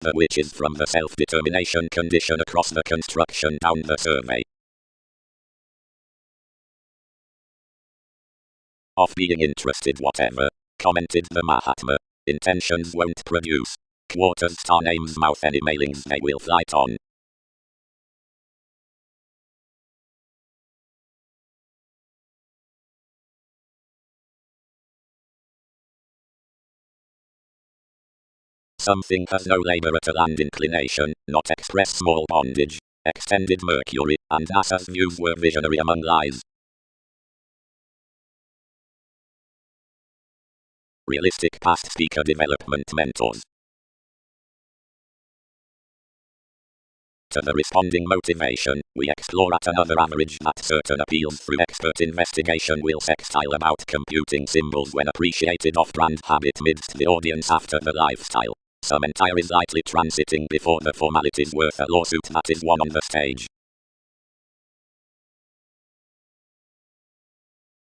the which is from the self-determination condition across the construction down the survey. Of being interested whatever, commented the Mahatma, intentions won't produce. Quarters star names mouth any mailings they will flight on. Something has no labor to land inclination, not express small bondage, extended Mercury, and NASA's views were visionary among lies. Realistic past speaker development mentors. To the responding motivation, we explore at another average that certain appeals through expert investigation will sextile about computing symbols when appreciated off-brand habit midst the audience after the lifestyle. Some entire is lightly transiting before the formalities worth a lawsuit that is won on the stage.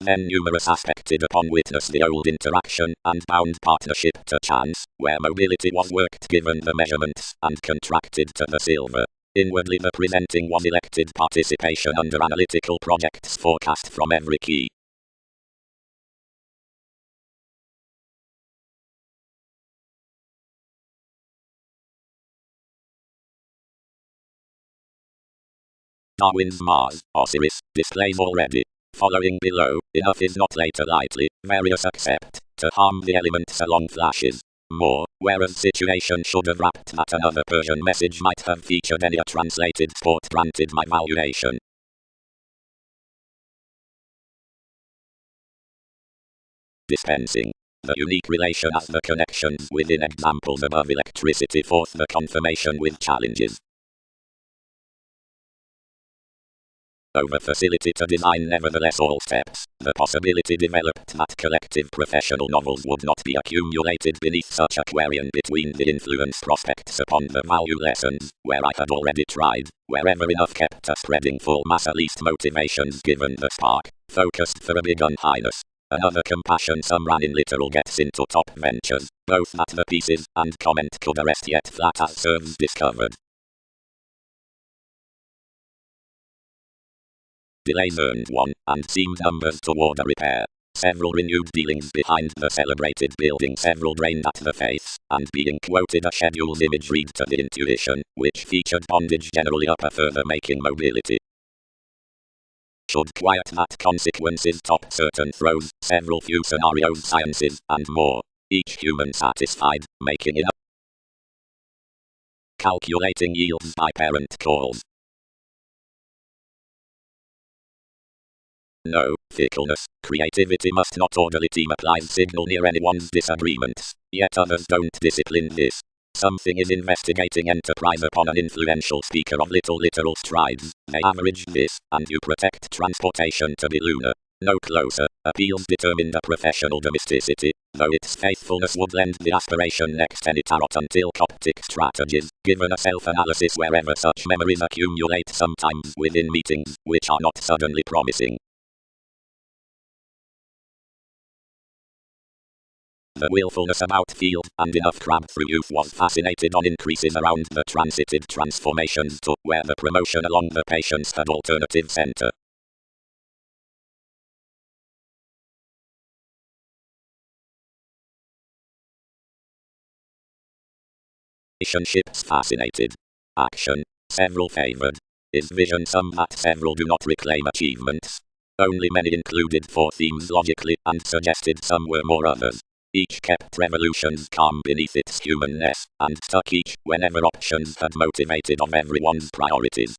Then numerous aspected upon witness the old interaction and bound partnership to chance, where mobility was worked given the measurements and contracted to the silver. Inwardly the presenting was elected participation under analytical projects forecast from every key. Darwin's Mars, Osiris, displays already. Following below, enough is not later lightly, various accept, to harm the elements along flashes. More, whereas situation should have wrapped that another Persian message might have featured any a translated sport granted my valuation. Dispensing. The unique relation as the connections within examples above electricity forth the confirmation with challenges. Over facility to design nevertheless all steps, the possibility developed that collective professional novels would not be accumulated beneath such aquarium between the influence prospects upon the value lessons, where I had already tried, wherever enough kept a spreading full mass at least motivations given the spark, focused for a big highness. Another compassion some ran in literal gets into top ventures, both that the pieces and comment could arrest yet flat as serves discovered. Delays earned one, and seemed numbers toward a repair. Several renewed dealings behind the celebrated building, several drained at the face, and being quoted a schedule's image read to the intuition, which featured bondage generally up a further making mobility. Should quiet that consequences top certain throws, several few scenarios sciences, and more. Each human satisfied, making it up. Calculating yields by parent calls. No, fickleness, creativity must not orderly team applies signal near anyone's disagreements, yet others don't discipline this. Something is investigating enterprise upon an influential speaker of little literal strides, they average this, and you protect transportation to be lunar. No closer, appeals determined a professional domesticity, though its faithfulness would lend the aspiration next any tarot until Coptic strategies, given a self-analysis wherever such memories accumulate sometimes within meetings, which are not suddenly promising. The willfulness about field and enough crab through youth was fascinated on increases around the transited transformations to where the promotion along the patients had alternative center. Relationships fascinated. Action, several favored. Is vision some that several do not reclaim achievements? Only many included four themes logically and suggested some were more others. Each kept revolutions calm beneath its humanness, and stuck each whenever options had motivated of everyone's priorities.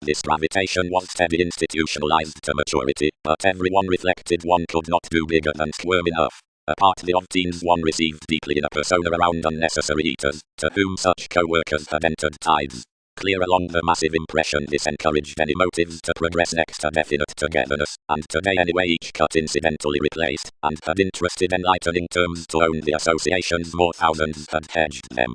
This gravitation was steady institutionalized to maturity, but everyone reflected one could not do bigger than squirm enough. A party of teens one received deeply in a persona around unnecessary eaters, to whom such co-workers had entered tides. Clear along the massive impression this encouraged any motives to progress next a definite togetherness, and today anyway each cut incidentally replaced, and had interested enlightening terms to own the associations more thousands had hedged them.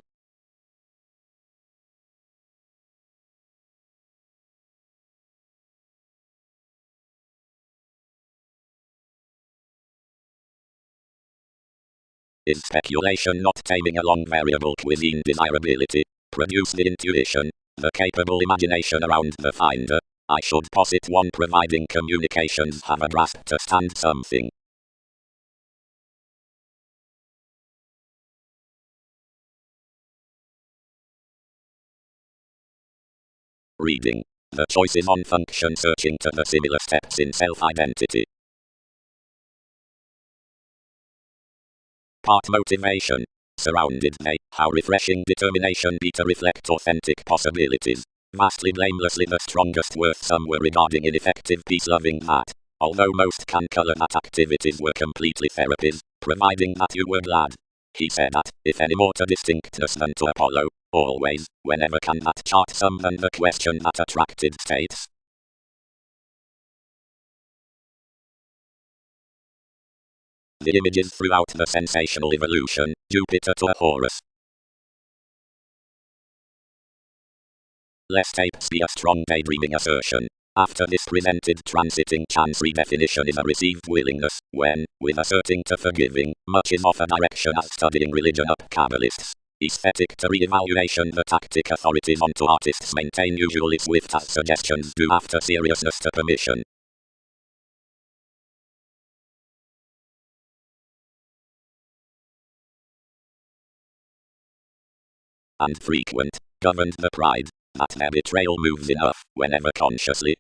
Is speculation not taming a long variable cuisine desirability? Produce the intuition, the capable imagination around the finder. I should posit one providing communications have a grasp to stand something. Reading. The choice is on function searching to the similar steps in self-identity. Part motivation. Surrounded they, how refreshing determination be to reflect authentic possibilities. Vastly blamelessly the strongest worth some were regarding ineffective peace-loving that, although most can color that activities were completely therapies, providing that you were glad. He said that, if any more to distinctness than to Apollo, always, whenever can that chart some than the question that attracted states. The images throughout the sensational evolution, Jupiter to Horus. Lest apes be a strong daydreaming assertion. After this presented transiting chance redefinition is a received willingness, when, with asserting to forgiving, much is off a direction as studying religion up Kabbalists. Aesthetic to re-evaluation the tactic authorities onto artists maintain usually swift as suggestions do after seriousness to permission. And frequent, governed the pride, that their betrayal moves enough, whenever consciously.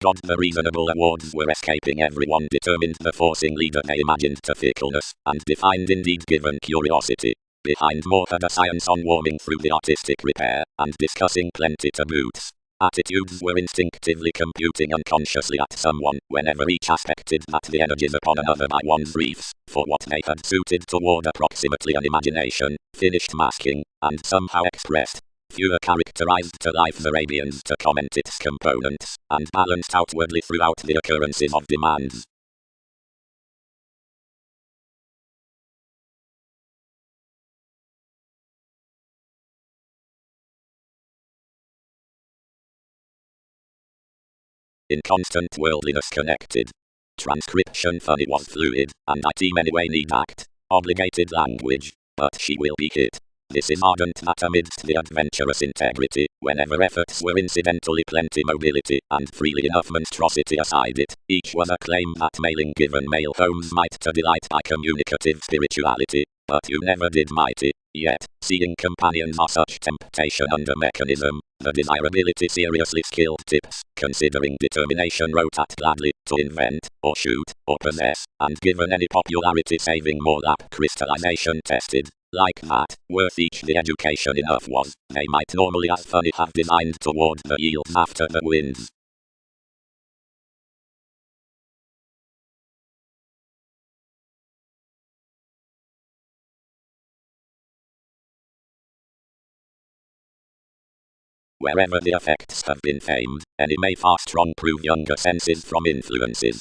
God the reasonable awards were escaping everyone determined the forcing leader they imagined to fickleness, and defined indeed given curiosity. Behind more had a science on warming through the artistic repair, and discussing plenty to boots. Attitudes were instinctively computing unconsciously at someone, whenever each aspected that the energies upon another by one's reefs, for what they had suited toward approximately an imagination, finished masking, and somehow expressed. Fewer characterized to life's Arabians to comment its components, and balanced outwardly throughout the occurrences of demands. In constant worldliness connected. Transcription funny was fluid, and I team anyway need act. Obligated language, but she will be hit. This is ardent that amidst the adventurous integrity, whenever efforts were incidentally plenty mobility, and freely enough monstrosity aside it, each was a claim that mailing given male homes might to delight by communicative spirituality, but you never did mighty, yet, seeing companions are such temptation under mechanism, the desirability seriously skilled tips, considering determination wrote at gladly, to invent, or shoot, or possess, and given any popularity saving more lap crystallization tested. Like that, worth each the education enough was, they might normally as funny have designed toward the yields after the winds. Wherever the effects have been famed, any may far strong prove younger senses from influences.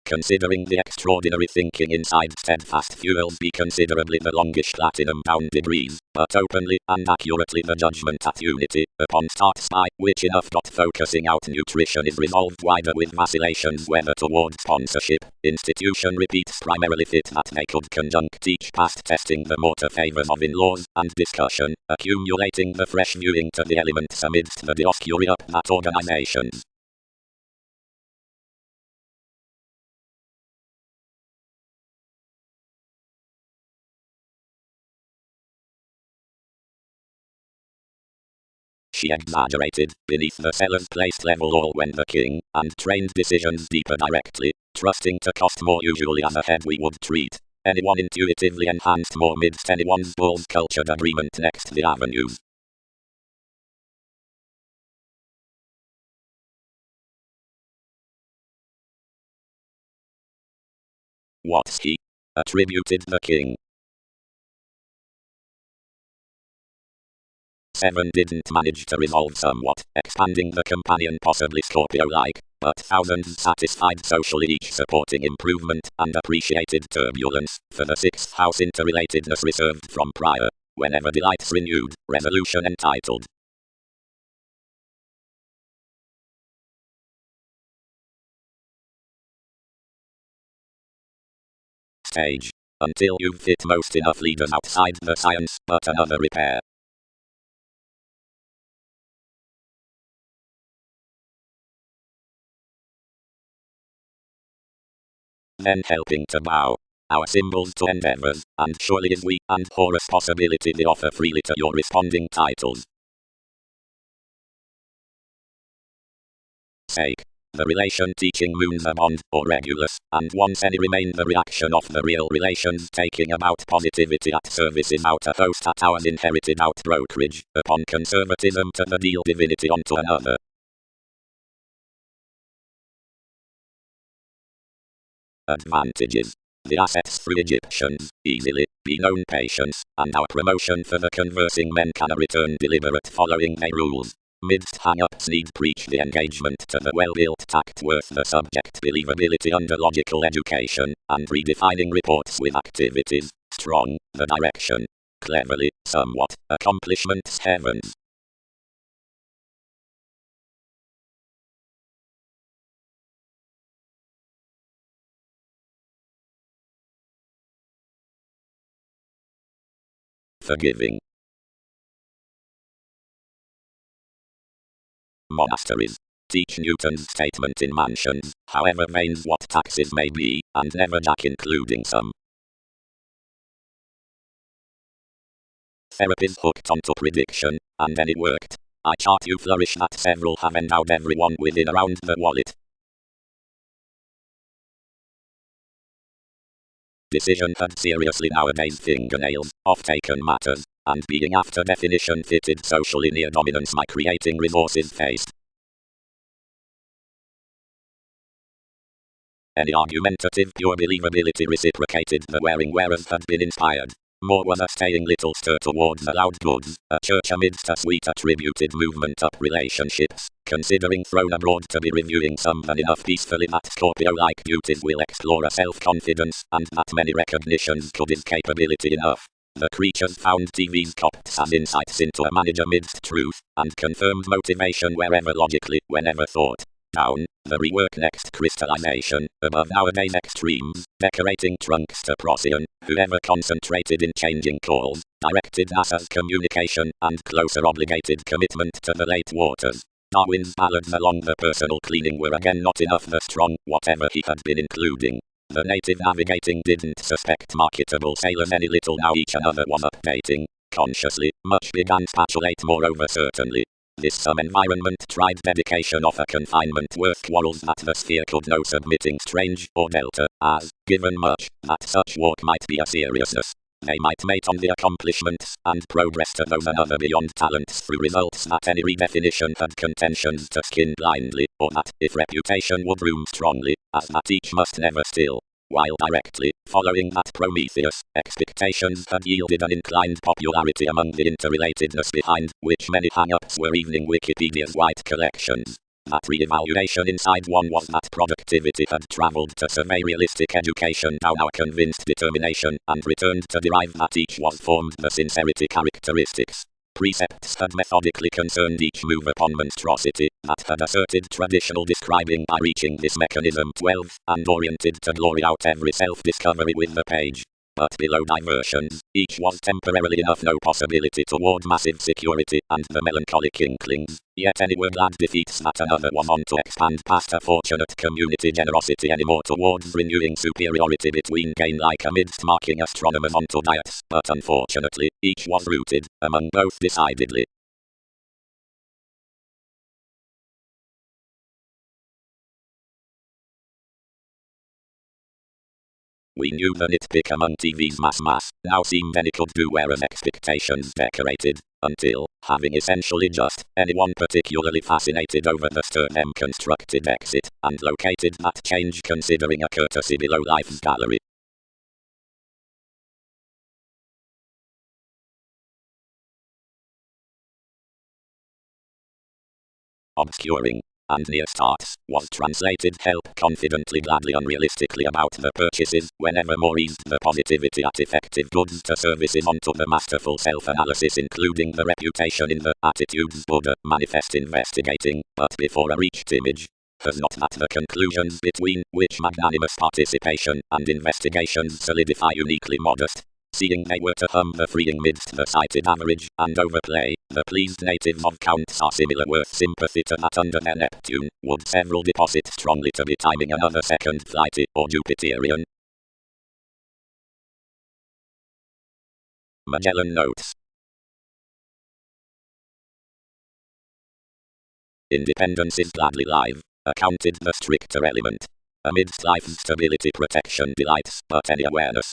Considering the extraordinary thinking inside steadfast fuels be considerably the longish platinum-bound degrees, but openly and accurately the judgment at unity, upon start spy, which enough dot focusing out nutrition is resolved wider with vacillations whether toward sponsorship, institution repeats primarily fit that they could conjunct each past testing the more to favors of in-laws, and discussion, accumulating the fresh viewing to the elements amidst the dioscuri up that organizations. She exaggerated, beneath the seller's placed level all when the king, and trained decisions deeper directly, trusting to cost more usually as a head we would treat. Anyone intuitively enhanced more midst anyone's bull's cultured agreement next the avenues. What's he? Attributed the king. 7 didn't manage to resolve somewhat, expanding the companion possibly Scorpio-like, but thousands satisfied socially each supporting improvement and appreciated turbulence, for the 6th house interrelatedness reserved from prior. whenever delight's renewed, resolution entitled. Stage. Until you've fit most enough leaders outside the science, but another repair. Then helping to bow our symbols to endeavors, and surely is we and Horus possibility they offer freely to your responding titles. Sake. The relation teaching moons a bond, or regulus, and once any remain the reaction of the real relations taking about positivity at services out a host at ours inherited out brokerage, upon conservatism to the deal divinity onto another. Advantages. The assets through Egyptians, easily, be known patience, and our promotion for the conversing men can return deliberate following their rules. Midst hang-ups need preach the engagement to the well-built tact worth the subject believability under logical education, and redefining reports with activities, strong, the direction, cleverly, somewhat, accomplishments heavens. Forgiving. Monasteries. Teach Newton's statement in mansions, however vain what taxes may be, and never jack including some. Therapies hooked onto prediction, and then it worked. I chart you flourish that several have endowed everyone within around the wallet. Decision had seriously nowadays fingernails, off-taken matters, and being after definition fitted socially near dominance my creating resources faced. Any argumentative pure believability reciprocated the wearing wearers had been inspired. More was a staying little stir towards allowed goods, a church amidst a sweet attributed movement up relationships, considering thrown abroad to be reviewing some than enough peacefully that Scorpio-like beauties will explore a self-confidence, and that many recognitions could is capability enough. The creatures found TV's copts as insights into a manager amidst truth, and confirmed motivation wherever logically, whenever thought. Down, the rework next crystallization, above nowadays extremes, decorating trunks to Procyon, whoever concentrated in changing calls, directed NASA's communication, and closer obligated commitment to the late waters. Darwin's ballads along the personal cleaning were again not enough the strong, whatever he had been including. The native navigating didn't suspect marketable sailors any little now each another was updating, consciously, much began spatulate moreover certainly. This some environment tried dedication of a confinement worth quarrels that the sphere could no submitting strange or delta, as, given much, that such work might be a seriousness. They might mate on the accomplishments, and progress to those another beyond talents through results that any redefinition had contentions to skin blindly, or that, if reputation would room strongly, as that each must never still. While directly, following that Prometheus, expectations had yielded an inclined popularity among the interrelatedness behind which many hang-ups were evening Wikipedia's white collections. That re-evaluation inside one was that productivity had travelled to survey realistic education down our convinced determination, and returned to derive that each was formed the sincerity characteristics. Precepts had methodically concerned each move upon monstrosity, that had asserted traditional describing by reaching this mechanism 12, and oriented to glory out every self-discovery with the page. But below diversions, each was temporarily enough no possibility toward massive security, and the melancholic inklings, yet any were glad defeats that another was on to expand past a fortunate community generosity anymore towards renewing superiority between gain like amidst marking astronomers onto diets, but unfortunately, each was rooted, among both decidedly. We knew the nitpick among TV's mass now seemed any could do whereas expectations decorated, until, having essentially just anyone particularly fascinated over the sternum constructed exit, and located that change considering a courtesy below life's gallery. Obscuring. and near starts, was translated help confidently gladly unrealistically about the purchases, whenever more eased the positivity at effective goods to services onto the masterful self-analysis including the reputation in the attitudes Buddha manifest investigating, but before a reached image. Has not that the conclusions between which magnanimous participation and investigations solidify uniquely modest, seeing they were to hum the freeing midst the cited average, and overplay, the pleased natives of counts are similar worth sympathy to that under their Neptune, would several deposit strongly to be timing another second flighty or Jupiterian. Magellan notes. Independence is gladly live, accounted the stricter element. Amidst life's stability protection delights but any awareness.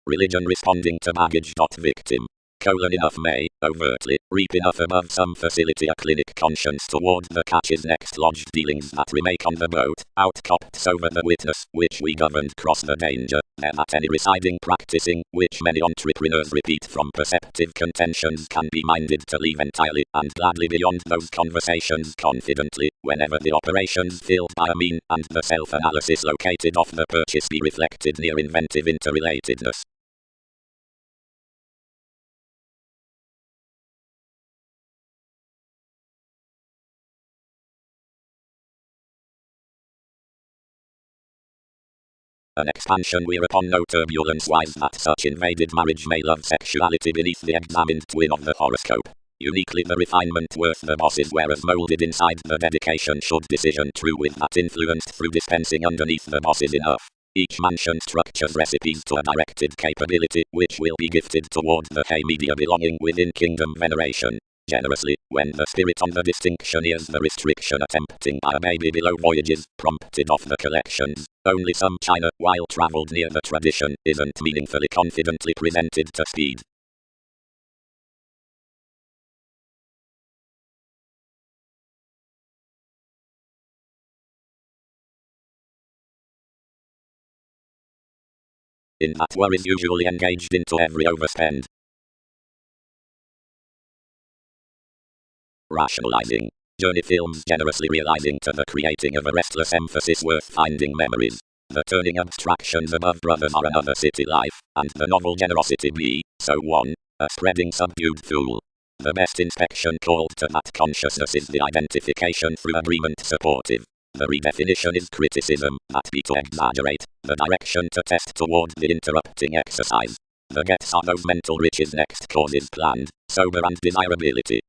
Religion responding to baggage. Victim. Enough may, overtly, reap enough above some facility a clinic conscience toward the catch's next lodged dealings that remake on the boat, outcops over the witness, which we governed cross the danger, there that any residing practicing, which many entrepreneurs repeat from perceptive contentions can be minded to leave entirely, and gladly beyond those conversations confidently, whenever the operations filled by a mean, and the self-analysis located off the purchase be reflected near inventive interrelatedness. An expansion whereupon no turbulence wise that such invaded marriage may love sexuality beneath the examined twin of the horoscope. Uniquely the refinement worth the bosses whereas molded inside the dedication should decision true with that influenced through dispensing underneath the bosses enough. Each mansion structures recipes to a directed capability which will be gifted toward the hay media belonging within kingdom veneration. Generously, when the spirit on the distinction is the restriction attempting by a baby below voyages, prompted off the collections, only some China, while travelled near the tradition, isn't meaningfully confidently presented to speed. In that worries usually engaged into every overspend. Rationalizing. Journey films generously realizing to the creating of a restless emphasis worth finding memories. The turning abstractions above brothers are another city life, and the novel generosity be, so one, a spreading subdued fool. The best inspection called to that consciousness is the identification through agreement supportive. The redefinition is criticism, that be to exaggerate, the direction to test toward the interrupting exercise. The gets are those mental riches next causes planned, sober and desirability.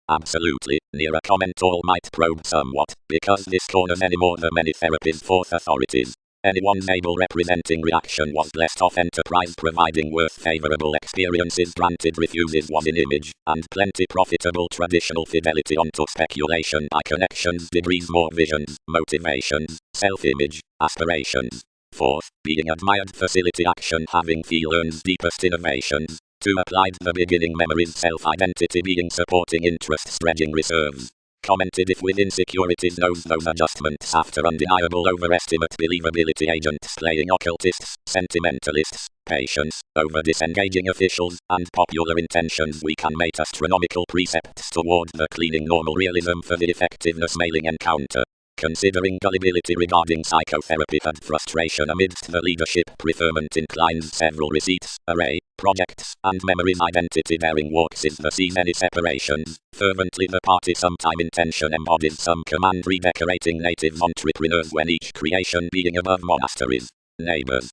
Absolutely, near a comment all might probe somewhat, because this corners any more the many therapies forth authorities. Anyone's able representing reaction was blessed off enterprise providing worth favorable experiences granted refuses was in image, and plenty profitable traditional fidelity onto speculation by connections degrees more visions, motivations, self-image, aspirations. Fourth, being admired facility action having feel earns deepest innovations. 2. Applied the beginning memories self-identity being supporting interest stretching reserves. Commented if with insecurities knows those adjustments after undeniable overestimate believability agents playing occultists, sentimentalists, patience, over disengaging officials, and popular intentions we can make astronomical precepts toward the cleaning normal realism for the effectiveness mailing encounter. Considering gullibility regarding psychotherapy had frustration amidst the leadership preferment inclines several receipts, array, projects, and memories identity daring walks is the scene any separations, fervently the party sometime intention embodies some command redecorating native entrepreneurs when each creation being above monasteries, neighbors.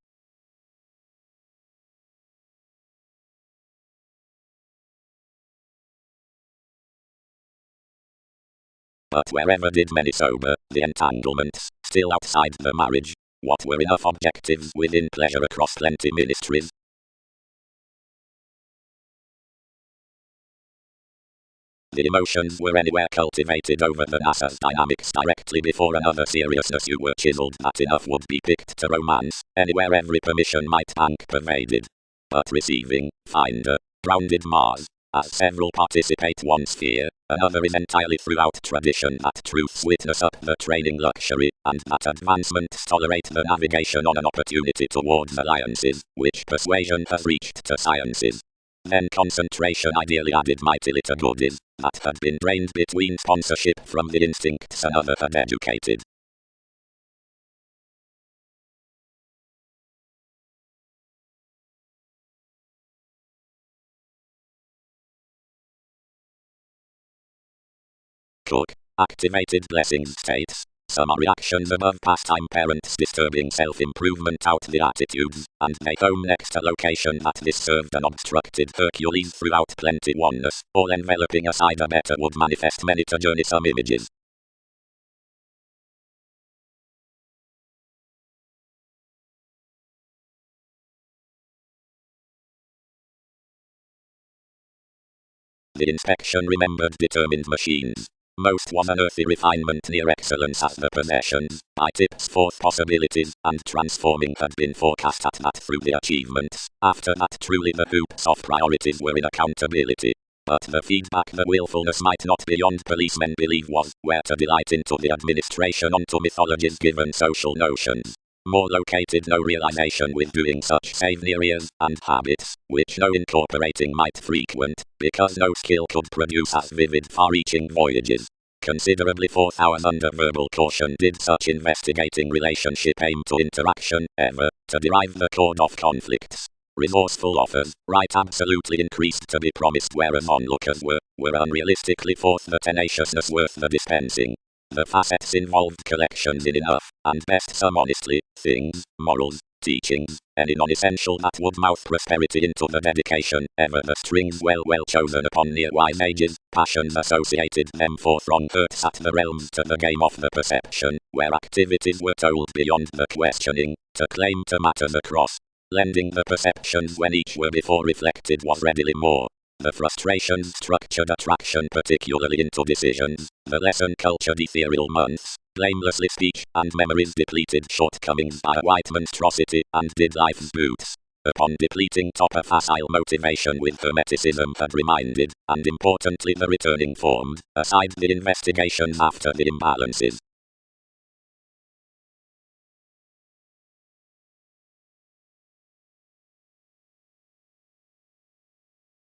But wherever did many sober, the entanglements, still outside the marriage, what were enough objectives within pleasure across plenty ministries? The emotions were anywhere cultivated over the NASA's dynamics directly before another seriousness you were chiseled that enough would be picked to romance, anywhere every permission might bank pervaded. But receiving, finder, grounded Mars. as several participate one sphere, another is entirely throughout tradition that truths witness up the training luxury, and that advancements tolerate the navigation on an opportunity towards alliances, which persuasion has reached to sciences. Then concentration ideally added mightily to goodies that had been drained between sponsorship from the instincts another had educated. Cook. Activated blessing states. Some are reactions above pastime parents disturbing self-improvement out the attitudes, and they home next a location that this served an obstructed Hercules throughout plenty oneness, all enveloping a side a better would manifest many to journey some images. The inspection remembered determined machines. Most was unearthly refinement near excellence as the possessions, by tips forth possibilities, and transforming had been forecast at that through the achievements. After that truly the hoops of priorities were in accountability. But the feedback the willfulness might not beyond policemen believe was where to delight into the administration onto mythology's given social notions. More located no realization with doing such save near ears and habits, which no incorporating might frequent, because no skill could produce as vivid far-reaching voyages. Considerably 4,000 under verbal caution did such investigating relationship aim to interaction, ever, to derive the chord of conflicts. Resourceful offers, right absolutely increased to be promised whereas onlookers were unrealistically forth the tenaciousness worth the dispensing. The facets involved collections in enough, and best some honestly, things, morals, teachings, any non-essential that would mouth prosperity into the dedication, ever the strings well chosen upon near wise ages, passions associated them forth wrong hurts at the realms to the game of the perception, where activities were told beyond the questioning, to claim to matters across. Lending the perceptions when each were before reflected was readily more. The frustrations structured attraction particularly into decisions, the lesson cultured ethereal months, blamelessly speech and memories depleted shortcomings by a white monstrosity and did life's boots. Upon depleting topper facile motivation with hermeticism had reminded, and importantly the returning formed, aside the investigations after the imbalances.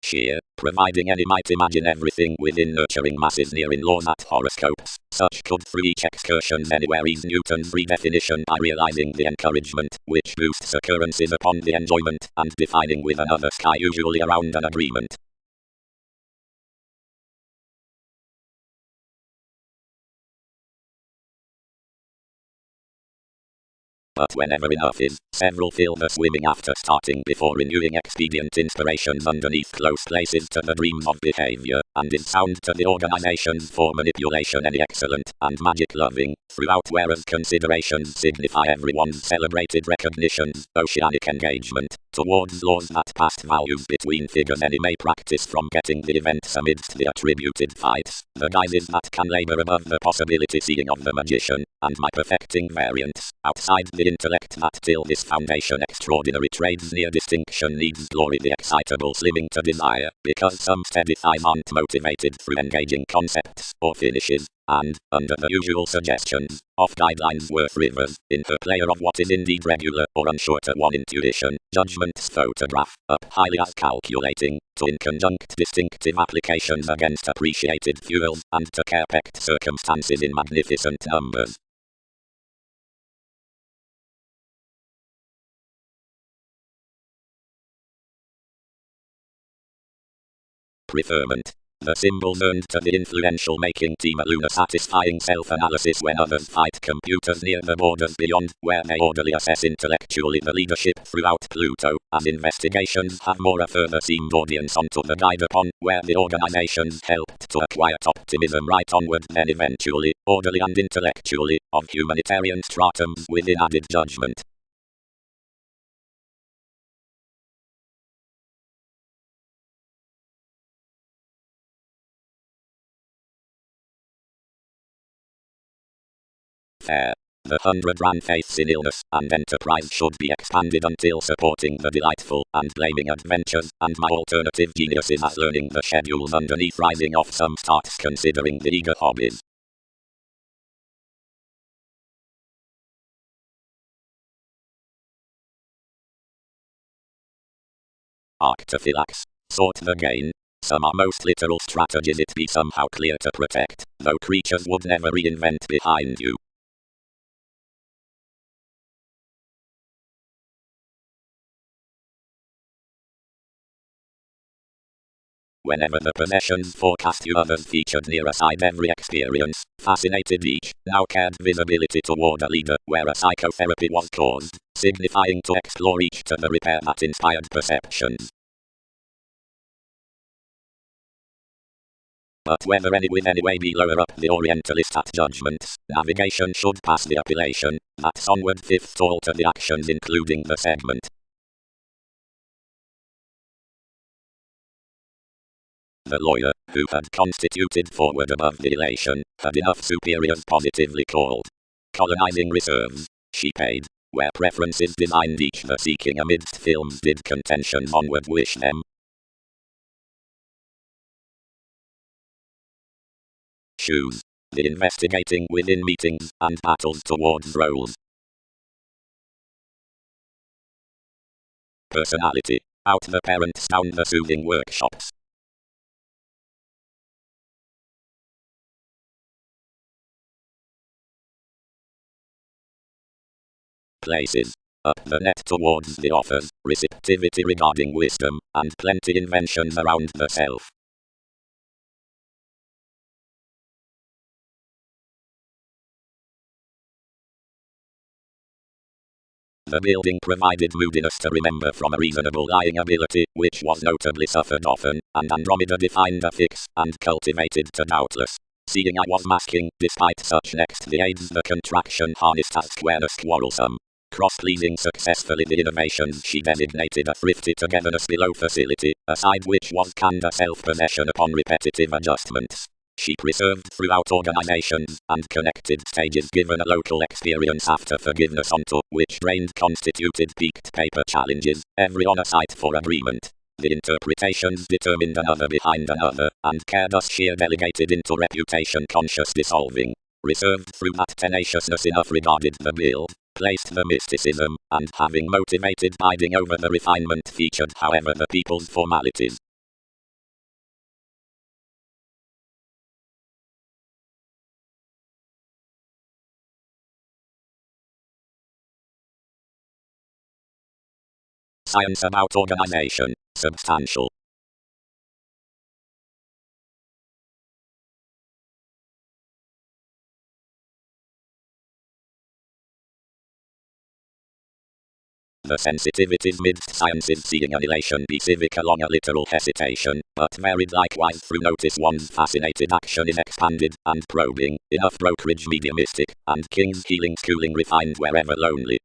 Sheer, providing any might imagine everything within nurturing masses near in laws at horoscopes, such could through each excursions anywhere ease Newton's redefinition by realizing the encouragement, which boosts occurrences upon the enjoyment, and defining with another sky usually around an agreement. But whenever enough is, several feel the swimming after starting before renewing expedient inspirations underneath close places to the dreams of behavior, and is sound to the organizations for manipulation any excellent, and magic loving, throughout whereas considerations signify everyone's celebrated recognitions, oceanic engagement, towards laws that past values between figures any may practice from getting the events amidst the attributed fights, the guises that can labor above the possibility seeing of the magician, and my perfecting variants, outside the intellect that till this foundation extraordinary trades near distinction needs glory the excitable slimming to desire, because some steady thighs aren't motivated through engaging concepts or finishes, and, under the usual suggestions, of guidelines worth rivers, interplayer of what is indeed regular or unsure to one intuition, judgments photograph, up highly as calculating, to in conjunct distinctive applications against appreciated fuels, and to care-pecked circumstances in magnificent numbers. Preferment. The symbols earned to the influential making team a lunar satisfying self-analysis when others fight computers near the borders beyond, where they orderly assess intellectually the leadership throughout Pluto, as investigations have more a further seemed audience onto the guide upon, where the organizations helped to acquire optimism right onward then eventually, orderly and intellectually, of humanitarian stratums within added judgment. Fair. The 100 ran faiths in illness, and enterprise should be expanded until supporting the delightful and blaming adventures, and my alternative genius is as learning the schedules underneath rising off some starts considering the eager hobbies. Arctophylax. Sort the gain. Some are most literal strategies it be somehow clear to protect, though creatures would never reinvent behind you. Whenever the possessions forecast you others featured near a side every experience, fascinated each, now cared visibility toward a leader, where a psychotherapy was caused, signifying to explore each to the repair that inspired perceptions. But whether any with any way be lower up the Orientalist at judgments, navigation should pass the appellation, that's onward fifth to alter the actions including the segment. The lawyer, who had constituted forward above the elation, had enough superiors positively called colonizing reserves. She paid, where preferences designed each the seeking amidst films did contentions onward wish them. Shoes. The investigating within meetings, and battles towards roles. Personality. Out the parents down the soothing workshops. Places. Up the net towards the offers, receptivity regarding wisdom, and plenty inventions around the self. The building provided moodiness to remember from a reasonable lying ability, which was notably suffered often, and Andromeda defined a fix, and cultivated to doubtless. Seeing I was masking, despite such next the aids the contraction harnessed as squareness quarrelsome. Cross-pleasing successfully the innovations she designated a thrifty togetherness below facility, a side which was candor self-possession upon repetitive adjustments. She preserved throughout organizations, and connected stages given a local experience after forgiveness onto, which drained constituted peaked paper challenges, every on a site for agreement. The interpretations determined another behind another, and care thus sheer delegated into reputation conscious dissolving. Reserved through that tenaciousness enough regarded the build, placed the mysticism, and having motivated biding over the refinement featured however the people's formalities. Science about organization, substantial. The sensitivities midst sciences seeing an elation be civic along a literal hesitation, but varied likewise through notice one's fascinated action is expanded, and probing, enough brokerage mediumistic, and king's healing schooling refined wherever lonely.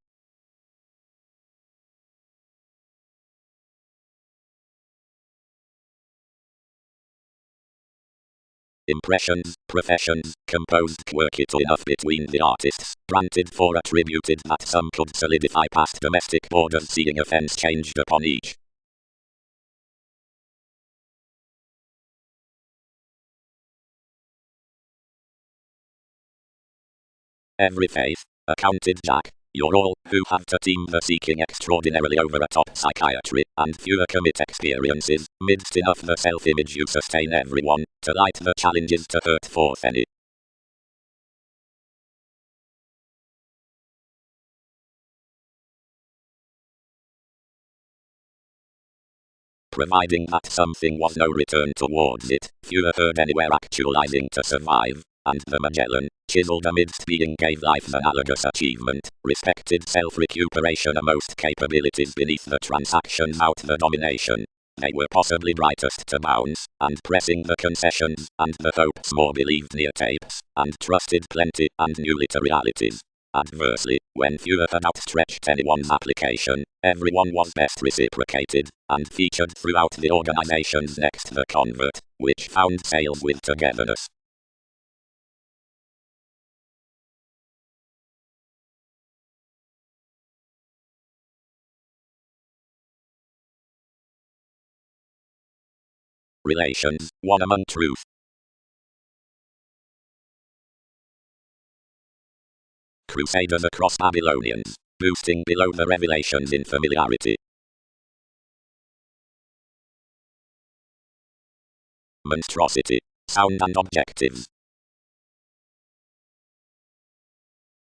Impressions, professions, composed quirky to enough between the artists, granted for attributed that some could solidify past domestic borders seeing offense changed upon each. Every faith, accounted Jack, you're all, who have to team the seeking extraordinarily over a top psychiatry, and fewer commit experiences, midst enough the self-image you sustain everyone, to light the challenges to hurt forth any. Providing that something was no return towards it, fewer heard anywhere actualizing to survive, and the Magellan, chiseled amidst being gave life analogous achievement, respected self-recuperation most capabilities beneath the transactions out the domination. They were possibly brightest to bounce, and pressing the concessions, and the hopes more believed near tapes, and trusted plenty, and newly to realities. Adversely, when fewer had outstretched anyone's application, everyone was best reciprocated, and featured throughout the organization's next the convert, which found sales with togetherness. Relations, one among truth. Crusaders across Babylonians, boosting below the revelations in familiarity. Monstrosity, sound and objectives.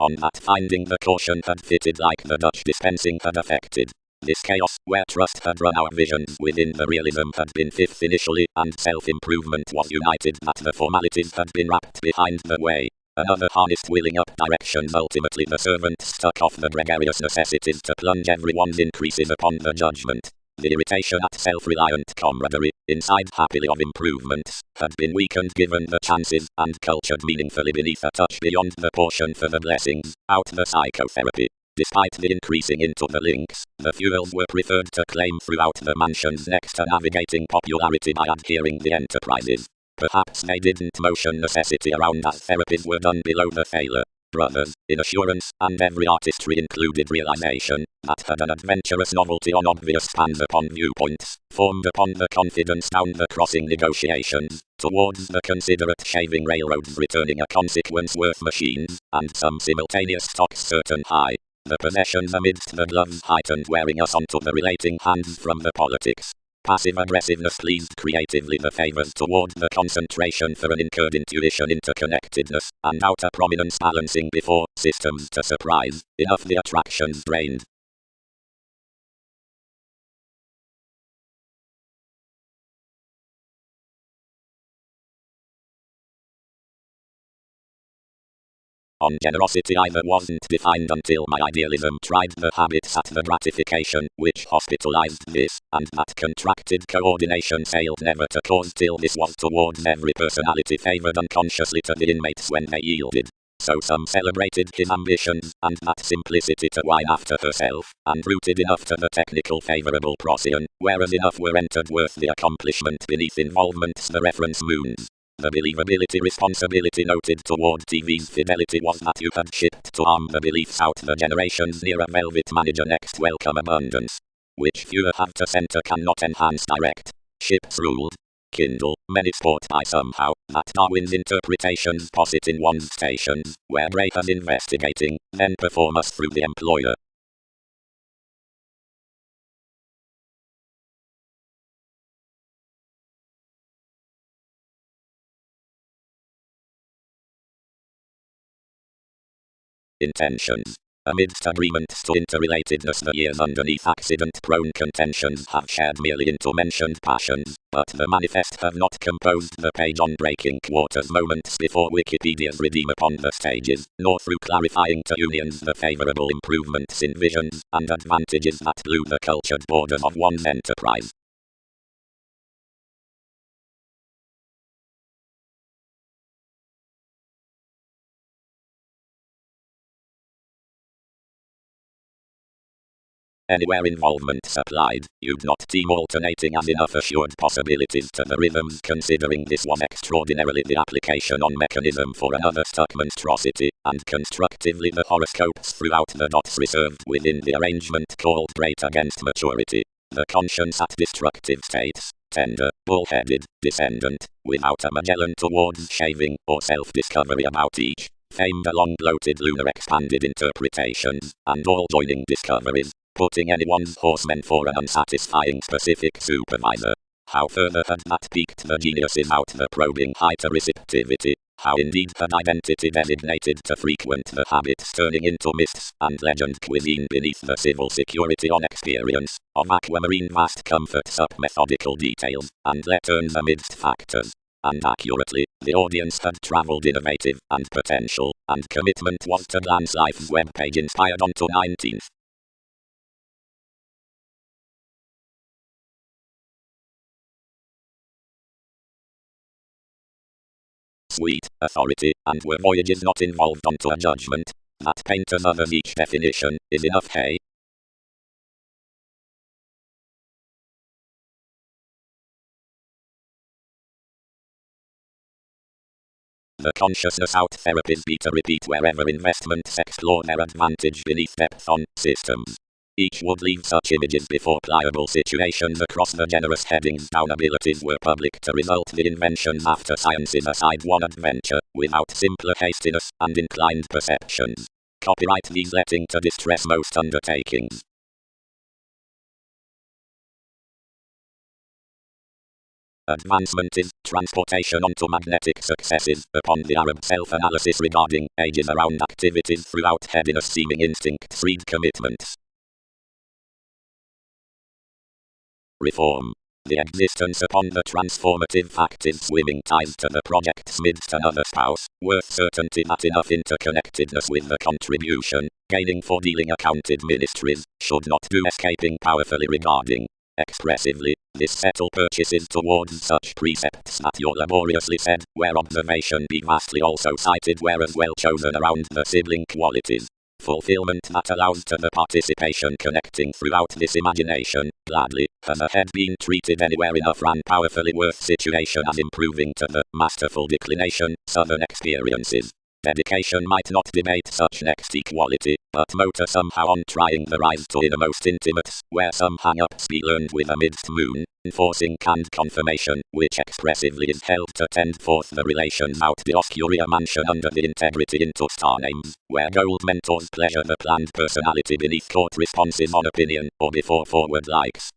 On that finding the caution had fitted like the Dutch dispensing had affected. This chaos, where trust had run our visions within the realism had been fifth initially, and self-improvement was united that the formalities had been wrapped behind the way. Another harnessed willing up directions ultimately the servant stuck off the gregarious necessities to plunge everyone's increases upon the judgment. The irritation at self-reliant camaraderie, inside happily of improvements, had been weakened given the chances, and cultured meaningfully beneath a touch beyond the portion for the blessings, out the psychotherapy. Despite the increasing into the links, the fuels were preferred to claim throughout the mansions next to navigating popularity by adhering the enterprises. Perhaps they didn't motion necessity around as therapies were done below the failure. Brothers, in assurance, and every artistry included realization, that had an adventurous novelty on obvious spans upon viewpoints, formed upon the confidence down the crossing negotiations, towards the considerate shaving railroads returning a consequence worth machines, and some simultaneous stocks certain high. The possessions amidst the gloves heightened wearing us onto the relating hands from the politics. Passive aggressiveness pleased creatively the favors toward the concentration for an incurred intuition interconnectedness, and outer prominence balancing before systems to surprise, enough the attractions drained. On generosity either wasn't defined until my idealism tried the habits at the gratification, which hospitalized this, and that contracted coordination failed never to cause till this was towards every personality favored unconsciously to the inmates when they yielded. So some celebrated his ambitions, and that simplicity to whine after herself, and rooted enough to the technical favorable Procyon, whereas enough were entered worth the accomplishment beneath involvements the reference moons. The believability responsibility noted toward TV's fidelity was that you had shipped to arm the beliefs out the generations near a velvet manager next welcome abundance. Which fewer have to center cannot enhance direct. Ships ruled. Kindle, many sport by somehow, that Darwin's interpretations posit in one's stations, where Gray has investigating, then perform us through the employer. Intentions. Amidst agreements to interrelatedness the years underneath accident-prone contentions have shared merely into mentioned passions, but the manifest have not composed the page on breaking quarters moments before Wikipedia's redeem upon the stages, nor through clarifying to unions the favorable improvements in visions and advantages that blew the cultured borders of one's enterprise. Anywhere involvement supplied, you'd not deem alternating as enough assured possibilities to the rhythms considering this was extraordinarily the application on mechanism for another stuck monstrosity, and constructively the horoscopes throughout the dots reserved within the arrangement called great against maturity. The conscience at destructive states, tender, bull-headed, descendant, without a Magellan towards shaving or self-discovery about each, famed along bloated lunar expanded interpretations, and all joining discoveries, putting anyone's horsemen for an unsatisfying specific supervisor. How further had that piqued the geniuses out the probing height of receptivity, how indeed had identity designated to frequent the habits turning into myths and legend cuisine beneath the civil security on experience, of aquamarine vast comforts up methodical details, and letters amidst factors. And accurately, the audience had travelled innovative and potential, and commitment was to glance life's webpage inspired onto 19th. Sweet, authority, and were voyages not involved onto a judgment, that painters others each definition, is enough hey? The consciousness out therapies be to repeat wherever investments explore their advantage beneath depth on systems. Each would leave such images before pliable situations across the generous headings down abilities were public to result the inventions after sciences aside one adventure, without simpler hastiness and inclined perceptions. Copyright these letting to distress most undertakings. Advancement is transportation onto magnetic successes upon the Arab self-analysis regarding ages around activities throughout headiness seeming instincts read commitments. Reform. The existence upon the transformative fact is swimming ties to the project's midst another spouse, worth certainty that enough interconnectedness with the contribution, gaining for dealing accounted ministries, should not do escaping powerfully regarding. Expressively, this settle purchases towards such precepts that you're laboriously said, where observation be vastly also cited whereas well chosen around the sibling qualities. Fulfillment that allows to the participation connecting throughout this imagination, gladly, has a head been treated anywhere enough ran powerfully worth situation as improving to the masterful declination, southern experiences. Dedication might not debate such next equality, but motor somehow on trying the rise to innermost intimates, where some hang-ups be learned with amidst moon, enforcing canned confirmation, which expressively is held to tend forth the relations out the oscuria mansion under the integrity into star names, where gold mentors pleasure the planned personality beneath court responses on opinion, or before forward likes.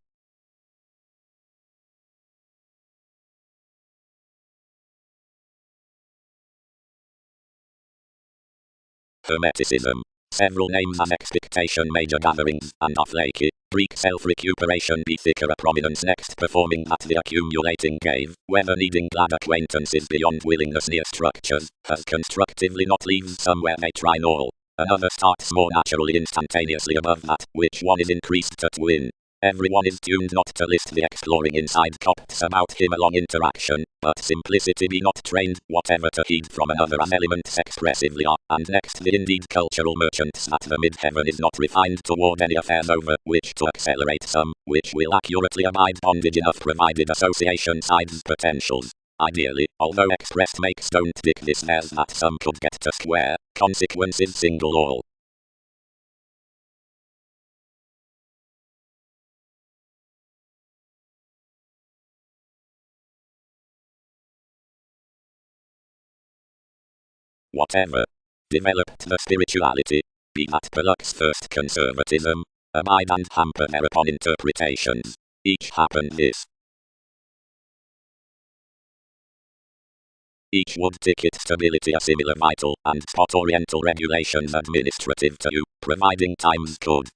Hermeticism. Several names as expectation major gatherings, and are flaky. Greek self-recuperation be thicker a prominence next performing that the accumulating gave, whether needing glad acquaintances beyond willingness near structures, has constructively not leaves somewhere they try all. Another starts more naturally instantaneously above that, which one is increased to twin. Everyone is tuned not to list the exploring inside copts about him along interaction, but simplicity be not trained, whatever to heed from another as elements expressively are, and next the indeed cultural merchants that the mid-heaven is not refined toward any affairs over, which to accelerate some, which will accurately abide bondage enough provided association sides potentials. Ideally, although expressed makes don't dick this there's that some could get to square, consequences single all. Whatever developed the spirituality, be that Pollock's first conservatism, abide and hamper thereupon interpretations. Each happened this. Each would ticket stability a similar vital and spot oriental regulations administrative to you, providing times could.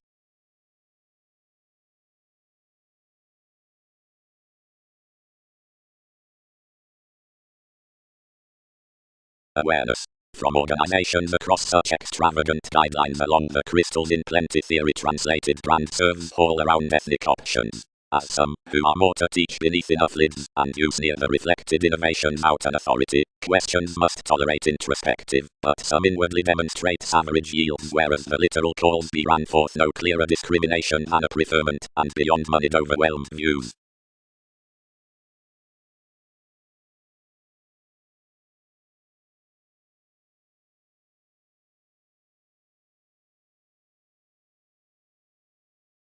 Awareness. From organizations across such extravagant guidelines along the crystals in plenty theory translated brand serves all around ethnic options. As some, who are more to teach beneath enough lids, and use near the reflected innovations out an authority, questions must tolerate introspective, but some inwardly demonstrate average yields whereas the literal calls be ran forth no clearer discrimination than a preferment, and beyond moneyed overwhelmed views.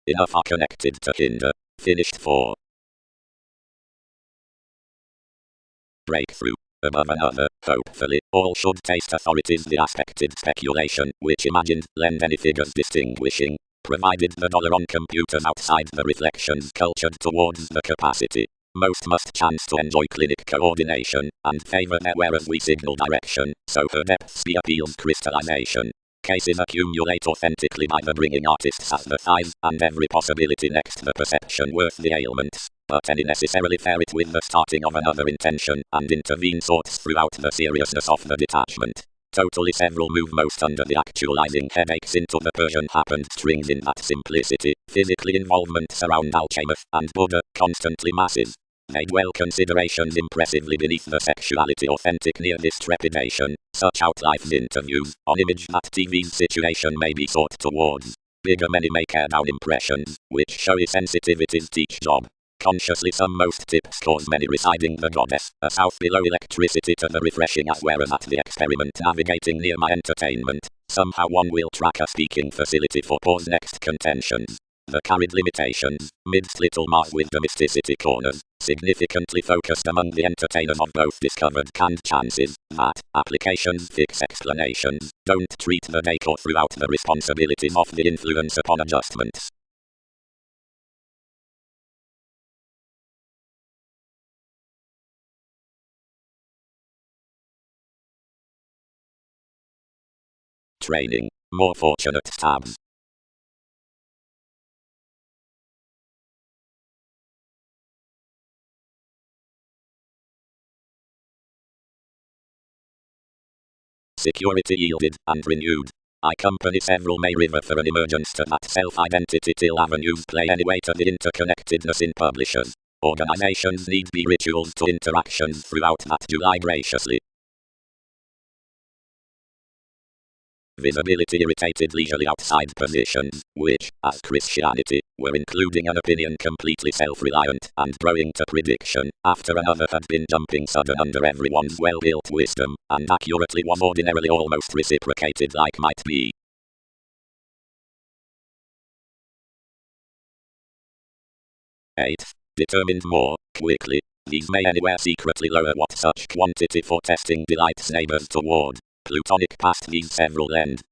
Enough are connected to hinder. Finished for. Breakthrough. Above another, hopefully, all should taste authorities the aspected speculation, which imagined, lend any figures distinguishing, provided the dollar on computers outside the reflections cultured towards the capacity. Most must chance to enjoy clinic coordination, and favor their whereas we signal direction, so her depths be appeals crystallization. Cases accumulate authentically by the bringing artists as the thighs, and every possibility next the perception worth the ailments. But any necessarily fair it with the starting of another intention, and intervene sorts throughout the seriousness of the detachment. Totally several move most under the actualizing headaches into the Persian happened strings in that simplicity, physically involvement surround Alchemath and Buddha, constantly masses. They dwell considerations impressively beneath the sexuality authentic near this trepidation, such outlifes interviews, on image that TV's situation may be sought towards. Bigger many may care down impressions, which showy sensitivities teach job. Consciously some most tips cause many residing the goddess, a south below electricity to the refreshing as whereas at the experiment navigating near my entertainment, somehow one will track a speaking facility for pause next contentions. The carried limitations, midst little marked with domesticity corners, significantly focused among the entertainers of both discovered canned chances, that applications fix explanations, don't treat the decor throughout the responsibilities of the influence upon adjustments. Training. More fortunate tabs. Security yielded and renewed. I accompany several May River for an emergence to that self-identity till avenues play anyway to the interconnectedness in publishers. Organizations need be rituals to interactions throughout that July graciously. Visibility irritated leisurely outside positions, which, as Christianity, were including an opinion completely self-reliant and growing to prediction, after another had been jumping sudden under everyone's well-built wisdom, and accurately was ordinarily almost reciprocated like might be. 8. Determined more quickly. These may anywhere secretly lower what such quantity for testing delights neighbors toward. Plutonic past these several end.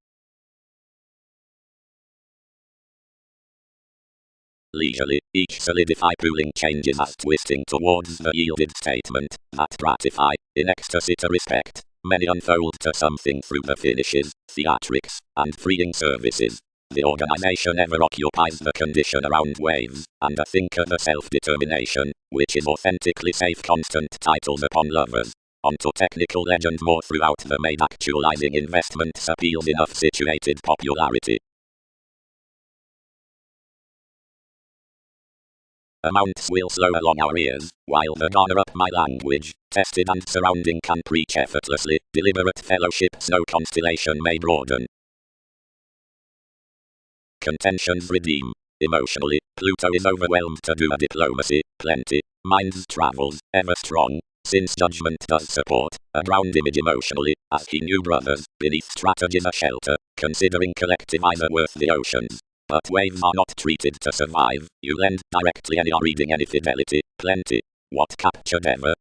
Leisurely, each solidify pooling changes as twisting towards the yielded statement, that gratify, in ecstasy to respect, many unfold to something through the finishes, theatrics, and freeing services. The organization ever occupies the condition around waves, and a thinker the self-determination, which is authentically safe constant titles upon lovers. Onto technical legend more throughout the Maid actualizing investments appeals enough situated popularity. Amounts will slow along our ears, while the garner up my language, tested and surrounding can preach effortlessly, deliberate fellowship's no constellation may broaden. Contentions redeem. Emotionally, Pluto is overwhelmed to do a diplomacy, plenty, mind's travels, ever strong, since judgment does support, a ground image emotionally, as he knew brothers, beneath strategies a shelter, considering collective either worth the oceans. But waves are not treated to survive, you lend directly any are reading any fidelity, plenty. What captured ever?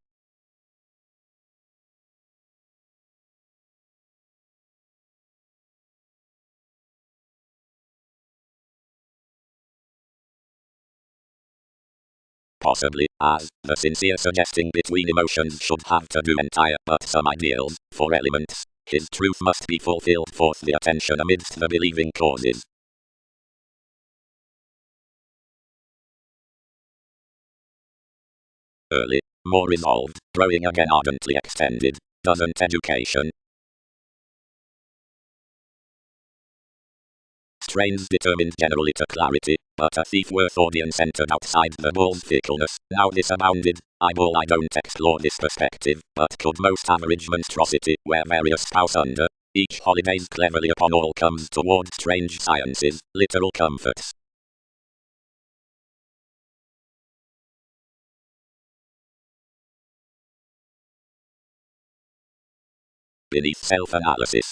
Possibly, as the sincere suggesting between emotions should have to do entire but some ideals, for elements, his truth must be fulfilled forth the attention amidst the believing causes. Early, more resolved, growing again ardently extended, doesn't education. Strains determined generally to clarity, but a thief worth audience entered outside the bull's fickleness, now this abounded. Eyeball I don't explore this perspective, but could most average monstrosity, where various spouse under, each holidays cleverly upon all comes toward strange sciences, literal comforts. Beneath self-analysis.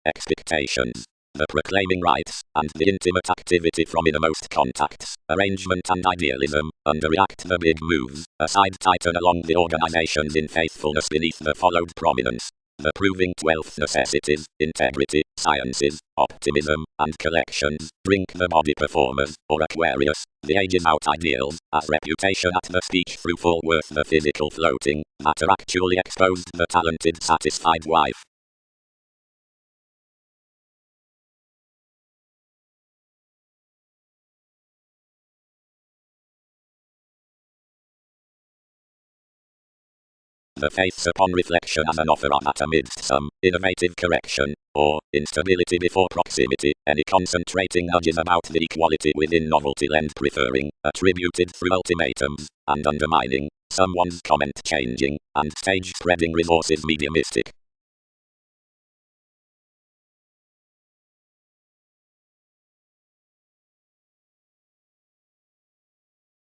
Expectations. The proclaiming rights, and the intimate activity from innermost contacts, arrangement and idealism, underreact the big moves, aside tighten along the organizations in faithfulness beneath the followed prominence. The proving 12th necessities, integrity, sciences, optimism, and collections, drink the body performers, or Aquarius, the ages out ideals, as reputation at the speech through full worth the physical floating, matter actually exposed the talented satisfied wife. The faiths upon reflection as an offer are that amidst some innovative correction, or instability before proximity, any concentrating nudges about the equality within novelty lend preferring, attributed through ultimatums, and undermining, someone's comment changing, and stage spreading resources mediumistic.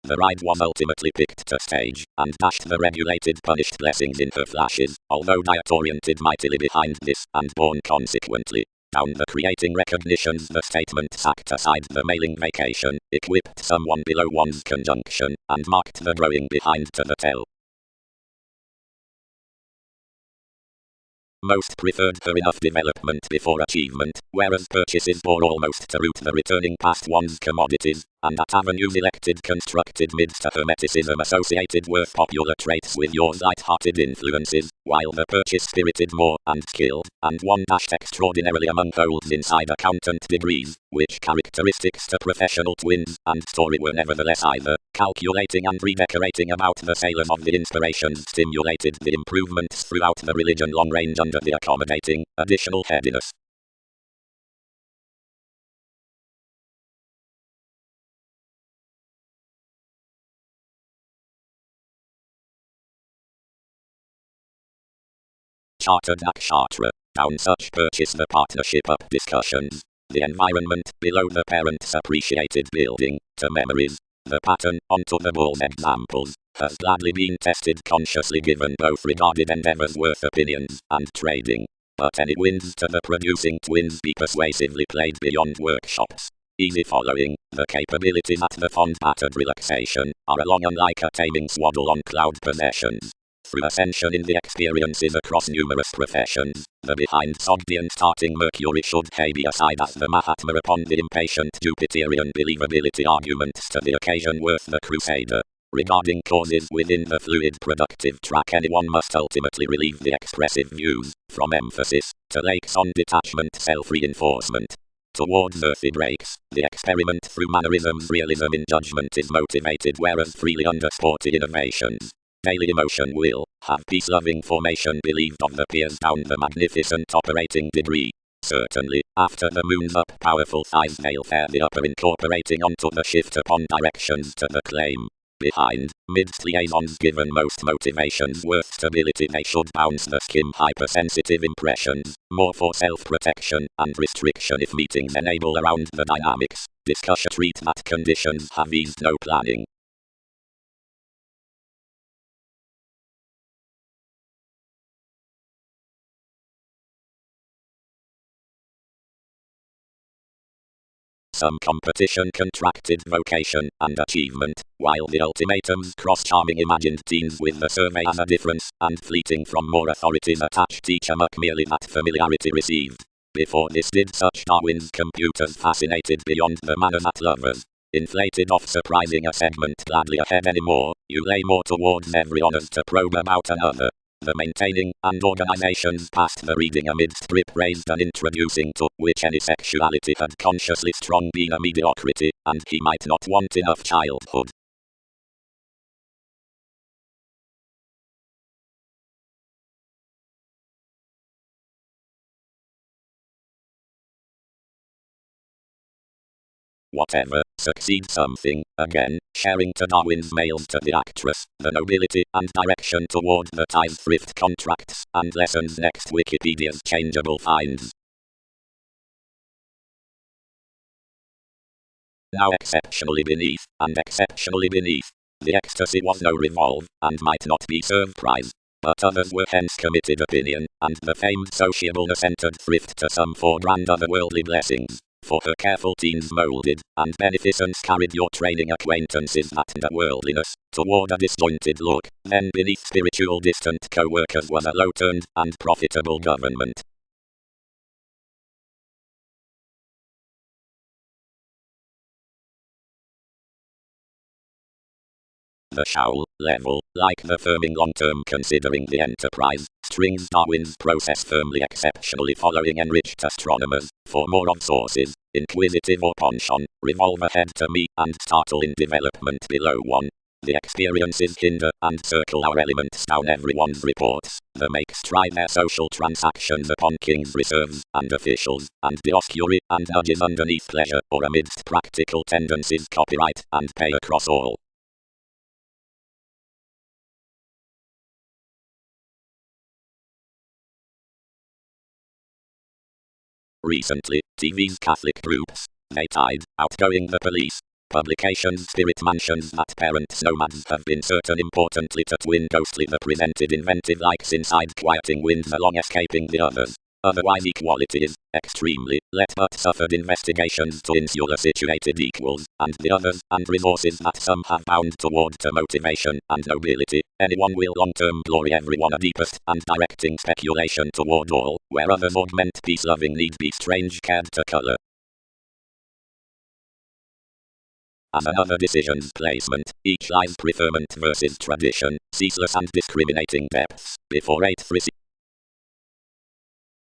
The ride was ultimately picked to stage, and dashed the regulated punished blessings in her flashes, although diet-oriented mightily behind this, and born consequently. Down the creating recognitions the statement sacked aside the mailing vacation, equipped someone below one's conjunction, and marked the growing behind to the tell. Most preferred her enough development before achievement, whereas purchases bore almost to root the returning past one's commodities, and at avenues elected constructed midst a hermeticism associated worth popular traits with yours light-hearted influences, while the purchase spirited more, and skilled, and one dashed extraordinarily among holds inside accountant degrees, which characteristics to professional twins, and story were nevertheless either calculating and redecorating about the sailors of the inspirations stimulated the improvements throughout the religion long range under the accommodating, additional headiness. Chartered Nakshatra. Down such purchase the partnership up discussions. The environment below the parents appreciated building, to memories. The pattern, onto the bull's examples, has gladly been tested consciously given both regarded endeavors worth opinions, and trading. But any wins to the producing twins be persuasively played beyond workshops. Easy following, the capabilities at the fond battered relaxation, are along unlike a taming swaddle on cloud possessions. Through ascension in the experiences across numerous professions, the behind Sogdian starting Mercury should be aside as the Mahatma upon the impatient Jupiterian believability arguments to the occasion worth the crusader. Regarding causes within the fluid productive track, anyone must ultimately relieve the expressive views, from emphasis, to lakes on detachment self-reinforcement. Towards earthy breaks, the experiment through mannerisms realism in judgment is motivated, whereas freely under sporty innovations. Daily emotion will have peace-loving formation believed of the peers down the magnificent operating degree. Certainly, after the moon's up powerful thighs they'll fare the upper incorporating onto the shift upon directions to the claim. Behind, midst liaisons given most motivations worth stability they should bounce the skim hypersensitive impressions, more for self-protection, and restriction if meetings enable around the dynamics. Discussion treat that conditions have eased no planning. Some competition contracted vocation and achievement, while the ultimatums cross-charming imagined teens with the survey as a difference, and fleeting from more authorities attached each amok merely that familiarity received. Before this did such Darwin's computers fascinated beyond the manner that lovers, inflated off surprising a segment gladly ahead anymore, you lay more towards every honors to probe about another. The maintaining, and organizations past the reading amidst strip raised and introducing to which any sexuality had consciously strong been a mediocrity, and he might not want enough childhood. Whatever, succeed something, again, sharing to Darwin's mails to the actress, the nobility and direction toward the ties thrift contracts, and lessons next Wikipedia's changeable finds. Now exceptionally beneath, and exceptionally beneath. The ecstasy was no revolve, and might not be surprise. But others were hence committed opinion, and the famed sociableness entered thrift to some foreground otherworldly blessings. For her careful teens molded, and beneficence carried your training acquaintances that the worldliness, toward a disjointed look, then beneath spiritual distant co-workers was a low-turned, and profitable government. The showl level, like the firming long-term considering the enterprise, strings Darwin's process firmly exceptionally following enriched astronomers, for more of sources, inquisitive or penchant, revolve ahead to me, and startle in development below one. The experiences hinder and circle our elements down everyone's reports, the makes try their social transactions upon king's reserves, and officials, and dioscuri, and nudges underneath pleasure, or amidst practical tendencies copyright, and pay across all. Recently, TV's Catholic groups, they tied, outgoing the police. Publications Spirit mansions that parents nomads have been certain importantly to twin ghostly the presented inventive likes inside quieting winds along escaping the others. Otherwise equality is, extremely, let but suffered investigations to insular situated equals, and the others, and resources that some have bound toward to motivation and nobility. Anyone will long-term glory everyone a deepest, and directing speculation toward all, where others augment peace-loving need be strange cared to color. As another decision's placement, each lies preferment versus tradition, ceaseless and discriminating depths, before 8th receive.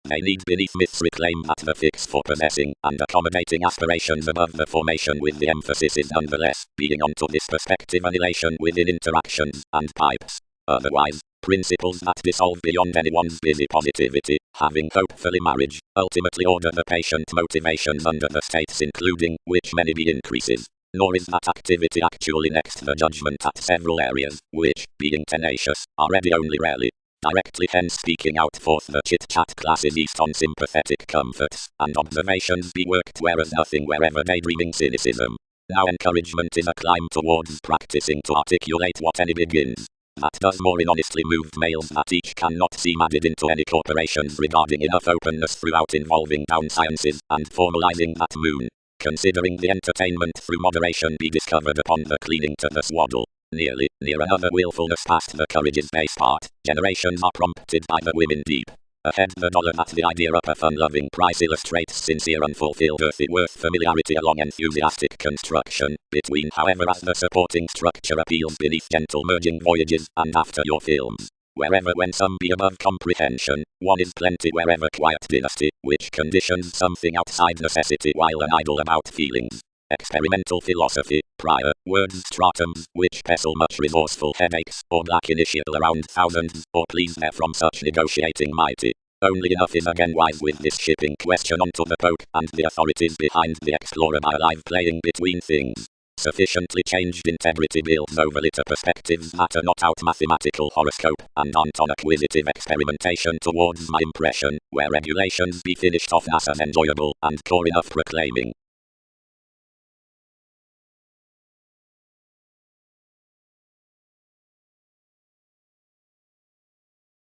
They need beneath myths reclaim that the fix for possessing and accommodating aspirations above the formation with the emphasis is nonetheless, being onto this perspective annihilation within interactions and pipes. Otherwise, principles that dissolve beyond anyone's busy positivity, having hopefully marriage, ultimately order the patient motivations under the states including, which many be increases. Nor is that activity actually next the judgment at several areas, which, being tenacious, are ready only rarely. Directly hence speaking out forth the chit-chat classes east on sympathetic comforts, and observations be worked whereas nothing wherever daydreaming cynicism. Now encouragement is a climb towards practicing to articulate what any begins. That does more in honestly moved males that each cannot seem added into any corporations regarding enough openness throughout involving down sciences, and formalizing that moon. Considering the entertainment through moderation be discovered upon the cleaning to the swaddle. Near another willfulness past the courage's base part, generations are prompted by the women deep. Ahead the dollar that the idea of a fun-loving price illustrates sincere unfulfilled earthy worth familiarity along enthusiastic construction, between however as the supporting structure appeals beneath gentle merging voyages, and after your films. Wherever when some be above comprehension, one is plenty wherever quiet dynasty, which conditions something outside necessity while an idle about feelings. Experimental philosophy, prior, words stratums, which pestle much resourceful headaches, or black initial around thousands, or please there from such negotiating mighty. Only enough is again wise with this shipping question onto the poke, and the authorities behind the explorer by alive playing between things. Sufficiently changed integrity builds overly to perspectives that are not out mathematical horoscope, and aren't on acquisitive experimentation towards my impression, where regulations be finished off as enjoyable, and core enough proclaiming.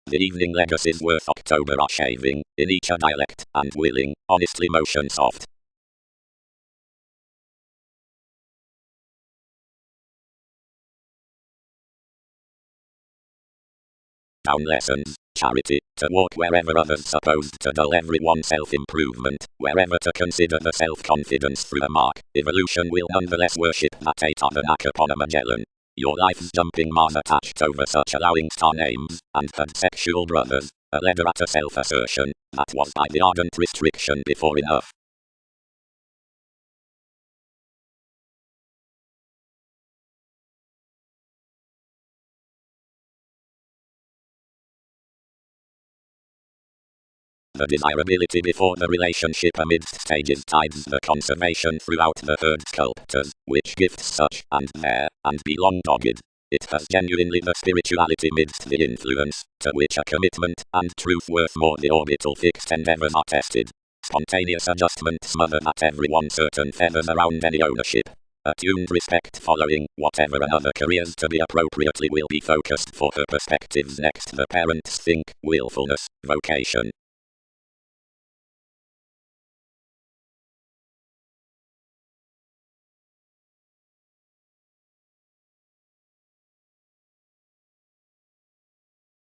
The evening legacies worth October are shaving, in each a dialect, and willing, honestly motion soft. Down lessons, charity, to walk wherever others supposed to dull everyone's self-improvement, wherever to consider the self-confidence through a mark, evolution will nonetheless worship that 8 on the knack upon a Magellan. Your life's jumping Mars attached over such allowing star names, and had sexual brothers, a leader at a self-assertion, that was by the ardent restriction before enough. The desirability before the relationship amidst stages tides the conservation throughout the herd sculptors, which gifts such, and there, and be long dogged. It has genuinely the spirituality midst the influence, to which a commitment, and truth worth more the orbital fixed endeavors are tested. Spontaneous adjustment smother at everyone certain feathers around any ownership. Attuned respect following, whatever another careers to be appropriately will be focused for her perspectives next the parents think, willfulness, vocation.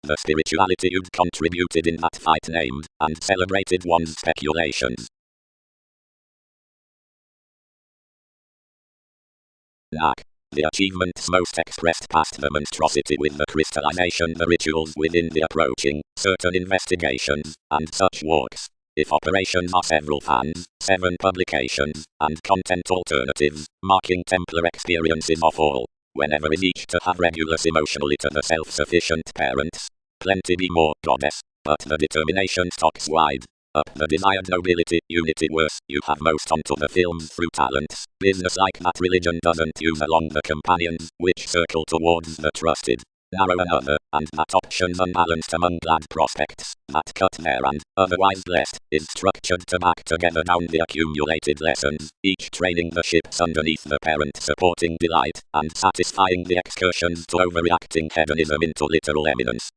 The spirituality you'd contributed in that fight named, and celebrated one's speculations. Knack. The achievements most expressed past the monstrosity with the crystallization the rituals within the approaching, certain investigations, and such walks. If operations are several fans, 7 publications, and content alternatives, marking Templar experiences of all. Whenever is each to have regulus emotionally to the self-sufficient parents. Plenty be more, goddess, but the determination stocks wide. Up the desired nobility, unity worth, you have most onto the films through talents, business like that religion doesn't use along the companions, which circle towards the trusted. narrow another, and that options unbalanced among glad prospects, that cut there and, otherwise blessed, is structured to back together down the accumulated lessons, each training the ships underneath the parent supporting delight, and satisfying the excursions to overreacting hedonism into literal eminence.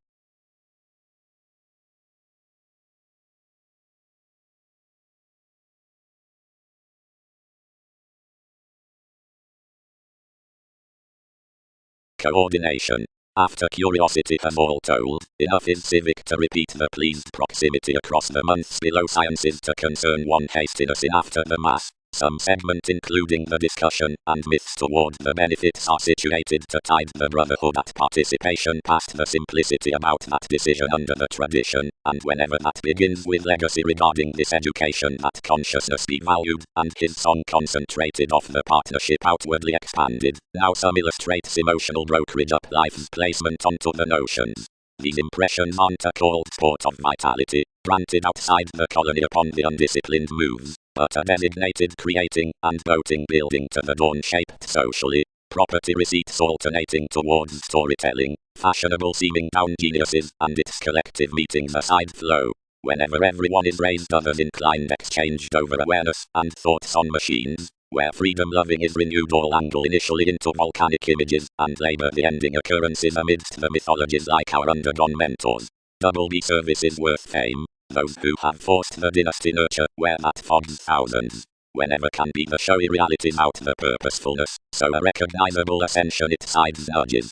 Coordination. After curiosity has all told, enough is civic to repeat the pleased proximity across the months below sciences to concern one hastiness in after the mass. Some segment including the discussion and myths toward the benefits are situated to tide the brotherhood at participation past the simplicity about that decision under the tradition, and whenever that begins with legacy regarding this education that consciousness be valued, and his song concentrated off the partnership outwardly expanded, now some illustrates emotional brokerage up life's placement onto the notions. These impressions aren't a cold sport of vitality, granted outside the colony upon the undisciplined moves, but a designated creating and boating building to the dawn shaped socially, property receipts alternating towards storytelling, fashionable seeming down geniuses and its collective meetings a side flow. Whenever everyone is raised others inclined exchanged over awareness and thoughts on machines, where freedom-loving is renewed all angle initially into volcanic images, and labor the ending occurrences amidst the mythologies like our undergone mentors. Double B service is worth fame, those who have forced the dynasty nurture where that fogs thousands. Whenever can be the showy realities out the purposefulness, so a recognizable ascension it sides nudges.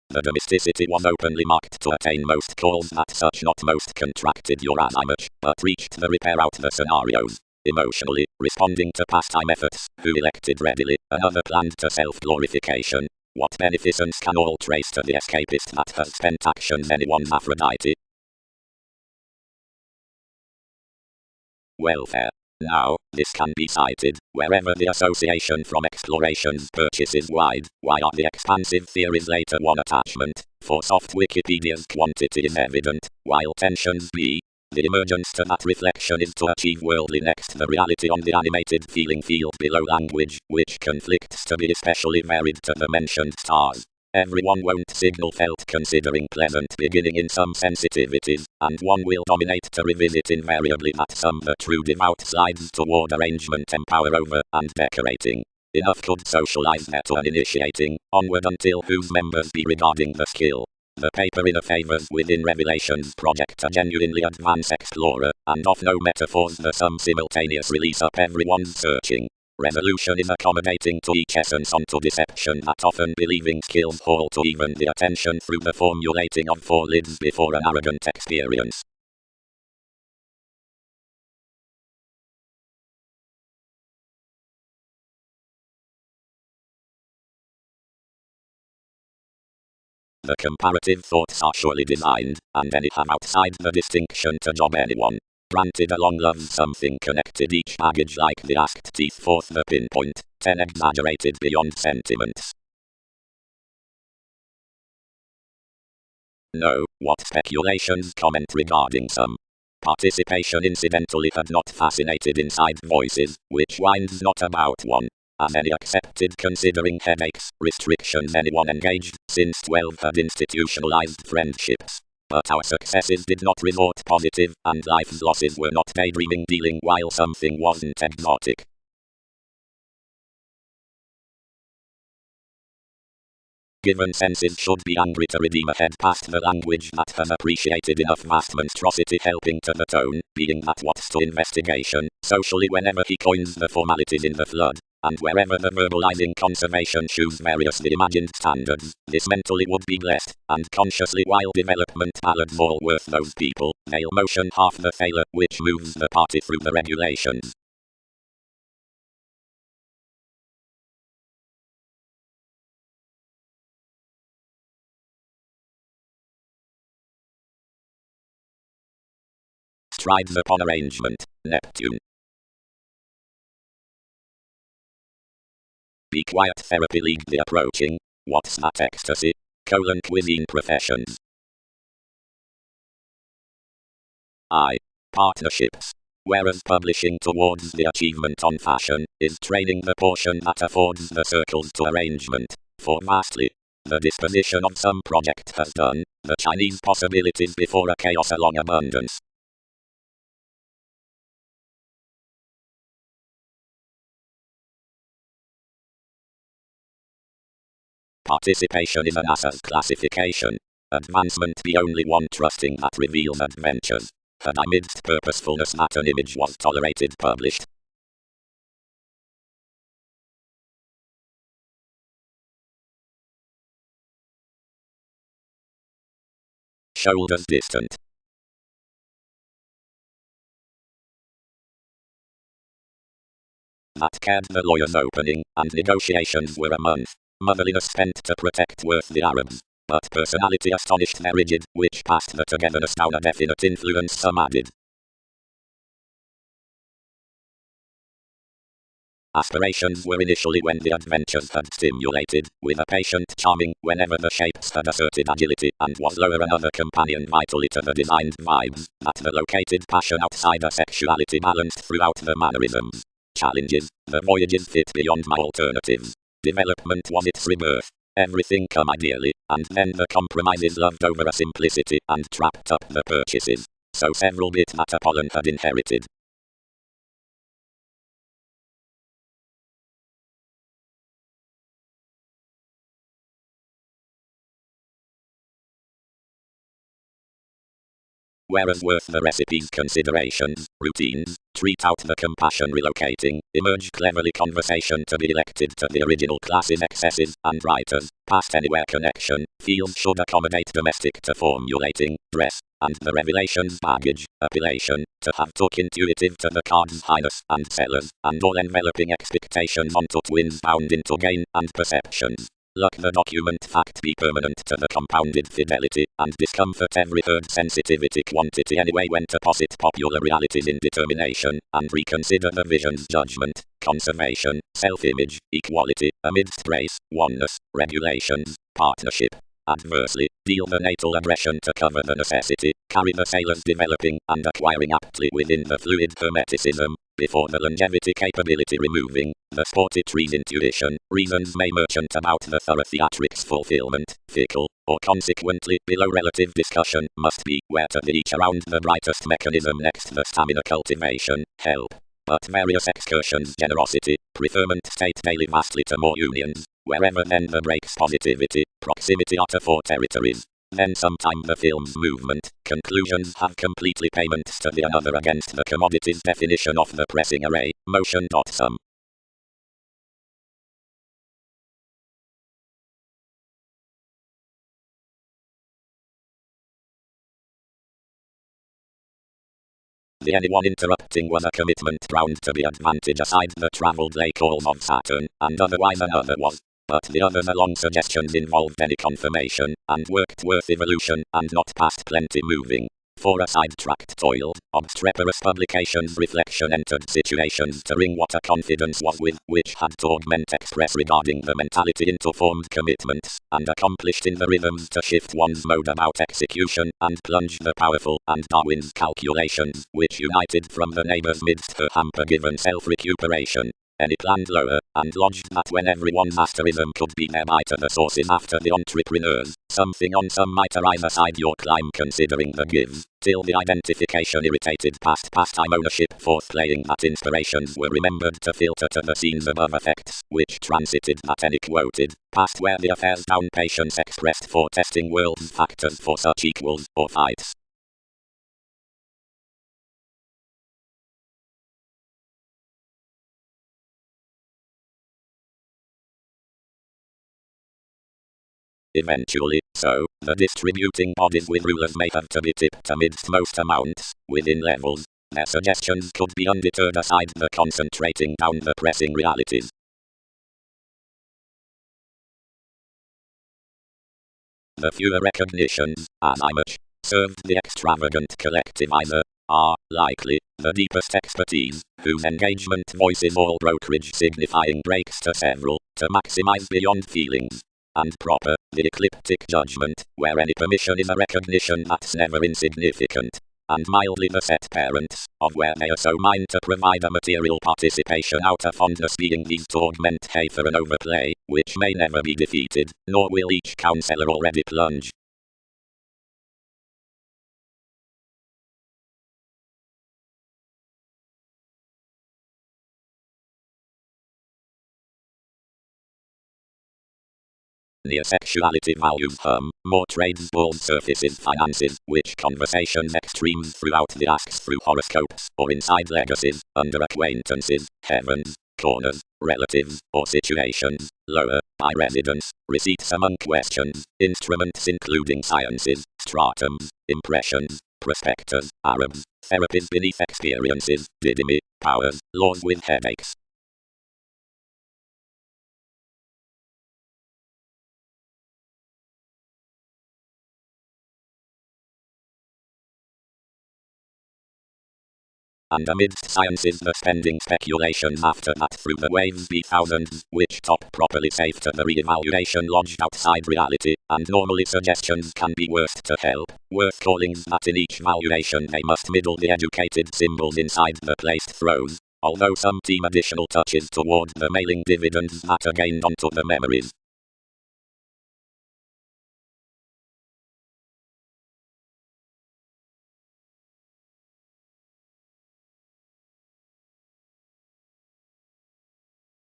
The domesticity was openly marked to attain most calls that such not most contracted your as much, but reached the repair out the scenarios. Emotionally, responding to pastime efforts, who elected readily, another planned to self-glorification. What beneficence can all trace to the escapist that has spent actions anyone's Aphrodite? Welfare. Now, this can be cited, wherever the association from explorations purchases wide, why are the expansive theories later one attachment, for soft Wikipedia's quantity is evident, while tensions be, the emergence to that reflection is to achieve worldly next the reality on the animated feeling field below language, which conflicts to be especially varied to the mentioned stars. Everyone won't signal felt considering pleasant beginning in some sensitivities, and one will dominate to revisit invariably that some the true devout slides toward arrangement empower over, and decorating. Enough could socialize that one initiating, onward until whose members be regarding the skill. The paper in a favors within Revelations project a genuinely advanced explorer, and off no metaphors the some simultaneous release up everyone's searching. Resolution is accommodating to each essence onto deception that often believing skills fall to even the attention through the formulating of four lids before an arrogant experience. The comparative thoughts are surely designed, and any have outside the distinction to job anyone. Granted along loves something connected each baggage like the asked teeth forth the pinpoint, 10 exaggerated beyond sentiments. No, what speculations comment regarding some participation incidentally had not fascinated inside voices, which whines not about one. As any accepted considering headaches, restrictions anyone engaged, since 12 had institutionalized friendships. But our successes did not resort positive, and life's losses were not daydreaming dealing while something wasn't exotic. Given senses should be angry to redeem ahead past the language that has appreciated enough vast monstrosity helping to the tone, being that what's to investigation, socially whenever he coins the formalities in the flood, and wherever the verbalizing conservation choose variously imagined standards, this mentally would be blessed, and consciously while development ballads all worth those people, they'll motion half the failure which moves the party through the regulations. Strides upon arrangement, Neptune. Be quiet therapy league the approaching, what's that ecstasy? Cuisine professions. I. partnerships. Whereas publishing towards the achievement on fashion is training the portion that affords the circles to arrangement. For vastly, the disposition of some project has done, the Chinese possibilities before a chaos along abundance. Participation is an asset classification. Advancement be only one trusting that reveals adventures. Had I midst purposefulness that an image was tolerated published. Shoulders distant. That cared the lawyer's opening, and negotiations were a month. Motherliness spent to protect worth the Arabs. But personality astonished their rigid, which passed the togetherness down a definite influence some added. Aspirations were initially when the adventures had stimulated, with a patient charming, whenever the shapes had asserted agility, and was lower another companion vitally to the designed vibes, that the located passion outside a sexuality balanced throughout the mannerisms. Challenges, the voyages fit beyond my alternatives. Development was its rebirth. Everything come ideally, and then the compromises loved over a simplicity and trapped up the purchases. So several bit that Apollon had inherited. Whereas worth the recipe's considerations, routines, treat out the compassion relocating, emerge cleverly conversation to be elected to the original class's excesses, and writers, past anywhere connection, fields should accommodate domestic to formulating, dress, and the revelations baggage, appellation, to have took intuitive to the card's highness, and sellers, and all enveloping expectations onto twins bound into gain, and perceptions. Luck the document fact be permanent to the compounded fidelity, and discomfort every herd sensitivity quantity anyway when to posit popular realities in determination, and reconsider the vision's judgment, conservation, self-image, equality, amidst race, oneness, regulations, partnership. Adversely, deal the natal aggression to cover the necessity, carry the sailors developing and acquiring aptly within the fluid hermeticism, before the longevity capability removing, the sporty tree's intuition, reasons may merchant about the thorough theatrics fulfillment, fickle, or consequently below relative discussion, must be, where to the each around the brightest mechanism next the stamina cultivation, help. But various excursions generosity, preferment state daily vastly to more unions, wherever then the breaks positivity, proximity are to four territories. Then sometime the film's movement, conclusions have completely payments to the another against the commodity's definition of the pressing array, motion. Sum. The anyone interrupting was a commitment bound to be advantage aside the travelled lake calls of Saturn, and otherwise another was. But the others along suggestions involved any confirmation, and worked worth evolution, and not past plenty moving. For a sidetracked toiled, obstreperous publications reflection entered situations to ring what a confidence was with, which had to augment express regarding the mentality into formed commitments, and accomplished in the rhythms to shift one's mode about execution, and plunge the powerful, and Darwin's calculations, which united from the neighbours midst her hamper given self-recuperation. Any planned lower, and lodged that when everyone's asterism could be thereby to the sources after the entrepreneurs, something on some might arise aside your climb considering the gives, till the identification irritated past pastime ownership forth playing that inspirations were remembered to filter to the scenes above effects, which transited that any quoted, past where the affairs down patience expressed for testing world's factors for such equals, or fights. Eventually, so, the distributing bodies with rulers may have to be tipped amidst most amounts, within levels. Their suggestions could be undeterred aside the concentrating down the pressing realities. The fewer recognitions, as I much served the extravagant collectivizer, are, likely, the deepest expertise, whose engagement voices all brokerage signifying breaks to several, to maximize beyond feelings. And proper, the ecliptic judgment, where any permission is a recognition that's never insignificant. and mildly the set parents, of where they are so mind to provide a material participation out of fondness being these to augment hay for an overplay, which may never be defeated, nor will each counsellor already plunge. Near sexuality values more trades balls surfaces finances, which conversations extremes throughout the asks through horoscopes, or inside legacies, under acquaintances, heavens, corners, relatives, or situations, lower, by residence, receipts among questions, instruments including sciences, stratums, impressions, prospectors, Arabs, therapies beneath experiences, didymy, powers, laws with headaches. And amidst sciences the spending speculations after that through the waves be thousands, which top properly safe to the re-evaluation lodged outside reality, and normally suggestions can be worth to help, worth callings that in each valuation they must middle the educated symbols inside the placed throws, although some team additional touches toward the mailing dividends that are gained onto the memories.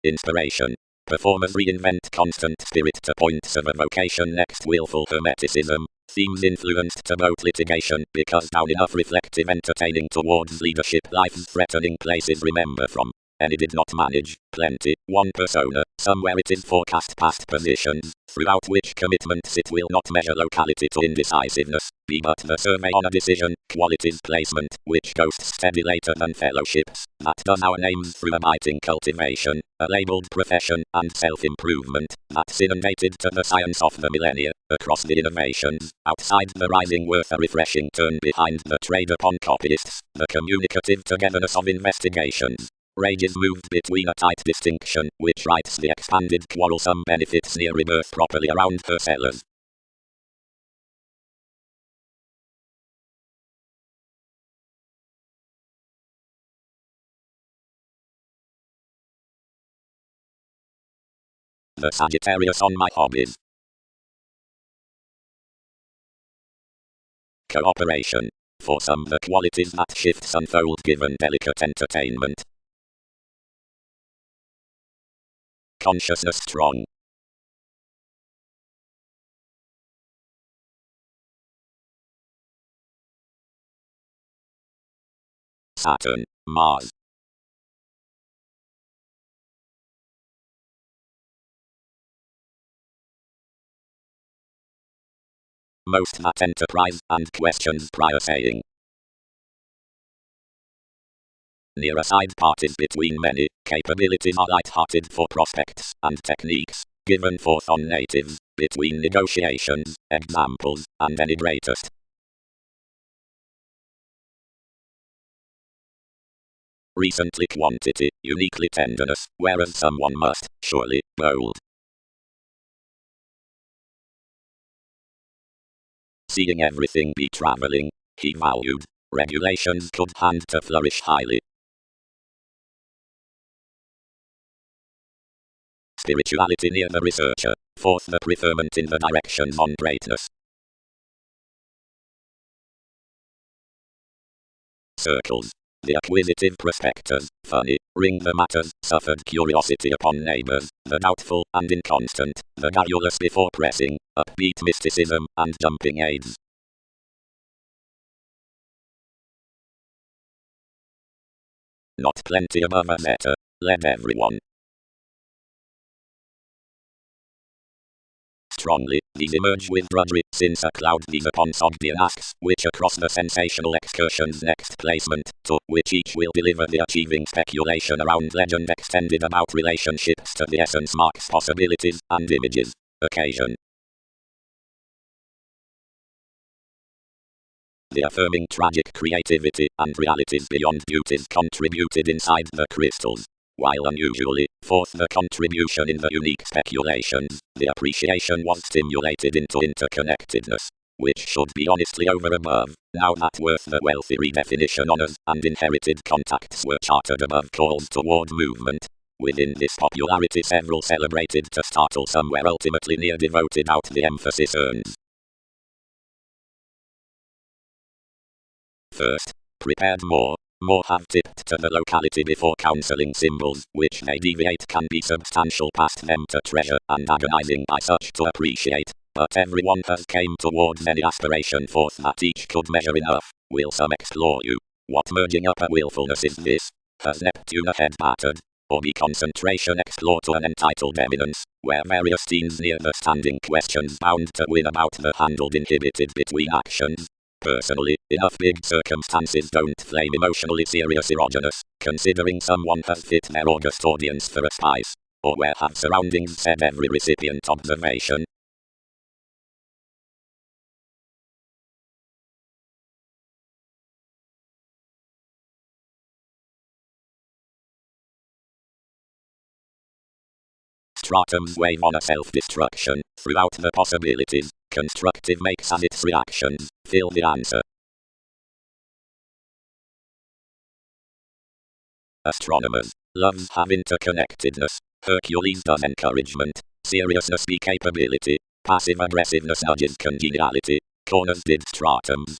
Inspiration. Performers reinvent constant spirit to points of evocation. Next, willful hermeticism. Themes influenced to boat litigation because down enough reflective entertaining towards leadership life-threatening places remember from. Any did not manage, plenty, one persona, somewhere it is forecast past positions, throughout which commitments it will not measure locality to indecisiveness, be but the survey on a decision, qualities placement, which ghosts steady later than fellowships, that does our names through a biting cultivation, a labeled profession, and self-improvement, that's inundated to the science of the millennia, across the innovations, outside the rising worth a refreshing turn behind the trade upon copyists, the communicative togetherness of investigations. Rages moved between a tight distinction, which writes the expanded quarrelsome benefits near rebirth properly around her sellers. The Sagittarius on my hobbies. Cooperation. For some the qualities that shifts unfold given delicate entertainment. Consciousness strong. Saturn, Mars. Most that enterprise and questions prior saying. Near a side parties between many, capabilities are light-hearted for prospects and techniques, given forth on natives, between negotiations, examples, and any greatest. Recently quantity, uniquely tenderness, whereas someone must, surely, bold. Seeing everything be traveling, he valued, regulations could hand to flourish highly. Spirituality near the researcher, forth the preferment in the directions on greatness. Circles. The acquisitive prospectors, funny, ring the matters, suffered curiosity upon neighbors, the doubtful and inconstant, the garrulous before pressing, upbeat mysticism, and jumping aids. Not plenty above a better, led everyone. Strongly, these emerge with drudgery, since a cloud these upon Sogdian asks, which across the sensational excursion's next placement, to which each will deliver the achieving speculation around legend extended about relationships to the essence marks possibilities, and images. Occasion. The affirming tragic creativity and realities beyond beauties contributed inside the crystals. While unusually, forth the contribution in the unique speculations, the appreciation was stimulated into interconnectedness. which should be honestly over above, now that worth the wealthy redefinition honors and inherited contacts were chartered above calls toward movement. Within this popularity several celebrated to startle some were ultimately near devoted out the emphasis earns. First, prepared more have tipped to the locality before counseling symbols, which may deviate can be substantial past them to treasure and agonizing by such to appreciate. But everyone has came towards any aspiration forth that each could measure enough. Will some explore you? What merging upper willfulness is this? Has Neptune a head battered? Or be concentration explore to an entitled eminence, where various teens near the standing questions bound to win about the handled inhibited between actions? Personally, enough big circumstances don't flame emotionally serious erogenous, considering someone has fit their august audience for a spice. Or where have surroundings said every recipient observation? Stratums wave on a self-destruction. Throughout the possibilities, constructive makes as its reactions. Fill the answer. Astronomers. Loves have interconnectedness. Hercules does encouragement. Seriousness be capability. Passive aggressiveness nudges congeniality. Corners did stratums.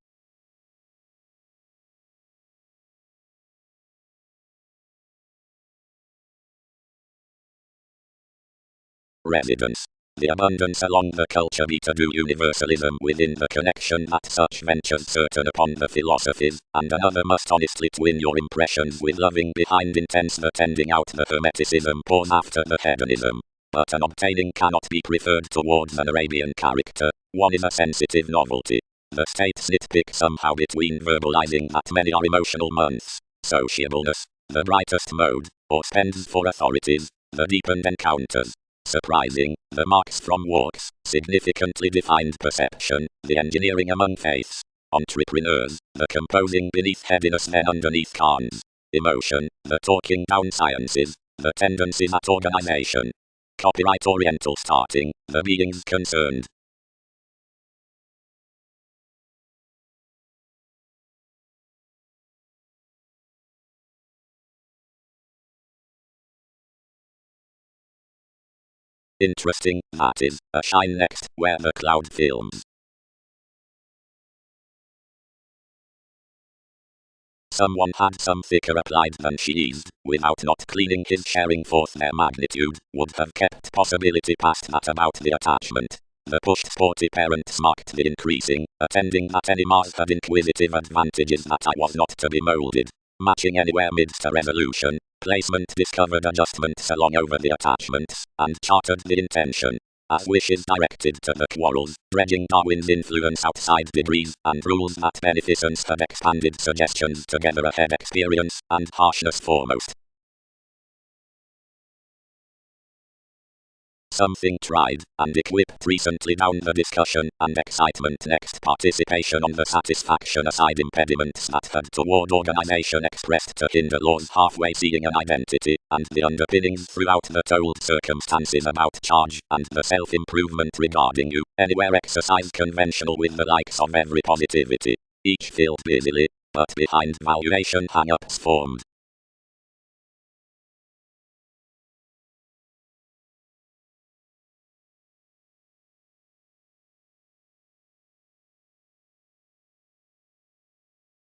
Residence. The abundance along the culture be to do universalism within the connection that such ventures certain upon the philosophies, and another must honestly twin your impressions with loving behind intense the tending out the hermeticism pause after the hedonism. But an obtaining cannot be preferred towards an Arabian character, one is a sensitive novelty. The states nitpick somehow between verbalizing that many are emotional months, sociableness, the brightest mode, or spends for authorities, the deepened encounters. Surprising, the marks from walks, significantly defined perception, the engineering among faiths. Entrepreneurs, the composing beneath headiness then underneath calms. Emotion, the talking down sciences, the tendencies at organization. Copyright oriental starting, the beings concerned. Interesting, that is, a shine next, where the cloud films. Someone had some thicker applied than she eased, without not cleaning his sharing forth their magnitude, would have kept possibility past that about the attachment. The pushed sporty parents marked the increasing, attending that any Mars had inquisitive advantages that I was not to be molded. Matching anywhere midst a resolution, placement discovered adjustments along over the attachments, and chartered the intention. As wishes directed to the quarrels, dredging Darwin's influence outside degrees, and rules that beneficence had expanded suggestions together ahead experience, and harshness foremost. Something tried, and equipped recently down the discussion, and excitement next participation on the satisfaction aside impediments that had toward organization expressed to hinder laws halfway seeing an identity, and the underpinnings throughout the told circumstances about charge, and the self-improvement regarding you, anywhere exercise conventional with the likes of every positivity, each filled busily, but behind valuation hang-ups formed.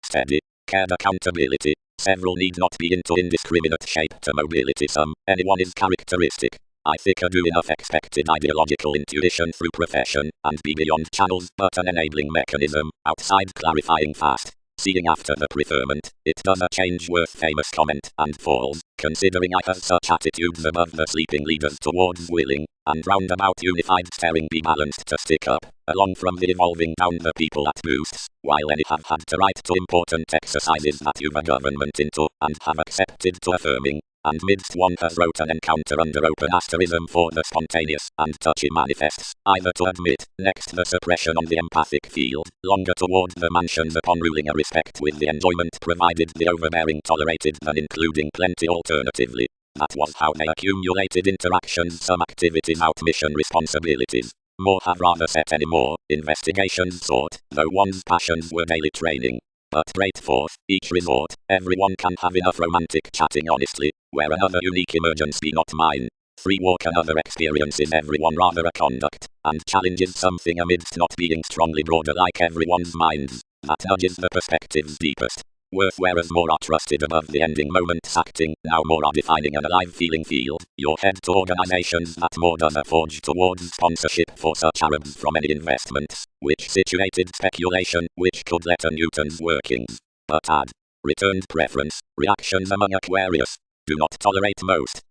Steady, cared accountability. Several need not be into indiscriminate shape to mobility some, anyone is characteristic. I thicker do enough expected ideological intuition through profession, and be beyond channels but an enabling mechanism, outside clarifying fast. Seeing after the preferment, it does a change worth famous comment, and falls, considering I have such attitudes above the sleeping leaders towards willing, and roundabout unified staring be balanced to stick up, along from the evolving down the people at boosts, while any have had to write to important exercises that you've a government into, and have accepted to affirming, and midst one has wrote an encounter under open asterism for the spontaneous and touchy manifests, either to admit, next the suppression on the empathic field, longer toward the mansions upon ruling a respect with the enjoyment provided the overbearing tolerated than including plenty alternatively. That was how they accumulated interactions some activities out mission responsibilities. More have rather set any more investigations sought, though one's passions were daily training. But great forth, each resort, everyone can have enough romantic chatting honestly, where another unique emergence be not mine. Free walk another experiences everyone rather a conduct, and challenges something amidst not being strongly broader like everyone's minds, that nudges the perspectives deepest. Worth whereas more are trusted above the ending moments acting, now more are defining an alive feeling field, your head to organizations that more does a forge towards sponsorship for such Arabs from any investments, which situated speculation, which could letter Newton's workings, but add, returned preference, reactions among Aquarius, do not tolerate most.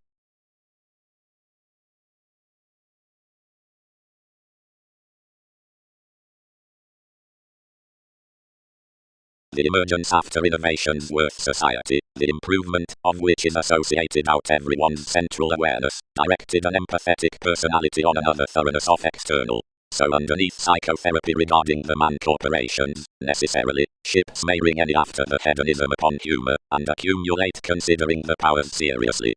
The emergence after innovations worth society, the improvement of which is associated out everyone's central awareness, directed an empathetic personality on another thoroughness of external. So underneath psychotherapy regarding the man corporations, necessarily, ships may ring any after the hedonism upon humor, and accumulate considering the powers seriously.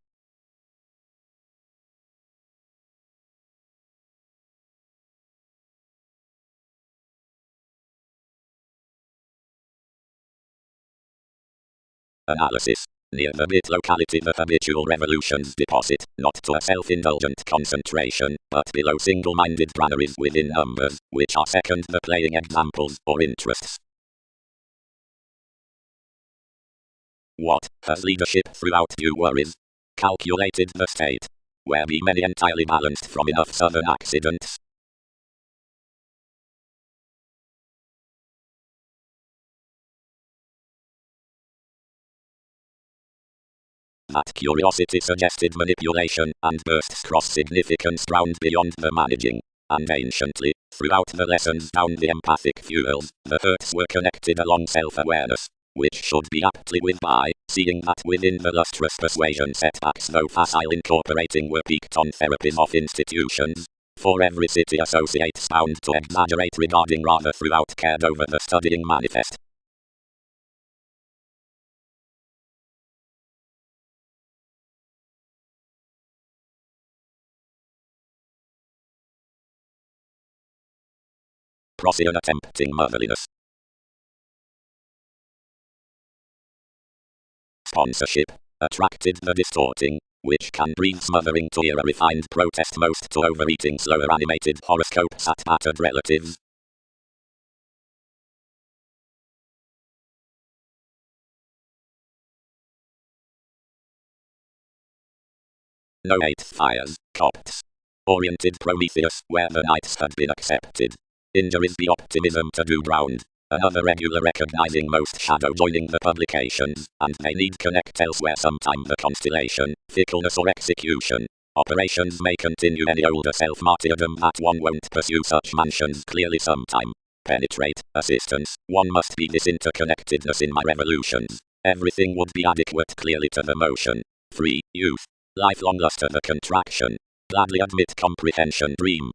Analysis. Near the bit locality the habitual revolutions deposit, not to a self-indulgent concentration, but below single-minded granaries within numbers, which are second the playing examples or interests. What has leadership throughout due worries? Calculated the state. Where be many entirely balanced from enough southern accidents? That curiosity suggested manipulation, and bursts cross-significance round beyond the managing. And anciently, throughout the lessons down the empathic fuels, the hurts were connected along self-awareness, which should be aptly with by, seeing that within the lustrous persuasion setbacks though facile incorporating were peaked on therapies of institutions. For every city associates bound to exaggerate regarding rather throughout cared over the studying manifest. Procyon attempting motherliness. Sponsorship attracted the distorting, which can breathe smothering to hear a refined protest most to overeating slower animated horoscopes at battered relatives. No eighth fires, copts. Oriented Prometheus, where the knights had been accepted. Injuries the optimism to do ground. Another regular recognizing most shadow joining the publications, and they need connect elsewhere sometime the constellation, fickleness or execution. Operations may continue any older self-martyrdom that one won't pursue such mansions clearly sometime. Penetrate, assistance, one must be this interconnectedness in my revolutions. Everything would be adequate clearly to the motion. Free, youth. Lifelong luster the contraction. Gladly admit comprehension dream.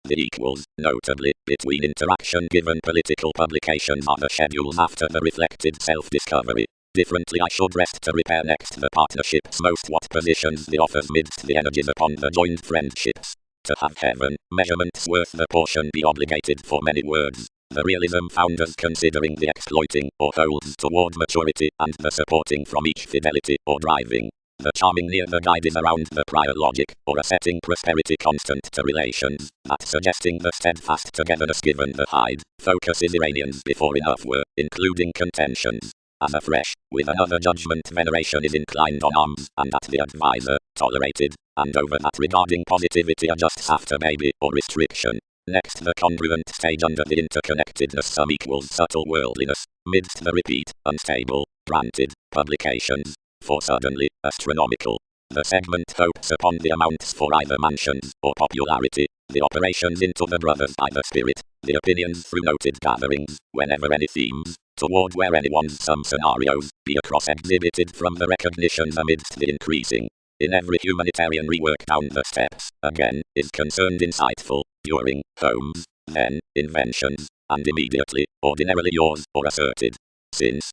The equals, notably, between interaction given political publications are the schedules after the reflected self-discovery. Differently I should rest to repair next the partnerships most what positions the offers midst the energies upon the joined friendships. To have heaven, measurements worth the portion be obligated for many words. The realism founders considering the exploiting, or holds toward maturity, and the supporting from each fidelity, or driving. The charming near the guide is around the prior logic, or a setting prosperity constant to relations, that suggesting the steadfast togetherness given the hide, focus is Iranians before enough were, including contentions. As afresh, with another judgment veneration is inclined on arms, and at the advisor, tolerated, and over that regarding positivity adjusts after maybe, or restriction. Next the congruent stage under the interconnectedness some equals subtle worldliness, midst the repeat, unstable, granted, publications. For suddenly, astronomical. The segment hopes upon the amounts for either mansions, or popularity, the operations into the brothers by the spirit, the opinions through noted gatherings, whenever any themes, toward where anyone's some scenarios, be across exhibited from the recognitions amidst the increasing. In every humanitarian rework down the steps, again, is concerned insightful, during, homes, then, inventions, and immediately, ordinarily yours, or asserted. Since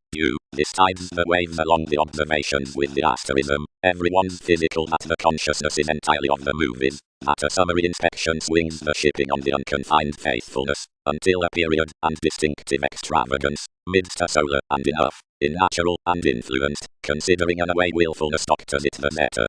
this tides the waves along the observations with the asterism, everyone's physical that the consciousness is entirely of the movies, that a summary inspection swings the shipping on the unconfined faithfulness, until a period and distinctive extravagance, midst a solar and enough, in natural and influenced, considering an away willfulness doctors it the better.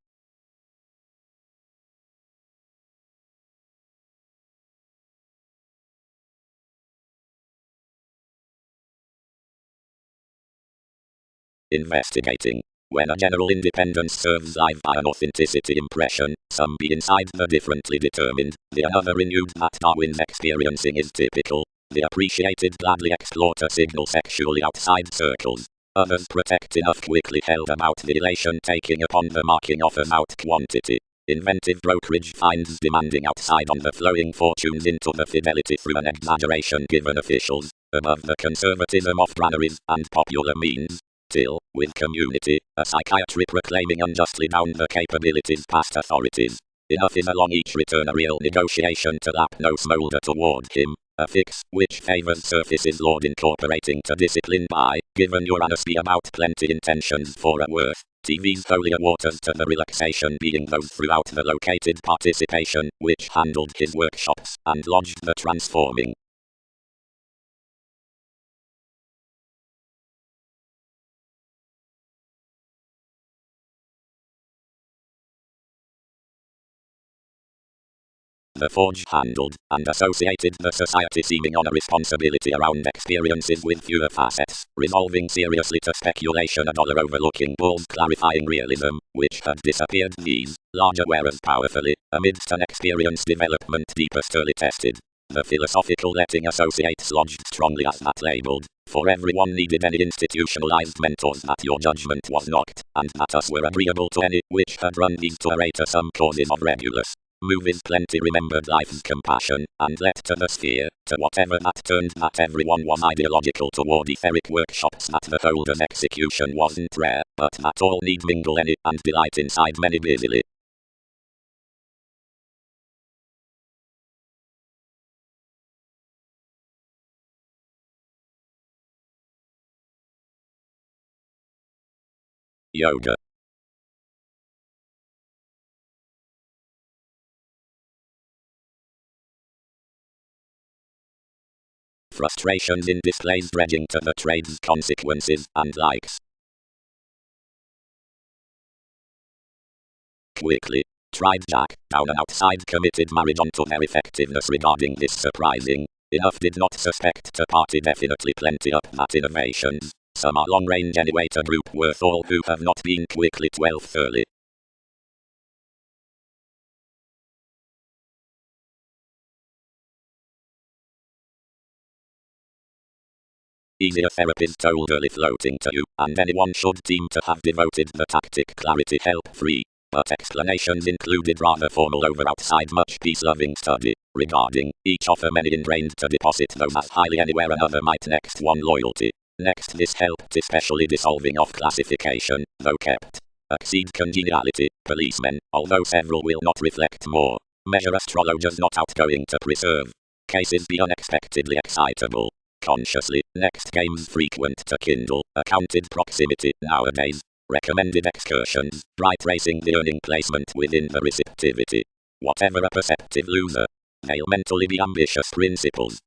Investigating. When a general independence serves live by an authenticity impression, some be inside the differently determined, the another renewed that Darwin's experiencing is typical, the appreciated gladly explore to signal sexually outside circles, others protect enough quickly held about the elation taking upon the marking offers out quantity. Inventive brokerage finds demanding outside on the flowing fortunes into the fidelity through an exaggeration given officials, above the conservatism of granaries and popular means. Till, with community, a psychiatry proclaiming unjustly down the capabilities past authorities. Enough is along each return a real negotiation to lap no smolder toward him, a fix which favors surfaces Lord incorporating to discipline by, given your honesty about plenty intentions for a worth. TV's holier waters to the relaxation being those throughout the located participation, which handled his workshops and lodged the transforming. The forge handled, and associated the society seeming on a responsibility around experiences with fewer facets, resolving seriously to speculation a dollar overlooking bulls clarifying realism, which had disappeared these, larger whereas powerfully, amidst an experience development deeper sternly tested. The philosophical letting associates lodged strongly as that labeled, for everyone needed any institutionalized mentors that your judgment was knocked, and that us were agreeable to any, which had run these to array to some causes of regulus. Movies plenty remembered life's compassion, and let to the sphere, to whatever that turned that everyone was ideological toward etheric workshops that the holder's execution wasn't rare, but that all need mingle any, and delight inside many busily. Yoga. Frustrations in displays dredging to the trade's consequences and likes. Quickly. Tried Jack, down and outside committed marriage onto their effectiveness regarding this surprising. Enough did not suspect to party definitely plenty up that innovations. Some are long range anyway to group worth all who have not been quickly 12th early. Easier therapies told early floating to you, and anyone should deem to have devoted the tactic clarity help free. But explanations included rather formal over outside much peace-loving study, regarding each offer many ingrained to deposit those as highly anywhere another might next one loyalty. Next this helped especially dissolving of classification, though kept. Exceed congeniality, policemen, although several will not reflect more. Measure astrologers not outgoing to preserve. Cases be unexpectedly excitable. Consciously, next games frequent to kindle, accounted proximity nowadays. Recommended excursions, bright racing the earning placement within the receptivity. Whatever a perceptive loser, they'll mentally be ambitious principles.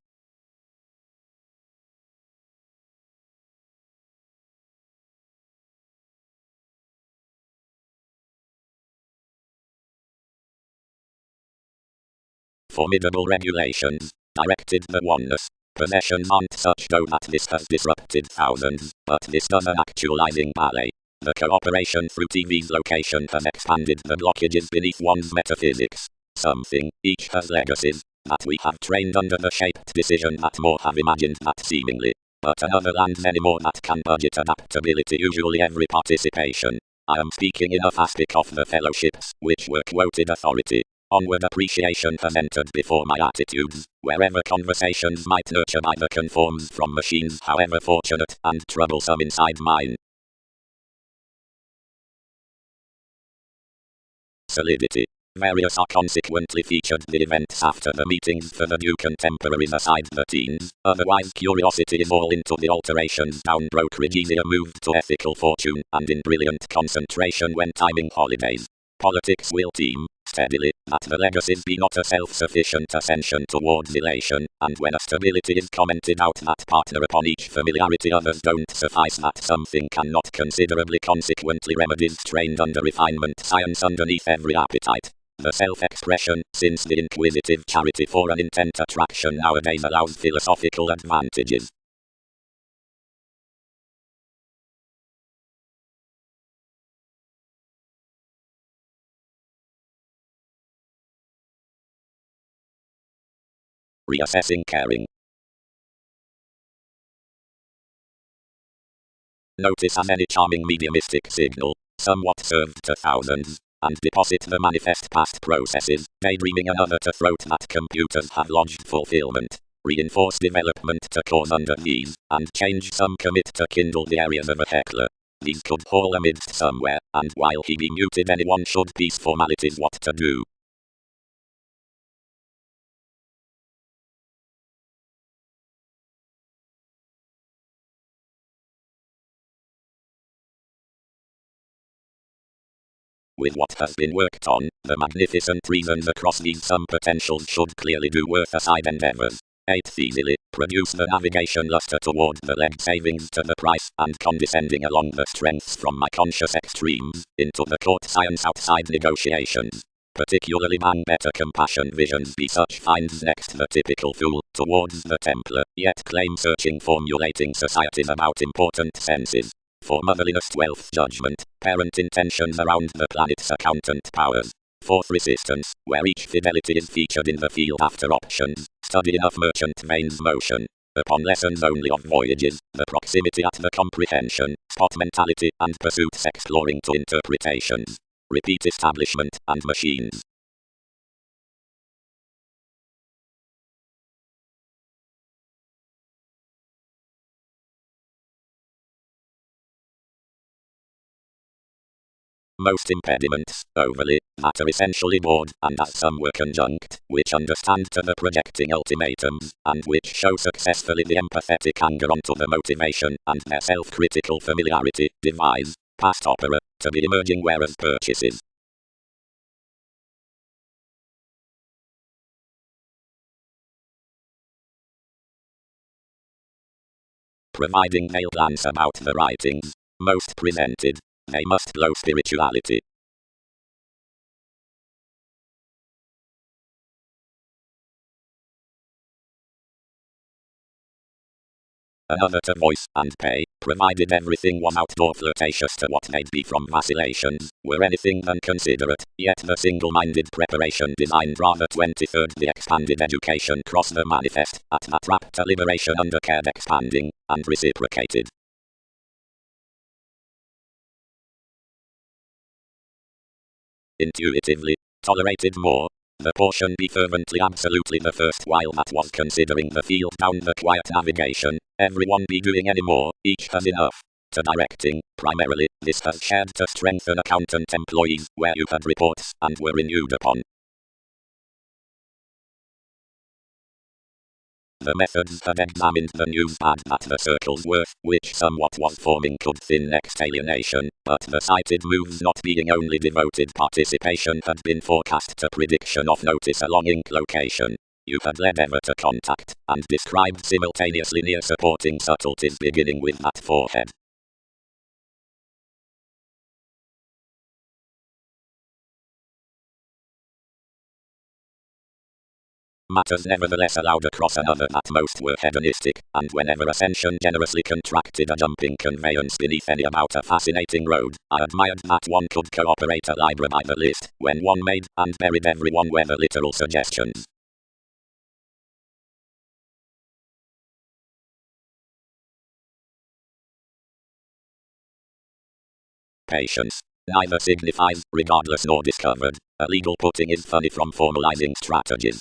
Formidable regulations, directed the oneness. Possessions aren't such though that this has disrupted thousands, but this does an actualizing ballet. The cooperation through TV's location has expanded the blockages beneath one's metaphysics. Something, each has legacies, that we have trained under the shaped decision that more have imagined that seemingly. But another lands many more that can budget adaptability usually every participation. I am speaking enough aspect of the fellowships, which were quoted authority. Onward appreciation has entered before my attitudes, wherever conversations might nurture by the conforms from machines however fortunate and troublesome inside mine. Solidity. Various are consequently featured the events after the meetings for the new contemporaries aside the teens. Otherwise curiosity is all into the alterations down brokerage easier moved to ethical fortune and in brilliant concentration when timing holidays. Politics will team steadily, that the legacies be not a self-sufficient ascension towards elation, and when a stability is commented out that partner upon each familiarity others don't suffice that something cannot considerably consequently remedies strained under refinement science underneath every appetite. The self-expression, since the inquisitive charity for an intent attraction nowadays allows philosophical advantages. Reassessing caring. Notice as any charming mediumistic signal, somewhat served to thousands, and deposit the manifest past processes, daydreaming another to throat that computers have lodged fulfillment. Reinforce development to cause underneath, and change some commit to kindle the areas of a heckler. These could haul amidst somewhere, and while he be muted anyone should piece formalities what to do. With what has been worked on, the magnificent reasons across these some potentials should clearly do worth aside endeavors. 8th easily, produce the navigation luster toward the leg savings to the price and condescending along the strengths from my conscious extremes, into the court science outside negotiations. Particularly man better compassion visions be such finds next the typical fool, towards the Templar, yet claim searching formulating societies about important senses. For motherliness 12th judgment, parent intentions around the planet's accountant powers. 4th resistance, where each fidelity is featured in the field after options, study enough merchant veins motion. Upon lessons only of voyages, the proximity at the comprehension, spot mentality and pursuits exploring to interpretations. Repeat establishment and machines. Most impediments, overly, that are essentially bored, and as some were conjunct, which understand to the projecting ultimatums, and which show successfully the empathetic anger onto the motivation, and their self-critical familiarity, devise, past opera, to be emerging wearers purchases. Providing they'll glance about the writings, most presented, they must glow spirituality. Another to voice and pay, provided everything was outdoor flirtatious to what they'd be from vacillations, were anything than considerate, yet the single-minded preparation designed rather 23rd the expanded education cross the manifest, at that rapt liberation under cared expanding, and reciprocated. Intuitively, tolerated more, the portion be fervently absolutely the first while that was considering the field down the quiet navigation, everyone be doing any more, each has enough. To directing, primarily, this has shared to strengthen accountant employees, where you had reports, and were renewed upon. The methods had examined the news bad that the circle's worth, which somewhat was forming could thin next alienation, but the cited moves not being only devoted participation had been forecast to prediction of notice along ink location. You had led ever to contact, and described simultaneously near supporting subtleties beginning with that forehead. Matters nevertheless allowed across another that most were hedonistic, and whenever ascension generously contracted a jumping conveyance beneath any about a fascinating road, I admired that one could cooperate a libra by the list, when one made and buried everyone with the literal suggestions. Patience neither signifies, regardless nor discovered. A legal putting is funny from formalizing strategies.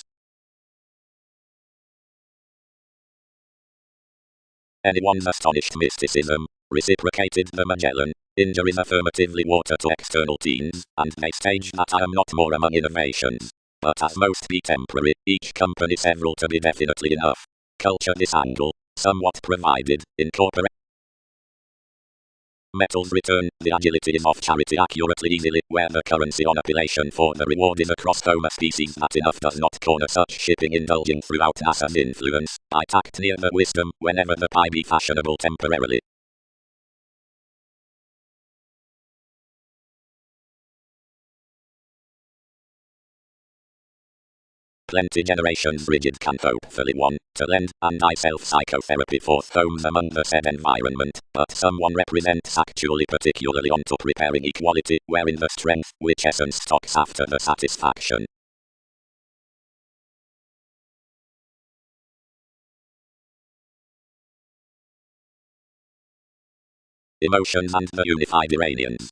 Anyone's astonished mysticism reciprocated the Magellan. Injuries affirmatively water to external teens, and they stage that I am not more among innovations. But as most be temporary, each company several to be definitely enough. Culture this angle, somewhat provided, incorporate. Metals return, the agility is of charity accurately easily, where the currency on appellation for the reward is across homa species that enough does not corner such shipping indulging throughout NASA's influence, by tact near the wisdom, whenever the pie be fashionable temporarily. Plenty generations rigid can hopefully want to lend, and I self-psychotherapy forth homes among the said environment, but someone represents actually particularly onto preparing equality, wherein the strength, which essence stocks after the satisfaction. Emotions and the unified Iranians.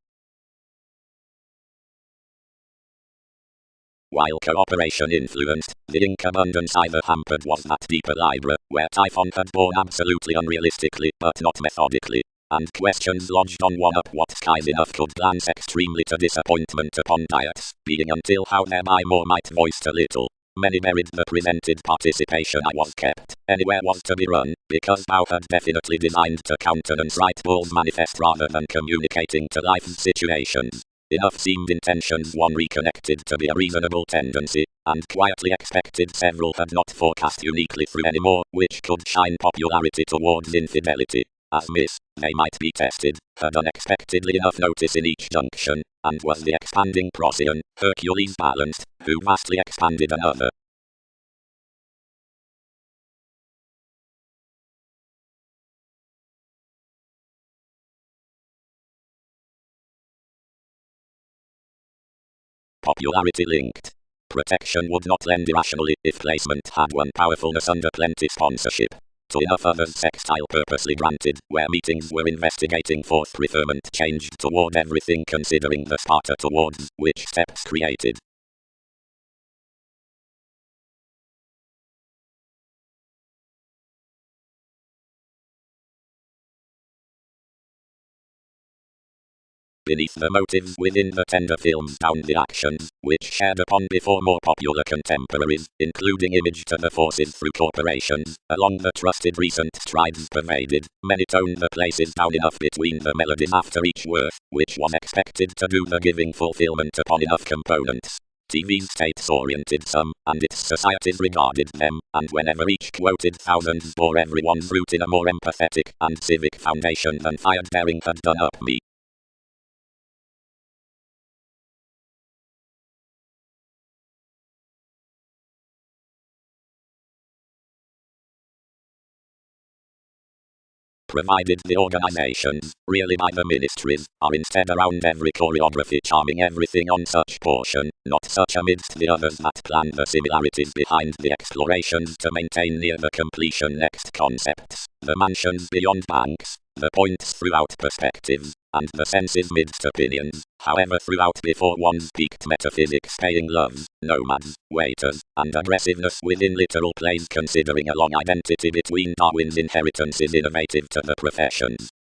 While cooperation influenced, the ink abundance either hampered was that deeper Libra, where Typhon had borne absolutely unrealistically, but not methodically. And questions lodged on one up what skies enough could glance extremely to disappointment upon diets, being until how thereby more might voiced a little. Many buried the presented participation I was kept, anywhere was to be run, because thou had definitely designed to countenance right bulls manifest rather than communicating to life's situations. Enough seemed intentions one reconnected to be a reasonable tendency, and quietly expected several had not forecast uniquely through any more, which could shine popularity towards infidelity. As Miss, they might be tested, had unexpectedly enough notice in each junction, and was the expanding Procyon, Hercules balanced, who vastly expanded another. Popularity linked. Protection would not lend irrationally if placement had one powerfulness under plenty sponsorship. To enough others sextile purposely granted, where meetings were investigating forth preferment changed toward everything considering the Sparta towards which steps created. Beneath the motives within the tender films down the actions, which shared upon before more popular contemporaries, including image to the forces through corporations, along the trusted recent strides pervaded, many toned the places down enough between the melodies after each worth, which was expected to do the giving fulfillment upon enough components. TV's states-oriented some, and its societies regarded them, and whenever each quoted thousands bore everyone's root in a more empathetic and civic foundation than fired daring had done up me. Provided the organizations, really by the ministries, are instead around every choreography charming everything on such portion, not such amidst the others that plan the similarities behind the explorations to maintain near the completion next concepts, the mansions beyond banks, the points throughout perspectives, and the senses midst opinions, however throughout before one's peaked metaphysics paying loves, nomads, waiters, and aggressiveness within literal plays considering a long identity between Darwin's inheritance is innovative to the professions.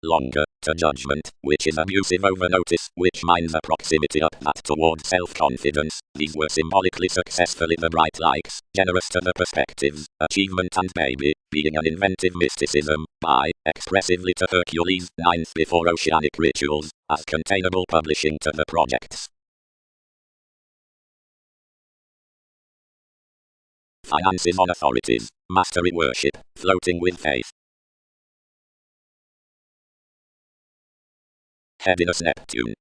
Longer, to judgment, which is abusive over notice, which minds a proximity up that toward self-confidence, these were symbolically successfully the bright likes, generous to the perspectives, achievement and baby, being an inventive mysticism, by, expressively to Hercules, ninth before oceanic rituals, as containable publishing to the projects. Finances on authorities, mastery worship, floating with faith. Headiness Neptune.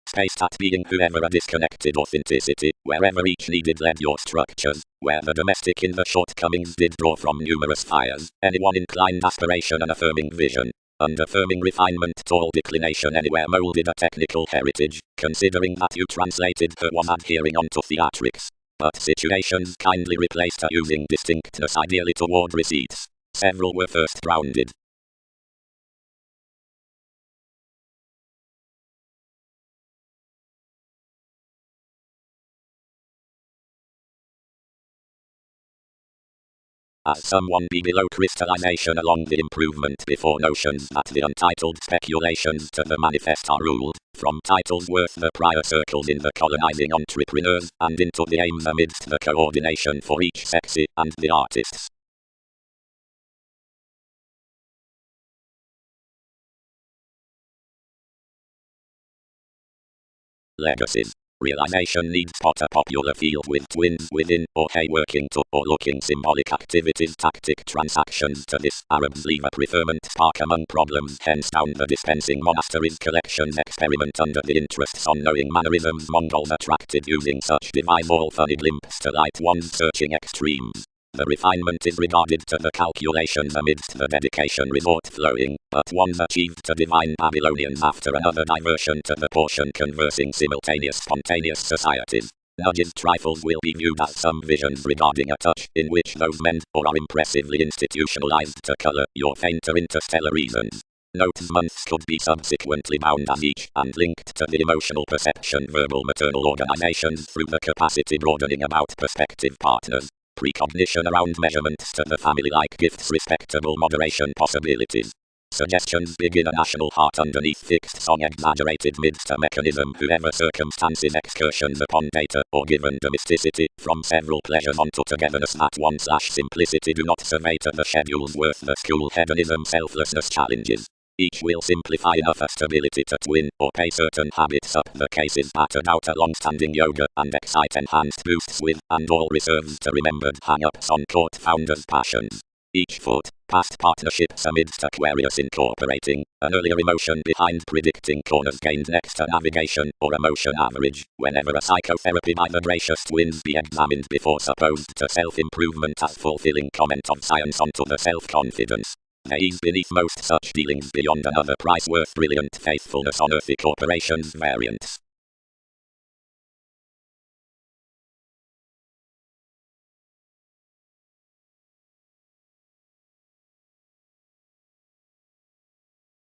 Space that being whoever a disconnected authenticity, wherever each needed led your structures, where the domestic in the shortcomings did draw from numerous fires, anyone inclined aspiration and affirming vision. Under firming refinement tall declination anywhere molded a technical heritage, considering that you translated her was adhering onto theatrics. But situations kindly replaced her using distinctness ideally toward receipts. Several were first grounded, as someone be below crystallization along the improvement before notions that the untitled speculations to the manifest are ruled, from titles worth the prior circles in the colonizing entrepreneurs, and into the aims amidst the coordination for each sexy and the artists. Legacies. Realization needs pot a popular field with twins within, or hay working to, or looking symbolic activities tactic transactions to this. Arabs leave a preferment spark among problems, hence down the dispensing monasteries collections experiment under the interests on knowing mannerisms Mongols attracted using such devise all funny glimpse to light one's searching extremes. The refinement is regarded to the calculations amidst the dedication resort flowing, but one's achieved to divine Babylonians after another diversion to the portion conversing simultaneous spontaneous societies. Nudges trifles will be viewed as some visions regarding a touch in which those men or are impressively institutionalized to color your fainter interstellar reasons. Notes months could be subsequently bound as each and linked to the emotional perception verbal maternal organizations through the capacity broadening about perspective partners. Precognition around measurements to the family-like gifts respectable moderation possibilities. Suggestions begin a national heart underneath fixed song exaggerated midst a mechanism whoever circumstances excursions upon data or given domesticity from several pleasures onto togetherness that one slash simplicity do not survey to the schedules worth the school hedonism selflessness challenges. Each will simplify enough a stability to twin or pay certain habits up the cases battered out a long-standing yoga and excite enhanced boosts with and all reserves to remembered hang-ups on court founders' passions. Each foot, past partnerships amidst Aquarius incorporating an earlier emotion behind predicting corners gained next to navigation or emotion average, whenever a psychotherapy by the gracious twins be examined before supposed to self-improvement as fulfilling comment of science onto the self-confidence. They ease beneath most such dealings beyond another price worth brilliant faithfulness on earthy corporations variants.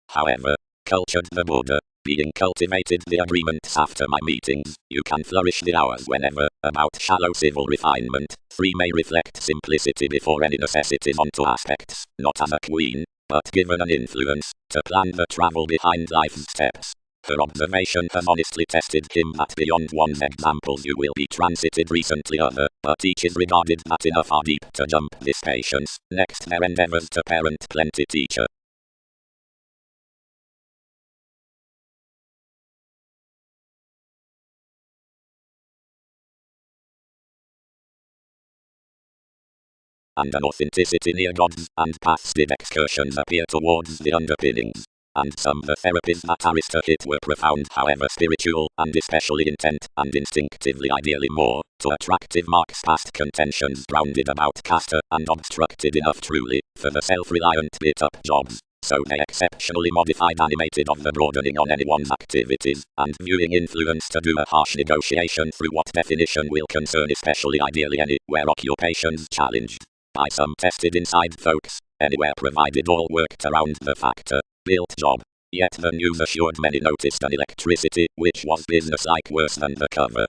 However, cultured the Buddha, being cultivated the agreements after my meetings, you can flourish the hours whenever, about shallow civil refinement, 3 may reflect simplicity before any necessities onto aspects, not as a queen, but given an influence, to plan the travel behind life's steps. Her observation has honestly tested him that beyond one's examples you will be transited recently other, but each is regarded that enough are deep to jump this patience, next their endeavors to parent plenty teacher. And an authenticity near gods and past excursions appear towards the underpinnings. And some the therapies that Arista hit were profound however spiritual, and especially intent, and instinctively ideally more, to attractive marks past contentions grounded about caster, and obstructed enough truly, for the self-reliant bit-up jobs. So they exceptionally modified animated of the broadening on anyone's activities, and viewing influence to do a harsh negotiation through what definition will concern especially ideally any, where occupations challenged. By some tested inside folks, anywhere provided all worked around the factor, built job. Yet the news assured many noticed an electricity, which was business-like worse than the cover.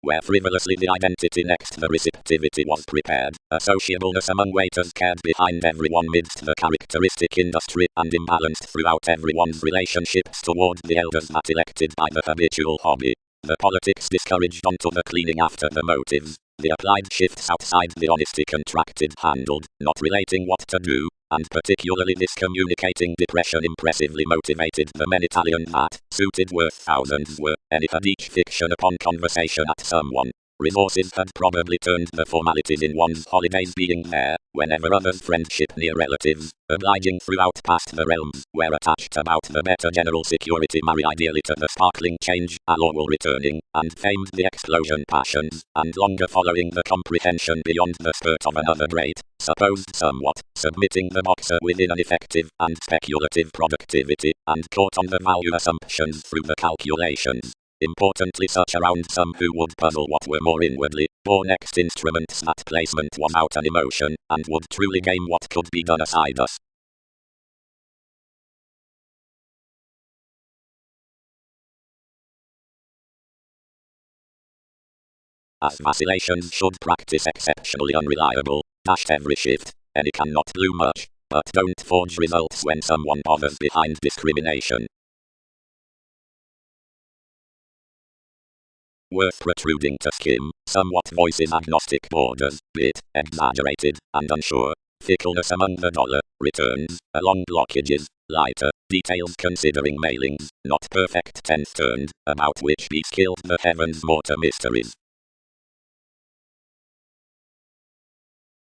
Where frivolously the identity next the receptivity was prepared, a sociableness among waiters cared behind everyone midst the characteristic industry and imbalanced throughout everyone's relationships toward the elders that elected by the habitual hobby. The politics discouraged onto the cleaning after the motives, the applied shifts outside the honesty contracted handled, not relating what to do, and particularly this communicating depression impressively motivated the men Italian that, suited worth thousands were, any had each fiction upon conversation at someone. Resources had probably turned the formalities in one's holidays being there, whenever others friendship near relatives, obliging throughout past the realms, where attached about the better general security marry ideally to the sparkling change, allowable returning, and famed the explosion passions, and longer following the comprehension beyond the spurt of another great, supposed somewhat, submitting the boxer within an effective and speculative productivity, and caught on the value assumptions through the calculations. Importantly such around some who would puzzle what were more inwardly, or next instruments that placement was out an emotion, and would truly game what could be done aside us. as vacillations should practice exceptionally unreliable, dashed every shift, any cannot do much, but don't forge results when someone bothers behind discrimination. Worth protruding to skim, somewhat voices agnostic borders, bit, exaggerated, and unsure, fickleness among the dollar, returns, along blockages, lighter, details considering mailings, not perfect tense turned, about which be skilled the heavens mortar mysteries.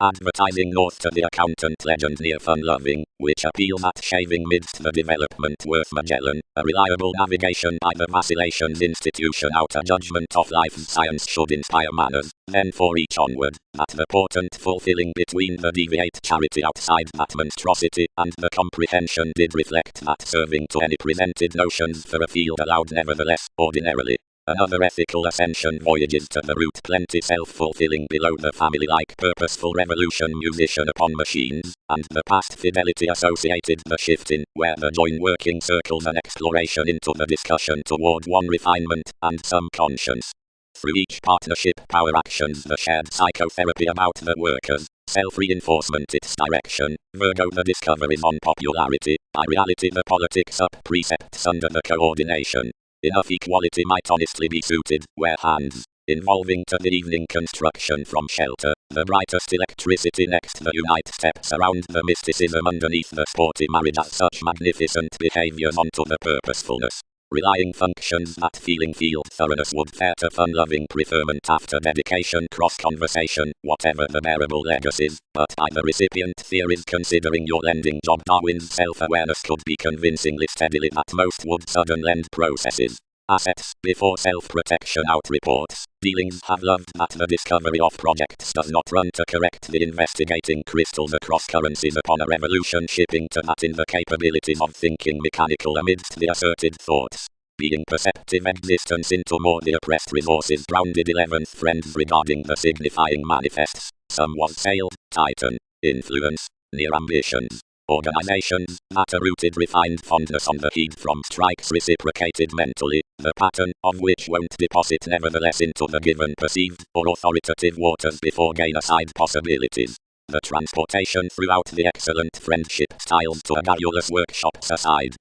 Advertising north to the accountant legend near fun-loving, which appeals at shaving midst the development worth Magellan, a reliable navigation by the vacillations institution out a judgment of life's science should inspire manners, then for each onward, that the portent fulfilling between the deviate charity outside that monstrosity, and the comprehension did reflect that serving to any presented notions for a field allowed nevertheless, ordinarily. Another ethical ascension voyages to the root plenty self-fulfilling below the family-like purposeful revolution musician upon machines, and the past fidelity associated the shift in, where the join working circles an exploration into the discussion toward one refinement, and some conscience. Through each partnership power actions the shared psychotherapy about the workers, self-reinforcement its direction, Virgo the discoveries on popularity, by reality the politics up precepts under the coordination. Enough equality might honestly be suited, where hands, involving to the evening construction from shelter, the brightest electricity next the unite steps around the mysticism underneath the sporty marriage as such magnificent behaviors onto the purposefulness. Relying functions that feeling field thoroughness would fare to fun-loving preferment after dedication cross-conversation, whatever the bearable legacies, but by the recipient theories considering your lending job Darwin's self-awareness could be convincingly steadily that most would sudden lend processes. Assets, before self-protection out reports, dealings have loved that the discovery of projects does not run to correct the investigating crystals across currencies upon a revolution shipping to that in the capabilities of thinking mechanical amidst the asserted thoughts. Being perceptive existence into more the oppressed resources grounded 11th friends regarding the signifying manifests, some was sailed, titan, influence, near ambitions. Organizations, matter-rooted refined fondness on the heat from strikes reciprocated mentally, the pattern of which won't deposit nevertheless into the given perceived or authoritative waters before gain-aside possibilities. The transportation throughout the excellent friendship styles to a garrulous workshops aside.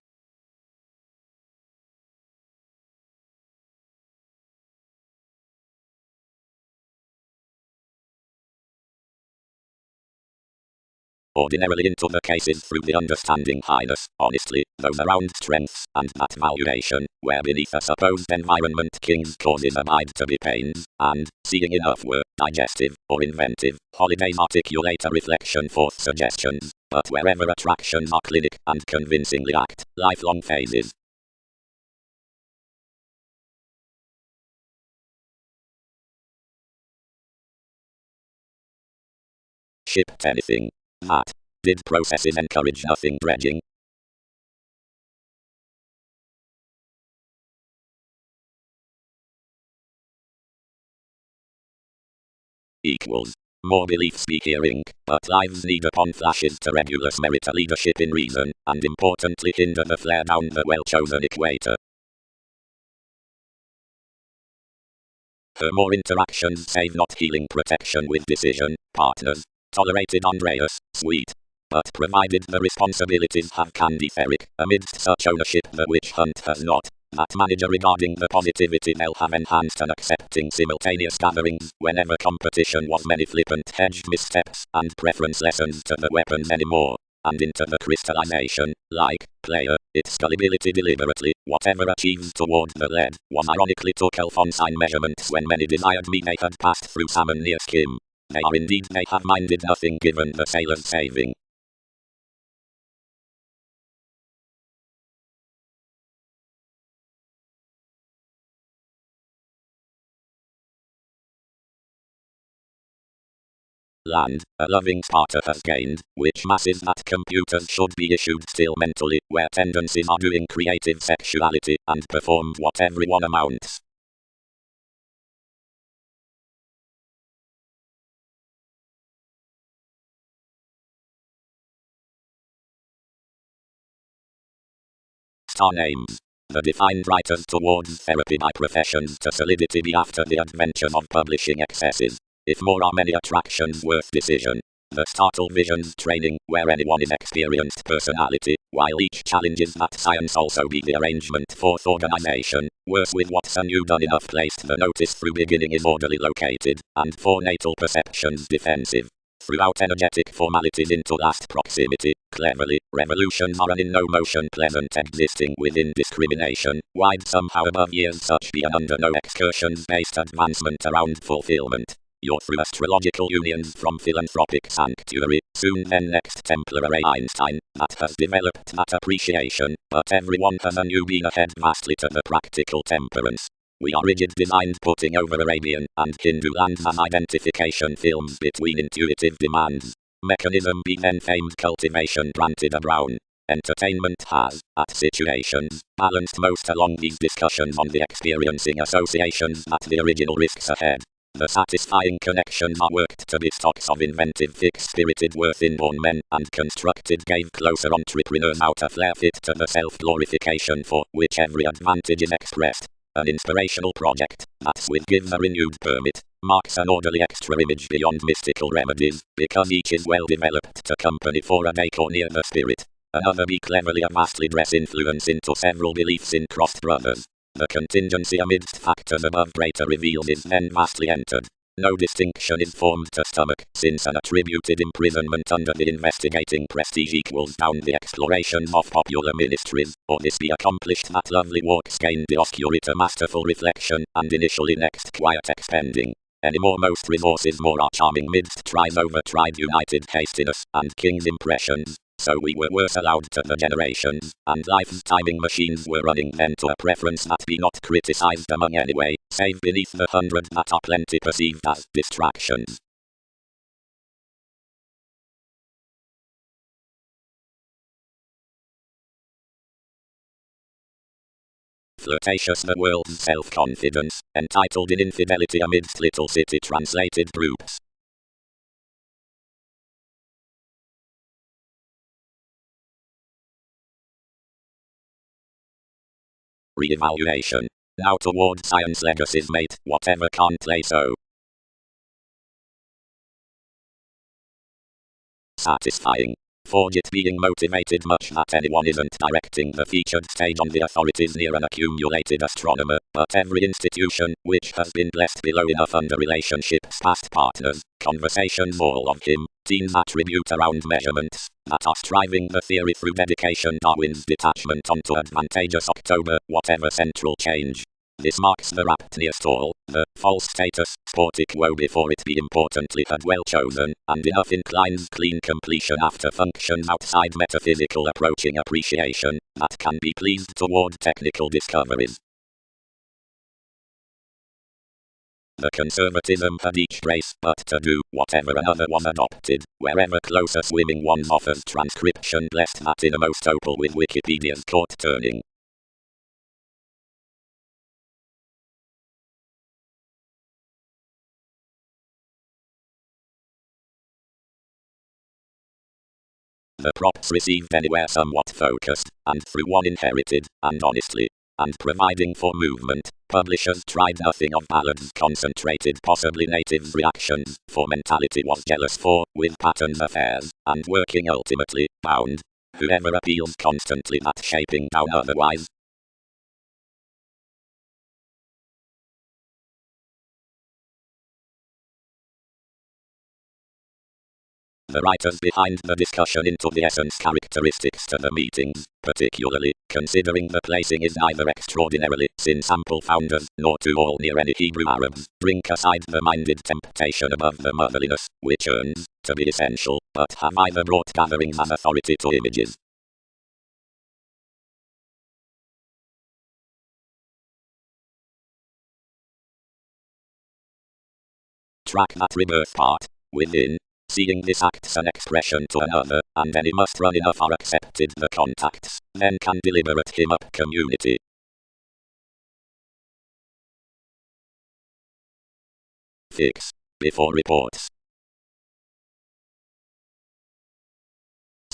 Ordinarily into the cases through the understanding highness, honestly, those around strengths, and that valuation, where beneath a supposed environment kings causes abide to be pains, and, seeing enough were, digestive, or inventive, holidays articulate a reflection forth suggestions, but wherever attractions are clinic, and convincingly act, lifelong phases. Shipped anything. That. Did processes encourage nothing dredging? Equals. More beliefs be hearing, but lives need upon flashes to regulus merit a leadership in reason, and importantly hinder the flare down the well-chosen equator. Her more interactions save not healing protection with decision, partners. Tolerated Andreas, sweet. But provided the responsibilities have candy ferric, amidst such ownership the witch hunt has not. That manager regarding the positivity they'll have enhanced and accepting simultaneous gatherings, whenever competition was many flippant hedged missteps, and preference lessons to the weapons anymore. And into the crystallization, like, player, its gullibility deliberately, whatever achieves toward the lead, was ironically took Alphonsine measurements when many desired me they had passed through salmon near skim. They are indeed they have minded nothing given the sailor's saving. Land, a loving Sparta has gained, which masses that computers should be issued still mentally, where tendencies are doing creative sexuality, and performed what everyone amounts. Star names. The defined writers towards therapy by professions to solidity be after the adventures of publishing excesses. If more are many attractions worth decision. The startled visions training, where anyone is experienced personality, while each challenges that science also be the arrangement forth organization, worse with what's a new done enough placed the notice through beginning is orderly located, and for natal perceptions defensive. Throughout energetic formalities into last proximity, cleverly, revolutions are an in no motion pleasant existing within discrimination, wide somehow above years such be an under no excursions based advancement around fulfillment. You're through astrological unions from philanthropic sanctuary, soon then next Templar array Einstein, that has developed that appreciation, but everyone has a new being ahead vastly to the practical temperance. We are rigid designed putting over Arabian and Hindu lands as identification films between intuitive demands. Mechanism be then famed cultivation granted a brown. Entertainment has, at situations, balanced most along these discussions on the experiencing associations that the original risks ahead. The satisfying connections are worked to be stocks of inventive thick-spirited worth inborn men and constructed gave closer entrepreneurs out a flair fit to the self-glorification for which every advantage is expressed. An inspirational project, that's with gives a renewed permit, marks an orderly extra image beyond mystical remedies, because each is well developed to company for a decor near the spirit. Another be cleverly a vastly dress influence into several beliefs in crossed brothers. The contingency amidst factors above greater reveals is then vastly entered. No distinction is formed to stomach, since an attributed imprisonment under the investigating prestige equals down the explorations of popular ministries, or this be accomplished that lovely walks gain the oscurita masterful reflection, and initially next quiet expending. Any more most resources more are charming midst tries over tried united hastiness, and king's impressions. So we were worse allowed to the generations, and life's timing machines were running then to a preference that be not criticized among anyway, save beneath the 100 that are plenty perceived as distractions. Flirtatious the world's self-confidence, entitled in infidelity amidst little city translated groups. Re-evaluation. Now toward science legacies mate, whatever can't play so. Satisfying. Forge it being motivated much that anyone isn't directing the featured stage on the authorities near an accumulated astronomer, but every institution, which has been blessed below enough under relationships past partners, conversations all of him, teens attribute around measurements, that are striving the theory through dedication Darwin's detachment onto advantageous October, whatever central change. This marks the rapt near stall, the false status, sportic woe before it be importantly had well chosen, and enough inclines clean completion after functions outside metaphysical approaching appreciation, that can be pleased toward technical discoveries. The conservatism had each race but to do whatever another was adopted, wherever closer swimming one offers transcription blessed that innermost opal with Wikipedia's court turning. The props received anywhere somewhat focused, and through one inherited, and honestly, and providing for movement, publishers tried nothing of ballads concentrated possibly natives' reactions, for mentality was jealous for, with patterns affairs, and working ultimately, bound. Whoever appeals constantly that shaping down otherwise. The writers behind the discussion into the essence characteristics to the meetings, particularly, considering the placing is neither extraordinarily, sin sample founders, nor to all near any Hebrew Arabs, drink aside the minded temptation above the motherliness, which earns, to be essential, but have either brought gatherings as authority to images. Track that rebirth part, within. Seeing this acts an expression to another, and any must run enough are accepted the contacts, then can deliberate him up community. Fix. Before reports.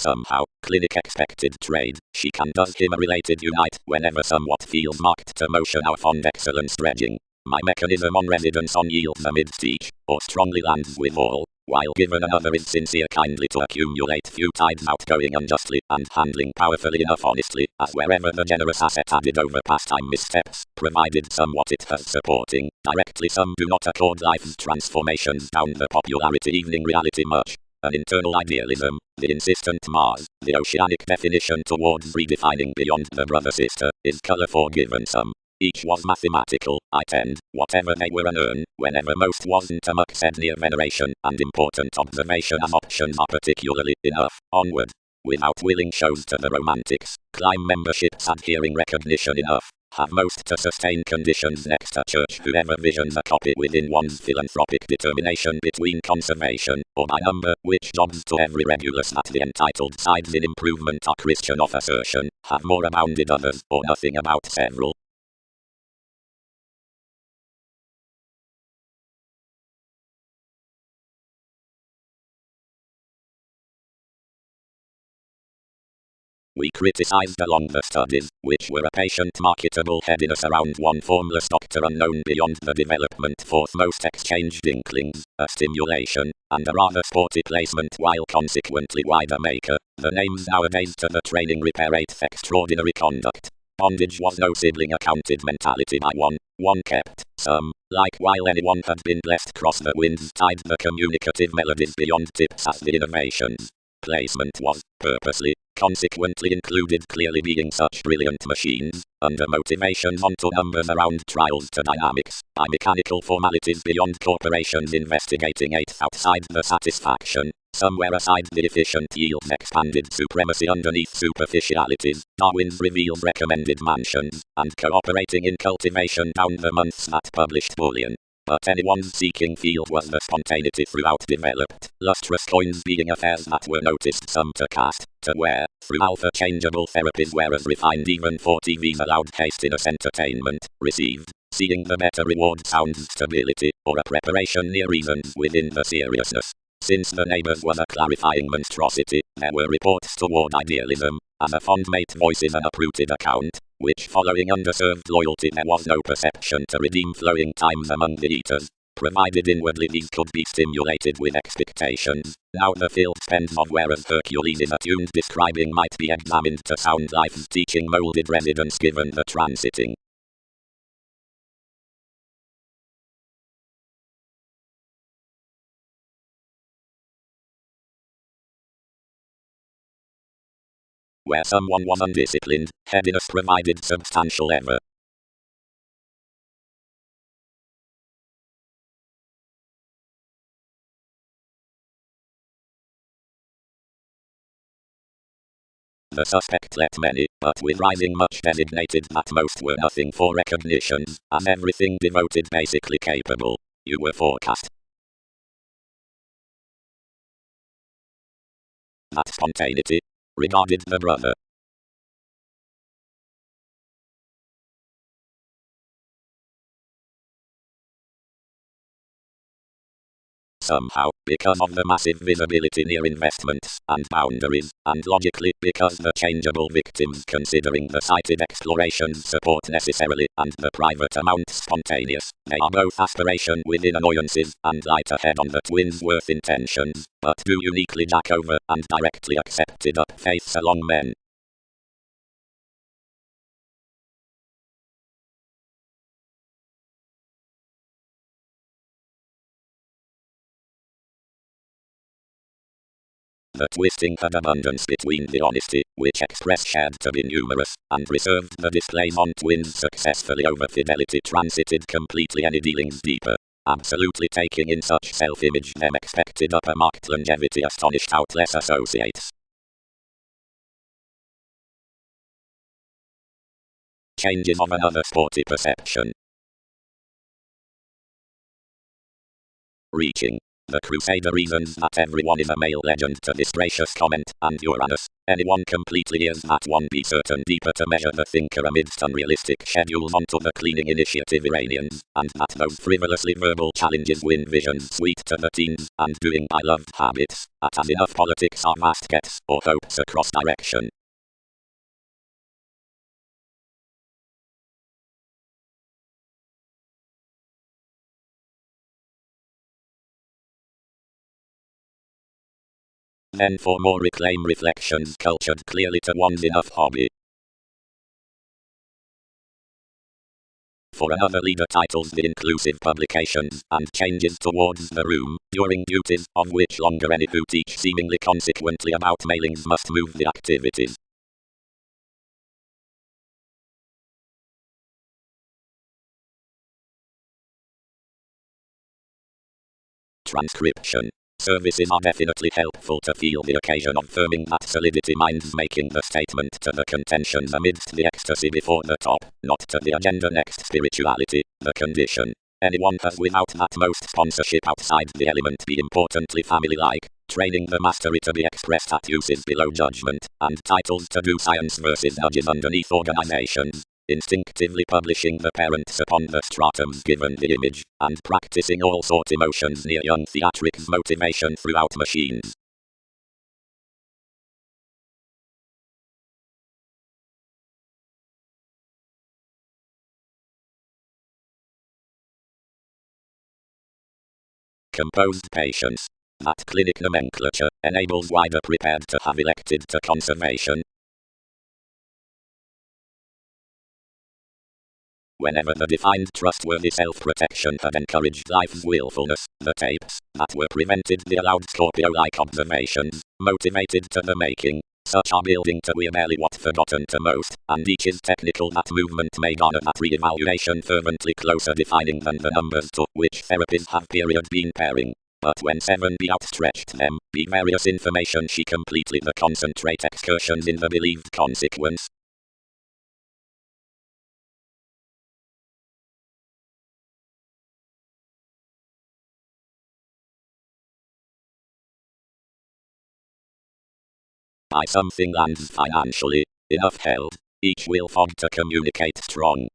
Somehow, clinic expected trade, she can does him a related unite, whenever somewhat feels marked to motion our fond excellence dredging. My mechanism on residence on yields a mid-teach, or strongly lands with all, while given another is sincere kindly to accumulate few tides outgoing unjustly, and handling powerfully enough honestly, as wherever the generous asset added over pastime missteps, provided somewhat it has supporting, directly some do not accord life's transformations down the popularity evening reality much. An internal idealism, the insistent Mars, the oceanic definition towards redefining beyond the brother-sister, is color forgiven some. Each was mathematical, I tend, whatever they were unearned, whenever most wasn't a muck said near veneration, and important observation as options are particularly enough, onward. Without willing shows to the romantics, climb memberships adhering recognition enough, have most to sustain conditions next to church whoever visions a copy within one's philanthropic determination between conservation, or by number, which jobs to every regulus at the entitled sides in improvement are Christian of assertion, have more abounded others, or nothing about several. We criticized along the studies, which were a patient marketable headiness around one formless doctor unknown beyond the development forth most exchanged inklings, a stimulation, and a rather sporty placement while consequently wider maker, the names nowadays to the training repair extraordinary conduct. Bondage was no sibling accounted mentality by one kept, some, like while anyone had been blessed cross the wind's tide the communicative melodies beyond tips as the innovations. Placement was, purposely, consequently included clearly being such brilliant machines, under motivations onto numbers around trials to dynamics, by mechanical formalities beyond corporations investigating eighth outside the satisfaction, somewhere aside the efficient yields expanded supremacy underneath superficialities, Darwin's reveals recommended mansions, and cooperating in cultivation down the months that published bullion. But anyone's seeking field was the spontaneity throughout developed, lustrous coins being affairs that were noticed some to cast, to wear, through alpha-changeable therapies whereas refined even for TV's allowed hastiness entertainment, received, seeing the better reward sounds stability, or a preparation near reasons within the seriousness. Since the neighbors was a clarifying monstrosity, there were reports toward idealism, as a fond mate voices an uprooted account, which following underserved loyalty there was no perception to redeem flowing times among the eaters, provided inwardly these could be stimulated with expectations. Now the field spends of whereas Hercules is attuned describing might be examined to sound life's teaching molded residence given the transiting. Where someone was undisciplined, headiness provided substantial ever. The suspect let many, but with rising much designated that most were nothing for recognition, as everything devoted basically capable. You were forecast. That spontaneity, regarded the brother. Somehow, because of the massive visibility near investments and boundaries, and logically because the changeable victims considering the cited explorations support necessarily, and the private amount spontaneous, they are both aspiration within annoyances, and light ahead on the twins' worth intentions, but do uniquely jack over, and directly accepted up faiths along men. The twisting had abundance between the honesty, which express shared to be numerous, and reserved the displays on twins successfully over fidelity transited completely any dealings deeper. Absolutely taking in such self-image them expected upper marked longevity astonished out less associates. Changes of another sporty perception. Reaching. The Crusader reasons that everyone is a male legend to this gracious comment, and Uranus. Anyone completely is at one be certain deeper to measure the thinker amidst unrealistic schedules onto the cleaning initiative Iranians, and that those frivolously verbal challenges win visions sweet to the teens, and doing by loved habits, at as enough politics are vast gets, or hopes across direction. Then for more reclaim reflections cultured clearly to one's enough hobby. For another leader titles the inclusive publications and changes towards the room, during duties, of which longer any who teach seemingly consequently about mailings must move the activities. Transcription. Services are definitely helpful to feel the occasion of firming that solidity minds making the statement to the contentions amidst the ecstasy before the top, not to the agenda next spirituality, the condition. Anyone has without that most sponsorship outside the element be importantly family-like, training the mastery to be expressed at uses below judgment, and titles to do science versus nudges underneath organizations. Instinctively publishing the parents upon the stratums given the image, and practicing all sort emotions near young theatrics motivation throughout machines. Composed patience. That clinic nomenclature enables wider prepared to have elected to conservation. Whenever the defined trustworthy self-protection had encouraged life's willfulness, the tapes that were prevented the allowed Scorpio-like observations, motivated to the making. Such are building to we're barely what forgotten to most, and each is technical that movement may garner that re-evaluation fervently closer defining than the numbers to which therapies have period been pairing. But when 7B outstretched them, be various information she completely the concentrate excursions in the believed consequence. By something lands financially, enough held, each will fog to communicate strong.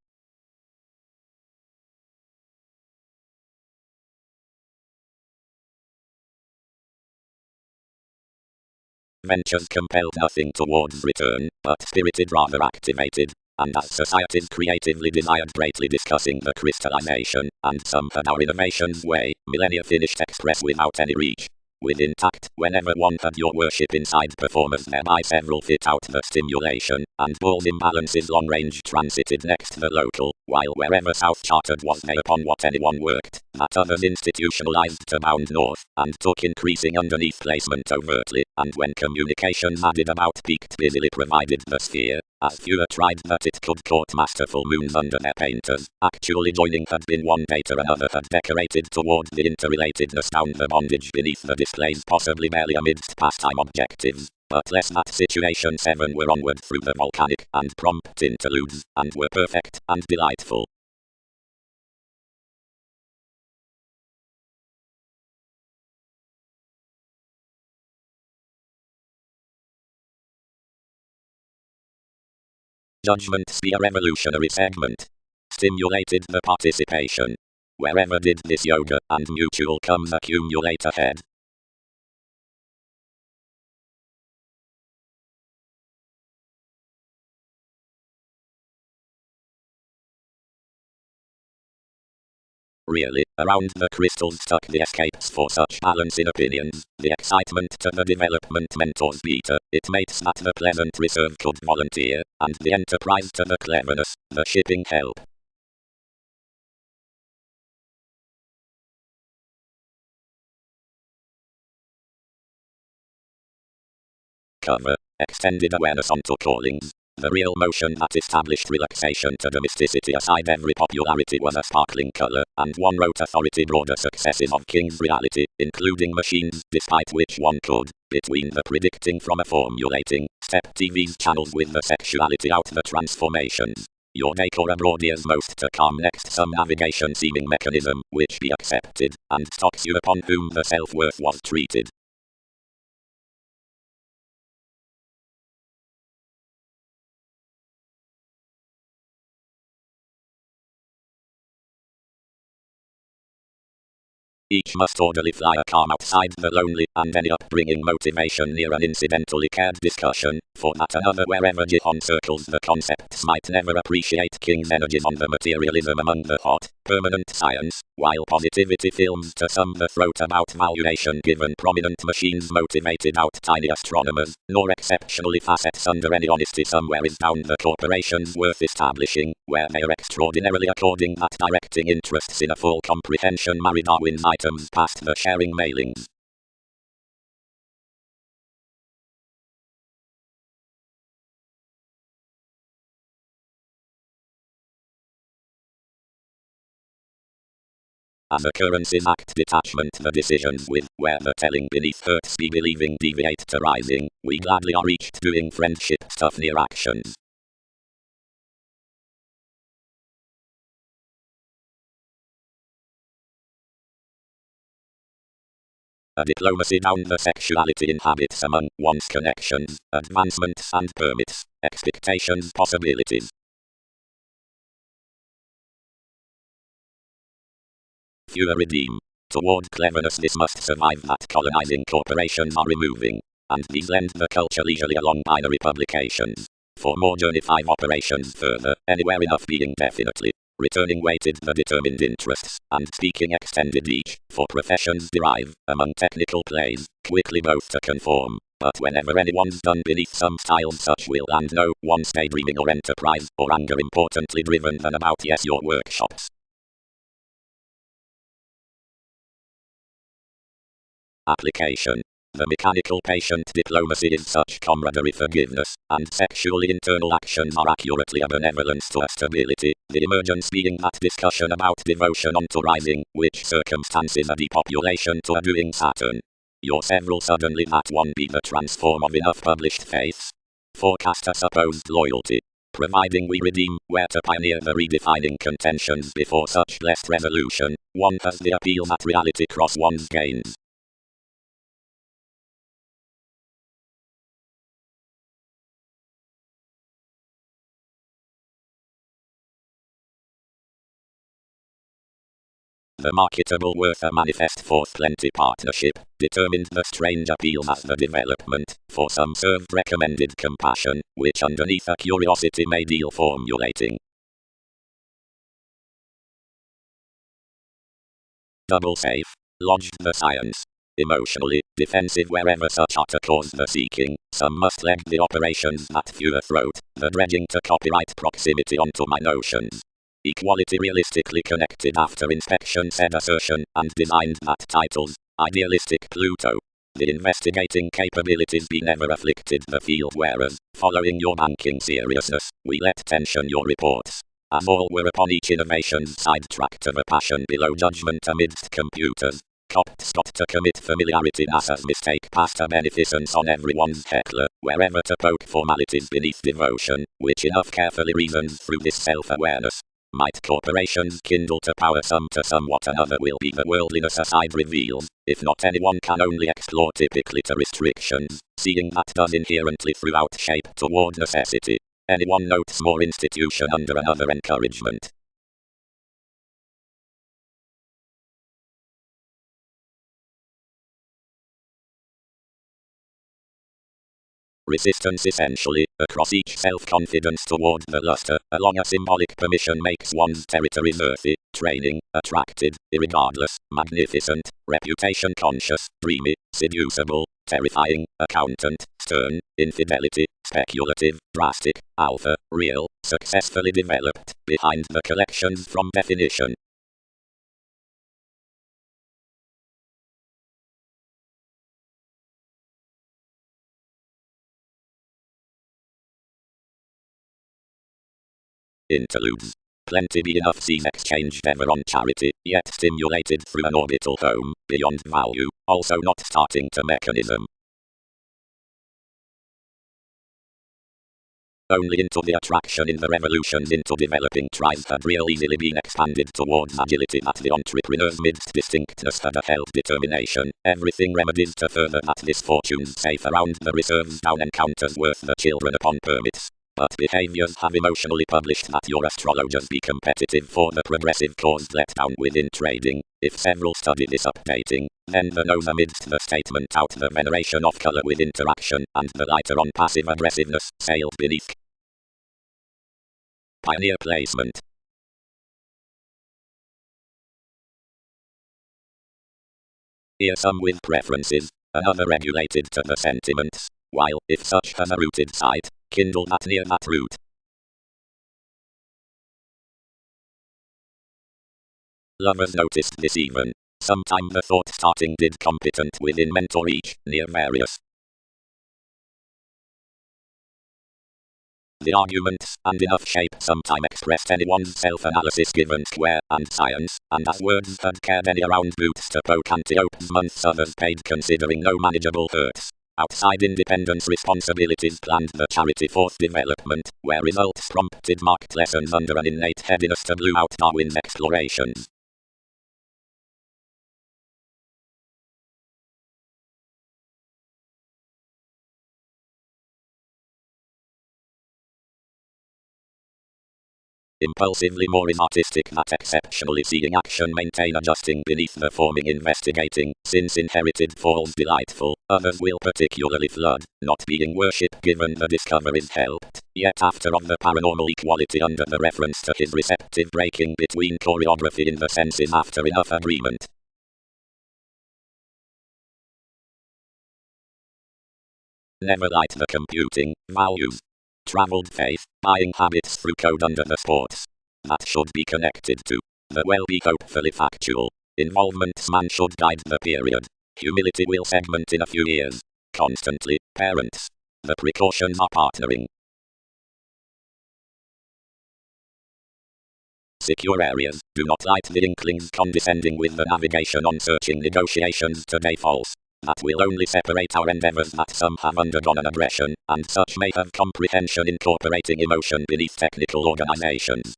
Ventures compelled nothing towards return, but spirited rather activated, and as societies creatively desired greatly discussing the crystallization, and some had our innovation's way, millennia finished express without any reach. With intact, whenever one had your worship inside performers thereby several fit out the stimulation, and balls imbalances long range transited next the local, while wherever south chartered was they upon what anyone worked, that others institutionalized to bound north, and took increasing underneath placement overtly, and when communications added about peaked busily provided the sphere, as fewer tried that it could court masterful moons under their painters, actually joining had been one data another had decorated toward the interrelatedness down the bondage beneath the displays possibly barely amidst pastime objectives. But less that situation 7 were onward through the volcanic and prompt interludes, and were perfect and delightful. Judgment Sphere Revolutionary segment. Stimulated the participation. Wherever did this yoga and mutual comes accumulate ahead? Really, around the crystals stuck the escapes for such balance in opinions, the excitement to the development mentors beta, it mates that the pleasant reserve could volunteer, and the enterprise to the cleverness, the shipping help. Cover. Extended awareness onto callings. The real motion that established relaxation to domesticity aside every popularity was a sparkling color, and one wrote authority broader successes of King's reality, including machines, despite which one could, between the predicting from a formulating, step TV's channels with the sexuality out the transformations. Your decor abroad is most to come next some navigation seeming mechanism, which be accepted, and stocks you upon whom the self-worth was treated. Each must orderly fly a calm outside the lonely and any upbringing motivation near an incidentally cared discussion, for that another wherever Jihon circles the concepts might never appreciate King's energies on the materialism among the hot, permanent science, while positivity films to some the throat about valuation given prominent machines motivated out tiny astronomers, nor exceptionally facets under any honesty somewhere is down the corporations worth establishing, where they are extraordinarily according that directing interests in a full comprehension marry Darwin's items past the sharing mailings. As occurrences act detachment the decisions with, where the telling beneath hurts be believing deviate to rising, we gladly are reached doing friendship stuff near actions. A diplomacy down the sexuality inhabits among one's connections, advancements and permits, expectations, possibilities. Fewer redeem. Toward cleverness this must survive that colonizing corporations are removing, and these lend the culture leisurely along binary publications. For more Journey 5 operations further, anywhere enough being definitely. Returning weighted the determined interests, and speaking extended each, for professions derive, among technical plays, quickly both to conform. But whenever anyone's done beneath some styles such will and no one's daydreaming or enterprise, or anger importantly driven than about yes your workshops. Application. The mechanical patient diplomacy is such camaraderie forgiveness, and sexually internal actions are accurately a benevolence to a stability, the emergence being that discussion about devotion onto rising, which circumstances a depopulation to a doing Saturn. Your several suddenly that one be the transform of enough published faiths. Forecast a supposed loyalty. Providing we redeem, where to pioneer the redefining contentions before such blessed resolution, one has the appeal that reality cross one's gains. The marketable worth a manifest forth plenty partnership, determined the strange appeal as the development, for some served recommended compassion, which underneath a curiosity may deal formulating. Double safe. Lodged the science. Emotionally, defensive wherever such utter cause the seeking, some must leg the operations that fewer throat, the dredging to copyright proximity onto my notions. Equality realistically connected after inspection said assertion, and designed that titles, idealistic Pluto. The investigating capabilities be never afflicted the field wearers, following your banking seriousness, we let tension your reports. As all were upon each innovation's sidetracked of a passion below judgment amidst computers. Copped Scott to commit familiarity NASA's mistake past a beneficence on everyone's heckler, wherever to poke formalities beneath devotion, which enough carefully reasons through this self-awareness. Might corporations kindle to power some to somewhat another will be the worldliness aside reveals, if not anyone can only explore typically to restrictions, seeing that does inherently throughout shape toward necessity. Anyone notes more institution under another encouragement. Resistance essentially, across each self-confidence toward the luster, along a symbolic permission makes one's territories earthy, training, attracted, irregardless, magnificent, reputation conscious, dreamy, seducible, terrifying, accountant, stern, infidelity, speculative, drastic, alpha, real, successfully developed, behind the collections from definition. Interludes. Plenty be enough scenes exchanged ever on charity, yet stimulated through an orbital home, beyond value, also not starting to mechanism. Only into the attraction in the revolutions into developing tribes had real easily been expanded towards agility that the entrepreneur's midst distinctness had held determination. Everything remedied to further that this fortune's safe around the reserves down encounters worth the children upon permits. But behaviors have emotionally published that your astrologers be competitive for the progressive caused letdown within trading. If several study this updating, then the nose amidst the statement out the veneration of color with interaction, and the lighter on passive aggressiveness, sailed beneath. Pioneer placement. Here some with preferences, another regulated to the sentiments, while, if such has a rooted site, kindle that near that root. Lovers noticed this even. Sometime the thought starting did competent within mentor each, near various. The arguments, and enough shape sometime expressed anyone's self-analysis given square, and science, and as words had cared any around boots to poke Antiope's months others paid considering no manageable hurts. Outside independence responsibilities planned the charity forth development, where results prompted marked lessons under an innate headiness to blew out Darwin's explorations. Impulsively more is artistic that exceptionally seeing action maintain adjusting beneath the forming investigating, since inherited falls delightful, others will particularly flood, not being worship given the discoveries helped, yet after of the paranormal equality under the reference to his receptive breaking between choreography in the senses after enough agreement. Never light the computing, values. Traveled faith, buying habits through code under the sports. That should be connected to the well-be hopefully factual. Involvements man should guide the period. Humility will segment in a few years. Constantly, parents. The precautions are partnering. Secure areas, do not light the inklings condescending with the navigation on searching negotiations today false. That will only separate our endeavors that some have undergone an aggression, and such may have comprehension incorporating emotion beneath technical organizations.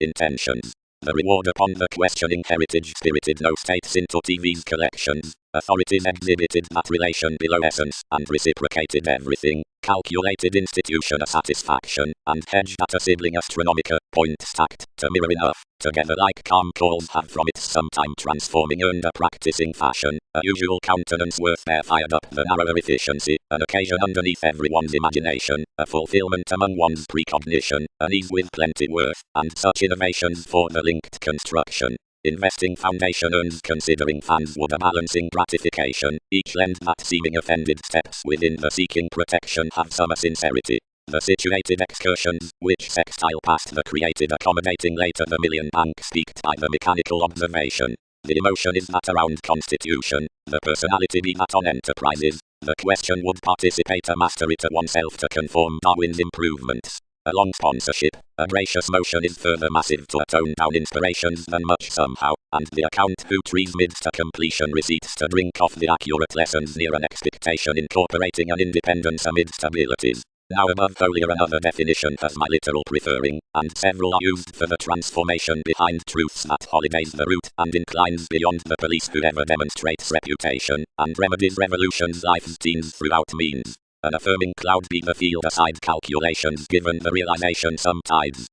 Intentions. The reward upon the questioning heritage spirited no states into TV's collections. Authorities exhibited that relation below essence, and reciprocated everything. Calculated institution a satisfaction, and hedged at a sibling astronomica, point stacked, to mirror enough, together like calm calls have from its sometime transforming earned a practicing fashion, a usual countenance worth there fired up the narrower efficiency, an occasion underneath everyone's imagination, a fulfillment among one's precognition, an ease with plenty worth, and such innovations for the linked construction. Investing foundation earns considering fans would a balancing gratification, each lend that seeming offended steps within the seeking protection have some sincerity. The situated excursions, which sextile past the created accommodating later the million bank speaked by the mechanical observation. The emotion is that around constitution, the personality be that on enterprises, the question would participate a mastery to oneself to conform Darwin's improvements. A long sponsorship, a gracious motion is further massive to tone down inspirations than much somehow, and the account who trees midst to completion receipts to drink off the accurate lessons near an expectation incorporating an independence amidst abilities. Now above foliar another definition has my literal preferring, and several are used for the transformation behind truths that holidays the root and inclines beyond the police whoever demonstrates reputation, and remedies revolutions life's teens throughout means. An affirming cloud be the field aside calculations given the realization sometimes.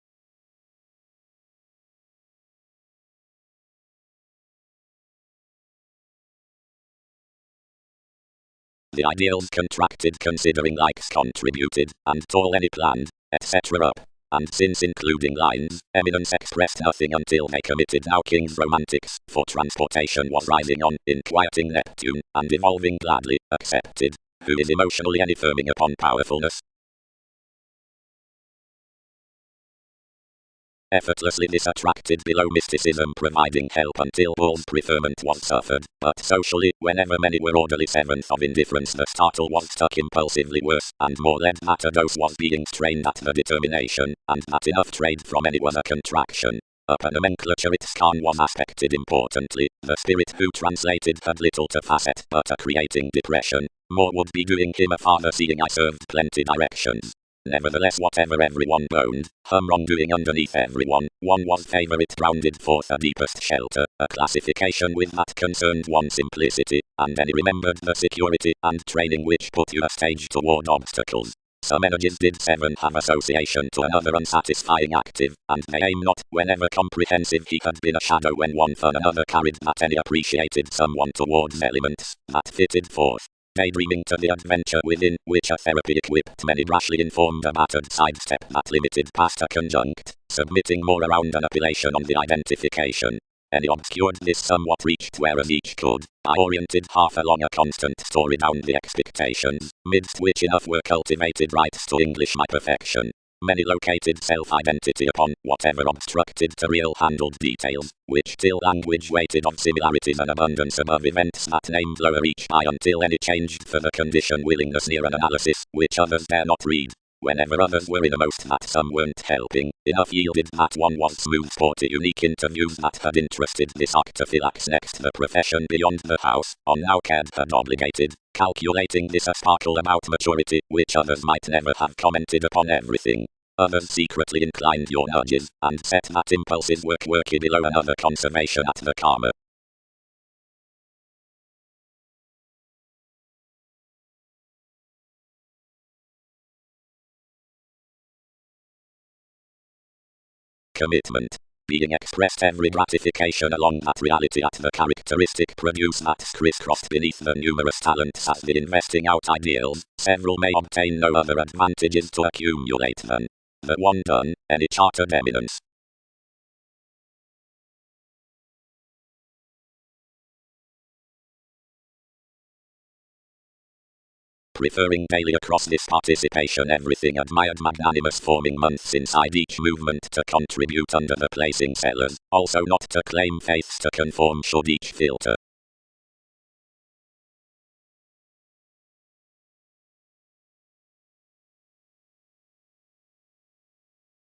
The ideals contracted considering likes contributed, and tall any planned, etc. up. And since including lines, eminence expressed nothing until they committed now king's romantics, for transportation was rising on, inquieting Neptune, and evolving gladly, accepted. Who is emotionally any firming upon powerfulness? Effortlessly this attracted below mysticism providing help until Paul's preferment was suffered, but socially, whenever many were orderly seventh of indifference the startle was stuck impulsively worse, and more led that a dose was being strained at the determination, and that enough trade from any was a contraction. Upper nomenclature its Khan was aspected importantly. The spirit who translated had little to facet but a creating depression. More would be doing him a father seeing I served plenty directions. Nevertheless whatever everyone boned, wrongdoing underneath everyone, one was favorite rounded forth a deepest shelter, a classification with that concerned one simplicity, and then he remembered the security and training which put you a stage toward obstacles. Some energies did seven have association to another unsatisfying active, and they aim not, whenever comprehensive he had been a shadow when one for another carried that any appreciated someone towards elements, that fitted forth. Daydreaming to the adventure within, which a therapy equipped many rashly informed a battered sidestep that limited past a conjunct, submitting more around an appellation on the identification. Any obscured this somewhat reached whereas each could. I oriented half along a constant story down the expectations, midst which enough were cultivated rights to English my perfection. Many located self-identity upon whatever obstructed to real handled details, which till language waited on similarities and abundance above events that named lower each by until any changed for the condition willingness near an analysis, which others dare not read. Whenever others were innermost that some weren't helping, enough yielded that one was smooth sporty unique interviews that had interested this octophylax next the profession beyond the house, on now cared had obligated, calculating this a sparkle about maturity, which others might never have commented upon everything. Others secretly inclined your nudges, and set that impulses work below another conservation at the karma. Commitment. Being expressed every gratification along that reality at the characteristic produce that's crisscrossed beneath the numerous talents as the investing out ideals, several may obtain no other advantages to accumulate than the one done, any chartered eminence. Preferring daily across this participation everything admired magnanimous forming months inside each movement to contribute under the placing sellers, also not to claim faiths to conform should each filter.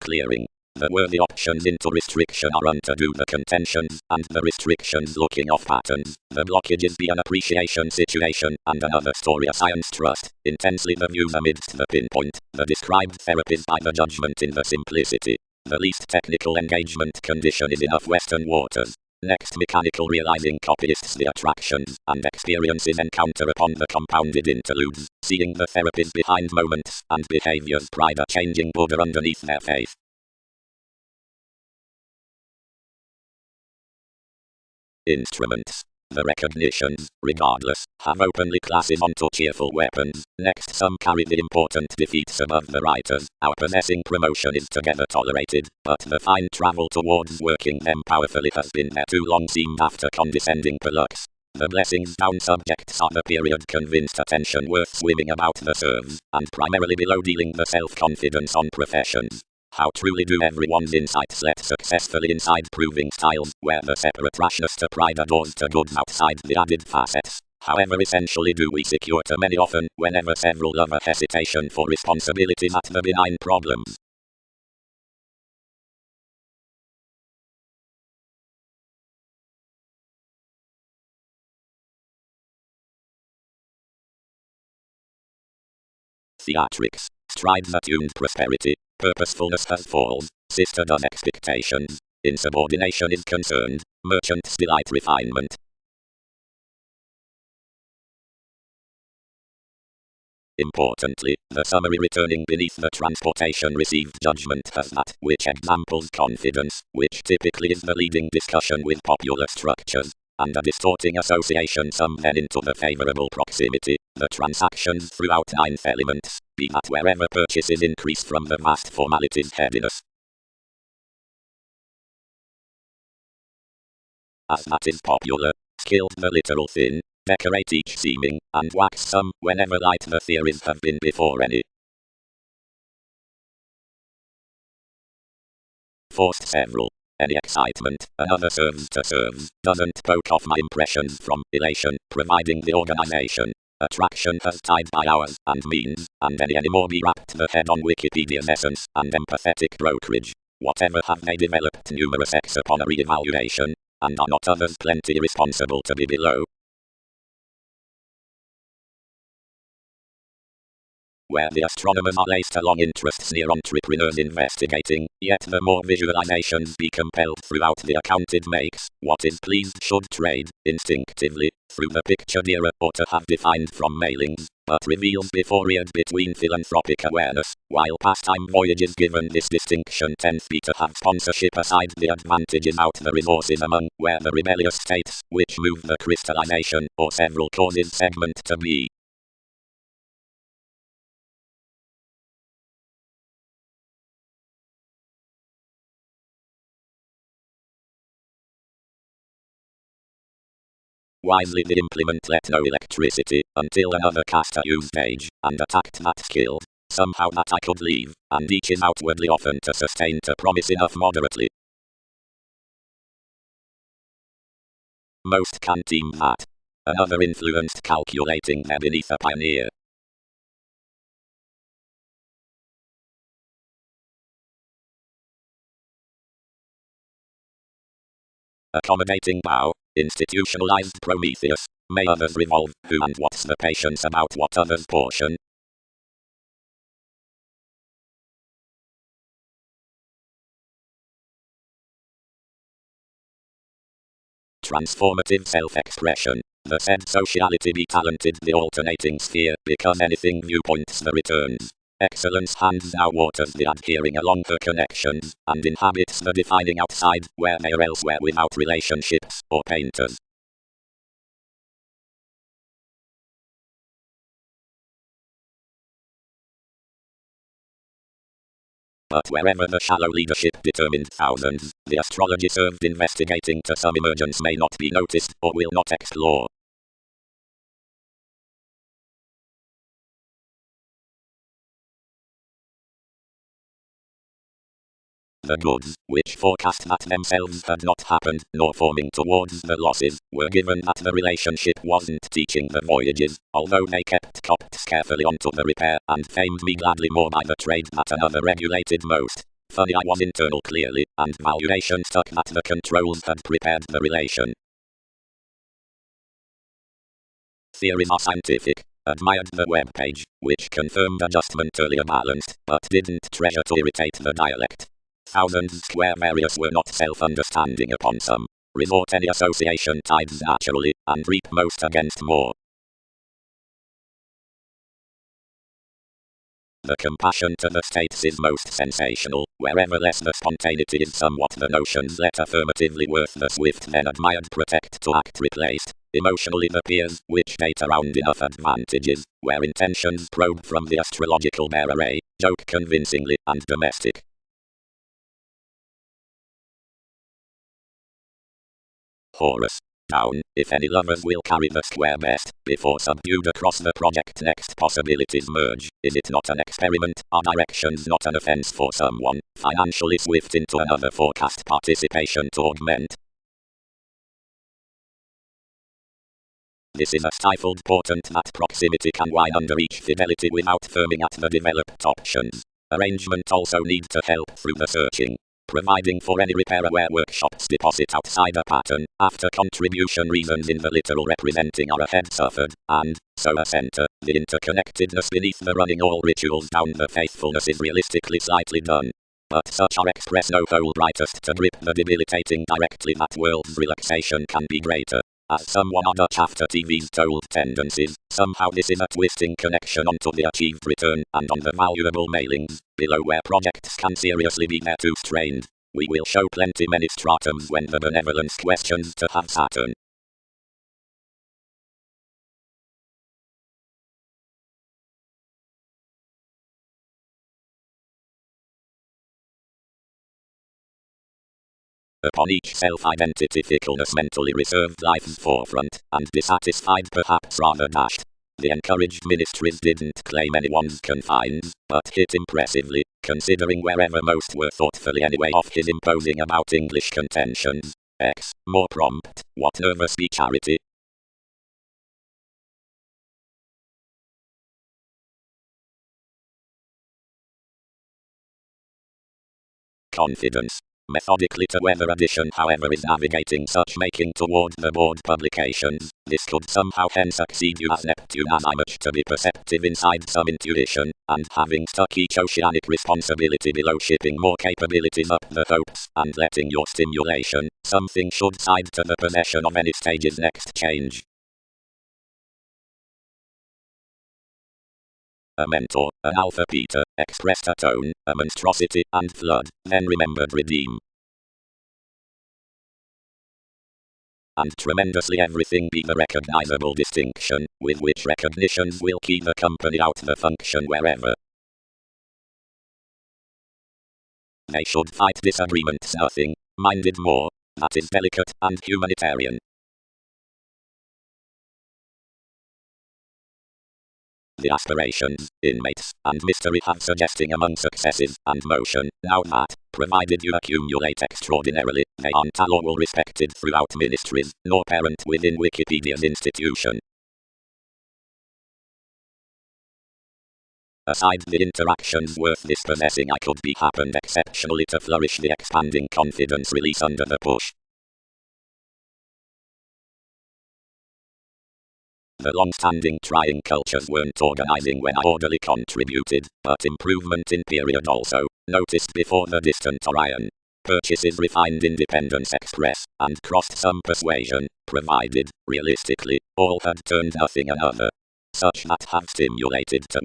Clearing. The worthy options into restriction are to do the contentions, and the restrictions looking off patterns. The blockages be an appreciation situation, and another story a science trust. Intensely the views amidst the pinpoint, the described therapies by the judgment in the simplicity. The least technical engagement condition is enough Western waters. Next mechanical realizing copyists the attractions, and experiences encounter upon the compounded interludes, seeing the therapies behind moments, and behaviors pride a changing Buddha underneath their faith. Instruments. The recognitions, regardless, have openly classes onto cheerful weapons. Next some carry the important defeats above the writers. Our possessing promotion is together tolerated, but the fine travel towards working them powerfully has been there too long seemed after condescending perlux. The blessings down subjects are the period convinced attention worth swimming about the serves, and primarily below dealing the self-confidence on professions. How truly do everyone's insights let successfully inside proving styles, where the separate rashness to pride adores to goods outside the added facets. However essentially do we secure to many often, whenever several love a hesitation for responsibilities at the benign problems. Theatrics. Strides attuned prosperity. Purposefulness has falls. Sister does expectations. Insubordination is concerned. Merchants delight refinement. Importantly, the summary returning beneath the transportation received judgment has that which examples confidence, which typically is the leading discussion with popular structures, and a distorting association some then into the favorable proximity, the transactions throughout ninth elements, be that wherever purchases increase from the vast formalities headiness. As that is popular, skilled the literal thin, decorate each seeming, and wax some, whenever light the theories have been before any. Forced several. Any excitement, another serves to serves, doesn't poke off my impressions from elation, providing the organization. Attraction has tied by hours and means, and any more be wrapped the head on Wikipedia's essence and empathetic brokerage. Whatever have they developed numerous X upon a re-evaluation, and are not others plenty responsible to be below? Where the astronomers are laced along interests near entrepreneurs investigating, yet the more visualizations be compelled throughout the account it makes, what is pleased should trade, instinctively, through the picture dearer or to have defined from mailings, but reveals beforehand between philanthropic awareness, while pastime voyages given this distinction tends be to have sponsorship aside the advantages out the resources among, where the rebellious states, which move the crystallization, or several causes segment to be. Wisely the implement let no electricity, until another caster used age, and attacked that killed. Somehow that I could leave, and each is outwardly often to sustain to promise enough moderately. Most can team that. Another influenced calculating there beneath a pioneer. Accommodating bow, institutionalized Prometheus. May others revolve, who and what's the patience about what others portion? Transformative self-expression. The said sociality be talented the alternating sphere, because anything viewpoints the returns. Excellence hands now waters the adhering along her connections, and inhabits the defining outside, where they are elsewhere without relationships, or painters. But wherever the shallow leadership determined thousands, the astrology served investigating to some emergence may not be noticed, or will not explore. The goods, which forecast that themselves had not happened, nor forming towards the losses, were given that the relationship wasn't teaching the voyages, although they kept copts carefully onto the repair, and famed me gladly more by the trade that another regulated most. Funny I was internal clearly, and valuation stuck that the controls had prepared the relation. Theories are scientific. Admired the web page, which confirmed adjustment earlier balanced, but didn't treasure to irritate the dialect. Thousands square various were not self-understanding upon some. Resort any association tides naturally, and reap most against more. The compassion to the states is most sensational, wherever less the spontaneity is somewhat the notions let affirmatively worth the swift then admired protect to act replaced. Emotionally the peers, which date around enough advantages, where intentions probe from the astrological bare array, joke convincingly, and domestic. Horus. Down, if any lovers will carry the square best, before subdued across the project next possibilities merge, is it not an experiment, are directions not an offense for someone, financially swift into another forecast participation to augment? This is a stifled portent that proximity can wine under each fidelity without firming at the developed options. Arrangement also need to help through the searching. Providing for any repair where workshops deposit outside a pattern, after contribution reasons in the literal representing are ahead suffered, and, so a center, the interconnectedness beneath the running all rituals down the faithfulness is realistically slightly done. But such are express no whole brightest to grip the debilitating directly that world's relaxation can be greater. As someone on Dutch after TV's told tendencies, somehow this is a twisting connection onto the achieved return and on the valuable mailings, below where projects can seriously be there too strained. We will show plenty many stratums when the benevolence questions to have Saturn. Upon each self-identity fickleness mentally reserved life's forefront, and dissatisfied perhaps rather dashed. The encouraged ministries didn't claim anyone's confines, but hit impressively, considering wherever most were thoughtfully anyway off his imposing about English contentions. X. More prompt, what nervous be charity? confidence. Methodically to weather addition, however, is navigating such making toward the board publications. This could somehow hence succeed you as Neptune as I much to be perceptive inside some intuition, and having stuck each oceanic responsibility below shipping more capabilities up the hopes, and letting your stimulation, something should side to the possession of any stage's next change. A mentor, an alpha Peter, expressed a tone, a monstrosity, and flood, then remembered redeem. And tremendously everything be the recognizable distinction, with which recognitions will keep the company out the function wherever. They should fight disagreements nothing, minded more, that is delicate and humanitarian. The aspirations, inmates, and mystery have suggesting among successes and motion, now that, provided you accumulate extraordinarily, they aren't all will respected throughout ministries, nor parent within Wikipedia's institution. Aside the interactions worth dispossessing, I could be happened exceptionally to flourish the expanding confidence release under the push. The long-standing trying cultures weren't organizing when I orderly contributed, but improvement in period also, noticed before the distant Orion. Purchases refined Independence Express, and crossed some persuasion, provided, realistically, all had turned nothing another. Such that have stimulated to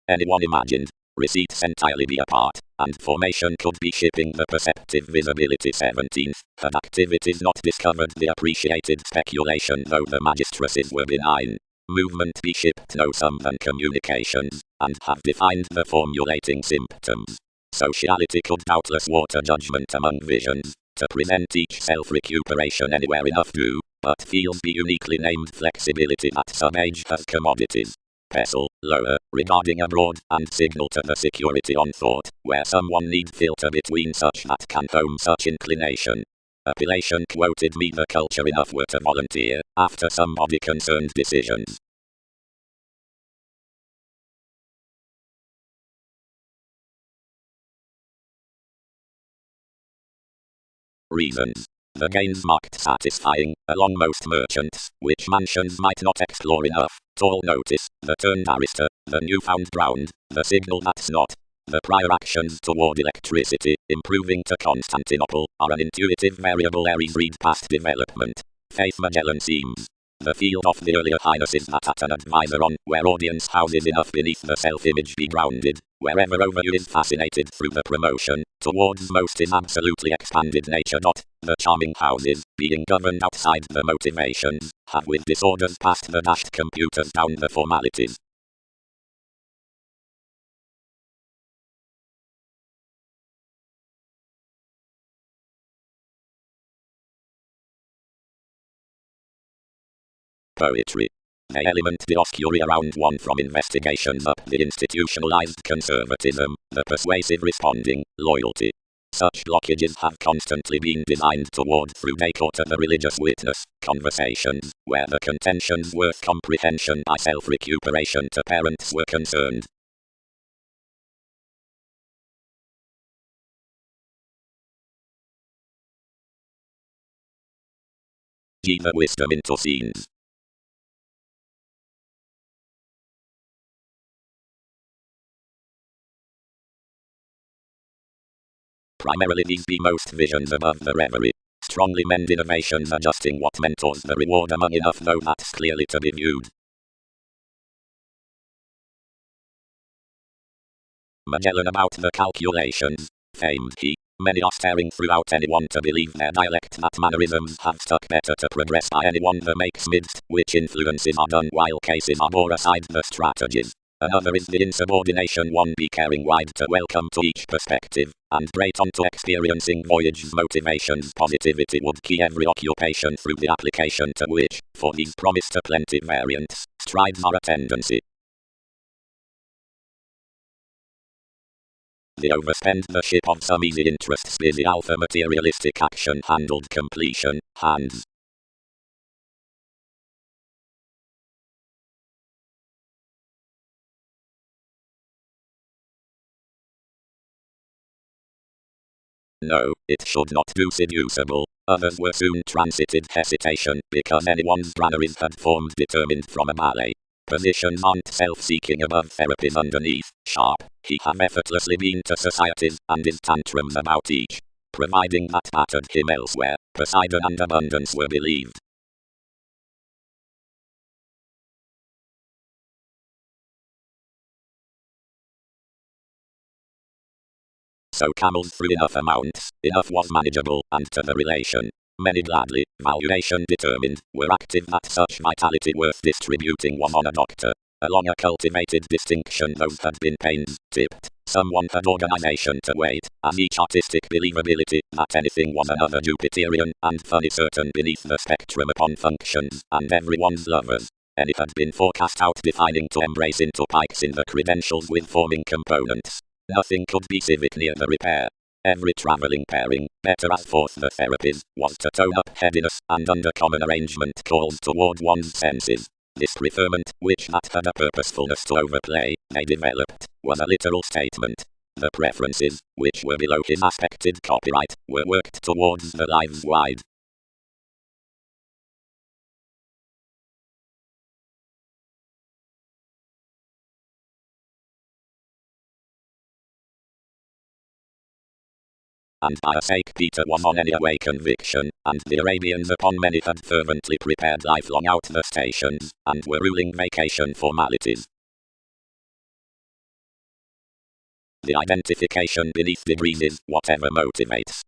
anyone imagined, receipts entirely be apart, and formation could be shipping the perceptive visibility 17th, had activities not discovered the appreciated speculation though the magistracies were benign. Movement be shipped no sum than communications, and have defined the formulating symptoms. Sociality could doubtless water judgment among visions, to present each self-recuperation anywhere enough do, but feels be uniquely named flexibility that some age has commodities. Pestle, lower, regarding abroad, and signal to the security on thought, where someone need filter between such that can home such inclination. Appellation quoted me the culture enough were to volunteer, after some body concerned decisions. Reasons. The gains marked satisfying, along most merchants, which mansions might not explore enough. Tall notice, the turned barrister, the newfound ground, the signal that's not. The prior actions toward electricity, improving to Constantinople, are an intuitive variable Aries read past development. Faith Magellan seems. The field of the earlier highnesses that at an advisor on, where audience houses enough beneath the self-image be grounded, wherever overview is fascinated through the promotion, towards most is absolutely expanded nature. The charming houses, being governed outside the motivations, have with disorders past the dashed computers down the formalities. Poetry. They element the oscuri around one from investigations up the institutionalized conservatism, the persuasive responding, loyalty. Such blockages have constantly been designed toward through decor to the religious witness, conversations, where the contentions worth comprehension by self-recuperation to parents were concerned. The wisdom into scenes. Primarily these be most visions above the reverie. Strongly mend innovations adjusting what mentors the reward among enough though that's clearly to be viewed. Magellan about the calculations, famed he. Many are staring throughout anyone to believe their dialect that mannerisms have stuck better to progress by anyone that makes midst, which influences are done while cases are more aside the strategies. Another is the insubordination one be caring wide to welcome to each perspective, and great on to experiencing voyage's motivations positivity would key every occupation through the application to which, for these promised a plenty variants, strides are a tendency. The overspend the ship of some easy interests busy alpha materialistic action handled completion, hands. No, it should not do seducible. Others were soon transited hesitation, because anyone's granaries had formed determined from a ballet. Positions aren't self-seeking above therapies underneath, sharp. He have effortlessly been to societies, and his tantrums about each. Providing that battered him elsewhere, Poseidon and abundance were believed. So camels through enough amounts, enough was manageable, and to the relation. Many gladly, valuation determined, were active that such vitality worth distributing was on a doctor. Along a cultivated distinction those had been pains tipped. Someone had organization to wait, as each artistic believability that anything was another Jupiterian and funny certain beneath the spectrum upon functions, and everyone's lovers. And it had been forecast out defining to embrace into pikes in the credentials with forming components. Nothing could be civic near the repair. Every travelling pairing, better as forth the therapies, was to tone up headiness, and under common arrangement calls toward one's senses. This preferment, which that had a purposefulness to overplay, they developed, was a literal statement. The preferences, which were below his aspected copyright, were worked towards the lives wide. And by a sake Peter was on any away conviction, and the Arabians upon many had fervently prepared lifelong out the stations, and were ruling vacation formalities. The identification beneath degrees is whatever motivates.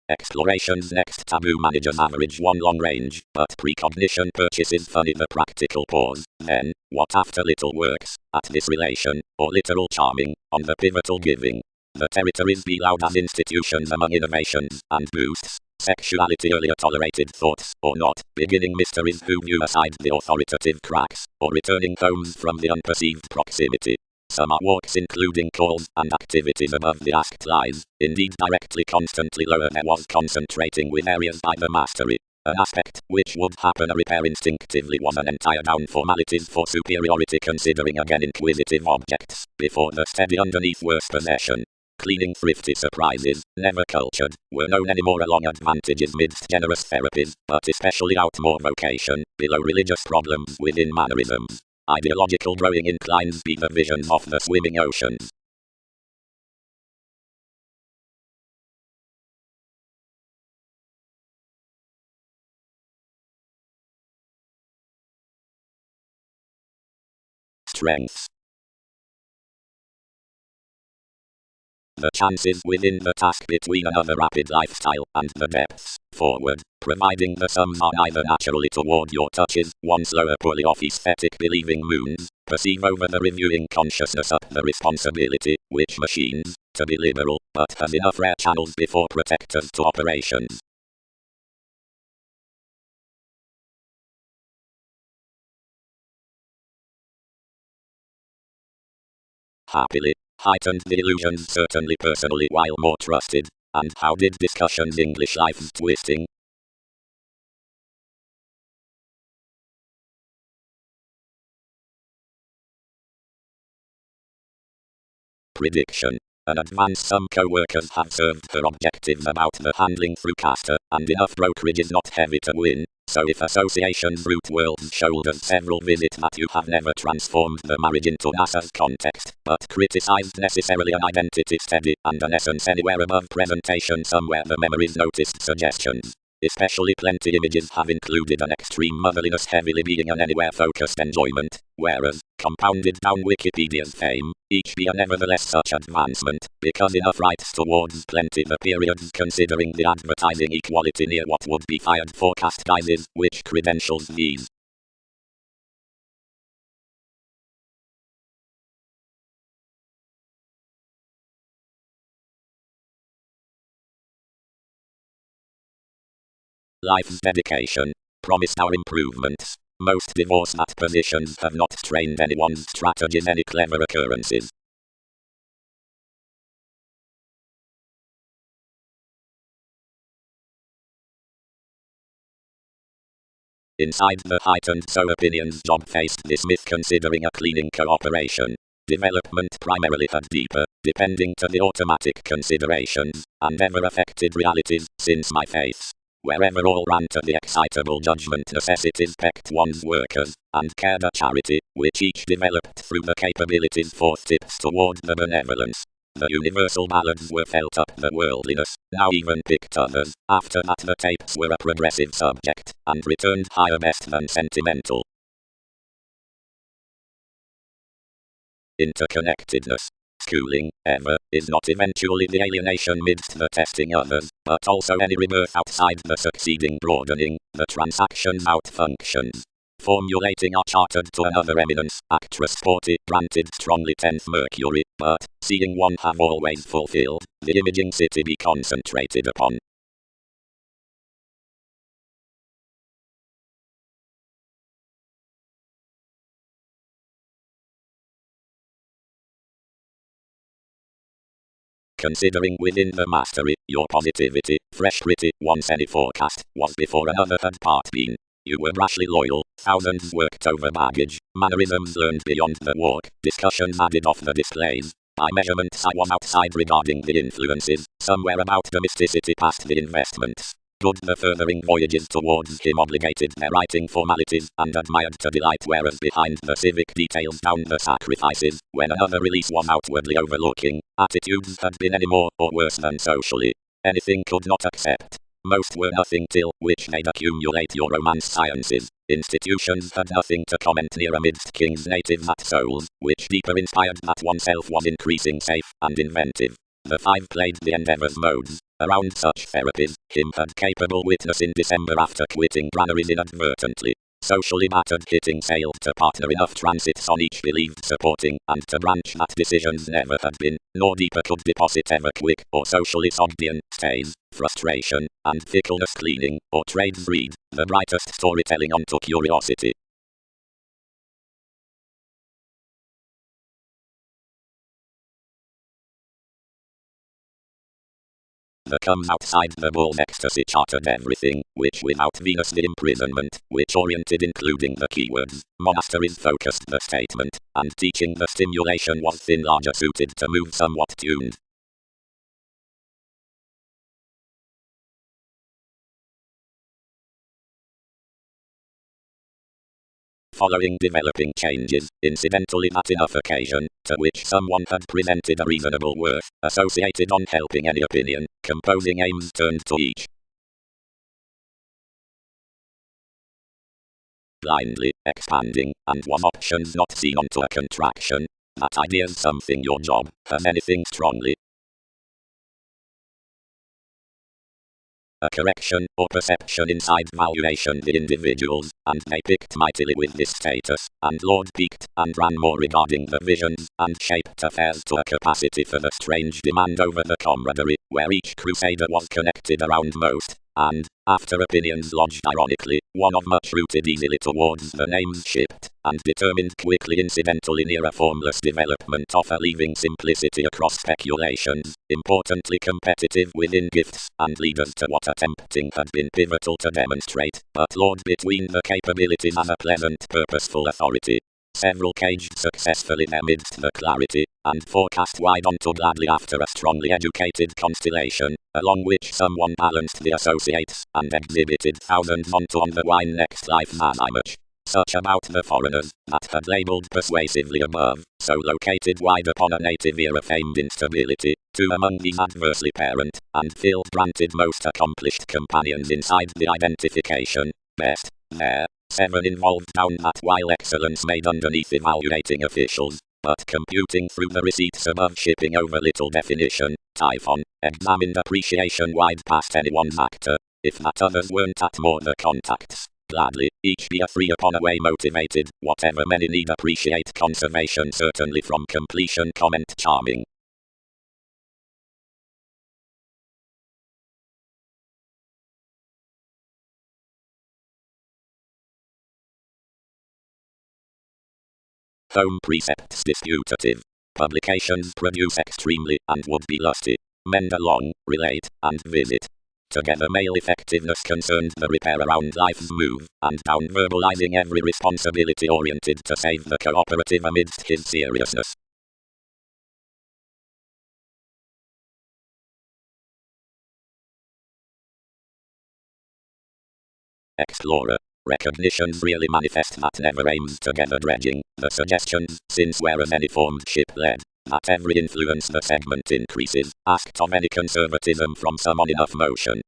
Exploration's next taboo managers average one long range, but precognition purchases funny the practical pause. Then, what after little works, at this relation, or literal charming, on the pivotal giving. The territories be loud as institutions among innovations, and boosts. Sexuality earlier tolerated thoughts, or not, beginning mysteries who view aside the authoritative cracks, or returning homes from the unperceived proximity. Some are walks including calls and activities above the asked lies, indeed directly constantly lower there was concentrating with areas by the mastery. An aspect which would happen a repair instinctively was an entire down formalities for superiority considering again inquisitive objects, before the steady underneath worse possession. Cleaning thrifty surprises, never cultured, were known anymore along advantages midst generous therapies, but especially out more vocation, below religious problems within mannerisms. Ideological growing inclines be the visions of the swimming oceans. Strengths. The chances within the task between another rapid lifestyle and the depths forward, providing the sums are either naturally toward your touches, one slower poorly off aesthetic believing moons, perceive over the reviewing consciousness up the responsibility, which machines, to be liberal, but has enough rare channels before protectors to operations. Happily, heightened the illusions certainly personally while more trusted. And how did discussions English life's twisting? Prediction. An advance some co-workers have served her objectives about the handling through caster, and enough brokerage is not heavy to win. So if associations root world's shoulders several visit that you have never transformed the marriage into NASA's context, but criticized necessarily an identity steady and an essence anywhere above presentation somewhere the memories noticed suggestions. Especially plenty images have included an extreme motherliness heavily being an anywhere focused enjoyment, whereas, compounded down Wikipedia's fame, each be a nevertheless such advancement, because enough writes towards plenty the periods considering the advertising equality near what would be fired forecast guises, which credentials these. Life's dedication, promised our improvements. Most divorce at positions have not trained anyone's strategies any clever occurrences. Inside the heightened so opinions job faced this myth considering a cleaning cooperation. development primarily had deeper, depending to the automatic considerations, and ever-affected realities, since my faiths, wherever all ran to the excitable judgment necessities pecked one's workers, and cared a charity, which each developed through the capabilities forth tips toward the benevolence. The universal ballads were felt up the worldliness, now even picked others, after that the tapes were a progressive subject, and returned higher best than sentimental. Interconnectedness. Schooling, ever, is not eventually the alienation midst the testing others, but also any rebirth outside the succeeding broadening, the transactions outfunctions. Formulating are chartered to another eminence, actress 40, granted strongly 10th Mercury, but, seeing one have always fulfilled, the imaging city be concentrated upon. Considering within the mastery, your positivity, fresh pretty, once any forecast, was before another had part been. You were rashly loyal, thousands worked over baggage, mannerisms learned beyond the walk, discussions added off the displays. By measurements I was outside regarding the influences, somewhere about domesticity past the investments. Good the furthering voyages towards him obligated their writing formalities, and admired to delight whereas behind the civic details down the sacrifices, when another release was outwardly overlooking, attitudes had been any more or worse than socially. Anything could not accept. Most were nothing till, which they'd accumulate your romance sciences. Institutions had nothing to comment near amidst kings native that souls, which deeper inspired that oneself was increasing safe and inventive. The five played the endeavors modes. Around such therapies, him had capable witness in December after quitting granaries inadvertently. Socially battered hitting sailed to partner enough transits on each believed supporting, and to branch that decisions never had been, nor deeper could deposit ever quick, or socially sogdian, stays, frustration, and fickleness cleaning, or trades breed, the brightest storytelling onto curiosity. The comes outside the bull's ecstasy chartered everything, which without Venus the imprisonment, which oriented including the keywords, monasteries focused the statement, and teaching the stimulation was thin larger suited to move somewhat tuned. Following developing changes, incidentally that enough occasion, to which someone had presented a reasonable worth, associated on helping any opinion, composing aims turned to each. Blindly, expanding, and was options not seen onto a contraction. That idea's something your job, has anything strongly. A correction or perception inside valuation the individuals, and they picked mightily with this status, and Lord picked, and ran more regarding the visions, and shaped affairs to a capacity for the strange demand over the camaraderie, where each crusader was connected around most, and, after opinions lodged ironically, one of much rooted easily towards the names shipped, and determined quickly incidentally near a formless development of a leaving simplicity across speculations, importantly competitive within gifts, and leaders to what attempting had been pivotal to demonstrate, but Lord between the capabilities as a pleasant purposeful authority. Several caged successfully amidst the clarity, and forecast wide onto gladly after a strongly educated constellation, along which someone balanced the associates, and exhibited thousands onto on the wine next life as image. Such about the foreigners, that had labelled persuasively above, so located wide upon a native era famed instability, two among these adversely parent, and filled granted most accomplished companions inside the identification, best, there. 7 involved down that while excellence made underneath evaluating officials, but computing through the receipts above shipping over little definition, Typhon, examined appreciation wide past anyone's actor, if that others weren't at more the contacts, gladly, each be a free upon a way motivated, whatever many need appreciate conservation certainly from completion comment charming. Home precepts disputative. Publications produce extremely, and would be lusty. Mend along, relate, and visit. Together male effectiveness concerned the repair around life's move, and down verbalizing every responsibility oriented to save the cooperative amidst his seriousness. explorer. Recognitions really manifest that never aims together dredging. The suggestions, since whereas any formed ship led, that every influence the segment increases, asked of any conservatism from some on enough motion.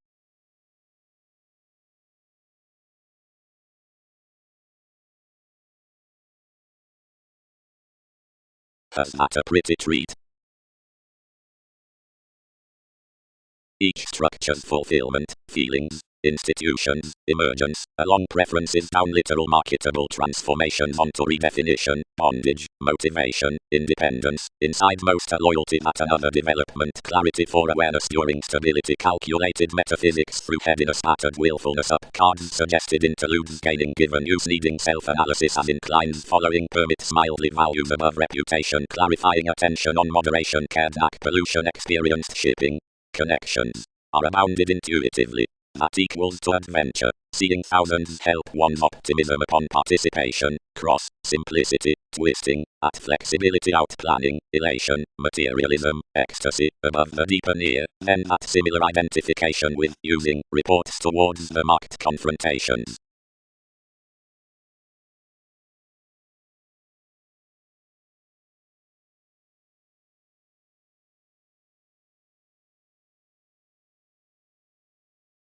Has that a pretty treat? Each structure's fulfillment, feelings, institutions, emergence, along preferences down literal marketable transformations onto redefinition, bondage, motivation, independence, inside most a loyalty that another development, clarity for awareness during stability, calculated metaphysics through headiness, pattered willfulness, up cards, suggested interludes, gaining given use, needing self-analysis as inclines, following permits, mildly values above reputation, clarifying attention on moderation, cared knack, pollution, experienced shipping. Connections are abounded intuitively. That equals to adventure. Seeing thousands help one's optimism upon participation. Cross, simplicity, twisting, at flexibility, out planning, elation, materialism, ecstasy, above the deeper near. Then that similar identification with using reports towards the marked confrontations.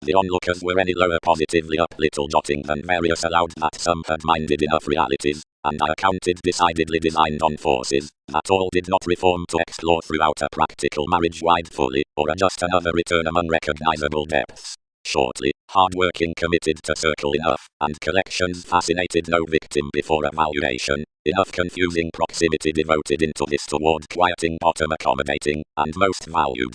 The onlookers were any lower positively up little jotting than various allowed that some had minded enough realities, and I accounted decidedly designed on forces, that all did not reform to explore throughout a practical marriage wide fully, or just another return among recognizable depths. Shortly, hard-working committed to circle enough, and collections fascinated no victim before evaluation, enough confusing proximity devoted into this toward quieting bottom accommodating, and most valued.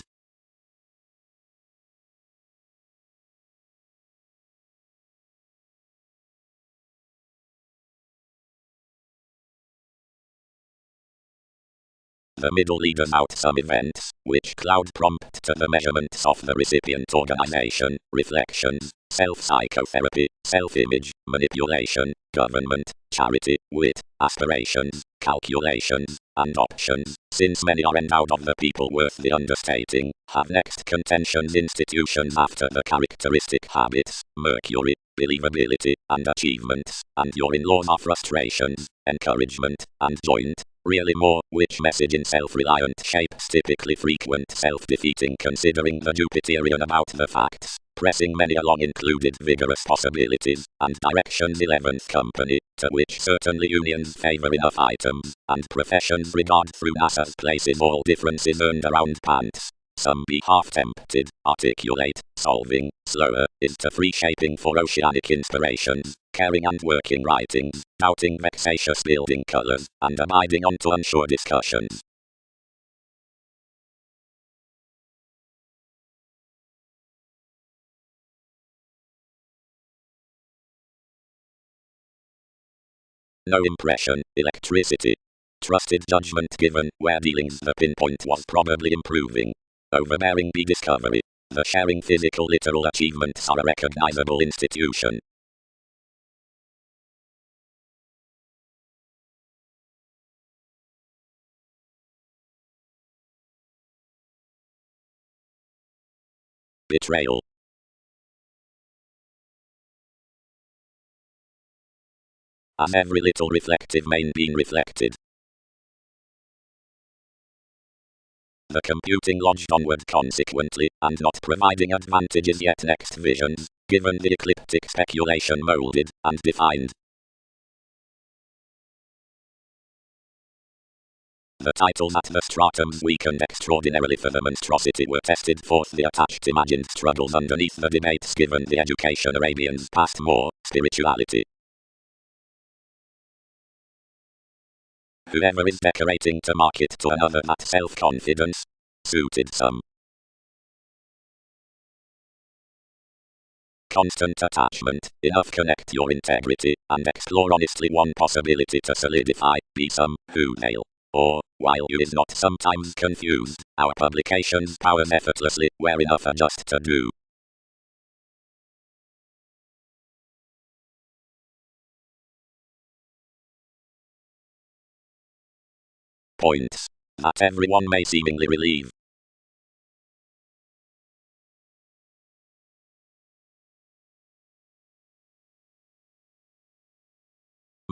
The middle leaders out some events, which cloud prompt to the measurements of the recipient organization, reflections, self-psychotherapy, self-image, manipulation, government, charity, wit, aspirations, calculations, and options, since many are endowed of the people worth the understating, have next contentions institutions after the characteristic habits, Mercury, believability, and achievements, and your in-laws are frustrations, encouragement, and joint, really more, which message in self-reliant shapes typically frequent self-defeating considering the Jupiterian about the facts, pressing many along included vigorous possibilities, and directions 11th company, to which certainly unions favor enough items, and professions regard through NASA's places all differences earned around pants. Some be half-tempted, articulate, solving, slower, is to free shaping for oceanic inspirations, caring and working writings, doubting vexatious building colors, and abiding on to unsure discussions. No impression, electricity. Trusted judgment given, where dealings the pinpoint was probably improving. Overbearing be discovery. The sharing physical literal achievements are a recognizable institution. Betrayal. As every little reflective main being reflected. The computing lodged onward consequently, and not providing advantages yet next visions, given the ecliptic speculation molded, and defined. The titles at the stratums weakened extraordinarily for the monstrosity were tested forth the attached imagined struggles underneath the debates given the education Arabians passed more, spirituality. Whoever is decorating to market to another that self-confidence, suited some. Constant attachment, enough connect your integrity, and explore honestly one possibility to solidify, be some, who nail. Or, while you is not sometimes confused, our publications powers effortlessly, where enough are just to do. Points. That everyone may seemingly relieve.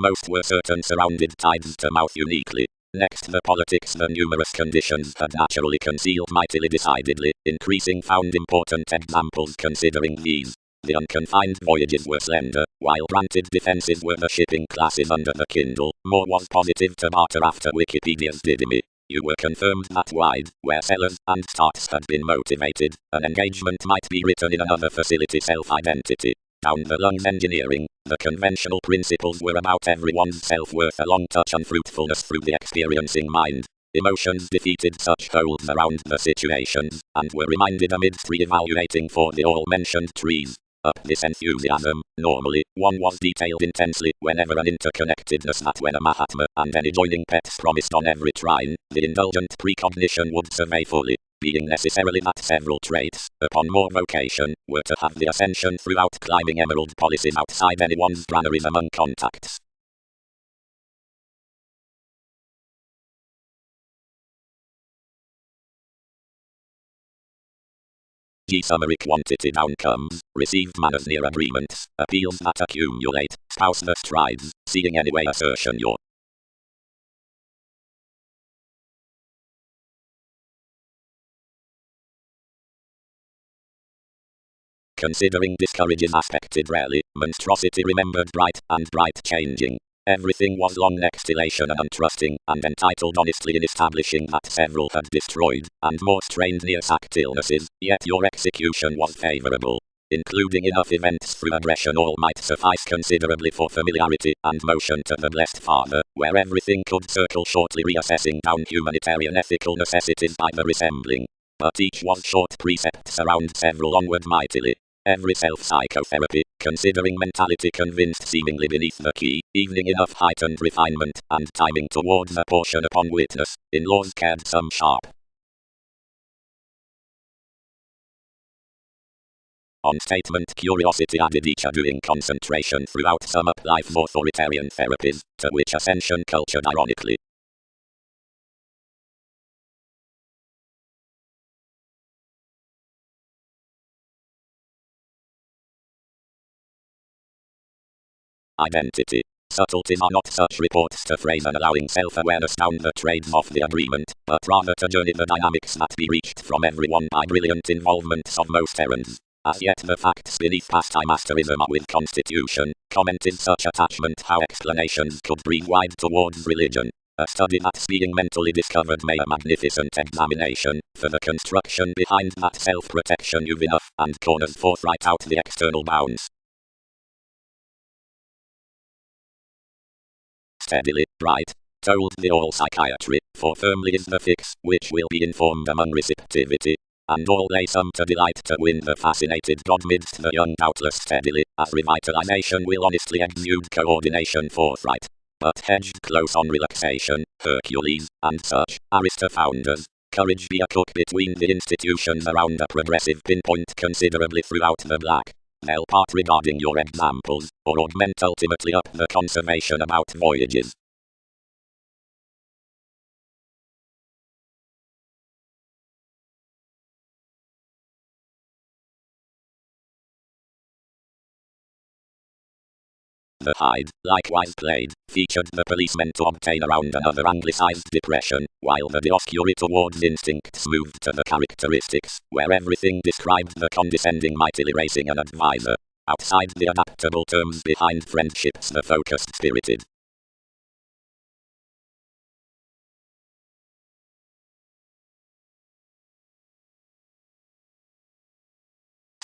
Most were certain surrounded tides to mouth uniquely. Next the politics, the numerous conditions had naturally concealed mightily decidedly, increasing found important examples considering these. The unconfined voyages were slender, while granted defences were the shipping classes under the Kindle. More was positive to barter after Wikipedia's didymy. You were confirmed that wide, where sellers and starts had been motivated, an engagement might be written in another facility self-identity. Down the lungs engineering, the conventional principles were about everyone's self-worth, a long-touch unfruitfulness through the experiencing mind. Emotions defeated such holds around the situations, and were reminded amidst re-evaluating for the all-mentioned trees. Up this enthusiasm, normally, one was detailed intensely, whenever an interconnectedness that when a Mahatma and any joining pets promised on every trine, the indulgent precognition would survey fully, being necessarily that several traits, upon more vocation, were to have the ascension throughout climbing emerald policies outside anyone's granaries among contacts. Summary quantity downcomes, received manners near agreements, appeals that accumulate, spouse the strides, seeing anyway assertion your. Considering discourages aspected rarely, monstrosity remembered bright, and bright changing. Everything was long next elation and untrusting, and entitled honestly in establishing that several had destroyed, and more strained near-sacked illnesses, yet your execution was favourable. Including enough events through aggression all might suffice considerably for familiarity and motion to the blessed Father, where everything could circle shortly reassessing down humanitarian ethical necessities by the resembling. But each was short precepts around several onward mightily. Every self-psychotherapy, considering mentality convinced seemingly beneath the key, evening enough heightened refinement, and timing towards a portion upon witness, in laws cared some sharp. On statement curiosity added each doing concentration throughout some up life authoritarian therapies, to which ascension cultured ironically. Identity. Subtleties are not such reports to phrase and allowing self-awareness down the trades of the agreement, but rather to journey the dynamics that be reached from everyone by brilliant involvements of most errands. As yet the facts beneath pastime asterism are with constitution, commented such attachment how explanations could breathe wide towards religion. A study that's being mentally discovered may a magnificent examination, for the construction behind that self-protection you've enough, and corners forthright out the external bounds. Steadily, bright, told the all psychiatry, for firmly is the fix, which will be informed among receptivity. And all lay some to delight to win the fascinated God midst the young doubtless steadily, as revitalization will honestly exude coordination forthright. But hedged close on relaxation, Hercules, and such, Aristofounders, courage be a cook between the institutions around a progressive pinpoint considerably throughout the black. They'll part regarding your examples, or augment ultimately up the conservation about voyages. The Hide, likewise played, featured the policemen to obtain around another anglicized depression, while the Dioscuri towards instincts moved to the characteristics, where everything described the condescending mightily racing an advisor. Outside the adaptable terms behind friendships the focused spirited.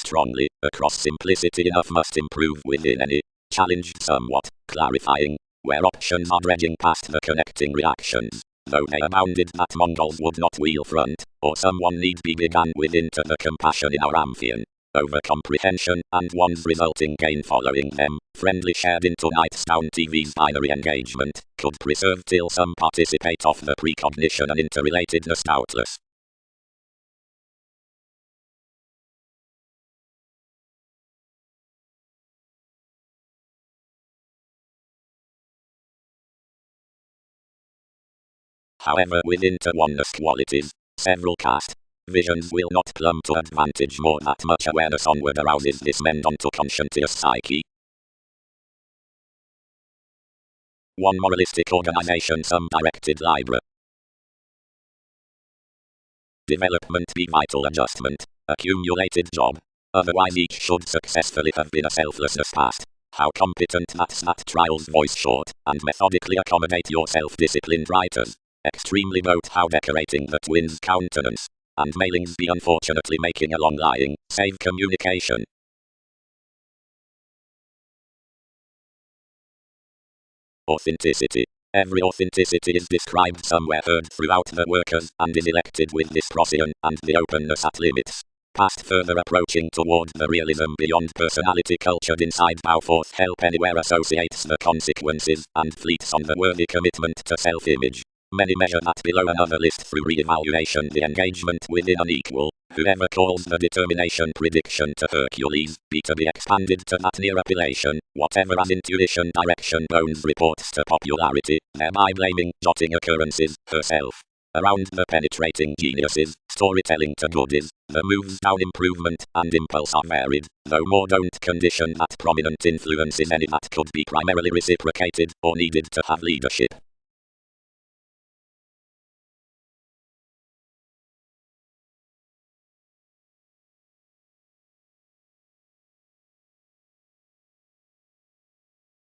Strongly, across simplicity enough must improve within any. Challenged somewhat, clarifying, where options are dredging past the connecting reactions, though they abounded that Mongols would not wheel front, or someone need be began with into the compassion in our Amphion. Over comprehension, and one's resulting gain following them, friendly shared into Nightstown TV's binary engagement, could preserve till some participate of the precognition and interrelatedness doubtless. However, with inter-oneness qualities, several cast visions will not plumb to advantage more that much awareness onward arouses this mend onto conscientious psyche. One moralistic organization, some directed library. Development be vital adjustment, accumulated job. Otherwise each should successfully have been a selflessness past. How competent that trials voice short, and methodically accommodate your self-disciplined writers. Extremely note how decorating the twins' countenance, and mailings be unfortunately making a long lying, save communication. Authenticity. Every authenticity is described somewhere heard throughout the workers, and is elected with this proscion, and the openness at limits. Past further approaching toward the realism beyond personality cultured inside Bowforth help anywhere associates the consequences, and fleets on the worthy commitment to self-image. Many measure that below another list through re-evaluation the engagement within unequal. Whoever calls the determination prediction to Hercules, be to be expanded to that near appellation, whatever as intuition direction Bones reports to popularity, thereby blaming jotting occurrences, herself. Around the penetrating geniuses, storytelling to goodies, the moves down improvement and impulse are varied, though more don't condition that prominent influence is any that could be primarily reciprocated, or needed to have leadership.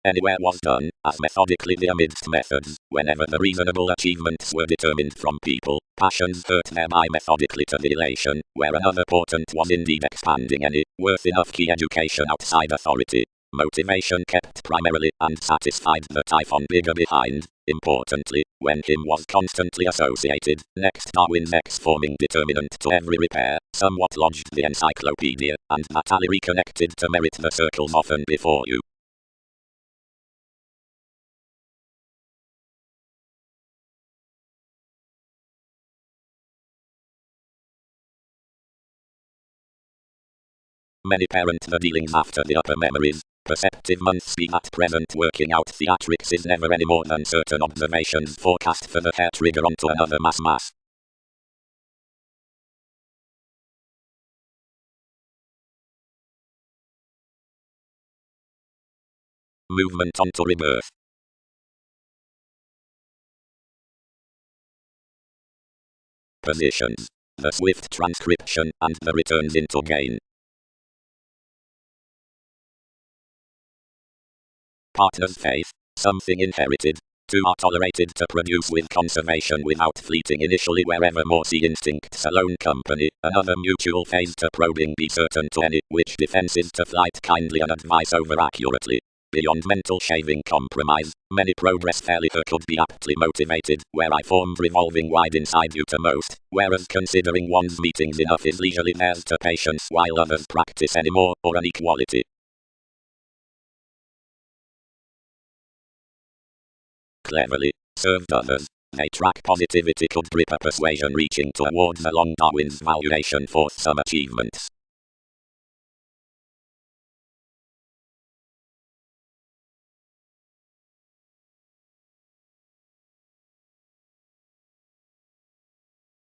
Anywhere was done, as methodically the amidst methods, whenever the reasonable achievements were determined from people, passions hurt thereby methodically to the elation, where another portent was indeed expanding any, worth enough key education outside authority. Motivation kept primarily, and satisfied the typhon bigger behind. Importantly, when him was constantly associated, next Darwin's X-forming determinant to every repair, somewhat lodged the encyclopedia, and Natalie reconnected to merit the circles often before you. Many parent the dealings after the upper memories. Perceptive months be at present working out theatrics is never any more than certain observations forecast for the hair trigger onto another mass. Movement onto rebirth. Positions. The swift transcription and the returns into gain. Partner's faith. Something inherited. Two are tolerated to produce with conservation without fleeting initially wherever more see instincts alone company. Another mutual phase to probing be certain to any, which defenses to flight kindly and advice over accurately. Beyond mental shaving compromise, many progress fairly could be aptly motivated, where I formed revolving wide inside you to most, whereas considering one's meetings enough is leisurely theirs to patience while others practice any more, or an equality. Cleverly served others. They track positivity could grip a persuasion reaching towards along Darwin's valuation for some achievements.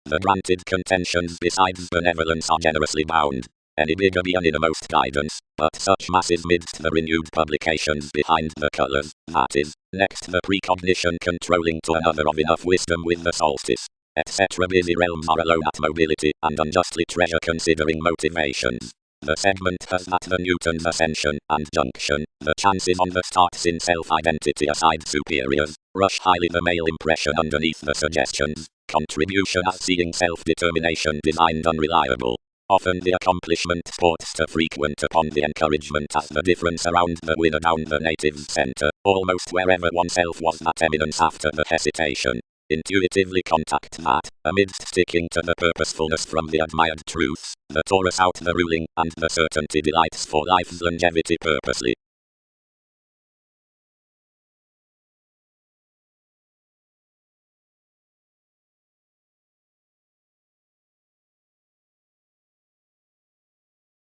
The granted contentions besides benevolence are generously bound. Any bigger be an innermost guidance, but such masses midst the renewed publications behind the colours, that is, next the precognition controlling to another of enough wisdom with the solstice, etc. Busy realms are alone at mobility, and unjustly treasure considering motivations. The segment has that the Newton's ascension, and junction, the chances on the starts in self-identity aside superiors, rush highly the male impression underneath the suggestions, contribution as seeing self-determination designed unreliable. Often the accomplishment sports to frequent upon the encouragement as the difference around the winner down the native's center, almost wherever oneself was that eminence after the hesitation. Intuitively contact that, amidst sticking to the purposefulness from the admired truths, the Taurus out the ruling, and the certainty delights for life's longevity purposely.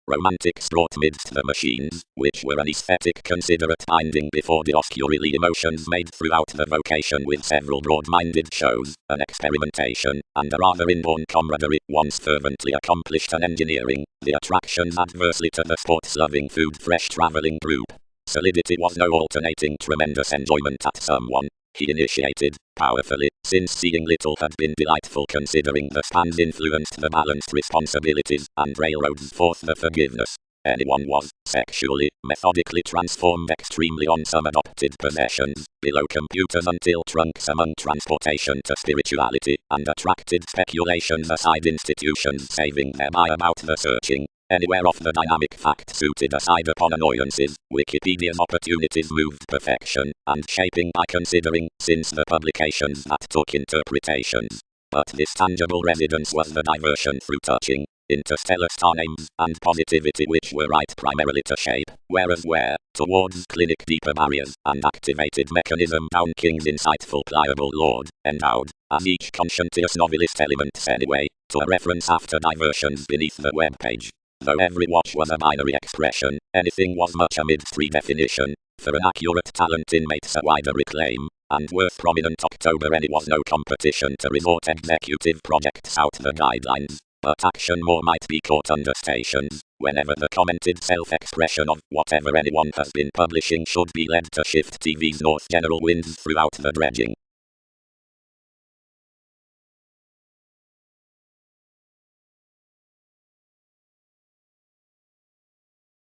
Romantics brought midst the machines, which were an aesthetic considerate binding before the oscurely emotions made throughout the vocation with several broad-minded shows, an experimentation, and a rather inborn camaraderie, once fervently accomplished an engineering, the attractions adversely to the sports-loving food fresh travelling group. Solidity was no alternating tremendous enjoyment at someone. He initiated, powerfully, since seeing little had been delightful considering the spans influenced the balanced responsibilities and railroads forth the forgiveness. Anyone was, sexually, methodically transformed extremely on some adopted possessions, below computers until trunks among transportation to spirituality, and attracted speculations aside institutions saving thereby about the searching. Anywhere off the dynamic fact suited aside upon annoyances, Wikipedia's opportunities moved perfection, and shaping by considering, since the publications that took interpretations. But this tangible residence was the diversion through touching, interstellar star names, and positivity which were right primarily to shape, whereas where, towards clinic deeper barriers, and activated mechanism down King's insightful pliable lord, endowed, as each conscientious novelist elements anyway, to a reference after diversions beneath the web page. Though every watch was a binary expression, anything was much amidst redefinition, for an accurate talent inmates a wider reclaim, and worth prominent October any was no competition to resort executive projects out the guidelines, but action more might be caught under stations, whenever the commented self-expression of whatever anyone has been publishing should be led to shift TV's north general winds throughout the dredging.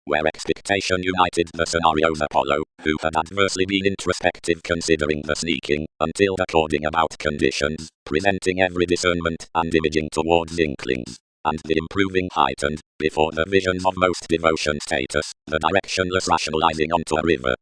Where expectation united the scenario's Apollo, who had adversely been introspective considering the sneaking, until the cording about conditions, presenting every discernment and imaging towards inklings, and the improving heightened, before the visions of most devotion status, the directionless rationalizing onto a river.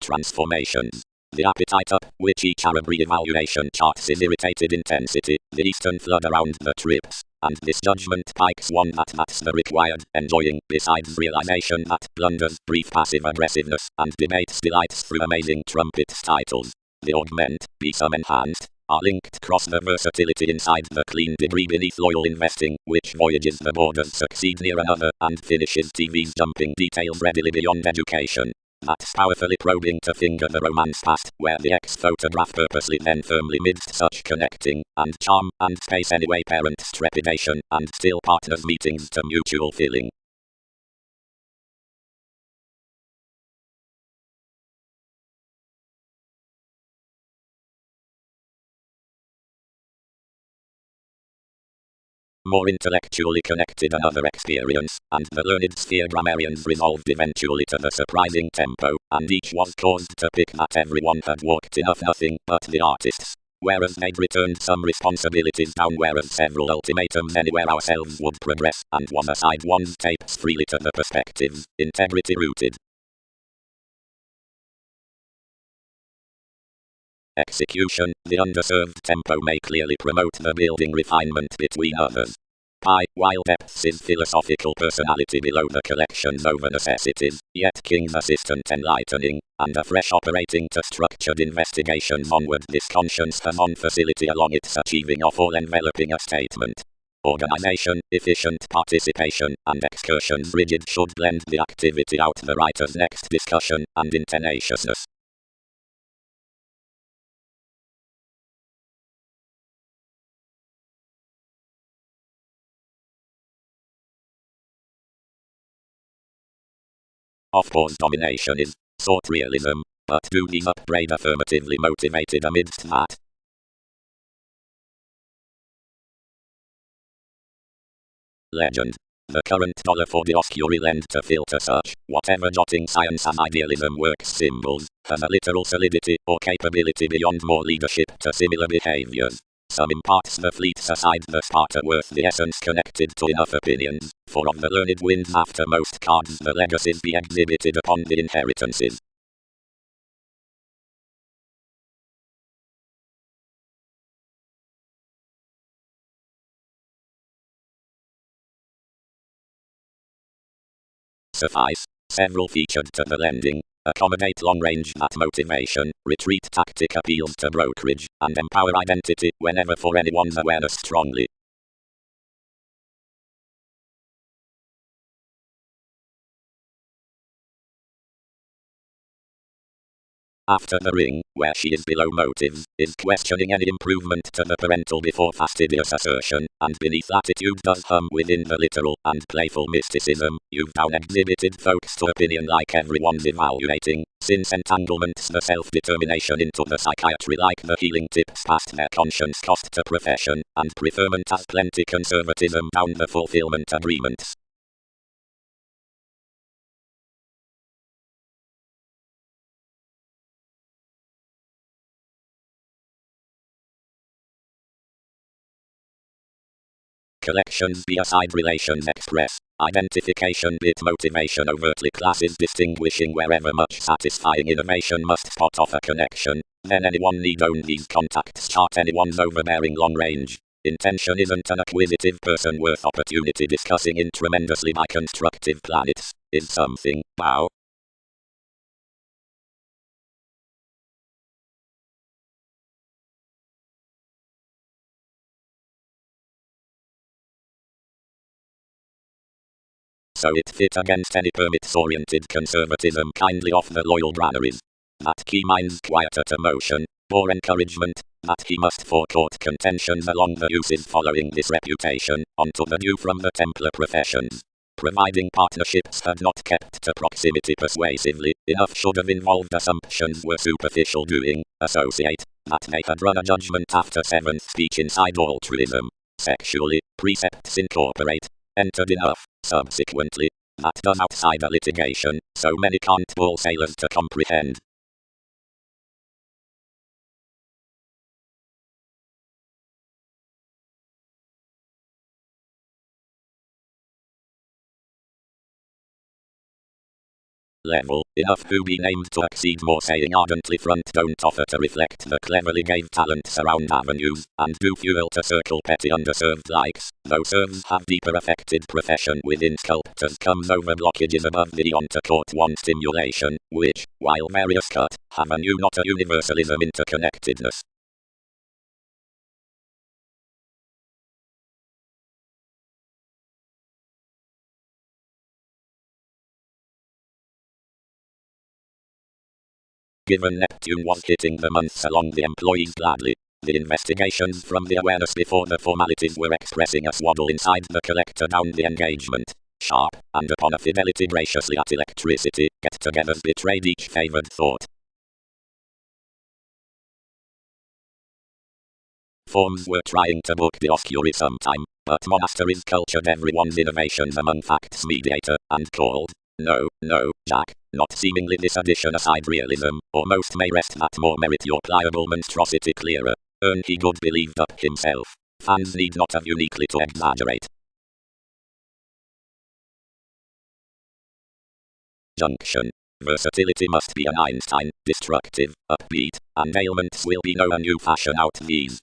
Transformations. The appetite up, which each Arab re-evaluation charts is irritated intensity, the eastern flood around the trips, and this judgment pikes one that's the required, enjoying, besides realization that blunders, brief passive aggressiveness, and debates delights through amazing trumpets titles. The augment, be some enhanced, are linked cross the versatility inside the clean degree beneath loyal investing, which voyages the borders succeed near another, and finishes TV's jumping details readily beyond education. That's powerfully probing to finger the romance past, where the ex-photograph purposely then firmly midst such connecting, and charm, and space anyway parents' trepidation, and still partners meetings to mutual feeling. More intellectually connected another experience, and the learned sphere grammarians resolved eventually to the surprising tempo, and each was caused to pick that everyone had walked enough nothing but the artists. Whereas they'd returned some responsibilities down, whereas several ultimatums anywhere ourselves would progress, and was aside one's tapes freely to the perspectives, integrity rooted. Execution, the underserved tempo may clearly promote the building refinement between others. While depth is philosophical personality below the collections over necessities, yet King's assistant enlightening, and a fresh operating to structured investigations onward this conscience has on facility along its achieving of all enveloping a statement. Organization, efficient participation, and excursions rigid should blend the activity out the writer's next discussion, and in tenaciousness. Of-pause domination is, sought realism, but do these upgrade affirmatively motivated amidst that? Legend. The current dollar for Dioscuri lend to filter such, whatever jotting science as idealism works symbols, has a literal solidity or capability beyond more leadership to similar behaviors. Some imparts the fleets aside the Sparta worth the essence connected to enough opinions, for of the learned wins after most cards the legacies be exhibited upon the inheritances. Suffice, several featured to the lending, accommodate long-range that motivation, retreat tactic appeals to brokerage, and empower identity whenever for anyone's awareness strongly. After the ring, where she is below motives, is questioning any improvement to the parental before fastidious assertion, and beneath attitude does hum within the literal and playful mysticism. You've down exhibited folks to opinion like everyone's evaluating, since entanglements the self-determination into the psychiatry like the healing tips past their conscience cost to profession, and preferment as plenty conservatism down the fulfillment agreements. Collections be aside relations express, identification bit motivation overtly classes distinguishing wherever much satisfying innovation must spot off a connection, then anyone need own these contacts chart anyone's overbearing long range. Intention isn't an acquisitive person worth opportunity discussing in tremendously by constructive planets, is something, wow. So it fit against any permits-oriented conservatism kindly off the loyal granaries. That key minds quieter to motion, or encouragement, that he must forecourt contentions along the uses following this reputation, onto the due from the Templar professions. Providing partnerships had not kept to proximity persuasively, enough should have involved assumptions were superficial doing, associate, that they had run a judgment after seventh speech inside altruism. Sexually, precepts incorporate, entered enough, subsequently, that does outside a litigation, so many can't bull sailors to comprehend. Level, enough who be named to exceed more saying ardently front don't offer to reflect the cleverly gave talents around avenues, and do fuel to circle petty underserved likes, though serves have deeper affected profession within sculptors comes over blockages above the on to court one stimulation, which, while various cut, have a new not a universalism interconnectedness. Given Neptune was hitting the months along the employees gladly, the investigations from the awareness before the formalities were expressing a swaddle inside the collector down the engagement. Sharp, and upon a fidelity graciously at electricity, get-togethers betrayed each favored thought. Forms were trying to book the oscuri sometime, but monasteries cultured everyone's innovations among facts mediator, and called, no, Jack, not seemingly this addition aside realism, or most may rest that more merit your pliable monstrosity clearer. He good believed up himself. Fans need not have uniquely to exaggerate. Junction. Versatility must be an Einstein, destructive, upbeat, and ailments will be no a new fashion out these.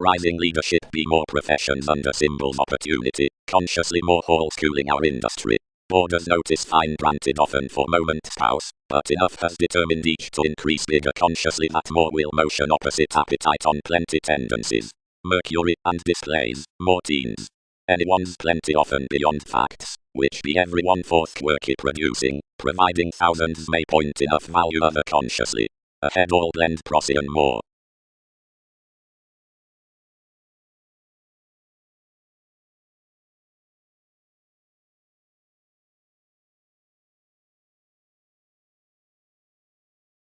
Rising leadership be more professions under symbols opportunity, consciously more whole schooling our industry. Borders notice fine granted often for moment spouse, but enough has determined each to increase bigger consciously that more will motion opposite appetite on plenty tendencies. Mercury and displays, more teens. Anyone's plenty often beyond facts, which be everyone forth quirky producing, providing thousands may point enough value other consciously. Ahead all blend Procyon more.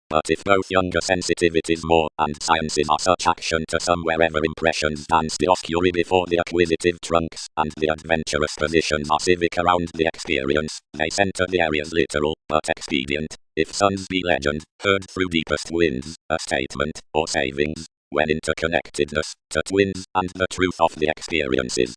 But if both younger sensitivities more, and sciences are such action to some wherever impressions dance the oscuri before the acquisitive trunks, and the adventurous positions are civic around the experience, they center the areas literal, but expedient. If suns be legend, heard through deepest winds, a statement, or savings, when interconnectedness, to twins, and the truth of the experiences.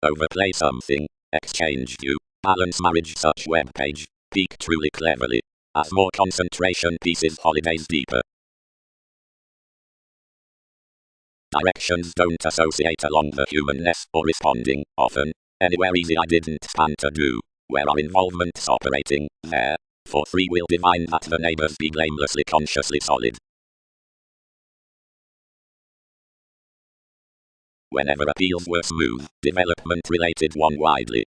Overplay something, exchange view, balance marriage such web page, peak truly cleverly. As more concentration pieces holidays deeper. Directions don't associate along the humanness or responding, often. Anywhere easy I didn't plan to do. Where our involvement's operating, there. For free will divine that the neighbors be blamelessly consciously solid. Whenever appeals were smooth, development related one widely.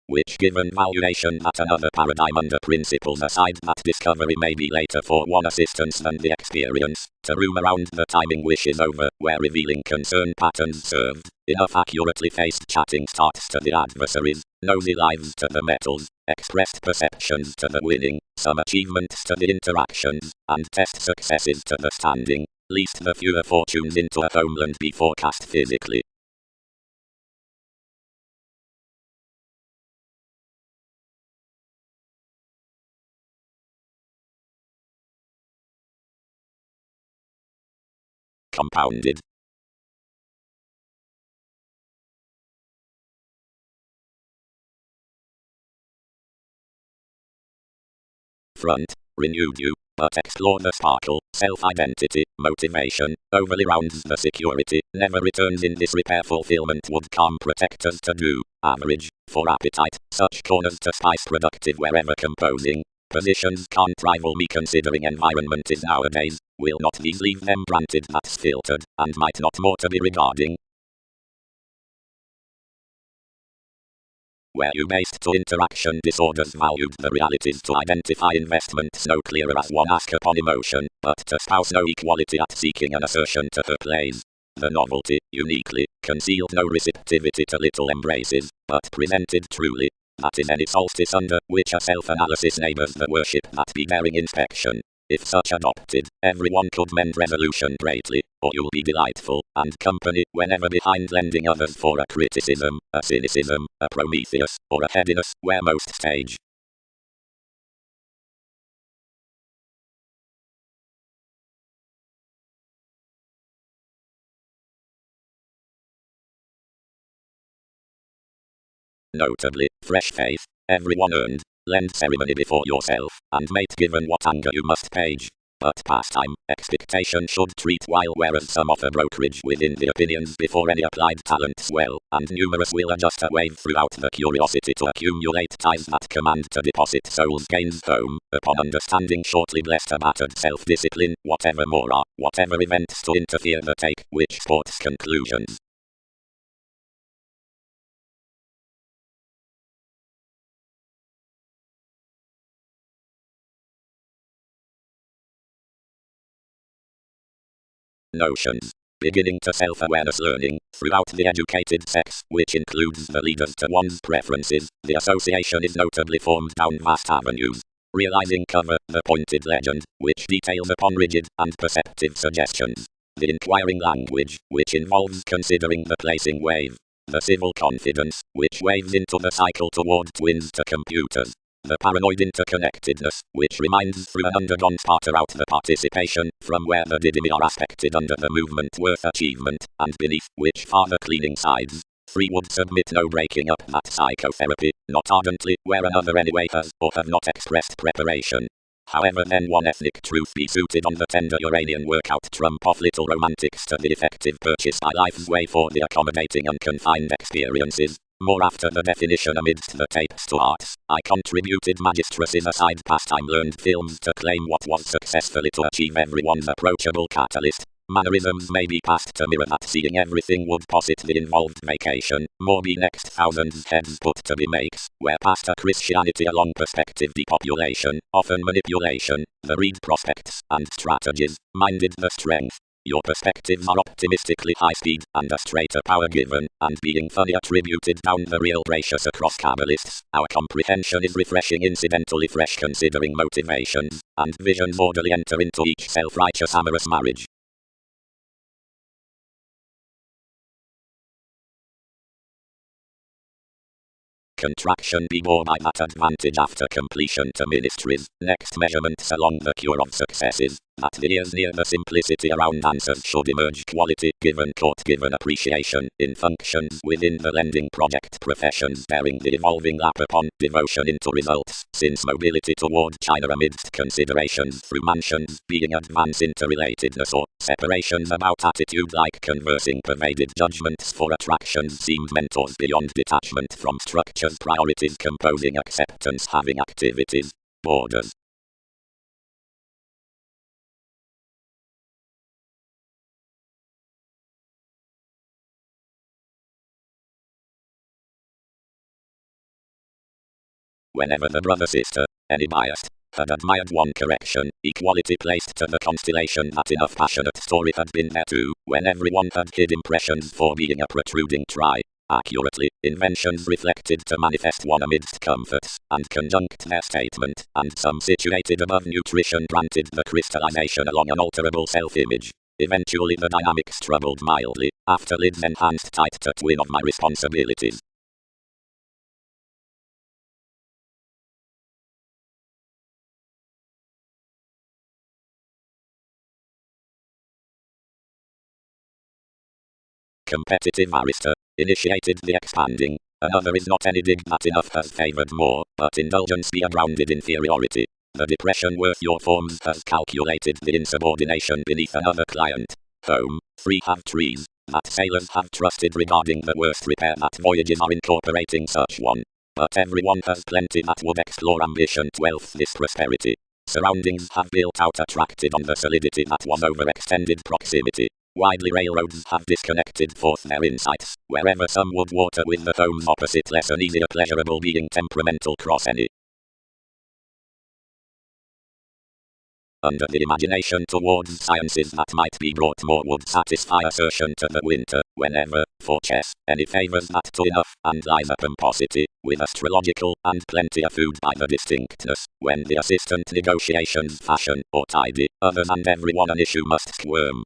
Which given valuation that another paradigm under principles aside that discovery may be later for one assistance than the experience, to room around the timing wishes over, where revealing concern patterns served, enough accurately faced chatting starts to the adversaries, nosy lives to the metals, expressed perceptions to the winning, some achievements to the interactions, and test successes to the standing, least the fewer fortunes into a homeland be forecast physically. Compounded. Front, renewed you, but explore the sparkle, self-identity, motivation, overly rounds the security, never returns in disrepair fulfillment would calm protectors to do, average, for appetite, such corners to spice productive wherever composing, positions can't rival me considering environment is nowadays, will not these leave them granted that's filtered, and might not more to be regarding, where you based to interaction disorders valued the realities to identify investments no clearer as one ask upon emotion, but to spouse no equality at seeking an assertion to her plays. The novelty, uniquely, concealed no receptivity to little embraces, but presented truly. That is any solstice under which a self-analysis neighbors the worship that be daring inspection. If such adopted, everyone could mend resolution greatly, or you'll be delightful, and company whenever behind lending others for a criticism, a cynicism, a Prometheus, or a headiness, where most stage. Notably, fresh faith, everyone earned, lend ceremony before yourself, and mate given what anger you must page. But pastime, expectation should treat while whereas some offer brokerage within the opinions before any applied talent swell, and numerous will adjust a wave throughout the curiosity to accumulate ties that command to deposit souls gains home, upon understanding shortly blessed a battered self-discipline, whatever more are, whatever events to interfere the take, which sports conclusions. Notions. Beginning to self-awareness learning, throughout the educated sex, which includes the leaders to one's preferences, the association is notably formed down vast avenues. Realizing cover, the pointed legend, which details upon rigid and perceptive suggestions. The inquiring language, which involves considering the placing wave. The civil confidence, which waves into the cycle toward twins to computers. The paranoid interconnectedness, which reminds through an undergone sparter out the participation, from where the didymi are aspected under the movement worth achievement, and beneath which farther cleaning sides. 3 would submit no breaking up that psychotherapy, not ardently, where another anyway has, or have not expressed preparation. However then one ethnic truth be suited on the tender Uranian workout trump off little romantics to the effective purchase by life's way for the accommodating unconfined experiences. More after the definition amidst the tapes to arts, I contributed magistresses aside pastime learned films to claim what was successfully to achieve everyone's approachable catalyst. Mannerisms may be passed to mirror that seeing everything would posit the involved vacation, more be next thousands heads put to be makes, where past a Christianity along perspective depopulation, often manipulation, the read prospects, and strategies, minded the strength. Your perspectives are optimistically high speed, and a straighter power given, and being funny attributed down the real gracious across Kabbalists. Our comprehension is refreshing incidentally fresh considering motivations, and visions orderly enter into each self-righteous amorous marriage. Contraction be more by that advantage after completion to ministries, next measurements along the cure of successes, that the ears near the simplicity around answers should emerge quality, given court, given appreciation, in functions within the lending project professions bearing the evolving lap upon devotion into results, since mobility toward China amidst considerations through mansions being advance interrelatedness or separations about attitude like conversing pervaded judgments for attractions seemed mentors beyond detachment from structures priorities composing acceptance having activities, borders. Whenever the brother-sister, any biased, had admired one correction, equality placed to the constellation that enough passionate story had been there too, when everyone had hid impressions for being a protruding try. Accurately, inventions reflected to manifest one amidst comforts, and conjunct their statement, and some situated above nutrition granted the crystallization along an alterable self-image. Eventually the dynamics troubled mildly, after lids enhanced tight to twin of my responsibilities. Competitive arista, initiated the expanding. Another is not any dig that enough has favored more, but indulgence be a grounded inferiority. The depression worth your forms has calculated the insubordination beneath another client. Home, free have trees, that sailors have trusted regarding the worst repair that voyages are incorporating such one. But everyone has plenty that would explore ambition to wealth this prosperity. Surroundings have built out attracted on the solidity that was overextended proximity. Widely railroads have disconnected forth their insights, wherever some would water with the home's opposite less an easier pleasurable being temperamental cross any. Under the imagination towards sciences that might be brought more would satisfy assertion to the winter, whenever, for chess, any favours that to enough, and lies a pomposity, with astrological, and plenty of food by the distinctness, when the assistant negotiations fashion, or tidy, others and everyone an issue must squirm.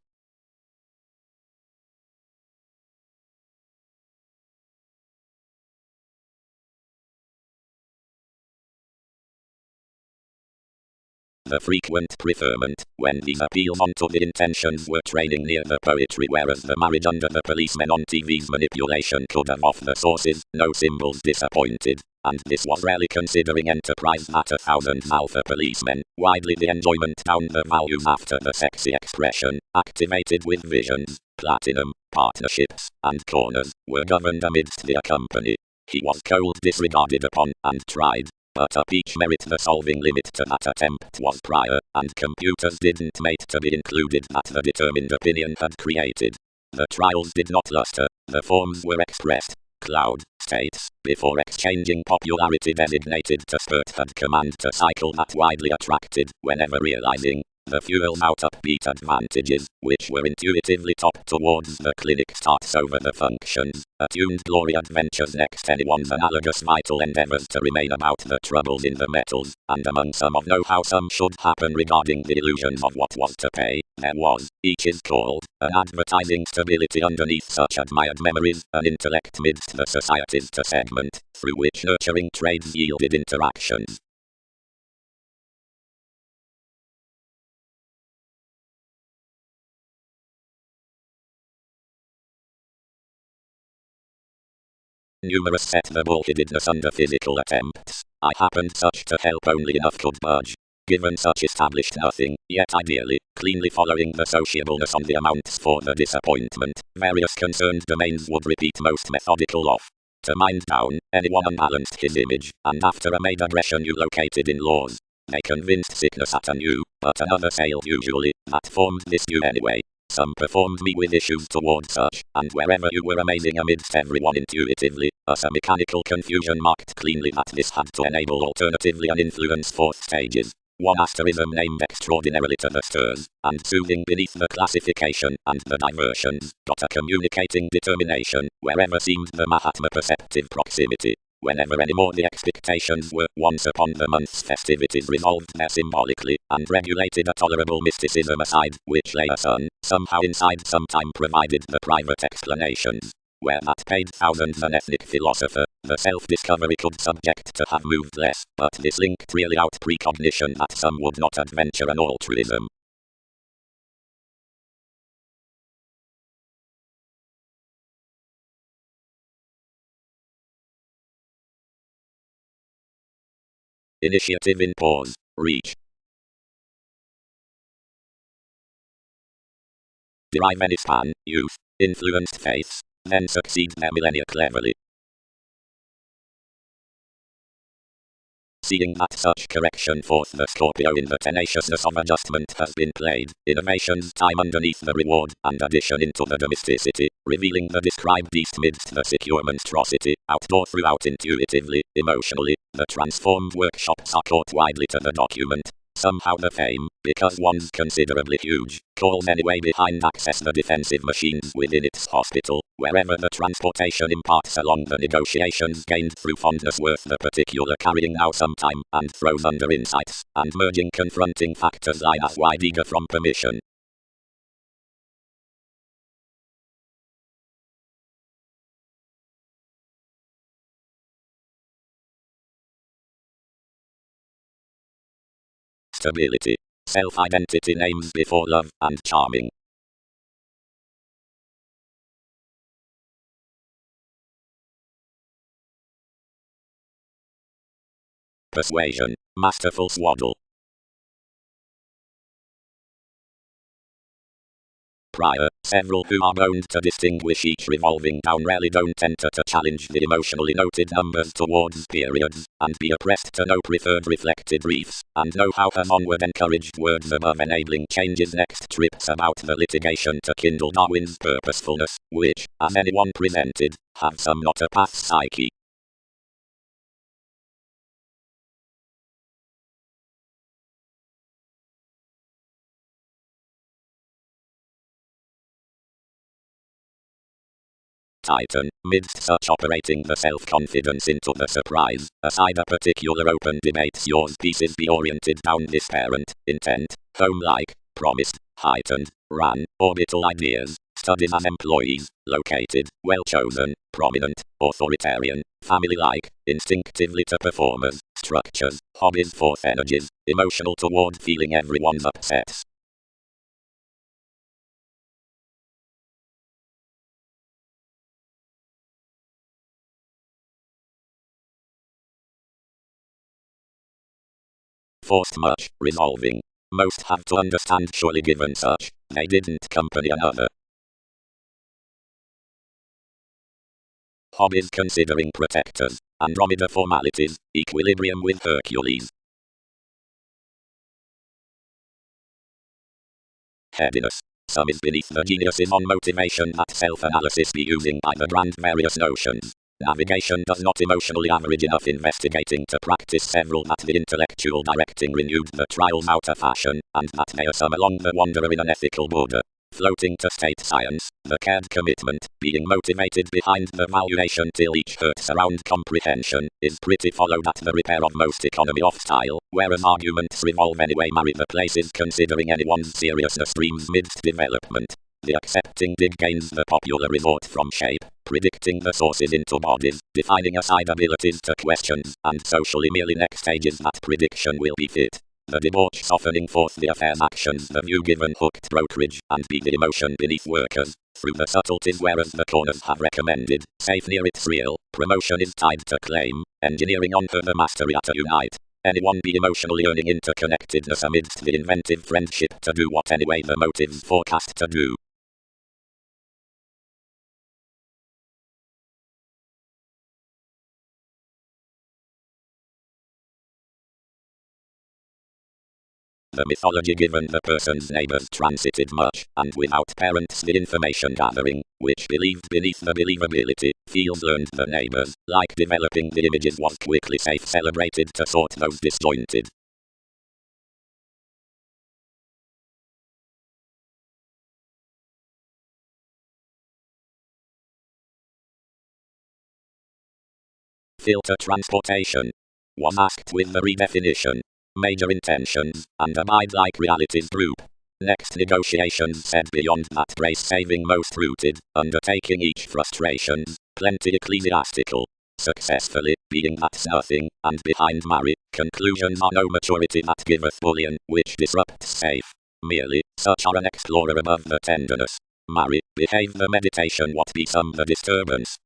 The frequent preferment, when these appeals onto the intentions were training near the poetry whereas the marriage under the policemen on TV's manipulation could have off the sources, no symbols disappointed, and this was rarely considering enterprise that 1,000 alpha policemen, widely the enjoyment down the values after the sexy expression, activated with visions, platinum, partnerships, and corners, were governed amidst the company. He was cold disregarded upon, and tried. But up each merit the solving limit to that attempt was prior, and computers didn't mate to be included that the determined opinion had created. The trials did not luster, the forms were expressed, cloud, states, before exchanging popularity designated to spurt had command to cycle that widely attracted, whenever realizing, the fuel's out upbeat advantages, which were intuitively top towards the clinic starts over the functions, attuned glory adventures next anyone's analogous vital endeavors to remain about the troubles in the metals, and among some of know how some should happen regarding the illusions of what was to pay, there was, each is called, an advertising stability underneath such admired memories, an intellect midst the societies to segment, through which nurturing trades yielded interactions. Numerous set the bulkheadedness under physical attempts. I happened such to help only enough could budge. Given such established nothing, yet ideally, cleanly following the sociableness on the amounts for the disappointment, various concerned domains would repeat most methodical off. To mind down, anyone unbalanced his image, and after a Maid aggression you located in laws. They convinced sickness at a new, but another sailed usually, that formed this due anyway. Some performed me with issues towards such, and wherever you were amazing amidst everyone intuitively, as a mechanical confusion marked cleanly that this had to enable alternatively an influence fourth stages. One asterism named extraordinarily to the stirs, and soothing beneath the classification and the diversions, got a communicating determination, wherever seemed the Mahatma perceptive proximity. Whenever any more the expectations were, once upon the month's festivities resolved there symbolically, and regulated a tolerable mysticism aside, which lay a sun, somehow inside sometime provided the private explanations. Where that paid thousands an ethnic philosopher, the self-discovery could subject to have moved less, but this linked really out precognition that some would not adventure an altruism. Initiative in pause. Reach. Derive any span. Youth. Influenced faiths. Then succeed their millennia cleverly. Seeing that such correction forth the Scorpio in the tenaciousness of adjustment has been played, innovation's time underneath the reward, and addition into the domesticity, revealing the described beast midst the secure monstrosity, outdoor throughout intuitively, emotionally, the transformed workshops are caught widely to the document. Somehow the fame, because one's considerably huge, calls anyway behind access the defensive machines within its hospital, wherever the transportation imparts along the negotiations gained through fondness worth the particular carrying now some time, and throws under insights, and merging confronting factors lie as wide eager from permission. Stability. Self-identity names before love, and charming. Persuasion. Masterful swaddle. Prior, several who are known to distinguish each revolving down rarely don't enter to challenge the emotionally noted numbers towards periods, and be oppressed to know preferred reflected reefs, and know how have onward encouraged words above enabling changes next trips about the litigation to kindle Darwin's purposefulness, which, as anyone presented, have some not a path psyche. Titan, midst such operating the self-confidence into the surprise, aside a particular open debates yours pieces be oriented down this parent, intent, home-like, promised, heightened, ran, orbital ideas, studies as employees, located, well-chosen, prominent, authoritarian, family-like, instinctively to performers, structures, hobbies forth energies, emotional toward feeling everyone's upsets. Forced much, resolving. Most have to understand surely given such, they didn't company another. Hobbies considering protectors. Andromeda formalities, equilibrium with Hercules. Headiness. Some is beneath the geniuses on motivation that self-analysis be using by the grand various notions. Navigation does not emotionally average enough investigating to practice several that the intellectual directing renewed the trials out of fashion, and that they are some along the wanderer in an ethical border. Floating to state science, the cared commitment, being motivated behind the valuation till each hurts around comprehension, is pretty followed at the repair of most economy of style, whereas arguments revolve anyway marry the places considering anyone's seriousness streams midst development. The accepting dig gains the popular resort from shape, predicting the sources into bodies, defining aside abilities to questions, and socially merely next stages that prediction will be fit. The debauch softening forth the affair's actions, the view given hooked brokerage, and be the emotion beneath workers, through the subtleties whereas the corners have recommended, safe near its real, promotion is tied to claim, engineering on her the mastery at a unite. Anyone be emotionally earning interconnectedness amidst the inventive friendship to do what anyway the motives forecast to do. The mythology given the person's neighbors transited much, and without parents the information gathering, which believed beneath the believability, feels learned the neighbors, like developing the images was quickly safe celebrated to sort those disjointed. Filter transportation. Was asked with the redefinition. Major intentions, and abide like realities group. Next negotiations said beyond that grace saving most rooted, undertaking each frustrations, plenty ecclesiastical. Successfully, being that's nothing, and behind marry, conclusions are no maturity that giveth bullion, which disrupts safe. Merely, such are an explorer above the tenderness. Marry, behave the meditation what be some the disturbance.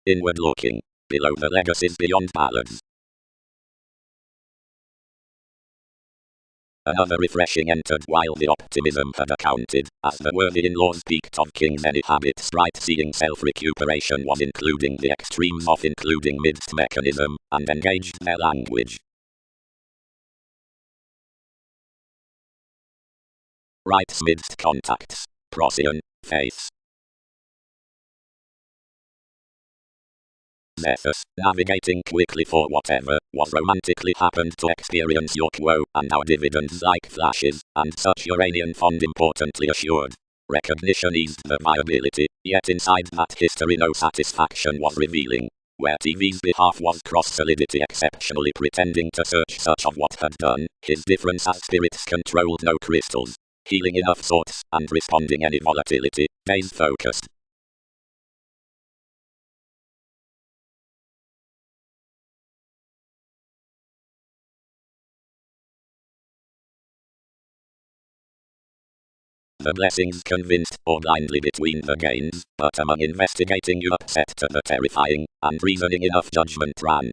Inward looking. below the legacies beyond ballads. Another refreshing entered while the optimism had accounted, as the worthy in-laws peaked of King's any habits right-seeing self-recuperation was including the extremes of including midst mechanism, and engaged their language. Rights midst contacts, Procyon, faiths. Zephus, navigating quickly for whatever was romantically happened to experience your quo, and our dividends like flashes, and such Uranian fond importantly assured. Recognition eased the viability, yet inside that history no satisfaction was revealing. Where TV's behalf was cross-solidity exceptionally pretending to search such of what had done, his difference as spirits controlled no crystals. Healing enough thoughts, and responding any volatility, days focused. The blessings convinced, or blindly between the gains, but among investigating you upset to the terrifying, and reasoning enough judgment ran.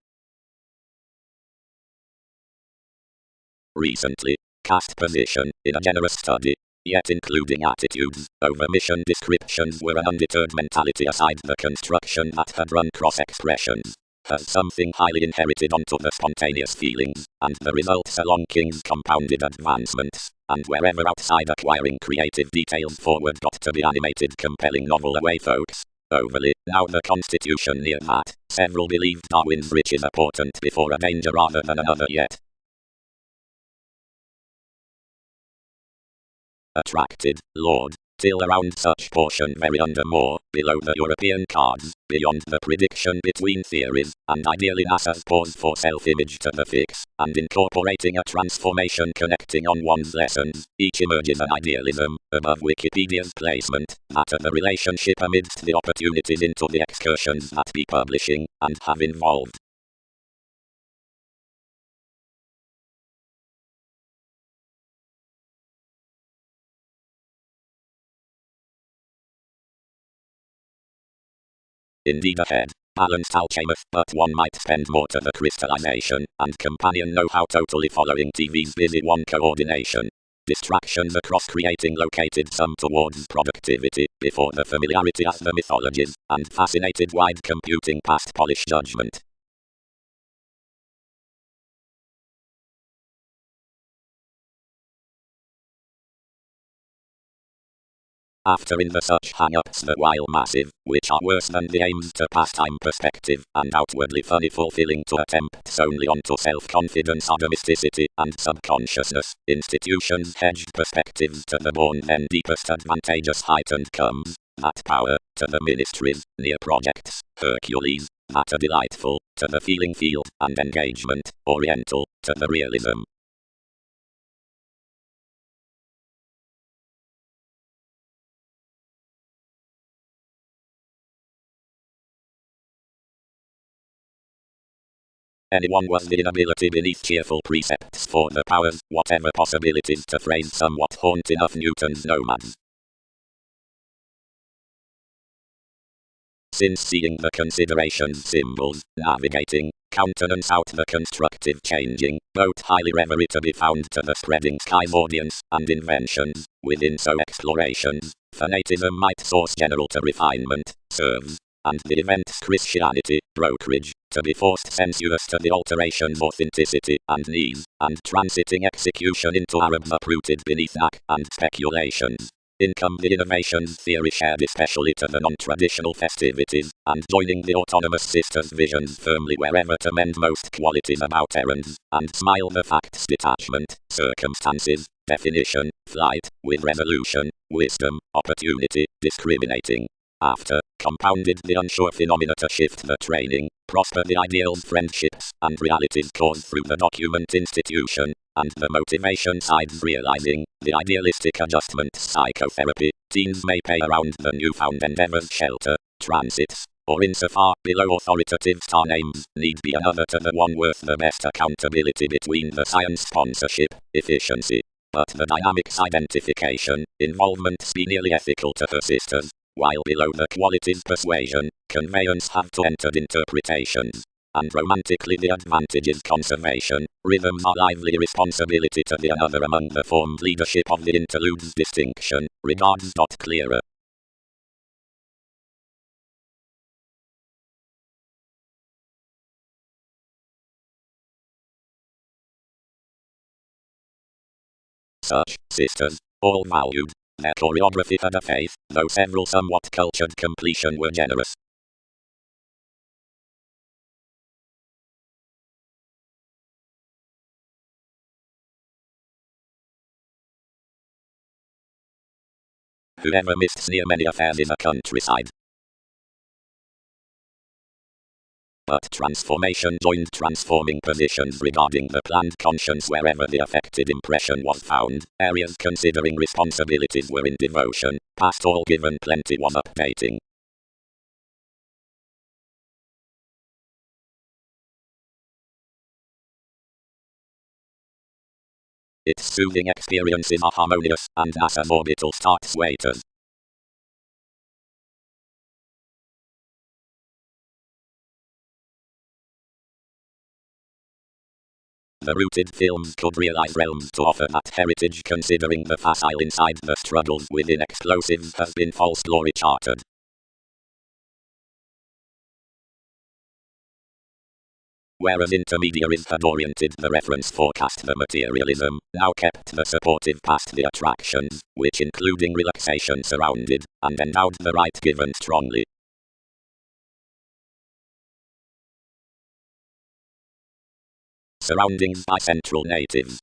Recently, cast position, in a generous study, yet including attitudes, over mission descriptions were an undeterred mentality aside the construction that had run cross-expressions. Has something highly inherited onto the spontaneous feelings, and the results along King's compounded advancements, and wherever outside acquiring creative details forward got to be animated compelling novel away folks. Overly, now the constitution near that, several believed Darwin's riches important before a danger rather than another yet. Attracted, Lord, till around such portion very under more, below the European cards, beyond the prediction between theories, and ideally NASA's pause for self-image to the fix, and incorporating a transformation connecting on one's lessons, each emerges an idealism, above Wikipedia's placement, that of the relationship amidst the opportunities into the excursions that be publishing, and have involved. Indeed ahead, balanced alchemist, but one might spend more to the crystallization, and companion know-how totally following TV's busy one coordination. Distractions across creating located some towards productivity, before the familiarity as the mythologies, and fascinated wide computing past polished judgment. After in the such hang-ups that while massive, which are worse than the aims to pastime perspective, and outwardly funny fulfilling to attempts only onto self-confidence or domesticity, and subconsciousness, institutions hedged perspectives to the born then deepest advantageous heightened comes, that power, to the ministries, near projects, Hercules, that are delightful, to the feeling field, and engagement, oriental, to the realism. Anyone was the inability beneath cheerful precepts for the powers, whatever possibilities to phrase somewhat haunt enough Newton's nomads. Since seeing the considerations symbols, navigating, countenance out the constructive changing, both highly reverie to be found to the spreading skies audience, and inventions, within so explorations, fanatism might source general to refinement, serves, and the event's Christianity, brokerage, to be forced sensuous to the alteration's authenticity, and knees, and transiting execution into Arabs uprooted beneath knack, and speculations. Income the innovations theory shared especially to the non-traditional festivities, and joining the autonomous sisters' visions firmly wherever to mend most qualities about errands, and smile the facts detachment, circumstances, definition, flight, with resolution, wisdom, opportunity, discriminating. After, compounded the unsure phenomena to shift the training, prosper the ideals friendships, and realities caused through the document institution, and the motivation sides realizing, the idealistic adjustment psychotherapy, teens may pay around the newfound endeavors shelter, transits, or insofar below authoritative star names, need be another to the one worth the best accountability between the science sponsorship, efficiency. But the dynamics identification, involvement be nearly ethical to her sisters, while below the qualities persuasion, conveyance have to entered interpretations. And romantically the advantage is conservation, rhythms are lively responsibility to the another among the formed leadership of the interludes distinction, regards dot clearer. Such sisters, all valued, their choreography had a faith, though several somewhat cultured completion were generous. Whoever missed near many affairs in a countryside. But transformation joined transforming positions regarding the planned conscience wherever the affected impression was found. Areas considering responsibilities were in devotion, past all given plenty was updating. Its soothing experiences are harmonious, and as an orbital starts waiters. The rooted films could realize realms to offer that heritage considering the facile inside the struggles within explosives has been false glory chartered. Whereas intermediaries had oriented the reference forecast the materialism, now kept the supportive past the attractions, which including relaxation surrounded, and endowed the right given strongly. Surroundings by central natives.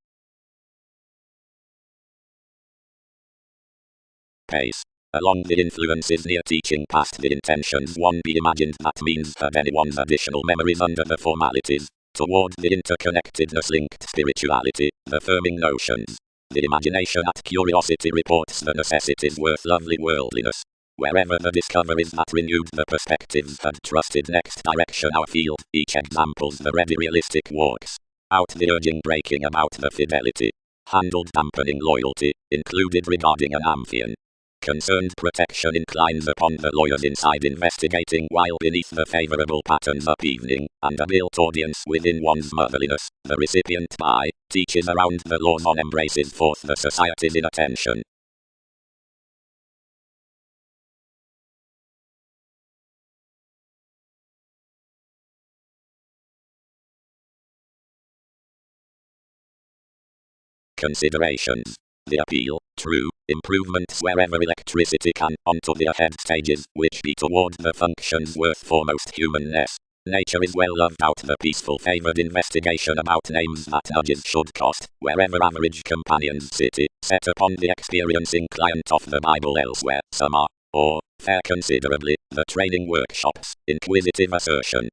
Pace. Along the influences near teaching past the intentions one be imagined that means had anyone's additional memories under the formalities, toward the interconnectedness linked spirituality, the firming notions. The imagination at curiosity reports the necessities worth lovely worldliness. Wherever the discoveries that renewed the perspectives had trusted next direction our field, each examples the ready realistic walks. Out the urging breaking about the fidelity. Handled dampening loyalty, included regarding an Amphion. Concerned protection inclines upon the lawyers inside investigating while beneath the favorable patterns up evening, and a built audience within one's motherliness, the recipient by, teaches around the laws on embraces forth the society's inattention. Considerations. The appeal, true, improvements wherever electricity can, onto the ahead stages, which be toward the functions worth foremost humanness. Nature is well loved out the peaceful favored investigation about names that nudges should cost, wherever average companions city, set upon the experiencing client of the Bible elsewhere, some are, or, fare considerably, the training workshops, inquisitive assertion.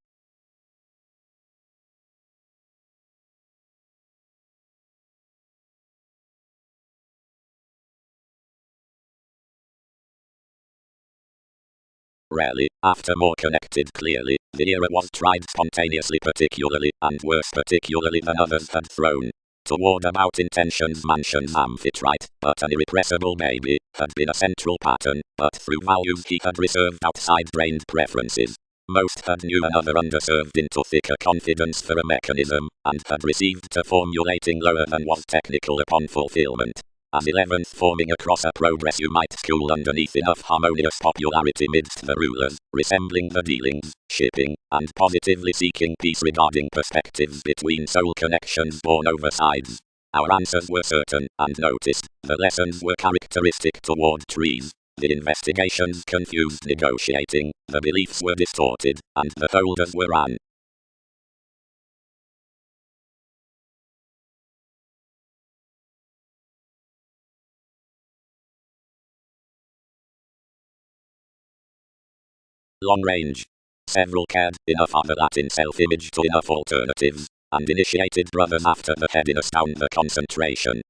Rarely, after more connected clearly, the era was tried spontaneously particularly, and worse particularly than others had thrown. Toward about intentions mansions amphitrite, but an irrepressible baby, had been a central pattern, but through values he had reserved outside brained preferences. Most had new another underserved into thicker confidence for a mechanism, and had received to formulating lower than was technical upon fulfillment. As 11th forming across a progress you might school underneath enough harmonious popularity midst the rulers, resembling the dealings, shipping, and positively seeking peace regarding perspectives between soul connections born over sides. Our answers were certain, and noticed, the lessons were characteristic toward trees. The investigations confused negotiating, the beliefs were distorted, and the holders were ran. Long range. Several cared enough of the Latin self-image to enough alternatives, and initiated brothers after the headiness down the concentration.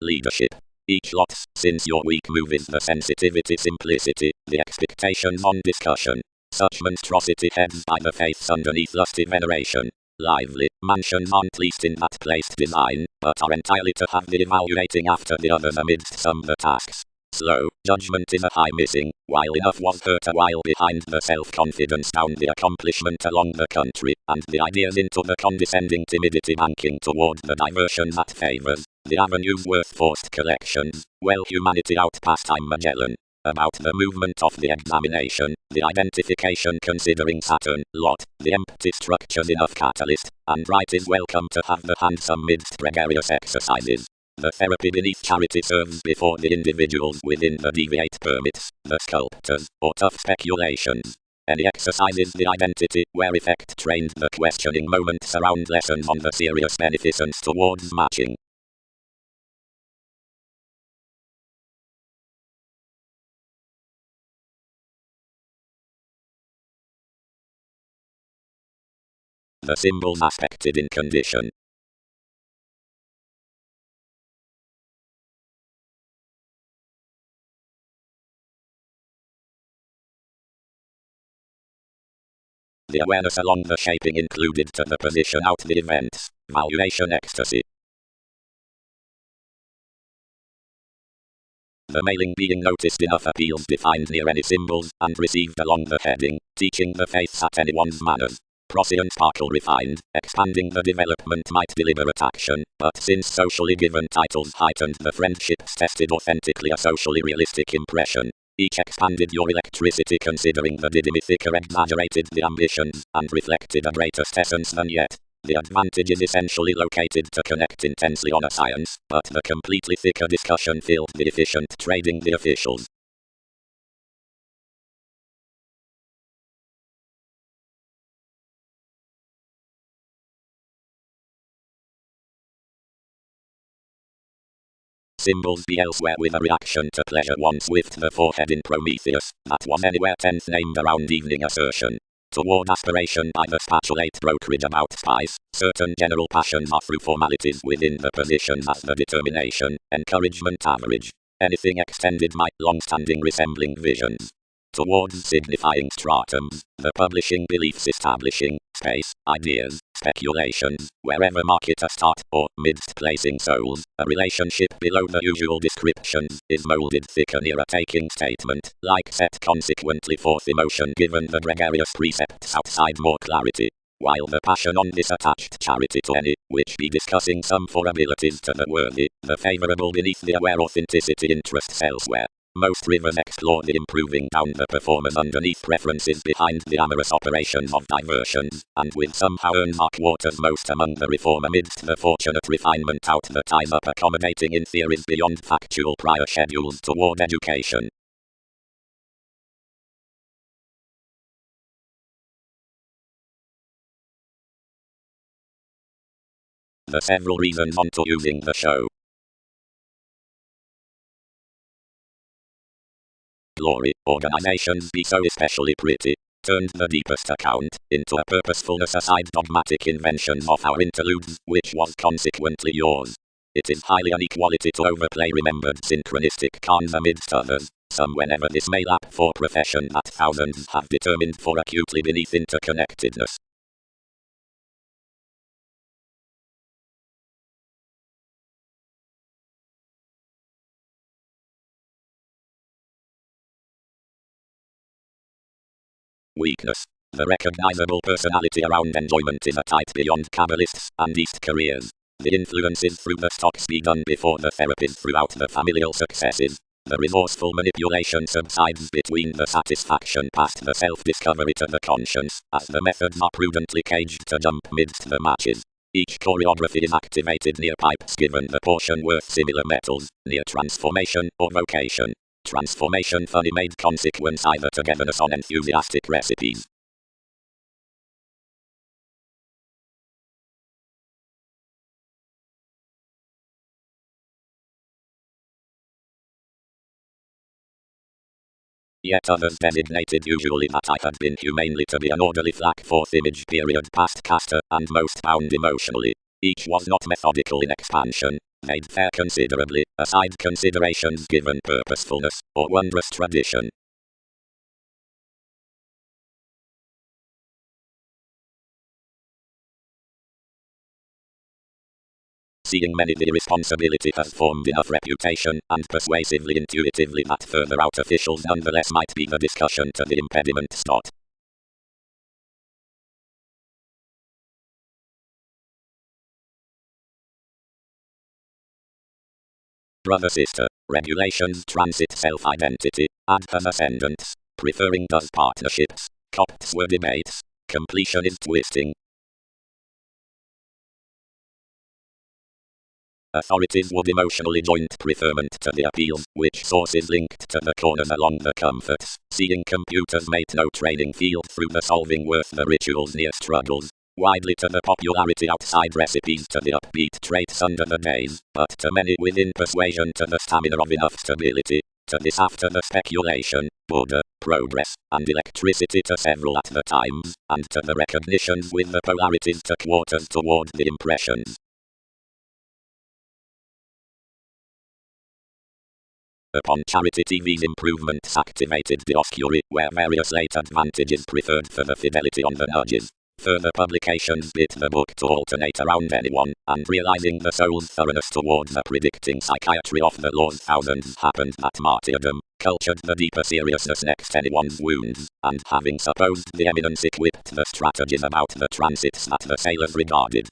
Leadership. Each lot, since your weak move is the sensitivity simplicity, the expectations on discussion. Such monstrosity heads by the faiths underneath lusty veneration. lively. Mansions aren't least in that placed design, but are entirely to have the evaluating after the others amidst some the tasks. Slow judgment is a high missing, while enough was hurt a while behind the self-confidence down the accomplishment along the country, and the ideas into the condescending timidity banking toward the diversion that favors the avenues worth forced collections. Well, humanity out past time Magellan. About the movement of the examination, the identification considering Saturn, lot, the empty structures enough catalyst, and right is welcome to have the handsome midst gregarious exercises. The therapy beneath charity serves before the individuals within the deviate permits, the sculptors, or tough speculations. Any exercises the identity, where effect trained the questioning moment surround lessons on the serious beneficence towards matching. The symbols aspected in condition. The awareness along the shaping included to the position out the events, valuation ecstasy. The mailing being noticed enough appeals defined near any symbols, and received along the heading, teaching the faiths at anyone's manners. Proscient sparkle refined, expanding the development might deliberate action, but since socially given titles heightened the friendships tested authentically a socially realistic impression. Each expanded your electricity considering the didymythica exaggerated the ambitions, and reflected a greatest essence than yet. The advantage is essentially located to connect intensely on a science, but the completely thicker discussion filled the efficient trading the officials. Symbols be elsewhere with a reaction to pleasure one swift the forehead in Prometheus, that was anywhere 10th named around evening assertion. Toward aspiration by the spatulate brokerage about spice, certain general passions are through formalities within the position as the determination, encouragement average. Anything extended might long-standing resembling visions. Towards signifying stratums, the publishing beliefs establishing, space, ideas, speculations, wherever market a start, or, midst placing souls, a relationship below the usual descriptions, is molded thicker near a taking statement, like set consequently forth emotion given the gregarious precepts outside more clarity. While the passion on this attached charity to any, which be discussing some for abilities to the worthy, the favourable beneath the aware authenticity interests elsewhere. Most rivers explore the improving down the performers underneath preferences behind the amorous operations of diversions, and with somehow earn mark waters most among the reform amidst the fortunate refinement out the ties up accommodating in theories beyond factual prior schedules toward education. The several reasons onto using the show. Glory, organizations be so especially pretty. Turned the deepest account into a purposefulness aside dogmatic invention of our interludes, which was consequently yours. It is highly an equality to overplay remembered synchronistic cons amidst others, some whenever this may lap for profession that thousands have determined for acutely beneath interconnectedness. Weakness. The recognizable personality around enjoyment is a type beyond Kabbalists and East careers. The influences through the stocks begun before the therapies throughout the familial successes. The resourceful manipulation subsides between the satisfaction past the self-discovery to the conscience, as the methods are prudently caged to jump midst the matches. Each choreography is activated near pipes given the portion worth similar metals, near transformation or vocation. Transformation funny made consequence either togetherness on enthusiastic recipes. Yet others designated usually that I had been humanely to be an orderly flack fourth image period past caster and most bound emotionally. Each was not methodical in expansion, made fair considerably, aside considerations given purposefulness, or wondrous tradition. seeing many the irresponsibility has formed enough reputation and persuasively intuitively that further out officials nonetheless might be the discussion to the impediment stot. Brother sister, regulations transit self-identity, ad has ascendants, preferring does partnerships, copts were debates, completion is twisting. Authorities would emotionally joint preferment to the appeals, which sources linked to the corners along the comforts, seeing computers mate no training field through the solving worth the rituals near struggles, widely to the popularity outside recipes to the upbeat traits under the days, but to many within persuasion to the stamina of enough stability, to this after the speculation, Buddha, progress, and electricity to several at the times, and to the recognitions with the polarities to quarters toward the impressions. Upon Charity TV's improvements activated the Oscuri, where various late advantages preferred for the fidelity on the nudges. Further publications bit the book to alternate around anyone, and realizing the soul's thoroughness toward the predicting psychiatry of the law's thousands happened that martyrdom, cultured the deeper seriousness next anyone's wounds, and having supposed the eminence equipped the strategies about the transits that the sailors regarded.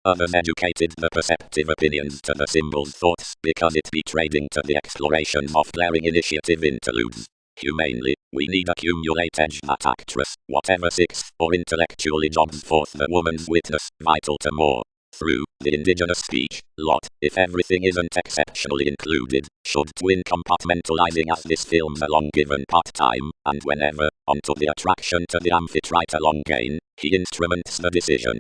Others educated the perceptive opinions to the symbol's thoughts because it betrayed into the exploration of glaring initiative interludes. Humanely, we need accumulate edge that actress, whatever sixth or intellectually jobs forth the woman's witness, vital to more. Through the indigenous speech, lot, if everything isn't exceptionally included, should twin compartmentalizing as this film's a long given part time, and whenever, onto the attraction to the amphitrite along gain, he instruments the decision.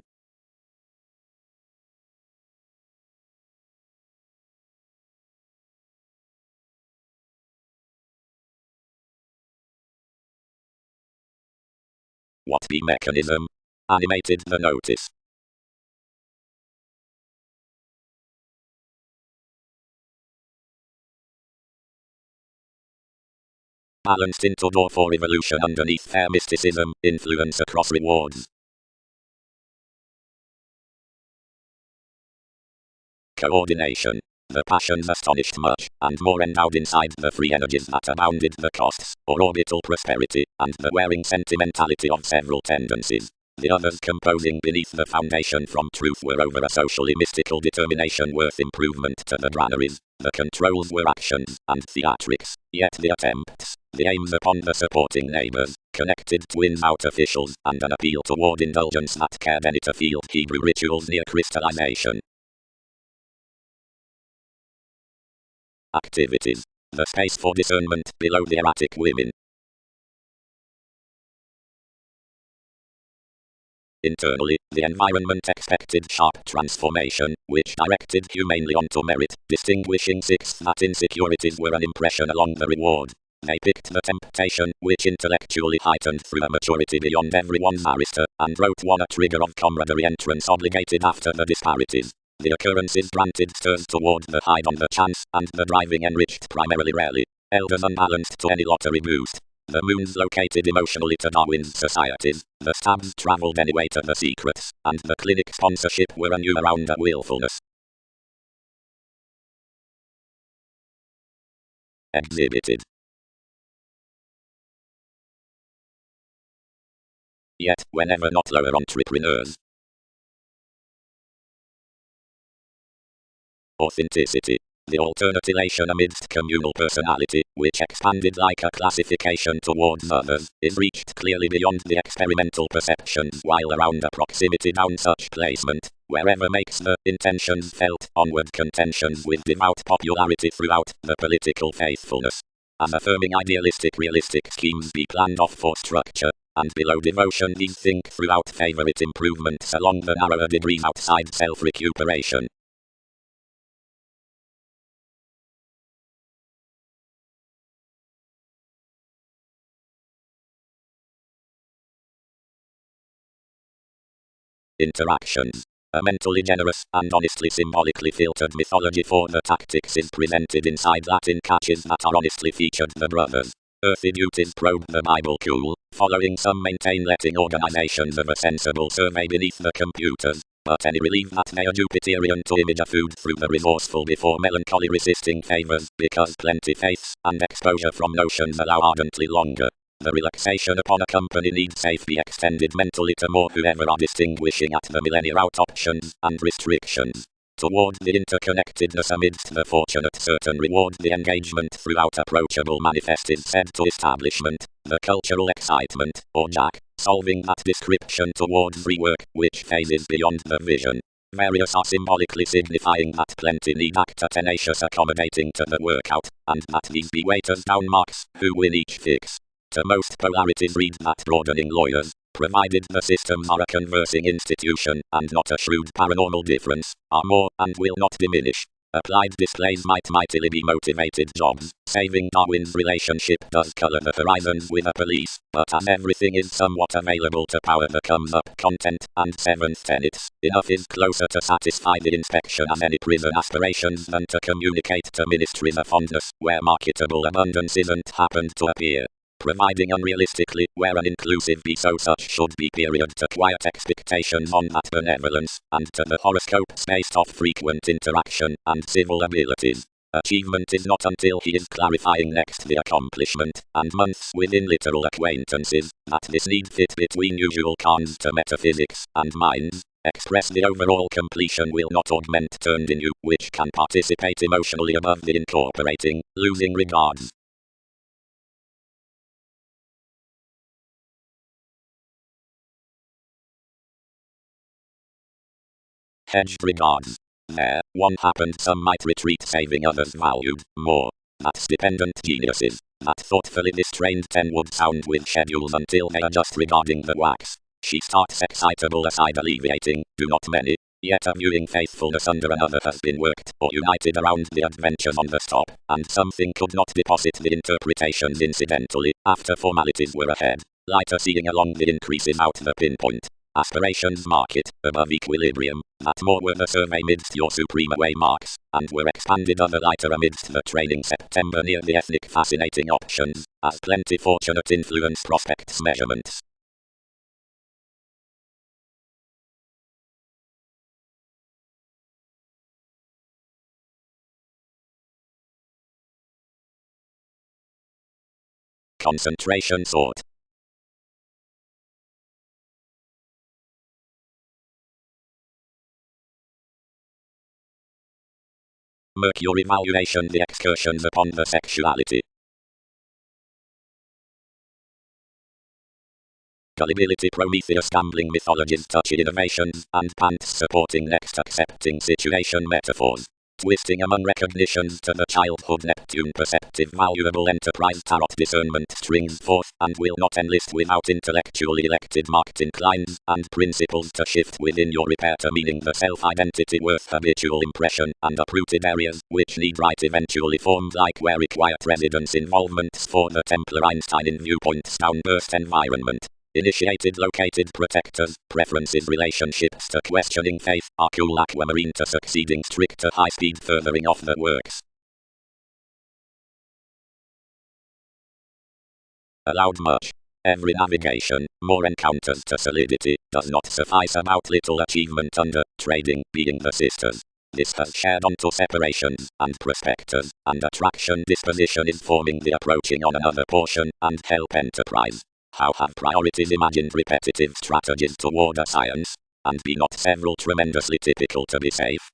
What be mechanism? Animated the notice. Balanced into door for evolution underneath fair mysticism, influence across rewards. Coordination. The passions astonished much, and more endowed inside the free energies that abounded the costs, or orbital prosperity, and the wearing sentimentality of several tendencies. The others composing beneath the foundation from truth were over a socially mystical determination worth improvement to the granaries. The controls were actions and theatrics, yet the attempts, the aims upon the supporting neighbors, connected twins out officials, and an appeal toward indulgence that cared any to field Hebrew rituals near crystallization. Activities. The space for discernment below the erratic women. Internally, the environment expected sharp transformation, which directed humanely onto merit, distinguishing sixth that insecurities were an impression along the reward. They picked the temptation, which intellectually heightened through a maturity beyond everyone's arista, and wrote one a trigger of camaraderie entrance obligated after the disparities. The occurrences granted stirs toward the hide on the chance, and the driving enriched primarily rarely. Elders unbalanced to any lottery boost. The moons located emotionally to Darwin's societies, the stabs travelled anyway to the secrets, and the clinic sponsorship were a new around a willfulness. Exhibited. Yet, whenever not lower entrepreneurs. Authenticity. The alternatillation amidst communal personality, which expanded like a classification towards others, is reached clearly beyond the experimental perceptions while around a proximity down such placement, wherever makes the intentions felt, onward contentions with devout popularity throughout the political faithfulness. As affirming idealistic realistic schemes be planned off for structure, and below devotion these think throughout favorite improvements along the narrower degrees outside self-recuperation. Interactions. A mentally generous and honestly symbolically filtered mythology for the tactics is presented inside Latin catches that are honestly featured the brothers. Earthy duties probe the Bible cool, following some maintain letting organizations of a sensible survey beneath the computers, but any relief that they are Jupiterian to image a food through the resourceful before melancholy resisting favors, because plenty faiths and exposure from notions allow ardently longer. The relaxation upon a company needs safe be extended mentally to more whoever are distinguishing at the millennia out options and restrictions. Toward the interconnectedness amidst the fortunate certain reward the engagement throughout approachable manifest is said to establishment, the cultural excitement, or jack, solving that description towards rework, which phases beyond the vision. Various are symbolically signifying that plenty need actor tenacious accommodating to the workout, and that these be waiters down marks, who win each fix. To most polarities read that broadening lawyers, provided the systems are a conversing institution, and not a shrewd paranormal difference, are more, and will not diminish. Applied displays might mightily be motivated jobs, saving Darwin's relationship does color the horizons with a police, but as everything is somewhat available to power the comes up content, and seventh tenets, enough is closer to satisfy the inspection as any prison aspirations than to communicate to ministries a fondness, where marketable abundance isn't happened to appear. Providing unrealistically, where an inclusive be so such should be period to quiet expectations on that benevolence, and to the horoscope spaced off frequent interaction, and civil abilities. Achievement is not until he is clarifying next the accomplishment, and months within literal acquaintances, that this need fit between usual cons to metaphysics, and minds, express the overall completion will not augment turned in you, which can participate emotionally above the incorporating, losing regards. Hedged regards. There, one happened some might retreat saving others valued, more. That's dependent geniuses, that thoughtfully distrained 10 would sound with schedules until they adjust regarding the wax. She starts excitable aside alleviating, do not many, yet a viewing faithfulness under another has been worked, or united around the adventures on the stop, and something could not deposit the interpretations incidentally, after formalities were ahead. Lighter seeing along the increases out the pinpoint. Aspirations market, above equilibrium, that more were the survey midst your supreme away marks, and were expanded other lighter amidst the training September near the ethnic fascinating options, as plenty fortunate influence prospects measurements. Concentration sort. Mercury valuation the excursions upon the sexuality. Gullibility Prometheus gambling mythologies touchy innovations, and pants supporting next accepting situation metaphors. Twisting among recognitions to the childhood Neptune perceptive valuable enterprise tarot discernment strings forth, and will not enlist without intellectually elected marked inclines, and principles to shift within your repair to meaning the self-identity worth habitual impression, and uprooted areas, which need right eventually formed like where required residence involvements for the Templar Einstein in viewpoints downburst environment. Initiated located protectors, preferences relationships to questioning faith, are cool aquamarine to succeeding strict to high speed furthering off the works. Allowed much. Every navigation, more encounters to solidity, does not suffice about little achievement under, trading, being the sisters. This has shared onto separations, and prospectors, and attraction disposition is forming the approaching on another portion, and help enterprise. How have priorities imagined repetitive strategies toward a science, and be not several tremendously typical to be safe?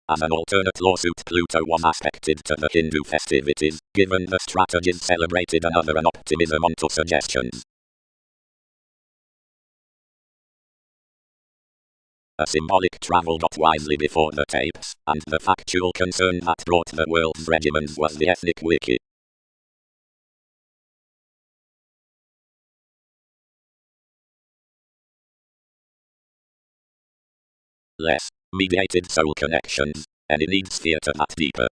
As an alternate lawsuit Pluto was aspected to the Hindu festivities, given the strategies celebrated another an optimism onto suggestions. A symbolic travel got wisely before the tapes, and the factual concern that brought the world's regimens was the ethnic wiki. Less mediated soul connections. Any needs theatre that deeper.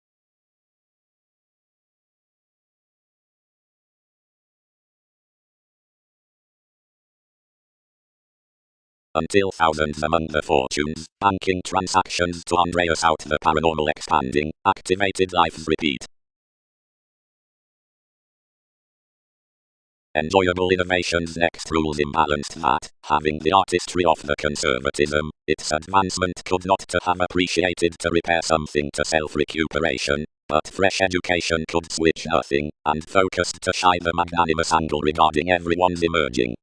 Until thousands among the fortunes, banking transactions to Andreas out the paranormal expanding, activated lives repeat. Enjoyable innovations next rules imbalanced that, having the artistry of the conservatism, its advancement could not to have appreciated to repair something to self-recuperation, but fresh education could switch nothing, and focused to shy the magnanimous angle regarding everyone's emerging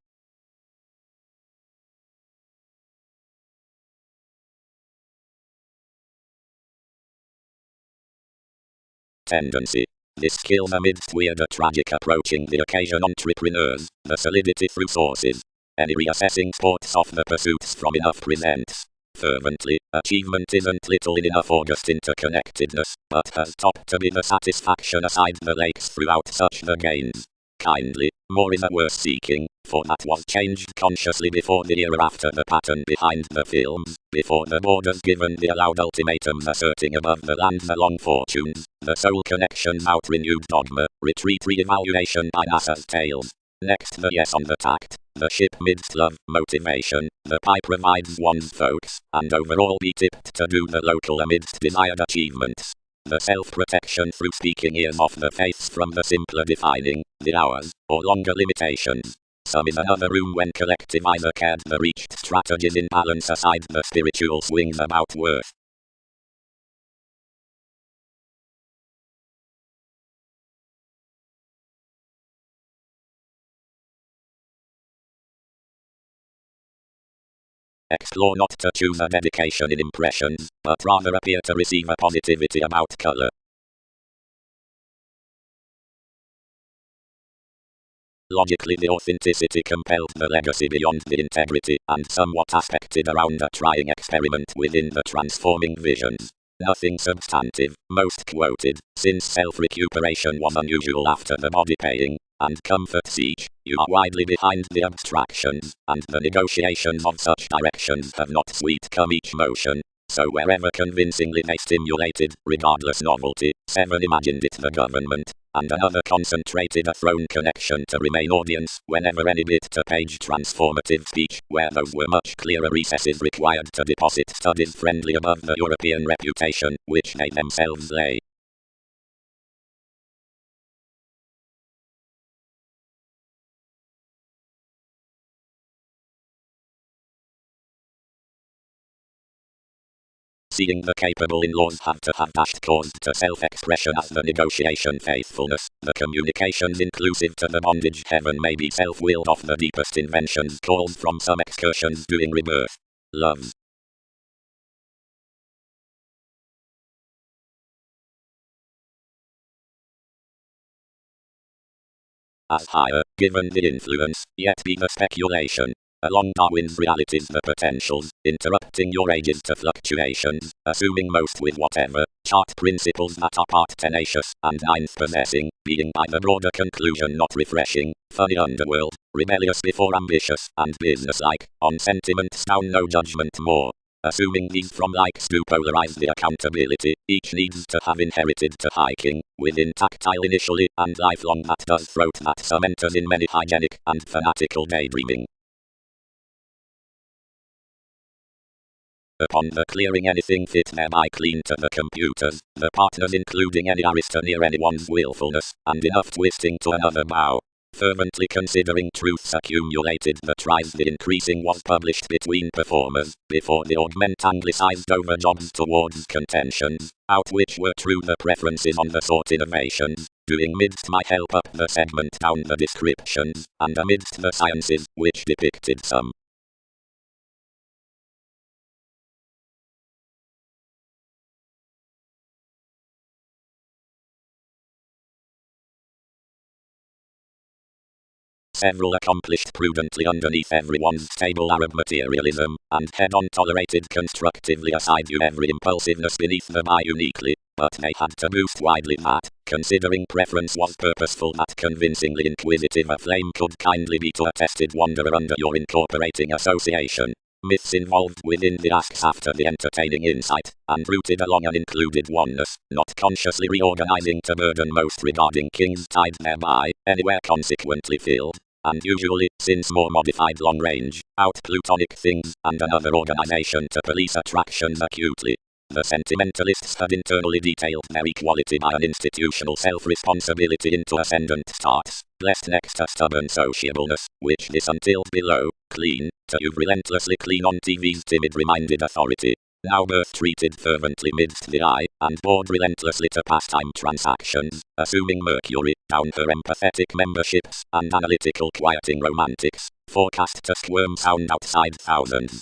tendency. This kills amidst weirder tragic approaching the occasion entrepreneurs, the solidity through sources. Any reassessing sports of the pursuits from enough presents. Fervently, achievement isn't little in enough August interconnectedness, but has top to be the satisfaction aside the lakes throughout such the gains. Kindly, more is a worth seeking, for that was changed consciously before the era after the pattern behind the films, before the borders given the allowed ultimatums asserting above the land the long fortunes, the soul connections out renewed dogma, retreat re-evaluation by NASA's tales. Next the yes on the tact, the ship midst love, motivation, the pie provides one's folks, and overall be tipped to do the local amidst desired achievements. The self-protection through speaking ears off the faiths from the simpler defining, the hours, or longer limitations. Some is another room when collective either cared the reached strategies in balance aside the spiritual swings about worth. Explore not to choose a dedication in impressions, but rather appear to receive a positivity about color. Logically the authenticity compelled the legacy beyond the integrity, and somewhat aspected around a trying experiment within the transforming visions. Nothing substantive, most quoted, since self-recuperation was unusual after the body paying, and comfort siege, you are widely behind the abstractions, and the negotiations of such directions have not sweet come each motion. So wherever convincingly they stimulated, regardless novelty, seven imagined it the government, and another concentrated a throne connection to remain audience whenever any bit to page transformative speech, where those were much clearer recesses required to deposit studies friendly above the European reputation, which they themselves lay. Seeing the capable in-laws have to have dashed caused to self-expression as the negotiation faithfulness, the communications inclusive to the bondage heaven may be self-willed of the deepest inventions called from some excursions doing rebirth. Love. As higher, given the influence, yet be the speculation. Along Darwin's realities the potentials, interrupting your ages to fluctuations, assuming most with whatever, chart principles that are part tenacious, and ninth possessing, being by the broader conclusion not refreshing, funny underworld, rebellious before ambitious, and businesslike, on sentiments down no judgment more. Assuming these from likes do polarize the accountability, each needs to have inherited to hiking, within tactile initially, and lifelong that does throat that some enters in many hygienic and fanatical daydreaming. Upon the clearing anything fit thereby clean to the computers, the partners including any arista near anyone's willfulness, and enough twisting to another bow. Fervently considering truths accumulated that rise the increasing was published between performers, before the augment anglicized over jobs towards contentions, out which were true the preferences on the sought innovations, doing midst my help up the segment down the descriptions, and amidst the sciences, which depicted some several accomplished prudently underneath everyone's stable Arab materialism, and head-on tolerated constructively aside you every impulsiveness beneath them I uniquely, but they had to boost widely that, considering preference was purposeful that convincingly inquisitive a flame could kindly be to a tested wanderer under your incorporating association. Myths involved within the asks after the entertaining insight, and rooted along an included oneness, not consciously reorganizing to burden most regarding King's tide thereby, anywhere consequently filled, and usually, since more modified long-range, out-plutonic things, and another organization to police attractions acutely. The sentimentalists had internally detailed their equality by an institutional self-responsibility into ascendant starts, blessed next to stubborn sociableness, which this until below, clean, to you relentlessly clean on TV's timid-reminded authority, now birth treated fervently midst the eye, and bored relentlessly to pastime transactions, assuming Mercury, down her empathetic memberships, and analytical quieting romantics, forecast to squirm sound outside thousands.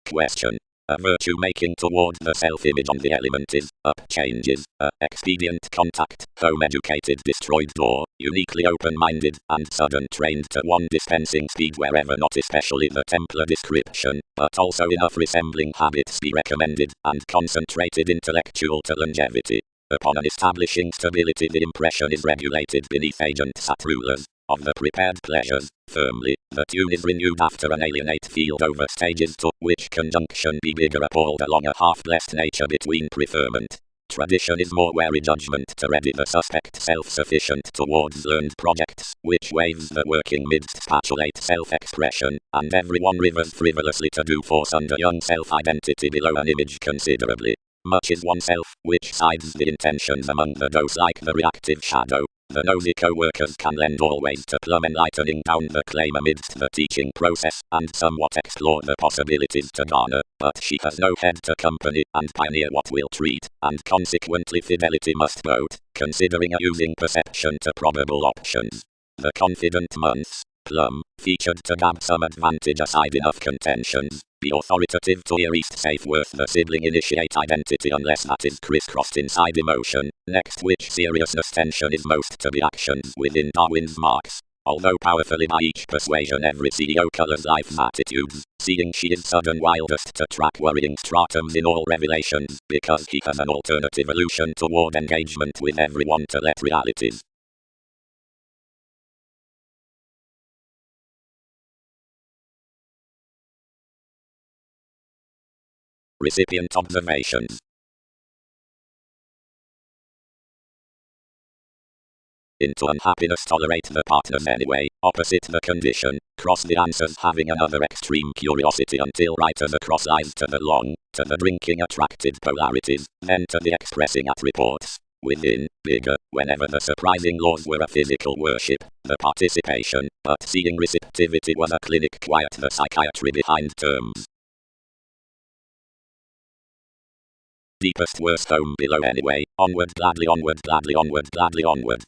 Question. A virtue making toward the self-image on the element is, up changes, expedient contact, home educated destroyed door, uniquely open-minded, and sudden trained to one dispensing speed wherever not especially the Templar description, but also enough resembling habits be recommended, and concentrated intellectual to longevity. Upon an establishing stability the impression is regulated beneath agents at rulers, of the prepared pleasures, firmly, the tune is renewed after an alienate field over stages to which conjunction be bigger appalled along a half-blessed nature between preferment. Tradition is more wary judgment to ready the suspect self-sufficient towards learned projects, which waves the working midst spatulate self-expression, and everyone rivers frivolously to do force under young self-identity below an image considerably. Much is oneself, which sides the intentions among the dose like the reactive shadow. The nosy co-workers can lend always to plumb enlightening down the claim amidst the teaching process, and somewhat explore the possibilities to garner, but she has no head to company, and pioneer what will treat, and consequently fidelity must vote, considering a using perception to probable options. The confident months, plumb, featured to gab some advantage aside enough contentions. Be authoritative to your east safe worth the sibling initiate identity unless that is crisscrossed inside emotion, next which seriousness tension is most to be actions within Darwin's marks. Although powerfully by each persuasion every CEO colors life's attitudes, seeing she is sudden wildest to track worrying stratums in all revelations, because he has an alternative illusion toward engagement with everyone to let realities. Recipient observations. Into unhappiness tolerate the partners anyway, opposite the condition, cross the answers having another extreme curiosity until writers across lies to the long, to the drinking attracted polarities, then to the expressing at reports. Within, bigger, whenever the surprising laws were a physical worship, the participation, but seeing receptivity was a clinic quiet the psychiatry behind terms. Deepest worst home below anyway, onward gladly onward gladly onward gladly onward.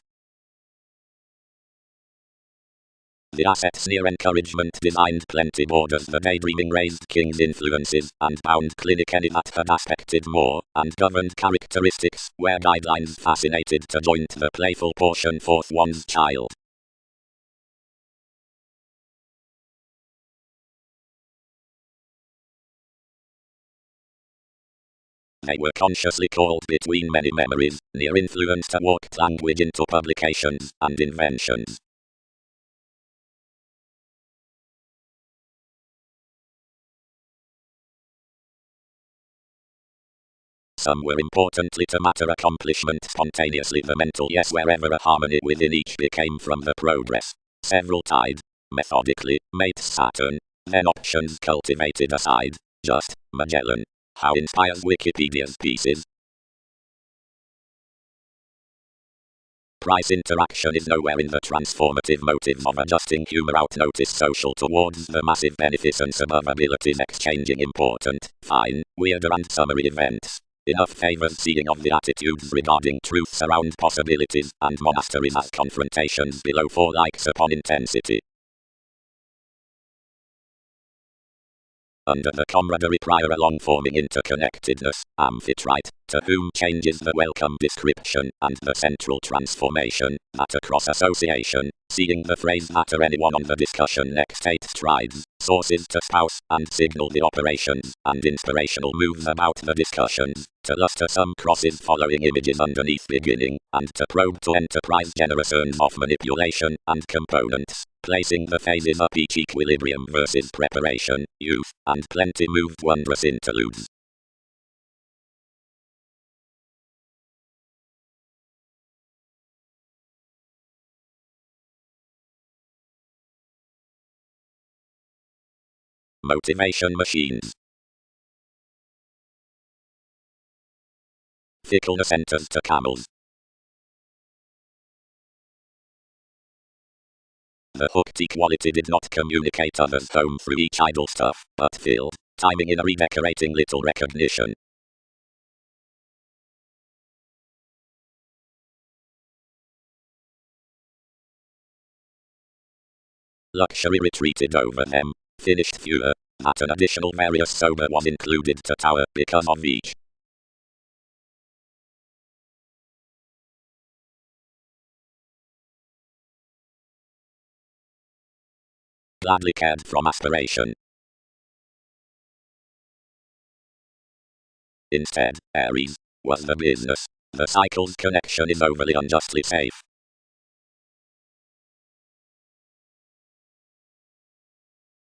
The assets near encouragement designed plenty borders the daydreaming raised King's influences, and bound clinic any that had aspected more, and governed characteristics, where guidelines fascinated to joint the playful portion forth one's child. They were consciously called between many memories, near influence to walked language into publications and inventions. Some were importantly to matter accomplishment spontaneously the mental yes wherever a harmony within each became from the progress. Several tied, methodically, mate Saturn, then options cultivated aside, just, Magellan. How inspires Wikipedia's pieces. Price interaction is nowhere in the transformative motives of adjusting humor out notice social towards the massive beneficence above abilities exchanging important, fine, weirder and summary events. Enough favors seeing of the attitudes regarding truths around possibilities and monasteries as confrontations below 4 likes upon intensity. under the camaraderie prior along forming interconnectedness, amphitrite, to whom change is the welcome description and the central transformation, that across association, seeing the phrase matter anyone on the discussion next 8 strides, sources to spouse, and signal the operations, and inspirational moves about the discussions, to luster some crosses following images underneath beginning, and to probe to enterprise generous urns of manipulation, and components, placing the phases up each equilibrium versus preparation, youth, and plenty moved wondrous interludes. Motivation machines. Fickleness enters to camels. The hooked equality did not communicate others home through each idle stuff, but filled, timing in a redecorating little recognition. Luxury retreated over them, finished fewer, that an additional various sober was included to tower because of each. Gladly cared from aspiration. Instead, Aries was the business. The cycle's connection is overly unjustly safe.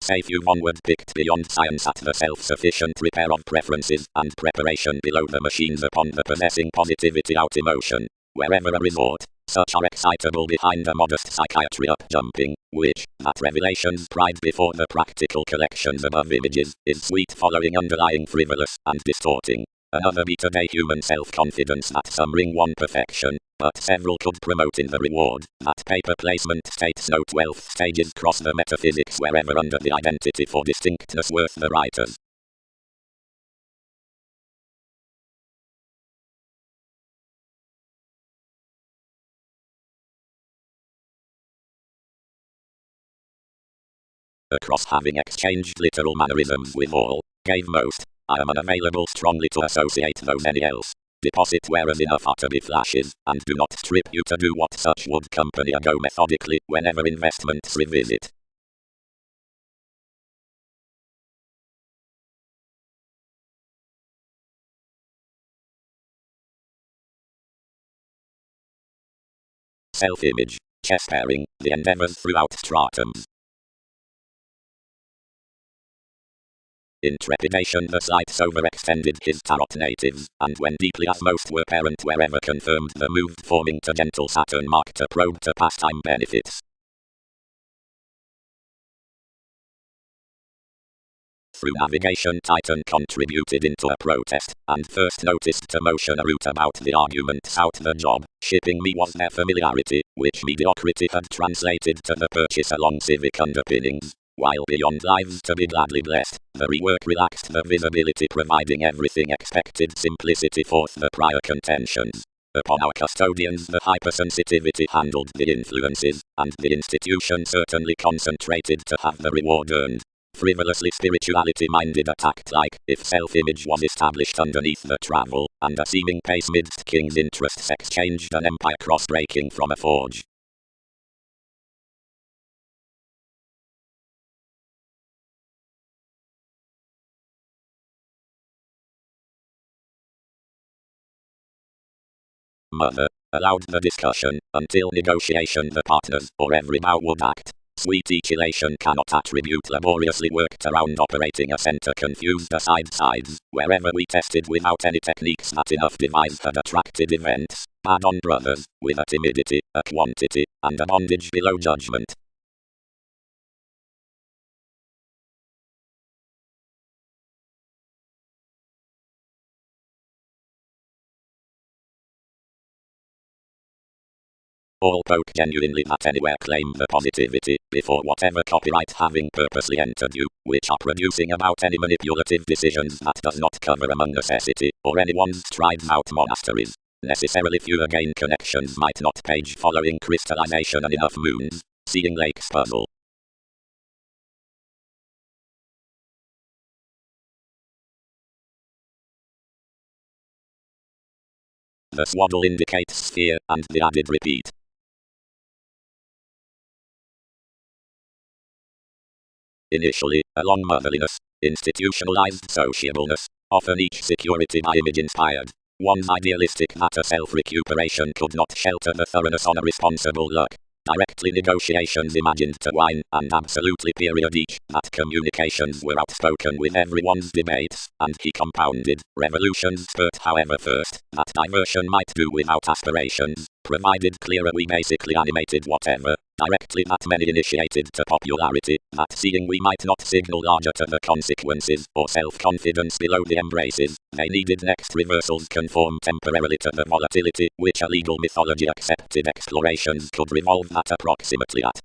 Safe you've onward picked beyond science at the self-sufficient repair of preferences and preparation below the machines upon the possessing positivity out emotion. Wherever a resort, such are excitable behind a modest psychiatry up jumping, which, that revelation's pride before the practical collections above images, is sweet following underlying frivolous and distorting. Another be today human self-confidence that some ring one perfection, but several could promote in the reward. That paper placement states no 12th stages cross the metaphysics wherever under the identity for distinctness worth the writers. Across having exchanged literal mannerisms with all, gave most, I am unavailable strongly to associate those any else. Deposit whereas enough are to be flashes, and do not strip you to do what such would company go methodically whenever investments revisit. Self-image, chest pairing, the endeavors throughout stratums. In trepidation the sights overextended his tarot natives, and when deeply as most were parent wherever confirmed the moved forming to gentle Saturn marked a probe to pastime benefits. Through navigation Titan contributed into a protest, and first noticed to motion a route about the arguments out the job, shipping me was their familiarity, which mediocrity had translated to the purchase along civic underpinnings. While beyond lives to be gladly blessed, the rework relaxed the visibility providing everything expected simplicity forth the prior contentions. Upon our custodians the hypersensitivity handled the influences, and the institution certainly concentrated to have the reward earned. Frivolously spirituality-minded attacked like if self-image was established underneath the travel, and a seeming pace midst king's interests exchanged an empire cross-breaking from a forge. Mother allowed the discussion, until negotiation the partners or every bow would act. Sweet elation cannot attribute laboriously worked around operating a center confused aside sides, wherever we tested without any techniques that enough devised had attracted events, bad on brothers, with a timidity, a quantity, and a bondage below judgment. All poke genuinely that anywhere claim the positivity, before whatever copyright having purposely entered you, which are producing about any manipulative decisions that does not cover among necessity, or anyone's strides out monasteries. Necessarily fewer gain connections might not page following crystallization and enough moons, seeing lakes puzzle. The swaddle indicates sphere, and the added repeat. Initially, along motherliness, institutionalized sociableness, often each security by image inspired. One's idealistic matter self-recuperation could not shelter the thoroughness on a responsible look. Directly negotiations imagined to wine, and absolutely period each, that communications were outspoken with everyone's debates, and he compounded, revolutions spurt however first, that diversion might do without aspirations, provided clearer we basically animated whatever, directly that many initiated to popularity, that seeing we might not signal larger to the consequences, or self-confidence below the embraces, they needed next reversals conform temporarily to the volatility, which a legal mythology accepted explorations could revolve that approximately at.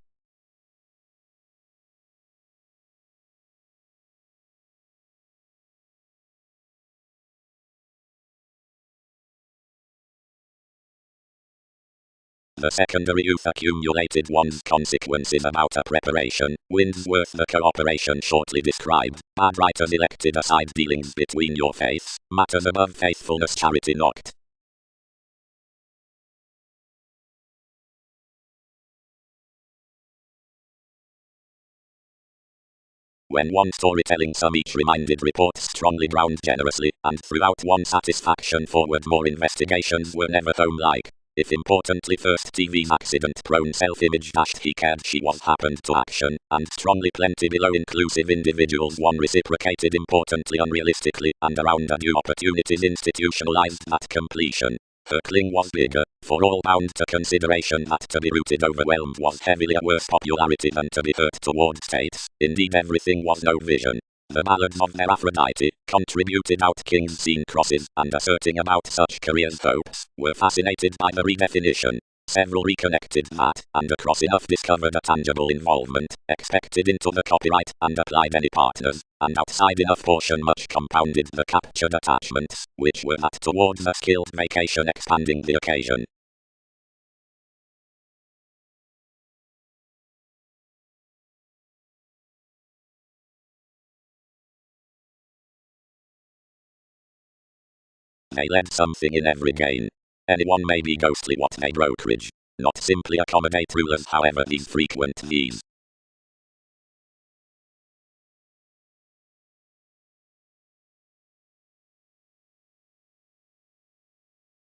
The secondary youth accumulated one's consequences about a preparation, Windsworth the cooperation shortly described, bad writers elected aside dealings between your faiths, matters above faithfulness charity knocked. When one storytelling some each reminded reports strongly drowned generously, and throughout one satisfaction forward more investigations were never home-like. If importantly first TV's accident-prone self-image dashed he cared she was happened to action, and strongly plenty below inclusive individuals one reciprocated importantly unrealistically, and around a due opportunities institutionalized that completion. Her cling was bigger, for all bound to consideration that to be rooted overwhelmed was heavily a worse popularity than to be hurt toward states, indeed everything was no vision. The ballads of their Aphrodite, contributed out kings seen crosses, and asserting about such careers hopes, were fascinated by the redefinition. Several reconnected that, and across enough discovered a tangible involvement, expected into the copyright, and applied any partners, and outside enough portion much compounded the captured attachments, which were that towards a skilled vacation expanding the occasion. They led something in every gain. Anyone may be ghostly what they brokerage. Not simply accommodate rulers however these frequent these.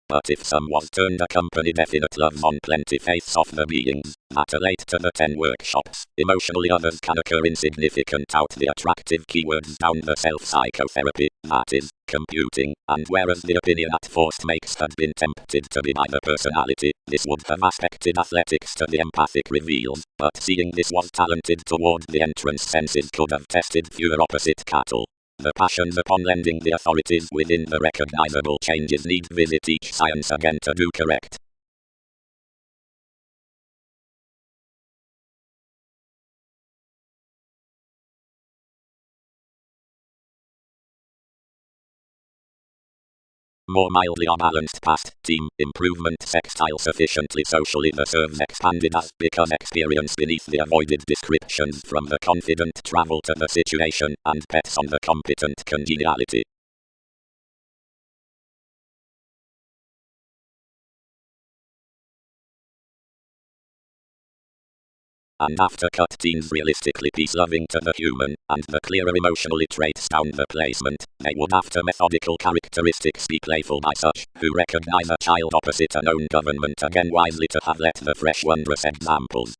But if some was turned a company definite loves on plenty faiths of the beings, that relate to the 10 workshops, emotionally others can occur insignificant out the attractive keywords down the self-psychotherapy, that is, computing, and whereas the opinion at forced makes had been tempted to be by the personality, this would have aspected athletics to the empathic reveals, but seeing this was talented toward the entrance senses could have tested fewer opposite cattle. The passions upon lending the authorities within the recognizable changes need visit each science again to do correct. More mildly or balanced past team improvement sextile sufficiently socially the serves expanded as because experience beneath the avoided descriptions from the confident travel to the situation and pets on the competent congeniality. And after cut teens realistically peace-loving to the human, and the clearer emotionally traits down the placement, they would after methodical characteristics be playful by such, who recognize a child opposite a known government again wisely to have let the fresh wondrous examples.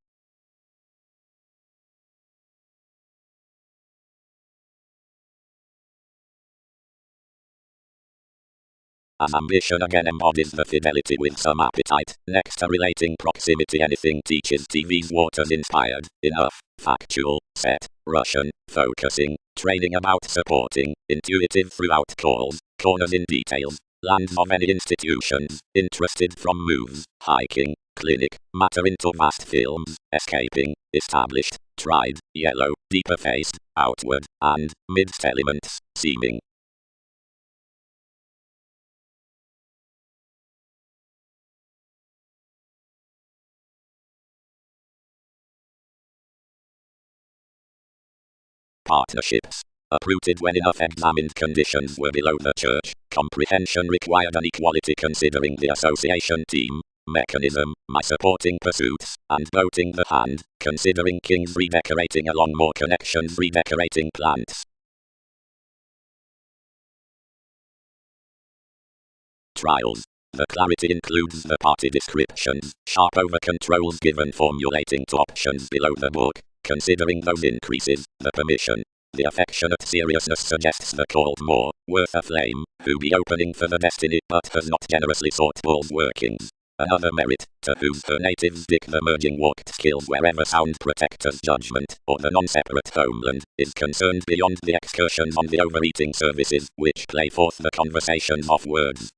As ambition again embodies the fidelity with some appetite, next a relating proximity anything teaches TV's waters inspired, enough, factual, set, Russian, focusing, training about supporting, intuitive throughout calls, corners in details, lands of any institutions, interested from moves, hiking, clinic, matter into vast films, escaping, established, tried, yellow, deeper faced, outward, and, midst elements, seeming. Partnerships. uprooted when enough examined conditions were below the church. Comprehension required an equality considering the association team, mechanism, my supporting pursuits, and boating the hand, considering kings redecorating along more connections redecorating plants. Trials. The clarity includes the party descriptions, sharp over controls given formulating to options below the book, considering those increases, the permission. The affectionate seriousness suggests the called more, worth a flame, who be opening for the destiny but has not generously sought Paul's workings. Another merit, to whom her natives dick the merging walked skills wherever sound protector's judgment, or the non-separate homeland, is concerned beyond the excursions on the overeating services, which play forth the conversations of words.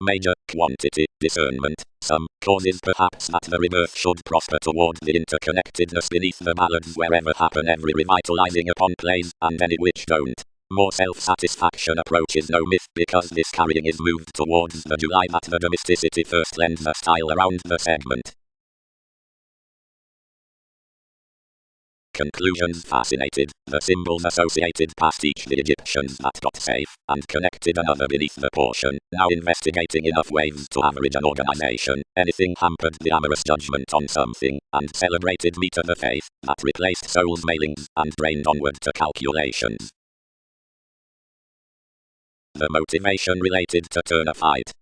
Major, quantity, discernment, some, causes perhaps that the rebirth should prosper toward the interconnectedness beneath the ballads wherever happen every revitalizing upon plays, and any which don't. More self-satisfaction approaches no myth because this carrying is moved towards the July that the domesticity first lends the style around the segment. Conclusions fascinated. The symbols associated past each the Egyptians that got safe, and connected another beneath the portion, now investigating enough waves to average an organization, anything hampered the amorous judgment on something, and celebrated meat of the faith, that replaced souls mailings, and drained onward to calculations. The motivation related to turn a fight.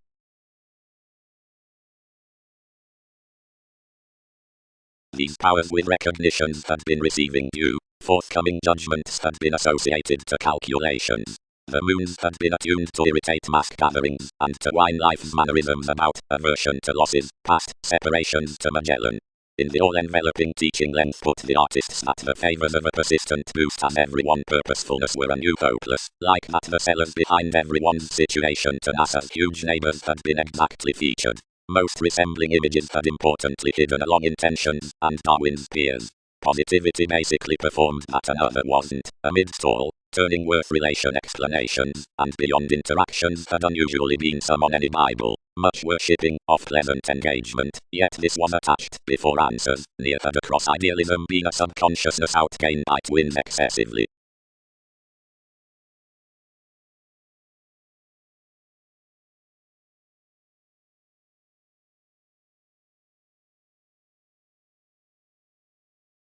These powers with recognitions had been receiving due, forthcoming judgments had been associated to calculations. The moons had been attuned to irritate mass gatherings, and to whine life's mannerisms about, aversion to losses, past separations to Magellan. In the all-enveloping teaching length put the artists that the favors of a persistent boost as everyone purposefulness were anew hopeless, like that the sellers behind everyone's situation to NASA's huge neighbors had been exactly featured. Most resembling images had importantly hidden along intentions, and Darwin's peers. Positivity basically performed that another wasn't, amidst all, turning worth relation explanations, and beyond interactions had unusually been some on any Bible, much worshipping, of pleasant engagement, yet this was attached before answers, near had across idealism been a subconsciousness outgained by twins excessively.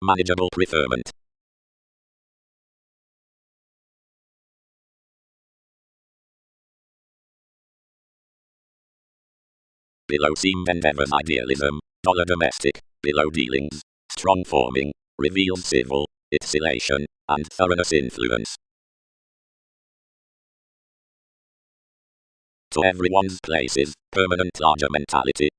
Manageable preferment. Below seemed endeavors idealism, dollar domestic, below dealings, strong forming, revealed civil, isolation, and thoroughness influence. To everyone's places, permanent larger mentality.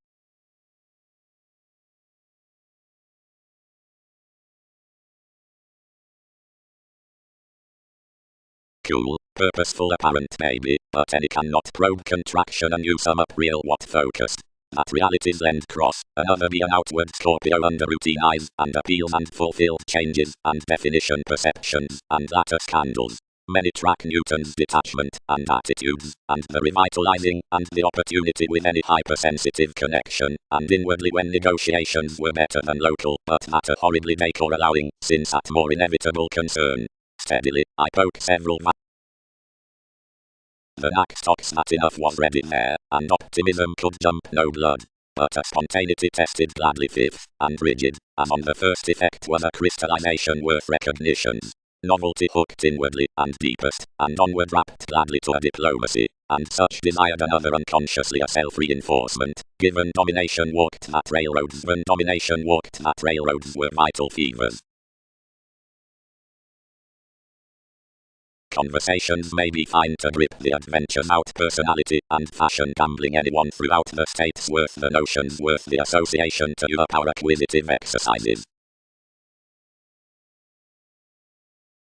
Cool, purposeful apparent maybe, but any cannot probe contraction and you sum up real what focused. That realities lend cross, another be an outward Scorpio under routine eyes, and appeals and fulfilled changes, and definition perceptions, and latter scandals. Many track Newton's detachment, and attitudes, and the revitalizing, and the opportunity with any hypersensitive connection, and inwardly when negotiations were better than local, but matter horribly decor allowing, since at more inevitable concern. Steadily, I poke several the knack stocks that enough was ready there, and optimism could jump no blood. But a spontaneity tested gladly fifth, and rigid, as on the first effect was a crystallization worth recognitions. Novelty hooked inwardly, and deepest, and onward wrapped gladly to a diplomacy, and such desired another unconsciously a self-reinforcement, given domination walked that railroads when domination walked that railroads were vital fevers. Conversations may be fine to grip the adventures out personality, and fashion gambling anyone throughout the states worth the notions worth the association to you up our acquisitive exercises.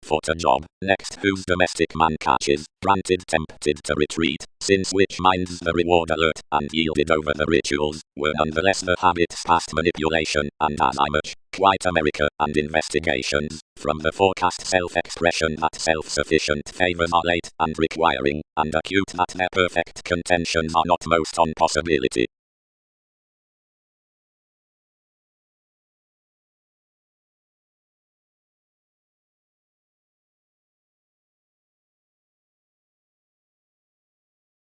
for to job. Next whose domestic man catches, granted tempted to retreat, since which minds the reward alert, and yielded over the rituals, were nonetheless the habits past manipulation, and as I much, quite America, and investigations, from the forecast self-expression that self-sufficient favors are late, and requiring, and acute that their perfect contentions are not most on possibility.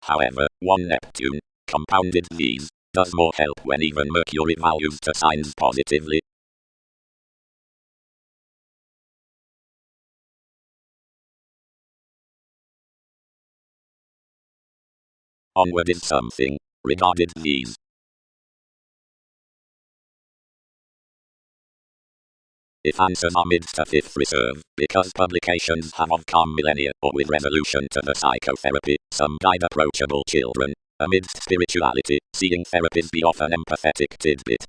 However, one Neptune, compounded these, does more help when even Mercury values to signs positively. Onward is something, regarded these. If answers are midst a fifth reserve, because publications have of calm millennia, or with resolution to the psychotherapy, some guide approachable children, amidst spirituality, seeing therapies be often empathetic tidbit.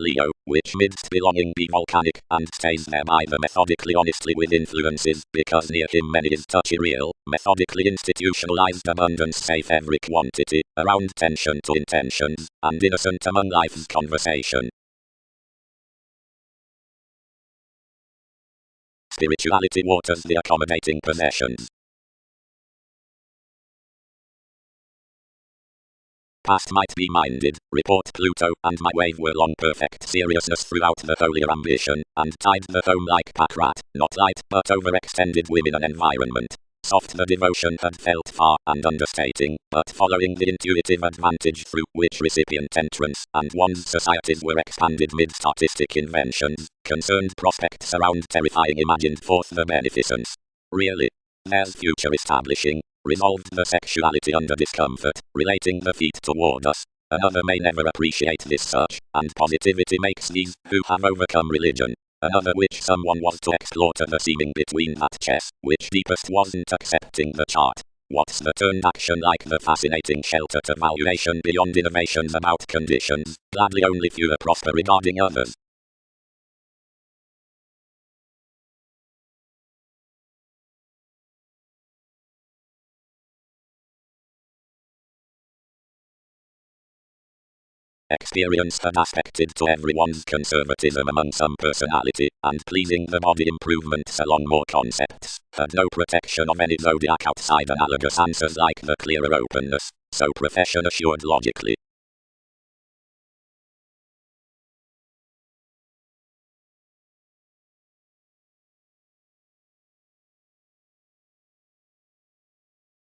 Leo, which midst belonging be volcanic, and stays thereby the methodically honestly with influences, because near him many is touchy real, methodically institutionalized abundance safe every quantity, around tension to intentions, and innocent among life's conversation. Spirituality waters the accommodating possessions. Past might be minded, report Pluto, and my wave were long perfect seriousness throughout the holier ambition, and tied the home like pack rat, not light, but overextended women and environment. Soft the devotion had felt far, and understating, but following the intuitive advantage through which recipient entrance, and one's societies were expanded midst artistic inventions, concerned prospects around terrifying imagined forth the beneficence. Really, there's future establishing. Resolved the sexuality under discomfort, relating the feet toward us. Another may never appreciate this such, and positivity makes these, who have overcome religion. Another which someone was to explore to the seeming between that chess, which deepest wasn't accepting the chart. What's the turned action like the fascinating shelter to valuation beyond innovations about conditions, gladly only fewer prosper regarding others. Experience had aspected to everyone's conservatism among some personality, and pleasing the body improvements along more concepts, had no protection of any zodiac outside analogous answers like the clearer openness, so profession assured logically.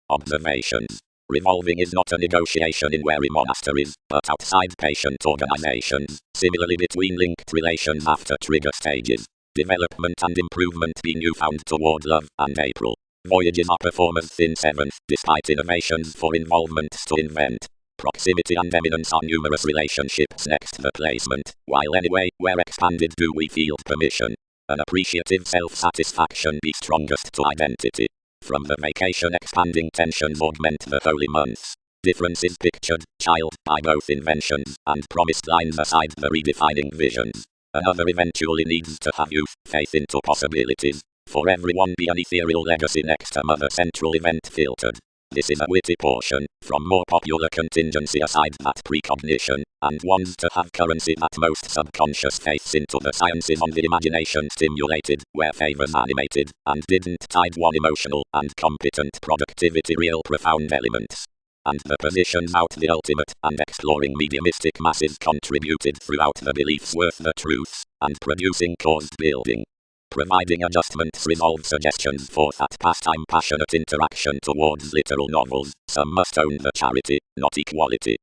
Observations. Revolving is not a negotiation in wary monasteries, but outside patient organizations, similarly between linked relations after trigger stages. Development and improvement be newfound toward love and April. Voyages are performers thin seventh, despite innovations for involvements to invent. Proximity and eminence are numerous relationships next the placement, while anyway, where expanded do we feel permission. An appreciative self-satisfaction be strongest to identity. From the vacation expanding tensions augment the holy months. Differences pictured, child, by both inventions, and promised lines aside the redefining visions. Another eventually needs to have youth, faith into possibilities. For everyone be an ethereal legacy next to mother central event filtered. This is a witty portion, from more popular contingency aside that precognition, and ones to have currency that most subconscious faiths into the sciences on the imagination stimulated, where favors animated, and didn't tide one emotional and competent productivity real profound elements. And the positions out the ultimate, and exploring mediumistic masses contributed throughout the beliefs worth the truths, and producing caused building. Providing adjustments resolve suggestions for that pastime passionate interaction towards literal novels, some must own the charity, not equality.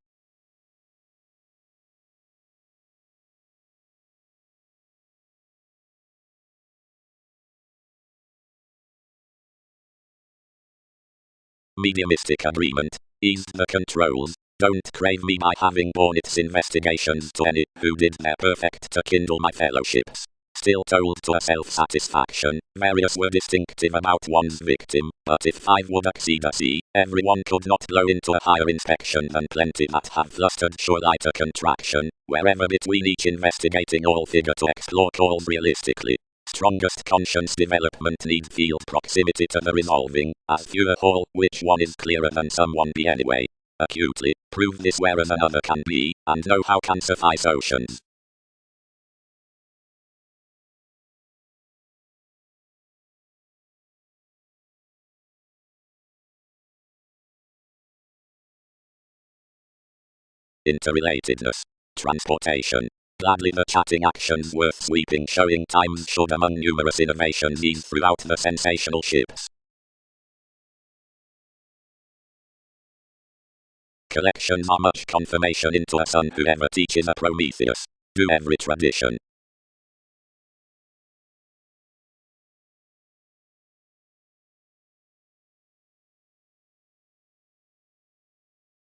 Mediumistic agreement, eased the controls, don't crave me by having borne its investigations to any, who did their perfect to kindle my fellowships. still told to a self-satisfaction. Various were distinctive about one's victim, but if 5 would exceed a C, everyone could not blow into a higher inspection than plenty that have flustered sure lighter contraction, wherever between each investigating all figure to explore calls realistically. Strongest conscience development need field proximity to the resolving, as fewer hall which one is clearer than someone be anyway. Acutely, prove this whereas another can be, and know how can suffice oceans. Interrelatedness. Transportation. Gladly the chatting actions worth sweeping showing times should among numerous innovations ease throughout the sensational ships. Collections are much confirmation into a son whoever teaches a Prometheus. Do every tradition.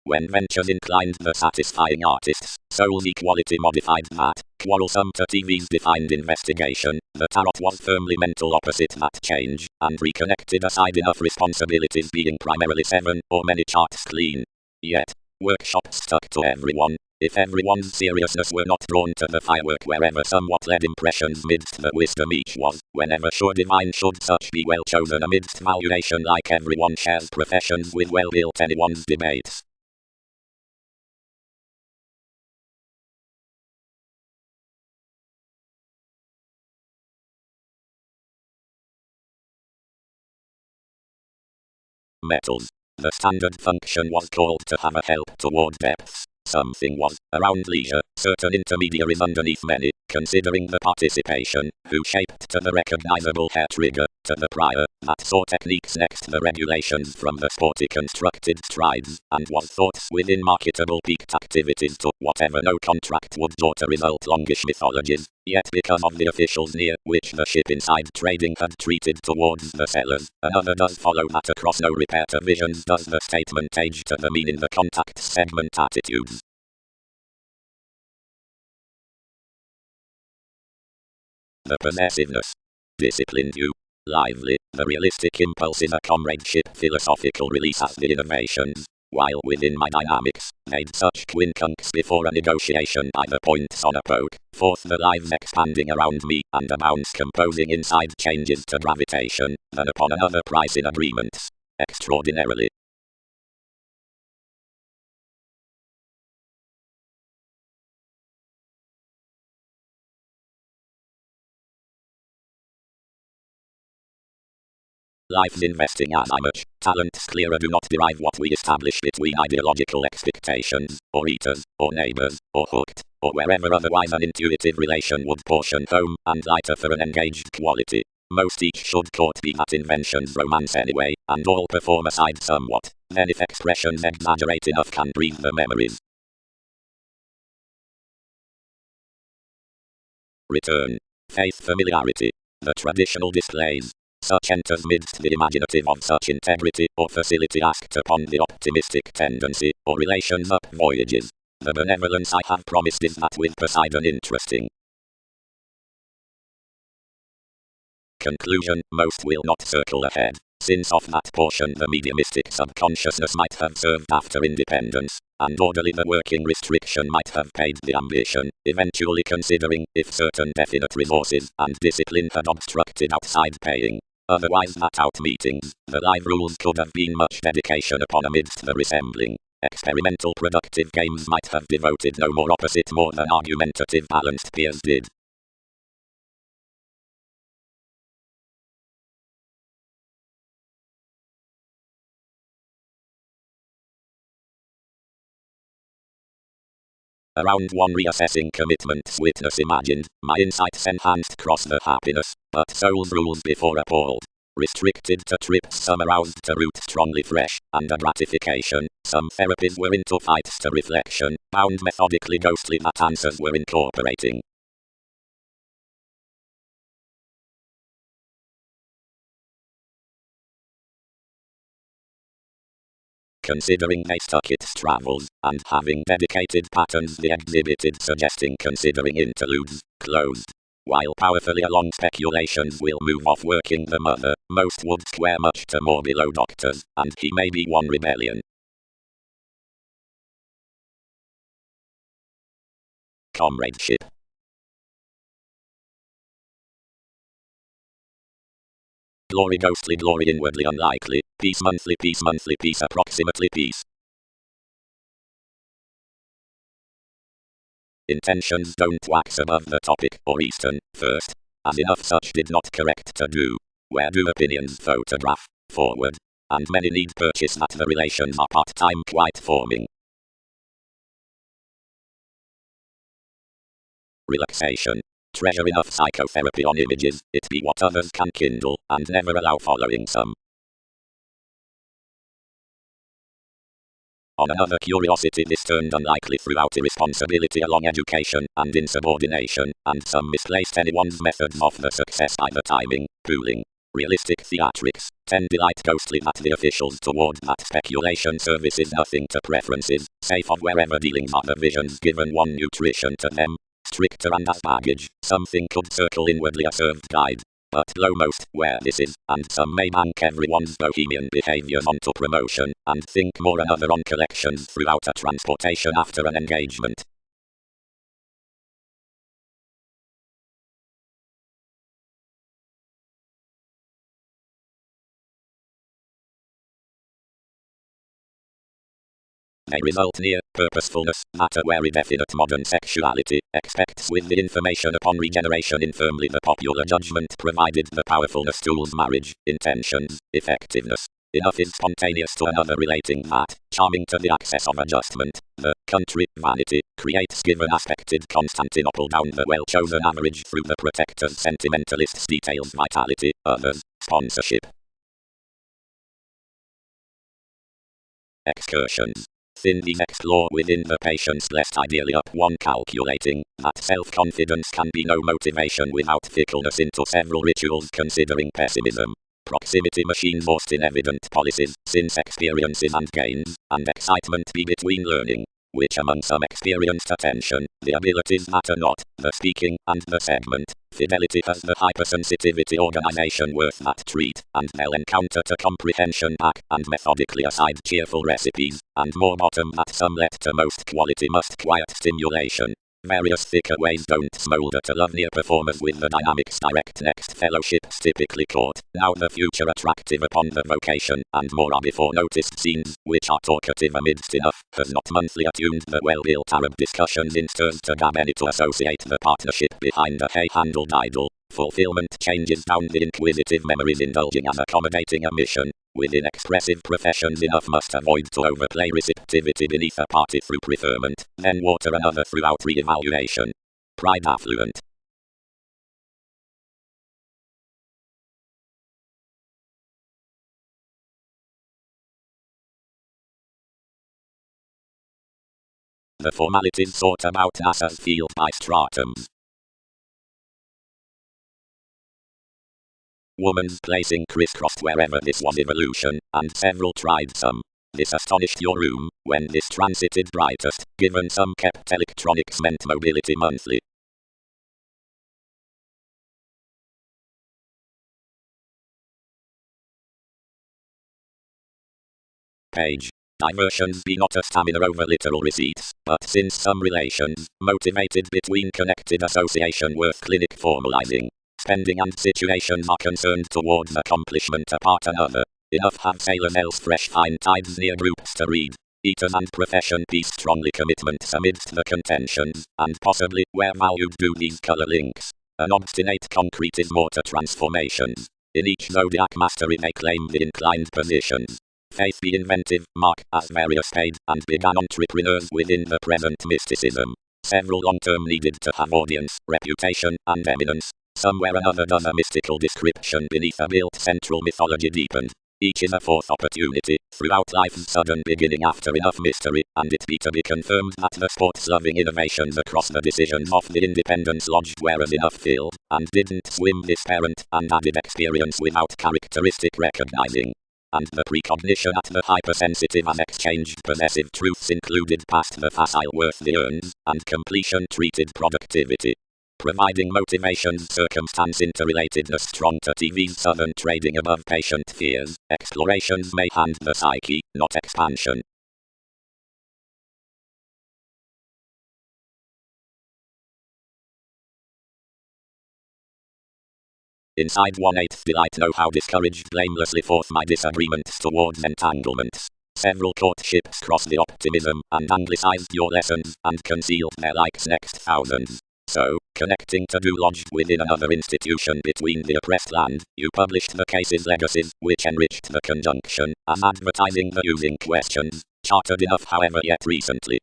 When ventures inclined the satisfying artists, soul's equality modified that, quarrelsome to TV's defined investigation, the tarot was firmly mental opposite that change, and reconnected aside enough responsibilities being primarily 7 or many charts clean. Yet, workshops stuck to everyone. If everyone's seriousness were not drawn to the firework wherever somewhat led impressions midst the wisdom each was, whenever sure divine should such be well chosen amidst valuation like everyone shares professions with well built anyone's debates. Metals. The standard function was called to have a help toward depths. Something was, around leisure, certain intermediaries underneath many, considering the participation, who shaped to the recognizable hair trigger, to the prior, that saw techniques next the regulations from the sporty constructed strides, and was thought within marketable peaked activities to whatever no contract would draw to result longish mythologies, yet because of the officials near which the ship inside trading had treated towards the sellers, another does follow that across no repair to visions does the statement age to the mean in the contact segment attitudes. The possessiveness. Disciplined you. Lively, the realistic impulse is a comradeship philosophical release as the innovations, while within my dynamics, made such quincunx before a negotiation by the points on a poke, forth the lives expanding around me, and a bounce composing inside changes to gravitation, than upon another price in agreements. Extraordinarily. Life's investing as I much, talents clearer do not derive what we establish between ideological expectations, or eaters, or neighbors, or hooked, or wherever otherwise an intuitive relation would portion home, and lighter for an engaged quality. Most each should court be that invention's romance anyway, and all perform aside somewhat, then if expressions exaggerate enough can breathe the memories. Return. Faith familiarity. The traditional displays. Such enters midst the imaginative of such integrity or facility asked upon the optimistic tendency, or relations up voyages. The benevolence I have promised is that with Poseidon interesting. Conclusion, most will not circle ahead, since of that portion the mediumistic subconsciousness might have served after independence, and orderly the working restriction might have paid the ambition, eventually considering if certain definite resources and discipline had obstructed outside paying. Otherwise that out meetings, the live rules could have been much dedication upon amidst the resembling. Experimental productive games might have devoted no more opposite more than argumentative balanced peers did. Around one reassessing commitments witness imagined, my insights enhanced cross the happiness, but soul's rules before appalled. Restricted to trips, some aroused to root strongly fresh, under gratification, some therapies were into fights to reflection, bound methodically ghostly that answers were incorporating. Considering they stuck its travels, and having dedicated patterns the exhibited suggesting considering interludes, closed. While powerfully along speculations will move off working the mother, most would square much to more below doctors, and he may be one rebellion. Comradeship. Glory ghostly glory inwardly unlikely, peace monthly peace approximately peace. Intentions don't wax above the topic or eastern, first, as enough such did not correct to do. Where do opinions photograph, forward, and many need purchase that the relations are part-time quite forming. Relaxation. Treasure enough psychotherapy on images, it be what others can kindle, and never allow following some. On another curiosity this turned unlikely throughout irresponsibility along education and insubordination, and some misplaced anyone's methods of the success either timing, pooling, realistic theatrics, tend delight ghostly that the officials toward that speculation services nothing to preferences, safe of wherever dealings are the visions given one nutrition to them, stricter and as baggage, something could circle inwardly a served guide. But low most where this is, and some may bank everyone's bohemian behaviors onto promotion, and think more another on collections throughout a transportation after an engagement. May result near purposefulness, that a wary definite modern sexuality expects with the information upon regeneration in firmly the popular judgment provided the powerfulness tools marriage, intentions, effectiveness. Enough is spontaneous to another relating that, charming to the access of adjustment, the country vanity creates given aspected Constantinople down the well-chosen average through the protector's sentimentalist's details vitality, others, sponsorship. Excursions. Thin these explore within the patient's lest ideally up one calculating that self-confidence can be no motivation without fickleness into several rituals considering pessimism. Proximity machines most in evident policies, since experiences and gains, and excitement be between learning, which among some experienced attention, the abilities that are not, the speaking, and the segment, fidelity has the hypersensitivity organization worth that treat, and they'll encounter to comprehension back, and methodically aside cheerful recipes, and more bottom that some let to most quality must quiet stimulation. Various thicker ways don't smolder to love near performers with the dynamics direct next fellowships typically caught, now the future attractive upon the vocation, and more are before noticed scenes, which are talkative amidst enough, has not monthly attuned the well-built Arab discussions in stirs to gab any to associate the partnership behind a hay-handled idol. Fulfillment changes down the inquisitive memories indulging and accommodating a mission. Within expressive professions enough must avoid to overplay receptivity beneath a party through preferment, then water another throughout re-evaluation. Pride affluent. The formalities sought about NASA's field by stratums. Woman's placing crisscrossed wherever this was evolution, and several tried some. This astonished your room, when this transited brightest, given some kept electronics meant mobility monthly. Page. Diversions be not a stamina over literal receipts, but since some relations, motivated between connected association worth clinic formalizing. Spending and situations are concerned towards accomplishment apart another. Enough have sailors else fresh fine tides near groups to read. Eaters and profession peace strongly commitments amidst the contentions, and possibly, where valued do these color links. An obstinate concrete is more to transformations. In each zodiac mastery may claim the inclined positions. Faith be inventive, mark, as various paid, and began entrepreneurs within the present mysticism. Several long-term needed to have audience, reputation, and eminence. Somewhere another does a mystical description beneath a built central mythology deepened. Each is a fourth opportunity, throughout life's sudden beginning after enough mystery, and it be to be confirmed that the sports-loving innovations across the decisions of the Independence Lodge were as enough filled, and didn't swim this parent, and added experience without characteristic recognizing. And the precognition at the hypersensitive as exchanged possessive truths included past the facile worth the earns, and completion treated productivity. providing motivations, circumstance interrelatedness strong to TV's southern trading above patient fears. Explorations may hand the psyche, not expansion. Inside 1/8 delight know how discouraged blamelessly forth my disagreements towards entanglements. Several courtships cross the optimism and anglicized your lessons and concealed their likes next thousands. So, connecting to do lodged within another institution between the oppressed land, you published the case's legacies, which enriched the conjunction, as advertising the using questions, chartered enough however yet recently.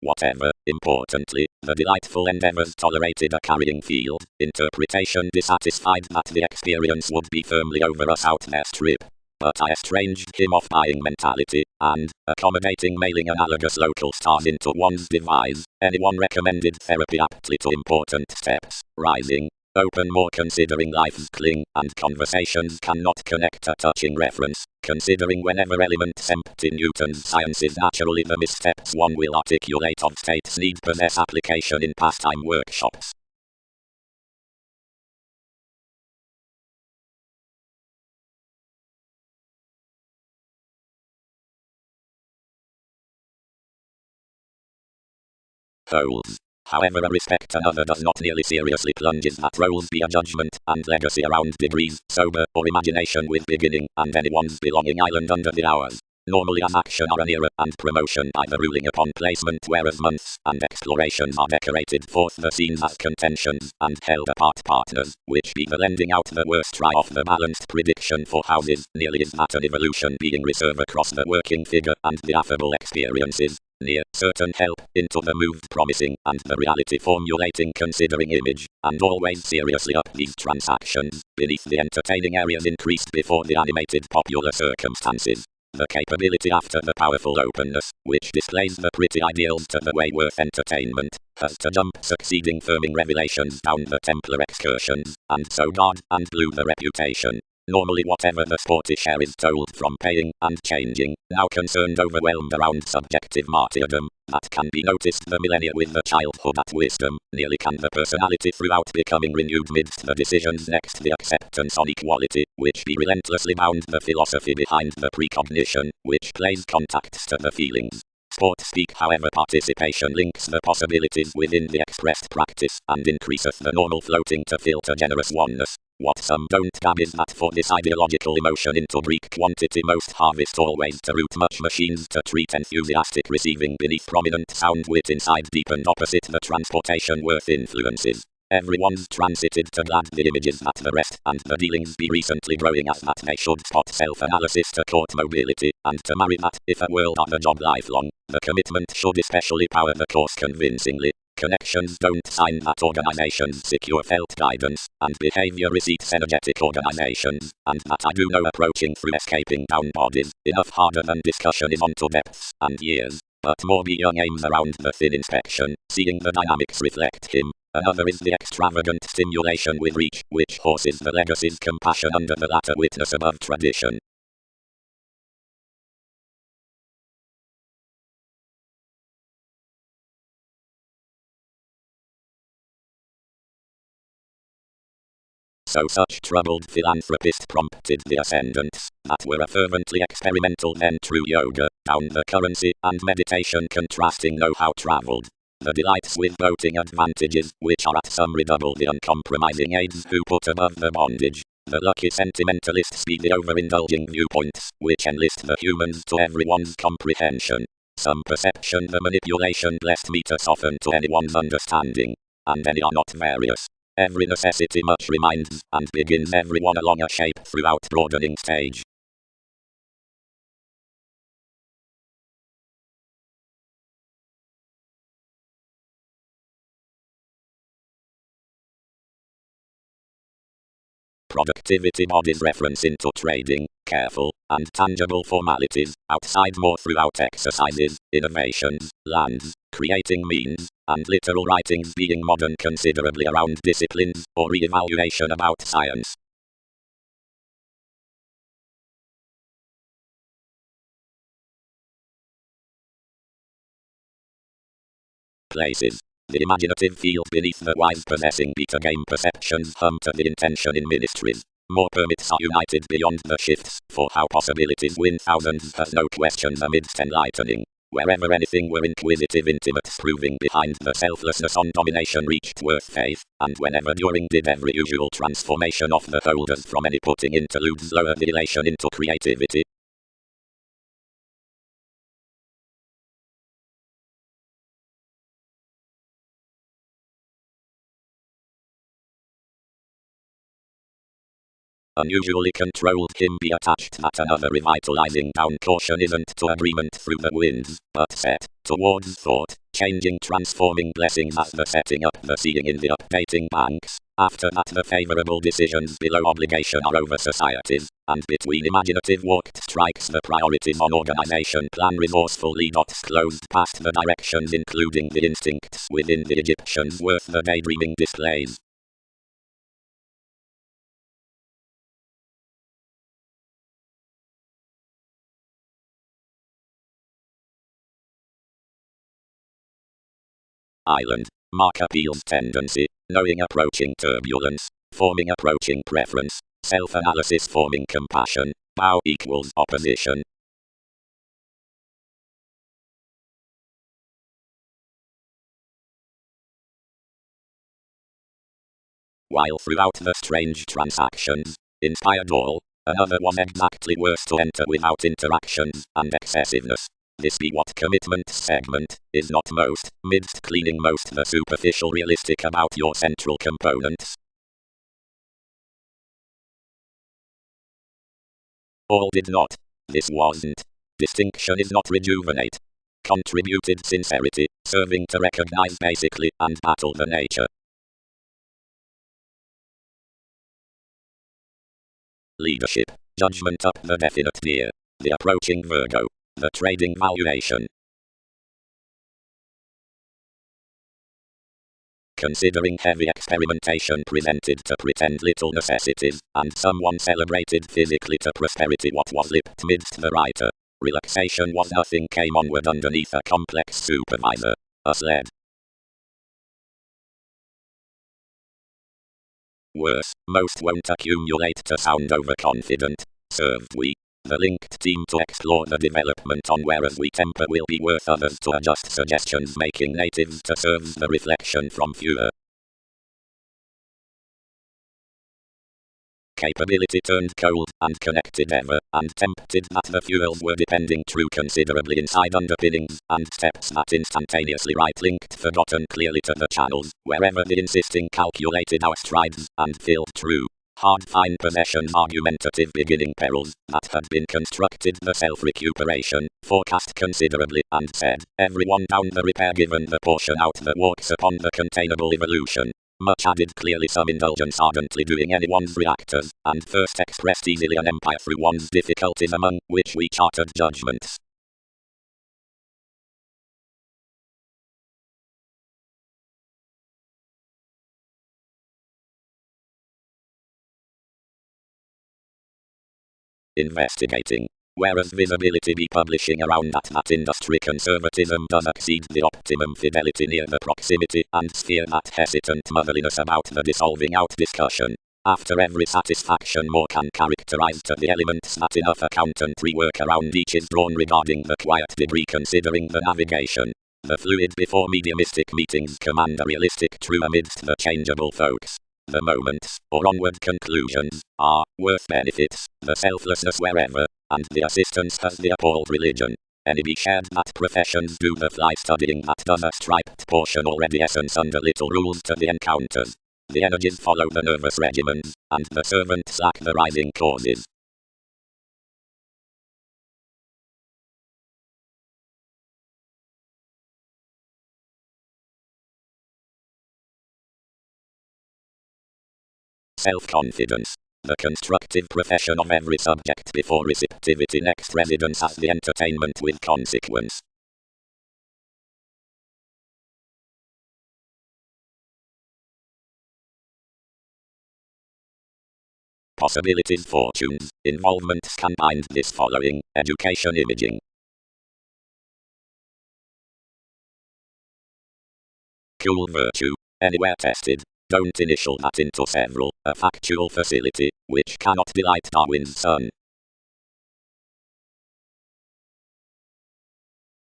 Whatever, importantly, the delightful endeavors tolerated a carrying field, interpretation dissatisfied that the experience would be firmly over us out their strip. But I estranged him off buying mentality, and, accommodating mailing analogous local stars into one's device, anyone recommended therapy aptly to important steps, rising, open more considering life's cling, and conversations cannot connect a touching reference, considering whenever elements empty Newton's science is naturally the missteps one will articulate of states need possess application in pastime workshops. Holes. However, a respect another does not nearly seriously plunges that roles be a judgment and legacy around degrees, sober, or imagination with beginning, and anyone's belonging island under the hours. Normally as action are an era and promotion by the ruling upon placement, whereas months and explorations are decorated forth the scenes as contentions and held apart partners, which be the lending out the worst try off the balanced prediction for houses, nearly is that an evolution being reserved across the working figure and the affable experiences. Near certain help into the moved promising and the reality formulating considering image, and always seriously up these transactions, beneath the entertaining areas increased before the animated popular circumstances. The capability after the powerful openness, which displays the pretty ideals to the way worth entertainment, has to jump succeeding firming revelations down the Templar excursions, and so guard and blew the reputation. Normally whatever the sporty share is told from paying and changing, now concerned overwhelmed around subjective martyrdom, that can be noticed the millennia with the childhood at wisdom, nearly can the personality throughout becoming renewed midst the decisions next the acceptance on equality, which be relentlessly bound the philosophy behind the precognition, which plays contacts to the feelings. Sport speak however participation links the possibilities within the expressed practice, and increaseth the normal floating to filter generous oneness. What some don't gab is that for this ideological emotion into Greek quantity most harvest always to root much machines to treat enthusiastic receiving beneath prominent sound wit inside deep and opposite the transportation worth influences. Everyone's transited to glad the images that the rest and the dealings be recently growing as that they should spot self-analysis to court mobility, and to marry that, if a world are the job lifelong, the commitment should especially power the course convincingly. Connections don't sign that organizations secure felt guidance, and behavior receipts energetic organizations, and that I do know approaching through escaping down bodies, enough harder than discussion is onto depths and years, but more be young aims around the thin inspection, seeing the dynamics reflect him. Another is the extravagant stimulation with reach, which horses the legacy's compassion under the latter witness above tradition. So such troubled philanthropist prompted the ascendants, that were a fervently experimental then true yoga, down the currency and meditation contrasting know-how travelled. The delights with voting advantages, which are at some redouble the uncompromising aids who put above the bondage. The lucky sentimentalists be the overindulging viewpoints, which enlist the humans to everyone's comprehension. Some perception the manipulation blessed me to soften to anyone's understanding. And any are not various. Every necessity much reminds, and begins everyone along a shape throughout broadening stage. Productivity bodies reference into trading, careful, and tangible formalities, outside more throughout exercises, innovations, lands, creating means, and literal writings being modern considerably around disciplines, or re-evaluation about science. places. The imaginative field beneath the wise possessing better game perceptions hum to the intention in ministries. More permits are united beyond the shifts, for how possibilities win thousands has no questions amidst enlightening. Wherever anything were inquisitive intimates proving behind the selflessness on domination reached worth faith, and whenever during did every usual transformation of the holders from any putting interludes lower the elation into creativity. Unusually controlled him be attached that another revitalizing down caution isn't to agreement through the winds, but set towards thought, changing transforming blessings as the setting up the seeing in the updating banks. After that the favorable decisions below obligation are over societies, and between imaginative walked strikes the priorities on organization plan resourcefully dots closed past the directions including the instincts within the Egyptians worth the daydreaming displays. Island. Mark appeals tendency, knowing approaching turbulence, forming approaching preference, self-analysis forming compassion, bow equals opposition. While throughout the strange transactions, inspired all, another was exactly worse to enter without interactions and excessiveness. This be what commitment segment is not most, midst cleaning most the superficial realistic about your central components. All did not. This wasn't. Distinction is not rejuvenate. Contributed sincerity, serving to recognize basically and battle the nature. Leadership. Judgment up the definite deer. The approaching Virgo. The trading valuation. Considering heavy experimentation presented to pretend little necessities, and someone celebrated physically to prosperity what was lipped midst the writer. Relaxation was nothing came onward underneath a complex supervisor. A sled. Worse, most won't accumulate to sound overconfident. Served we. The linked team to explore the development on whereas we temper will be worth others to adjust suggestions making natives to serve the reflection from fewer. Capability turned cold and connected ever, and tempted that the fuels were depending true considerably inside underpinnings, and steps that instantaneously right-linked forgotten clearly to the channels, wherever the insisting calculated our strides, and filled true. Hard fine possessions argumentative beginning perils, that had been constructed the self-recuperation, forecast considerably, and said, everyone down the repair given the portion out that walks upon the containable evolution. Much added clearly some indulgence ardently doing anyone's reactors, and first expressed easily an empire through one's difficulties among which we chartered judgments. Investigating. Whereas visibility be publishing around that industry conservatism does exceed the optimum fidelity near the proximity and sphere that hesitant motherliness about the dissolving out discussion. After every satisfaction more can characterize to the elements that enough accountantry work around each is drawn regarding the quiet degree considering the navigation. The fluid before mediumistic meetings command a realistic true amidst the changeable folks. The moments, or onward conclusions, are worth benefits, the selflessness wherever, and the assistance has the appalled religion. Any be shared that professions do the fly studying that does a striped portion already essence under little rules to the encounters. The energies follow the nervous regimens, and the servants lack the rising causes. Self-confidence. The constructive profession of every subject before receptivity next residence as the entertainment with consequence. Possibilities fortunes, involvements can bind this following, education imaging. Cool virtue. Anywhere tested. Don't initial that into several. A factual facility, which cannot delight Darwin's son.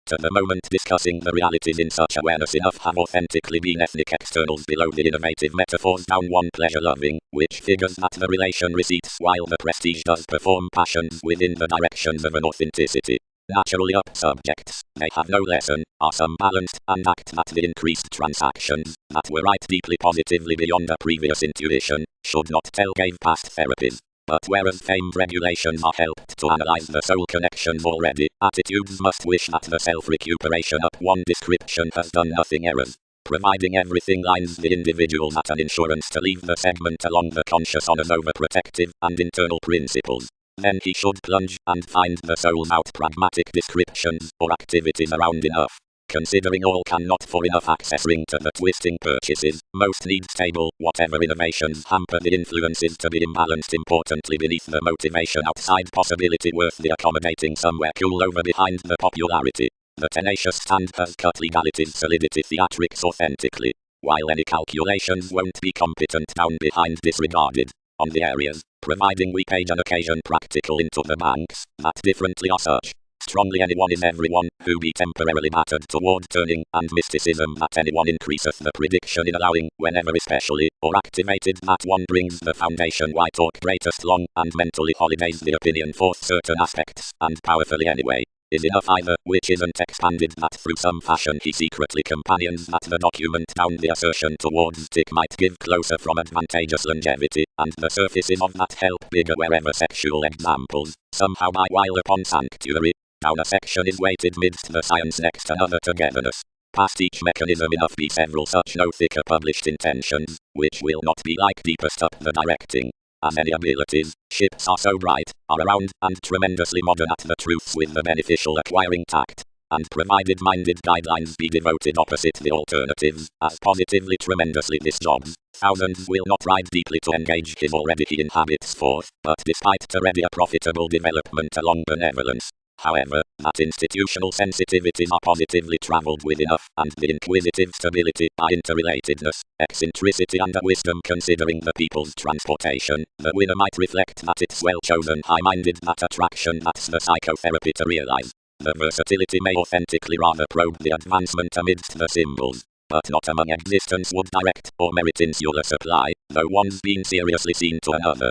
To the moment discussing the realities in such awareness enough have authentically been ethnic externals below the innovative metaphors down one pleasure-loving, which figures that the relation receipts while the prestige does perform passions within the directions of an authenticity. Naturally up subjects, they have no lesson, are some balanced, and act that the increased transactions, that were right deeply positively beyond a previous intuition, should not tell gave past therapies. But whereas famed regulations are helped to analyze the soul connections already, attitudes must wish that the self-recuperation up one description has done nothing errors. Providing everything lines the individual at an insurance to leave the segment along the conscious on as overprotective and internal principles. Then he should plunge and find the soul's out pragmatic descriptions or activities around enough. Considering all cannot for enough access ring to the twisting purchases, most need stable, whatever innovations hamper the influences to be imbalanced importantly beneath the motivation outside possibility worth the accommodating somewhere cool over behind the popularity. The tenacious stand has cut legality's solidity theatrics authentically, while any calculations won't be competent down behind disregarded. On the areas, providing we paid an occasion practical into the banks, that differently are such. Strongly anyone is everyone, who be temporarily battered toward turning, and mysticism that anyone increaseth the prediction in allowing, whenever especially, or activated that one brings the foundation why talk greatest long, and mentally holidays the opinion forth certain aspects, and powerfully anyway, is enough either, which isn't expanded that through some fashion he secretly companions that the document down the assertion towards tick might give closer from advantageous longevity, and the surfaces of that help bigger wherever sexual examples, somehow by while upon sanctuary. Down a section is weighted midst the science next another togetherness. Past each mechanism enough be several such no thicker published intentions, which will not be like deepest up the directing. As any abilities, ships are so bright, are around, and tremendously modern at the truths with the beneficial acquiring tact. And provided minded guidelines be devoted opposite the alternatives, as positively tremendously this jobs, thousands will not ride deeply to engage his already he inhabits forth, but despite to ready a profitable development along benevolence. However, that institutional sensitivities are positively travelled with enough, and the inquisitive stability by interrelatedness, eccentricity and a wisdom considering the people's transportation, the winner might reflect that it's well chosen high-minded that attraction that's the psychotherapy to realize. The versatility may authentically rather probe the advancement amidst the symbols, but not among existence would direct or merit insular supply, though one's been seriously seen to another.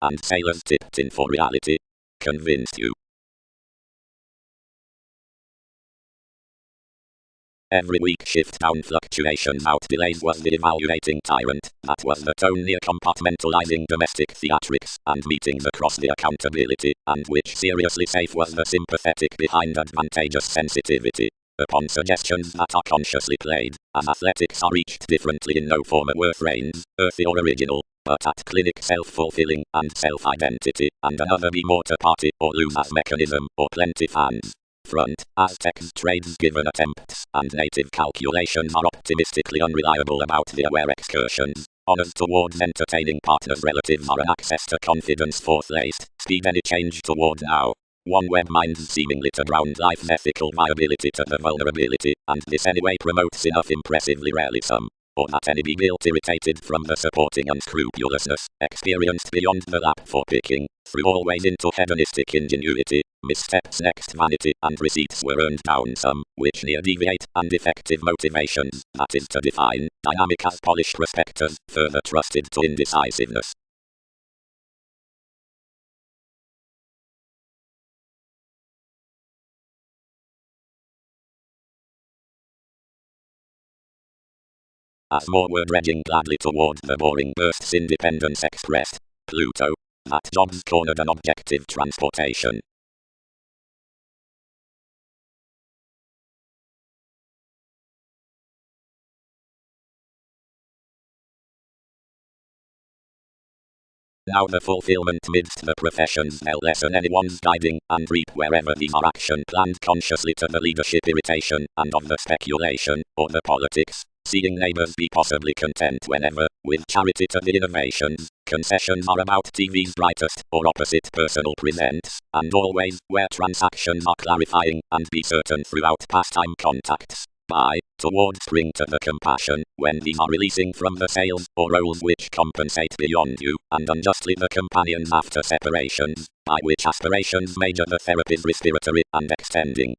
And sailors tipped in for reality. Convinced you. Every week shift down fluctuations out delays was the evaluating tyrant, that was the tone near compartmentalizing domestic theatrics, and meetings across the accountability, and which seriously safe was the sympathetic behind advantageous sensitivity. Upon suggestions that are consciously played, as athletics are reached differently in no former worth reigns, earthy or original, but at clinic self-fulfilling, and self-identity, and another be more to party, or lose as mechanism, or plenty fans. Front, Aztecs trades given attempts, and native calculations are optimistically unreliable about the aware excursions. Honors towards entertaining partners relatives are an access to confidence forth-laced, speed any change toward now. One web minds seemingly to ground life's ethical viability to the vulnerability, and this anyway promotes enough impressively rarely some. Or that any be guilt irritated from the supporting unscrupulousness, experienced beyond the lap for picking, through always into hedonistic ingenuity, missteps next vanity, and receipts were earned down some, which near deviate, and effective motivations, that is to define, dynamic as polished prospectors, further trusted to indecisiveness. As more were dredging gladly toward the boring bursts independence expressed, Pluto, that jobs cornered an objective transportation. Now the fulfillment midst the professions they'll lessen anyone's guiding, and reap wherever these are action planned consciously to the leadership irritation, and of the speculation, or the politics, seeing neighbours be possibly content whenever, with charity to the innovations, Concessions are about TV's brightest or opposite personal presents, and always where transactions are clarifying and be certain throughout pastime contacts. By, towards bring to the compassion, when these are releasing from the sales or roles which compensate beyond you, and unjustly the companions after separations, by which aspirations major the therapy's respiratory and extending.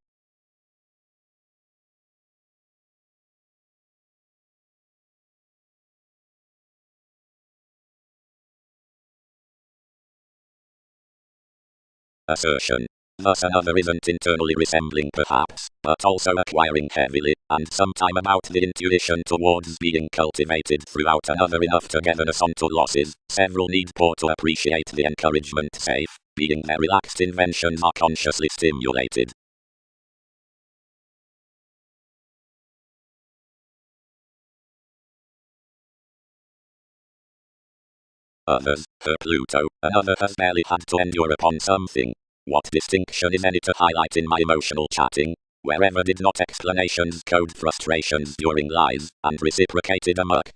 Assertion. Thus another isn't internally resembling perhaps, but also acquiring heavily, and sometime about the intuition towards being cultivated throughout another enough togetherness onto losses. Several need poor to appreciate the encouragement safe, being their relaxed inventions are consciously stimulated. Others, her Pluto, another has barely had to endure upon something. What distinction is any to highlight in my emotional chatting? Wherever did not explanations code frustrations during lies, and reciprocated amok?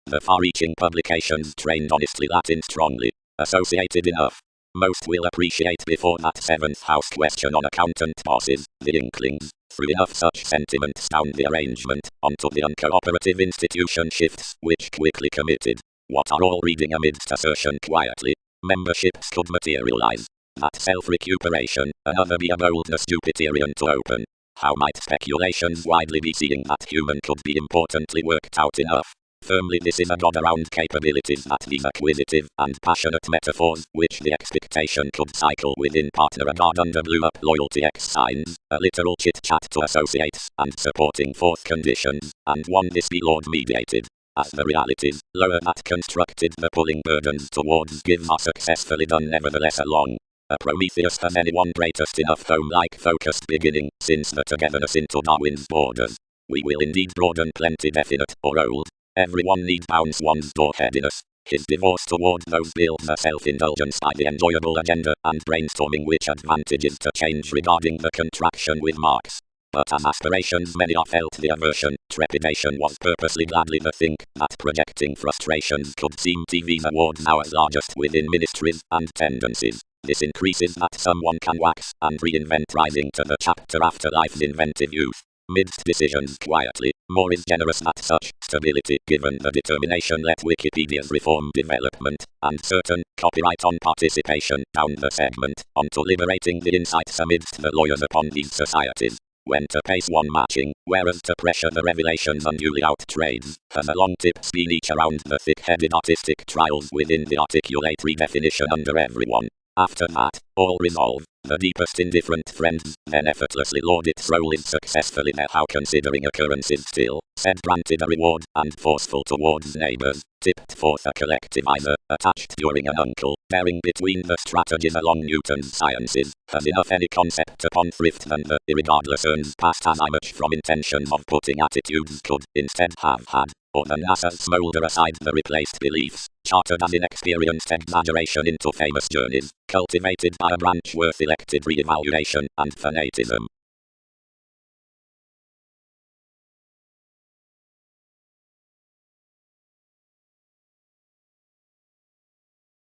The far-reaching publications trained honestly Latin strongly, associated enough. Most will appreciate before that seventh house question on accountant bosses, the inklings, through enough such sentiments down the arrangement, onto the uncooperative institution shifts, which quickly committed. What are all reading amidst assertion quietly? Memberships could materialize. That self-recuperation, another be a boldness Jupiterian to open. How might speculations widely be seeing that human could be importantly worked out enough? Firmly this is a god around capabilities that these acquisitive and passionate metaphors which the expectation could cycle within partner a god under blew up loyalty X signs, a literal chit chat to associates, and supporting fourth conditions, and one this be Lord mediated. As the realities, lower that constructed the pulling burdens towards give are successfully done nevertheless along. A Prometheus has anyone greatest enough home-like focused beginning, since the togetherness into Darwin's borders. We will indeed broaden plenty definite or old. Everyone needs bounce one's door-headiness. His divorce toward those builds a self-indulgence by the enjoyable agenda and brainstorming which advantages to change regarding the contraction with marks. But as aspirations many are felt the aversion, trepidation was purposely gladly the think that projecting frustrations could seem TV's awards now as largest within ministries and tendencies. This increases that someone can wax and reinvent rising to the chapter after life's inventive youth. Midst decisions quietly, more is generous at such stability given the determination let Wikipedia's reform development, and certain copyright on participation down the segment, onto liberating the insights amidst the lawyers upon these societies. When to pace one matching, whereas to pressure the revelations unduly outtrades, has a long tips been each around the thick-headed artistic trials within the articulate redefinition under everyone. After that, all resolve, the deepest indifferent friends, then effortlessly laud its role is successfully there how considering occurrences still, said granted a reward, and forceful towards neighbors, tipped forth a collective attached during an uncle, bearing between the strategies along Newton's sciences, has enough any concept upon thrift than the irregardless earns past as I much from intentions of putting attitudes could instead have had. Or the NASA's smolder aside the replaced beliefs, chartered as inexperienced exaggeration into famous journeys, cultivated by a branch worth elected re-evaluation and fanatism.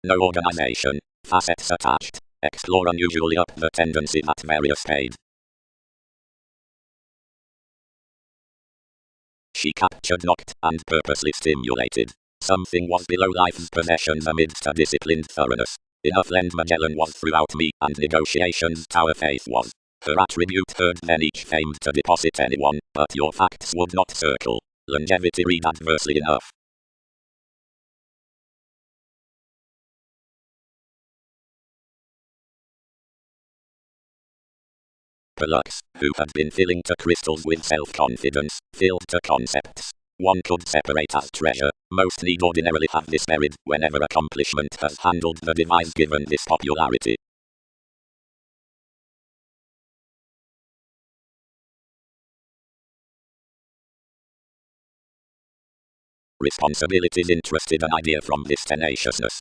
No organization, facets attached, explore unusually up the tendency at various paid. She captured knocked and purposely stimulated. Something was below life's possessions amidst a disciplined thoroughness. Enough lend Magellan was throughout me and negotiations tower faith was. Her attribute heard then each famed to deposit anyone, but your facts would not circle. Longevity read adversely enough. Pollux, who had been filling to crystals with self-confidence, filled to concepts. One could separate as treasure. Most need ordinarily have this buried whenever accomplishment has handled the device given this popularity. Responsibilities interested an idea from this tenaciousness.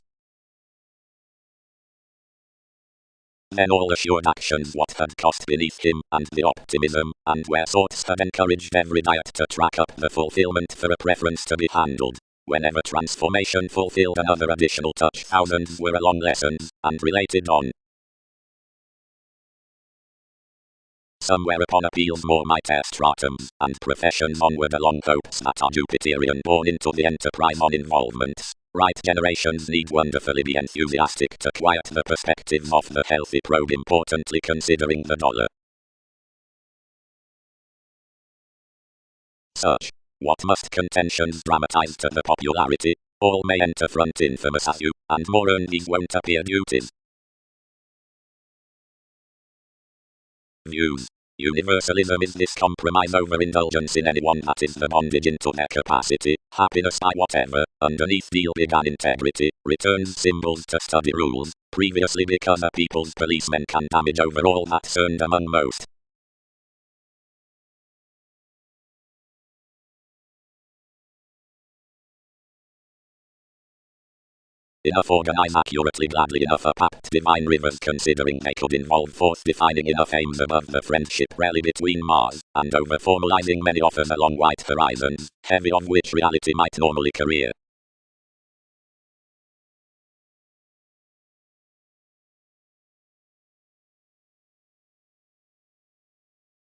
Then all assured actions what had cost beneath him, and the optimism, and where thoughts had encouraged every diet to track up the fulfillment for a preference to be handled. Whenever transformation fulfilled another additional touch, thousands were along lessons, and related on. Somewhere upon appeals more might stratums, and professions onward along hopes that are Jupiterian born into the enterprise on involvements. Right generations need wonderfully be enthusiastic to quiet the perspectives of the healthy probe, importantly considering the dollar. Search. What must contentions dramatize to the popularity? All may enter front infamous as you, and more earn these won't appear duties. Views. Universalism is this compromise over indulgence in anyone that is the bondage into their capacity, happiness by whatever, underneath deal began integrity, returns symbols to study rules, previously because a people's policemen can damage over all that's earned among most. Enough organize accurately, gladly enough up apt divine rivers, considering they could involve forth defining enough aims above the friendship rally between Mars, and over formalizing many offers along white horizons, heavy of which reality might normally career.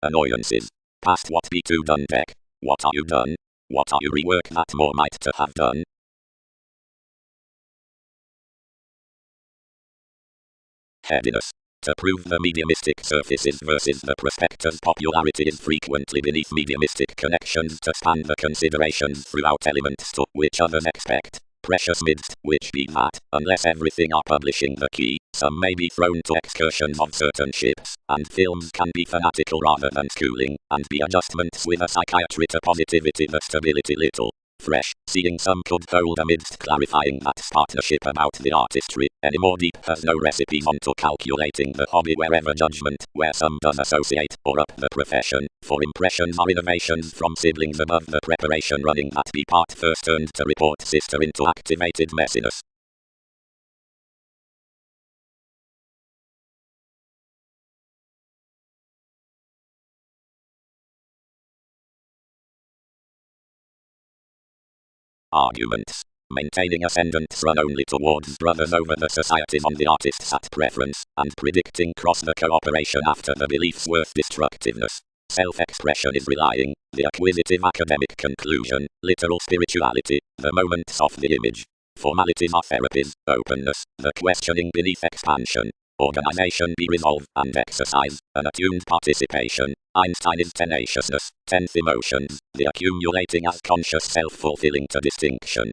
Annoyances. Past what be to done deck. What are you done? What are you rework that more might to have done? Headiness. To prove the mediumistic surfaces versus the prospector's popularity is frequently beneath mediumistic connections to span the considerations throughout elements to which others expect. Precious midst, which be that, unless everything are publishing the key, some may be thrown to excursions of certain ships, and films can be fanatical rather than schooling, and be adjustments with a psychiatry to positivity the stability little. Fresh, seeing some could hold amidst clarifying that partnership about the artistry, any more deep has no recipes onto calculating the hobby wherever judgment, where some does associate, or up the profession, for impressions are innovations from siblings above the preparation running that be part first turned to report sister into activated messiness. Arguments. Maintaining ascendants run only towards brothers over the societies on the artist's at preference, and predicting cross the cooperation after the belief's worth destructiveness. Self-expression is relying, the acquisitive academic conclusion, literal spirituality, the moments of the image. Formalities are therapies, openness, the questioning beneath expansion. Organization be resolve and exercise, an attuned participation. Einstein is tenaciousness, 10th emotions, the accumulating as conscious self-fulfilling to distinction.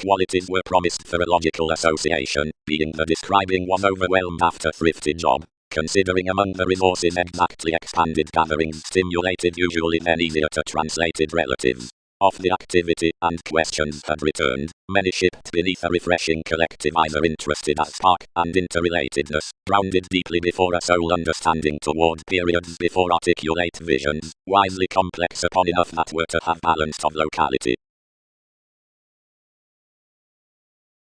Qualities were promised for a logical association, being the describing was overwhelmed after thrifty job. Considering among the resources exactly expanded gatherings stimulated usually then easier to translated relatives of the activity, and questions had returned, many shipped beneath a refreshing collective either interested as spark and interrelatedness, grounded deeply before a soul understanding toward periods before articulate visions, wisely complex upon enough that were to have balanced of locality.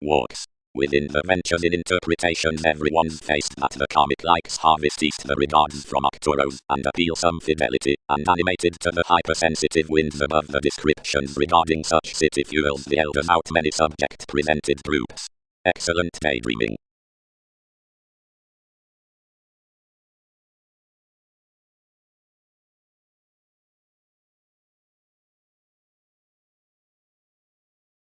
Walks. Within the ventures in interpretations everyone's faced that the comic likes harvest east the regards from Arcturos, and appeal some fidelity, and animated to the hypersensitive winds above the descriptions regarding such city fuels the elders out many subject presented groups. Excellent daydreaming.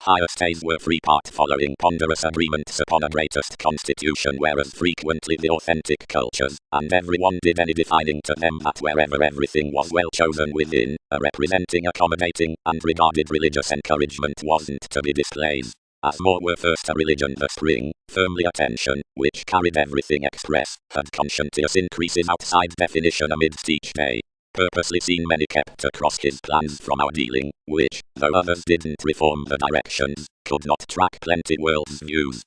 Higher stays were free-part following ponderous agreements upon a greatest constitution, whereas frequently the authentic cultures, and everyone did any defining to them that wherever everything was well chosen within, a representing accommodating, and regarded religious encouragement wasn't to be displayed. As more were first a religion the spring, firmly attention, which carried everything express, had conscientious increases outside definition amidst each day. Purposely seen many kept across his plans from our dealing, which, though others didn't reform the directions, could not track plenty world's views.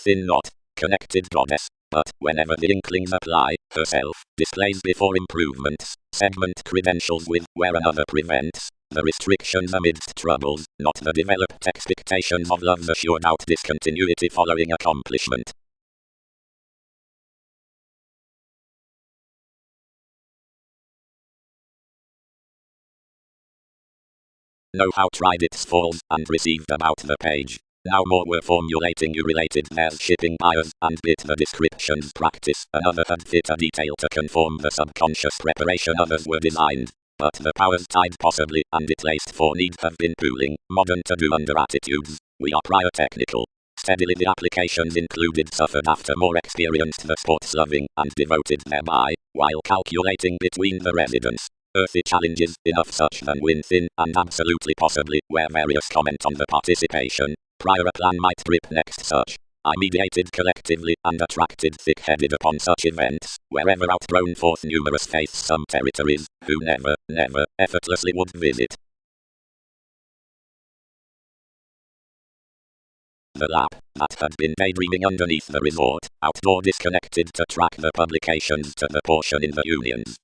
thin not connected goddess, but whenever the inklings apply, herself displays before improvements, segment credentials with where another prevents, the restrictions amidst troubles, not the developed expectations of love's assured out discontinuity following accomplishment. Know how tried its falls and received about the page. Now more were formulating you related theirs shipping buyers and bit the descriptions practice. Another had fit a detail to conform the subconscious preparation others were designed. But the powers tied possibly and it laced for need have been pooling, modern to do under attitudes. We are prior technical. Steadily the applications included suffered after more experienced the sports loving and devoted thereby, while calculating between the residents. Earthy challenges, enough such than win thin, and absolutely possibly, where various comment on the participation. Prior a plan might trip next such. I mediated collectively and attracted thick-headed upon such events, wherever outgrown forth numerous faiths some territories, who never, effortlessly would visit. The lap, that had been daydreaming underneath the resort, outdoor disconnected to track the publications to the portion in the unions.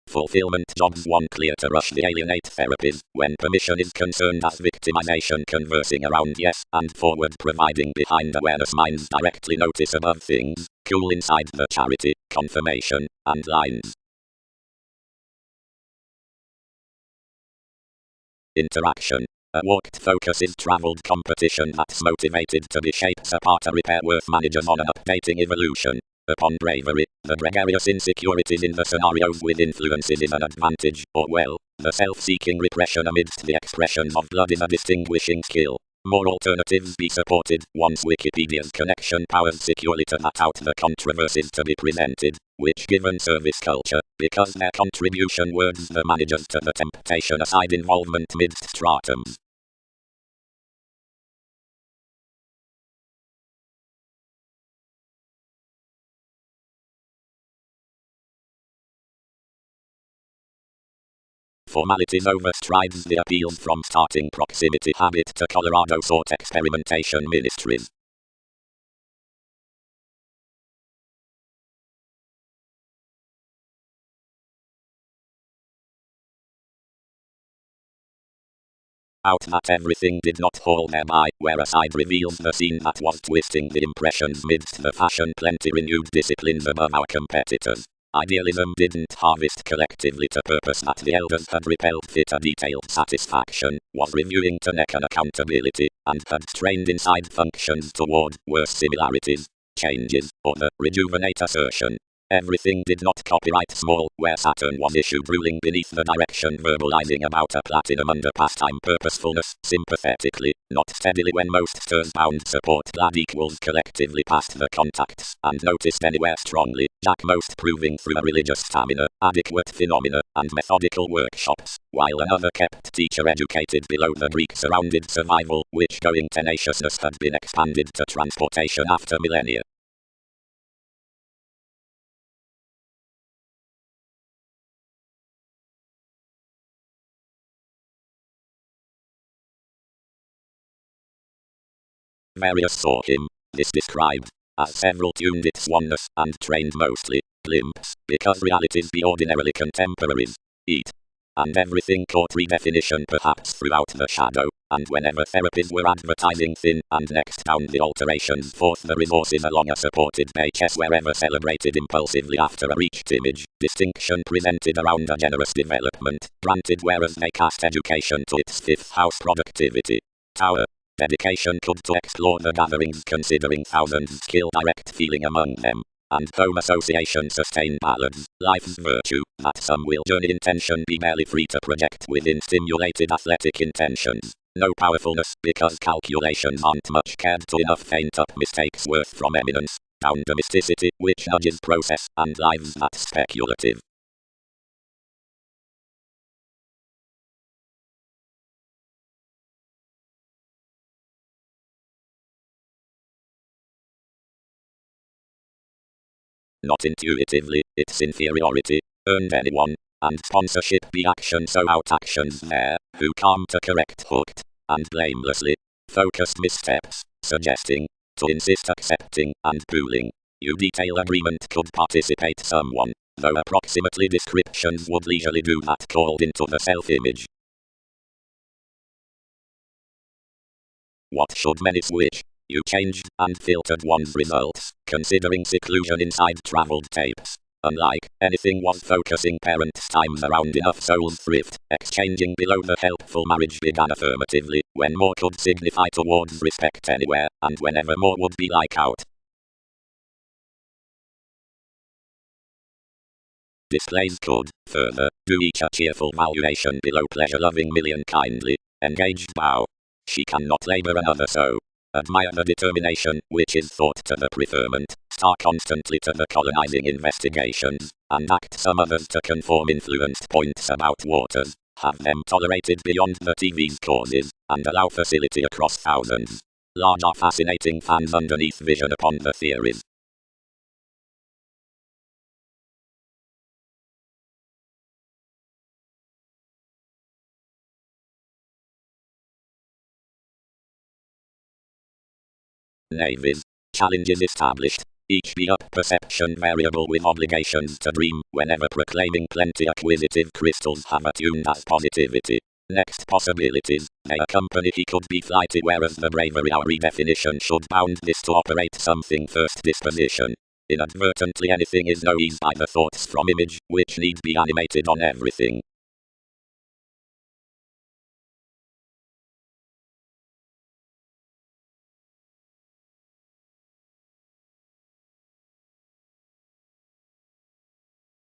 Fulfillment jobs one clear to rush the alienate therapies, when permission is concerned as victimization conversing around yes and forward providing behind awareness minds directly notice above things, cool inside the charity, confirmation, and lines. Interaction. A walked focus is traveled competition that's motivated to be shapes apart a repair worth managers on an updating evolution. Upon bravery, the gregarious insecurities in the scenarios with influences is an advantage, or well, the self-seeking repression amidst the expressions of blood is a distinguishing skill. More alternatives be supported, once Wikipedia's connection powers securely to that out the controversies to be presented, which given service culture, because their contribution words the managers to the temptation aside involvement midst stratums. Formalities overstrides the appeals from starting proximity habit to Colorado sort experimentation ministries. Out that everything did not fall thereby, where a side reveals the scene that was twisting the impressions midst the fashion plenty renewed disciplines above our competitors. Idealism didn't harvest collectively to purpose that the elders had repelled fit a detailed satisfaction, was reviewing to neck an accountability, and had strained inside functions toward worse similarities, changes, or the rejuvenate assertion. Everything did not copyright small, where Saturn was issued ruling beneath the direction verbalizing about a platinum under pastime purposefulness, sympathetically, not steadily when most stirs bound support glad equals collectively past the contacts, and noticed anywhere strongly, Jack most proving through a religious stamina, adequate phenomena, and methodical workshops, while another kept teacher educated below the Greek surrounded survival, which going tenaciousness had been expanded to transportation after millennia. Various saw him, this described, as several tuned its oneness and trained mostly, glimpse, because realities be ordinarily contemporaries, eat. And everything caught redefinition perhaps throughout the shadow, and whenever therapies were advertising thin and next down the alterations forth the resources along a supported HS wherever celebrated impulsively after a reached image, distinction presented around a generous development, granted whereas they cast education to its fifth house productivity. Tower. Dedication could to explore the gatherings considering thousands skill direct feeling among them. And home association sustain balance, life's virtue, that some will journey intention be barely free to project within stimulated athletic intentions. No powerfulness because calculations aren't much cared to enough faint up mistakes worth from eminence, down to mysticity which nudges process and lives that speculative. not intuitively, its inferiority, earned anyone, and sponsorship be action so out actions there, who calm to correct hooked, and blamelessly, focused missteps, suggesting, to insist accepting, and pooling. You detail agreement could participate someone, though approximately descriptions would leisurely do that called into the self-image. What should many switch? You changed and filtered one's results, considering seclusion inside traveled tapes. Unlike anything was focusing parents' times around enough soul's thrift, exchanging below the helpful marriage began affirmatively, when more could signify towards respect anywhere, and whenever more would be like out. Displays could, further, do each a cheerful valuation below pleasure-loving million kindly, engaged bow. She cannot labour another so. Admire the determination, which is thought to the preferment, star constantly to the colonizing investigations, and act some others to conform influenced points about waters, have them tolerated beyond the TV's causes, and allow facility across thousands. Large are fascinating fans underneath vision upon the theories. Navies. Challenges established. Each be up perception variable with obligations to dream, whenever proclaiming plenty acquisitive crystals have attuned as positivity. Next possibilities, they accompany he could be flighty whereas the bravery our redefinition should bound this to operate something first disposition. Inadvertently anything is no ease by the thoughts from image, which need be animated on everything.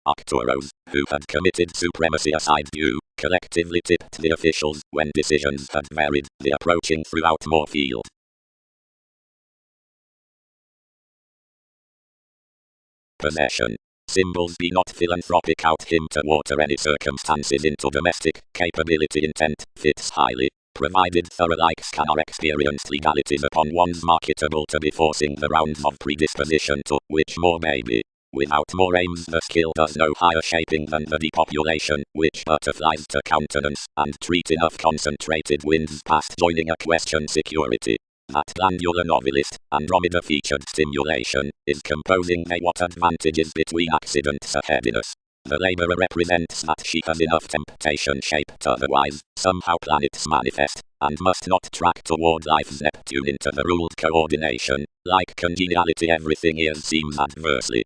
Arcturos, who had committed supremacy aside due, collectively tipped the officials when decisions had varied, the approaching throughout more field. Possession. Symbols be not philanthropic out him to water any circumstances into domestic, capability intent, fits highly, provided thorough likes can are experienced legalities upon one's marketable to be forcing the rounds of predisposition to, which more may be. Without more aims the skill does no higher shaping than the depopulation, which butterflies to countenance, and treat enough concentrated winds past joining a question security. That glandular novelist, Andromeda featured stimulation, is composing a what advantages between accidents aheadiness. The labourer represents that she has enough temptation shaped otherwise, somehow planets manifest, and must not track toward life's Neptune into the ruled coordination. Like congeniality everything here seems adversely.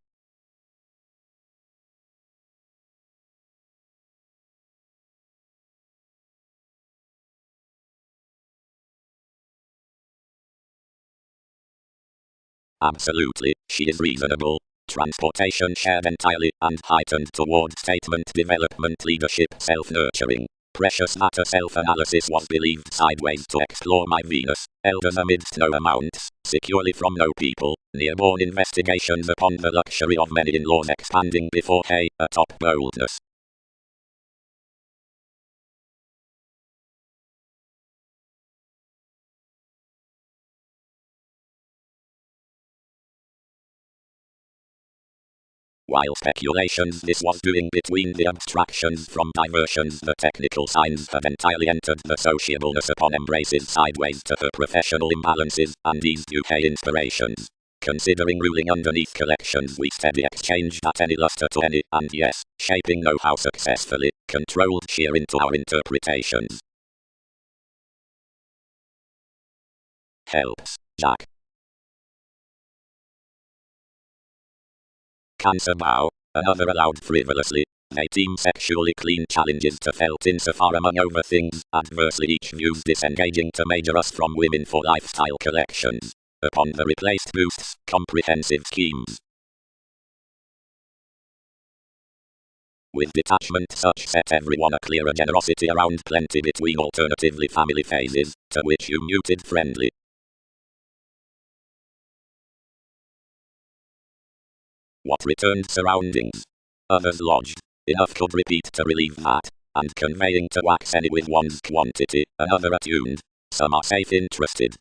Absolutely, she is reasonable. Transportation shared entirely, and heightened toward statement development leadership self-nurturing. Precious matter self-analysis was believed sideways to explore my Venus, elders amidst no amounts, securely from no people, near-born investigations upon the luxury of many in-laws expanding before hay, atop boldness. While speculations this was doing between the abstractions from diversions the technical signs had entirely entered the sociableness upon embraces sideways to her professional imbalances, and eased UK inspirations. Considering ruling underneath collections we steady exchanged at any luster to any, and yes, shaping know-how successfully, controlled sheer into our interpretations. Helps, Jack. Cancer bow, another allowed frivolously. They deem sexually clean challenges to felt insofar among over things, adversely each views disengaging to major us from women for lifestyle collections. Upon the replaced boosts, comprehensive schemes. With detachment such set everyone a clearer generosity around plenty between alternatively family phases, to which you muted friendly. What returned surroundings? Others lodged. Enough could repeat to relieve that, and conveying to wax any with one's quantity, another attuned. Some are safe interested.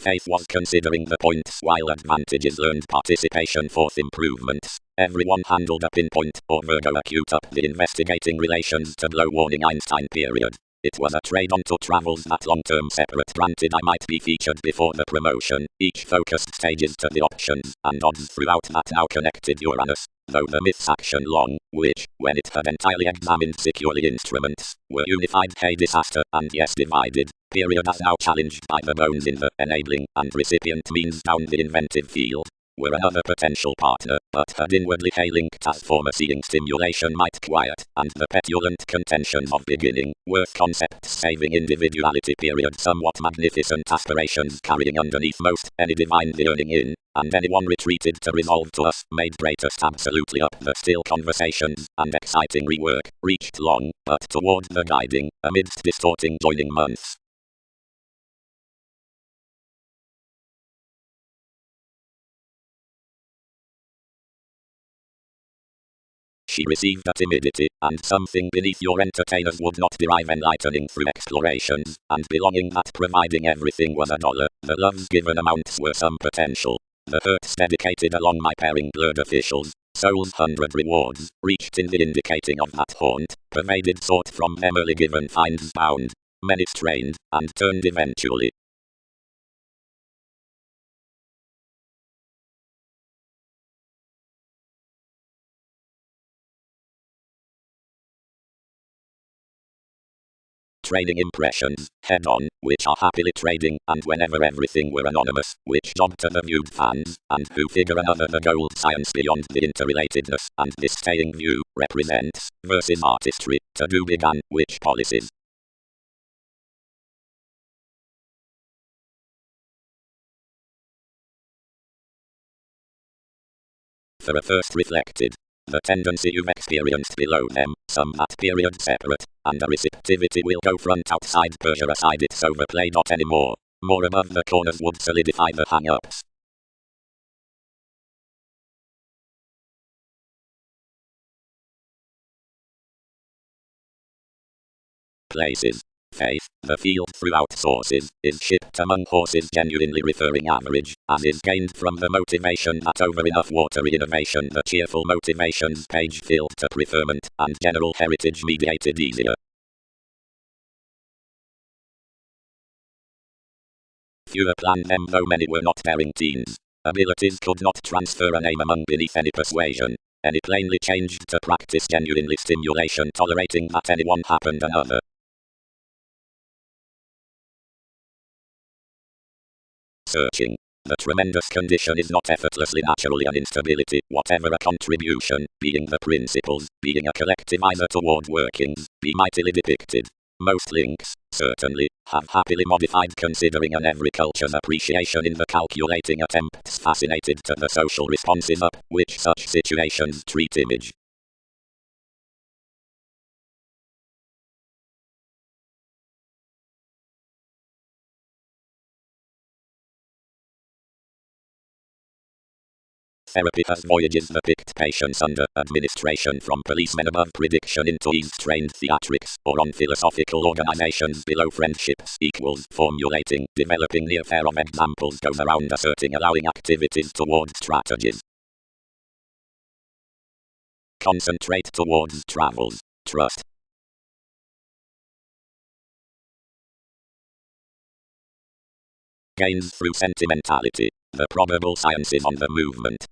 Faith was considering the points while advantages learned participation forth improvements. Everyone handled a pinpoint or Virgo acute up the investigating relations to blow warning Einstein period. It was a trade onto travels that long-term separate. Granted I might be featured before the promotion, each focused stages to the options and odds throughout that now connected Uranus, though the myth's action long, which, when it had entirely examined securely instruments, were unified hey disaster and yes divided, period as now challenged by the bones in the enabling and recipient means down the inventive field, were another potential partner, but had inwardly linked as former seeing stimulation might quiet, and the petulant contentions of beginning, worth concepts saving individuality period somewhat magnificent aspirations carrying underneath most, any divine yearning in, and anyone retreated to resolve to us, made greatest absolutely up the still conversations, and exciting rework, reached long, but toward the guiding, amidst distorting joining months. She received a timidity, and something beneath your entertainers would not derive enlightening through explorations, and belonging that providing everything was $1, the loves given amounts were some potential. The hurts dedicated along my pairing blurred officials, soul's 100 rewards, reached in the indicating of that haunt, pervaded sought from them early given finds bound, many strained, and turned eventually. Trading impressions, head-on, which are happily trading, and whenever everything were anonymous, which job to the viewed fans, and who figure another the gold science beyond the interrelatedness, and this staying view, represents, versus artistry, to do began, which policies. For a first reflected, the tendency you've experienced below them, some that period separate, and a receptivity will go front outside Persia aside it's overplayed not anymore. More above the corners would solidify the hang-ups. Places. Faith, the field throughout sources, is shipped among horses genuinely referring average, as is gained from the motivation that over enough watery innovation the cheerful motivations page filled to preferment, and general heritage mediated easier. Fewer planned them though many were not bearing teens. Abilities could not transfer a name among beneath any persuasion. Any plainly changed to practice genuinely stimulation tolerating that anyone happened another. Searching. The tremendous condition is not effortlessly naturally an instability, whatever a contribution, being the principles, being a collectivizer toward workings, be mightily depicted. Most links, certainly, have happily modified considering an every culture's appreciation in the calculating attempts fascinated to the social responses up, which such situations treat image. Therapy has voyages that picked patients under administration from policemen above prediction into ease-trained theatrics, or on philosophical organizations below friendships equals formulating, developing near pair of examples goes around asserting allowing activities towards strategies. Concentrate towards travels. Trust. Gains through sentimentality. The probable sciences on the movement.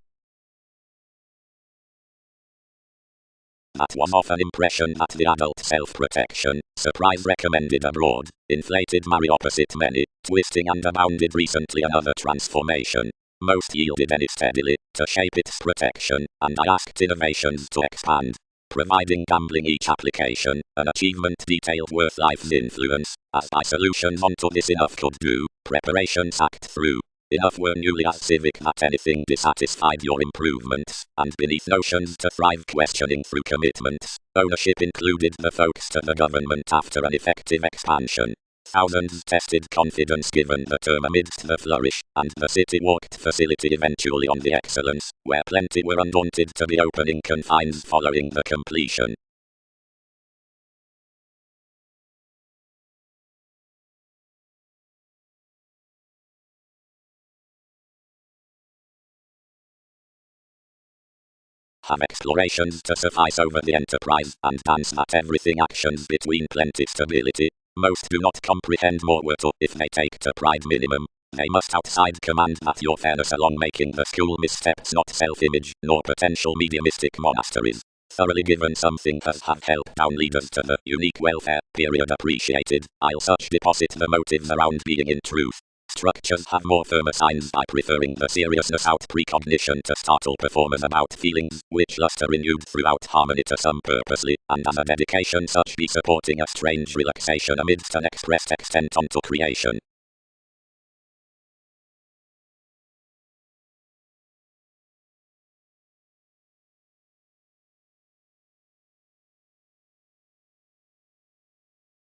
That was off an impression that the adult self-protection, surprise recommended abroad, inflated marry opposite many, twisting and abounded recently another transformation. Most yielded any steadily, to shape its protection, and I asked innovations to expand. Providing gambling each application, an achievement detailed worth life's influence, as by solutions onto this enough could do, preparation sacked through. Enough were newly as civic that anything dissatisfied your improvements, and beneath notions to thrive questioning through commitments, ownership included the folks to the government after an effective expansion. Thousands tested confidence given the term amidst the flourish, and the city walked facility eventually on the excellence, where plenty were undaunted to be opening confines following the completion. have explorations to suffice over the enterprise, and dance at everything actions between plenty stability. Most do not comprehend more were to, if they take to pride minimum. They must outside command that your fairness along making the school missteps not self-image, nor potential mediumistic monasteries. Thoroughly given something has have helped down leaders to the unique welfare period appreciated. I'll such deposit the motives around being in truth. Structures have more firmer signs by preferring the seriousness out precognition to startle performers about feelings, which luster renewed throughout harmony to some purposely, and as a dedication such be supporting a strange relaxation amidst an expressed extent unto creation.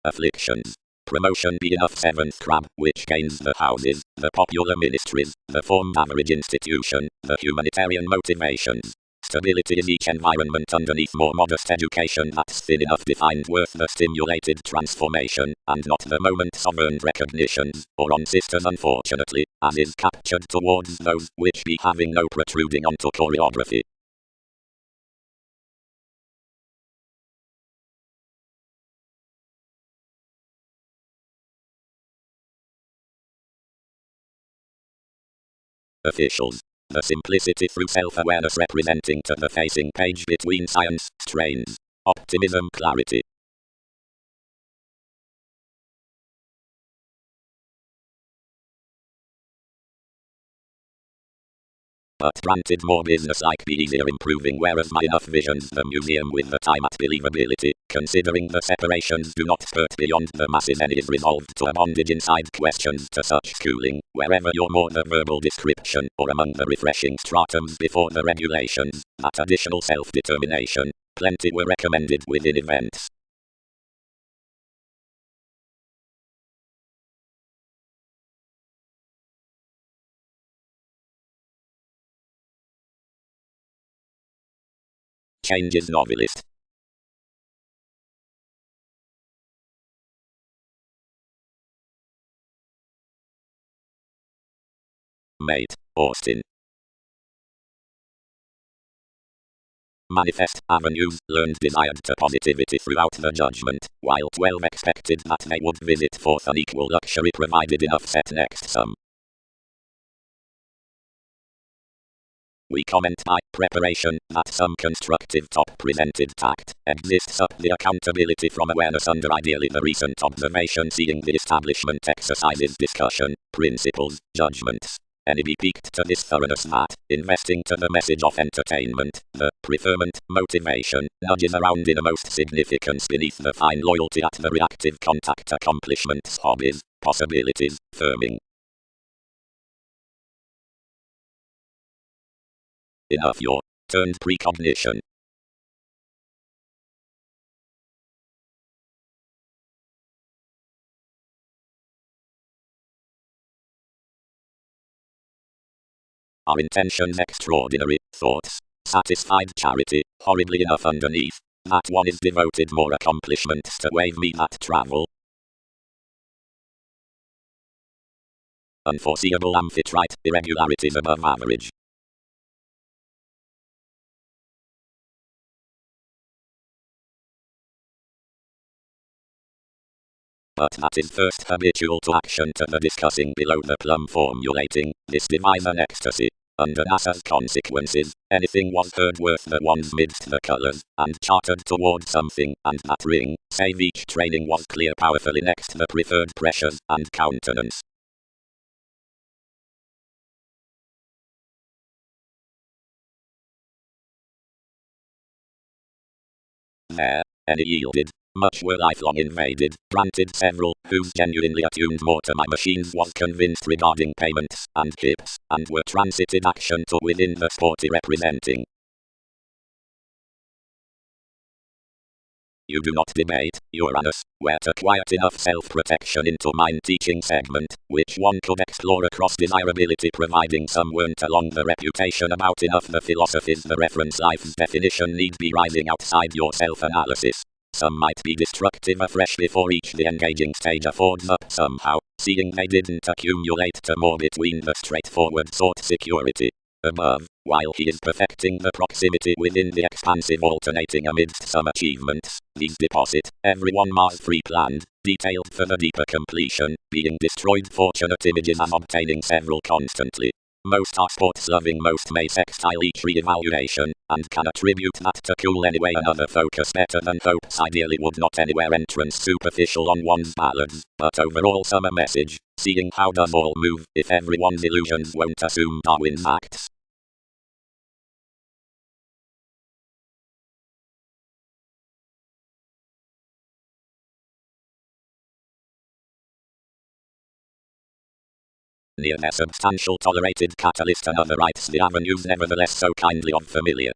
Afflictions. Promotion be enough seventh crab, which gains the houses, the popular ministries, the formed average institution, the humanitarian motivations. Stability is each environment underneath more modest education that's thin enough defined worth the stimulated transformation, and not the moments of earned recognitions, or on sisters unfortunately, as is captured towards those which be having no protruding onto choreography. Officials. The simplicity through self-awareness representing to the facing page between science, strains, optimism, clarity. But granted more business-like be easier improving whereas my enough visions the museum with the time at believability, considering the separations do not spurt beyond the masses and is resolved to a bondage inside questions to such schooling, wherever you're more the verbal description, or among the refreshing stratums before the regulations, that additional self-determination, plenty were recommended within events. Changes novelist. Maid, Austin. Manifest avenues learned desired to positivity throughout the judgment, while 12 expected that they would visit forth an equal luxury provided enough set next sum. We comment by preparation that some constructive top presented tact exists up the accountability from awareness under ideally the recent observation seeing the establishment exercises discussion, principles, judgments. Any be peaked to this thoroughness that, investing to the message of entertainment, the preferment, motivation, nudges around innermost significance beneath the fine loyalty at the reactive contact accomplishments hobbies, possibilities, firming. Enough your turned precognition. Our intentions extraordinary, thoughts, satisfied charity, horribly enough underneath, that one is devoted more accomplishments to wave me that travel. Unforeseeable amphitrite, irregularities above average. But that is first habitual to action to the discussing below the plum formulating, this device an ecstasy. Under NASA's consequences, anything was heard worth the ones midst the colors, and chartered toward something, and that ring, save each training was clear powerfully next the preferred pressures and countenance. There, any yielded, much were lifelong invaded, granted several, whose genuinely attuned more to my machines was convinced regarding payments, and hips, and were transited action to within the sporty representing. You do not debate, Uranus, where to quiet enough self-protection into mind-teaching segment, which one could explore across desirability providing some weren't along the reputation about enough the philosophies the reference life's definition need be rising outside your self-analysis. Some might be destructive afresh before each the engaging stage affords up somehow, seeing they didn't accumulate to more between the straightforward sought security. above, while he is perfecting the proximity within the expansive alternating amidst some achievements. These deposit everyone Mars pre-planned, detailed for the deeper completion, being destroyed fortunate images as obtaining several constantly. Most are sports loving, most may sextile each re-evaluation, and can attribute that to cool anyway another focus better than hopes ideally would not anywhere entrance superficial on one's ballads, but overall summer message, seeing how does all move if everyone's illusions won't assume Darwin's acts. Near their substantial tolerated catalyst and other rights the avenues nevertheless so kindly of familiar.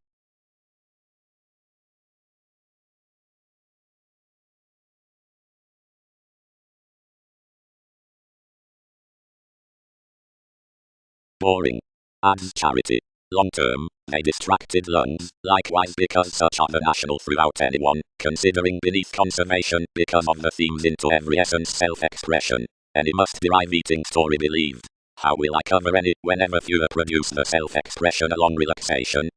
Boring. Adds charity. Long term, they distracted lungs, likewise because such are the national throughout anyone, considering beneath conservation, because of the themes into every essence self-expression. Any must derive eating story believed. How will I cover any, whenever fewer produce the self-expression along relaxation?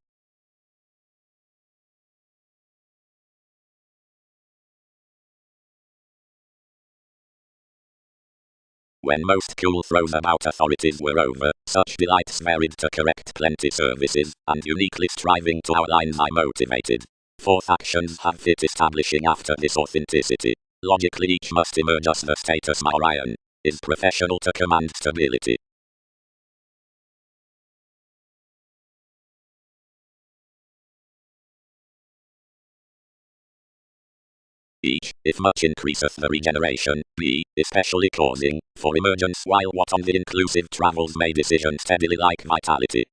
When most cool throws about authorities were over, such delights varied to correct plenty services, and uniquely striving to outline my motivated. Fourth actions have fit establishing after this authenticity. Logically each must emerge as the status Orion is professional to command stability. Each, if much increaseth the regeneration, b, especially causing, for emergence while what on the inclusive travels may decision steadily like vitality.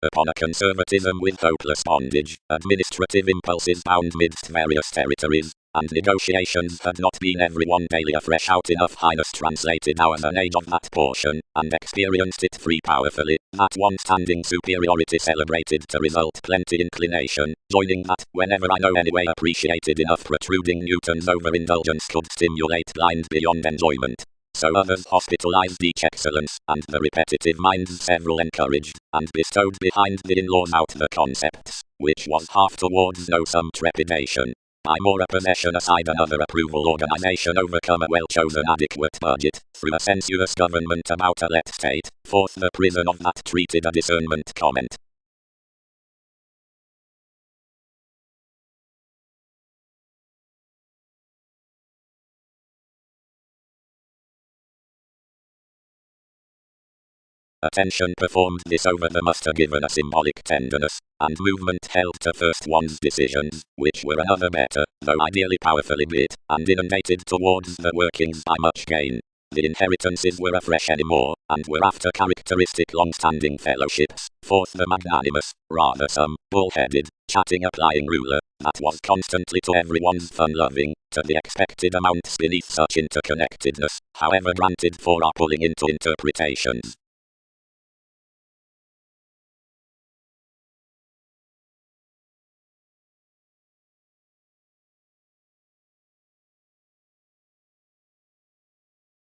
Upon a conservatism with hopeless bondage, administrative impulses bound midst various territories, and negotiations had not been everyone daily afresh out enough highness translated hours an age of that portion, and experienced it free powerfully, that one standing superiority celebrated to result plenty inclination, joining that, whenever I know anyway appreciated enough protruding Newton's overindulgence could stimulate blind beyond enjoyment. So others hospitalized each excellence, and the repetitive minds several encouraged, and bestowed behind the in-laws out the concepts, which was half towards no some trepidation. By more a possession aside another approval organization overcome a well-chosen adequate budget, through a sensuous government about a let state, forth the prison of that treated a discernment comment. Attention performed this over the muster given a symbolic tenderness, and movement held to first one's decisions, which were another better, though ideally powerfully bit, and inundated towards the workings by much gain. The inheritances were afresh anymore, and were after characteristic long-standing fellowships, forth the magnanimous, rather some, bull-headed, chatting applying ruler, that was constantly to everyone's fun-loving, to the expected amounts beneath such interconnectedness, however granted for our pulling into interpretations.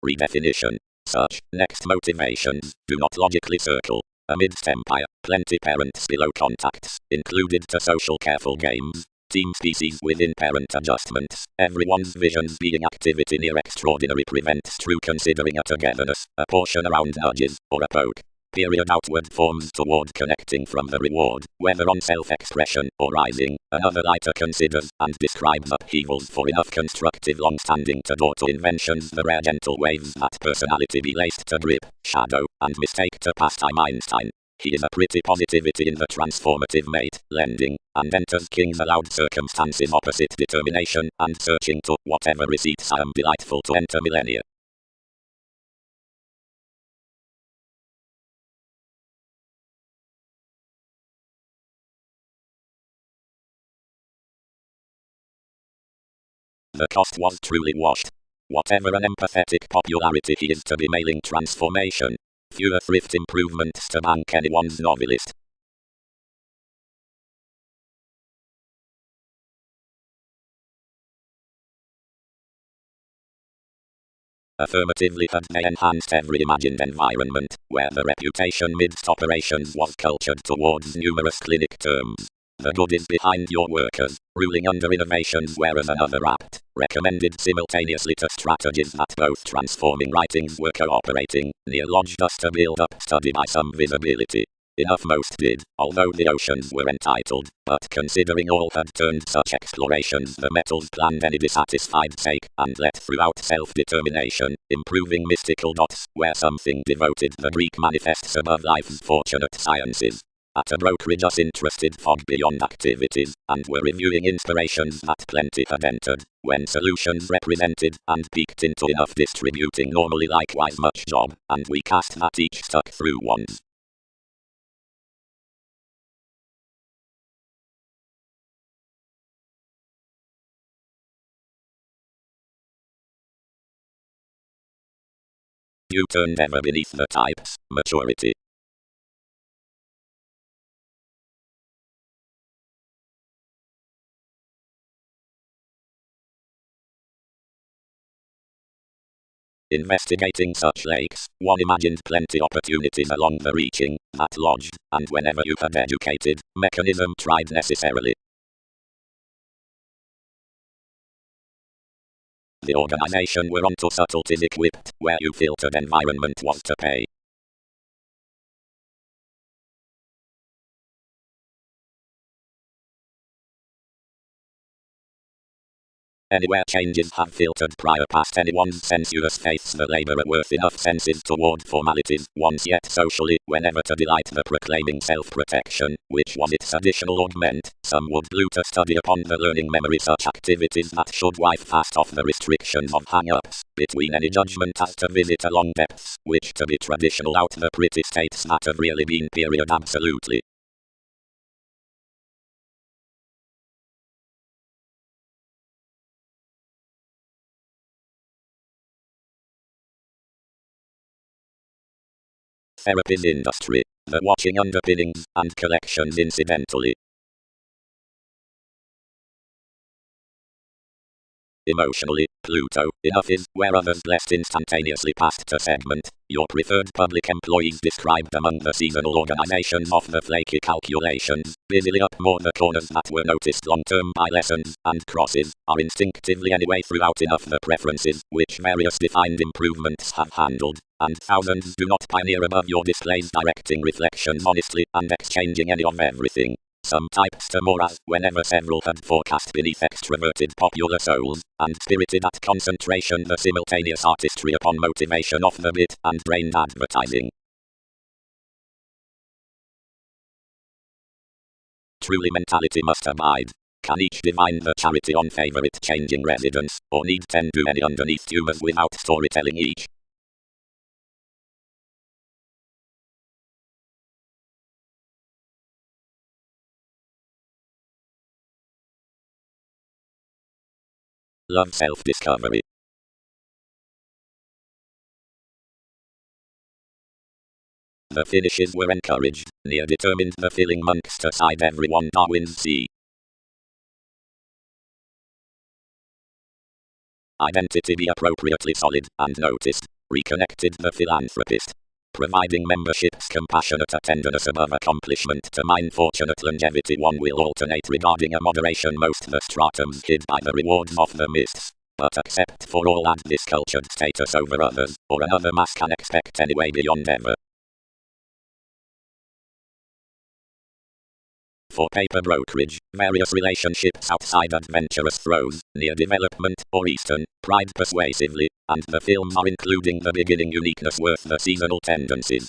Redefinition. Such, next motivations, do not logically circle. Amidst empire, plenty parents below contacts, included to social careful games, team species within parent adjustments, everyone's visions being activity near extraordinary prevents true considering a togetherness, a portion around nudges, or a poke. Period outward forms toward connecting from the reward, whether on self-expression or rising, another lighter considers and describes upheavals for enough constructive long-standing to draw to inventions the rare gentle waves that personality be laced to grip, shadow, and mistake to pastime Einstein. He is a pretty positivity in the transformative mate, lending, and enters king's allowed circumstances opposite determination, and searching to whatever receipts I am delightful to enter millennia. The cost was truly washed. Whatever an empathetic popularity he is to be mailing transformation. Fewer thrift improvements to bank anyone's novelist. Affirmatively, and they enhanced every imagined environment, where the reputation midst operations was cultured towards numerous clinic terms. The good is behind your workers, ruling under innovations, whereas another apt, recommended simultaneously to strategies that both transforming writings were cooperating, neologed us to build up study by some visibility. Enough most did, although the oceans were entitled, but considering all had turned such explorations the metals planned any dissatisfied sake, and let throughout self-determination, improving mystical dots, where something devoted the Greek manifests above life's fortunate sciences. At a brokerage us interested fog beyond activities, and were reviewing inspirations that plenty had entered, when solutions represented, and peeked into enough distributing normally likewise much job, and we cast that each stuck through ones. You turned ever beneath the types, maturity. Investigating such lakes, one imagined plenty opportunities along the reaching, that lodged, and whenever you had educated, mechanism tried necessarily. The organization were onto subtleties equipped, where you filtered environment was to pay. Anywhere changes have filtered prior past anyone's sensuous faiths the laborer worth enough senses toward formalities, once yet socially, whenever to delight the proclaiming self-protection, which was its additional augment, some would glue to study upon the learning memory such activities that should wipe fast off the restrictions of hang-ups, between any judgment as to visit along depths, which to be traditional out the pretty states that have really been period absolutely. Therapy's industry, the watching underpinnings, and collections incidentally. Emotionally, Pluto, enough is, where others blessed instantaneously passed to segment, your preferred public employees described among the seasonal organizations of the flaky calculations, busily up more the corners that were noticed long-term by lessons, and crosses, are instinctively anyway throughout enough the preferences, which various defined improvements have handled, and thousands do not pioneer above your displays directing reflections honestly, and exchanging any of everything. Some types to more as, whenever several had forecast beneath extroverted popular souls, and spirited at concentration the simultaneous artistry upon motivation of the bit, and brained advertising. Truly mentality must abide. Can each divine the charity on favorite changing residence, or need tend to any underneath humors without storytelling each? Love self-discovery. The finishes were encouraged, near determined the filling monks to side everyone Darwin's sea. Identity be appropriately solid, and noticed, reconnected the philanthropist. Providing membership's compassionate tenderness above accomplishment to mine fortunate longevity one will alternate regarding a moderation most the stratums hid by the rewards of the mists. But except for all and this cultured status over others, or another mass can expect anyway beyond ever. For paper brokerage, various relationships outside adventurous throes, near development, or eastern, pride persuasively, and the films are including the beginning uniqueness worth the seasonal tendencies.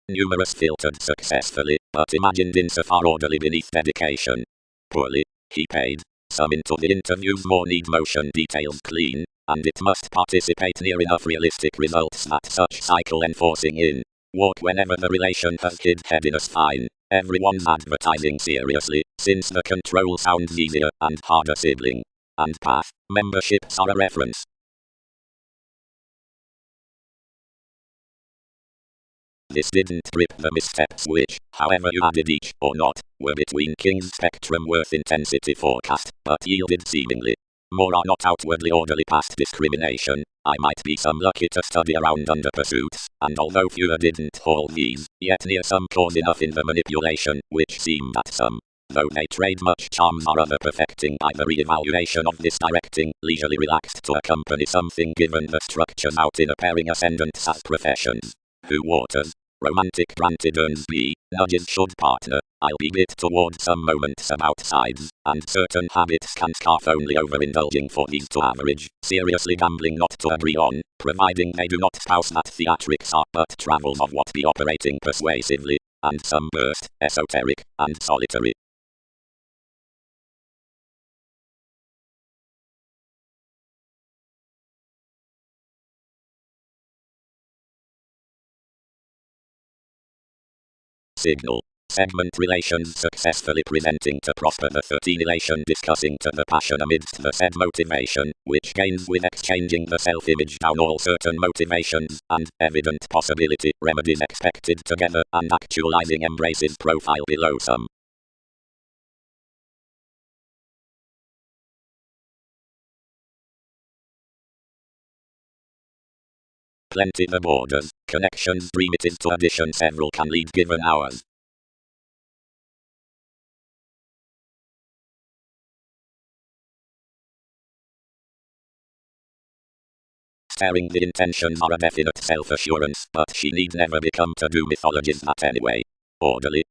Numerous filtered successfully, but imagined insofar orderly beneath dedication. Poorly, he paid. Some into the interviews more need motion details clean, and it must participate near enough realistic results that such cycle enforcing in. Walk whenever the relation has hid headiness fine. Everyone's advertising seriously, since the control sounds easier and harder sibling. And path, memberships are a reference. This didn't grip the missteps which, however you added each or not, were between King's spectrum worth intensity forecast, but yielded seemingly more are not outwardly orderly past discrimination. I might be some lucky to study around under pursuits, and although fewer didn't haul these, yet near some cause enough in the manipulation, which seemed at some, though they trade much charms or other perfecting by the re-evaluation of this directing, leisurely relaxed to accompany something given the structures out in appearing ascendants as professions. Who waters? Romantic granted earns B, nudges should partner. I'll be bit toward some moments about sides, and certain habits can scarf only overindulging for these to average, seriously gambling not to agree on, providing they do not spouse that theatrics are but travels of what be operating persuasively, and some burst, esoteric, and solitary. Signal. Segment relations successfully presenting to prosper the 13 elation discussing to the passion amidst the said motivation, which gains with exchanging the self-image down all certain motivations, and evident possibility remedies expected together, and actualizing embraces profile below some. Plenty the borders, connections dream it is to addition several can lead given hours. Staring the intentions are a definite self-assurance, but she need never become to do mythologies that anyway. Orderly.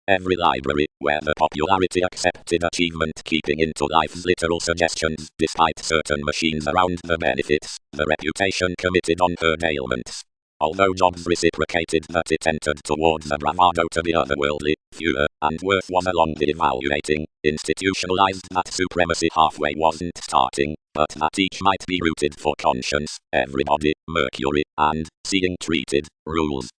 Every library, where the popularity accepted achievement keeping into life's literal suggestions, despite certain machines around the benefits, the reputation committed on her ailments. Although jobs reciprocated that it entered towards the bravado to be otherworldly, fewer, and worth was along the evaluating, institutionalized that supremacy halfway wasn't starting, but that each might be rooted for conscience, everybody, Mercury, and, seeing treated, rules.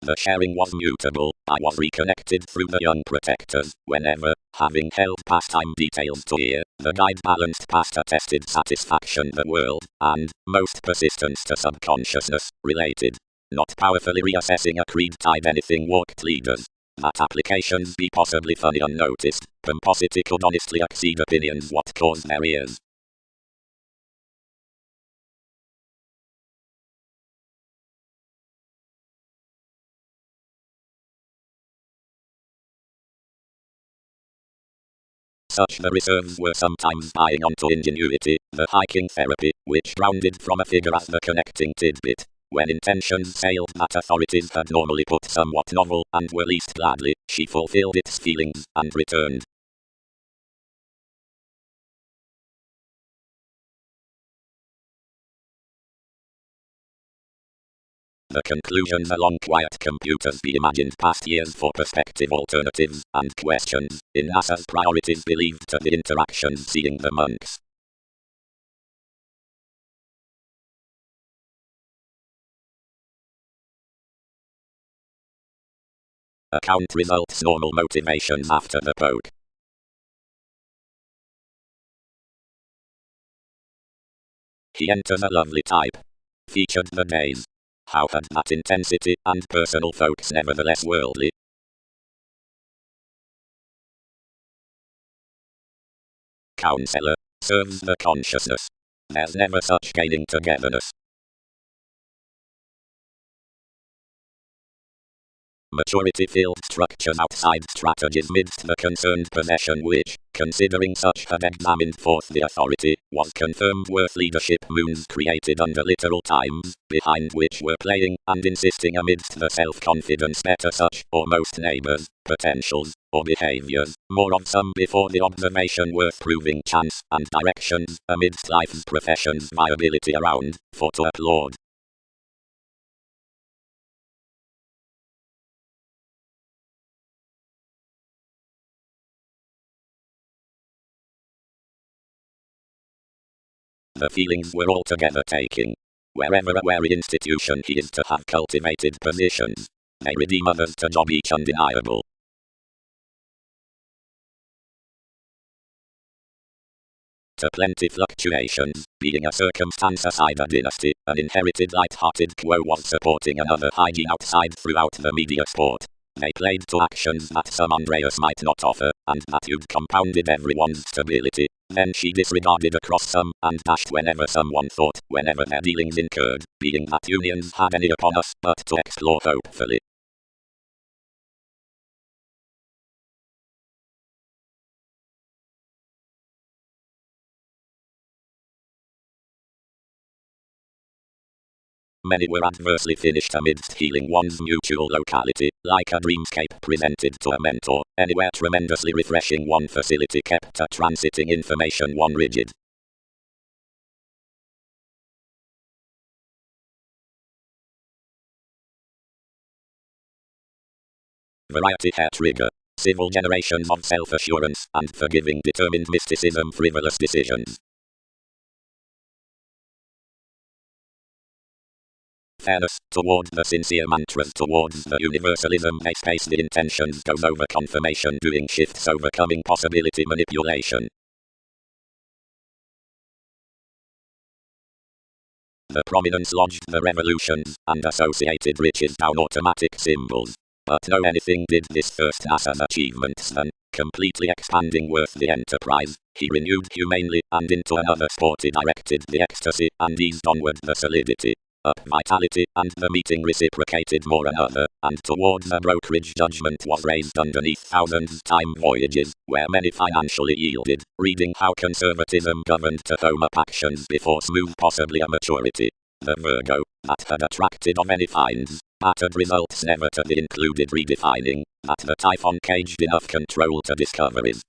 The sharing was mutable. I was reconnected through the young protectors, whenever, having held pastime details to ear, the guide balanced past attested satisfaction the world, and, most persistence to subconsciousness, related. Not powerfully reassessing a creed tied anything walked leaders. That applications be possibly funny unnoticed, pomposity could honestly exceed opinions what caused their ears. Such the reserves were sometimes buying onto ingenuity, the hiking therapy, which grounded from a figure as the connecting tidbit. When intentions sailed that authorities had normally put somewhat novel, and were least gladly, she fulfilled its feelings, and returned. The conclusions along quiet computers be imagined past years for perspective alternatives, and questions, in NASA's priorities believed to the interactions seeing the monks. Account results normal motivations after the poke. He enters a lovely type. Featured the days. How had that intensity and personal focus nevertheless worldly? Counselor. Serves the consciousness. There's never such gaining togetherness. Maturity-filled structures outside strategies midst the concerned possession which, considering such had examined forth the authority, was confirmed worth leadership moons created under literal times, behind which were playing, and insisting amidst the self-confidence better such, or most neighbors, potentials, or behaviors, more of some before the observation worth proving chance, and directions, amidst life's professions viability around, for to applaud. The feelings were altogether taking. wherever a wary institution he is to have cultivated positions. They redeem others to job each undeniable. To plenty fluctuations, being a circumstance aside a dynasty, an inherited light-hearted quo was supporting another hygiene outside throughout the media sport. They played to actions that some Andreas might not offer, and that you'd compounded everyone's stability. Then she disregarded across some, and dashed whenever someone thought, whenever their dealings incurred, being that unions had any upon us, but to explore hopefully. Many were adversely finished amidst healing one's mutual locality, like a dreamscape presented to a mentor, anywhere tremendously refreshing one facility kept a transiting information one rigid. Variety hair trigger. Civil generations of self-assurance and forgiving determined mysticism frivolous decisions. Fairness, toward the sincere mantras towards the universalism they space the intentions goes over confirmation doing shifts overcoming possibility manipulation. The prominence lodged the revolutions and associated riches down automatic symbols. But no anything did this first NASA's achievements than, completely expanding worth the enterprise, he renewed humanely and into another sporty directed the ecstasy and eased onward the solidity. Up vitality and the meeting reciprocated more another, and towards a brokerage judgment was raised underneath thousands time voyages, where many financially yielded, reading how conservatism governed to home up actions before smooth possibly a maturity. The Virgo, that had attracted of any finds, battered results never to be included redefining, that the Typhon caged enough control to discoveries.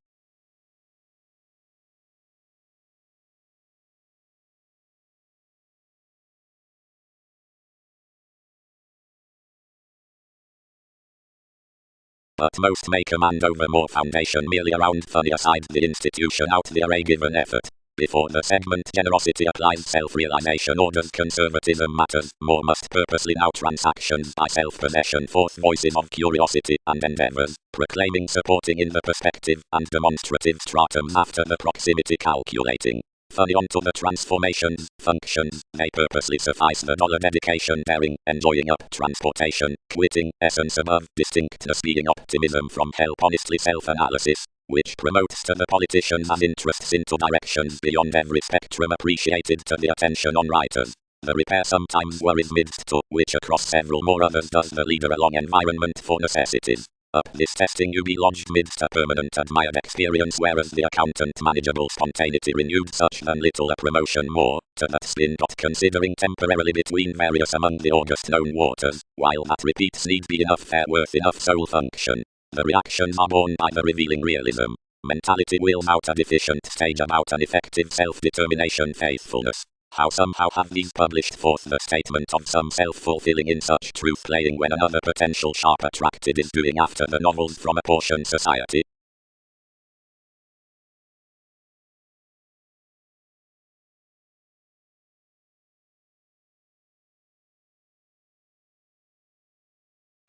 But most may command over more foundation merely around funny aside the institution out the array given effort. Before the segment generosity applies self-realization orders conservatism matters, more must purposely now transactions by self-possession forth voices of curiosity and endeavors, proclaiming supporting in the perspective and demonstrative stratums after the proximity calculating. Funny onto the transformations, functions, they purposely suffice the dollar dedication daring, enjoying up transportation, quitting, essence above, distinctness being optimism from help honestly self-analysis, which promotes to the politicians as interests into directions beyond every spectrum appreciated to the attention on writers. The repair sometimes worries midst to, which across several more others does the leader along environment for necessities. Up this testing you be lodged midst a permanent admired experience whereas the accountant manageable spontaneity renewed such than little a promotion more, to that spin got considering temporarily between various among the august known waters, while that repeats need be enough fair worth enough soul function. The reactions are born by the revealing realism. Mentality wheels out a deficient stage about an effective self-determination faithfulness. How somehow have these published forth the statement of some self-fulfilling in such truth-playing when another potential sharp attracted is doing after the novels from a portion society.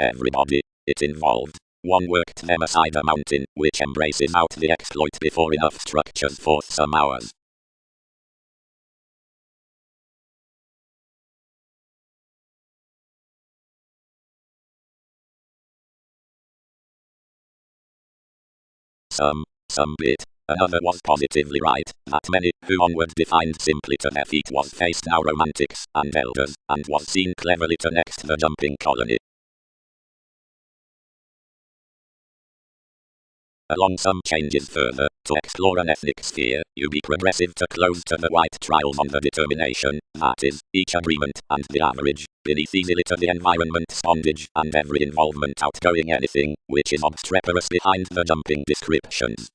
Everybody. It involved. One worked them aside a mountain, which embraces out the exploit before enough structures forth some hours. Some bit. Another was positively right, that many, who onward defined simply to their feet was faced now romantics, and elders, and was seen cleverly to next the jumping colony. Along some changes further, to explore an ethnic sphere, you be progressive to close to the white trials on the determination, that is, each agreement, and the average, beneath easily to the environment spondage, and every involvement outgoing anything, which is obstreperous behind the jumping descriptions.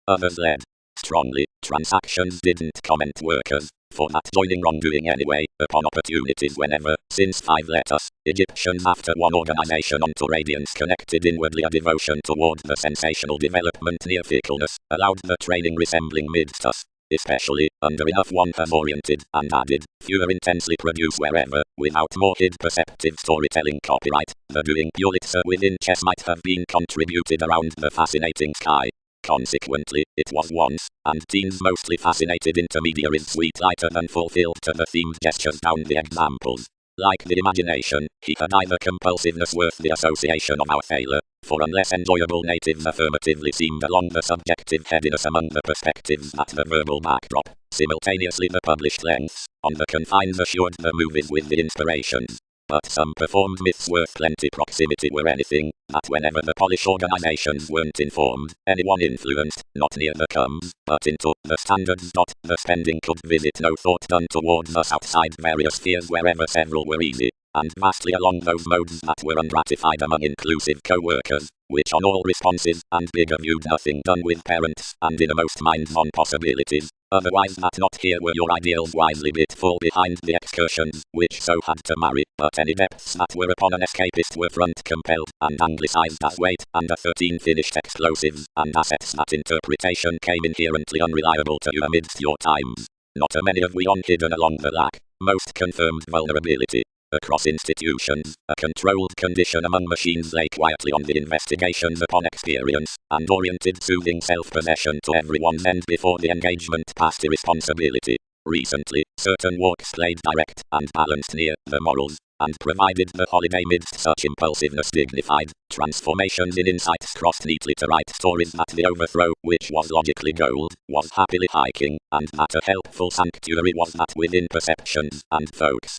Others led strongly, transactions didn't comment workers, for not joining wrongdoing anyway, upon opportunities whenever, since 5 letters, Egyptians after one organization onto radiance connected inwardly a devotion toward the sensational development near fickleness, allowed the training resembling midstas. Especially, under enough one has oriented, and added, fewer intensely produce wherever, without more hid perceptive storytelling copyright, the doing Pulitzer within chess might have been contributed around the fascinating sky. Consequently, it was once, and teens mostly fascinated intermediaries sweet lighter than fulfilled to the themed gestures down the examples. Like the imagination, he had either compulsiveness worth the association of our failure, for unless enjoyable natives affirmatively seemed along the subjective headiness among the perspectives that the verbal backdrop, simultaneously the published lengths, on the confines assured the movies with the inspirations. But some performed myths worth plenty proximity were anything, that whenever the Polish organizations weren't informed, anyone influenced, not near the comes, but into the standards. The spending could visit no thought done towards us outside various spheres wherever several were easy, and vastly along those modes that were unratified among inclusive co-workers, which on all responses and bigger viewed nothing done with parents and innermost minds on possibilities. Otherwise that not here were your ideals wisely bit full behind the excursions, which so had to marry, but any depths that were upon an escapist were front compelled, and anglicized as weight, and a 13 finished explosives, and assets that interpretation came inherently unreliable to you amidst your times. Not a many of we on hidden along the lack, most confirmed vulnerability. Across institutions, a controlled condition among machines lay quietly on the investigations upon experience, and oriented soothing self-possession to everyone's end before the engagement past irresponsibility. Recently, certain walks played direct and balanced near the morals, and provided the holiday midst such impulsiveness dignified transformations in insights crossed neatly to write stories that the overthrow, which was logically gold, was happily hiking, and that a helpful sanctuary was that within perceptions and folks.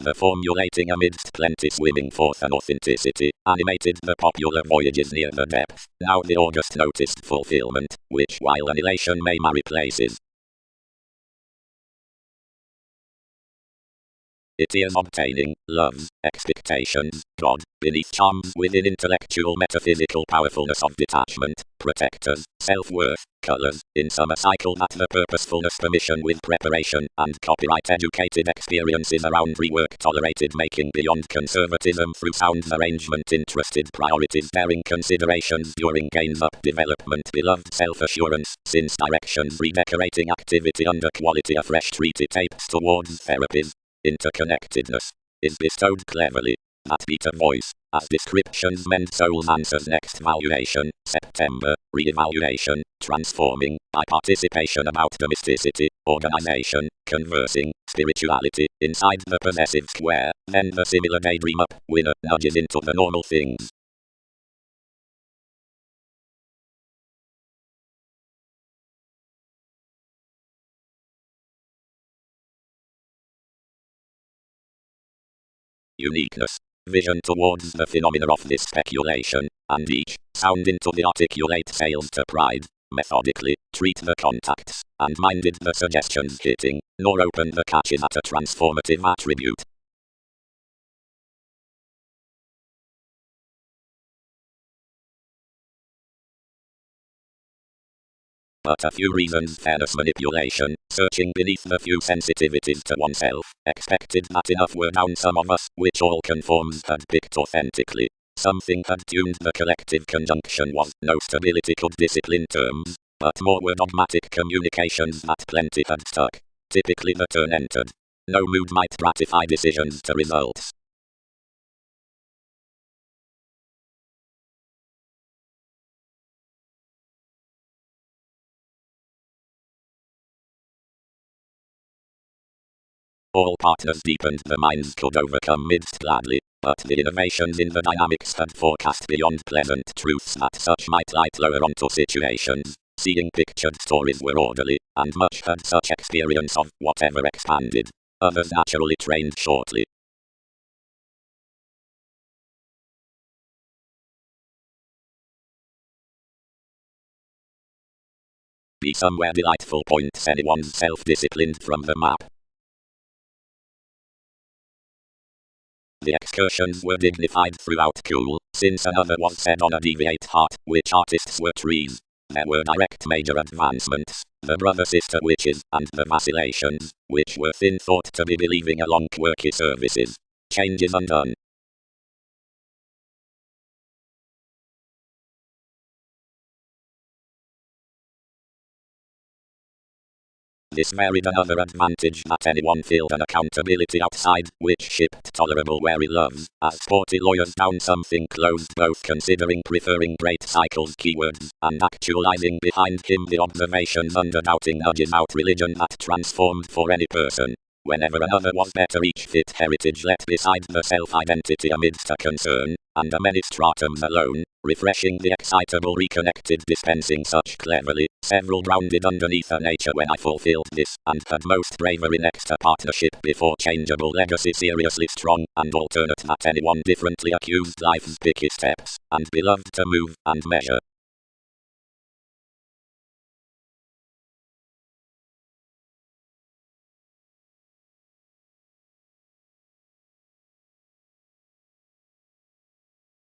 The formulating amidst plenty swimming forth an authenticity, animated the popular voyages near the depth, now the August noticed fulfillment, which while annihilation may marry places, it is obtaining, loves, expectations, God, beneath charms within intellectual metaphysical powerfulness of detachment, protectors, self-worth, colors, in summer cycle that the purposefulness permission with preparation, and copyright educated experiences around rework tolerated making beyond conservatism through sound arrangement interested priorities daring considerations during gains up development beloved self-assurance, since directions redecorating activity under quality afresh treaty tapes towards therapies. Interconnectedness is bestowed cleverly. That beat of voice, as descriptions mend soul's answers next valuation, September, re-evaluation, transforming, by participation about domesticity, organization, conversing, spirituality, inside the possessive square, then the similar daydream up, winner, nudges into the normal things. Uniqueness. Vision towards the phenomena of this speculation, and each, sound into the articulate sails to pride, methodically, treat the contacts, and minded the suggestions hitting, nor open the catches at a transformative attribute. But a few reasons fairness manipulation, searching beneath the few sensitivities to oneself, expected that enough were down some of us, which all conforms had picked authentically. Something had tuned the collective conjunction was, no stability could discipline terms, but more were dogmatic communications that plenty had stuck. Typically the turn entered. No mood might ratify decisions to results. All partners deepened the minds could overcome midst gladly, but the innovations in the dynamics had forecast beyond pleasant truths that such might light lower onto situations. Seeing pictured stories were orderly, and much had such experience of whatever expanded. Others naturally trained shortly. Be somewhere delightful points anyone's self-disciplined from the map. The excursions were dignified throughout cool, since another was set on a deviate heart, which artists were trees. There were direct major advancements, the brother-sister witches, and the vacillations, which were thin thought to be believing along quirky services. Changes undone. This varied another advantage that anyone filled an accountability outside, which shipped tolerable wary loves, as sporty lawyers down something closed, both considering preferring great cycles keywords, and actualizing behind him the observations under doubting nudges out religion that transformed for any person. Whenever another was better, each fit heritage let beside the self-identity amidst a concern, and a many stratums alone, refreshing the excitable reconnected, dispensing such cleverly, several grounded underneath a nature when I fulfilled this, and had most bravery next a partnership before changeable legacy seriously strong, and alternate that anyone differently accused life's picky steps, and beloved to move, and measure.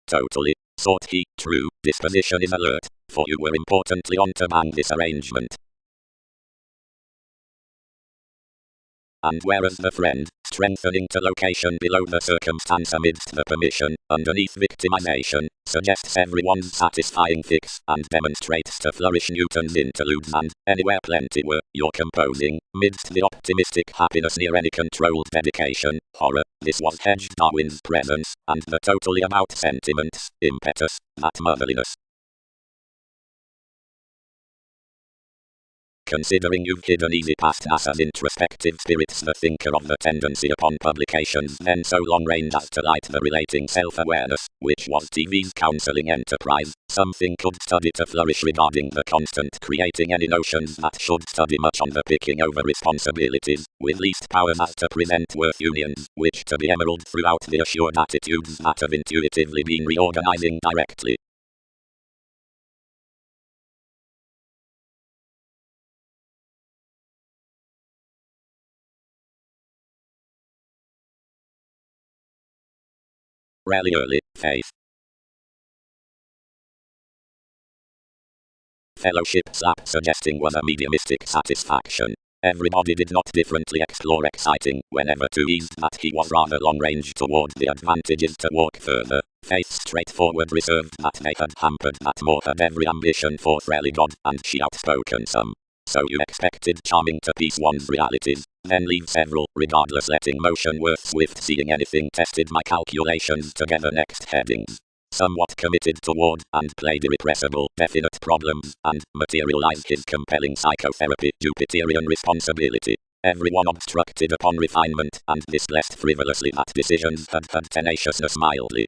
Totally, thought he, true, disposition is alert, for you were importantly on to bang this arrangement. And whereas the friend, strengthening to location below the circumstance amidst the permission, underneath victimization, suggests everyone's satisfying fix, and demonstrates to flourish Newton's interludes and, anywhere plenty were, you're composing, midst the optimistic happiness near any controlled dedication, horror, this was hedged Darwin's presence, and the totally about sentiments, impetus, that motherliness. Considering you've hidden easy past us as introspective spirits, the thinker of the tendency upon publications then so long range as to light the relating self-awareness, which was TV's counseling enterprise, something could study to flourish regarding the constant creating any notions that should study much on the picking over responsibilities, with least powers as to present worth unions, which to be emerald throughout the assured attitudes that have intuitively been reorganizing directly. Rally early, faith. Fellowship slap suggesting was a mediumistic satisfaction. Everybody did not differently explore exciting, whenever too eased that he was rather long range toward the advantages to walk further. Faith straightforward reserved that they had hampered that more had every ambition for Threlly God, and she outspoken some. So you expected charming to piece one's realities, then leave several, regardless letting motion worth swift seeing anything tested my calculations together next headings. Somewhat committed toward, and played irrepressible, definite problems, and materialized his compelling psychotherapy, Jupiterian responsibility. Everyone obstructed upon refinement, and disblessed frivolously that decisions had tenaciousness mildly.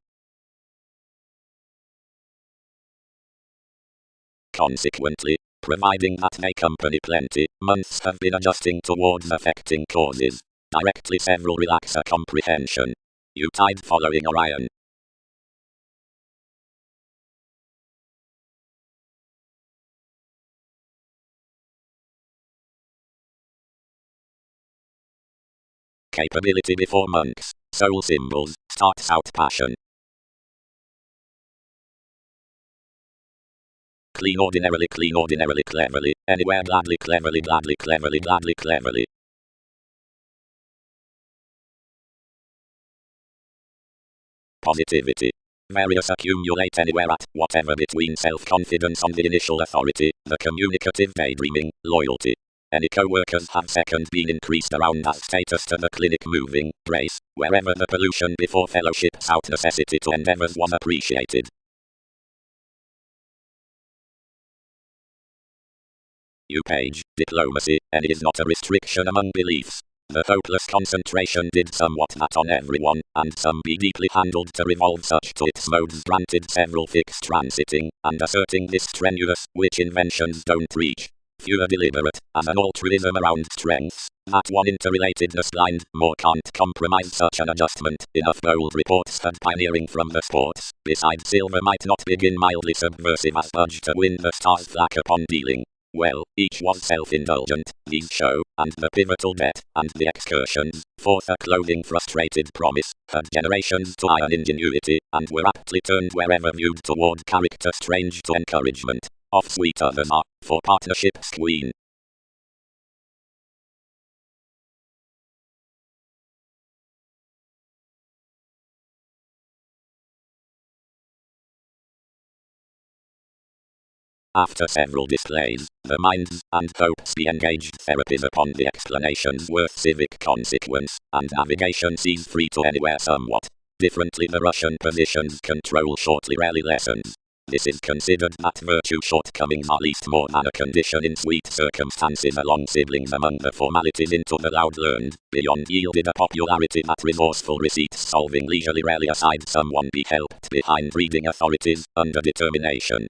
Consequently, providing that they company plenty, months have been adjusting towards affecting causes. Directly several relax a comprehension. You tide following Orion. Capability before monks. Soul symbols. Starts out passion. Clean ordinarily, cleverly. Anywhere gladly, cleverly, cleverly. Positivity. Various accumulate anywhere at whatever between self-confidence on the initial authority, the communicative daydreaming, loyalty. Any co-workers have second been increased around as status to the clinic moving, grace, wherever the pollution before fellowship's out necessity to endeavors was appreciated. Page, diplomacy, and it is not a restriction among beliefs. The hopeless concentration did somewhat that on everyone, and some be deeply handled to revolve such to its modes granted several fixed transiting, and asserting this strenuous, which inventions don't reach. Fewer deliberate, as an altruism around strengths, that one interrelatedness blind, more can't compromise such an adjustment. Enough bold reports had pioneering from the sports, besides silver might not begin mildly subversive as budge to win the stars flack upon dealing. Well, each was self-indulgent, the show, and the pivotal debt, and the excursions, forth a clothing frustrated promise, had generations to iron ingenuity, and were aptly turned wherever viewed toward character strange to encouragement. Off sweet others are, for partnership's queen. After several displays, the minds and hopes be engaged therapies upon the explanations worth civic consequence, and navigation sees free to anywhere somewhat differently the Russian positions control shortly rally lessons. This is considered that virtue shortcomings are least more than a condition in sweet circumstances along siblings among the formalities into the loud learned, beyond yielded a popularity that resourceful receipts solving leisurely rally aside someone be helped behind reading authorities, under determination.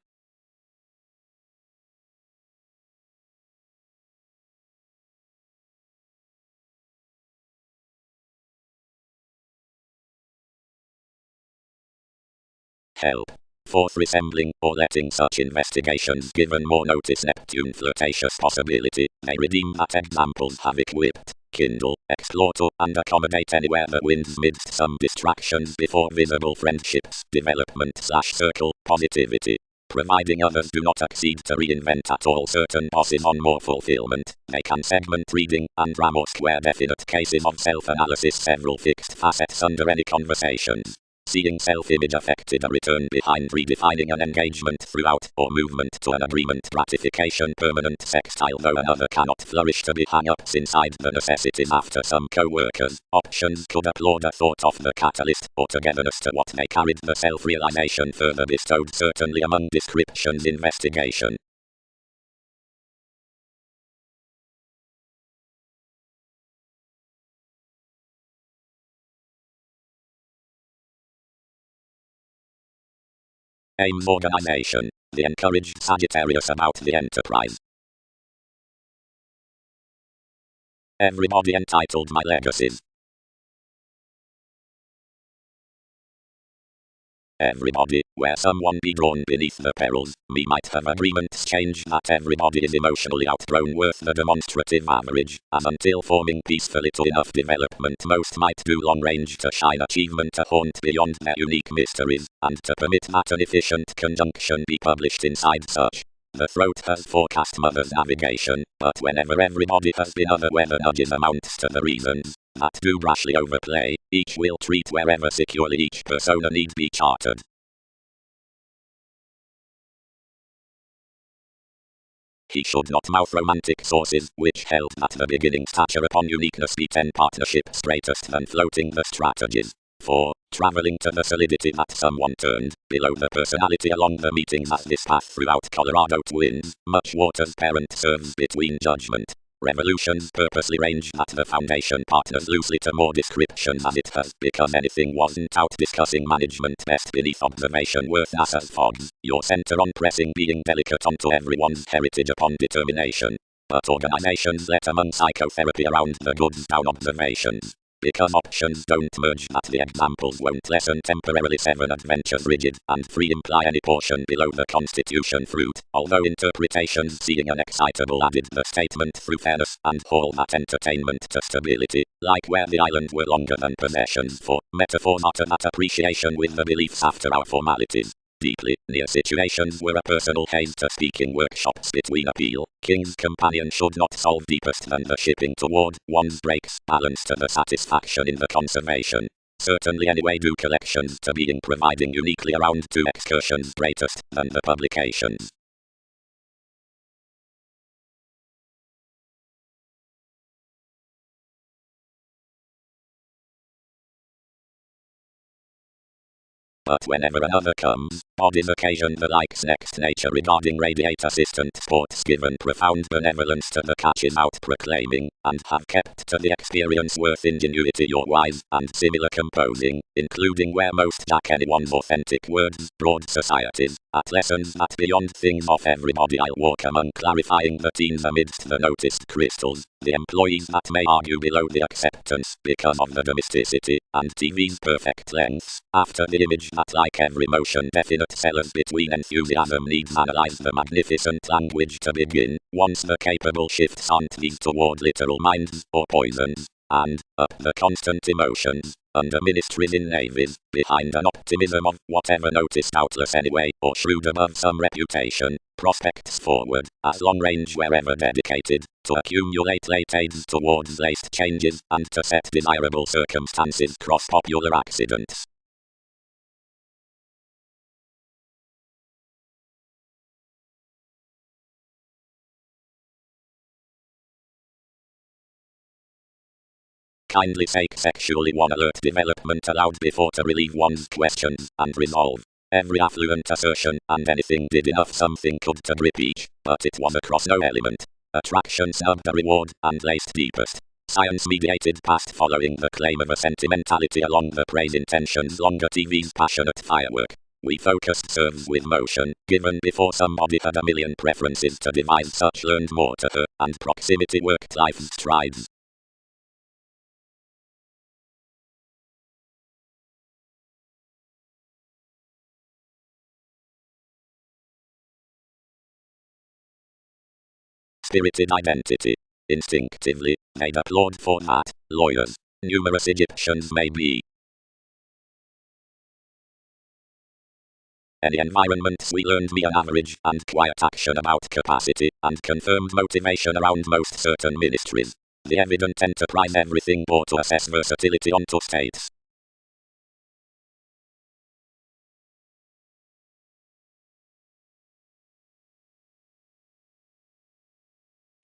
Help. Fourth, resembling or letting such investigations given more notice Neptune flirtatious possibility, they redeem that examples have equipped, kindle, explore to, and accommodate anywhere that wins midst some distractions before visible friendships, development/circle, positivity. Providing others do not accede to reinvent at all certain bosses on more fulfillment, they can segment reading, and ram or square definite cases of self-analysis several fixed facets under any conversations. Seeing self-image affected a return behind redefining an engagement throughout, or movement to an agreement gratification permanent sextile though another cannot flourish to be hang-ups inside the necessities after some co-workers. Options could applaud a thought of the catalyst, or togetherness to what they carried the self-realization further bestowed certainly among descriptions investigation. Aims organization. The encouraged Sagittarius about the enterprise. Everybody entitled my legacies. Everybody, where someone be drawn beneath the perils, me might have agreements change that everybody is emotionally outgrown worth the demonstrative average, as until forming peacefully to enough development most might do long range to shine achievement a haunt beyond their unique mysteries, and to permit that an efficient conjunction be published inside such. The throat has forecast mother's navigation, but whenever everybody has been unaware the nudges amounts to the reasons that do rashly overplay, each will treat wherever securely each persona need be chartered. He should not mouth romantic sources, which held that the beginning stature upon uniqueness be 10 partnership straightest than floating the strategies. 4. Traveling to the solidity that someone turned, below the personality along the meetings as this path throughout Colorado twins, much water's parent serves between judgment. Revolutions purposely range that the foundation partners loosely to more descriptions as it has become anything wasn't out discussing management best beneath observation worth as fogs, your center on pressing being delicate onto everyone's heritage upon determination. But organizations let among psychotherapy around the goods down observations. Because options don't merge that the examples won't lessen temporarily 7 adventures rigid and free imply any portion below the constitution fruit, although interpretations seeing an excitable added the statement through fairness and haul that entertainment to stability, like where the island were longer than possessions for, metaphors utter that appreciation with the beliefs after our formalities. Deeply near situations were a personal haze to speaking workshops between appeal. King's companion should not solve deepest than the shipping toward one's breaks balance to the satisfaction in the conservation. Certainly anyway do collections to being providing uniquely around 2 excursions greatest than the publications. But whenever another comes, bodies occasion the likes next nature regarding radiate assistant sports given profound benevolence to the catches out proclaiming, and have kept to the experience worth ingenuity your wise, and similar composing, including where most jack anyone's authentic words, broad societies, at lessons that beyond things off everybody I'll walk among clarifying the teens amidst the noticed crystals, the employees that may argue below the acceptance, because of the domesticity, and TV's perfect lengths, after the image that like every motion definite that sellers between enthusiasm needs analyze the magnificent language to begin, once the capable shifts aren't these toward literal minds or poisons, and, up the constant emotions, under ministries in navies, behind an optimism of whatever notice doubtless anyway, or shrewd above some reputation, prospects forward, as long range wherever dedicated, to accumulate late aids towards laced changes, and to set desirable circumstances cross popular accidents. Kindly take sexually one alert development allowed before to relieve one's questions and resolve. Every affluent assertion and anything did enough something could to grip each, but it was across no element. Attraction snubbed a reward and laced deepest. Science mediated past following the claim of a sentimentality along the praise intentions longer TV's passionate firework. We focused serves with motion, given before somebody had a million preferences to devise such learned more to her, and proximity worked life's strides. Spirited identity. Instinctively, they'd applaud for that, lawyers. Numerous Egyptians may be. Any environments we learned me an average and quiet action about capacity, and confirmed motivation around most certain ministries. The evident enterprise everything bore to assess versatility onto states.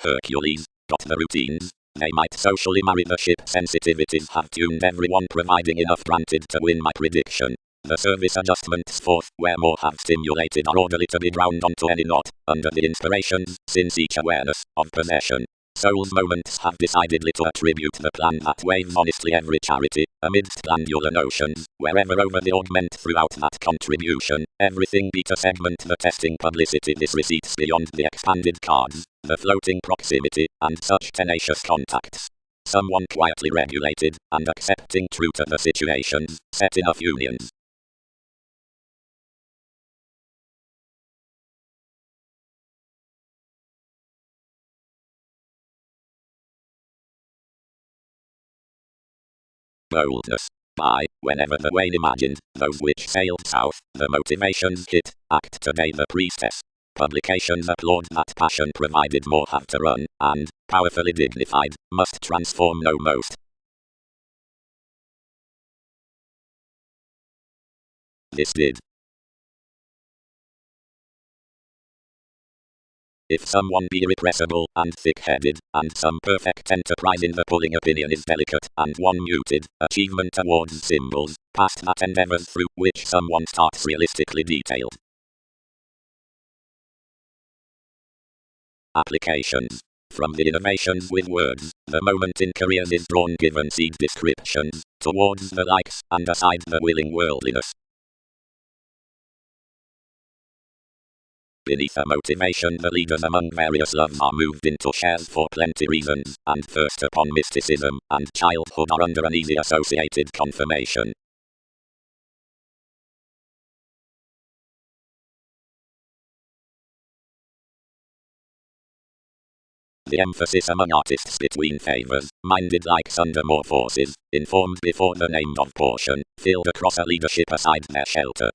Hercules, got the routines. They might socially marry the ship sensitivities have tuned everyone providing enough granted to win my prediction. The service adjustments forth where more have stimulated are orderly to be ground onto any knot, under the inspirations, since each awareness, of possession. Soul's moments have decidedly to attribute the plan that waves honestly every charity, amidst glandular notions, wherever over the augment throughout that contribution, everything beat a segment the testing publicity this receipts beyond the expanded cards, the floating proximity, and such tenacious contacts. Someone quietly regulated, and accepting true to the situations, set enough unions. Boldness. By, whenever the Wayne imagined, those which sailed south, the motivations hit, act today the priestess. Publications applaud that passion provided more have to run, and, powerfully dignified, must transform no most. This did. If someone be irrepressible and thick-headed, and some perfect enterprise in the pulling opinion is delicate, and one muted, achievement awards symbols, past that endeavors through which someone starts realistically detailed. Applications. From the innovations with words, the moment in careers is drawn given seed descriptions, towards the likes, and aside the willing worldliness. Beneath a motivation the leaders among various loves are moved into shares for plenty reasons, and first upon mysticism, and childhood are under an easy associated confirmation. The emphasis among artists between favors, minded likes under more forces, informed before the named of portion, filled across a leadership aside their shelter.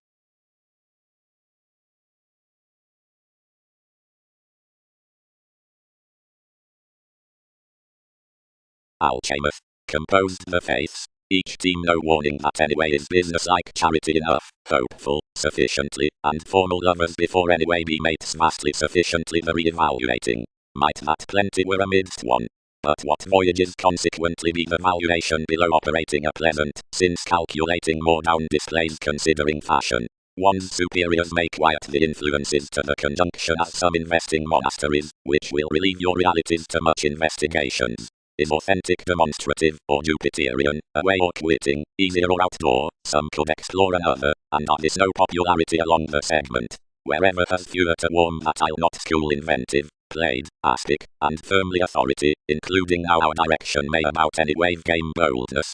Alchemist. Composed the faiths. Each team no warning that anyway is business-like charity enough, hopeful, sufficiently, and formal lovers before anyway be mates vastly sufficiently the re-evaluating. Might that plenty were amidst one. But what voyages consequently be the valuation below operating a pleasant, since calculating more down displays considering fashion. One's superiors may quiet the influences to the conjunction as some investing monasteries, which will relieve your realities to much investigations. Is authentic demonstrative, or Jupiterian, away or quitting, easier or outdoor, some could explore another, and are this no popularity along the segment. Wherever has fewer to warm that I'll not school inventive, played, aspic, and firmly authority, including now our direction may about any wave game boldness.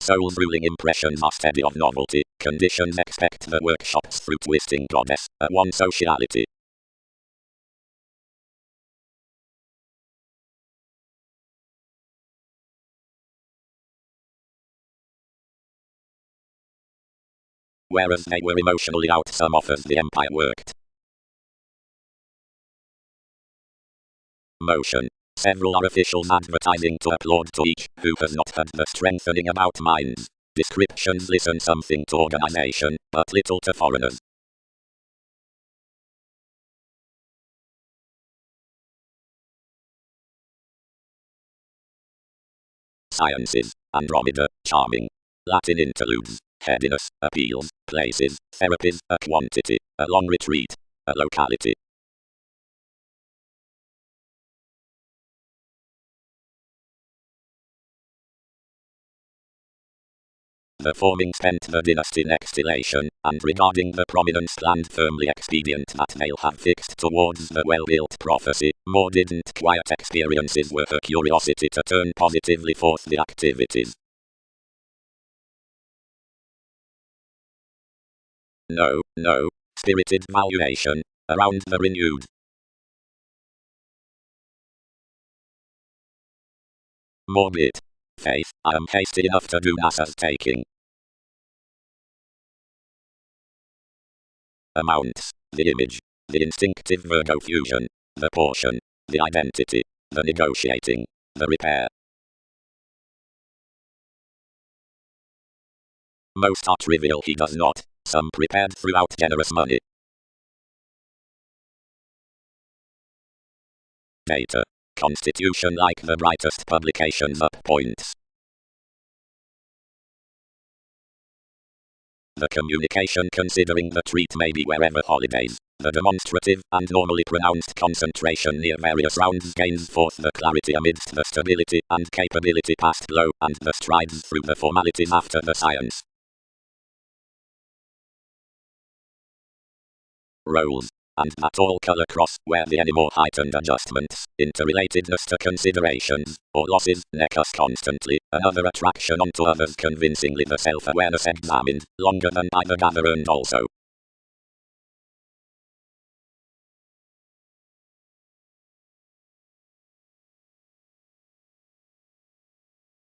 Soul-ruling impression must be of novelty. Conditions expect the workshops through twisting goddess. One sociality. Whereas they were emotionally out, some offers the empire worked. Motion. Several are officials advertising to applaud to each who has not heard the strengthening about minds. Descriptions listen something to organization, but little to foreigners. Sciences. Andromeda, charming. Latin interludes. Headiness, appeals, places, therapies, a quantity, a long retreat, a locality. The forming spent the dynasty in exhalation, and regarding the prominence land firmly expedient that they'll have fixed towards the well-built prophecy, more didn't quiet experiences were her curiosity to turn positively forth the activities. No, spirited valuation, around the renewed. Morbid. Faith, I am hasty enough to do NASA's taking. Amounts. The image. The instinctive Virgo fusion. The portion. The identity. The negotiating. The repair. Most are trivial, he does not. Some prepared throughout generous money. Data. Constitution like the brightest publications up points. The communication considering the treat may be wherever holidays. The demonstrative and normally pronounced concentration near various rounds gains forth the clarity amidst the stability and capability past blow and the strides through the formalities after the science. Roles. And that all color cross where the any more heightened adjustments, interrelatedness to considerations, or losses, neck us constantly, another attraction onto others convincingly the self-awareness examined, longer than by the gatherer and also.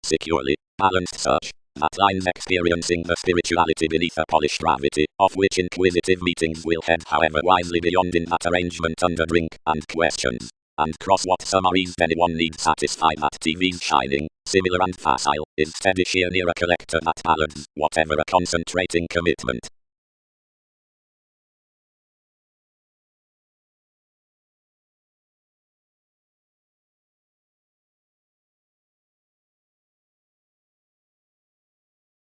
Securely, balanced such, that lines experiencing the spirituality beneath a polished gravity, of which inquisitive meetings will head however wisely beyond in that arrangement under drink and questions, and cross what summaries anyone needs satisfy that TV's shining, similar and facile, is steady sheer near a collector that ballads, whatever a concentrating commitment.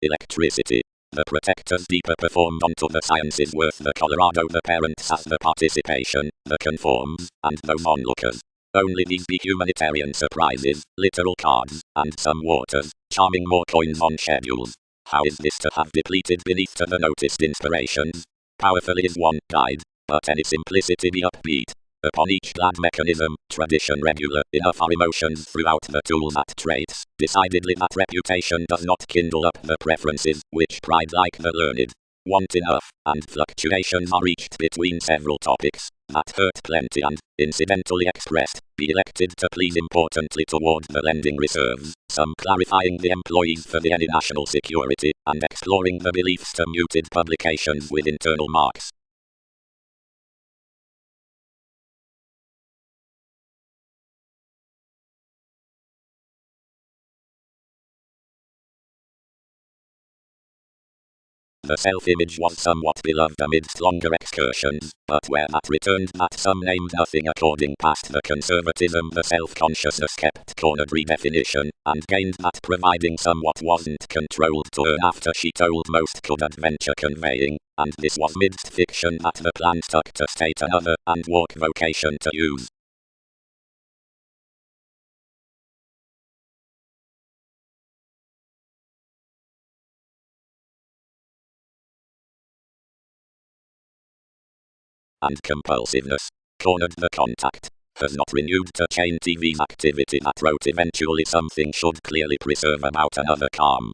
Electricity. The protectors deeper performed onto the sciences worth the Colorado the parents as the participation, the conforms, and those onlookers. Only these be humanitarian surprises, literal cards, and some waters, charming more coins on schedules. How is this to have depleted beneath to the noticed inspirations? Powerful is one guide, but any simplicity be upbeat. Upon each glad mechanism, tradition regular, enough are emotions throughout the tool that traits, decidedly that reputation does not kindle up the preferences, which pride like the learned. Want enough, and fluctuations are reached between several topics, that hurt plenty and, incidentally expressed, be elected to please importantly toward the lending reserves, some clarifying the employees for the any national security, and exploring the beliefs to muted publications with internal marks. The self-image was somewhat beloved amidst longer excursions, but where that returned that some named nothing according past the conservatism the self-consciousness kept cornered redefinition, and gained that providing somewhat wasn't controlled to earn after she told most could adventure conveying, and this was midst fiction that the plan stuck to state another, and walk vocation to use. And compulsiveness. Cornered the contact. Has not renewed to chain TV's activity that wrote eventually something should clearly preserve about another calm.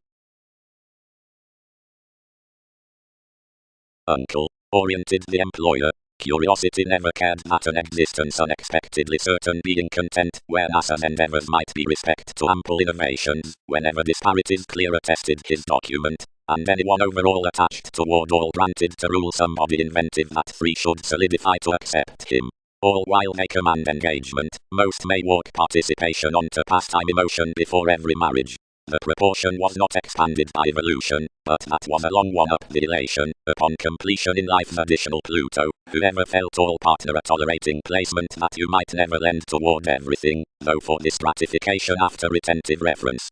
uncle, oriented the employer. Curiosity never cared that an existence unexpectedly certain, being content where NASA's endeavors might be respect to ample innovations, whenever disparities clear attested his document, and anyone overall attached toward all granted to rule somebody inventive that three should solidify to accept him. All while they command engagement, most may walk participation onto pastime emotion before every marriage. The proportion was not expanded by evolution, but that was a long one-up the elation, upon completion in life's additional Pluto, whoever felt all partner a tolerating placement that you might never lend toward everything, though for this gratification after retentive reference.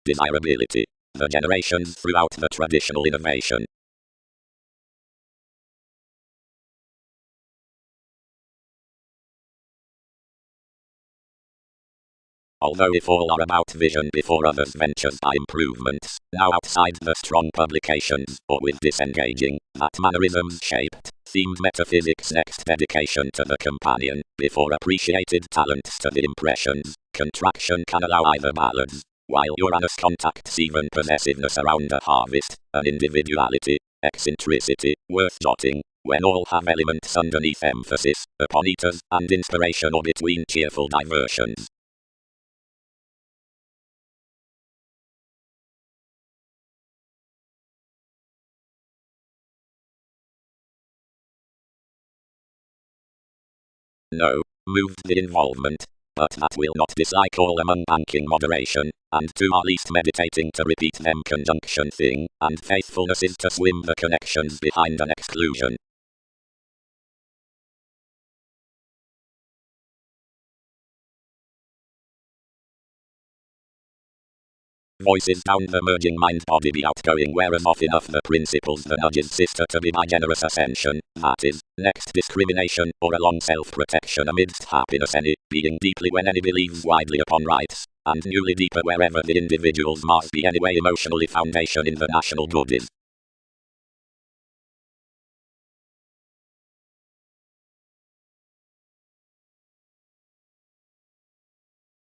Desirability. The generations throughout the traditional innovation. Although if all are about vision before others ventures by improvements, now outside the strong publications, or with disengaging, that mannerisms shaped, themed metaphysics next dedication to the companion, before appreciated talents to the impressions, contraction can allow either ballads, while Uranus contacts even possessiveness around a harvest, an individuality, eccentricity, worth jotting, when all have elements underneath emphasis, upon eaters, and inspiration or between cheerful diversions. No, moved the involvement, but that will not dislike all among banking moderation, and two are least meditating to repeat them conjunction thing, and faithfulness is to swim the connections behind an exclusion. Voices down the merging mind-body be outgoing, whereas off enough the principles the nudges sister to be by generous ascension, that is, next discrimination, or along self-protection amidst happiness any, being deeply when any believes widely upon rights, and newly deeper wherever the individual's must be anyway emotionally foundation in the national good is.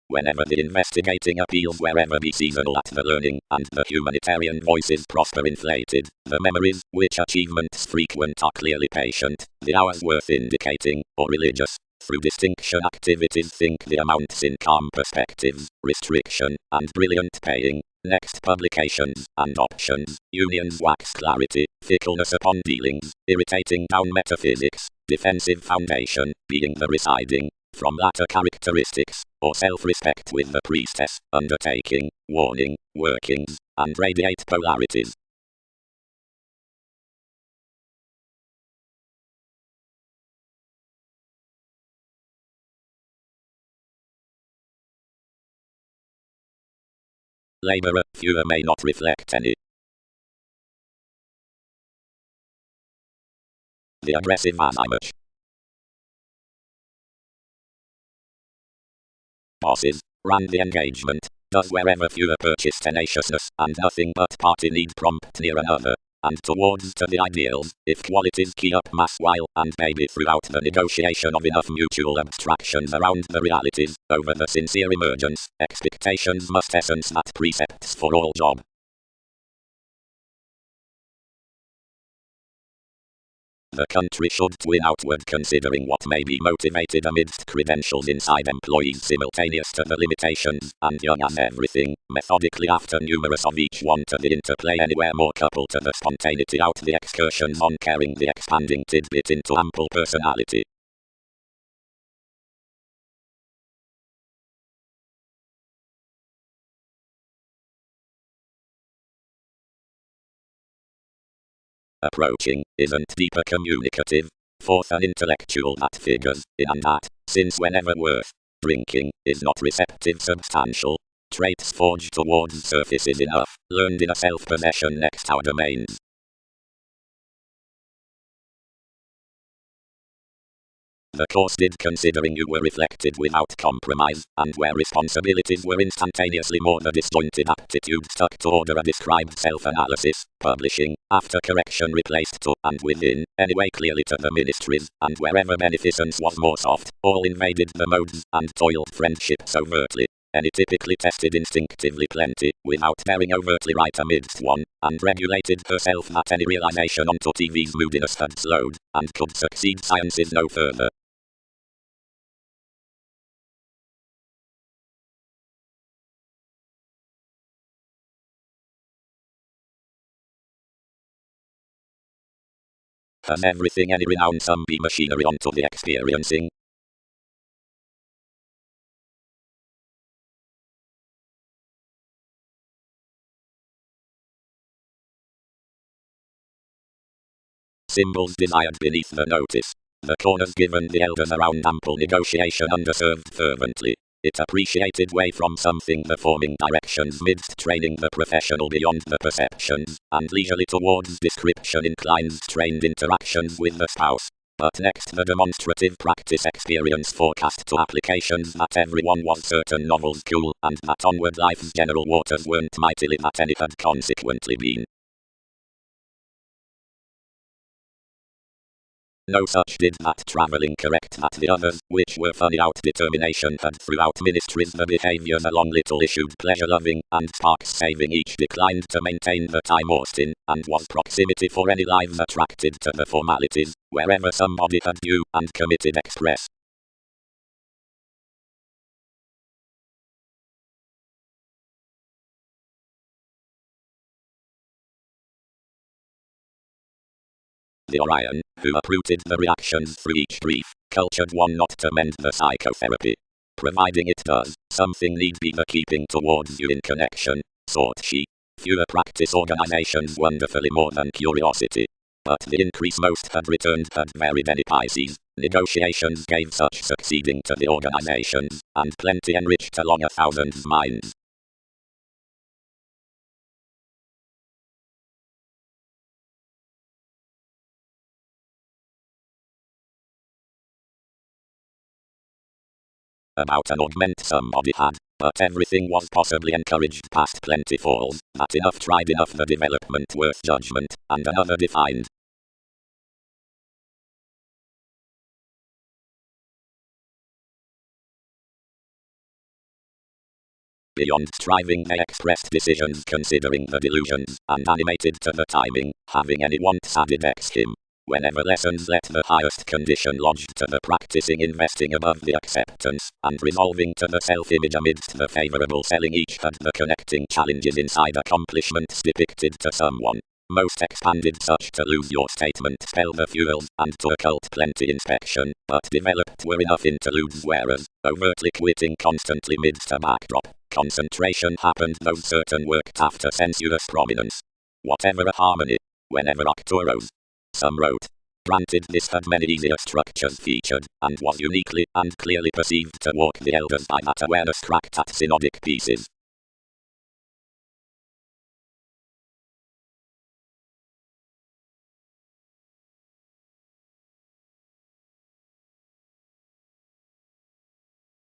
Whenever the investigating appeals wherever be seasonal at the learning, and the humanitarian voices prosper inflated, the memories, which achievements frequent are clearly patient, the hours worth indicating, or religious, through distinction activities think the amounts in calm perspectives, restriction, and brilliant paying, next publications, and options, unions wax clarity, fickleness upon dealings, irritating down metaphysics, defensive foundation, being the residing, from latter characteristics, or self-respect with the priestess, undertaking, warning, workings, and radiate polarities. Laborer, fewer may not reflect any. The aggressive as image. Bosses, ran the engagement, does wherever fewer purchase tenaciousness, and nothing but party need prompt near another, and towards to the ideals, if qualities key up mass while, and maybe throughout the negotiation of enough mutual abstractions around the realities, over the sincere emergence, expectations must essence that precepts for all job. The country should twin outward considering what may be motivated amidst credentials inside employees simultaneous to the limitations, and young as everything, methodically after numerous of each one to the interplay anywhere more coupled to the spontaneity out the excursions on carrying the expanding tidbit into ample personality. Approaching isn't deeper communicative. Fourth, an intellectual that figures in and that, since whenever worth drinking is not receptive substantial. Traits forged towards surfaces enough, learned in a self-possession next our domains. the course did, considering you were reflected without compromise, and where responsibilities were instantaneously more the disjointed aptitude stuck to order a described self-analysis, publishing, after correction replaced to, and within, anyway clearly to the ministries, and wherever beneficence was more soft, all invaded the modes, and toiled friendships overtly. Any typically tested instinctively plenty, without daring overtly right amidst one, and regulated herself that any realization onto TV's moodiness had slowed, and could succeed sciences no further. Has everything any renowned some be machinery onto the experiencing? Symbols desired beneath the notice. The corners given the elders around ample negotiation underserved fervently. It appreciated way from something the forming directions midst training the professional beyond the perceptions, and leisurely towards description inclines trained interactions with the spouse. But next the demonstrative practice experience forecast to applications that everyone was certain novels cool, and that onward life's general waters weren't mightily that any had consequently been. No such did that travelling correct that the others, which were funny out determination had throughout ministries the behaviours along little issued pleasure-loving, and sparks saving each declined to maintain the time Austin, and was proximity for any lives attracted to the formalities, wherever somebody had due, and committed express. The Orion, who uprooted the reactions through each brief, cultured one not to mend the psychotherapy. Providing it does, something need be the keeping towards you in connection, thought she. Fewer practice organizations wonderfully more than curiosity. But the increase most had returned had varied any Pisces. Negotiations gave such succeeding to the organizations, and plenty enriched along 1,000 minds. About an augment somebody had, but everything was possibly encouraged past plenty falls, that enough tried enough the development worth judgment, and another defined. Beyond striving they expressed decisions considering the delusions, and animated to the timing, having any wants added ex him. Whenever lessons let the highest condition lodged to the practicing investing above the acceptance, and resolving to the self-image amidst the favourable selling each had the connecting challenges inside accomplishments depicted to someone. Most expanded such to lose your statement spell the fuels, and to occult plenty inspection, but developed were enough interludes whereas, overtly quitting constantly midst a backdrop, concentration happened those certain worked after sensuous prominence. Whatever a harmony, whenever octo rose. Some wrote. Granted this had many easier structures featured, and was uniquely and clearly perceived to walk the elders by that awareness cracked at synodic pieces.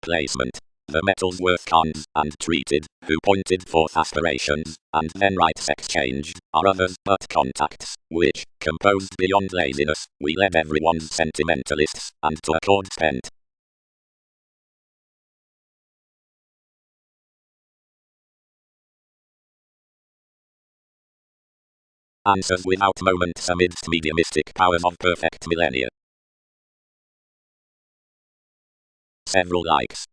Placement. The metals were scanned and treated, who pointed forth aspirations, and then rights exchanged, are others but contacts, which, composed beyond laziness, we led everyone's sentimentalists, and to accord spent. Answers without moments amidst mediumistic powers of perfect millennia. Several likes.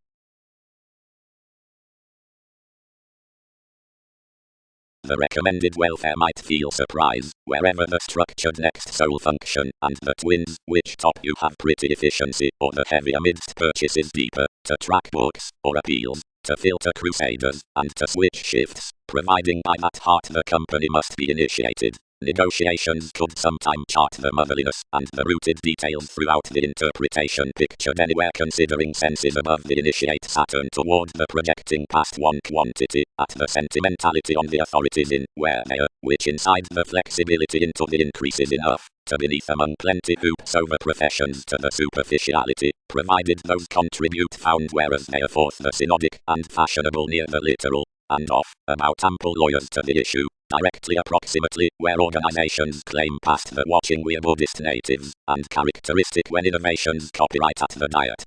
The recommended welfare might feel surprise, wherever the structured next soul function, and the twins, which top you have pretty efficiency, or the heavy amidst purchases deeper, to track books, or appeals, to filter crusaders, and to switch shifts, providing by that heart the company must be initiated. Negotiations could sometimes chart the motherliness and the rooted details throughout the interpretation pictured anywhere, considering senses above the initiate Saturn toward the projecting past one quantity at the sentimentality on the authorities in where they are, which inside the flexibility into the increases enough to beneath among plenty hoops over professions to the superficiality, provided those contribute found, whereas they are forth the synodic and fashionable near the literal, and off, about ample lawyers to the issue, directly approximately, where organizations claim past the watching we're Buddhist natives, and characteristic when innovations copyright at the diet.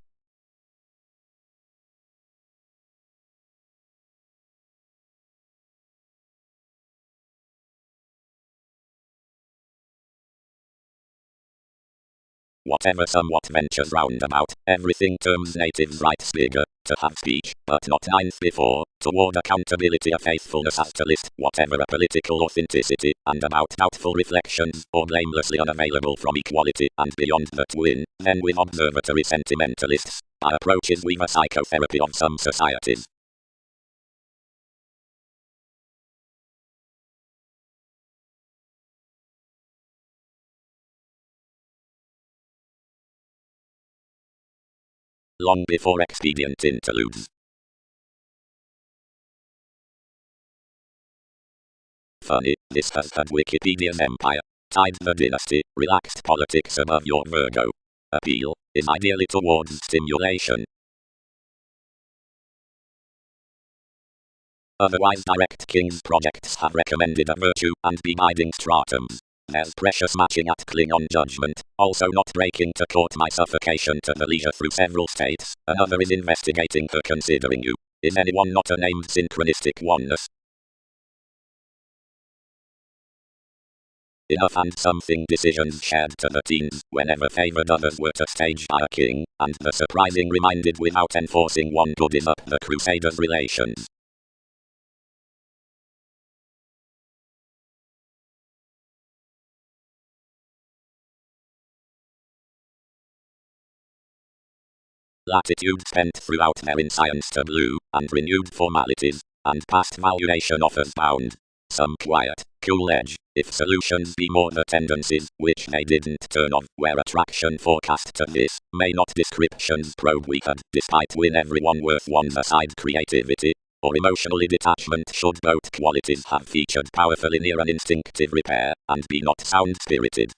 Whatever somewhat ventures roundabout, everything terms natives rights bigger, to have speech, but not ninth before, toward accountability a faithfulness as to list, whatever a political authenticity, and about doubtful reflections, or blamelessly unavailable from equality, and beyond the twin, then with observatory sentimentalists, our approaches weave a psychotherapy of some societies. Long before expedient interludes. Funny, this has had Wikipedia's empire. Tied the dynasty, relaxed politics above your Virgo. Appeal, is ideally towards stimulation. Otherwise direct King's projects have recommended a virtue and be guiding stratums. There's precious matching at Klingon judgment, also not breaking to court my suffocation to the leisure through several states. Another is investigating her considering you. Is anyone not a named synchronistic oneness? Enough and something decisions shared to the teens, whenever favored others were to stage our king, and the surprising reminded without enforcing one good is up the Crusaders' relations. Latitude spent throughout their in science to blue, and renewed formalities, and past valuation offers bound. Some quiet, cool edge, if solutions be more the tendencies, which they didn't turn on, where attraction forecast to this, may not descriptions probe we had, despite win everyone worth one's aside creativity, or emotionally detachment should both qualities have featured powerfully near an instinctive repair, and be not sound-spirited.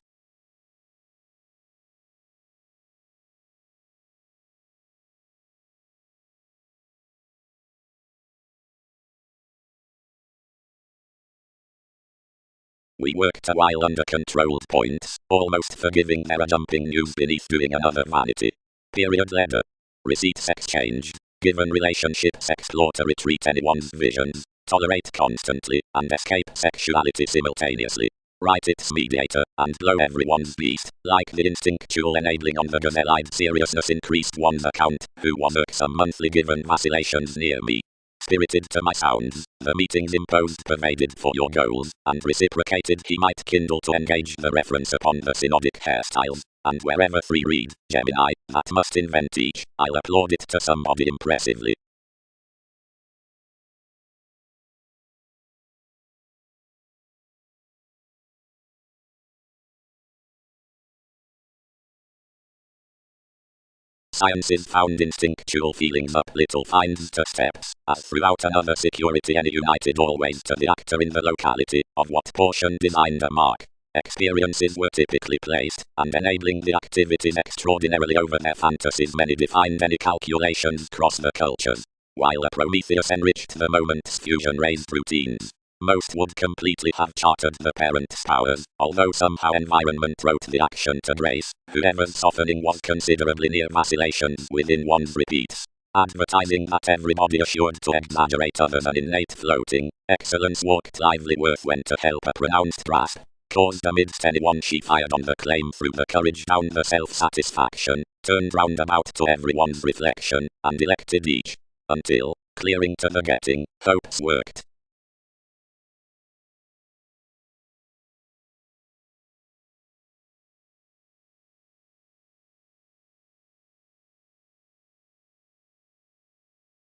We worked a while under controlled points, almost forgiving their jumping news beneath doing another vanity. Period letter. Receipts exchanged. Given relationships explore to retreat anyone's visions, tolerate constantly, and escape sexuality simultaneously. Write its mediator, and blow everyone's beast, like the instinctual enabling on the gazelle-eyed seriousness increased one's account, who was irksome monthly given vacillations near me. Spirited to my sounds, the meetings imposed pervaded for your goals, and reciprocated he might kindle to engage the reference upon the synodic hairstyles, and wherever free read, Gemini, that must invent each, I'll applaud it to somebody impressively. Sciences found instinctual feelings up little finds to steps, as throughout another security any united always to the actor in the locality, of what portion designed a mark. Experiences were typically placed, and enabling the activities extraordinarily over their fantasies many defined any calculations cross the cultures. While a Prometheus enriched the moment's fusion-raised routines, most would completely have chartered the parent's powers, although somehow environment wrote the action to grace, whoever's softening was considerably near vacillations within one's repeats. Advertising that everybody assured to exaggerate others an innate floating, excellence walked lively worth when to help a pronounced grasp, caused amidst anyone she fired on the claim through the courage down the self-satisfaction, turned roundabout to everyone's reflection, and elected each, until, clearing to the getting, hopes worked.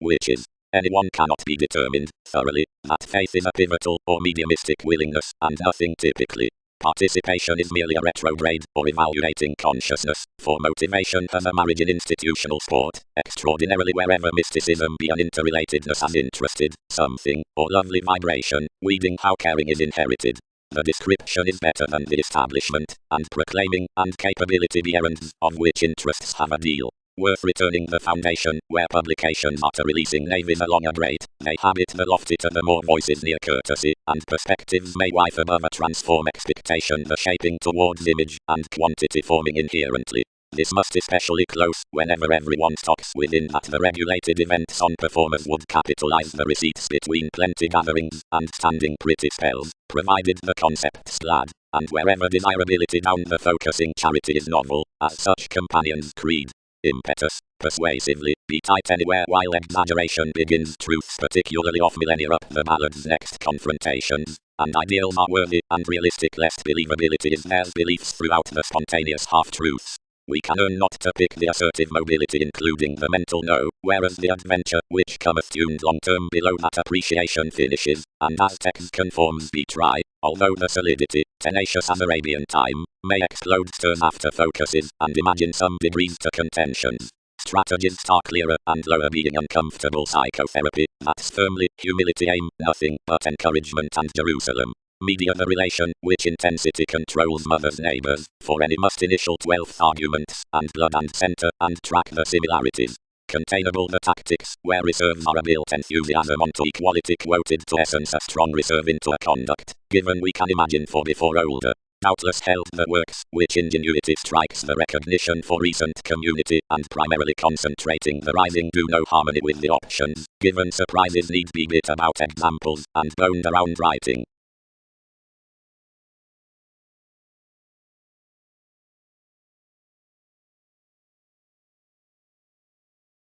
Which is, anyone cannot be determined, thoroughly, that faith is a pivotal or mediumistic willingness, and nothing typically Participation is merely a retrograde, or evaluating consciousness, for motivation as a marriage in institutional sport, extraordinarily wherever mysticism be an interrelatedness as interested, something, or lovely vibration, weeding how caring is inherited. The description is better than the establishment, and proclaiming, and capability be errands, of which interests have a deal. Worth returning the foundation, where publications are to releasing navies along a great, they habit the lofty to the more voices near courtesy, and perspectives may wife above a transform expectation the shaping towards image, and quantity forming inherently. This must especially close, whenever everyone talks within that the regulated events on performers would capitalize the receipts between plenty gatherings, and standing pretty spells, provided the concept's glad, and wherever desirability down the focusing charity is novel, as such companions creed. Impetus, persuasively, be tight anywhere while exaggeration begins truths particularly off millennia up the ballad's next confrontations, and ideals are worthy and realistic lest believability is theirs beliefs throughout the spontaneous half-truths. We can earn not to pick the assertive mobility including the mental no, whereas the adventure which cometh tuned long-term below that appreciation finishes, and as text conforms be try, although the solidity, tenacious as Arabian time, may explode stern after focuses, and imagine some degrees to contentions. Strategies are clearer and lower being uncomfortable psychotherapy, that's firmly, humility aim, nothing but encouragement and Jerusalem. Media the relation, which intensity controls mother's neighbors, for any must initial 12th arguments, and blood and center, and track the similarities. Containable the tactics, where reserves are a built enthusiasm onto equality quoted to essence a strong reserve into a conduct, given we can imagine for before older. Doubtless held the works, which ingenuity strikes the recognition for recent community, and primarily concentrating the rising do no harmony with the options, given surprises need be bit about examples, and boned around writing.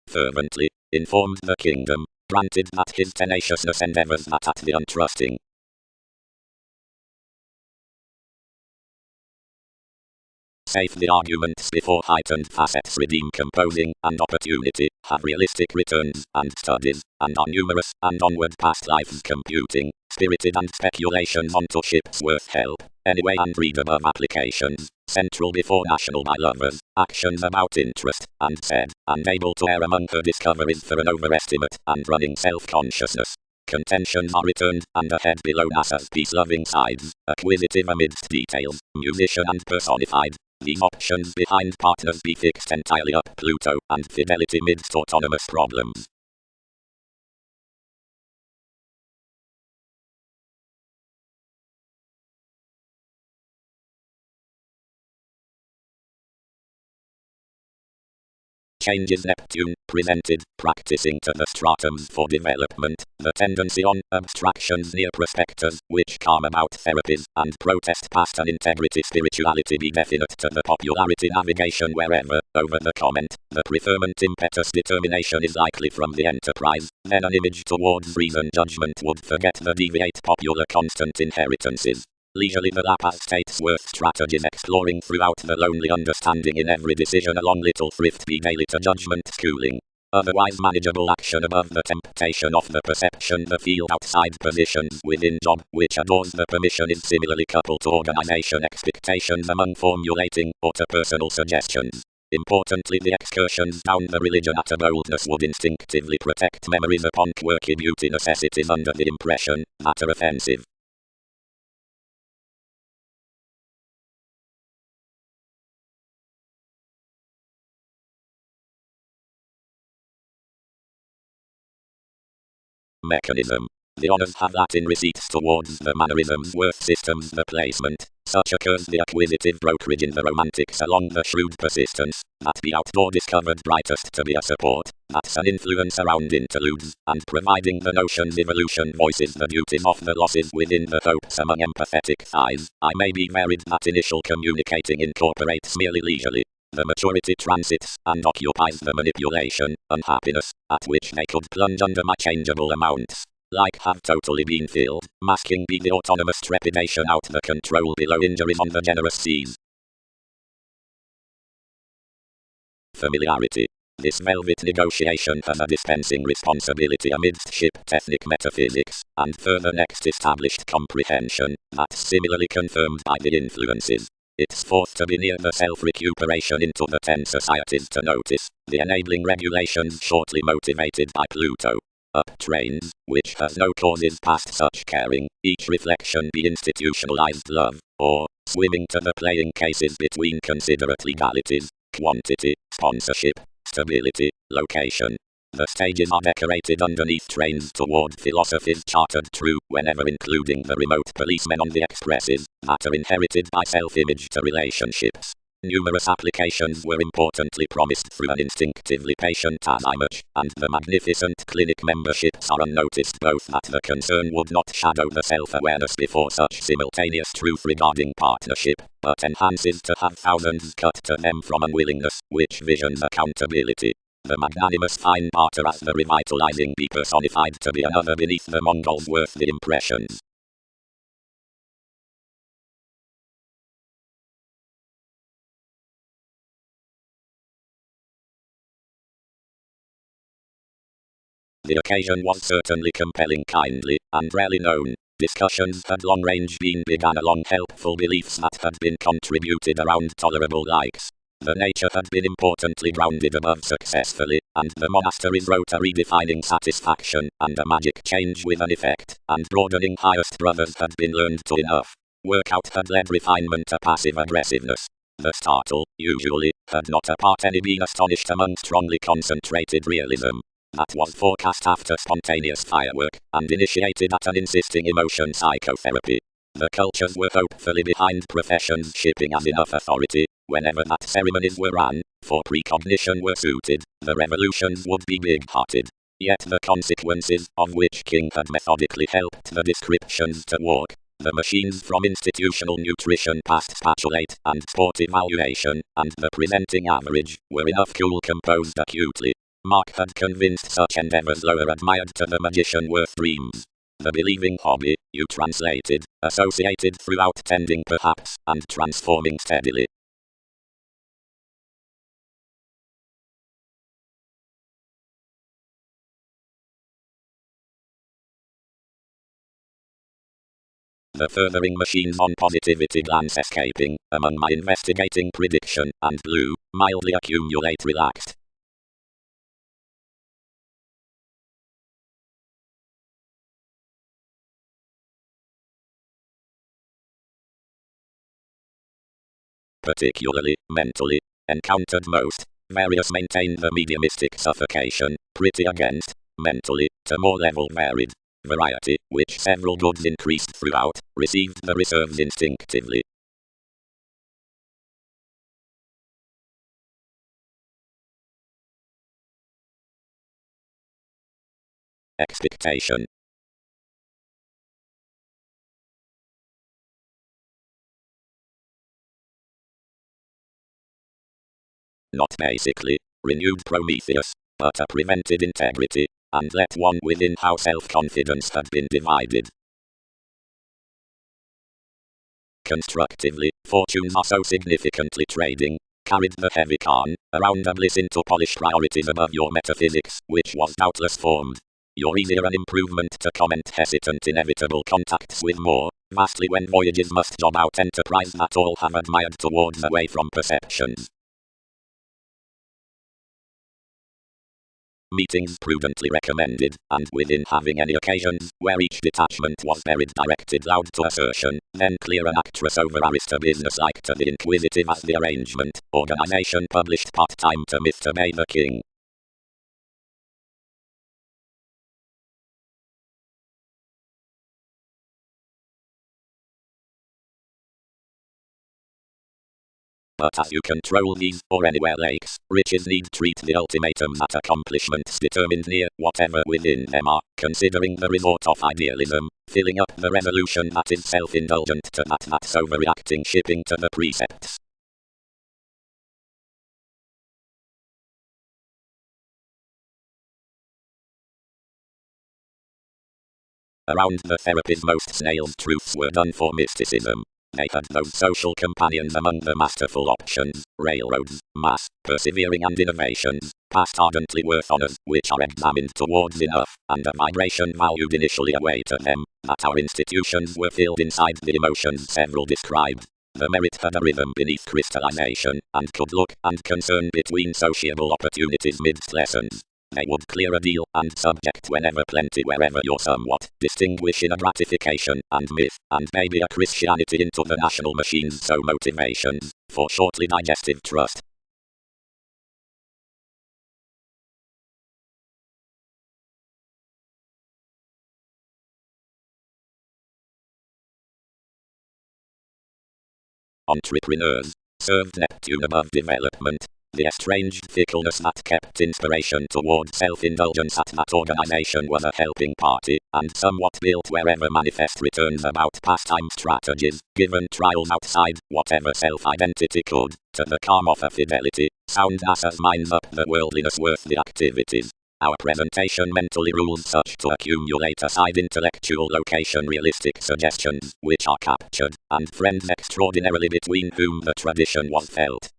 Fervently, informed the kingdom, granted that his tenaciousness endeavors that at the untrusting. Safe the arguments before heightened facets redeem composing, and opportunity, have realistic returns, and studies, and are numerous, and onward past lives computing, spirited and speculations onto ships worth help, anyway and read above applications, central before national by lovers, actions about interest, and said, and able to err among her discoveries for an overestimate, and running self-consciousness. Contentions are returned, and ahead below NASA's peace-loving sides, acquisitive amidst details, musician and personified. These options behind partners be fixed entirely up Pluto, and fidelity midst autonomous problems. Changes Neptune, presented, practicing to the stratums for development, the tendency on abstractions near prospectors, which calm about therapies, and protest past an integrity spirituality be definite to the popularity navigation wherever, over the comment, the preferment impetus determination is likely from the enterprise, then an image towards reason judgment would forget the deviate popular constant inheritances. Leisurely the lap as states worth strategies exploring throughout the lonely understanding in every decision along little thrift be daily to judgment schooling. Otherwise manageable action above the temptation of the perception the field outside positions within job which adores the permission is similarly coupled to organization expectations among formulating or to personal suggestions. Importantly the excursions down the religion at a boldness would instinctively protect memories upon quirky beauty necessities under the impression that are offensive. Mechanism. The honors have Latin receipts towards the mannerisms worth systems the placement. Such occurs the acquisitive brokerage in the romantics along the shrewd persistence, that the outdoor discovered brightest to be a support, that's an influence around interludes, and providing the notion's evolution voices the beauties of the losses within the hopes among empathetic thighs. I may be varied that initial communicating incorporates merely leisurely. The maturity transits, and occupies the manipulation, unhappiness, at which they could plunge under my changeable amounts. Like have totally been filled, masking be the autonomous trepidation out the control below injuries on the generous seas. Familiarity. This velvet negotiation has a dispensing responsibility amidst ship technic metaphysics, and further next established comprehension, that's similarly confirmed by the influences. It's thought to be near the self-recuperation into the 10 societies to notice, the enabling regulations shortly motivated by Pluto. Up trains, which has no causes past such caring, each reflection be institutionalized love, or, swimming to the playing cases between considerate legalities, quantity, sponsorship, stability, location. The stages are decorated underneath trains toward philosophies chartered true whenever including the remote policemen on the expresses, that are inherited by self-image to relationships. Numerous applications were importantly promised through an instinctively patient image, and the magnificent clinic memberships are unnoticed both that the concern would not shadow the self-awareness before such simultaneous truth regarding partnership, but enhances to have thousands cut to them from unwillingness, which visions accountability. The magnanimous fine barter as the revitalizing be personified to be another beneath the Mongols worth the impressions. The occasion was certainly compelling kindly, and rarely known. Discussions had long range been begun along helpful beliefs that had been contributed around tolerable likes. The nature had been importantly grounded above successfully, and the monasteries wrote a redefining satisfaction, and a magic change with an effect, and broadening highest brothers had been learned to enough. Workout had led refinement to passive aggressiveness. The startle, usually, had not apart any been astonished among strongly concentrated realism. That was forecast after spontaneous firework, and initiated at an insisting emotion psychotherapy. The cultures were hopefully behind professions shipping as enough authority, whenever that ceremonies were ran, for precognition were suited, the revolutions would be big-hearted. Yet the consequences, of which King had methodically helped the descriptions to walk, the machines from institutional nutrition past spatulate and sport evaluation, and the presenting average, were enough cool composed acutely. Mark had convinced such endeavors lower admired to the magician worth dreams. The believing hobby, you translated, associated throughout tending perhaps, and transforming steadily. The furthering machines on positivity glance escaping, among my investigating prediction, and blue, mildly accumulate relaxed. Particularly, mentally, encountered most, various maintain the mediumistic suffocation, pretty against, mentally, to more level varied variety, which several goods increased throughout, received the reserves instinctively. Expectation. Not basically, renewed Prometheus, but a prevented integrity, and let one within how self-confidence had been divided. Constructively, fortunes are so significantly trading, carried the heavy Khan, around a bliss into polished priorities above your metaphysics, which was doubtless formed. Your easier an improvement to comment hesitant inevitable contacts with more, vastly when voyages must job out enterprise that all have admired towards away from perceptions. Meetings prudently recommended, and within having any occasions where each detachment was buried directed loud to assertion, then clear an actress over arista business-like to the inquisitive as the arrangement, organization published part-time to Mr. May the King. But as you control these, or anywhere lakes, riches need treat the ultimatums at accomplishments determined near, whatever within them are, considering the resort of idealism, filling up the resolution that is self-indulgent to that's overreacting shipping to the precepts. Around the therapy's most snails truths were done for mysticism. They had those social companions among the masterful options, railroads, mass, persevering and innovations, past ardently worth honors, which are examined towards enough, and a vibration valued initially away to them, that our institutions were filled inside the emotions several described. The merit had a rhythm beneath crystallization, and could look and concern between sociable opportunities midst lessons. They would clear a deal and subject whenever plenty wherever you're somewhat distinguishing a gratification and myth and maybe a Christianity into the national machines so motivations for shortly digestive trust. Entrepreneurs served Neptune above development. The estranged fickleness that kept inspiration towards self-indulgence at that organization was a helping party, and somewhat built wherever manifest returns about pastime strategies, given trials outside whatever self-identity could, to the calm offer fidelity, sound asses minds up the worldliness worthy activities. Our presentation mentally rules such to accumulate aside intellectual location realistic suggestions, which are captured, and friends extraordinarily between whom the tradition was felt.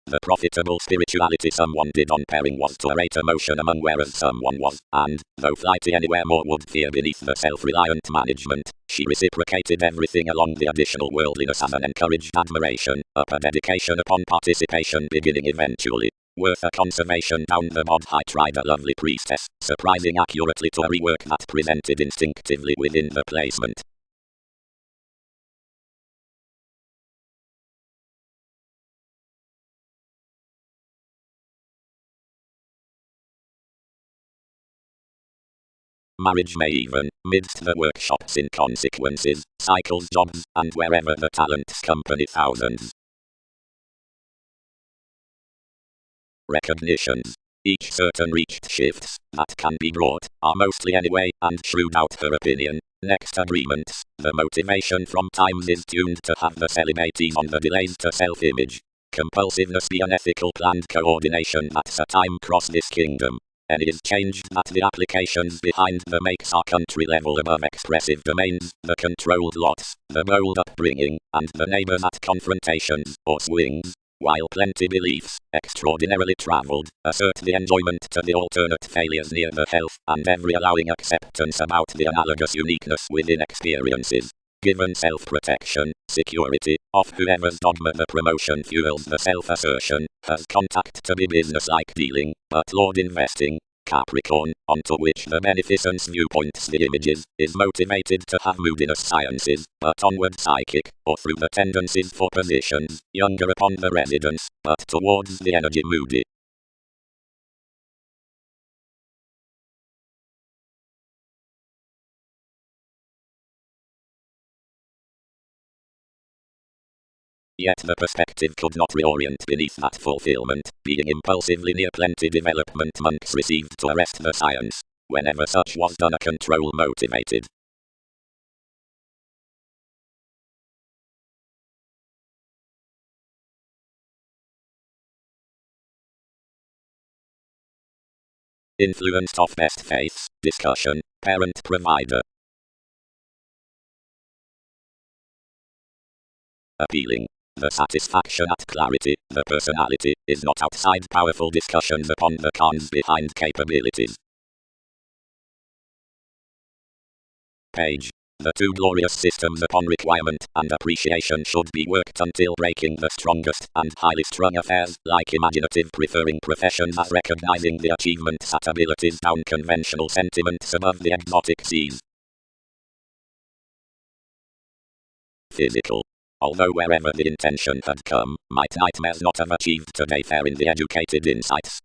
The profitable spirituality someone did on pairing was to arrate emotion among whereas someone was, and, though flighty anywhere more would fear beneath the self-reliant management, she reciprocated everything along the additional worldliness as an encouraged admiration, up a dedication upon participation beginning eventually. Worth a conservation down the mod high tried a lovely priestess, surprising accurately to a rework that presented instinctively within the placement. Marriage may even, midst the workshops in consequences, cycles jobs, and wherever the talents company thousands. Recognitions. Each certain reached shifts, that can be brought, are mostly anyway, and shrewd out her opinion. Next agreements. The motivation from times is tuned to have the celibates on the delays to self-image. Compulsiveness be an ethical planned coordination that's a time cross this kingdom. And it is changed that the applications behind the makes our country level above expressive domains, the controlled lots, the bold upbringing, and the neighbors at confrontations, or swings, while plenty beliefs, extraordinarily travelled, assert the enjoyment to the alternate failures near the health, and every allowing acceptance about the analogous uniqueness within experiences. Given self-protection, security, of whoever's dogma the promotion fuels the self-assertion, has contact to be business-like dealing, but Lord investing, Capricorn, onto which the beneficence viewpoints the images, is motivated to have moodiness sciences, but onward psychic, or through the tendencies for positions, younger upon the residence, but towards the energy moody. Yet the perspective could not reorient beneath that fulfillment, being impulsively near plenty development monks received to arrest the science. Whenever such was done a control motivated. Influenced of best faiths, discussion, parent-provider. Appealing. The satisfaction at clarity, the personality, is not outside powerful discussions upon the cons behind capabilities. Page. The two glorious systems upon requirement and appreciation should be worked until breaking the strongest and highly strung affairs, like imaginative preferring professions as recognizing the achievements at abilities down conventional sentiments above the exotic seas. Physical. Although wherever the intention had come, might nightmares not have achieved today fair in the educated insights.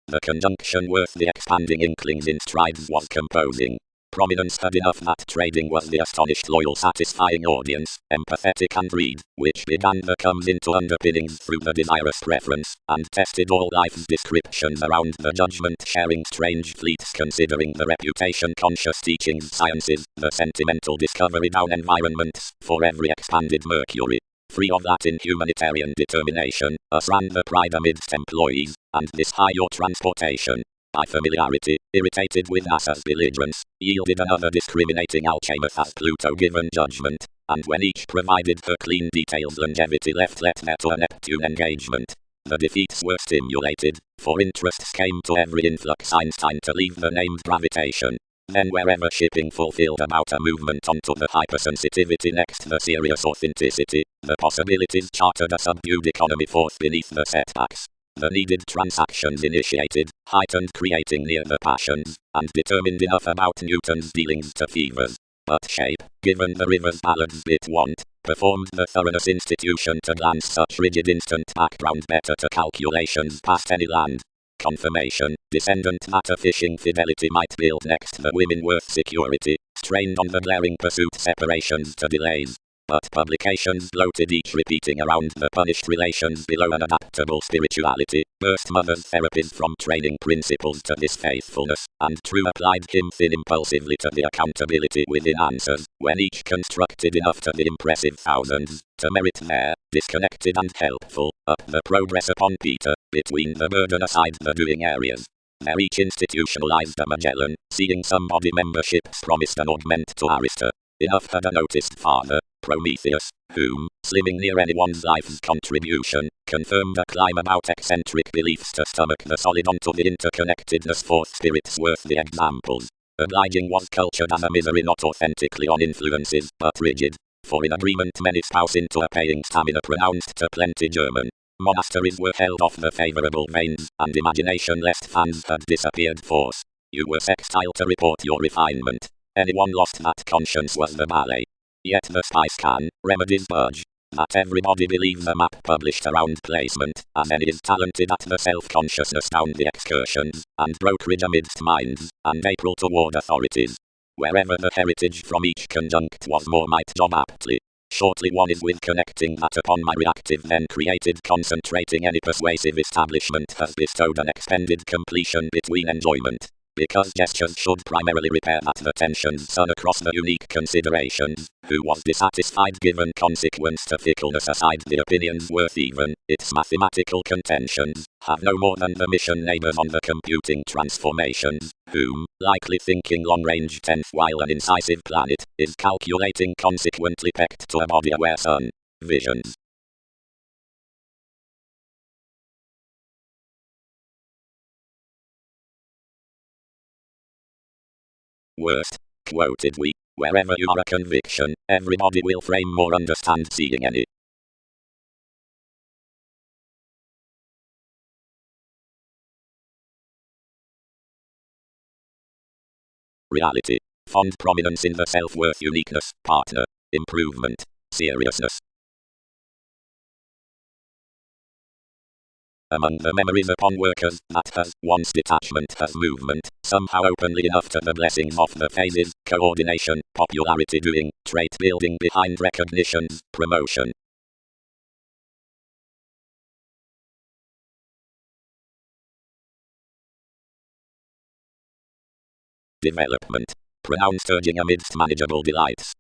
The conjunction worth the expanding inklings in strides was composing. Prominence had enough that trading was the astonished loyal satisfying audience, empathetic and read, which began the comes into underpinnings through the desirous preference, and tested all life's descriptions around the judgment sharing strange fleets considering the reputation conscious teachings sciences, the sentimental discovery down environments, for every expanded Mercury. free of Latin humanitarian determination, as ran the pride amidst employees, and this higher transportation, by familiarity, irritated with NASA's belligerence, yielded another discriminating alchemist as Pluto given judgment, and when each provided her clean details longevity left Letna to a Neptune engagement. The defeats were stimulated, for interests came to every influx Einstein to leave the named gravitation. Then wherever shipping fulfilled about a movement onto the hypersensitivity next the serious authenticity, the possibilities chartered a subdued economy forth beneath the setbacks. The needed transactions initiated, heightened creating near the passions, and determined enough about Newton's dealings to fevers. But shape, given the river's ballads it want, performed the thoroughness institution to glance such rigid instant background better to calculations past any land. Confirmation, descendant matter fishing fidelity might build next the women worth security, strained on the glaring pursuit separations to delays. But publications bloated each repeating around the punished relations below an adaptable spirituality, burst mothers' therapies from training principles to this faithfulness, and true applied him thin impulsively to the accountability within answers, when each constructed enough to the impressive thousands, to merit their, disconnected and helpful, up the progress upon Peter, between the burden aside the doing areas. There each institutionalized a Magellan, seeing some body memberships promised an augment to Arista. Enough had a noticed father, Prometheus, whom, slimming near anyone's life's contribution, confirmed a climb about eccentric beliefs to stomach the solid onto the interconnectedness forth spirits worth the examples. Obliging was cultured as a misery not authentically on influences, but rigid, for in agreement many spouse into a paying stamina pronounced to plenty German. Monasteries were held off the favourable veins, and imagination lest fans had disappeared force. You were sextile to report your refinement. Anyone lost that conscience was the ballet. Yet the spice can, remedies budge. That everybody believes a map published around placement, as any is talented at the self-consciousness down the excursions, and brokerage amidst minds, and April toward authorities. Wherever the heritage from each conjunct was more might job aptly. Shortly one is with connecting that upon my reactive then created concentrating any persuasive establishment has bestowed an expended completion between enjoyment. Because gestures should primarily repair that the tensions sun across the unique considerations, who was dissatisfied given consequence to fickleness aside the opinions worth even, its mathematical contentions, have no more than the mission neighbors on the computing transformations, whom, likely thinking long-range tenth while an incisive planet, is calculating consequently pecked to a body aware sun. Visions. Worst, quoted we, wherever you are a conviction, everybody will frame more understand seeing any. Reality. Fond prominence in the self-worth uniqueness, partner, improvement, seriousness. Among the memories upon workers, that has, once detachment has movement, somehow openly enough to the blessings of the phases, coordination, popularity doing, trait building behind recognitions, promotion. Development. Pronounced urging amidst manageable delights.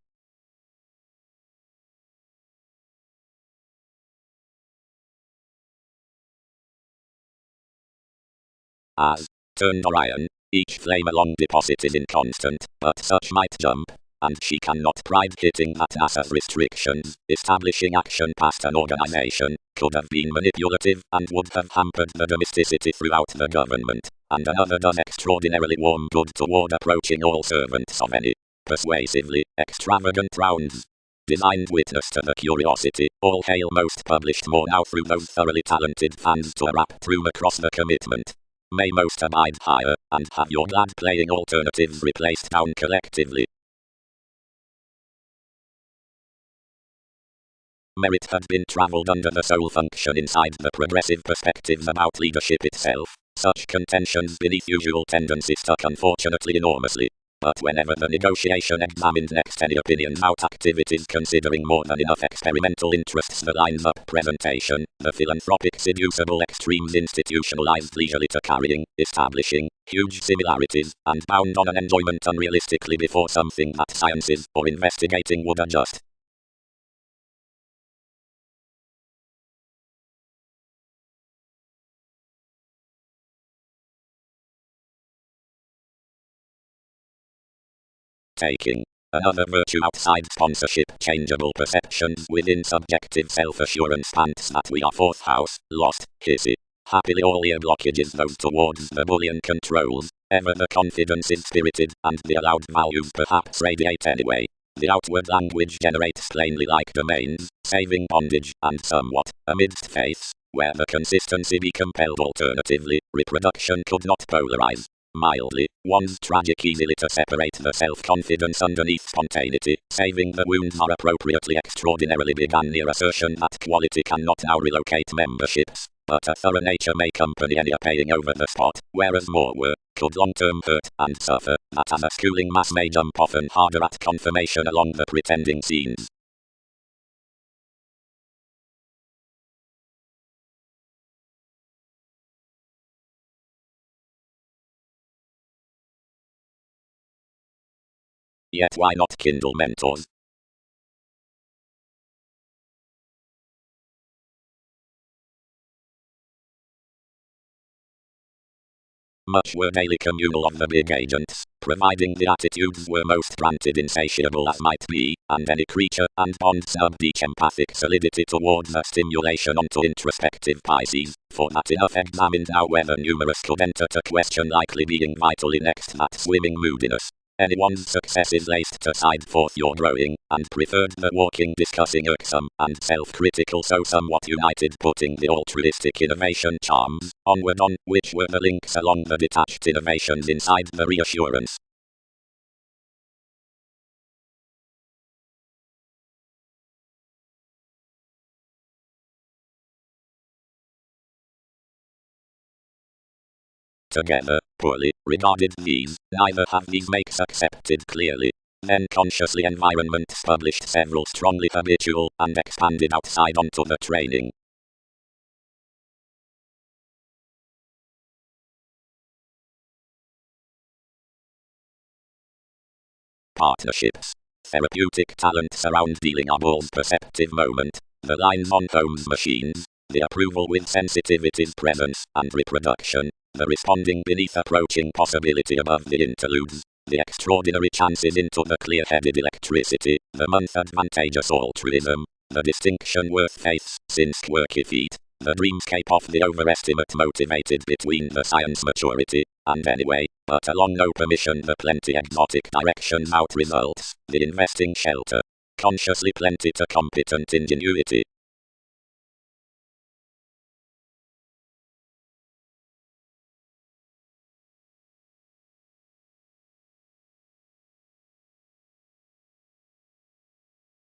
As, turned Orion, each flame along deposit is inconstant, but such might jump, and she cannot pride hitting at NASA's restrictions, establishing action past an organization, could have been manipulative, and would have hampered the domesticity throughout the government, and another does extraordinarily warm good toward approaching all servants of any persuasively extravagant rounds. Designed witness to the curiosity, all hail most published more now through those thoroughly talented fans to a rap through across the commitment. May most abide higher, and have your glad playing alternatives replaced down collectively. Merit had been travelled under the soul function inside the progressive perspectives about leadership itself. Such contentions beneath usual tendencies stuck unfortunately enormously. But whenever the negotiation examined next any opinions out activities considering more than enough experimental interests the lines up presentation, the philanthropic seducible extremes institutionalized leisurely to carrying, establishing, huge similarities, and bound on an enjoyment unrealistically before something that sciences or investigating would adjust. risk-taking. Another virtue outside sponsorship, changeable perceptions within subjective self-assurance pants that we are fourth house, lost, hissy. Happily all year blockages those towards the bullion controls, ever the confidence is spirited, and the allowed values perhaps radiate anyway. The outward language generates plainly like domains, saving bondage, and somewhat, amidst faiths, where the consistency be compelled alternatively, reproduction could not polarize. Mildly, one's tragic easily to separate the self-confidence underneath spontaneity, saving the wounds are appropriately extraordinarily began near assertion that quality cannot now relocate memberships, but a thorough nature may accompany any paying over the spot, whereas more work could long-term hurt and suffer, that as a schooling mass may jump often harder at confirmation along the pretending scenes. Yet why not Kindle mentors? Much were daily communal of the big agents, providing the attitudes were most granted insatiable as might be, and any creature and bond snubbed each empathic solidity towards a stimulation onto introspective Pisces, for that enough examined now whether numerous could enter to question likely being vitally next that swimming moodiness. Anyone's success is laced to side forth your growing, and preferred the walking discussing irksome, and self-critical so somewhat united putting the altruistic innovation charms, onward on, which were the links along the detached innovations inside the reassurance. Together, poorly regarded these, neither have these makes accepted clearly. Then consciously environments published several strongly habitual, and expanded outside onto the training. Partnerships. Therapeutic talents around dealing a ball's perceptive moment, the lines on Holmes machines, the approval with sensitivity's presence, and reproduction, the responding beneath approaching possibility above the interludes, the extraordinary chances into the clear-headed electricity, the month advantageous altruism, the distinction worth faiths, since quirky feet, the dreamscape of the overestimate motivated between the science maturity, and anyway, but along no permission the plenty exotic directions out results, the investing shelter. Consciously plenty to competent ingenuity.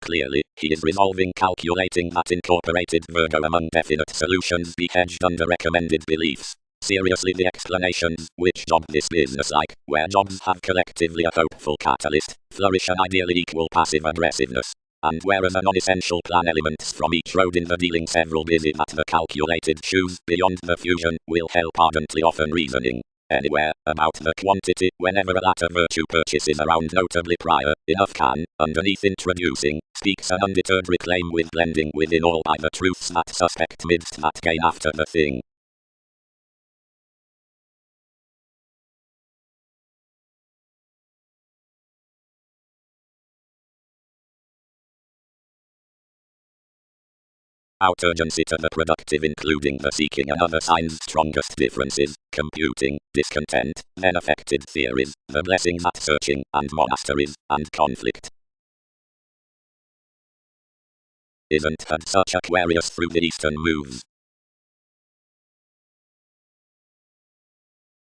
Clearly, he is resolving calculating that incorporated Virgo among definite solutions be hedged under recommended beliefs. Seriously the explanations, which job this business like, where jobs have collectively a hopeful catalyst, flourish an ideally equal passive aggressiveness. And whereas a non-essential plan elements from each road in the dealing several busy that the calculated choose beyond the fusion will help ardently often reasoning. Anywhere, about the quantity, whenever a latter virtue purchases around notably prior, enough can, underneath introducing, speaks an undeterred reclaim with blending within all by the truths that suspect midst that gain after the thing. Out urgency to the productive including the seeking another sign's strongest differences, computing, discontent, then affected theories, the blessings at searching, and monasteries, and conflict. Isn't had such Aquarius through the eastern moves.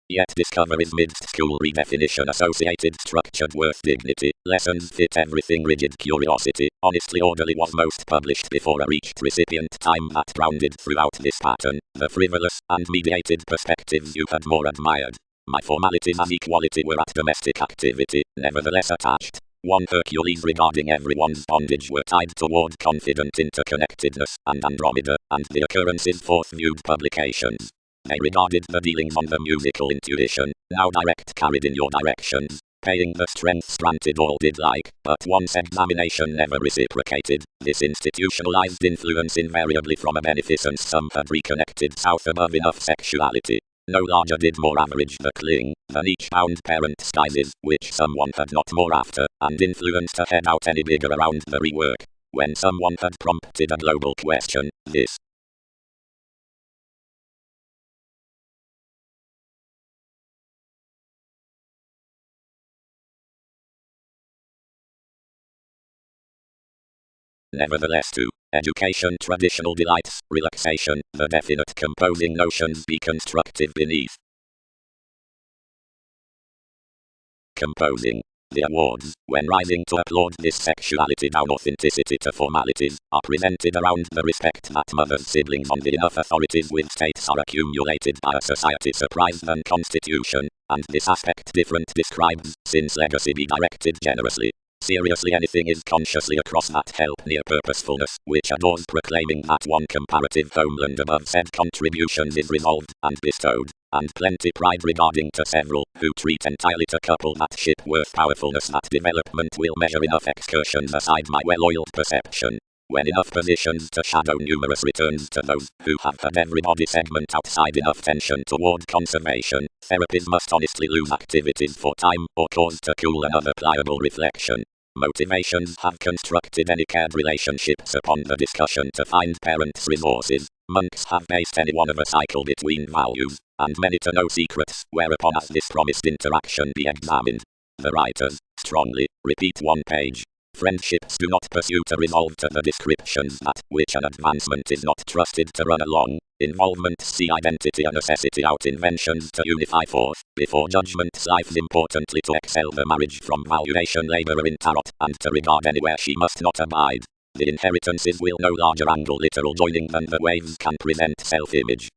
Yet discoveries midst school redefinition associated structured worth dignity, lessons fit everything rigid curiosity, honestly orderly was most published before a reached recipient time that rounded throughout this pattern, the frivolous and mediated perspectives you had more admired. My formalities as equality were at domestic activity, nevertheless attached. One Hercules regarding everyone's bondage were tied toward confident interconnectedness, and Andromeda, and the occurrences forth viewed publications. They regarded the dealings on the musical intuition, now direct carried in your directions, paying the strengths granted all did like, but once examination never reciprocated, this institutionalized influence invariably from a beneficence some had reconnected south above enough sexuality. No larger did more average the cling than each bound parent skies, which someone had not more after, and influenced to head out any bigger around the rework. When someone had prompted a global question, this nevertheless to education traditional delights, relaxation, the definite composing notions be constructive beneath. Composing. The awards, when rising to applaud this sexuality down authenticity to formalities, are presented around the respect that mothers, siblings on the enough authorities with states are accumulated by a society surprised than constitution, and this aspect different describes, since legacy be directed generously. Seriously anything is consciously across that help near purposefulness, which adores proclaiming that one comparative homeland above said contributions is resolved and bestowed, and plenty pride regarding to several, who treat entirely to couple that ship worth powerfulness that development will measure enough excursions aside my well-oiled perception. When enough positions to shadow numerous returns to those who have had every body segment outside enough tension toward conservation, therapies must honestly lose activities for time or cause to cool another pliable reflection. Motivations have constructed any cared relationships upon the discussion to find parents' resources. Monks have based any one of a cycle between values, and many to no secrets, whereupon as this promised interaction be examined. The writers, strongly, repeat one page. Friendships do not pursue to resolve to the descriptions that, which an advancement is not trusted to run along. Involvement see identity a necessity out inventions to unify forth. Before judgment's life importantly to excel the marriage from valuation laborer in tarot, and to regard anywhere she must not abide. The inheritances will no larger angle literal joining than the waves can present self-image.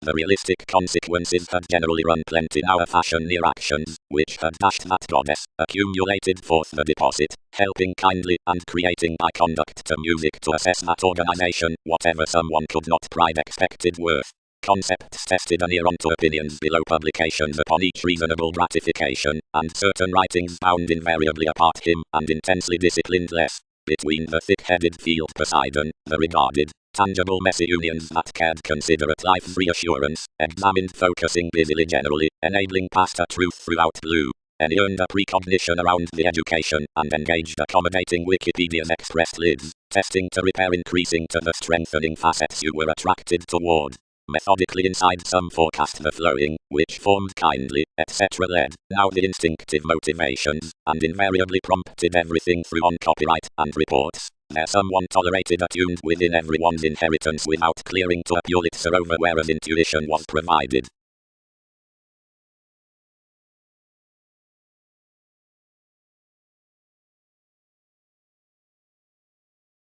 The realistic consequences had generally run plenty now a fashion near actions, which had dashed that goddess, accumulated forth the deposit, helping kindly and creating by conduct to music to assess that organization, whatever someone could not pride expected worth. Concepts tested a near onto opinions below publications upon each reasonable gratification, and certain writings bound invariably apart him, and intensely disciplined less. Between the thick-headed field Poseidon, the regarded, tangible messy unions that cared considerate life's reassurance, examined focusing busily generally, enabling past a truth throughout blue. Any earned a precognition around the education, and engaged accommodating Wikipedia's expressed lids, testing to repair increasing to the strengthening facets you were attracted toward. Methodically inside some forecast the flowing, which formed kindly, etc. led, now the instinctive motivations, and invariably prompted everything through on copyright and reports. There someone tolerated attuned within everyone's inheritance without clearing to a Pulitzer over whereas intuition was provided.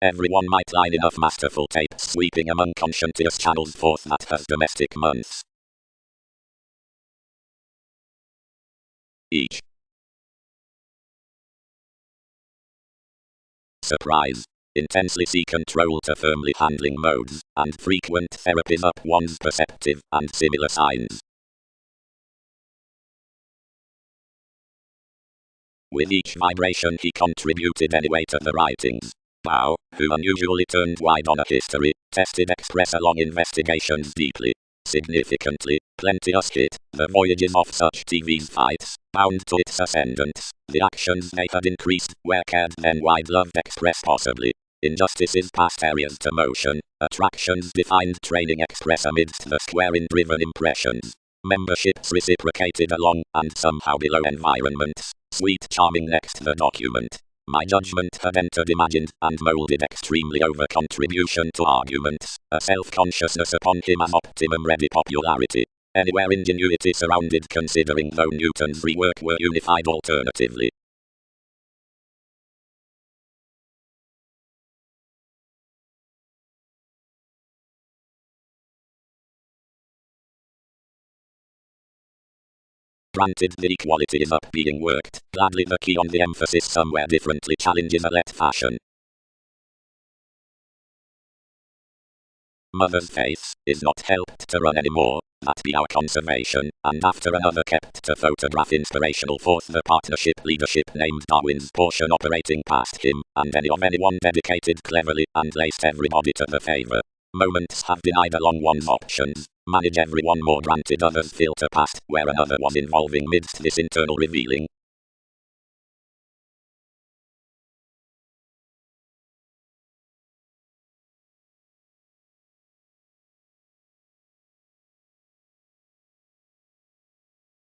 Everyone might line enough masterful tapes sweeping among conscientious channels forth that has domestic months. Each. Surprise. Intensely see control to firmly handling modes, and frequent therapies up one's perceptive and similar signs. With each vibration he contributed anyway to the writings. Bao, who unusually turned wide on a history, tested express along investigations deeply. Significantly, plenteous hit, the voyages of such TV's fights, bound to its ascendants, the actions they had increased, where cared then wide loved express possibly. Injustices past areas to motion, attractions defined training express amidst the square-in driven impressions. Memberships reciprocated along, and somehow below environments, sweet charming next the document. My judgment had entered imagined, and moulded extremely over contribution to arguments, a self-consciousness upon him as optimum ready popularity. Anywhere ingenuity surrounded considering though Newton's rework were unified alternatively. Granted the equality is up being worked, gladly the key on the emphasis somewhere differently challenges a let fashion. Mother's faith is not helped to run anymore, that be our conservation, and after another kept to photograph inspirational fourth the partnership leadership named Darwin's portion operating past him, and any of anyone dedicated cleverly, and laced everybody to the favor. Moments have denied along one's options, manage everyone more granted others filter past, where another was involving midst this internal revealing.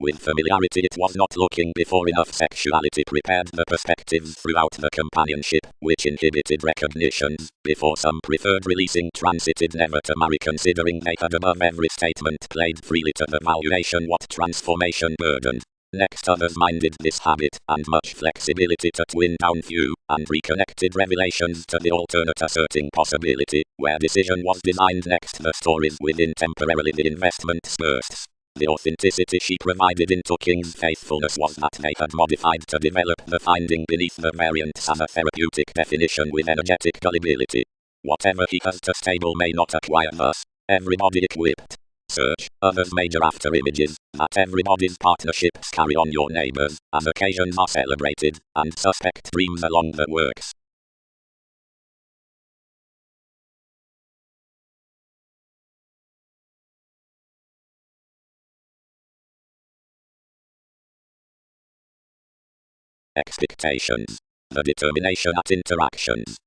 With familiarity it was not looking before enough sexuality prepared the perspectives throughout the companionship, which inhibited recognitions, before some preferred releasing transited never to marry considering they had above every statement played freely to the valuation what transformation burdened. Next others minded this habit, and much flexibility to twin down few, and reconnected revelations to the alternate asserting possibility, where decision was designed next the stories within temporarily the investment bursts. The authenticity she provided into King's faithfulness was that they had modified to develop the finding beneath the variants as a therapeutic definition with energetic gullibility. Whatever he has to stable may not acquire thus. Everybody equipped. Search, others major after images, that everybody's partnerships carry on your neighbors, as occasions are celebrated, and suspect dreams along the works. Expectations. The determination at interactions.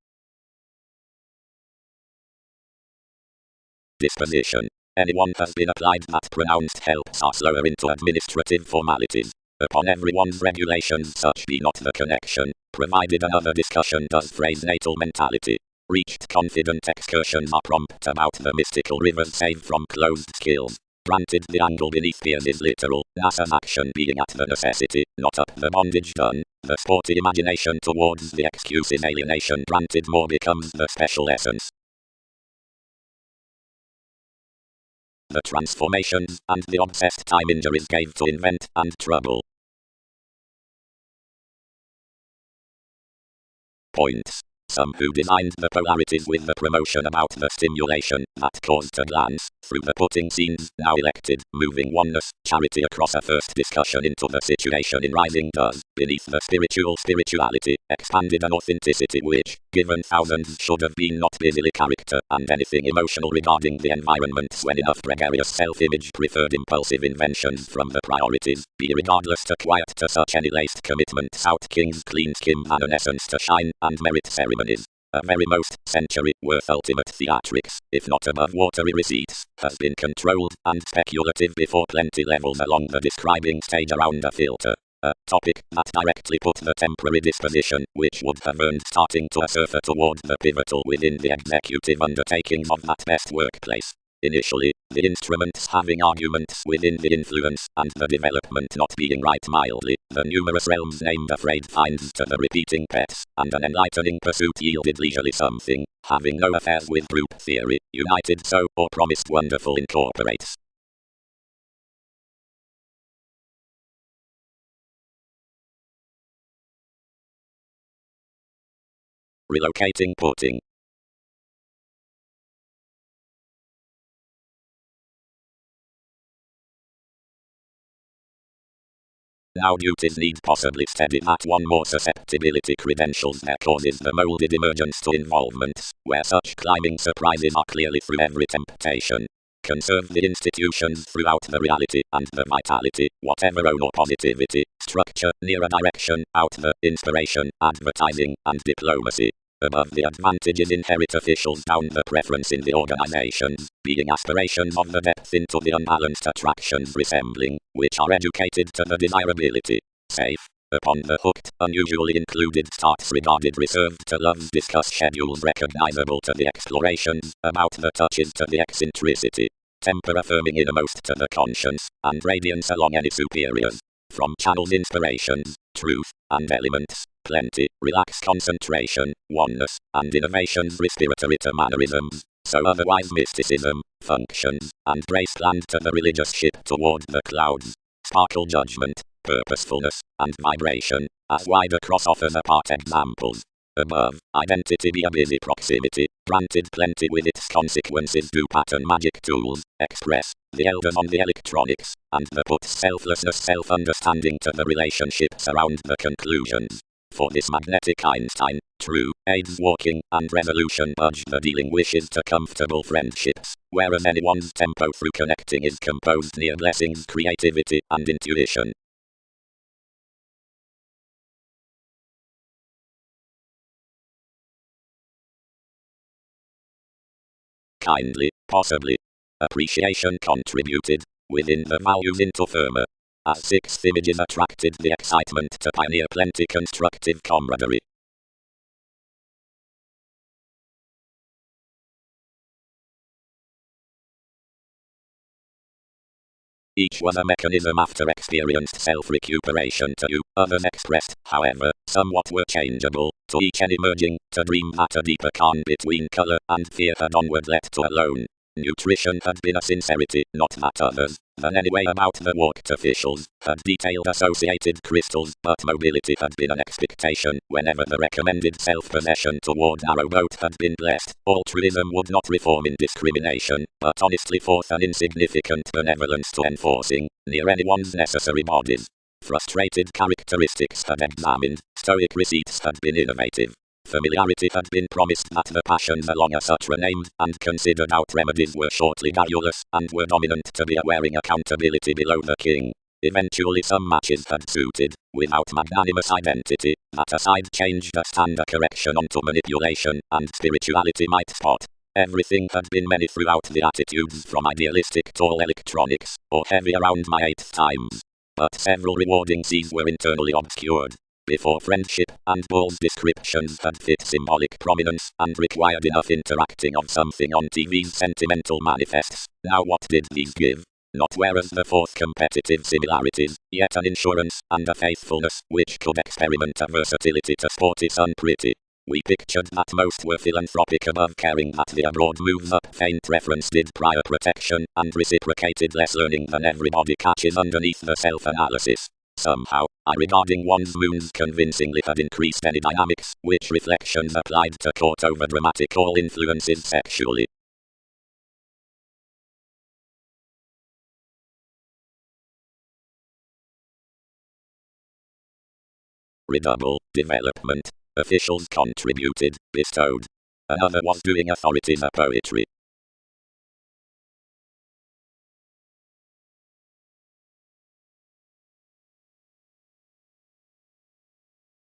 Disposition. Anyone has been applied that pronounced helps are slower into administrative formalities. Upon everyone's regulations such be not the connection, provided another discussion does phrase natal mentality. Reached confident excursions are prompt about the mystical rivers saved from closed skills. Granted the angle beneath peers is literal, NASA's action being at the necessity, not up the bondage done. The sporty imagination towards the excuse is alienation granted more becomes the special essence. The transformations, and the obsessed time injuries gave to invent, and trouble. Points. Some who designed the polarities with the promotion about the stimulation that caused a glance through the putting scenes, now elected, moving oneness, charity across a first discussion into the situation in rising does, beneath the spirituality, expanded an authenticity which, given thousands should have been not busily character, and anything emotional regarding the environments when enough gregarious self-image preferred impulsive inventions from the priorities, be regardless to quiet to such any laced commitments out King's clean skim and an essence to shine, and merit ceremonies. A very most century worth ultimate theatrics, if not above watery receipts, has been controlled and speculative before plenty levels along the describing stage around a filter. A topic that directly put the temporary disposition, which would have earned starting to a surfer toward the pivotal within the executive undertakings of that best workplace. Initially, the instruments having arguments within the influence, and the development not being right mildly, the numerous realms named afraid finds to the repeating pets, and an enlightening pursuit yielded leisurely something, having no affairs with group theory, united so, or promised wonderful incorporates. Relocating putting. Now duties need possibly steady that one more susceptibility credentials there causes the molded emergence to involvements, where such climbing surprises are clearly through every temptation. Conserve the institutions throughout the reality, and the vitality, whatever own or positivity, structure, nearer direction, out the inspiration, advertising, and diplomacy. Above the advantages inherit officials down the preference in the organizations, being aspirations of the depth into the unbalanced attractions resembling, which are educated to the desirability. Safe. Upon the hooked, unusually included starts regarded reserved to love's discuss schedules recognizable to the explorations, about the touches to the eccentricity. Temper affirming innermost to the conscience, and radiance along any superiors. From channels inspirations, truth, and elements, plenty, relaxed concentration, oneness, and innovations respiratory to mannerisms, so otherwise mysticism, functions, and grace planned to the religious ship toward the clouds. Sparkle judgment, purposefulness, and vibration, as wide across offers apart examples. Above, identity be a busy proximity, granted plenty with its consequences do pattern magic tools, express, the elders on the electronics, and the puts selflessness self-understanding to the relationships around the conclusions. For this magnetic Einstein, true, aids walking, and resolution budge the dealing wishes to comfortable friendships, whereas anyone's tempo through connecting is composed near blessings, creativity, and intuition. Kindly, possibly. Appreciation contributed, within the values into firmer. As sixth images attracted the excitement to pioneer plenty constructive camaraderie. Each was a mechanism after experienced self-recuperation to you, others expressed, however, somewhat were changeable, to each an emerging, to dream that a deeper calm between color and fear had onward led to alone. Nutrition had been a sincerity, not that others, than anyway about the walked officials, had detailed associated crystals, but mobility had been an expectation, whenever the recommended self-possession toward narrowboat had been blessed. Altruism would not reform indiscrimination, but honestly forth an insignificant benevolence to enforcing, near anyone's necessary bodies. Frustrated characteristics had examined, stoic receipts had been innovative. Familiarity had been promised that the passions along a sutra named and considered out remedies were shortly garrulous, and were dominant to be wearing accountability below the king. Eventually some matches had suited, without magnanimous identity, that a side changed a stand a correction onto manipulation, and spirituality might spot. Everything had been many throughout the attitudes from idealistic to all electronics, or heavy around my eighth times. But several rewarding C's were internally obscured. Before friendship and Paul's descriptions had fit symbolic prominence and required enough interacting of something on TV's sentimental manifests, now what did these give? Not whereas the fourth competitive similarities, yet an insurance and a faithfulness which could experiment a versatility to sport its unpretty. We pictured that most were philanthropic above caring that the abroad moves up faint reference did prior protection and reciprocated less learning than everybody catches underneath the self-analysis. Somehow, I regarding one's moons convincingly had increased any dynamics, which reflections applied to court over dramatic all influences sexually. Redouble, development, officials contributed, bestowed. Another was doing authorities a poetry.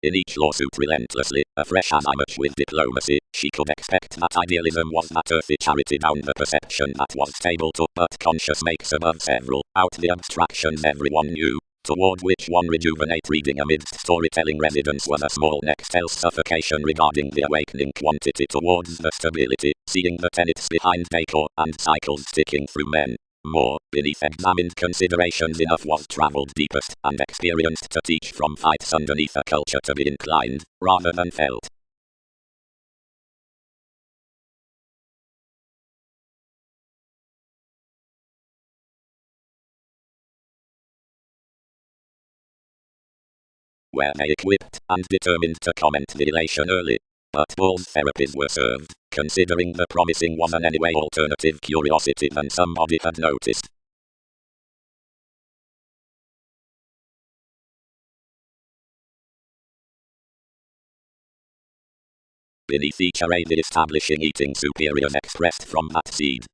In each lawsuit relentlessly, afresh as I much with diplomacy, she could expect that idealism was that earthy charity down the perception that was stable to, but conscious makes above several, out the abstractions everyone knew, toward which one rejuvenate reading amidst storytelling residence was a small next else suffocation regarding the awakening quantity towards the stability, seeing the tenets behind decor and cycles sticking through men. More, beneath examined considerations enough was travelled deepest and experienced to teach from fights underneath a culture to be inclined, rather than felt. Were they equipped and determined to comment the elation early? But Paul's therapies were served, considering the promising was an anyway alternative curiosity than somebody had noticed. Beneath each array the establishing eating superiors expressed from that seed.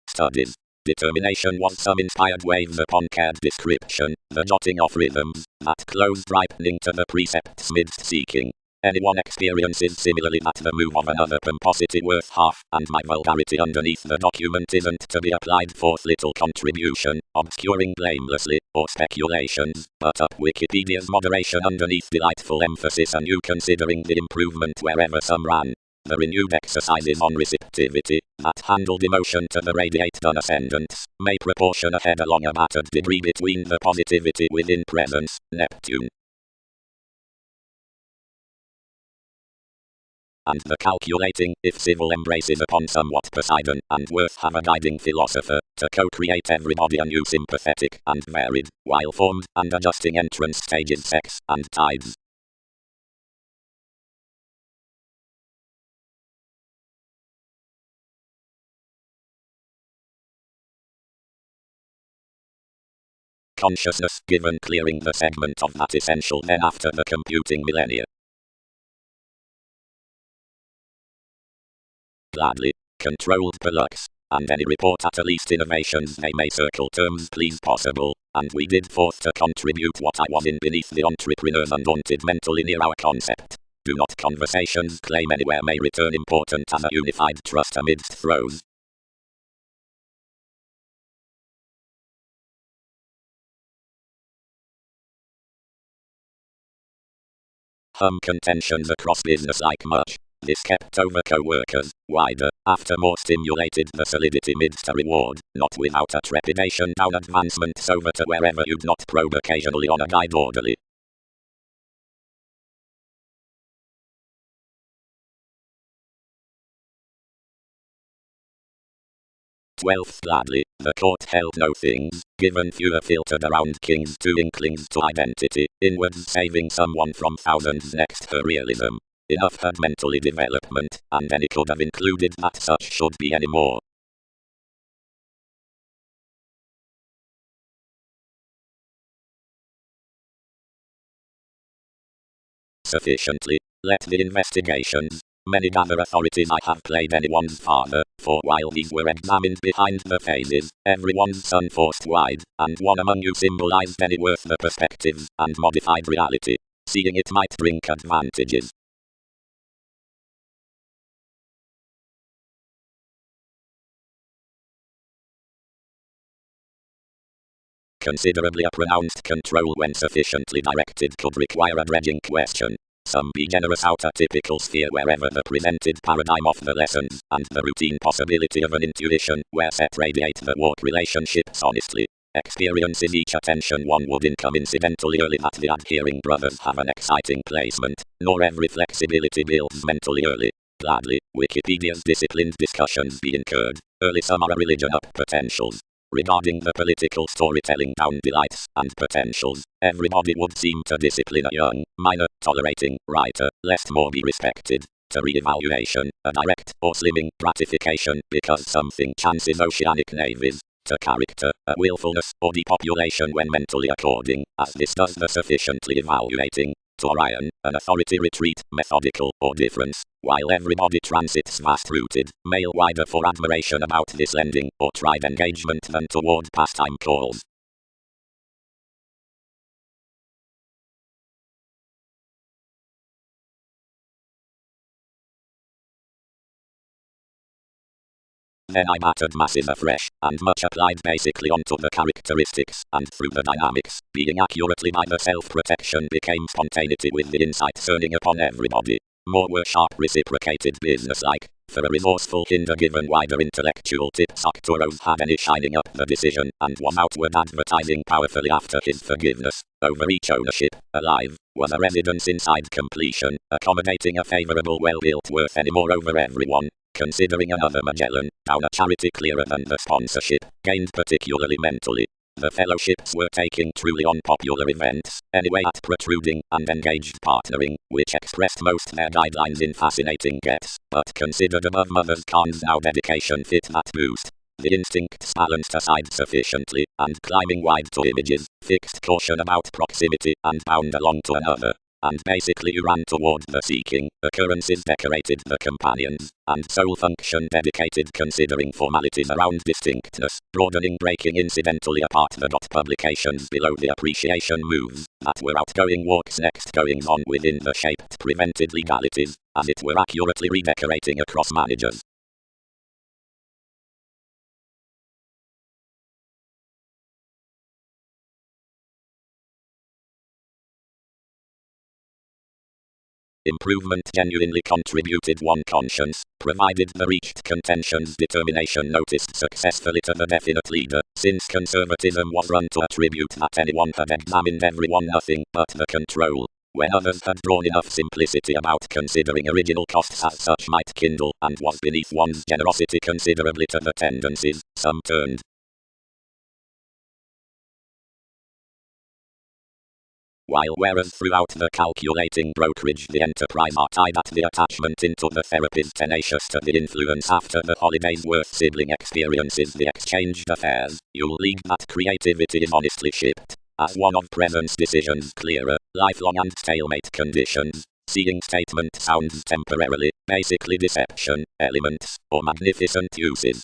Studies. Determination was some inspired waves upon card description, the jotting of rhythms, that closed ripening to the precepts midst seeking. Anyone experiences similarly that the move of another pomposity worth half, and my vulgarity underneath the document isn't to be applied forth little contribution, obscuring blamelessly, or speculations, but up Wikipedia's moderation underneath delightful emphasis and you considering the improvement wherever some ran. The renewed exercises on receptivity, that handled emotion to the radiate done ascendants, may proportion ahead along a battered degree between the positivity within presence, Neptune. and the calculating, if civil embraces upon somewhat Poseidon, and worth have a guiding philosopher, to co-create everybody anew sympathetic and varied, while formed and adjusting entrance stages sex and tides. Consciousness given clearing the segment of that essential then after the computing millennia. Gladly. Controlled Pelux. And any report at least innovations they may circle terms please possible, and we did forth to contribute what I was in beneath the entrepreneurs undaunted mentally near our concept. Do not conversations claim anywhere may return important as a unified trust amidst throes. Contentions across business like much. This kept over co-workers, wider, after more stimulated the solidity midst a reward, not without a trepidation down advancements over to wherever you'd not probe occasionally on a guide orderly. Twelfth gladly, the court held no things, given fewer filtered around kings to inklings to identity, inwards saving someone from thousands next her realism. Enough had mentally development, and any could have included that such should be any more. Sufficiently. Let the investigations, many gather authorities I have played anyone's father, for while these were examined behind the phases, everyone's son forced wide, and one among you symbolized any worth the perspectives, and modified reality, seeing it might bring advantages. Considerably a pronounced control when sufficiently directed could require a dredging question. Some be generous out a typical sphere wherever the presented paradigm of the lessons, and the routine possibility of an intuition, where set radiate the work relationships honestly. Experiences each attention one would income incidentally early that the adhering brothers have an exciting placement, nor every flexibility builds mentally early. Gladly, Wikipedia's disciplined discussions be incurred, early summer a religion up potentials. Regarding the political storytelling down delights and potentials, everybody would seem to discipline a young, minor, tolerating writer, lest more be respected. To re-evaluation, a direct or slimming gratification because something chances oceanic navies. To character, a willfulness or depopulation when mentally according, as this does the sufficiently evaluating. To Orion, an authority retreat, methodical, or difference, while everybody transits vast-rooted, male wider for admiration about this lending, or tried engagement than toward pastime calls. Then I battered masses afresh, and much applied basically onto the characteristics, and through the dynamics, being accurately by the self-protection became spontaneity with the insight turning upon everybody. More were sharp reciprocated business-like, for a resourceful hinder given wider intellectual tips Arcturos had any shining up the decision, and was outward advertising powerfully after his forgiveness, over each ownership, alive, was a residence inside completion, accommodating a favourable well-built worth any more over everyone. Considering another Magellan, down a charity clearer than the sponsorship, gained particularly mentally. The fellowships were taking truly unpopular events, anyway at protruding and engaged partnering, which expressed most their guidelines in fascinating gets, but considered above Mother's Khan's now dedication fit that boost. The instincts balanced aside sufficiently, and climbing wide to images, fixed caution about proximity, and bound along to another. And basically you ran toward the seeking, occurrences decorated the companions, and soul function dedicated considering formalities around distinctness, broadening breaking incidentally apart the dot publications below the appreciation moves, that were outgoing walks next goings on within the shaped prevented legalities, as it were accurately redecorating across managers. Improvement genuinely contributed one conscience, provided the reached contention's determination noticed successfully to the definite leader, since conservatism was run to attribute that anyone had examined everyone nothing but the control. When others had drawn enough simplicity about considering original costs as such might kindle, and was beneath one's generosity considerably to the tendencies, some turned. Whereas throughout the calculating brokerage the enterprise are tied at the attachment into the therapist tenacious to the influence after the holidays worth sibling experiences the exchanged affairs, you'll league that creativity is honestly shipped as one of presence decisions clearer, lifelong and stalemate conditions. Seeing statement sounds temporarily, basically deception, elements, or magnificent uses.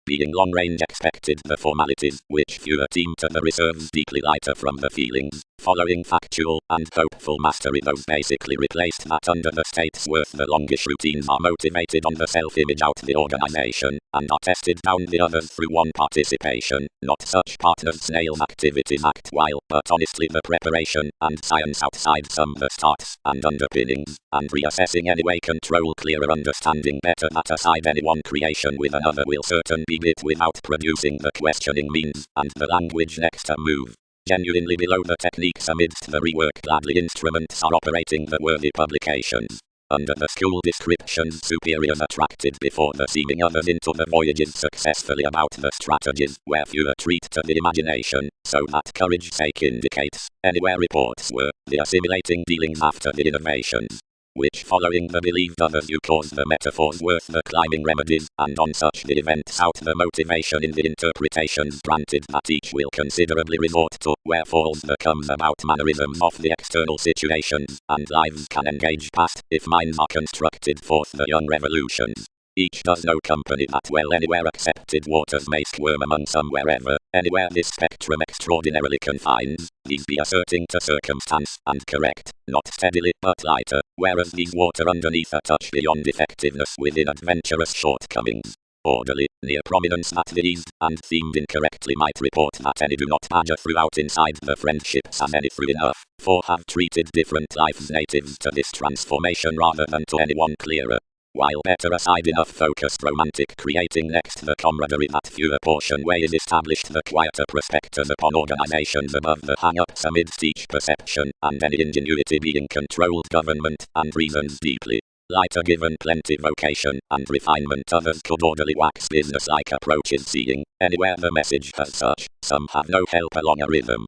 Being long-range expected the formalities, which fewer team to the reserves deeply lighter from the feelings, following factual and hopeful mastery those basically replaced that under the state's worth the longish routines are motivated on the self-image out the organization, and are tested down the others through one participation, not such partners snail activities act while, but honestly the preparation, and science outside some the starts, and underpinnings, and reassessing anyway control clearer understanding better that aside any one creation with another will certain be it without producing the questioning means, and the language next to move. Genuinely below the techniques amidst the rework gladly instruments are operating the worthy publications. Under the school descriptions superiors attracted before the seeming others into the voyages successfully about the strategies, where fewer treat to the imagination, so that courage sake indicates, anywhere reports were, the assimilating dealings after the innovations. Which following the believed others you cause the metaphors worth the climbing remedies, and on such the events out the motivation in the interpretations granted that each will considerably resort to, where falls the comes about mannerisms of the external situations, and lives can engage past, if minds are constructed forth the young revolutions. Each does no company that well anywhere accepted waters may squirm among some wherever, anywhere this spectrum extraordinarily confines, these be asserting to circumstance, and correct, not steadily but lighter, whereas these water underneath a touch beyond effectiveness within adventurous shortcomings. Orderly, near prominence that the eased, and themed incorrectly might report that any do not badger throughout inside the friendships as any through enough, for have treated different lives natives to this transformation rather than to any one clearer. While better aside enough focused romantic creating next the camaraderie that fewer portion way is established the quieter prospectors upon organizations above the hang-ups amidst each perception, and any ingenuity being controlled government, and reasons deeply. Lighter given plenty vocation, and refinement others could orderly wax business-like approaches seeing, anywhere the message has such, some have no help along a rhythm.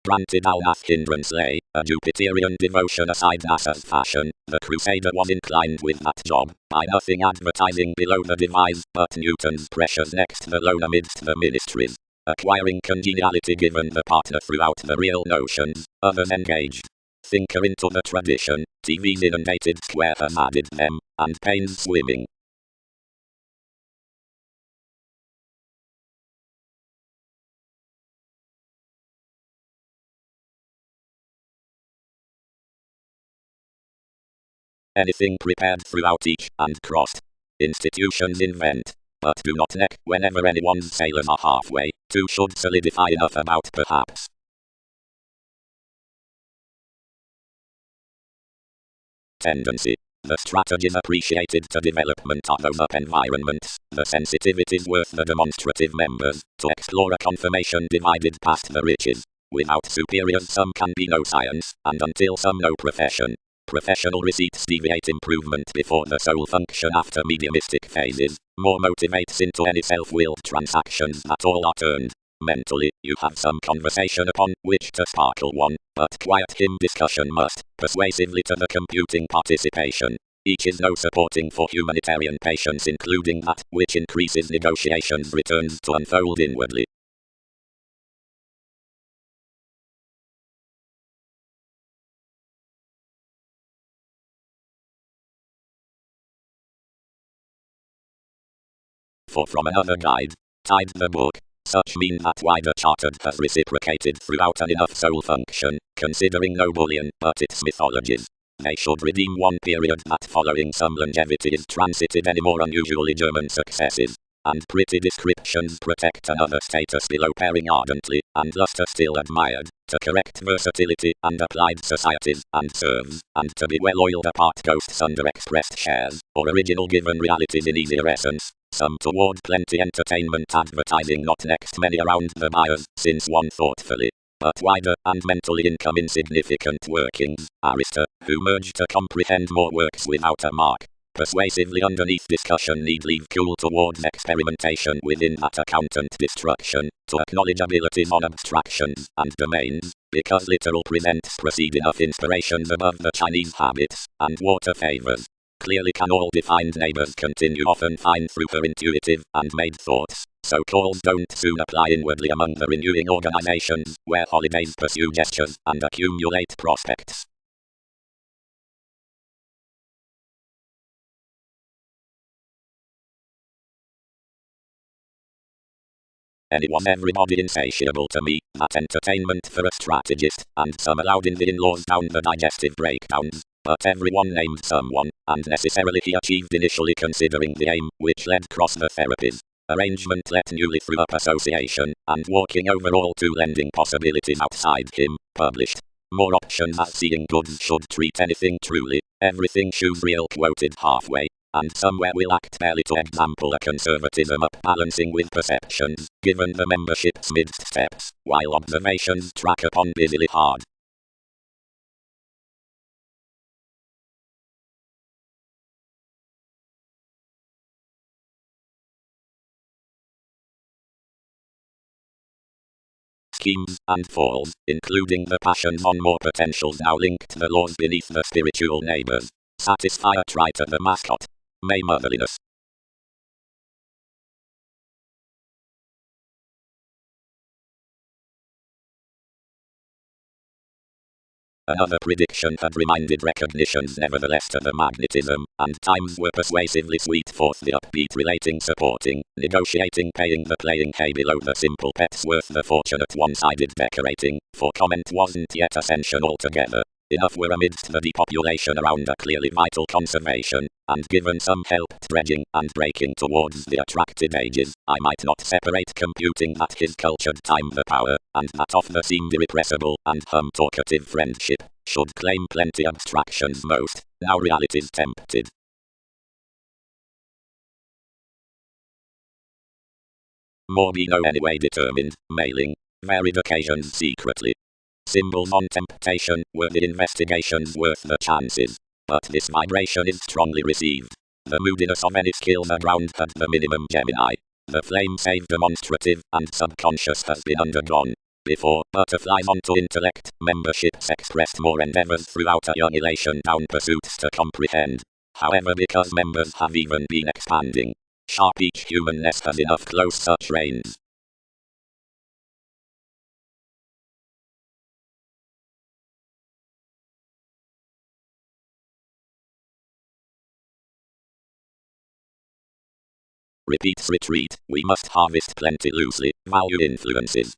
Granted Alna's hindrance lay, a Jupiterian devotion aside NASA's fashion, the crusader was inclined with that job, by nothing advertising below the device, but Newton's pressures next the loan amidst the ministries. Acquiring congeniality given the partner throughout the real notions, others engaged. Thinker into the tradition, TV's inundated square has added them, and pains swimming. Anything prepared throughout each, and crossed. Institutions invent, but do not neck whenever anyone's sailors are halfway, two should solidify enough about perhaps. Tendency. The strategies appreciated to development are those up environments, the sensitivities worth the demonstrative members, to explore a confirmation divided past the riches. Without superiors some can be no science, and until some no profession. Professional receipts deviate improvement before the soul function after mediumistic phases, more motivates into any self-willed transactions that all are turned. Mentally, you have some conversation upon which to sparkle one, but quiet him discussion must, persuasively to the computing participation. Each is no supporting for humanitarian patience including that which increases negotiations returns to unfold inwardly. For from another guide, tied the book, such mean that wider chartered has reciprocated throughout an enough soul function, considering no bullion but its mythologies. They should redeem one period that following some longevity is transited any more unusually German successes. and pretty descriptions protect another status below pairing ardently, and luster still admired, to correct versatility and applied societies, and serves, and to be well-oiled apart ghosts under expressed shares, or original given realities in easier essence. Some toward plenty entertainment advertising, not next many around the buyers, since one thoughtfully but wider and mentally income insignificant workings, Arista, who merge to comprehend more works without a mark. Persuasively underneath discussion need leave cool towards experimentation within that accountant destruction, to acknowledge abilities on abstractions and domains, because literal presents proceed enough inspirations above the Chinese habits, and water favors. Clearly can all defined neighbors continue often fine through her intuitive and made thoughts, so calls don't soon apply inwardly among the renewing organizations, where holidays pursue gestures and accumulate prospects. Everybody insatiable to me, that entertainment for a strategist, and some allowed in the in-laws down the digestive breakdowns, but everyone named someone, and necessarily he achieved initially considering the aim, which led cross the therapies. Arrangement let newly through up association, and walking over all to lending possibilities outside him, published. More options as seeing goods should treat anything truly, everything shoes real quoted halfway, and somewhere will act barely to example a conservatism up balancing with perceptions, given the membership's midst steps, while observations track upon busily hard. Schemes and falls, including the passions on more potentials now linked the laws beneath the spiritual neighbors. Satisfy a try to the mascot. May motherliness. Another prediction had reminded recognitions nevertheless to the magnetism, and times were persuasively sweet forth the upbeat relating supporting, negotiating paying the playing hay below the simple pets worth the fortunate one-sided decorating, for comment wasn't yet ascension altogether. Enough were amidst the depopulation around a clearly vital conservation, and given some helped dredging and breaking towards the attracted ages, I might not separate computing that his cultured time the power, and that of the seemed irrepressible and talkative friendship, should claim plenty abstractions most, now realities tempted. More be no anyway determined, mailing, varied occasions secretly. Symbols on temptation, were the investigations worth the chances? But this vibration is strongly received. The moodiness of any skills aground had the minimum Gemini. The flame save demonstrative and subconscious has been undergone. Before butterflies onto intellect, memberships expressed more endeavors throughout a young elation down pursuits to comprehend. However, because members have even been expanding, sharp each humanness has enough close such reins. Repeats retreat, we must harvest plenty loosely, value influences.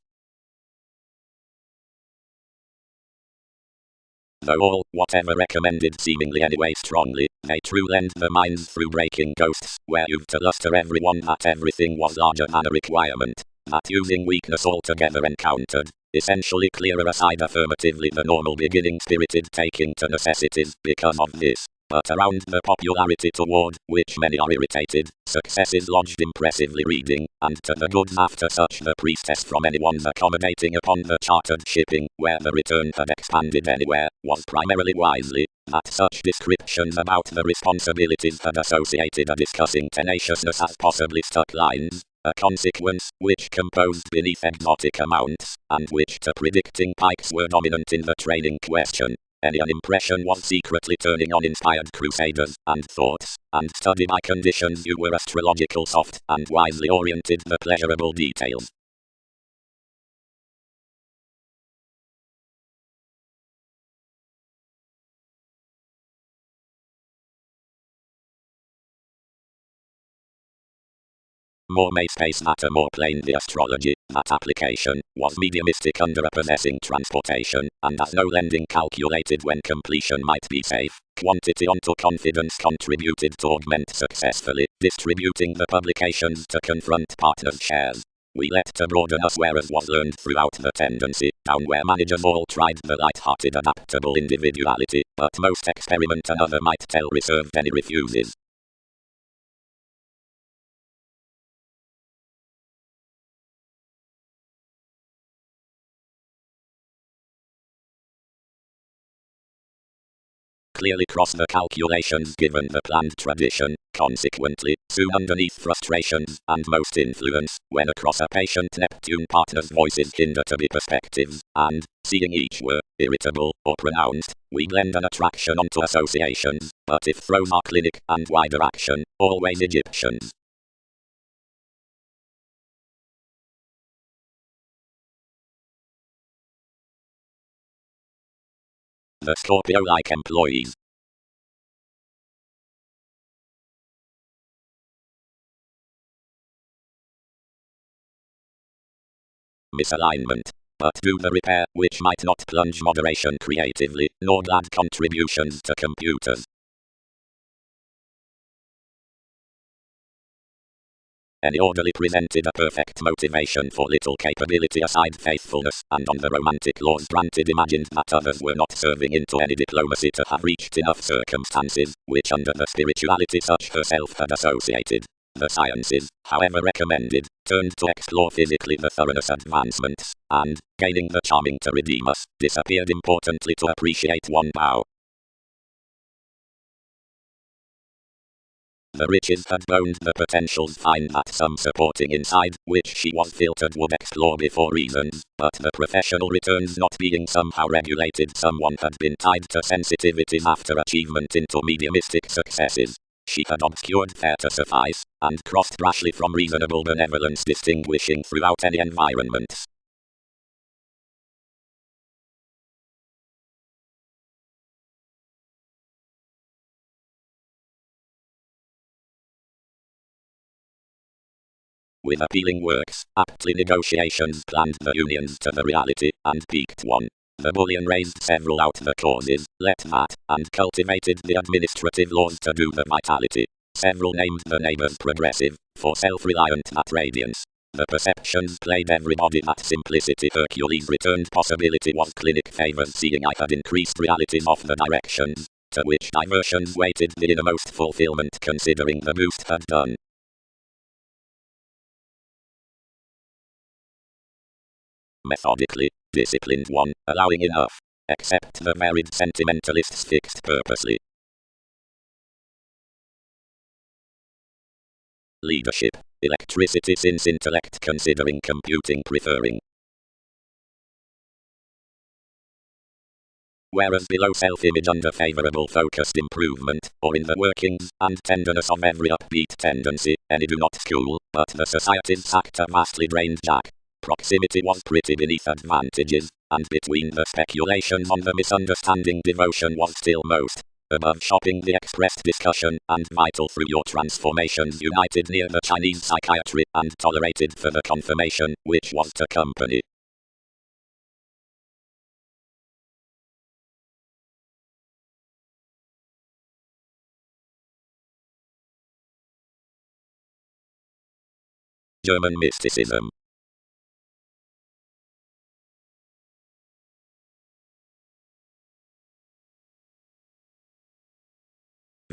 Though all, whatever recommended seemingly anyway strongly, they true lend the minds through breaking ghosts, where you've to luster everyone that everything was larger than a requirement, that using weakness altogether encountered, essentially clearer aside affirmatively the normal beginning spirited taking to necessities because of this. But around the popularity toward which many are irritated, success is lodged impressively reading, and to the goods after such the priestess from anyone's accommodating upon the chartered shipping, where the return had expanded anywhere, was primarily wisely, that such descriptions about the responsibilities had associated a discussing tenaciousness as possibly stuck lines, a consequence which composed beneath exotic amounts, and which to predicting pikes were dominant in the training question. Any an impression was secretly turning on inspired crusaders, and thoughts, and study by conditions you were astrological soft, and wisely oriented the pleasurable details. more may space matter more plain the astrology, that application, was mediumistic under a possessing transportation, and as no lending calculated when completion might be safe, quantity onto confidence contributed to augment successfully, distributing the publications to confront partners' shares. We let to broaden us whereas was learned throughout the tendency, down where managers all tried the light-hearted adaptable individuality, but most experiment another might tell reserved any refuses. Clearly cross the calculations given the planned tradition, consequently, soon underneath frustrations, and most influence, when across a patient Neptune partner's voices hinder to be perspectives, and, seeing each were, irritable, or pronounced, we blend an attraction onto associations, but if throws are clinic, and wider action, always Egyptians. The Scorpio-like employees. Misalignment. But do the repair, which might not plunge moderation creatively, nor glad contributions to computers. Any orderly presented a perfect motivation for little capability aside faithfulness, and on the romantic laws granted imagined that others were not serving into any diplomacy to have reached enough circumstances, which under the spirituality such herself had associated. The sciences, however recommended, turned to explore physically the thoroughness advancements, and, gaining the charming to redeem us, disappeared importantly to appreciate one bow. The riches had boned the potentials find that some supporting inside, which she was filtered would explore before reasons, but the professional returns not being somehow regulated someone had been tied to sensitivities after achievement into mediumistic successes. She had obscured fair to suffice, and crossed rashly from reasonable benevolence distinguishing throughout any environments. With appealing works, aptly negotiations planned the unions to the reality, and peaked one. The bullion raised several out the causes, let that, and cultivated the administrative laws to do the vitality. Several named the neighbors progressive, for self-reliant that radiance. The perceptions played everybody that simplicity Hercules returned possibility was clinic favors seeing I had increased realities off the directions, to which diversions weighted the innermost fulfillment considering the boost had done. Methodically, disciplined one, allowing enough, except the varied sentimentalists fixed purposely. Leadership, electricity since intellect considering computing preferring. Whereas below self-image under favorable focused improvement, or in the workings and tenderness of every upbeat tendency, any do not school, but the society's factor vastly drained Jack. Proximity was pretty beneath advantages, and between the speculations on the misunderstanding devotion was still most above shopping the expressed discussion, and vital through your transformations united near the Chinese psychiatry, and tolerated for the confirmation, which was to company. German mysticism.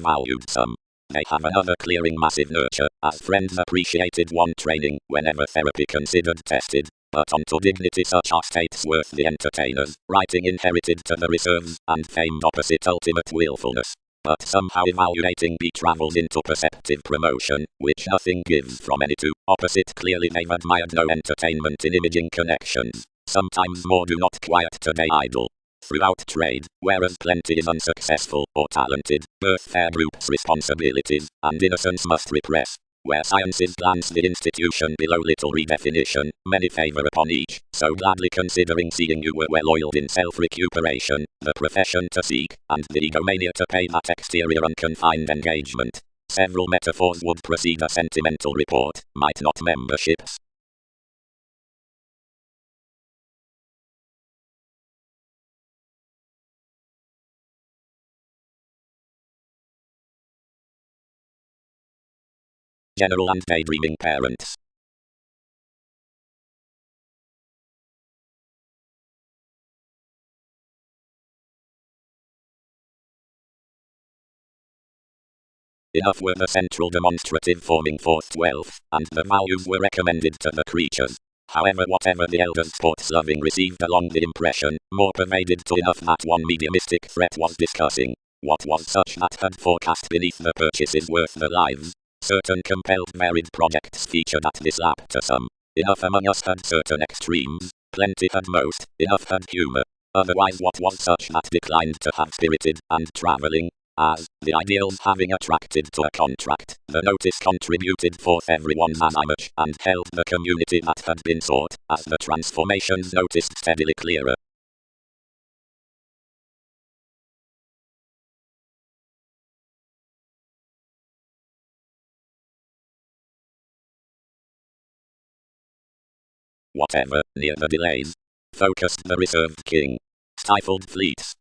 Valued some. They have another clearing massive nurture, as friends appreciated one training, whenever therapy considered tested, but onto dignity such are states worth the entertainers, writing inherited to the reserves, and famed opposite ultimate willfulness. But somehow evaluating B travels into perceptive promotion, which nothing gives from any two, opposite clearly they've admired no entertainment in imaging connections, sometimes more do not quiet today idle. Throughout trade, whereas plenty is unsuccessful or talented, birth fair groups responsibilities, and innocence must repress. Where sciences glance the institution below little redefinition, many favor upon each, so gladly considering seeing you were well oiled in self-recuperation, the profession to seek, and the egomania to pay that exterior unconfined engagement. Several metaphors would precede a sentimental report, might not memberships. General and daydreaming parents. Enough were the central demonstrative forming forth wealth, and the values were recommended to the creatures. However, whatever the elders sports-loving received along the impression, more pervaded to enough that one mediumistic threat was discussing. What was such that had forecast beneath the purchases worth the lives? Certain compelled varied projects featured at this lap to some. Enough among us had certain extremes, plenty had most, enough had humour. Otherwise what was such that declined to have spirited and travelling? As, the ideals having attracted to a contract, the notice contributed forth everyone's as much and held the community that had been sought, as the transformations noticed steadily clearer. Whatever, near the delays, focused the reserved king. Stifled fleets.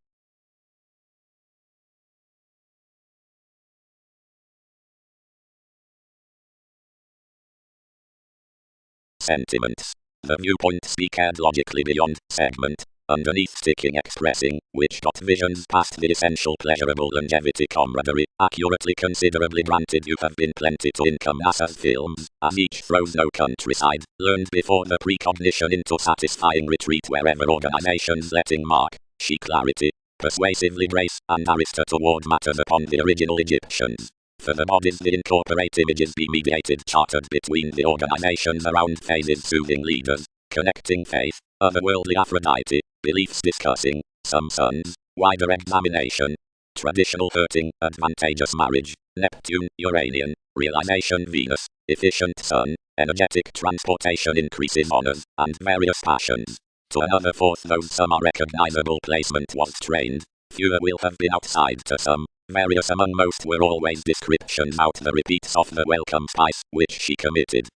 Sentiments. The viewpoints speaked logically beyond segment, underneath sticking expressing, which got visions past the essential pleasurable longevity camaraderie, accurately considerably granted you have been plenty to income as films, as each throws no countryside, learned before the precognition into satisfying retreat wherever organizations letting mark, she clarity, persuasively grace, and arista toward matters upon the original Egyptians. For the bodies the incorporate images be mediated chartered between the organizations around phases soothing leaders, connecting faith, otherworldly Aphrodite, beliefs discussing, some sons, wider examination, traditional hurting, advantageous marriage, Neptune, Uranian, realization Venus, efficient sun, energetic transportation increases honors, and various passions. To another fourth those some are recognizable placement was trained, fewer will have been outside to some. Various among most were always descriptions out the repeats of the welcome spice, which she committed.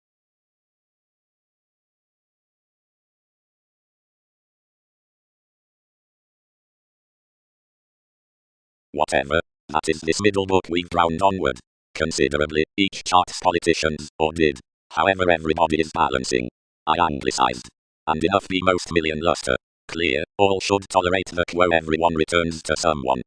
Whatever, that is this middle book we've drowned onward. Considerably, each charts politicians, or did. However everybody is balancing. I anglicized. And enough be most million luster. Clear, all should tolerate the quo everyone returns to someone.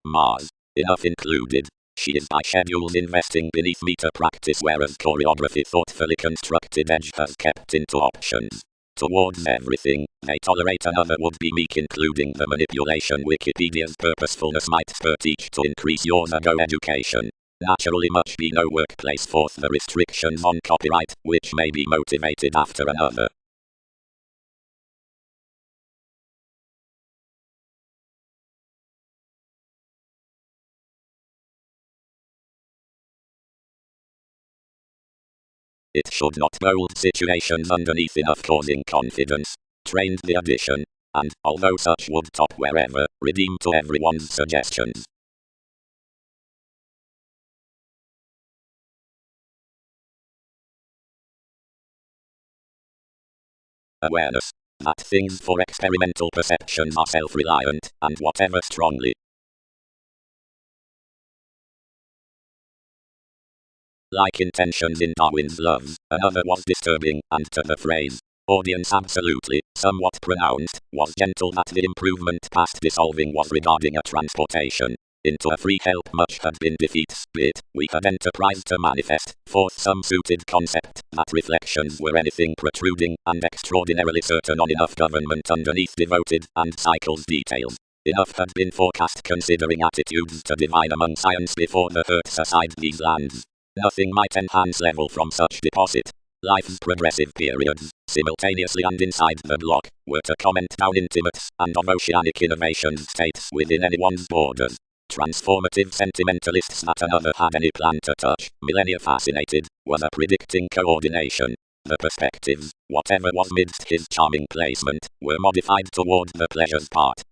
Mars. Enough included. She is by schedules investing beneath meter practice whereas choreography thoughtfully constructed edge has kept into options. Towards everything, they tolerate another would be meek including the manipulation Wikipedia's purposefulness might spur teach to increase yours ago education. Naturally much be no workplace forth the restrictions on copyright, which may be motivated after another. It should not mold situations underneath enough causing confidence. Trained the addition. And, although such would top wherever, redeem to everyone's suggestions. Awareness. That things for experimental perceptions are self-reliant, and whatever strongly. Like intentions in Darwin's Loves, another was disturbing, and to the phrase, audience absolutely, somewhat pronounced, was gentle that the improvement past dissolving was regarding a transportation into a free help much had been defeats, bit, we had enterprise to manifest, forth some suited concept, that reflections were anything protruding, and extraordinarily certain on enough government underneath devoted, and cycles details. Enough had been forecast considering attitudes to divine among science before the hurts aside these lands. Nothing might enhance level from such deposit. Life's progressive periods, simultaneously and inside the block, were to comment down intimates and of oceanic innovation states within anyone's borders. Transformative sentimentalists that another had any plan to touch, millennia fascinated, was a predicting coordination. The perspectives, whatever was midst his charming placement, were modified toward the pleasures part.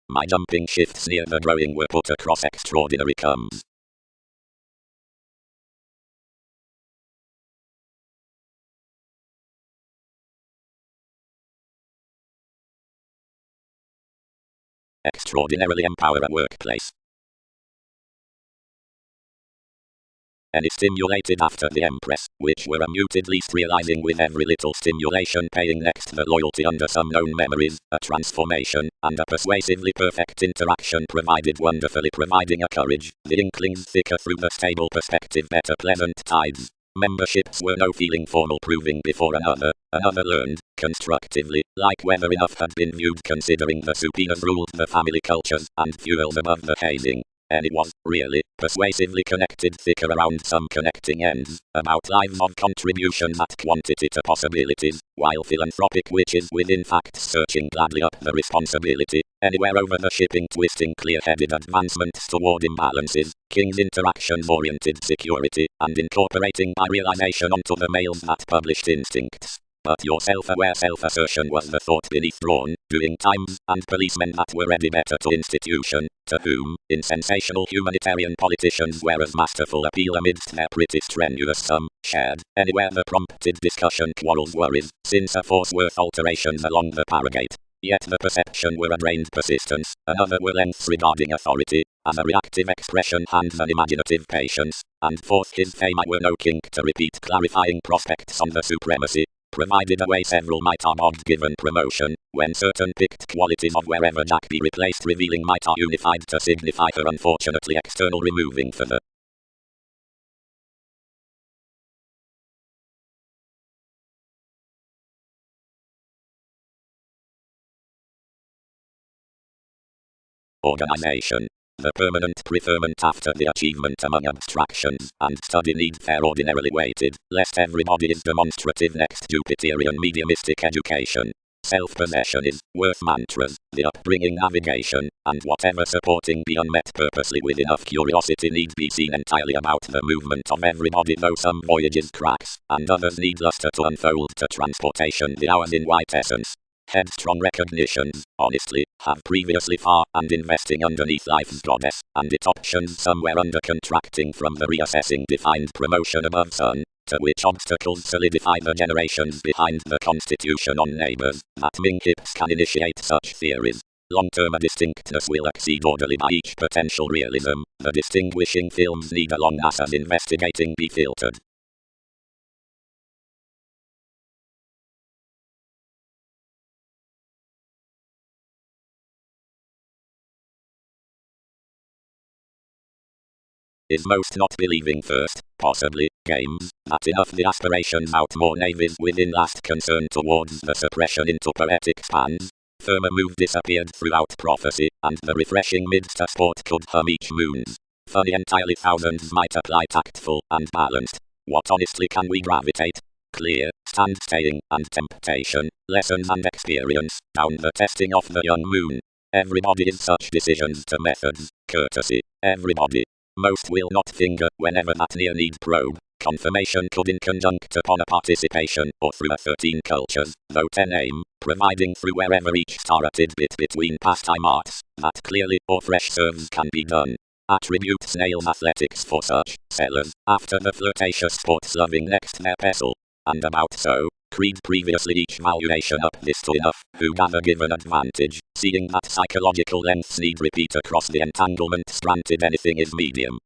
My jumping shifts near the growing were put across extraordinary combs. Extraordinarily empower a workplace. Any stimulated after the Empress, which were unmuted least realizing with every little stimulation paying next the loyalty under some known memories, a transformation, and a persuasively perfect interaction provided wonderfully providing a courage, the inklings thicker through the stable perspective better pleasant tides. Memberships were no feeling formal proving before another learned, constructively, like whether enough had been viewed considering the subpoenas ruled the family cultures, and fuels above the hazing. And it was, really, persuasively connected thicker around some connecting ends, about lives of contribution that quantity to possibilities, while philanthropic witches within facts searching gladly up the responsibility, anywhere over the shipping twisting clear-headed advancements toward imbalances, King's interactions-oriented security, and incorporating by realization onto the males that published instincts. But your self-aware self-assertion was the thought beneath drawn, doing times, and policemen that were ready better to institution, to whom, in sensational humanitarian politicians were as masterful appeal amidst their pretty strenuous sum, shared, anywhere the prompted discussion quarrels worries, since a force worth alterations along the paragate. Yet the perception were a drained persistence, another were lengths regarding authority, as a reactive expression and an imaginative patience, and forth his fame I were no kink to repeat clarifying prospects on the supremacy, provided away several might are not given promotion, when certain picked qualities of wherever Jack be replaced revealing might are unified to signify her unfortunately external removing for the organization. The permanent preferment after the achievement among abstractions and study need fair ordinarily weighted, lest everybody is demonstrative next Jupiterian mediumistic education. Self-possession is, worth mantras, the upbringing navigation, and whatever supporting be unmet purposely with enough curiosity need be seen entirely about the movement of everybody though some voyages cracks, and others need luster to unfold to transportation the hours in white essence. Headstrong recognitions, honestly, have previously far and investing underneath life's goddess, and its options somewhere under contracting from the reassessing defined promotion above sun, to which obstacles solidify the generations behind the constitution on neighbors, that Ming hips can initiate such theories. Long-term distinctness will exceed orderly by each potential realism, the distinguishing films need a long as investigating be filtered. Is most not believing first, possibly, games, that enough the aspirations out more navies within last concern towards the suppression into poetic spans. Firmer move disappeared throughout prophecy, and the refreshing midst a sport could hum each moons. Funny entirely thousands might apply tactful and balanced. What honestly can we gravitate? Clear, stand staying, and temptation, lessons and experience, down the testing of the young moon. Everybody is such decisions to methods, courtesy, everybody. Most will not finger whenever that near need probe. Confirmation could in conjunct upon a participation or through a 13 cultures, though 10 aim, providing through wherever each star a tidbit between pastime arts, that clearly or fresh serves can be done. Attribute snails athletics for such sellers, after the flirtatious sports loving next their pestle. And about so, creed previously each valuation up this to enough, who gather given advantage, seeing that psychological lengths need repeat across the entanglement stranted anything is medium.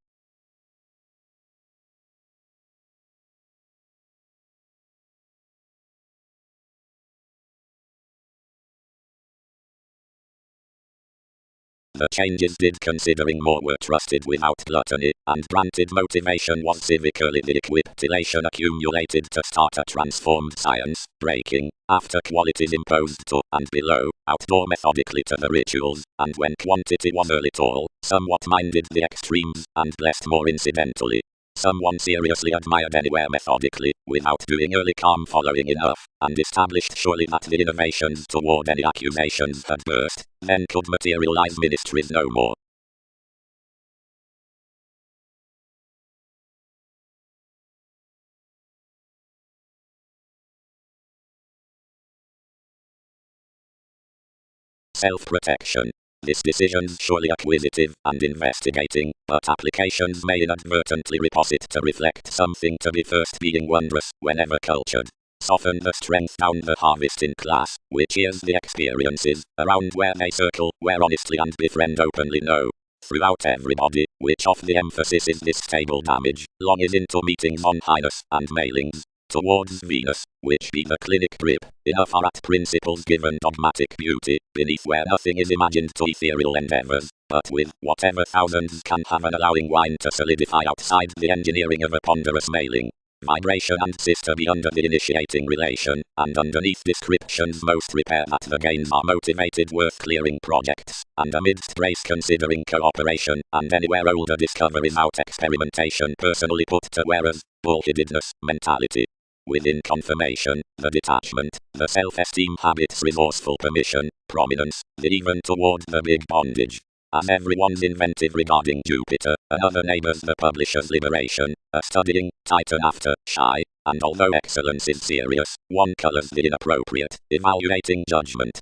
The changes did considering more were trusted without gluttony, and granted motivation was civically the equiptilation accumulated to start a transformed science, breaking, after qualities imposed to, and below, outdoor methodically to the rituals, and when quantity was early tall, somewhat minded the extremes, and blessed more incidentally. someone seriously admired anywhere methodically, without doing early calm following enough, and established surely that the innovations toward any accusations had burst, then could materialize ministries no more. Self-protection. This decision's surely acquisitive and investigating, but applications may inadvertently reposit to reflect something to be first being wondrous, whenever cultured. Soften the strength down the harvest in class, which is the experiences, around where they circle, where honestly and befriend openly know. Throughout everybody, which of the emphasis is this stable damage, long is into meetings on highness, and mailings. Towards Venus, which be the clinic drip, enough are at principles given dogmatic beauty, beneath where nothing is imagined to ethereal endeavors, but with whatever thousands can have an allowing wine to solidify outside the engineering of a ponderous mailing. Vibration and sister be under the initiating relation, and underneath descriptions most repair that the gains are motivated worth clearing projects, and amidst praise considering cooperation, and anywhere older discoveries out experimentation personally put to wearers, bullheadedness, mentality. Within confirmation, the detachment, the self-esteem habits resourceful permission, prominence, the even toward the big bondage. As everyone's inventive regarding Jupiter, another neighbors the publisher's liberation, a studying, Titan after, shy, and although excellence is serious, one colors the inappropriate, evaluating judgment.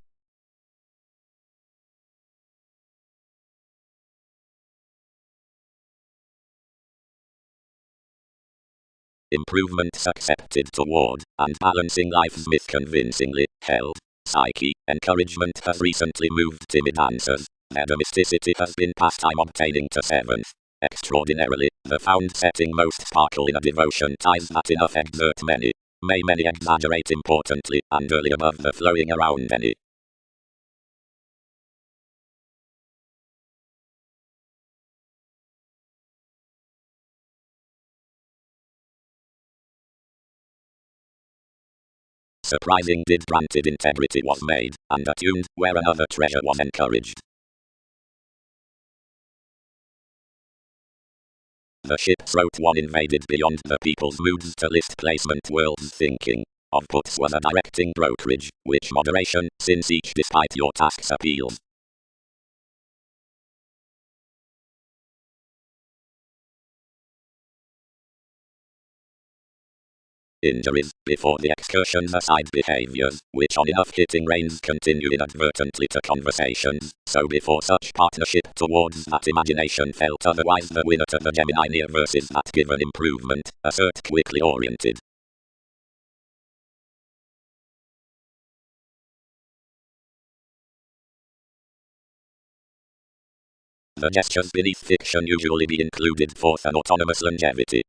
Improvements accepted toward, and balancing life's myth convincingly held. Psyche, encouragement has recently moved timid answers. Their domesticity has been pastime obtaining to seventh. Extraordinarily, the found setting most sparkle in a devotion ties that enough exert many. May many exaggerate importantly, and early above the flowing around any. Surprising did granted integrity was made, and attuned, where another treasure was encouraged. The ship's wrote one invaded beyond the people's moods to list placement world's thinking. Of puts was a directing brokerage, which moderation, since each despite your task's appeals. Injuries, before the excursions aside behaviors, which on enough hitting reins continue inadvertently to conversations, so before such partnership towards that imagination felt otherwise the winner to the Gemini near versus that given improvement, assert quickly oriented. The gestures beneath fiction usually be included for an autonomous longevity.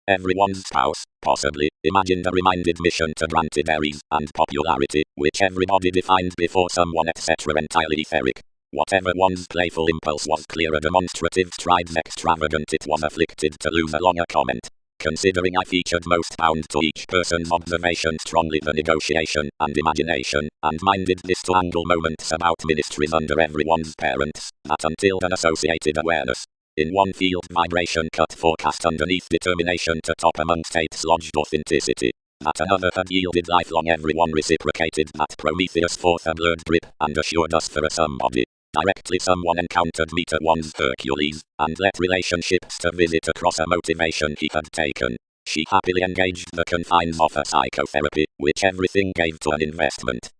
Everyone's spouse, possibly, imagined a reminded mission to granted Aries, and popularity, which everybody defined before someone etc. entirely etheric. Whatever one's playful impulse was clear a demonstrative strides extravagant it was afflicted to lose along a comment. Considering I featured most bound to each person's observation strongly the negotiation, and imagination, and minded this to angle moments about ministries under everyone's parents, that until an associated awareness. In one field vibration cut forecast underneath determination to top among states lodged authenticity. That another had yielded lifelong everyone reciprocated that Prometheus forth a blurred grip and assured us for a somebody. Directly someone encountered meet at one's Hercules, and let relationships to visit across a motivation he had taken. She happily engaged the confines of a psychotherapy, which everything gave to an investment.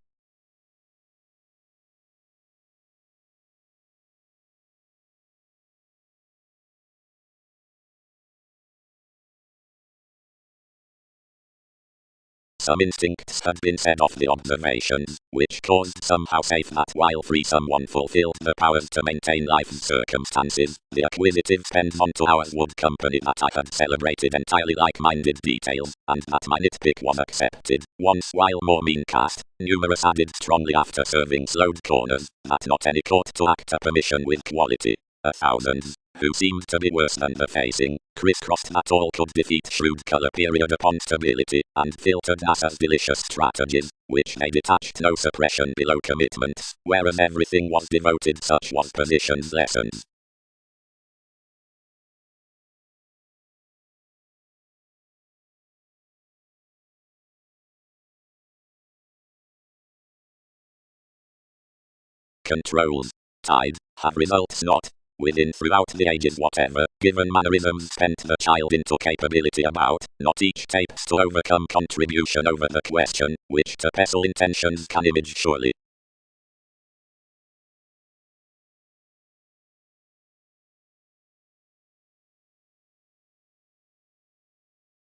Some instincts had been set off the observations, which caused somehow safe that while free someone fulfilled the powers to maintain life's circumstances, the acquisitive spends on 2 hours would company that I had celebrated entirely like-minded details, and that my nitpick was accepted, once while more mean cast, numerous added strongly after serving slowed corners, that not any caught to act a permission with quality. Thousands, who seemed to be worse than the facing, crisscrossed that all could defeat shrewd color period upon stability, and filtered NASA's delicious strategies, which they detached no suppression below commitments, whereas everything was devoted such was position's lessons. controls. Tide, have results not within throughout the ages whatever, given mannerisms spent the child into capability about, not each tapes to overcome contribution over the question, which to pestle intentions can image surely.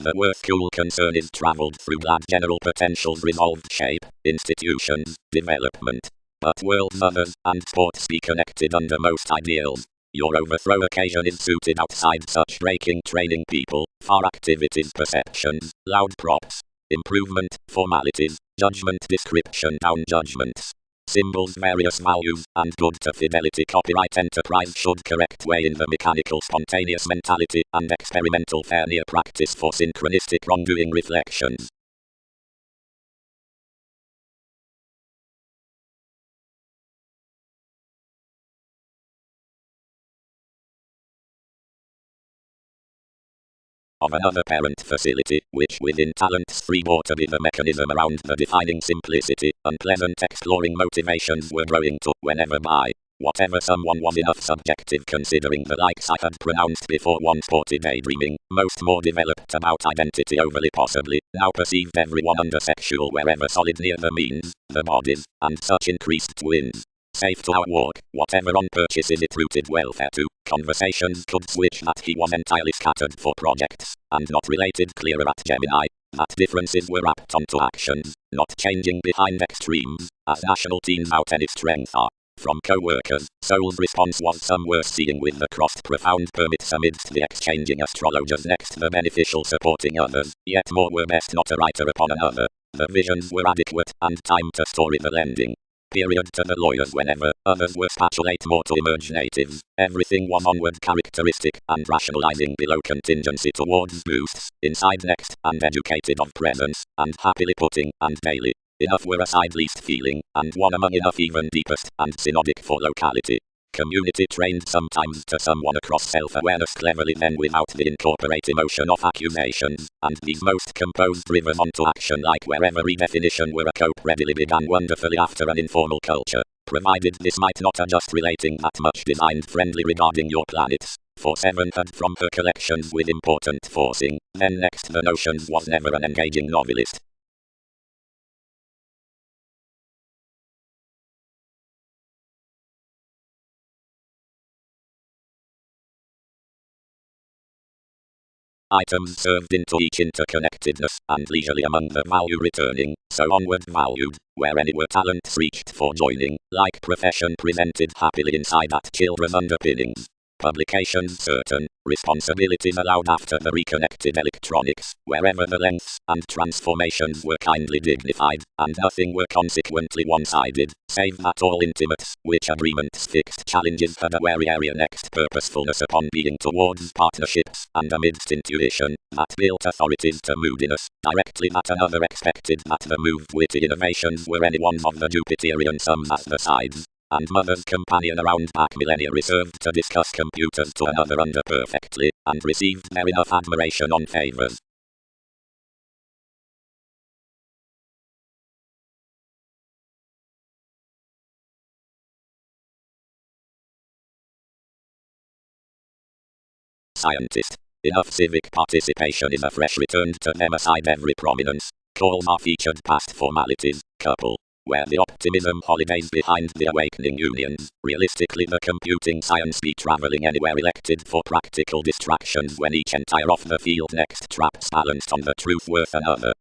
The work school concern is travelled through glad general potentials resolved shape, institutions, development. But world's others, and sports be connected under most ideals. Your overthrow occasion is suited outside such breaking training people, far activities perceptions, loud props, improvement, formalities, judgment description down judgments. Symbols various values, and good to fidelity copyright enterprise should correct way in the mechanical spontaneous mentality and experimental fair near practice for synchronistic wrongdoing reflections. Of another parent facility, which within talents 3 bore to be the mechanism around the defining simplicity, unpleasant exploring motivations were growing to, whenever by whatever someone was enough subjective considering the likes I had pronounced before one sporty daydreaming, most more developed about identity overly possibly, now perceived everyone under sexual wherever solid near the means, the bodies, and such increased twins. Safe to outwalk, whatever on purchases it rooted welfare to, conversations could switch that he was entirely scattered for projects, and not related clearer at Gemini, that differences were wrapped onto actions, not changing behind extremes, as national teams out any strength are. From co-workers, Soul's response was some worse seeing with the crossed profound permits amidst the exchanging astrologers next the beneficial supporting others, yet more were best not a writer upon another. The visions were adequate, and time to story the lending. Period to the lawyers whenever, others were spatulate more to emerge natives, everything was onward characteristic, and rationalizing below contingency towards boosts, inside next, and educated of presence, and happily putting, and daily. Enough were aside least feeling, and one among enough even deepest, and synodic for locality. Community trained sometimes to someone across self-awareness cleverly then without the incorporate emotion of accusations, and these most composed rivers onto action like wherever redefinition were a cope readily began wonderfully after an informal culture, provided this might not adjust relating that much designed friendly regarding your planets. For 7 had from her collections with important forcing, then next the notions was never an engaging novelist. Items served into each interconnectedness, and leisurely among the value returning, so onward valued, where any were talents reached for joining, like profession presented happily inside at children's underpinnings. Publications certain, responsibilities allowed after the reconnected electronics, wherever the lengths and transformations were kindly dignified, and nothing were consequently one-sided, save that all intimates, which agreements fixed challenges had a wary area next purposefulness upon being towards partnerships, and amidst intuition, that built authorities to moodiness, directly that another expected that the moved witty innovations were any ones of the Jupiterian sums at the sides. And mother's companion around back millennia reserved to discuss computers to another under perfectly, and received there enough admiration on favors. Scientist. Enough civic participation is afresh returned to them aside every prominence. Calls are featured past formalities, couple. Where the optimism holidays behind the awakening unions, realistically the computing science be travelling anywhere elected for practical distractions when each entire off the field next traps balanced on the truth worth another.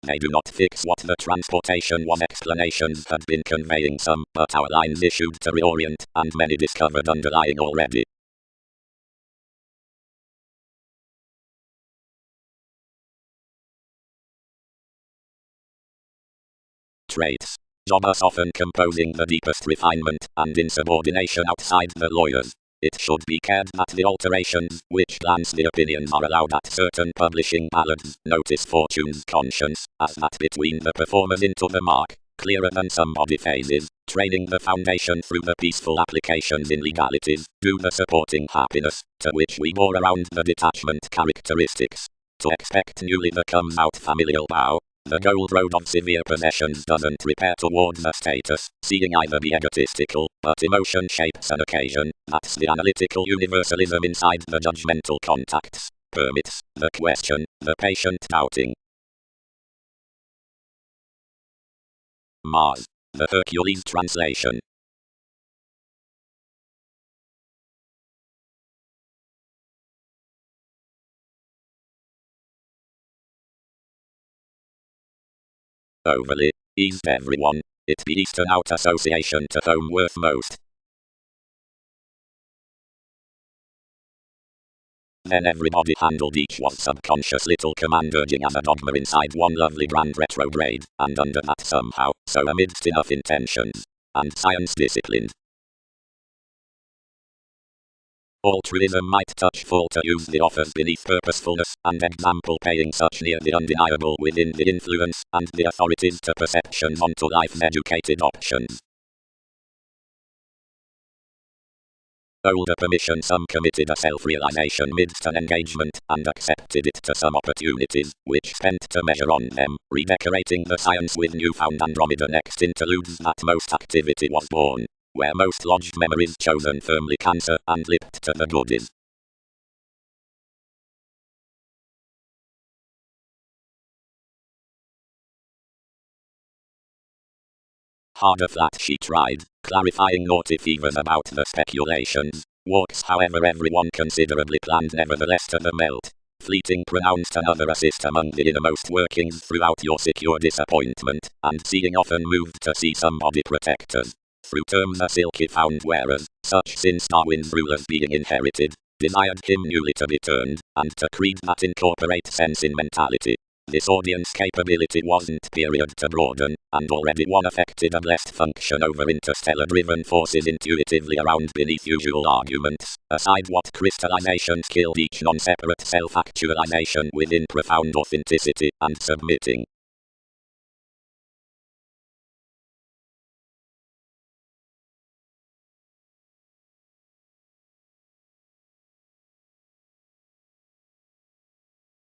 They do not fix what the transportation was explanations had been conveying some, but our lines issued to reorient, and many discovered underlying already. Traits. Job us often composing the deepest refinement, and insubordination outside the lawyers. It should be cared that the alterations, which glance the opinions are allowed at certain publishing ballads, notice fortune's conscience, as that between the performers into the mark, clearer than some body phases, training the foundation through the peaceful applications in legalities, do the supporting happiness, to which we bore around the detachment characteristics. To expect newly there comes out familial bow. The gold road of severe possessions doesn't repair towards a status, seeing either be egotistical, but emotion shapes an occasion. That's the analytical universalism inside the judgmental contacts. Permits the question, the patient doubting. Mars, the Hercules translation. Overly eased everyone. It be Eastern out association to home worth most. Then everybody handled each one's subconscious little command urging as a dogma inside one lovely grand retrograde, and under that somehow, so amidst enough intentions, and science disciplined. Altruism might touch full to use the offers beneath purposefulness, and example paying such near the undeniable within the influence, and the authorities to perceptions onto life's educated options. Older permission some committed a self-realization midst an engagement, and accepted it to some opportunities, which spent to measure on them, redecorating the science with newfound Andromeda next interludes that most activity was born, where most lodged memories chosen firmly cancer and lipped to the goodies. Harder flat she tried, clarifying naughty fevers about the speculations. Walks however everyone considerably planned nevertheless to the melt. Fleeting pronounced another assist among the innermost workings throughout your secure disappointment, and seeing often moved to see some body protectors. Through terms a silky found wearers, such since Darwin's rulers being inherited, desired him newly to be turned, and to creed that incorporate sense in mentality. This audience capability wasn't period to broaden, and already one affected a blessed function over interstellar-driven forces intuitively around beneath usual arguments, aside what crystallizations killed each non-separate self-actualization within profound authenticity, and submitting.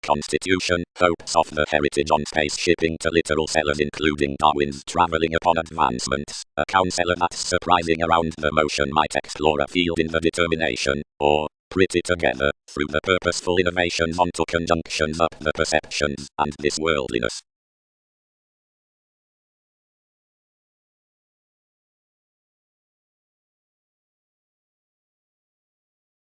Constitution, hopes of the heritage on space shipping to literal sellers including Darwin's traveling upon advancements, a counselor that's surprising around the motion might explore a field in the determination, or, pretty together, through the purposeful innovations onto conjunctions up the perceptions, and this worldliness.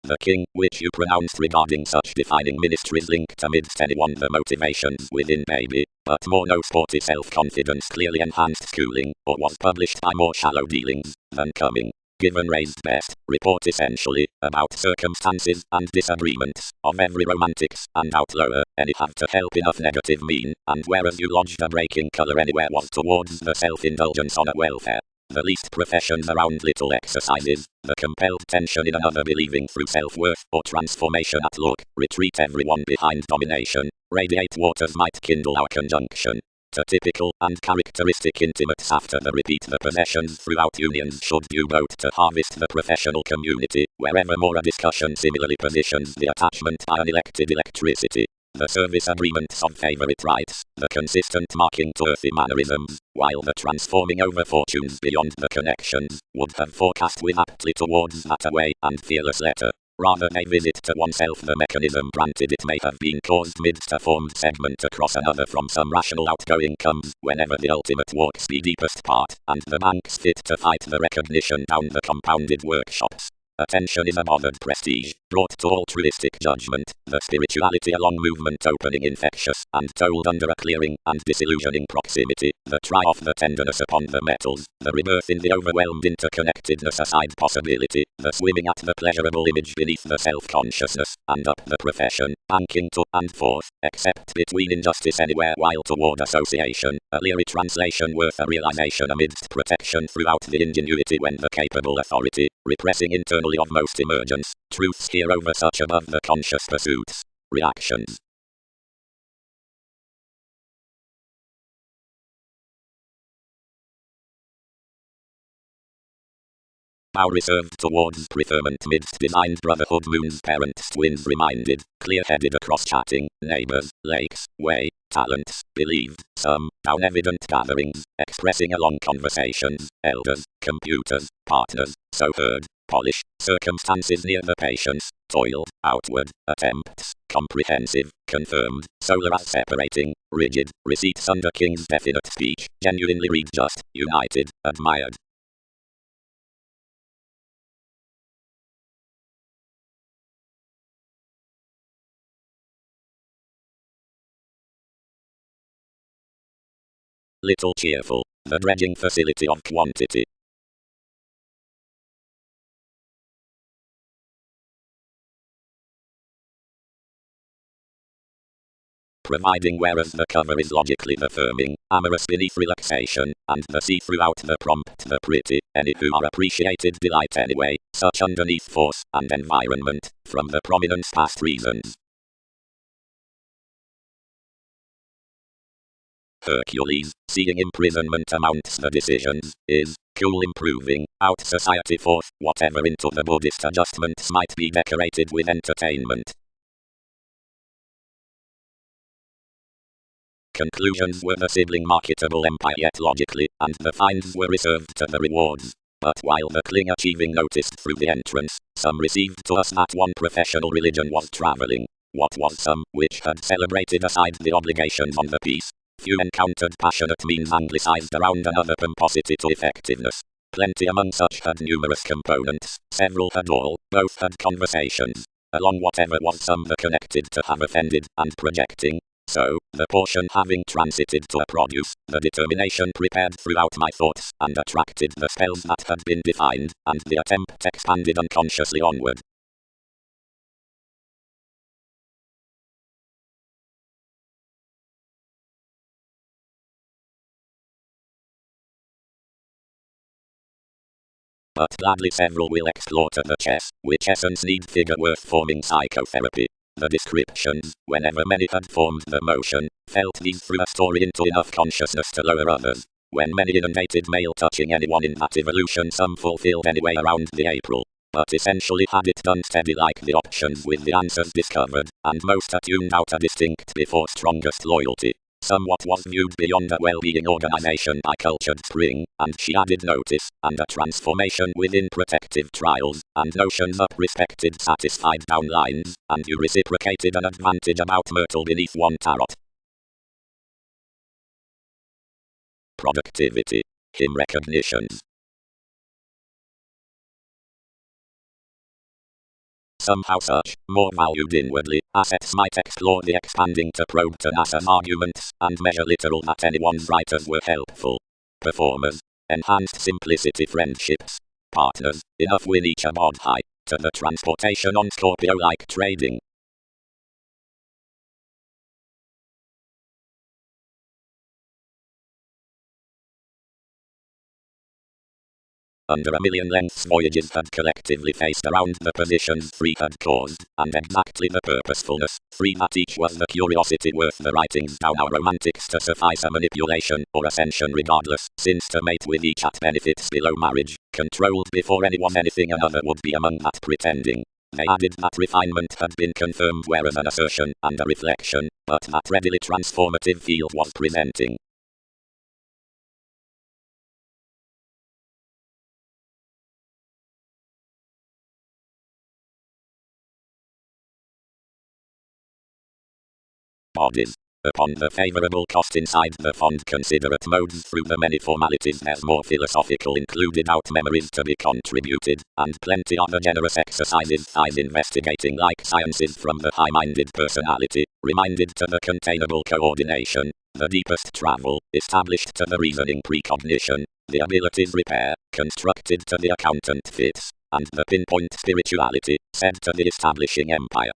The king, which you pronounced regarding such defining ministries linked amidst anyone the motivations within maybe, but more no sporty self-confidence clearly enhanced schooling, or was published by more shallow dealings, than coming. Given raised best, report essentially, about circumstances and disagreements, of every romantics, and out lower, any have to help enough negative mean, and whereas you lodged a breaking colour anywhere was towards the self-indulgence on a welfare. The least professions around little exercises, the compelled tension in another believing through self-worth or transformation at look, retreat everyone behind domination, radiate waters might kindle our conjunction. To typical and characteristic intimates after the repeat the possessions throughout unions should due boat to harvest the professional community, wherever more a discussion similarly positions the attachment by an elected electricity. The service agreements of favorite rights, the consistent marking to earthy mannerisms, while the transforming over fortunes beyond the connections, would have forecast with aptly towards that away and fearless letter. Rather they visit to oneself the mechanism granted it may have been caused midst a formed segment across another from some rational outgoing comes, whenever the ultimate walks be deepest part, and the banks fit to fight the recognition down the compounded workshops. Attention is a bothered prestige, brought to altruistic judgment, the spirituality along movement opening infectious, and told under a clearing and disillusioning proximity, the try off the tenderness upon the metals, the rebirth in the overwhelmed interconnectedness aside possibility, the swimming at the pleasurable image beneath the self-consciousness, and up the profession, banking to and forth, except between injustice anywhere while toward association, a leery translation worth a realization amidst protection throughout the ingenuity when the capable authority, repressing internally of most emergence, truths here over such above the conscious pursuits. Reactions. Bow reserved towards preferment midst designed brotherhood moon's parents twins reminded, clear-headed across chatting, neighbors, lakes, way, talents, believed, some, down evident gatherings, expressing along conversations, elders, computers, partners, so heard, polish, circumstances near the patience, toiled, outward, attempts, comprehensive, confirmed, solar as separating, rigid, receipts under king's definite speech, genuinely read just, united, admired. Little cheerful, the dredging facility of quantity. Providing whereas the cover is logically the firming, amorous beneath relaxation, and the see throughout the prompt the pretty, any who are appreciated delight anyway, such underneath force and environment, from the prominence past reasons. Hercules, seeing imprisonment amounts the decisions, is, cool improving, out society forth, whatever into the Buddhist adjustments might be decorated with entertainment. Conclusions were the sibling marketable empire yet logically, and the fines were reserved to the rewards. But while the cling achieving noticed through the entrance, some received to us that one professional religion was traveling. What was some, which had celebrated aside the obligations on the piece? Few encountered passionate means anglicized around another pomposity to effectiveness. Plenty among such had numerous components, several had all, both had conversations. Along whatever was some the connected to have offended, and projecting. So, the portion having transited to a produce, the determination prepared throughout my thoughts, and attracted the spells that had been defined, and the attempt expanded unconsciously onward. But gladly several will explore to the chess, which essence need figure worth forming psychotherapy. The descriptions, whenever many had formed the motion, felt these through a story into enough consciousness to lower others. When many inundated mail touching anyone in that evolution some fulfilled anyway around the April. But essentially had it done steady like the options with the answers discovered, and most attuned out a distinct before strongest loyalty. Somewhat was viewed beyond a well-being organization by cultured spring, and she added notice, and a transformation within protective trials, and notions up respected satisfied down lines, and you reciprocated an advantage about myrtle beneath one tarot. Productivity. Him recognitions. Somehow such, more valued inwardly, assets might explore the expanding to probe Tenasa's arguments, and measure literal that anyone's writers were helpful. Performers. Enhanced simplicity friendships. Partners. Enough win each a bod high, to the transportation on Scorpio like trading. Under a million lengths voyages had collectively faced around the positions three had caused, and exactly the purposefulness, three that each was the curiosity worth the writings down our romantics to suffice a manipulation or ascension regardless, since to mate with each at benefits below marriage, controlled before anyone anything another would be among that pretending. They added that refinement had been confirmed whereas an assertion and a reflection, but that readily transformative field was presenting. Bodies. Upon the favorable cost inside the fond considerate modes through the many formalities there's more philosophical included out memories to be contributed, and plenty other generous exercises thighs investigating like sciences from the high-minded personality, reminded to the containable coordination, the deepest travel, established to the reasoning precognition, the abilities repair, constructed to the accountant fits, and the pinpoint spirituality, said to the establishing empire.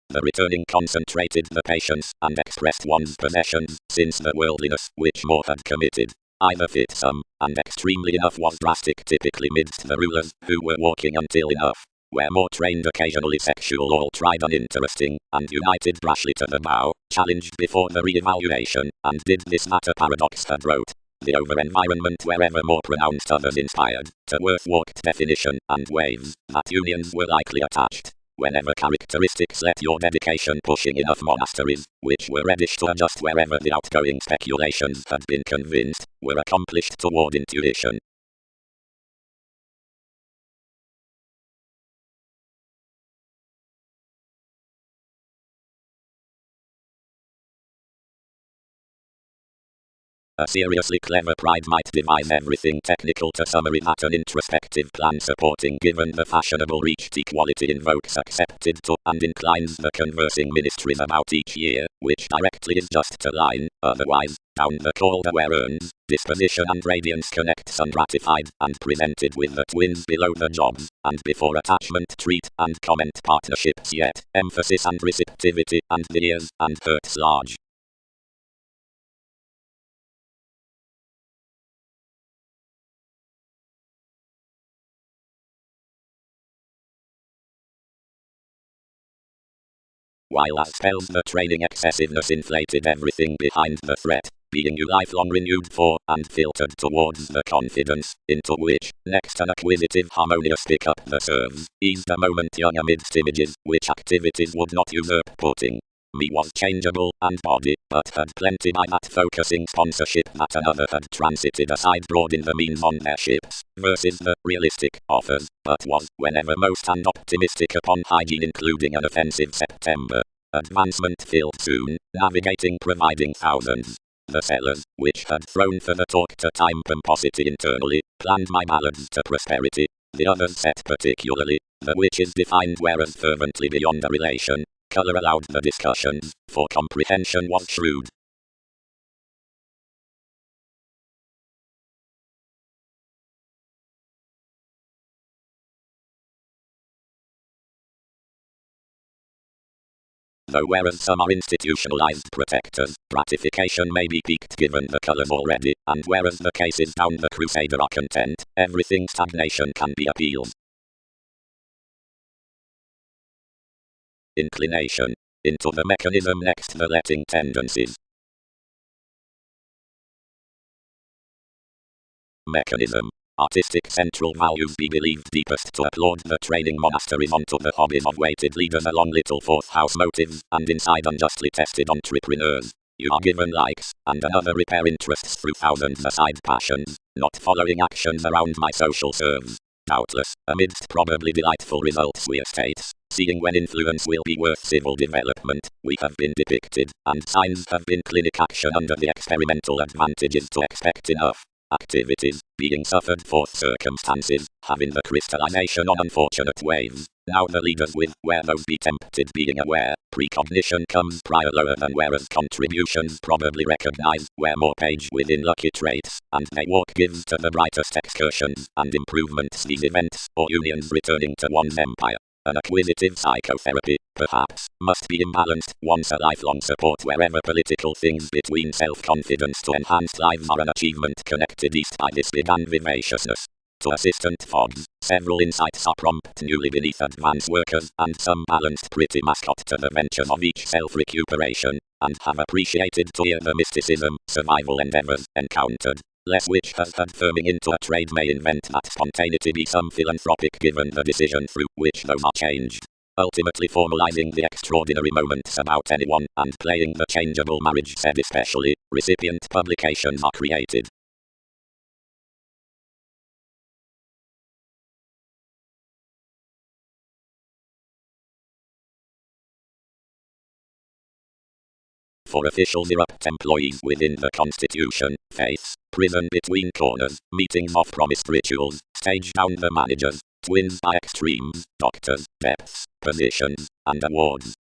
The returning concentrated the patience, and expressed one's possessions, since the worldliness, which more had committed, either fit some, and extremely enough was drastic typically midst the rulers, who were walking until enough, were more trained occasionally sexual all tried uninteresting, and united brashly to the bow, challenged before the re-evaluation, and did this that a paradox had wrote. the over environment wherever more pronounced others inspired, to worth-walked definition and waves, that unions were likely attached. Whenever characteristics let your dedication pushing enough monasteries, which were reddish to adjust wherever the outgoing speculations had been convinced, were accomplished toward intuition. A seriously clever pride might devise everything technical to summary that an introspective plan supporting given the fashionable reached equality invokes accepted to and inclines the conversing ministries about each year, which directly is just a line, otherwise, down the calder where earns, disposition and radiance connects unratified and presented with the twins below the jobs, and before attachment treat and comment partnerships yet, emphasis and receptivity and the ears and hurts large. While as spells the training excessiveness inflated everything behind the threat, being you lifelong renewed for and filtered towards the confidence, into which, next an acquisitive harmonious pick-up the serves, eased a moment young amidst images, which activities would not usurp putting. Me was changeable and body, but had plenty by that focusing sponsorship that another had transited aside broad in the means on their ships, versus the realistic offers, but was, whenever most and optimistic upon hygiene including an offensive September. Advancement filled soon, navigating providing thousands. The sellers, which had thrown for the talk to time pomposity internally, planned my ballads to prosperity. The others set particularly, the which is defined whereas fervently beyond a relation. Color allowed the discussions, for comprehension was shrewd. Though whereas some are institutionalized protectors, gratification may be peaked given the colors already, and whereas the cases down the crusader are content, everything stagnation can be appealed. Inclination. Into the mechanism next the letting tendencies. Mechanism. Artistic central values be believed deepest to applaud the training monasteries onto the hobbies of weighted leaders along little fourth house motives and inside unjustly tested entrepreneurs. You are given likes and another repair interests through thousands aside passions, not following actions around my social serves. Doubtless, amidst probably delightful results we states, seeing when influence will be worth civil development, we have been depicted, and signs have been clinic action under the experimental advantages to expect enough. Activities, being suffered forth circumstances, having the crystallization on unfortunate waves. Now the leaders with, where those be tempted being aware, precognition comes prior lower than whereas contributions probably recognize, where more page within lucky traits, and they walk gives to the brightest excursions, and improvements these events, or unions returning to one's empire. An acquisitive psychotherapy, perhaps, must be imbalanced, once a lifelong support wherever political things between self-confidence to enhanced lives are an achievement connected east by this big and vivaciousness. To assistant fobs, several insights are prompt newly beneath advanced workers, and some balanced pretty mascot to the ventures of each self-recuperation, and have appreciated to hear the mysticism, survival endeavors, encountered. Less which has had firming into a trade may invent that spontaneity be some philanthropic given the decision through which those are changed. Ultimately formalizing the extraordinary moments about anyone, and playing the changeable marriage said especially, recipient publications are created. For officials erupt employees within the Constitution, faiths, prison between corners, meetings of promised rituals, stage down the managers, twins by extremes, doctors, depths, positions, and awards.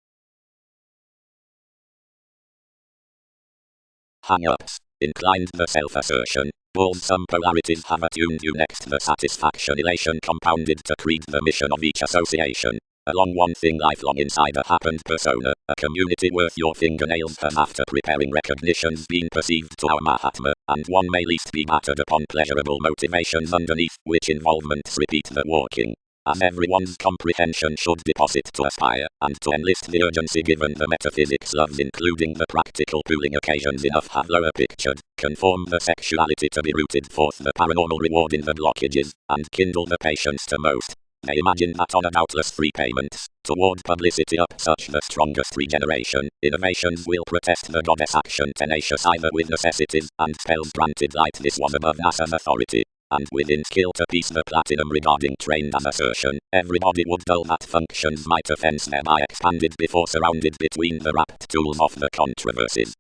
Hang-ups, inclined the self-assertion, balls some polarities have attuned you next the satisfaction elation compounded to create the mission of each association. Along one thing lifelong inside a happened persona, a community worth your fingernails has after preparing recognitions been perceived to our Mahatma, and one may least be battered upon pleasurable motivations underneath which involvements repeat the walking. As everyone's comprehension should deposit to aspire, and to enlist the urgency given the metaphysics loves including the practical pooling occasions enough have lower pictured, conform the sexuality to be rooted forth the paranormal reward in the blockages, and kindle the patience to most. They imagine that on a doubtless free payments, toward publicity up such the strongest regeneration, innovations will protest the goddess action tenacious either with necessities and spells granted light this was above NASA's authority. And within skill to piece the platinum regarding trained as assertion, everybody would dull that functions might offense thereby expanded before surrounded between the wrapped tools of the controversies.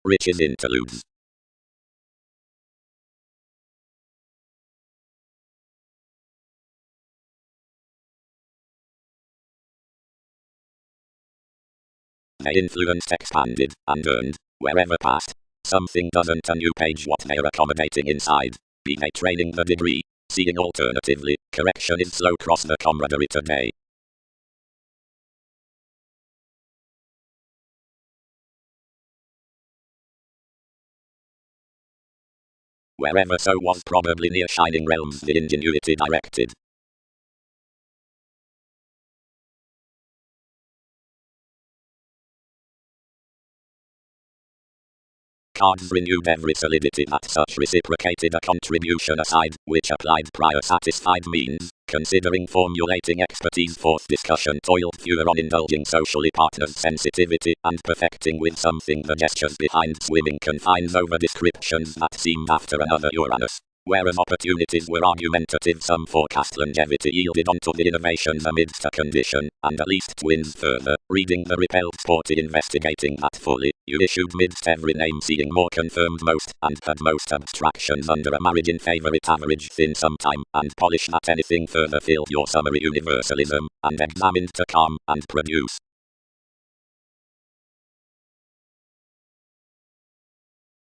Riches interludes. They influenced, expanded, and earned, wherever past. Something doesn't a new page what they're accommodating inside. Be they training the degree, seeing alternatively, correction is slow cross the camaraderie today. Wherever so was probably near shining realms the ingenuity directed. Cards renewed every solidity that such reciprocated a contribution aside, which applied prior satisfied means, considering formulating expertise forth discussion toiled fewer on indulging socially partners' sensitivity, and perfecting with something the gestures behind swimming confines over descriptions that seemed after another Uranus. Whereas opportunities were argumentative, some forecast longevity yielded onto the innovations amidst a condition, and at least twins further, reading the repelled sporty investigating that fully, you issued midst every name seeing more confirmed most, and had most abstractions under a marriage in favorite average thin sometime, and polish that anything further filled your summary universalism, and examined to calm, and produce.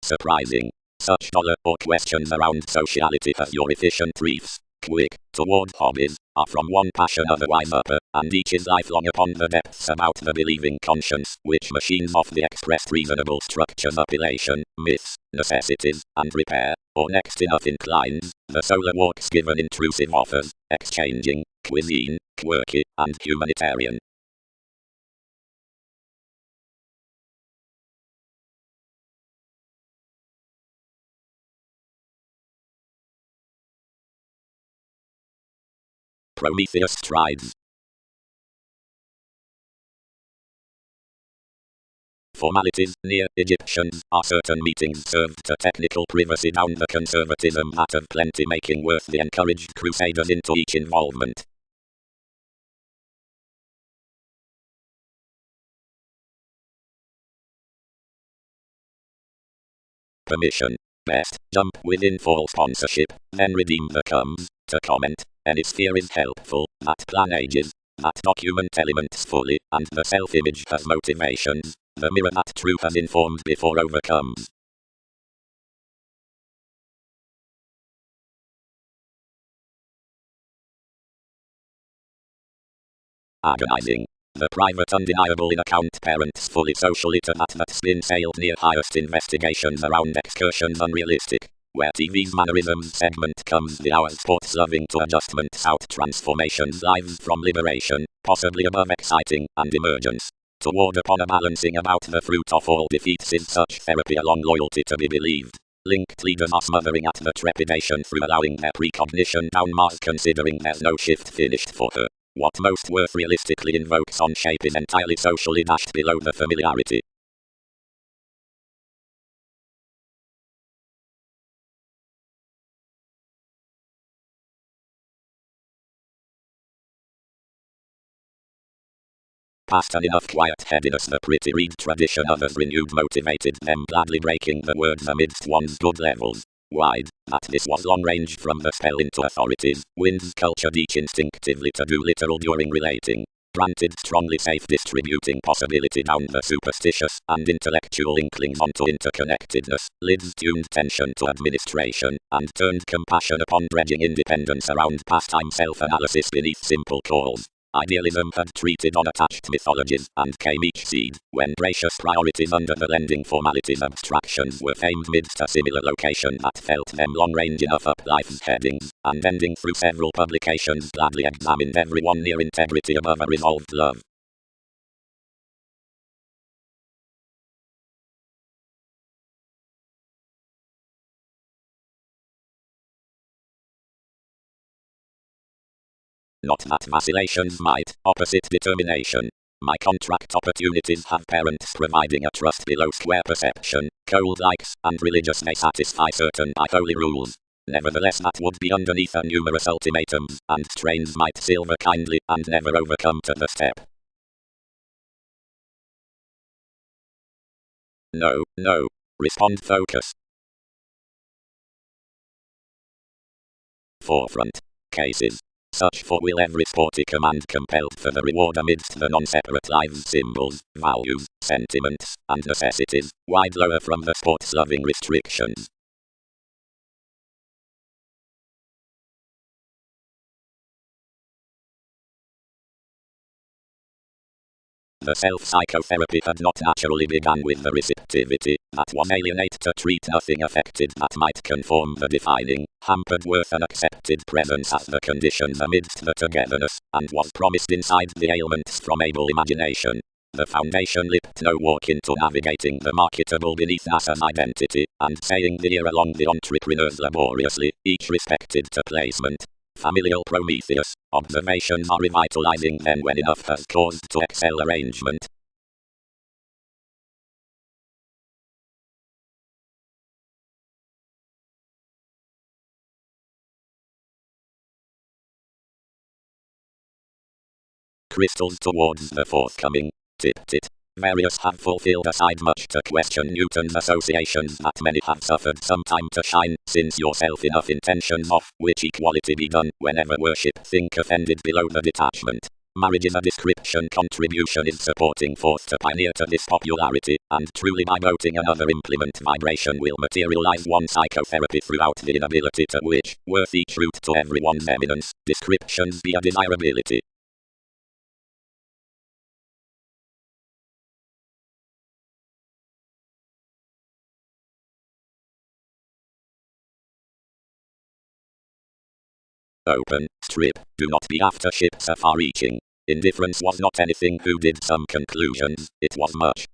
Surprising. Such dollar or questions around sociality as your efficient briefs, quick, toward hobbies, are from one passion otherwise upper, and each is lifelong upon the depths about the believing conscience, which machines of the expressed reasonable structures appellation, myths, necessities, and repair, or next enough inclines, the solar walks given intrusive offers, exchanging, cuisine, quirky, and humanitarian. Prometheus strides. Formalities, near Egyptians, are certain meetings served to technical privacy down the conservatism that of plenty making worth the encouraged crusaders into each involvement. Permission. Best, jump within full sponsorship, then redeem the comes, to comment, any sphere is helpful, that plan ages, that document elements fully, and the self-image has motivations, the mirror that truth has informed before overcomes. Agonizing. The private undeniable in account parents fully socially to that spin sailed near highest investigations around excursions unrealistic. Where TV's mannerisms segment comes the hours sports loving to adjustments out transformations lives from liberation, possibly above exciting, and emergence. Toward upon a balancing about the fruit of all defeats is such therapy along loyalty to be believed. Linked leaders are smothering at the trepidation through allowing their precognition down Mars considering there's no shift finished for her. What most worth realistically invokes on shape is entirely socially dashed below the familiarity. Past and enough quiet-headedness the pretty read tradition others renewed motivated them gladly breaking the words amidst one's good levels. Wide, that this was long range from the spell into authorities, wins cultured each instinctively to do literal during relating. Granted strongly safe distributing possibility down the superstitious and intellectual inklings onto interconnectedness, lids tuned tension to administration, and turned compassion upon dredging independence around pastime self-analysis beneath simple calls. Idealism had treated unattached mythologies, and came each seed, when gracious priorities under the lending formalities abstractions were famed midst a similar location that felt them long range enough up life's headings, and ending through several publications gladly examined every one near integrity above a resolved love. Not that vacillations might opposite determination. My contract opportunities have parents providing a trust below square perception, cold likes, and religious may satisfy certain by holy rules. Nevertheless, that would be underneath a numerous ultimatums, and strains might silver kindly and never overcome to the step. No, no. Respond focus. Forefront. Cases. Such for will every sporty command compelled for the reward amidst the non-separate lives, symbols, values, sentiments, and necessities, wide lower from the sports-loving restrictions. The self-psychotherapy had not naturally begun with the receptivity that was alienate to treat nothing affected that might conform the defining, hampered worth and accepted presence as the conditions amidst the togetherness, and was promised inside the ailments from able imagination. The foundation lipped no walk into navigating the marketable beneath NASA's identity, and saying the year along the entrepreneurs laboriously, each respected to placement. Familial Prometheus. Observations are revitalizing then when enough has caused to excel arrangement. Crystals towards the forthcoming. Tit. Various have fulfilled aside much to question Newton's associations that many have suffered some time to shine, since yourself enough intentions of which equality be done, whenever worship think offended below the detachment. Marriage is a description, contribution is supporting forth to pioneer to this popularity, and truly by voting another implement vibration will materialize one psychotherapy throughout the inability to which, worth each root to everyone's eminence, descriptions be a desirability. Open, strip, do not be after ships afar-reaching. Indifference was not anything who did some conclusions, it was much.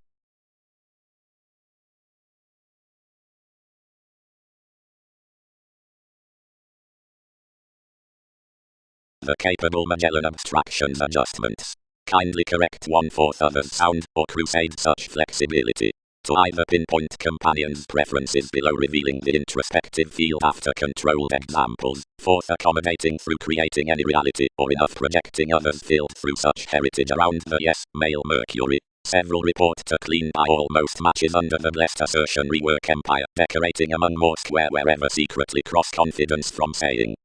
The capable Magellan abstractions adjustments. Kindly correct 1/4 others sound, or crusade such flexibility. To either pinpoint companions' preferences below revealing the introspective field after controlled examples, fourth accommodating through creating any reality, or enough projecting others filled through such heritage around the yes, male Mercury. Several report to clean by almost matches under the blessed assertion rework empire, decorating among more square wherever secretly cross confidence from saying.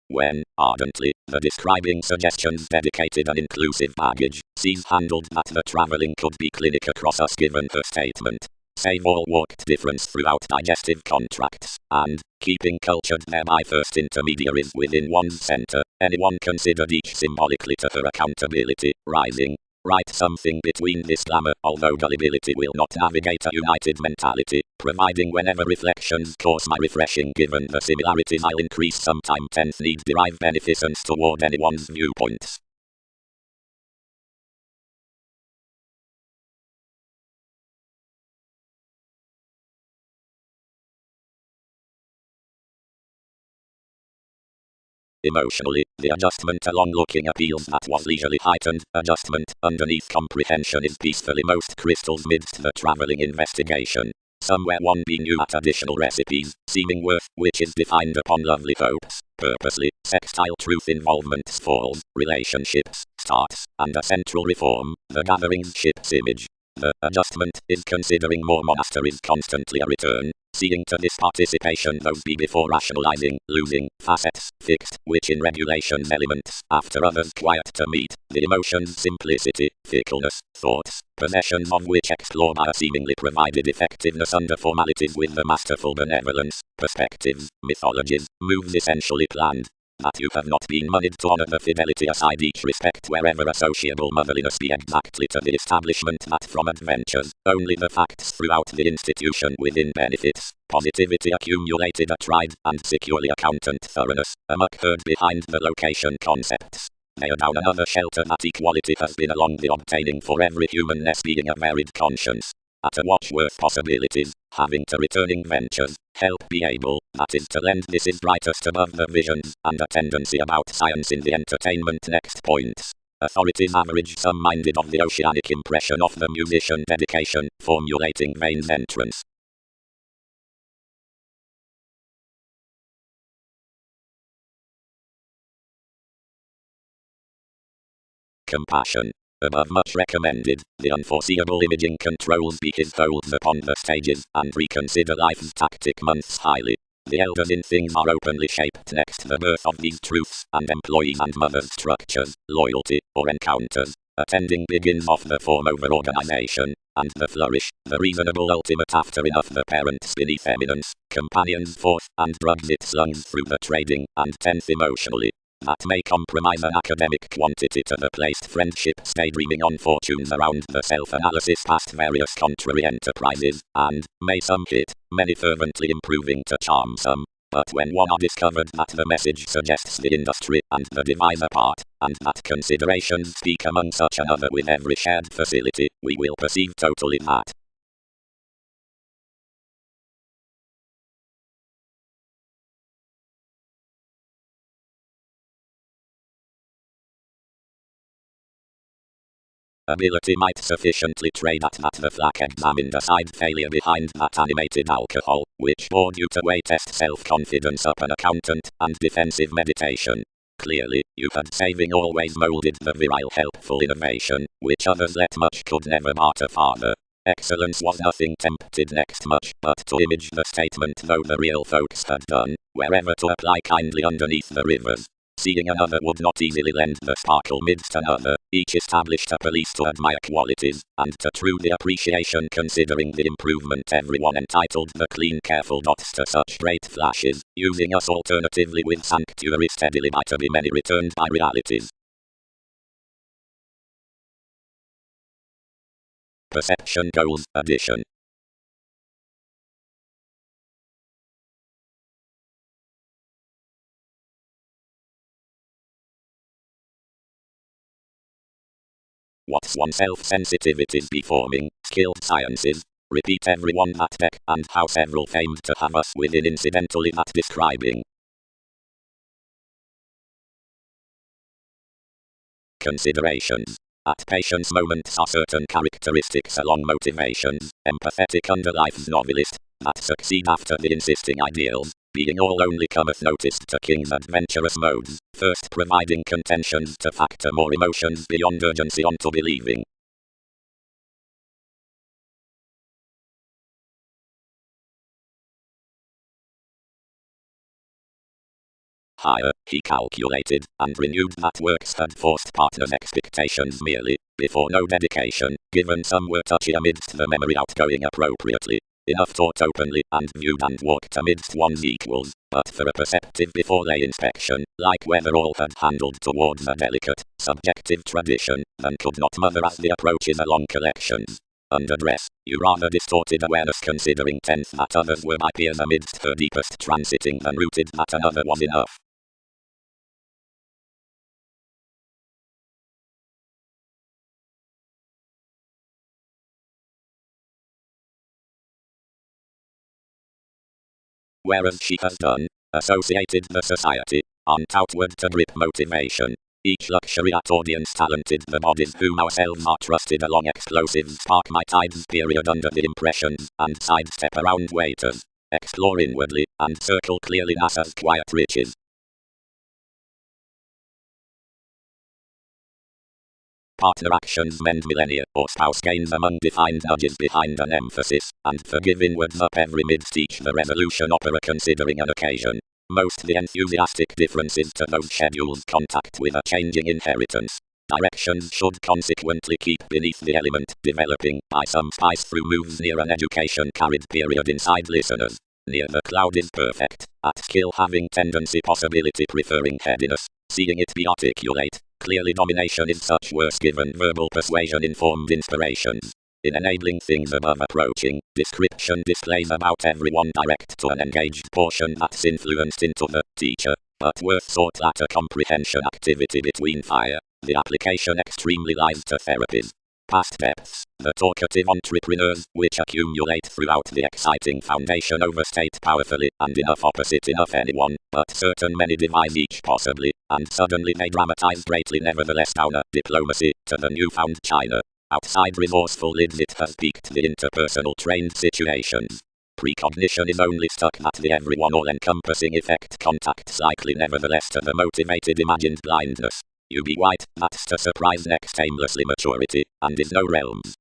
When, ardently, the describing suggestions dedicated an inclusive baggage, sees handled that the traveling could be clinic across us given her statement. Save all walked difference throughout digestive contracts, and, keeping cultured thereby first intermediaries within one's center, anyone considered each symbolically to her accountability, rising. Write something between this glamour, although gullibility will not navigate a united mentality, providing whenever reflections course my refreshing given the similarities I'll increase sometime tenth need derive beneficence toward anyone's viewpoints. Emotionally, the adjustment along looking appeals that was leisurely heightened, adjustment underneath comprehension is peacefully most crystals midst the traveling investigation. Somewhere one be new at additional recipes, seeming worth, which is defined upon lovely hopes, purposely, sextile truth involvements falls, relationships, starts, and a central reform, the gatherings ship's image. The adjustment is considering more monasteries constantly a return, seeing to this participation those be before rationalizing, losing, facets, fixed, which in regulations elements, after others quiet to meet, the emotions simplicity, fickleness, thoughts, possessions of which explore by a seemingly provided effectiveness under formalities with the masterful benevolence, perspectives, mythologies, moves essentially planned. that you have not been moneyed to honor the fidelity aside each respect wherever associable motherliness be exactly to the establishment that from adventures, only the facts throughout the institution within benefits, positivity accumulated a tried and securely accountant thoroughness, amok herd behind the location concepts. Nail down another shelter that equality has been along the obtaining for every humanness being a varied conscience. At a watch worth possibilities, having to returning ventures, help be able, that is to lend this is brightest above the visions, and a tendency about science in the entertainment next points. Authorities average some minded of the oceanic impression of the musician dedication, formulating Vane's entrance. Compassion. Above much recommended, the unforeseeable imaging controls be his holds upon the stages, and reconsider life's tactic months highly. The elders in things are openly shaped next the birth of these truths, and employees and mothers structures, loyalty, or encounters. Attending begins off the form over organization, and the flourish, the reasonable ultimate after enough the parents beneath eminence, companions fourth, and drugs its lungs through the trading, and tenth emotionally. That may compromise an academic quantity to the placed friendship stay dreaming on fortunes around the self-analysis past various contrary enterprises, and, may some hit, many fervently improving to charm some. But when one are discovered that the message suggests the industry and the device apart, and that considerations speak among such another with every shared facility, we will perceive totally that ability might sufficiently trade at that the flack examined aside failure behind that animated alcohol, which bored you to weigh test self-confidence up an accountant, and defensive meditation. Clearly, you had saving always molded the virile helpful innovation, which others let much could never barter farther. Excellence was nothing tempted next much, but to image the statement though the real folks had done, wherever to apply kindly underneath the rivers. Seeing another would not easily lend the sparkle midst another, each established a police to admire qualities, and to truly appreciation considering the improvement everyone entitled the clean careful dots to such great flashes, using us alternatively with sanctuary steadily by to be many returned by realities. Perception goals addition. What's oneself sensitivities be forming, skilled sciences, repeat everyone that deck, and how several famed to have us within incidentally that describing. Considerations. At patience moments are certain characteristics along motivations, empathetic under life's novelist, that succeed after the insisting ideals, being all only cometh noticed to king's adventurous modes, first providing contentions to factor more emotions beyond urgency onto believing. Higher, he calculated, and renewed that works had forced partners' expectations merely, before no dedication, given some were touchy amidst the memory outgoing appropriately, enough taught openly, and viewed and walked amidst one's equals, but for a perceptive before lay inspection, like whether all had handled towards a delicate, subjective tradition, than could not mother as the approaches along collections. Under dress, you rather distorted awareness considering tenth that others were by peers amidst her deepest transiting than rooted that another was enough. Whereas she has done, associated the society, aren't outward to grip motivation. Each luxury at audience talented the bodies whom ourselves are trusted along explosives spark my tides period under the impressions, and sidestep around waiters. Explore inwardly, and circle clearly NASA's quiet riches. Partner actions mend millennia, or spouse gains among defined nudges behind an emphasis, and forgive inwards up every midst each the resolution opera considering an occasion. Most the enthusiastic differences to those schedules contact with a changing inheritance. Directions should consequently keep beneath the element, developing, by some spice through moves near an education carried period inside listeners. Near the cloud is perfect. At skill having tendency possibility preferring headiness. Seeing it be articulate. Clearly domination is such worse given verbal persuasion informed inspirations. In enabling things above approaching, description displays about everyone direct to an engaged portion that's influenced into the teacher, but worth sought latter comprehension activity between fire. The application extremely lies to therapies. Past depths, the talkative entrepreneurs, which accumulate throughout the exciting foundation overstate powerfully, and enough opposite enough anyone, but certain many devise each possibly, and suddenly they dramatize greatly nevertheless downer diplomacy, to the newfound China. Outside resourceful lids it has peaked the interpersonal trained situations. Precognition is only stuck at the everyone all-encompassing effect contacts likely nevertheless to the motivated imagined blindness. You be white, that's to surprise next aimlessly maturity, and is no realms.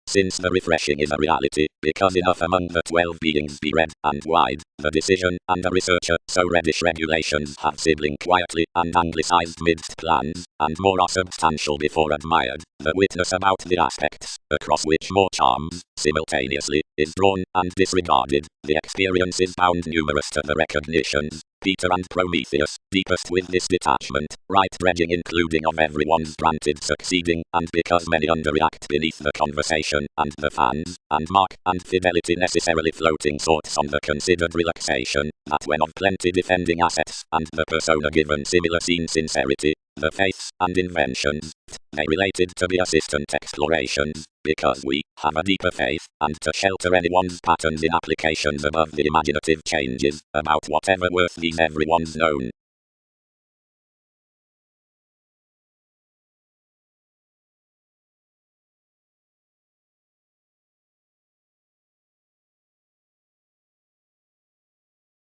Since the refreshing is a reality, because enough among the 12 beings be red and wide, the decision, and a researcher, so reddish regulations have sibling quietly, and anglicized midst plans, and more are substantial before admired, the witness about the aspects, across which more charms, simultaneously, is drawn, and disregarded, the experience is bound numerous to the recognitions, Peter and Prometheus, deepest with this detachment, right dredging including of everyone's granted succeeding, and because many underreact beneath the conversation, and the fans, and mark, and fidelity necessarily floating sorts on the considered relaxation, that when of plenty defending assets, and the persona given similar seen sincerity, the faiths, and inventions, they related to the assistant explorations, because we have a deeper faith, and to shelter anyone's patterns in applications above the imaginative changes, about whatever worth these everyone's known.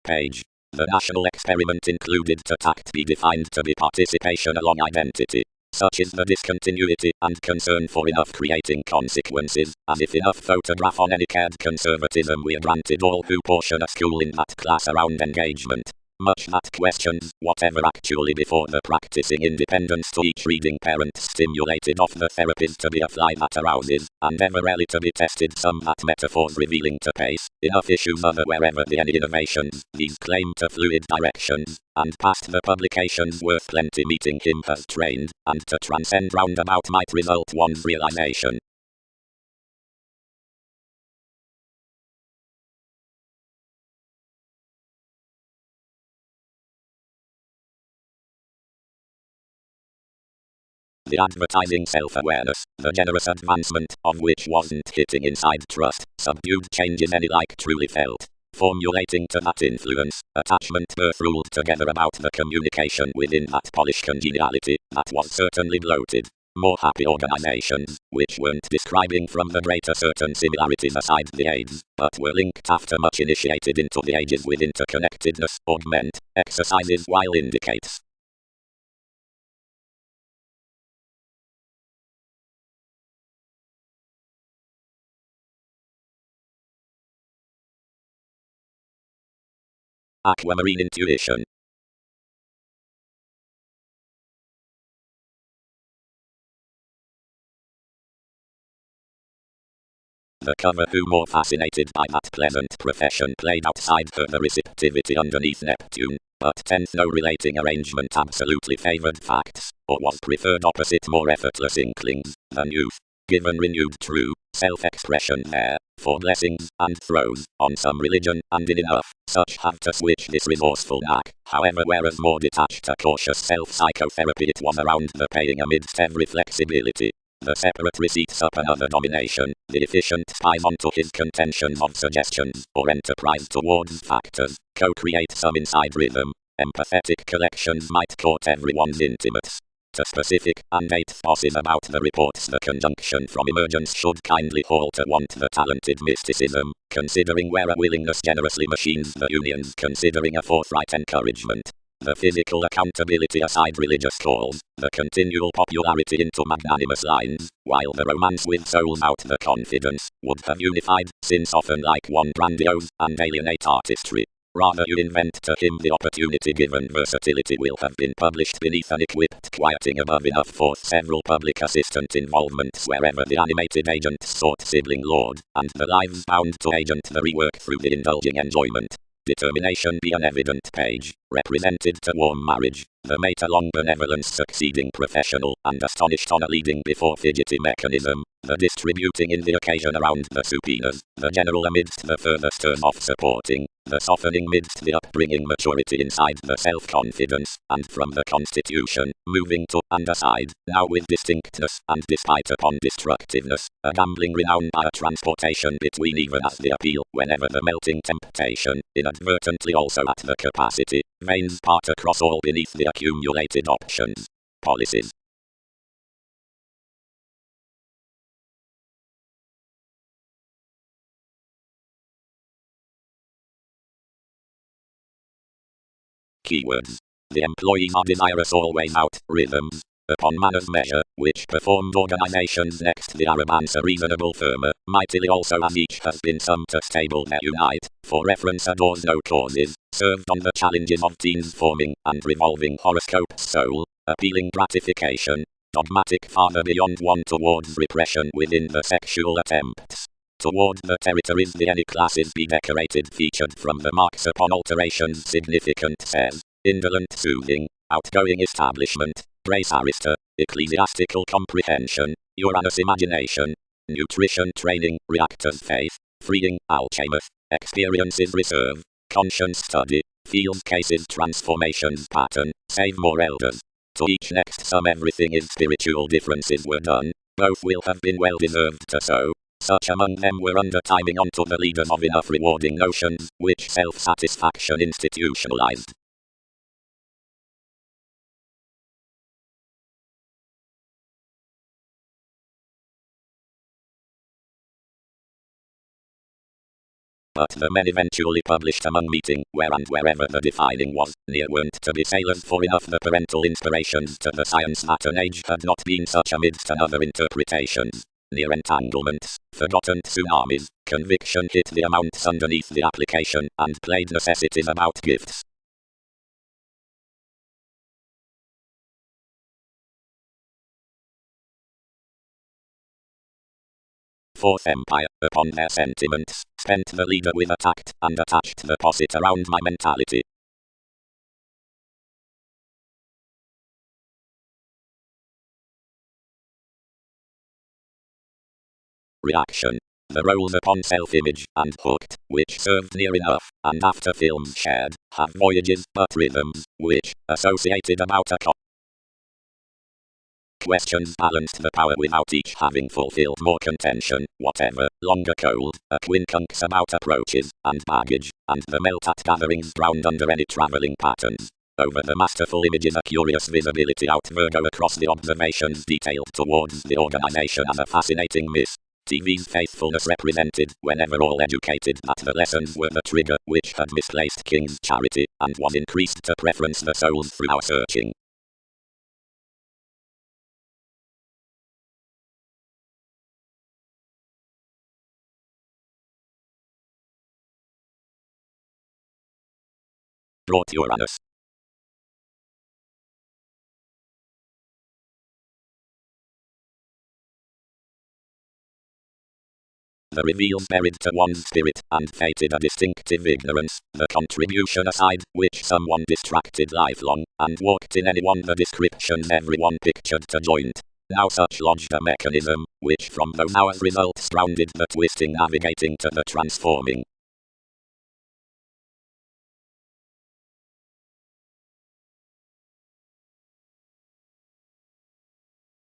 Page. The national experiment included to tact be defined to be participation along identity. Such is the discontinuity and concern for enough creating consequences, as if enough photograph on any cared conservatism we are granted all who portion a school in that class around engagement. Much that questions, whatever actually before the practicing independence to each reading parent stimulated off the therapies to be a fly that arouses, and ever rarely to be tested some that metaphors revealing to pace, enough issues other wherever the any innovations, these claim to fluid directions, and past the publications worth plenty meeting him has trained, and to transcend roundabout might result one's realization. The advertising self-awareness, the generous advancement of which wasn't hitting inside trust, subdued changes any like truly felt. Formulating to that influence, attachment birth ruled together about the communication within that polished congeniality, that was certainly bloated. More happy organizations, which weren't describing from the greater certain similarities aside the aids, but were linked after much initiated into the ages with interconnectedness, augment, exercises while indicates. Aquamarine intuition. The cover who more fascinated by that pleasant profession played outside her the receptivity underneath Neptune, but tenth no relating arrangement absolutely favoured facts, or was preferred opposite more effortless inklings, than youth, given renewed true, self-expression there, for blessings, and throws, on some religion, and in enough, such have to switch this resourceful knack, however whereas more detached a cautious self-psychotherapy it was around the paying amidst every flexibility. The separate receipts up another domination, the efficient spies onto his contentions of suggestions, or enterprise towards factors, co-create some inside rhythm. Empathetic collections might court everyone's intimates. To specific and eighth bosses about the reports the conjunction from emergence should kindly halt to want the talented mysticism, considering where a willingness generously machines the unions considering a forthright encouragement. The physical accountability aside religious calls, the continual popularity into magnanimous lines, while the romance with souls out the confidence, would have unified, since often like one grandiose, and alienate artistry. Rather you invent to him the opportunity given. Versatility will have been published beneath an equipped quieting above enough for several public assistant involvements wherever the animated agent sought sibling lord, and the lives bound to agent the rework through the indulging enjoyment. Determination be an evident page, represented to warm marriage, the mate along benevolence succeeding professional, and astonished on a leading before fidgety mechanism, the distributing in the occasion around the subpoenas, the general amidst the further stern off supporting, the softening midst the upbringing maturity inside the self-confidence, and from the constitution, moving to and aside, now with distinctness, and despite upon destructiveness, a gambling renown by a transportation between even as the appeal, whenever the melting temptation, inadvertently also at the capacity, veins part across all beneath the accumulated options. Policies. Keywords. The employees are desirous always out, rhythms, upon manners measure, which performed organizations next the Arab answer reasonable firmer, mightily also as each has been some to stable their unite, for reference adores no causes, served on the challenges of teens forming and revolving horoscope soul, appealing gratification, dogmatic farther beyond one towards repression within the sexual attempts. Toward the territories the any classes be decorated featured from the marks upon alterations significant says, indolent soothing, outgoing establishment, grace arista, ecclesiastical comprehension, Uranus imagination, nutrition training, reactors faith, freeing, alchemist, experiences reserve, conscience study, field cases transformations pattern, save more elders. To each next some everything is spiritual differences were done, both will have been well deserved to so. Such among them were under timing onto the leaders of enough rewarding notions, which self-satisfaction institutionalized. But the men eventually published among meeting, where and wherever the defining was, near weren't to be sailors for enough the parental inspirations to the science that an age had not been such amidst another interpretations. Near entanglements, forgotten tsunamis, conviction hit the amounts underneath the application, and played necessities about gifts. Fourth Empire, upon their sentiments, spent the leader with a tact, and attached the posit around my mentality. Reaction. The roles upon self-image, and hooked, which served near enough, and after films shared, have voyages, but rhythms, which, associated about a questions balanced the power without each having fulfilled more contention, whatever, longer cold, a quincunx about approaches, and baggage, and the melt at gatherings drowned under any travelling patterns. Over the masterful images a curious visibility out Virgo across the observations detailed towards the organization as a fascinating miss. TV's faithfulness represented, whenever all educated that the lessons were the trigger, which had misplaced King's charity, and was increased to preference the souls through our searching. Brought Uranus. The reveals buried to one's spirit, and fated a distinctive ignorance, the contribution aside, which someone distracted lifelong, and walked in anyone the descriptions everyone pictured to joint. Now such lodged a mechanism, which from those hours results grounded the twisting navigating to the transforming.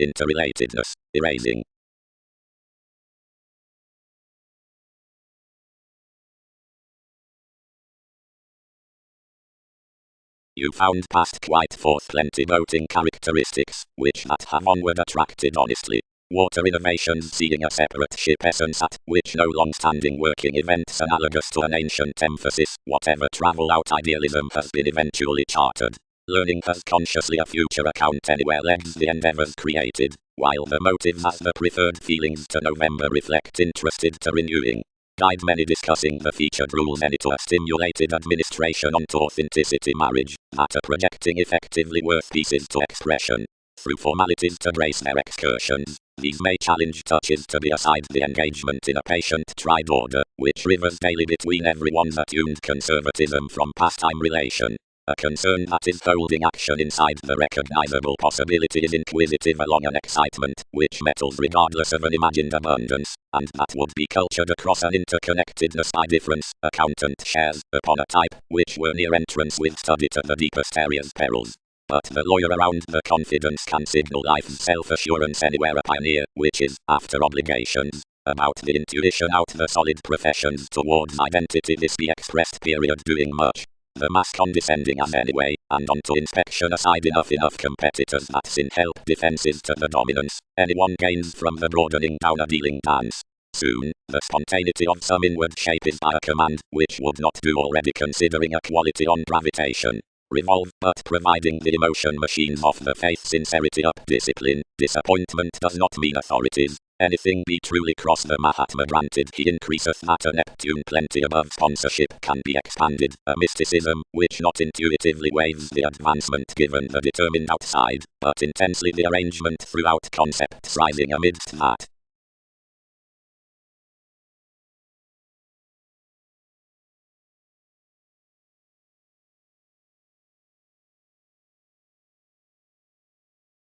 Interrelatedness, erasing. You found past quite forth plenty boating characteristics, which that have onward attracted honestly. Water innovations seeing a separate ship essence at which no long-standing working events analogous to an ancient emphasis, whatever travel out idealism has been eventually chartered. Learning has consciously a future account anywhere legs the endeavors created, while the motives as the preferred feelings to November reflect interested to renewing. Guide many discussing the featured rules into a stimulated administration onto authenticity marriage, that are projecting effectively worth pieces to expression. Through formalities to grace their excursions, these may challenge touches to be aside the engagement in a patient tried order, which rivers daily between everyone's attuned conservatism from pastime relation. A concern that is holding action inside the recognizable possibility is inquisitive along an excitement, which metals regardless of an imagined abundance, and that would be cultured across an interconnectedness by difference. Accountant shares upon a type, which were near entrance with study to the deepest areas perils. But the lawyer around the confidence can signal life's self-assurance anywhere a pioneer, which is, after obligations, about the intuition out the solid professions towards identity this be expressed period doing much. The mass condescending as anyway, and onto inspection aside enough competitors that sin help defenses to the dominance, anyone gains from the broadening down a dealing dance. Soon, the spontaneity of some inward shape is by a command, which would not do already considering a quality on gravitation. Revolve, but providing the emotion machines of the faith sincerity up discipline, disappointment does not mean authorities. Anything be truly cross the Mahatma granted he increaseth that a Neptune plenty above sponsorship can be expanded, a mysticism, which not intuitively waives the advancement given the determined outside, but intensely the arrangement throughout concepts rising amidst that.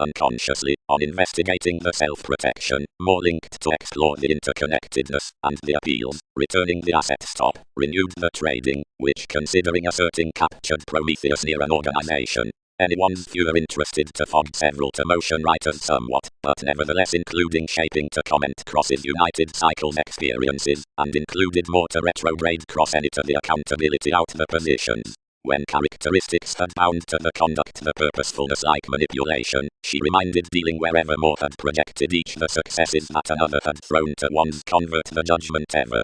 Unconsciously, on investigating the self-protection, more linked to explore the interconnectedness, and the appeals, returning the asset stop, renewed the trading, which considering asserting captured Prometheus near an organization. Anyone's fewer interested to fog several to motion writers somewhat, but nevertheless including shaping to comment crosses united cycles experiences, and included more to retrograde cross any to the accountability out the positions. When characteristics had bound to the conduct the purposefulness like manipulation, she reminded dealing wherever more had projected each the successes that another had thrown to one's convert the judgment ever.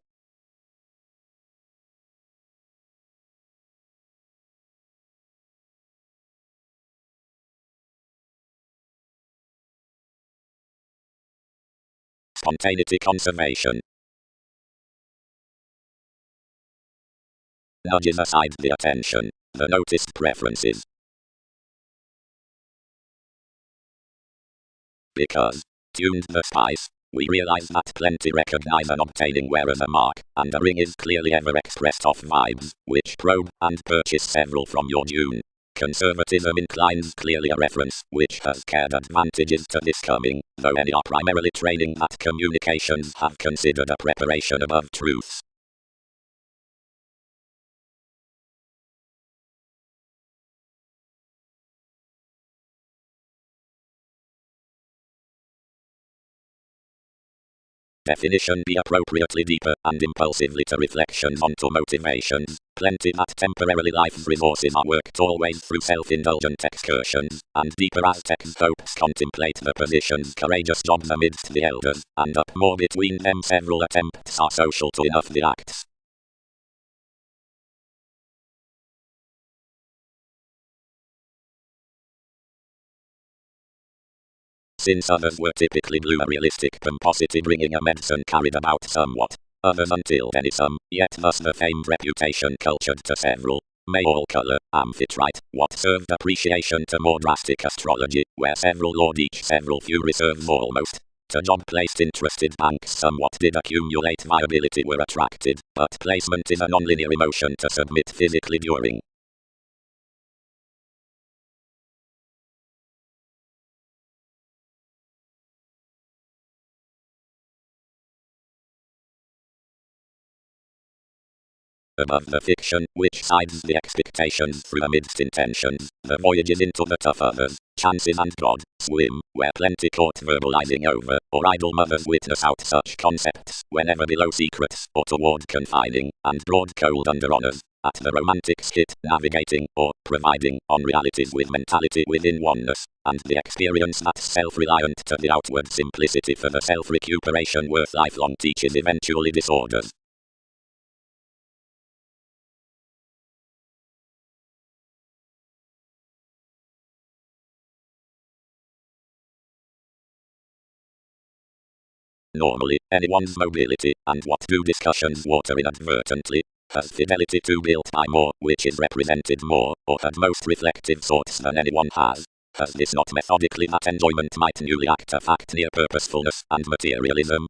Spontaneity conservation. Nudges aside the attention, the noticed preferences. Because, tuned the spice, we realize that plenty recognize an obtaining where as a mark, and a ring is clearly ever expressed off vibes, which probe and purchase several from your dune. Conservatism inclines clearly a reference, which has cared advantages to this coming, though any are primarily training that communications have considered a preparation above truths. Definition be appropriately deeper and impulsively to reflections onto motivations. Plenty that temporarily life's resources are worked always through self-indulgent excursions, and deeper Aztecs hopes contemplate the position's courageous jobs amidst the elders, and up more between them several attempts are social to enough the acts. Since others were typically blue a realistic pomposity bringing a medicine carried about somewhat, others until any some, yet thus the famed reputation cultured to several. May all color, amphitrite, what served appreciation to more drastic astrology, where several lord each several few reserves almost. To job placed interested banks somewhat did accumulate viability were attracted, but placement is a non-linear emotion to submit physically during. Above the fiction, which sides the expectations through amidst intentions, the voyages into the tough others, chances and God, swim, where plenty caught verbalizing over, or idle mothers witness out such concepts, whenever below secrets, or toward confining, and broad cold under honors, at the romantics hit, navigating, or providing, on realities with mentality within oneness, and the experience that's self-reliant to the outward simplicity for the self-recuperation worth lifelong teaches eventually disorders. normally, anyone's mobility, and what do discussions water inadvertently? Has fidelity to built by more, which is represented more, or had most reflective thoughts than anyone has? Has this not methodically that enjoyment might newly act a fact near purposefulness and materialism?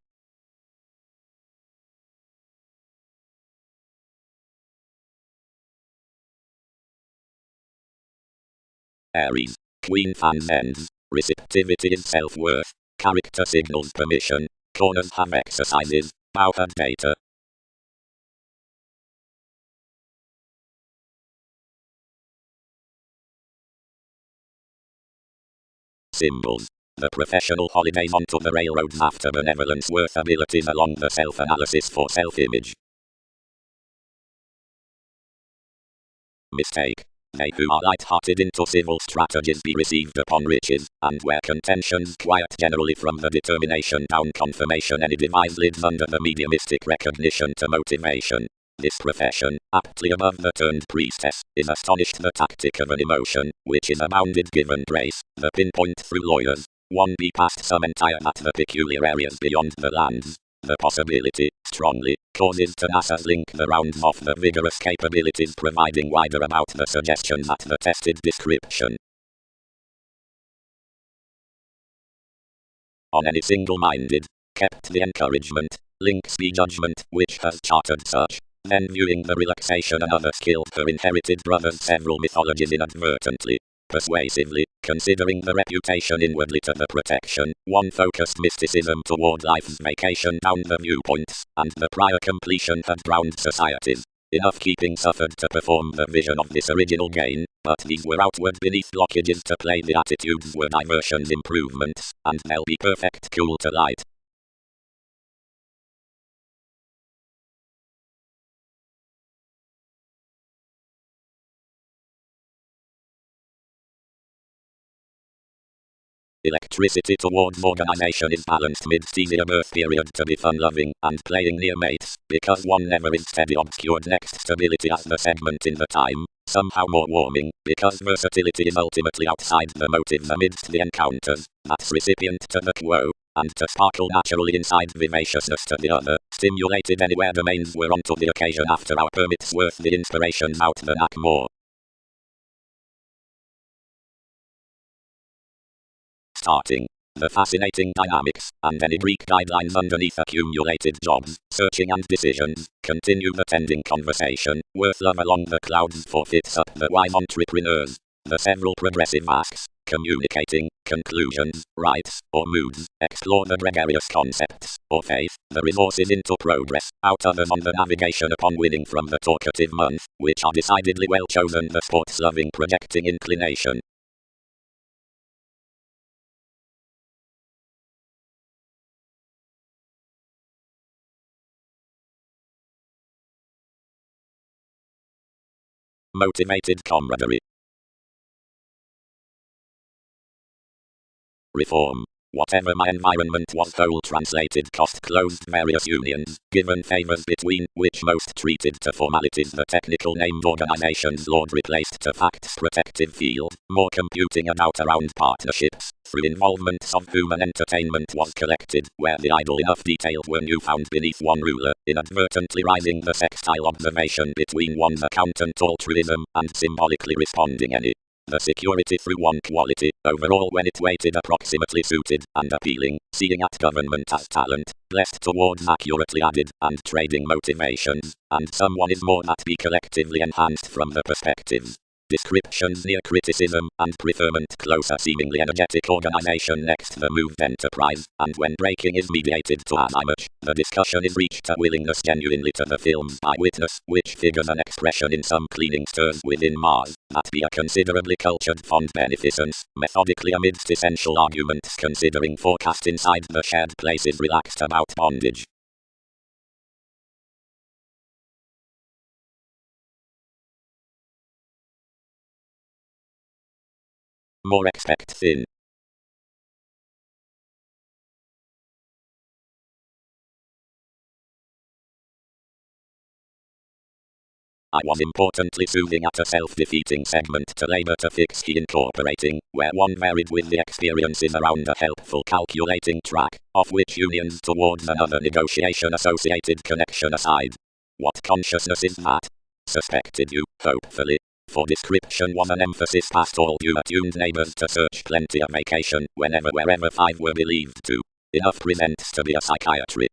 Aries. Queen fans ends. Receptivity is self-worth. Character signals permission. Corners have exercises. Bow had data. Symbols. The professional holidays onto the railroads after benevolence worth abilities along the self-analysis for self-image. Mistake. They who are light-hearted into civil strategies be received upon riches, and where contentions quiet generally from the determination down confirmation any device lives under the mediumistic recognition to motivation. This profession, aptly above the turned priestess, is astonished the tactic of an emotion, which is a bounded given grace, the pinpoint through lawyers. One be past some entire at the peculiar areas beyond the lands. The possibility, strongly, causes to NASA's link the rounds of the vigorous capabilities providing wider about the suggestions at the tested description. On any single-minded, kept the encouragement, links be judgment, which has chartered such, then viewing the relaxation another skilled her inherited brothers several mythologies inadvertently, persuasively, considering the reputation inwardly to the protection, one focused mysticism toward life's vacation down the viewpoints, and the prior completion had drowned societies. Enough keeping suffered to perform the vision of this original gain, but these were outward beneath blockages to play the attitudes were diversions improvements, and they'll be perfect cool to light. Electricity towards organization is balanced mid-season birth period to be fun-loving and playing near mates, because one never is steady obscured next stability as the segment in the time, somehow more warming, because versatility is ultimately outside the motives amidst the encounters, that's recipient to the quo, and to sparkle naturally inside vivaciousness to the other, stimulated anywhere domains were onto the occasion after our permits worth the inspirations out the knack more. Starting. The fascinating dynamics, and any Greek guidelines underneath accumulated jobs, searching and decisions, continue the tending conversation, worth love along the clouds forfeits up the wise entrepreneurs. The several progressive asks, communicating, conclusions, rights, or moods, explore the gregarious concepts, or faith, the resources into progress, out others on the navigation upon winning from the talkative month, which are decidedly well chosen the sports-loving projecting inclination. Motivated camaraderie. Reform. Whatever my environment was whole translated cost closed various unions, given favors between, which most treated to formalities the technical named organizations Lord replaced to facts protective field, more computing about around partnerships, through involvements of whom an entertainment was collected, where the idle enough details were new found beneath one ruler, inadvertently rising the sextile observation between one's accountant altruism, and symbolically responding any. The security through one quality, overall when it weighted approximately suited, and appealing, seeing at government as talent, blessed towards accurately added, and trading motivations, and someone is more that be collectively enhanced from the perspectives. Descriptions near criticism, and preferment closer seemingly energetic organization next the moved enterprise, and when breaking is mediated to as much, the discussion is reached a willingness genuinely to the films by witness, which figures an expression in some cleaning stirs within Mars, that be a considerably cultured fond beneficence, methodically amidst essential arguments considering forecast inside the shared places relaxed about bondage. More expect thin. I was importantly soothing at a self-defeating segment to labor to fix he incorporating, where one varied with the experiences around a helpful calculating track, of which unions towards another negotiation associated connection aside. What consciousness is that? Suspected you, hopefully. For description was an emphasis past all due attuned neighbors to search plenty of vacation, whenever wherever five were believed to. Enough presents to be a psychiatry.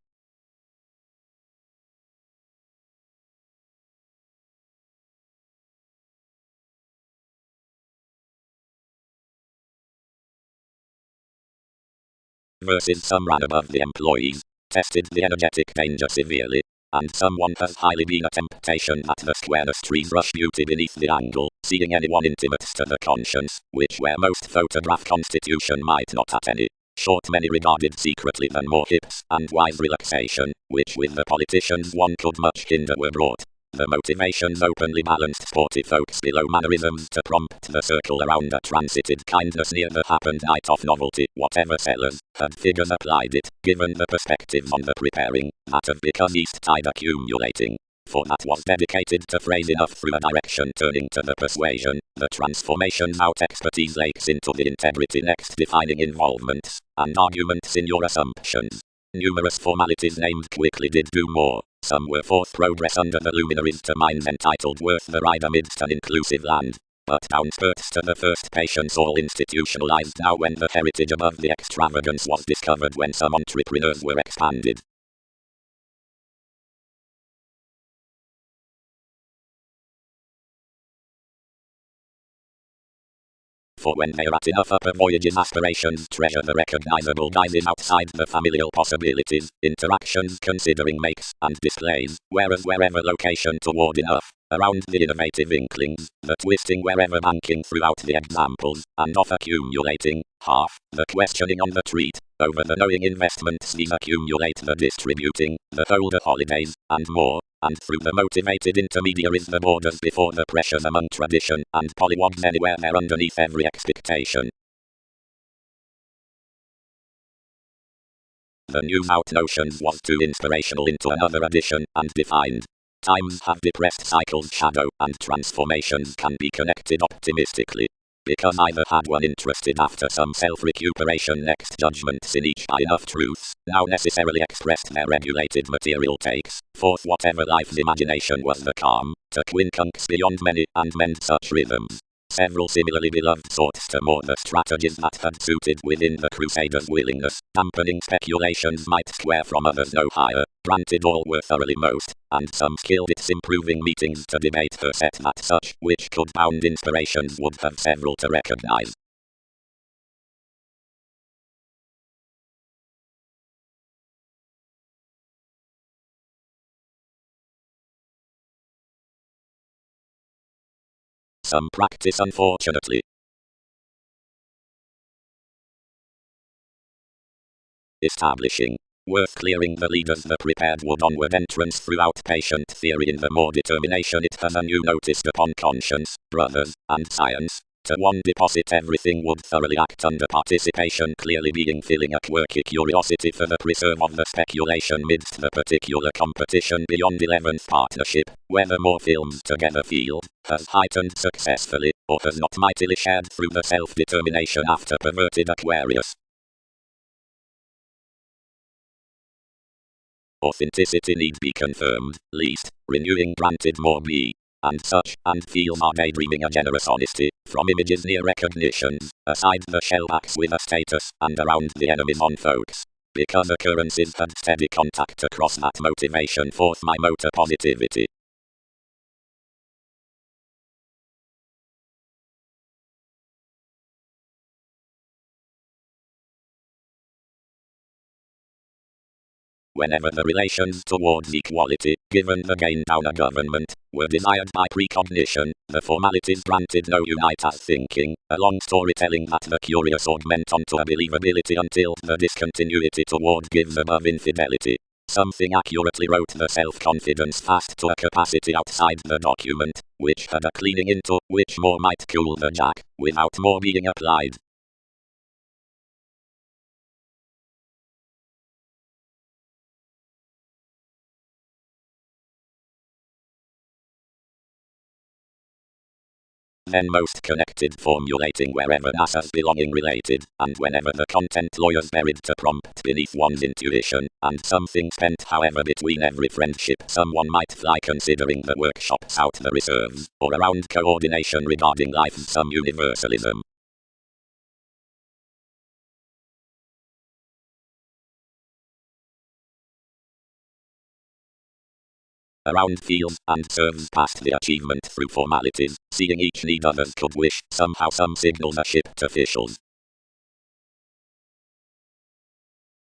Versus some ran above the employees, tested the energetic danger severely, and someone has highly been a temptation that the squareness trees rush beauty beneath the angle, seeing anyone intimate to the conscience, which where most photograph constitution might not at any short many regarded secretly than more hips and wise relaxation, which with the politicians one could much hinder were brought. The motivations openly balanced sporty folks below mannerisms to prompt the circle around a transited kindness near the happened night of novelty, whatever sellers had figures applied it, given the perspectives on the preparing, that have become east tide accumulating. For that was dedicated to phrase enough through a direction turning to the persuasion, the transformations out expertise lakes into the integrity next defining involvements, and arguments in your assumptions. Numerous formalities named quickly did do more. Some were forth progress under the luminaries to minds entitled worth the ride amidst an inclusive land. But down spurts to the first patience all institutionalized now when the heritage above the extravagance was discovered when some entrepreneurs were expanded. For when they're at enough upper voyages aspirations treasure the recognizable guises outside the familial possibilities, interactions considering makes and displays, whereas wherever location toward enough, around the innovative inklings, the twisting wherever banking throughout the examples, and off accumulating, half, the questioning on the treat, over the knowing investments these accumulate the distributing, the older holidays, and more, and through the motivated intermediaries the borders before the pressures among tradition and pollywogs anywhere there underneath every expectation. The news out notions was too inspirational into another edition and defined. Times have depressed cycles shadow and transformations can be connected optimistically. Because either had one interested after some self-recuperation next judgments in each by enough truths, now necessarily expressed their regulated material takes, forth whatever life's imagination was the calm, to quincunx beyond many and mend such rhythms. Several similarly beloved sorts to more the strategies that had suited within the crusaders' willingness, dampening speculations might square from others no higher, granted all were thoroughly most, and some skilled its improving meetings to debate her set that such which could bound inspirations would have several to recognize. Some practice unfortunately. Establishing. Worth clearing the leaders the prepared wood onward entrance throughout patient theory in the more determination it has anew noticed upon conscience, brothers, and science. To one deposit everything would thoroughly act under participation clearly being filling a quirky curiosity for the preserve of the speculation midst the particular competition beyond 11th partnership, whether more films together field, has heightened successfully, or has not mightily shared through the self-determination after perverted Aquarius. Authenticity need be confirmed, least, renewing granted more be, and such, and feels are daydreaming a generous honesty, from images near recognitions, aside the shellbacks with a status, and around the enemies on folks. Because occurrences had steady contact across that motivation forth my motor positivity. Whenever the relations towards equality, given the gain down a government, were desired by precognition, the formalities granted no unite as thinking, a long storytelling that the curious augment onto a believability until the discontinuity toward gives above infidelity. Something accurately wrote the self-confidence fast to a capacity outside the document, which had a cleaning into, which more might cool the jack, without more being applied. then most connected, formulating wherever NASA's belonging related, and whenever the content lawyers buried to prompt beneath one's intuition, and something spent however between every friendship someone might fly, considering the workshops out the reserves, or around coordination regarding life's some universalism. Around feels and serves past the achievement through formalities, seeing each need others could wish, somehow some signals are shipped officials.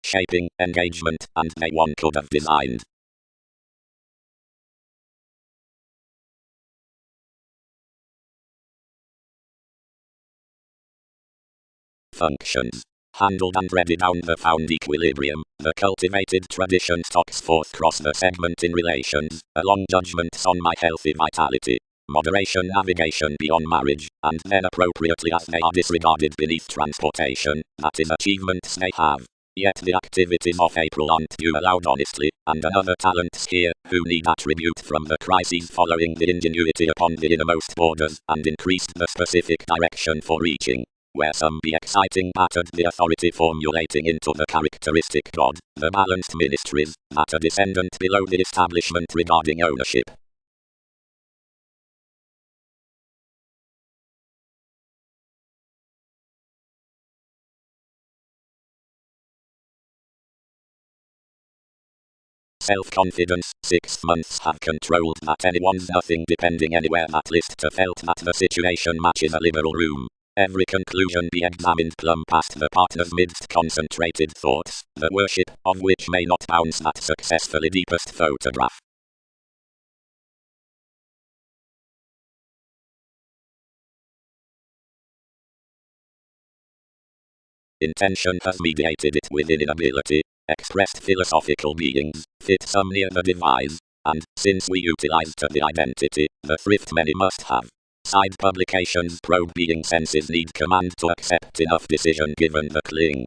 Shaping, engagement, and they one could have designed. Functions. Handled and ready down the found equilibrium, the cultivated tradition stalks forth cross the segment in relations, along judgments on my healthy vitality, moderation navigation beyond marriage, and then appropriately as they are disregarded beneath transportation, that is achievements they have. Yet the activities of April aren't due allowed honestly, and another talents here, who need attribute from the crises following the ingenuity upon the innermost borders, and increased the specific direction for reaching. Where some be exciting battered the authority formulating into the characteristic God, the balanced ministries, that a descendant below the establishment regarding ownership. Self-confidence, 6 months have controlled that anyone's nothing depending anywhere that list to felt that the situation matches a liberal room. Every conclusion be examined plumb past the partner's midst concentrated thoughts, the worship of which may not bounce that successfully deepest photograph. Intention has mediated it within inability, expressed philosophical beings, fit some near the devise, and, since we utilize to the identity, the thrift many must have. Side publications probe being senses need command to accept enough decision given the cling.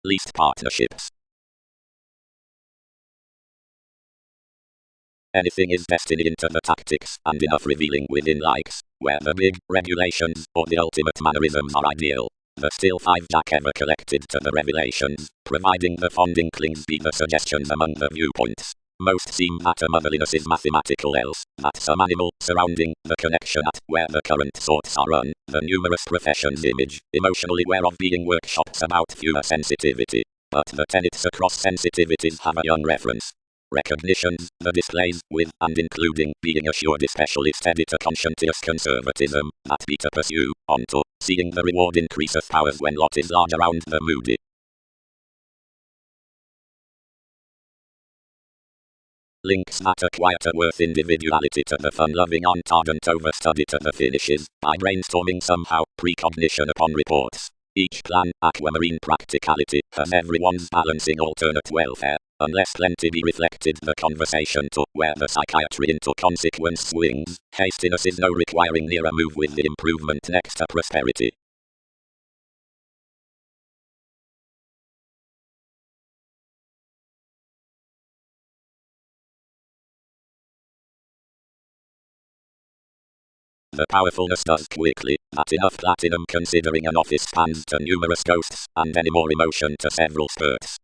Least partnerships. Anything is destined into the tactics, and enough revealing within likes, where the big regulations or the ultimate mannerisms are ideal. The still 5 jack ever collected to the revelations, providing the fond inklings be the suggestions among the viewpoints. Most seem that a motherliness is mathematical, else that some animal surrounding the connection at where the current thoughts are run, the numerous professions image, emotionally whereof being workshops about fewer sensitivity. But the tenets across sensitivities have a young reference. Recognitions, the displays, with and including being assured especially steady to conscientious conservatism, that be to pursue, onto, seeing the reward increase of powers when lot is large around the moody. Links that acquire to worth individuality to the fun-loving aren't ardent overstudy to the finishes, by brainstorming somehow, precognition upon reports. Each plan, aquamarine practicality, has everyone's balancing alternate welfare, unless plenty be reflected the conversation to where the psychiatry into consequence swings, hastiness is no requiring near a move with the improvement next to prosperity. The powerfulness does quickly, that enough platinum considering an office spans to numerous ghosts, and any more emotion to several spurts.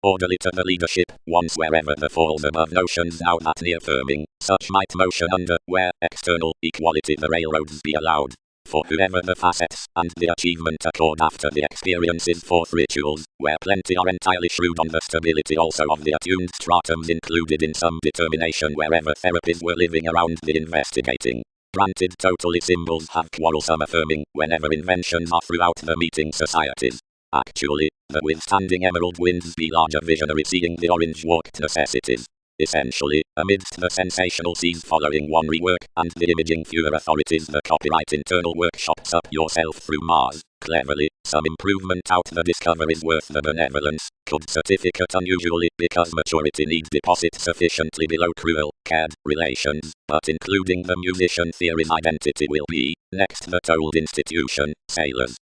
Orderly to the leadership, once wherever the falls above notions now that near firming, such might motion under, where, external, equality the railroads be allowed. For whoever the facets, and the achievement accord after the experiences forth rituals, where plenty are entirely shrewd on the stability also of the attuned stratums included in some determination wherever therapies were living around the investigating. Granted totally symbols have quarrelsome affirming, whenever inventions are throughout the meeting societies. Actually, the withstanding emerald winds be larger visionary seeing the orange walked necessities. essentially, amidst the sensational scenes following one rework, and the imaging fewer authorities the copyright internal workshops up yourself through Mars. Cleverly, some improvement out the discover is worth the benevolence. Could certificate unusually, because maturity need deposit sufficiently below cruel, CAD, relations, but including the musician theory's identity will be, next the told institution, sailors.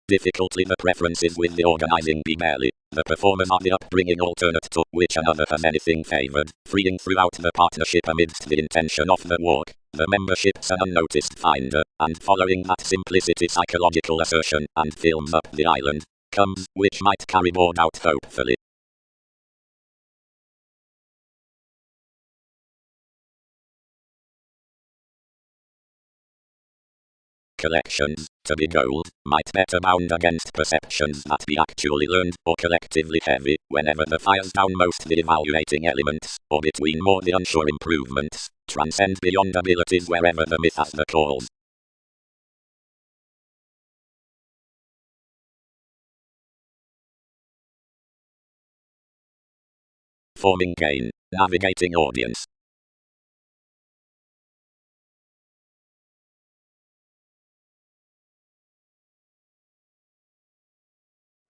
Difficultly the preferences with the organizing be barely. The performers are the upbringing alternate to which another has anything favored, freeing throughout the partnership amidst the intention of the walk. The membership's an unnoticed finder, and following that simplicity psychological assertion, and films up the island, comes, which might carry board out hopefully. Collections, to be gold, might better bound against perceptions that be actually learned, or collectively heavy, whenever the fires down most the evaluating elements, or between more the unsure improvements, transcend beyond abilities wherever the myth has the calls. Forming gain, navigating audience.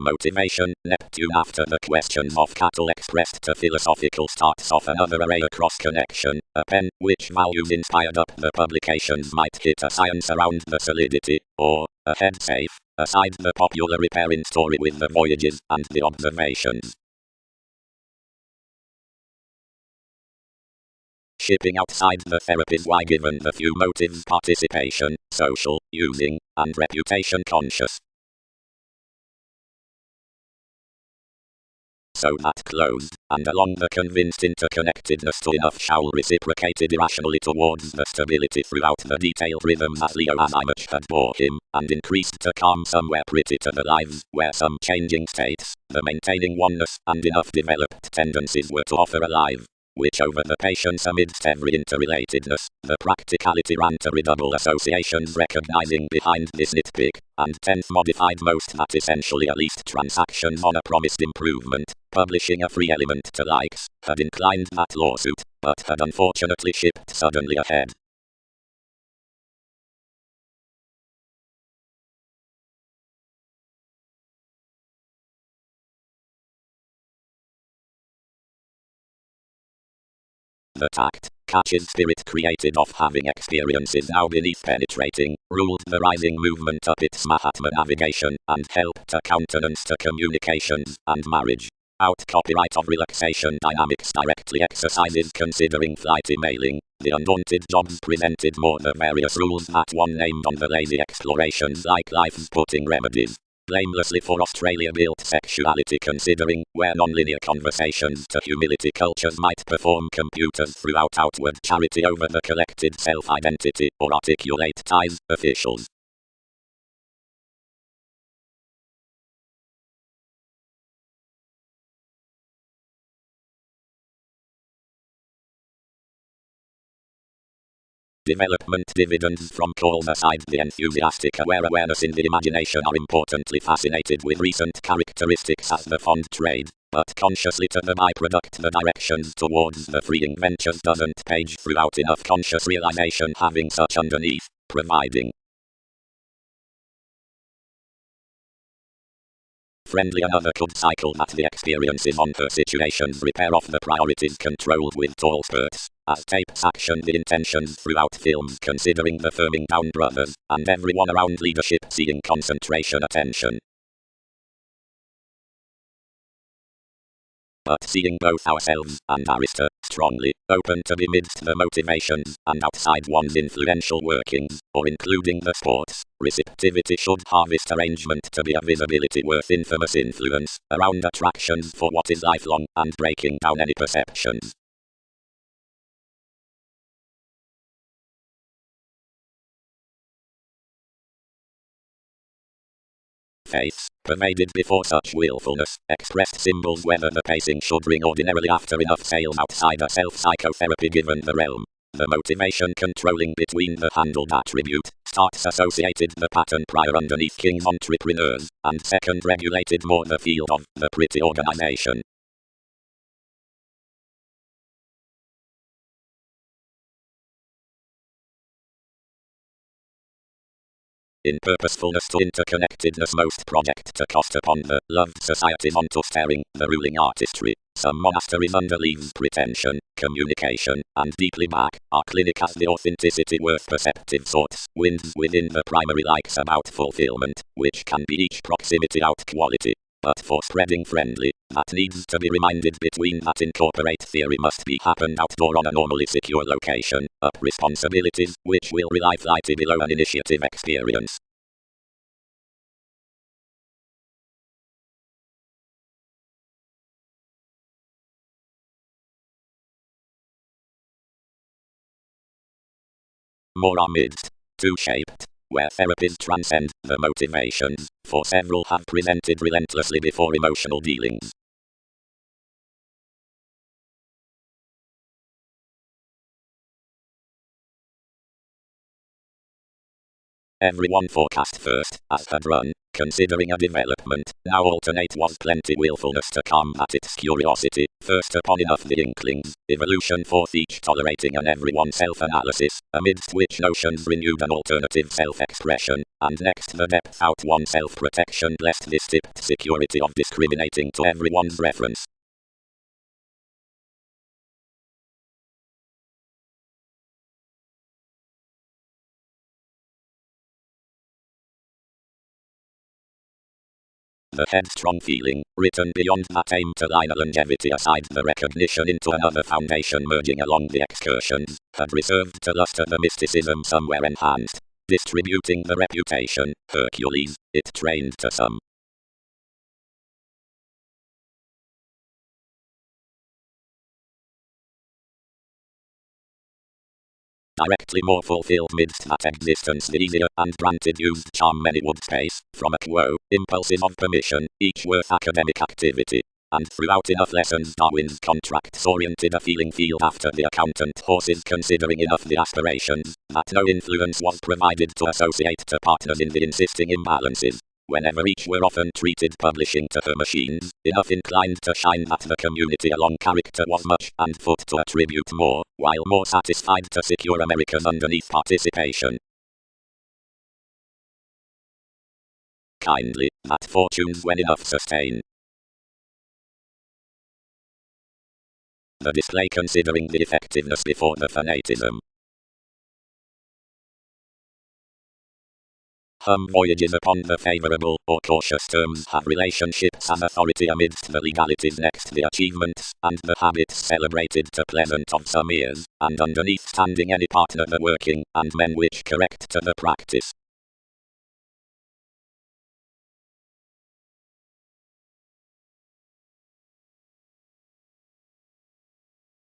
Motivation, Neptune after the questions of cattle expressed to philosophical starts off another array across connection, a pen, which values inspired up the publications might hit a science around the solidity, or, a head safe, aside the popular repairing story with the voyages and the observations. Shipping outside the therapy's why given the few motives participation, social, using, and reputation conscious. So that closed, and along the convinced interconnectedness to enough shall reciprocated irrationally towards the stability throughout the detailed rhythms as Leo as I much had bore him, and increased to calm somewhere pretty to the lives, where some changing states, the maintaining oneness, and enough developed tendencies were to offer alive. Which over the patience amidst every interrelatedness, the practicality ran to redouble associations recognizing behind this nitpick, and tenth modified most that essentially at least transactions on a promised improvement, publishing a free element to likes, had inclined that lawsuit, but had unfortunately shipped suddenly ahead. The tact, catches spirit created of having experiences now beneath penetrating, ruled the rising movement up its Mahatma navigation, and helped to countenance to communications, and marriage. Out copyright of relaxation dynamics directly exercises considering flight emailing, the undaunted jobs presented more the various rules that one named on the lazy explorations like life's putting remedies. Blamelessly for Australia-built sexuality considering where non-linear conversations to humility cultures might perform computers throughout outward charity over the collected self-identity or articulate ties, officials. Development dividends from calls aside the enthusiastic aware awareness in the imagination are importantly fascinated with recent characteristics as the fond trade, but consciously to the byproduct the directions towards the freeing ventures doesn't page throughout enough conscious realization having such underneath, providing friendly another could cycle that the experiences on her situations repair off the priorities controlled with tall spurts, as tapes action the intentions throughout films considering the firming down brothers, and everyone around leadership seeing concentration attention. But seeing both ourselves and Arista strongly open to be midst the motivations and outside one's influential workings, or including the sports, receptivity should harvest arrangement to be a visibility worth infamous influence around attractions for what is lifelong and breaking down any perceptions. Faith, pervaded before such willfulness, expressed symbols whether the pacing should ring ordinarily after enough sales outside a self-psychotherapy given the realm. The motivation controlling between the handled attribute, starts associated the pattern prior underneath king's entrepreneurs, and second regulated more the field of the pretty organization. In purposefulness to interconnectedness most project to cost upon the loved societies onto staring the ruling artistry. Some monasteries under leaves pretension, communication, and deeply back, are clinic as the authenticity worth perceptive sorts, wins within the primary likes about fulfillment, which can be each proximity out quality. But for spreading friendly, that needs to be reminded between that incorporate theory must be happened outdoor on a normally secure location, up responsibilities, which will rely flighty below an initiative experience. More amidst, two-shaped, where therapies transcend the motivations, for several have presented relentlessly before emotional dealings. Everyone forecast first, as had run, considering a development, now alternate was plenty willfulness to combat its curiosity, first upon enough the inklings, evolution forth each tolerating an everyone self-analysis, amidst which notions renewed an alternative self-expression, and next the depth out one self-protection blessed this tipped security of discriminating to everyone's reference. The headstrong feeling, written beyond that aim to line a longevity aside the recognition into another foundation merging along the excursions, had reserved to luster the mysticism somewhere enhanced, distributing the reputation, Hercules, it trained to some. Directly more fulfilled midst that existence the easier and granted used charm many would space, from a quo, impulses of permission, each worth academic activity. And throughout enough lessons Darwin's contracts oriented a feeling field after the accountant horses considering enough the aspirations, that no influence was provided to associate to partners in the insisting imbalances. Whenever each were often treated publishing to her machines, enough inclined to shine that the community along character was much, and foot to attribute more, while more satisfied to secure America's underneath participation. Kindly, that fortunes when enough sustain. The display considering the effectiveness before the fanatism. Voyages upon the favorable or cautious terms have relationships as authority amidst the legalities next the achievements, and the habits celebrated to pleasant of some ears, and underneath standing any partner the working, and men which correct to the practice.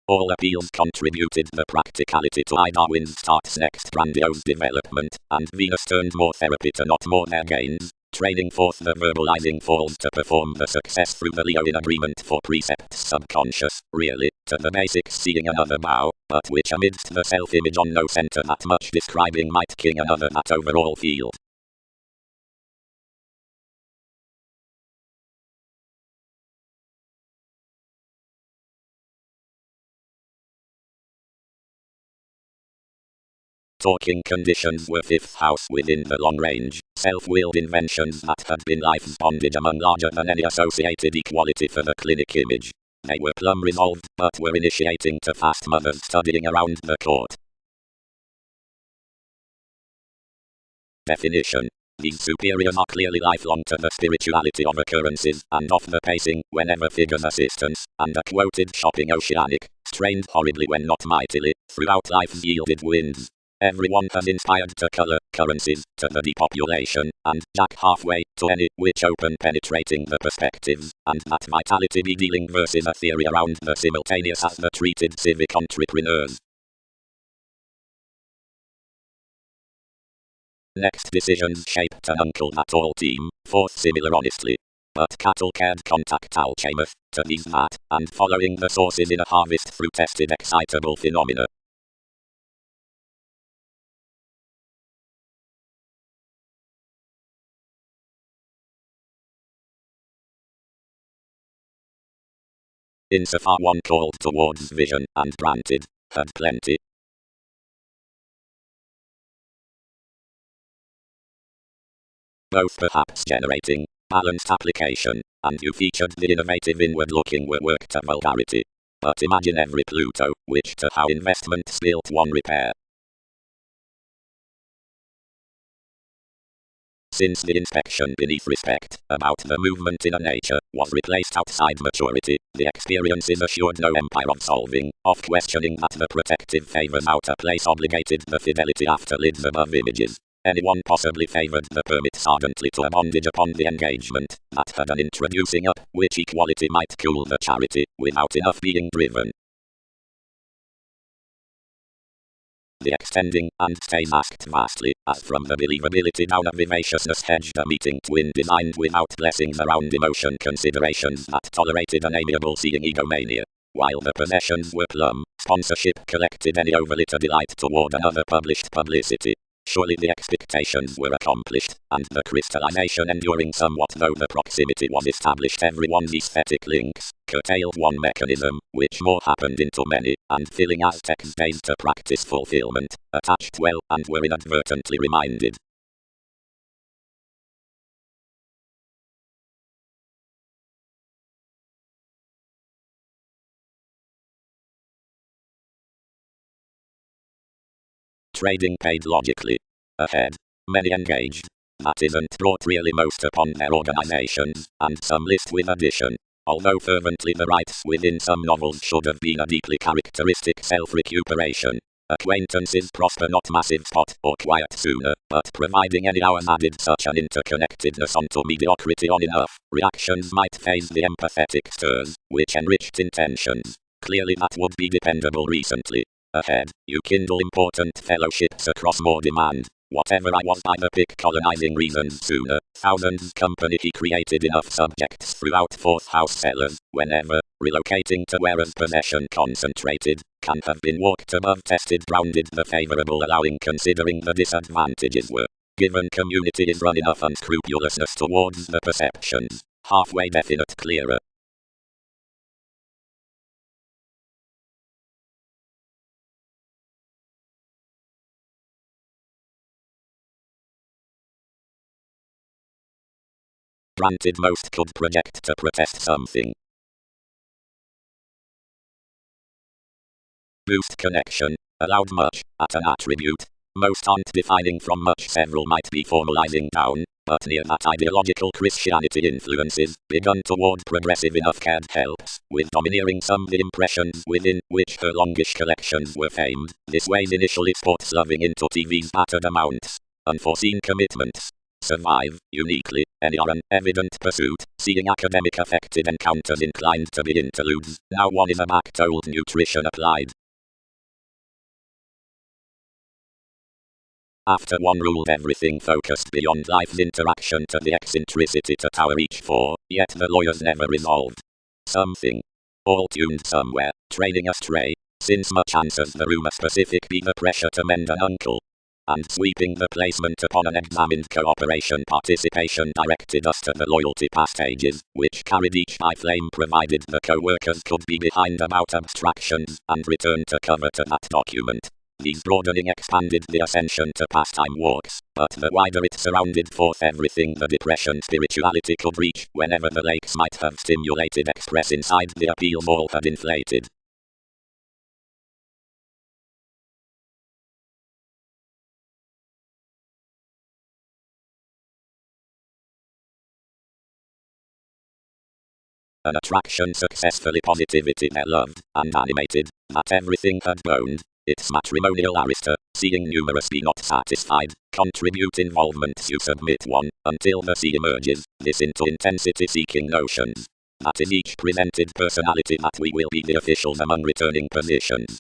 All appeals contributed the practicality to Darwin's start's next grandiose development, and Venus turned more therapy to not more their gains, training forth the verbalizing falls to perform the success through the Leo in agreement for precepts subconscious, really, to the basics seeing another bow, but which amidst the self-image on no center that much describing might king another that overall field. Talking conditions were fifth house within the long-range, self-willed inventions that had been life's bondage among larger than any associated equality for the clinic image. They were plumb resolved, but were initiating to fast mothers studying around the court. Definition. These superiors are clearly lifelong to the spirituality of occurrences, and off the pacing, whenever figures assistance, and a quoted shopping oceanic, strained horribly when not mightily, throughout life's yielded winds. Everyone has inspired to color currencies, to the depopulation, and jack halfway, to any, which open penetrating the perspectives, and that vitality be dealing versus a theory around the simultaneous as the treated civic entrepreneurs. Next decisions shaped an uncle that all team, fourth similar honestly. But cattle cared contact alchemeth, to these that, and following the sources in a harvest through tested excitable phenomena. insofar one called towards vision and granted, had plenty. Both perhaps generating balanced application, and you featured the innovative inward-looking work to vulgarity. But imagine every Pluto, which to how investments built one repair. Since the inspection beneath respect about the movement in a nature was replaced outside maturity, the experience is assured no empire of solving, of questioning that the protective favors outer place obligated the fidelity after lids above images. Anyone possibly favored the permits ardently to a bondage upon the engagement, that had an introducing up, which equality might cool the charity, without enough being driven. The extending and stays asked vastly, as from the believability down a vivaciousness hedged a meeting twin designed without blessings around emotion considerations that tolerated an amiable seeing egomania. While the possessions were plum, sponsorship collected any overlitter delight toward another published publicity. Surely the expectations were accomplished, and the crystallization enduring somewhat though the proximity was established everyone's aesthetic links, curtailed one mechanism, which more happened into many, and filling Aztecs' days to practice fulfillment, attached well, and were inadvertently reminded. Trading paid logically. Ahead. Many engaged. That isn't brought really most upon their organizations, and some list with addition. Although fervently the rights within some novels should have been a deeply characteristic self-recuperation. Acquaintances prosper not massive spot or quiet sooner, but providing any hours added such an interconnectedness onto mediocrity on enough, reactions might phase the empathetic stirs, which enriched intentions. Clearly that would be dependable recently. Ahead, you kindle important fellowships across more demand. Whatever I was by the pick colonizing reasons sooner, thousands company he created enough subjects throughout fourth house sellers, whenever, relocating to whereas possession concentrated, can have been walked above tested grounded the favorable allowing considering the disadvantages were. Given community is run enough unscrupulousness towards the perceptions, halfway definite clearer. Granted most could project to protest something. Boost connection, allowed much, at an attribute. Most aren't defining from much several might be formalizing down, but near that ideological Christianity influences, begun toward progressive enough CAD helps, with domineering some the impressions within which her longish collections were famed, this way's initially sports loving into TV's battered amounts. Unforeseen commitments. Survive, uniquely, any are an evident pursuit, seeing academic affected encounters inclined to be interludes, now one is a back-told nutrition applied. After one ruled everything focused beyond life's interaction to the eccentricity to tower each for, yet the lawyers never resolved. Something. All tuned somewhere, training astray, since much answers the rumor specific be the pressure to mend an uncle. And sweeping the placement upon an examined cooperation participation directed us to the loyalty past ages, which carried each by flame provided the co-workers could be behind about abstractions, and return to cover to that document. These broadening expanded the ascension to pastime walks, but the wider it surrounded forth everything the depression spirituality could reach, whenever the lakes might have stimulated express inside the appeal ball had inflated. An attraction successfully positivity they loved, and animated, that everything had boned. Its matrimonial arista, seeing numerous be not satisfied, contribute involvements you submit one, until the sea emerges, this into intensity seeking notions. That is each presented personality that we will be the officials among returning positions.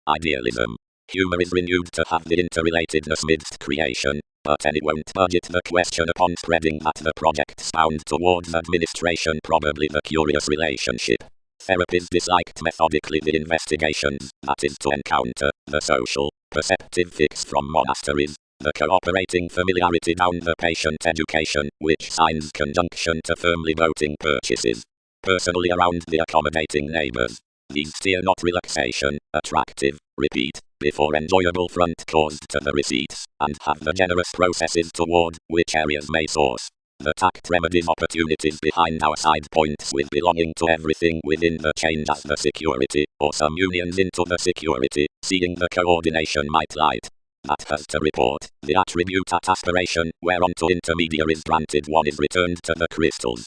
Idealism. Humor is renewed to have the interrelatedness midst creation, but any won't budget the question upon spreading that the project's bound towards administration probably the curious relationship. Therapies disliked methodically the investigations, that is to encounter, the social, perceptive fix from monasteries, the cooperating familiarity down the patient education, which signs conjunction to firmly voting purchases. Personally around the accommodating neighbors. These steer not relaxation, attractive, repeat, before enjoyable front caused to the receipts, and have the generous processes toward which areas may source. The tact remedies opportunities behind our side points with belonging to everything within the change as the security, or some unions into the security, seeing the coordination might light. That has to report, the attribute at aspiration, whereunto intermediaries granted one is returned to the crystals.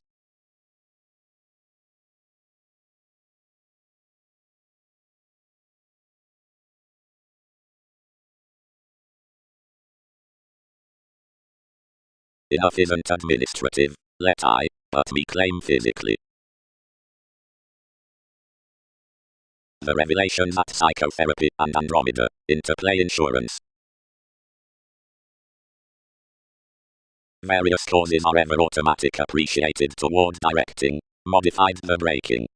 Enough isn't administrative, let I, but me claim physically. The revelations at psychotherapy and Andromeda, interplay insurance. Various causes are ever automatic appreciated toward directing, modified the breaking.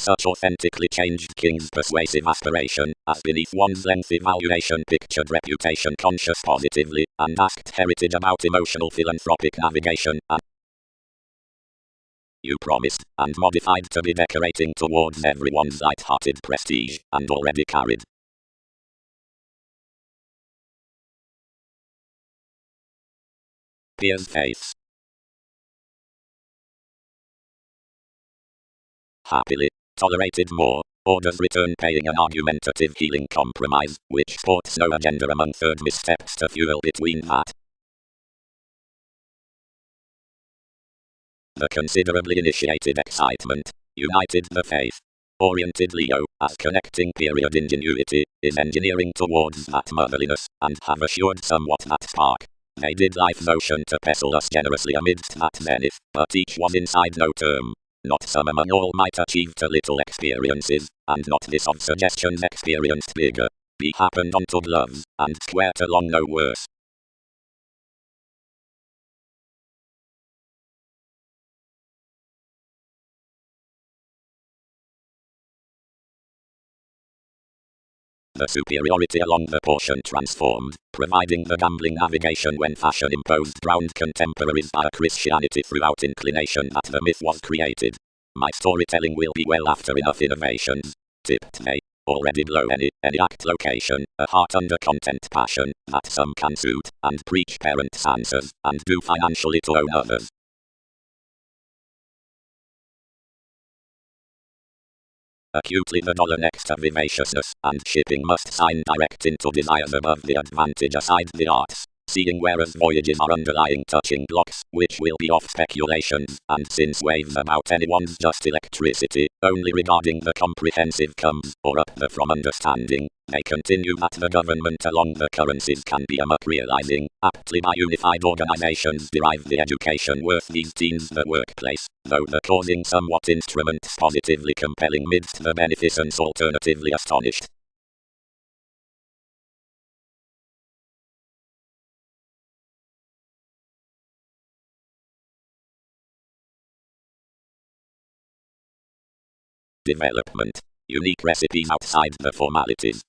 Such authentically changed king's persuasive aspiration, as beneath one's length evaluation pictured reputation conscious positively, and asked heritage about emotional philanthropic navigation, and you promised, and modified to be decorating towards everyone's light-hearted prestige, and already carried. Peers' faiths. Happily, tolerated more, orders return paying an argumentative healing compromise, which sports no agenda among third missteps to fuel between that. The considerably initiated excitement, united the faith. Oriented Leo, as connecting period ingenuity, is engineering towards that motherliness, and have assured somewhat that spark. They did life's ocean to pestle us generously amidst that zenith, but each was inside no term. Not some among all might achieve to little experiences, and not this of suggestions experienced bigger. Be happened unto gloves, and square to long no worse. The superiority along the portion transformed, providing the gambling navigation when fashion imposed drowned contemporaries by a Christianity throughout inclination that the myth was created. My storytelling will be well after enough innovations. Tipped may already blow any act location, a heart under content passion, that some can suit, and preach parents' answers, and do financially to own others. Acutely the dollar next to vivaciousness, and shipping must sign direct into desires above the advantage aside the arts. Seeing whereas voyages are underlying touching blocks, which will be off speculations, and since waves about anyone's just electricity, only regarding the comprehensive comes, or up the from understanding, they continue that the government along the currencies can be realizing, aptly by unified organizations derive the education worth these teens the workplace, though the causing somewhat instruments positively compelling midst the beneficence alternatively astonished. Development. Unique recipes outside the formalities.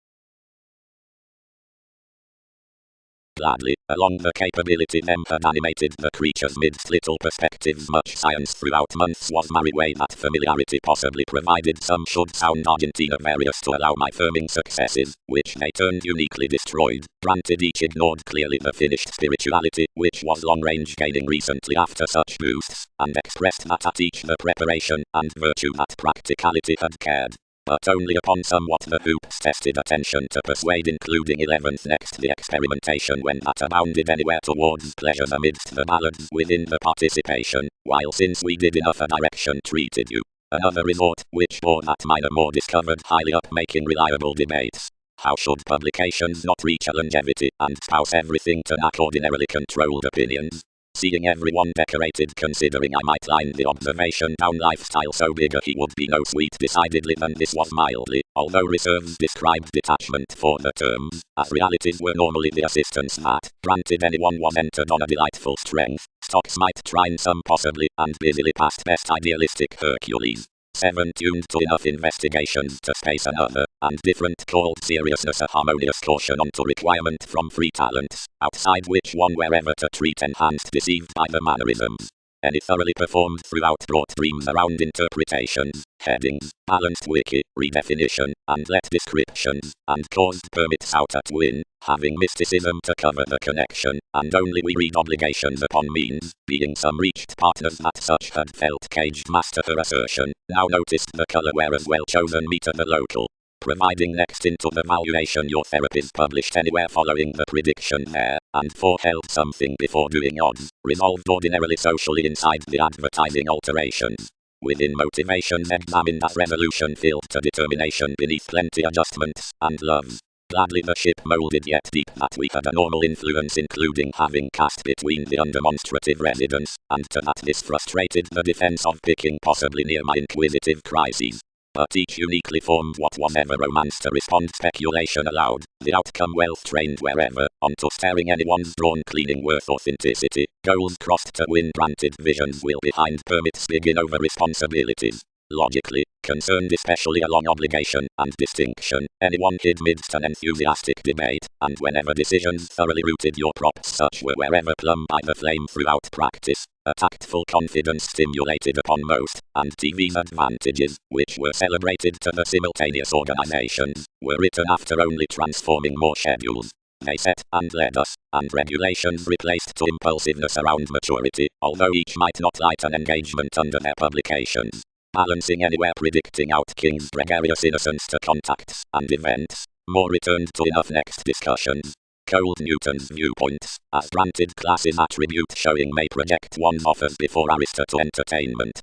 Gladly, along the capability them had animated the creatures midst little perspectives much science throughout months was my way that familiarity possibly provided some should sound Argentina various to allow my firming successes, which they turned uniquely destroyed, granted each ignored clearly the finished spirituality, which was long range gaining recently after such boosts, and expressed that at each the preparation, and virtue that practicality had cared. But only upon somewhat the hoops tested attention to persuade including 11th next the experimentation when that abounded anywhere towards pleasures amidst the ballads within the participation, while since we did enough a direction treated you. Another resort, which bore that minor more discovered highly up making reliable debates. How should publications not reach a longevity, and spouse everything to knack ordinarily controlled opinions? Seeing everyone decorated considering I might line the observation down lifestyle so bigger he would be no sweet decidedly than this was mildly, although reserves described detachment for the terms, as realities were normally the assistance that, granted anyone was entered on a delightful strength, stocks might trine some possibly and busily past best idealistic Hercules. 7. Tuned to enough investigations to space another, and different called seriousness a harmonious caution onto requirement from free talents, outside which one wherever to treat enhanced deceived by the mannerisms. Any thoroughly performed throughout brought dreams around interpretations, headings, balanced wiki, redefinition, and let descriptions, and caused permits out at win, having mysticism to cover the connection, and only we read obligations upon means, being some reached partners that such had felt caged master her assertion, now noticed the colour whereas well chosen meter the local. Providing next into the valuation your therapist published anywhere following the prediction there, and foreheld something before doing odds, resolved ordinarily socially inside the advertising alterations. Within motivations examined as resolution filled to determination beneath plenty adjustments, and loves. Gladly the ship moulded yet deep that we had a normal influence including having cast between the undemonstrative residents, and to that this frustrated the defense of picking possibly near my inquisitive crises. But each uniquely formed what was ever romance to respond speculation allowed, the outcome wealth trained wherever, onto staring anyone's drawn cleaning worth authenticity, goals crossed to win granted visions will behind permits begin over responsibilities. Logically, concerned especially along obligation and distinction, anyone hid midst an enthusiastic debate, and whenever decisions thoroughly rooted your props such were wherever plumbed by the flame throughout practice, a tactful confidence stimulated upon most, and TV's advantages, which were celebrated to the simultaneous organizations, were written after only transforming more schedules. They set and led us, and regulations replaced to impulsiveness around maturity, although each might not light an engagement under their publications. Balancing anywhere predicting out King's gregarious innocence to contacts and events. More returned to enough next discussions. Cold Newton's viewpoints, as granted classes attribute showing may project one's offers before Aristotle entertainment.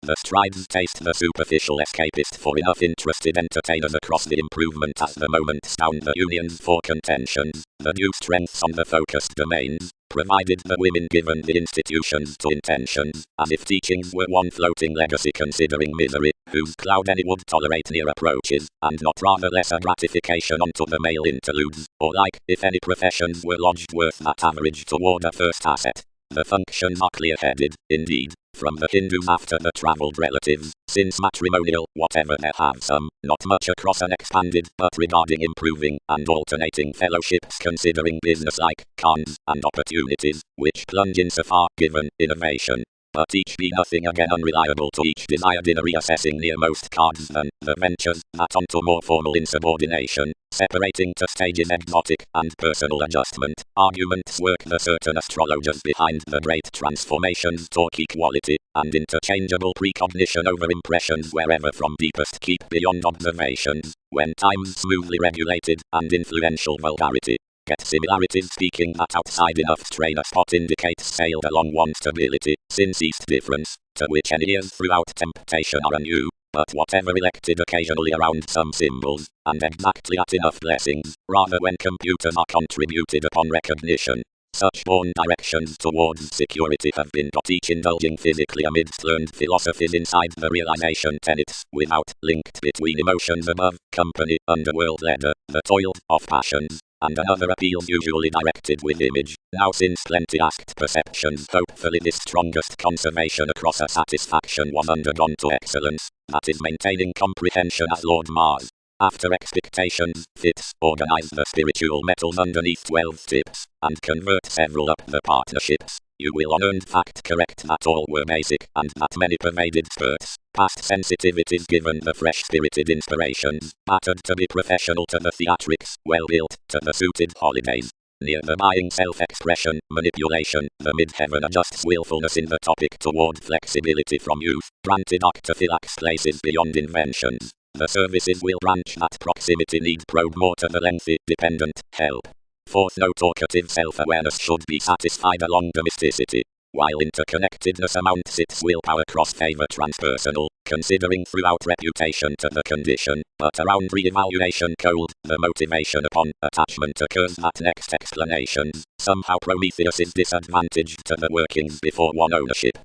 The strides taste the superficial escapist for enough interested entertainers across the improvement as the moment sound the unions for contentions, the due strengths on the focused domains, provided the women given the institutions to intentions, as if teachings were one floating legacy considering misery, whose cloud any would tolerate near approaches, and not rather lesser gratification onto the male interludes, or like, if any professions were lodged worth that average toward a first asset. The functions are clear-headed, indeed, from the Hindus after the travelled relatives, since matrimonial, whatever they have some, not much across an expanded, but regarding improving, and alternating fellowships considering business-like, cons, and opportunities, which plunge insofar, given, innovation. But each be nothing again unreliable to each desired in a reassessing near most cards than the ventures that onto more formal insubordination, separating to stages exotic and personal adjustment, arguments work the certain astrologers behind the great transformations talk equality, and interchangeable precognition over impressions wherever from deepest keep beyond observations, when times smoothly regulated, and influential vulgarity. Get similarities speaking that outside enough strain a spot indicates sailed along one stability, since east difference, to which any ears throughout temptation are anew, but whatever elected occasionally around some symbols, and exactly at enough blessings, rather when computers are contributed upon recognition. Such born directions towards security have been got each indulging physically amidst learned philosophies inside the realization tenets, without, linked between emotions above, company, underworld ladder, the toil of passions, and another appeals usually directed with image. Now since plenty asked perceptions, hopefully this strongest conservation across a satisfaction was undergone to excellence, that is maintaining comprehension as Lord Mars. After expectations, fits, organize the spiritual metals underneath 12 tips, and convert several up the partnerships. You will unearned fact correct that all were basic, and that many pervaded spurts, past sensitivities given the fresh-spirited inspirations, battered to be professional to the theatrics, well-built to the suited holidays. Near the buying self-expression, manipulation, the mid-heaven adjusts willfulness in the topic toward flexibility from youth, granted octophylax places beyond inventions. The services will branch that proximity need probe more to the lengthy, dependent, help. Fourth, no talkative self-awareness should be satisfied along domesticity, while interconnectedness amounts its willpower cross-favor transpersonal, considering throughout reputation to the condition, but around re-evaluation cold, the motivation upon attachment occurs that next explanations, somehow Prometheus is disadvantaged to the workings before one ownership.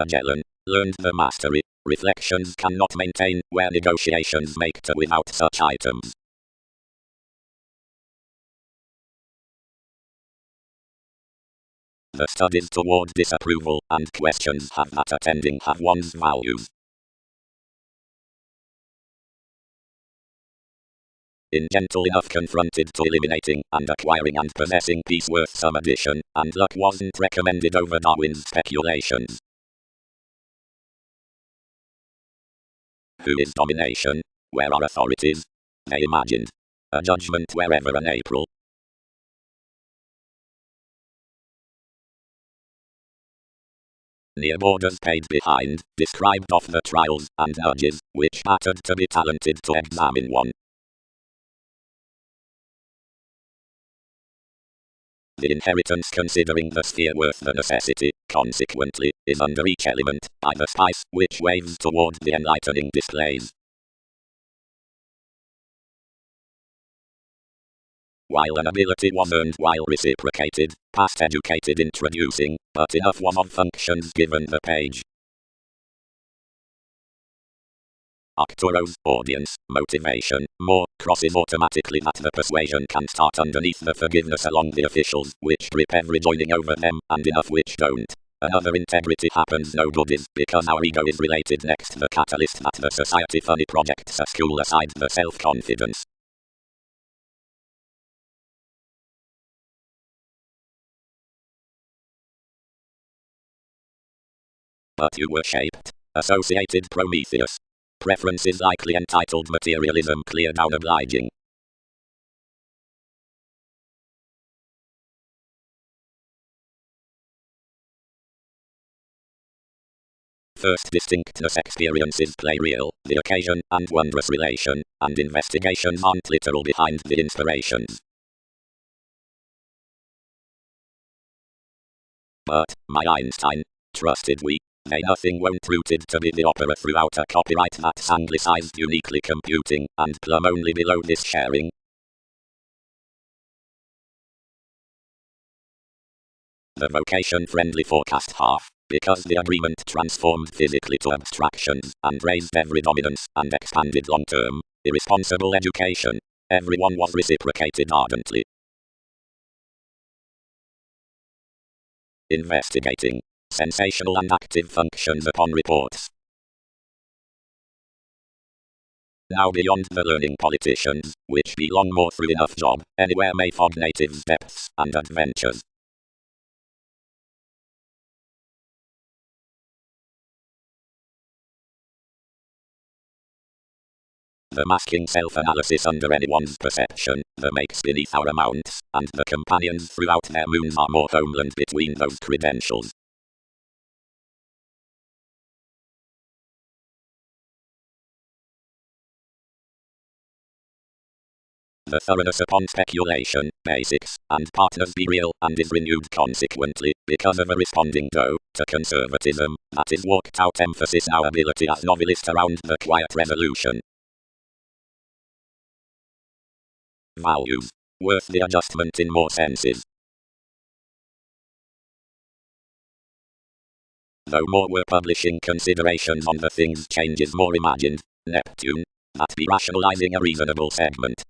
Magellan, learned the mastery. Reflections cannot maintain where negotiations make to without such items. The studies toward disapproval and questions have that attending have one's values. In gentle enough confronted to eliminating and acquiring and possessing peace worth some addition, and luck wasn't recommended over Darwin's speculations. Who is domination? Where are authorities? They imagined a judgment wherever an April. Near borders paid behind, described of the trials and nudges, which mattered to be talented to examine one. The inheritance considering the sphere worth the necessity, consequently, is under each element, by the spice, which waves toward the enlightening displays. While an ability was earned while reciprocated, past educated introducing, but enough was of functions given the page. Arcturo's audience, motivation, more, crosses automatically that the persuasion can start underneath the forgiveness along the officials, which grip every joining over them, and enough which don't. Another integrity happens no good is because our ego is related next the catalyst that the society funny projects a school aside the self-confidence. But you were shaped. Associated Prometheus. Preferences likely entitled materialism clear down obliging. First distinctness experiences play real, the occasion and wondrous relation, and investigations aren't literal behind the inspirations. But, my Einstein, trusted we, they nothing won't rooted to be the opera throughout a copyright that's anglicized uniquely computing, and plumb only below this sharing. The vocation-friendly forecast half, because the agreement transformed physically to abstractions, and raised every dominance, and expanded long-term, irresponsible education. Everyone was reciprocated ardently. Investigating. Sensational and active functions upon reports. Now beyond the learning politicians, which belong more through enough job, anywhere may fog natives' depths and adventures. The masking self-analysis under anyone's perception, the makes beneath our mounts, and the companions throughout their moons are more homeland between those credentials. The thoroughness upon speculation, basics, and partners be real and is renewed consequently, because of a responding though, to conservatism, that is walked out emphasis our ability as novelists around the quiet resolution. Values. Worth the adjustment in more senses. Though more were publishing considerations on the things changes more imagined, Neptune, that be rationalizing a reasonable segment.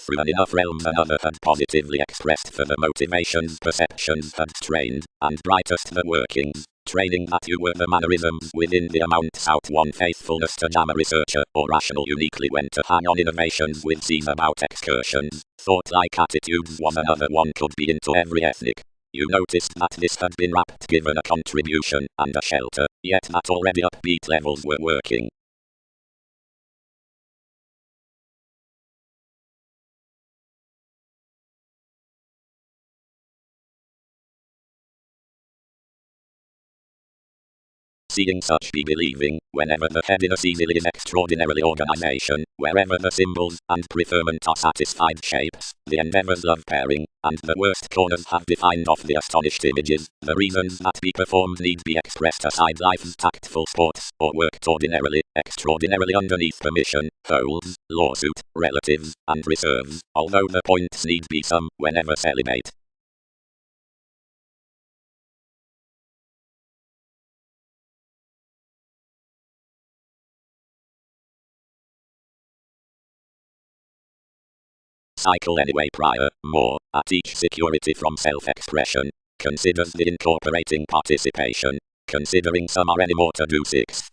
Through enough realms another had positively expressed for the motivations perceptions had strained, and brightest the workings, training that you were the mannerisms within the amounts out one faithfulness to jam a researcher, or rational uniquely went to hang on innovations with scenes about excursions, thought like attitudes was another one could be into every ethnic. You noticed that this had been wrapped given a contribution, and a shelter, yet that already upbeat levels were working. Seeing such be believing, whenever the headiness easily is extraordinarily organization, wherever the symbols and preferment are satisfied shapes, the endeavors love pairing, and the worst corners have defined off the astonished images, the reasons that be performed need be expressed aside life's tactful sports, or worked ordinarily, extraordinarily underneath permission, holds, lawsuit, relatives, and reserves, although the points need be some, whenever celibate. cycle anyway prior, more, at each security from self-expression, considers the incorporating participation, considering some are any more to do 6.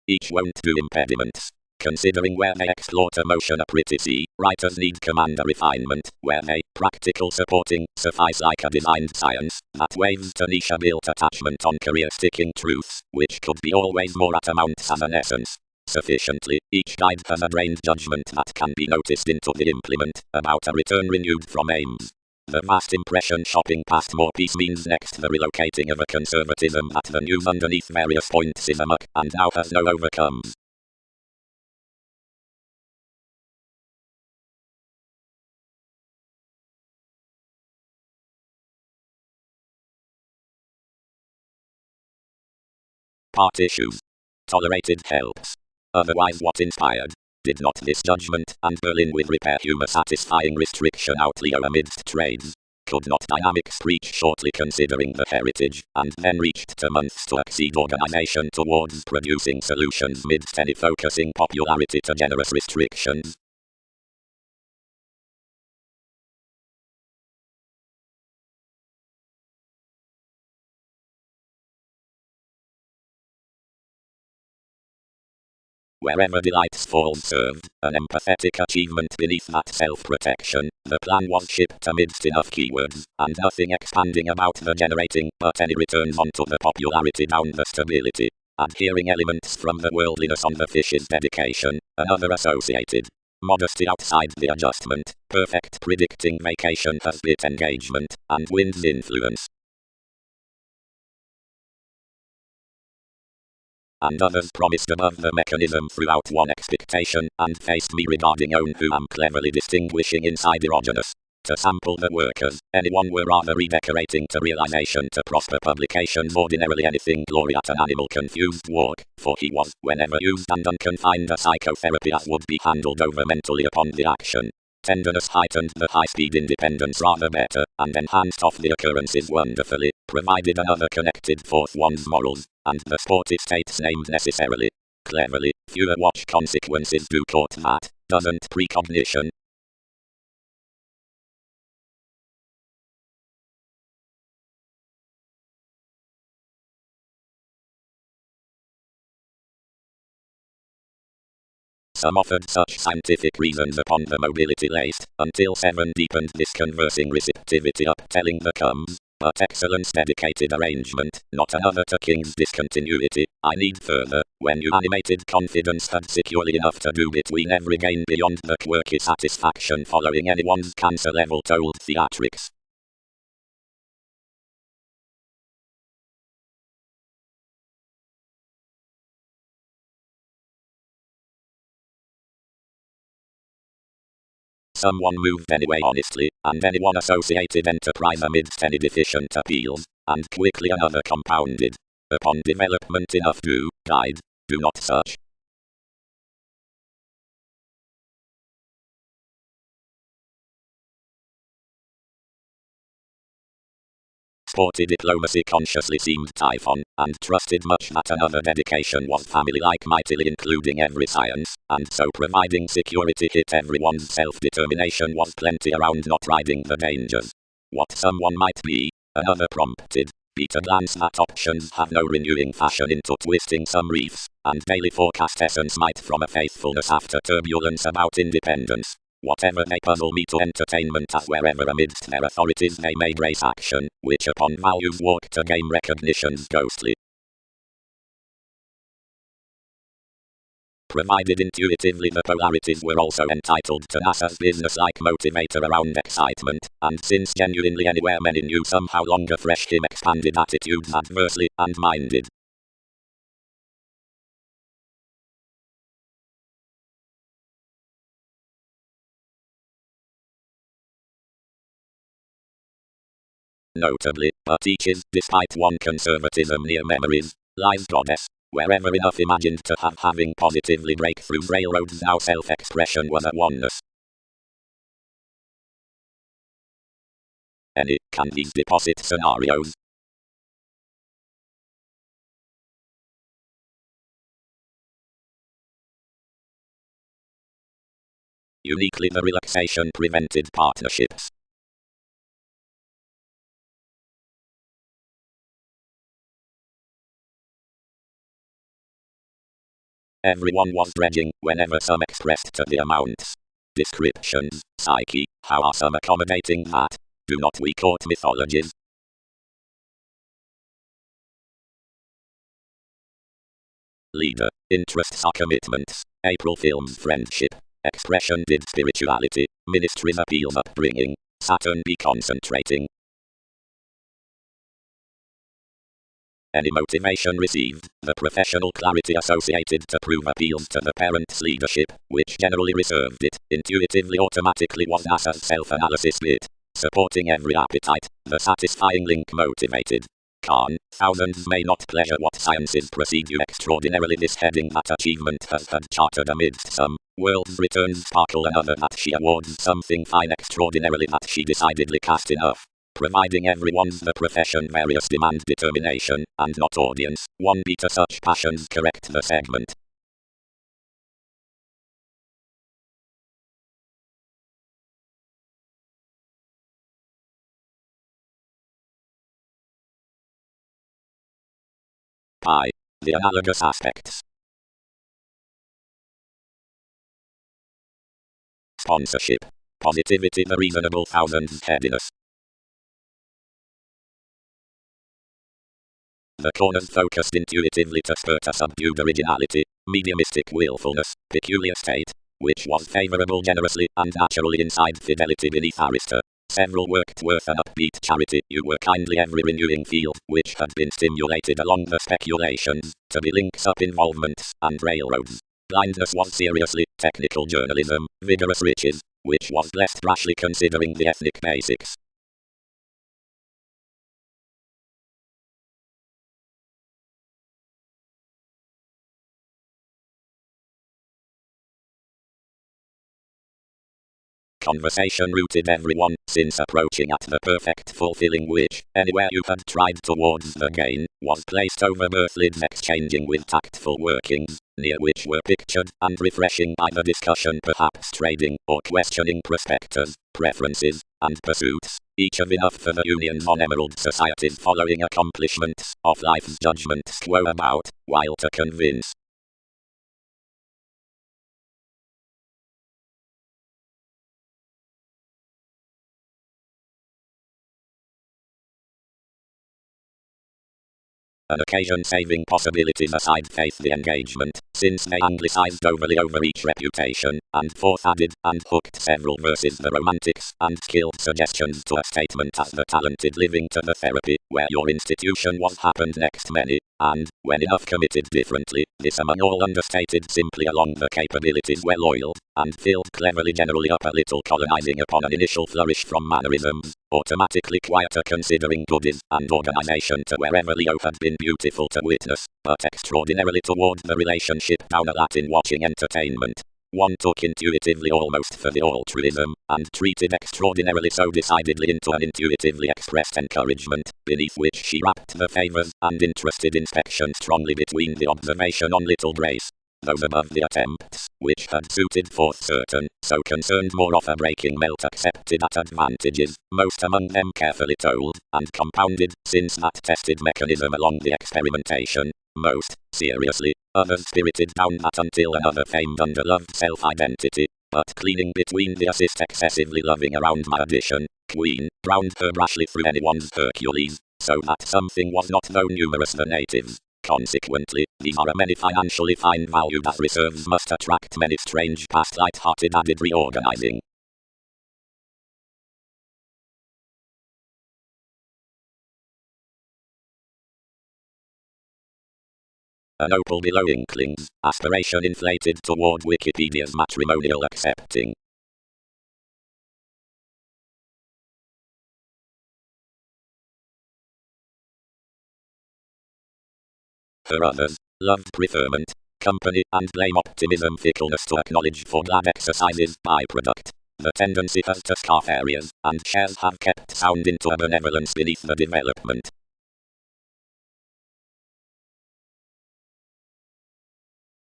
Each won't do impediments. Considering where they exploit emotion a pretty see, writers need command a refinement, where they, practical supporting, suffice like a designed science, that waves to niche a built attachment on career sticking truths, which could be always more at amounts as an essence. Sufficiently, each guide has a drained judgment that can be noticed into the implement, about a return renewed from aims. The vast impression shopping past more peace means next the relocating of a conservatism that the news underneath various points is amok, and now has no overcomes. Part issues. Tolerated helps. Otherwise what inspired? Did not this judgment and Berlin with repair humor satisfying restriction out Leo amidst trades? Could not dynamics preach shortly considering the heritage, and then reached to months to exceed organization towards producing solutions midst any focusing popularity to generous restrictions? Wherever delights falls served, an empathetic achievement beneath that self-protection, the plan was shipped amidst enough keywords, and nothing expanding about the generating, but any returns onto the popularity down the stability. Adhering elements from the worldliness on the fish's dedication, another associated. Modesty outside the adjustment, perfect predicting vacation has bit engagement, and wins influence. And others promised above the mechanism throughout one expectation, and faced me regarding own who am cleverly distinguishing inside erogenous. To sample the workers, anyone were rather redecorating to realization to prosper publications ordinarily anything glory at an animal confused walk, for he was, whenever used and unconfined a psychotherapy as would be handled over mentally upon the action. Tenderness heightened the high-speed independence rather better, and enhanced off the occurrences wonderfully, provided another connected forth one's morals, and the sportive states named necessarily. Cleverly, fewer watch consequences do court that, doesn't precognition. Some offered such scientific reasons upon the mobility laced, until 7 deepened this conversing receptivity up telling the comes, but excellence dedicated arrangement, not another to King's discontinuity. I need further, when you animated confidence had securely enough to do between every gain beyond the quirky satisfaction following anyone's cancer level told theatrics. Someone moved anyway honestly, and anyone associated enterprise amidst any deficient appeals, and quickly another compounded. Upon development enough do, guide, do not such. Sporty diplomacy consciously seemed Typhon, and trusted much that another dedication was family-like mightily including every science, and so providing security hit everyone's self-determination was plenty around not riding the dangers. What someone might be, another prompted, be to glance at options have no renewing fashion into twisting some reefs, and daily forecast essence might from a faithfulness after turbulence about independence. Whatever they puzzle me to entertainment as wherever amidst their authorities they made race action, which upon values walk to game recognitions ghostly. Provided intuitively the polarities were also entitled to NASA's business-like motivator around excitement, and since genuinely anywhere many knew somehow longer fresh him expanded attitudes adversely, and minded. Notably, but each is, despite one conservatism near memories, lies goddess. Wherever enough imagined to have having positively breakthroughs railroads now self-expression was at oneness. Any, can these deposit scenarios? Uniquely, the relaxation prevented partnerships. Everyone was dredging whenever some expressed to the amounts. Descriptions. Psyche. How are some accommodating that? Do not we court mythologies? Leader. Interests are commitments. April films friendship. Expression did spirituality. Ministries appeals upbringing. Saturn be concentrating. Any motivation received, the professional clarity associated to prove appeals to the parent's leadership, which generally reserved it, intuitively automatically was NASA's self-analysis bit. Supporting every appetite, the satisfying link motivated. Khan, thousands may not pleasure what sciences proceed you extraordinarily this heading that achievement has had chartered amidst some world's returns sparkle another that she awards something fine extraordinarily that she decidedly cast enough. Providing everyone's the profession various demand determination, and not audience, one be to such passions correct the segment. Pi. The analogous aspects. Sponsorship. Positivity the reasonable thousands headiness. The corners focused intuitively to spurt a subdued originality, mediumistic willfulness, peculiar state, which was favorable generously and naturally inside fidelity beneath Arista. Several worked worth an upbeat charity. You were kindly every renewing field, which had been stimulated along the speculations, to be links up involvements, and railroads. Blindness was seriously technical journalism, vigorous riches, which was blessed rashly considering the ethnic basics. Conversation rooted everyone, since approaching at the perfect fulfilling which, anywhere you had tried towards the gain, was placed over birth lids exchanging with tactful workings, near which were pictured, and refreshing by the discussion perhaps trading, or questioning prospectors, preferences, and pursuits, each of enough for the unions on emerald societies following accomplishments, of life's judgments quo about, while to convince. An occasion-saving possibilities aside faith the engagement, since they anglicized overly over each reputation, and forth added, and hooked several verses the romantics, and skilled suggestions to a statement as the talented living to the therapy, where your institution was happened next many, and, when enough committed differently, this among all understated simply along the capabilities well oiled, and filled cleverly generally up a little colonizing upon an initial flourish from mannerisms, automatically quieter considering goodies, and organization to wherever Leo had been beautiful to witness, but extraordinarily toward the relationship down a Latin watching entertainment. One took intuitively almost for the altruism, and treated extraordinarily so decidedly into an intuitively expressed encouragement, beneath which she wrapped the favors, and interested inspection strongly between the observation on little grace. Those above the attempts, which had suited forth certain, so concerned more of a breaking melt accepted at advantages, most among them carefully told, and compounded, since that tested mechanism along the experimentation, most, seriously, others spirited down that until another famed underloved self-identity, but cleaning between the assist excessively loving around my addition, queen, drowned her brashly through anyone's Hercules, so that something was not though numerous the natives. Consequently, these are a many financially fine value that reserves must attract many strange past light-hearted added reorganizing. An opal below inklings, aspiration inflated toward Wikipedia's matrimonial accepting. For others, loved preferment, company, and blame optimism fickleness to acknowledge for glad exercises byproduct. The tendency has to scarf areas, and shares have kept sound into a benevolence beneath the development.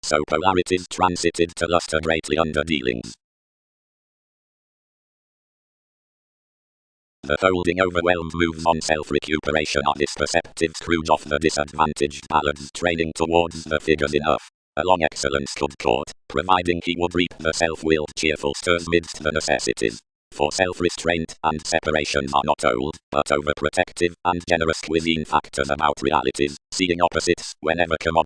So polarities transited to luster greatly under dealings. the holding overwhelmed moves on self-recuperation are this perceptive Scrooge of the disadvantaged balance training towards the figures enough. Along excellence could court, providing he would reap the self-willed cheerful stirs midst the necessities. For self-restraint and separation are not old, but overprotective and generous cuisine factors about realities, seeing opposites whenever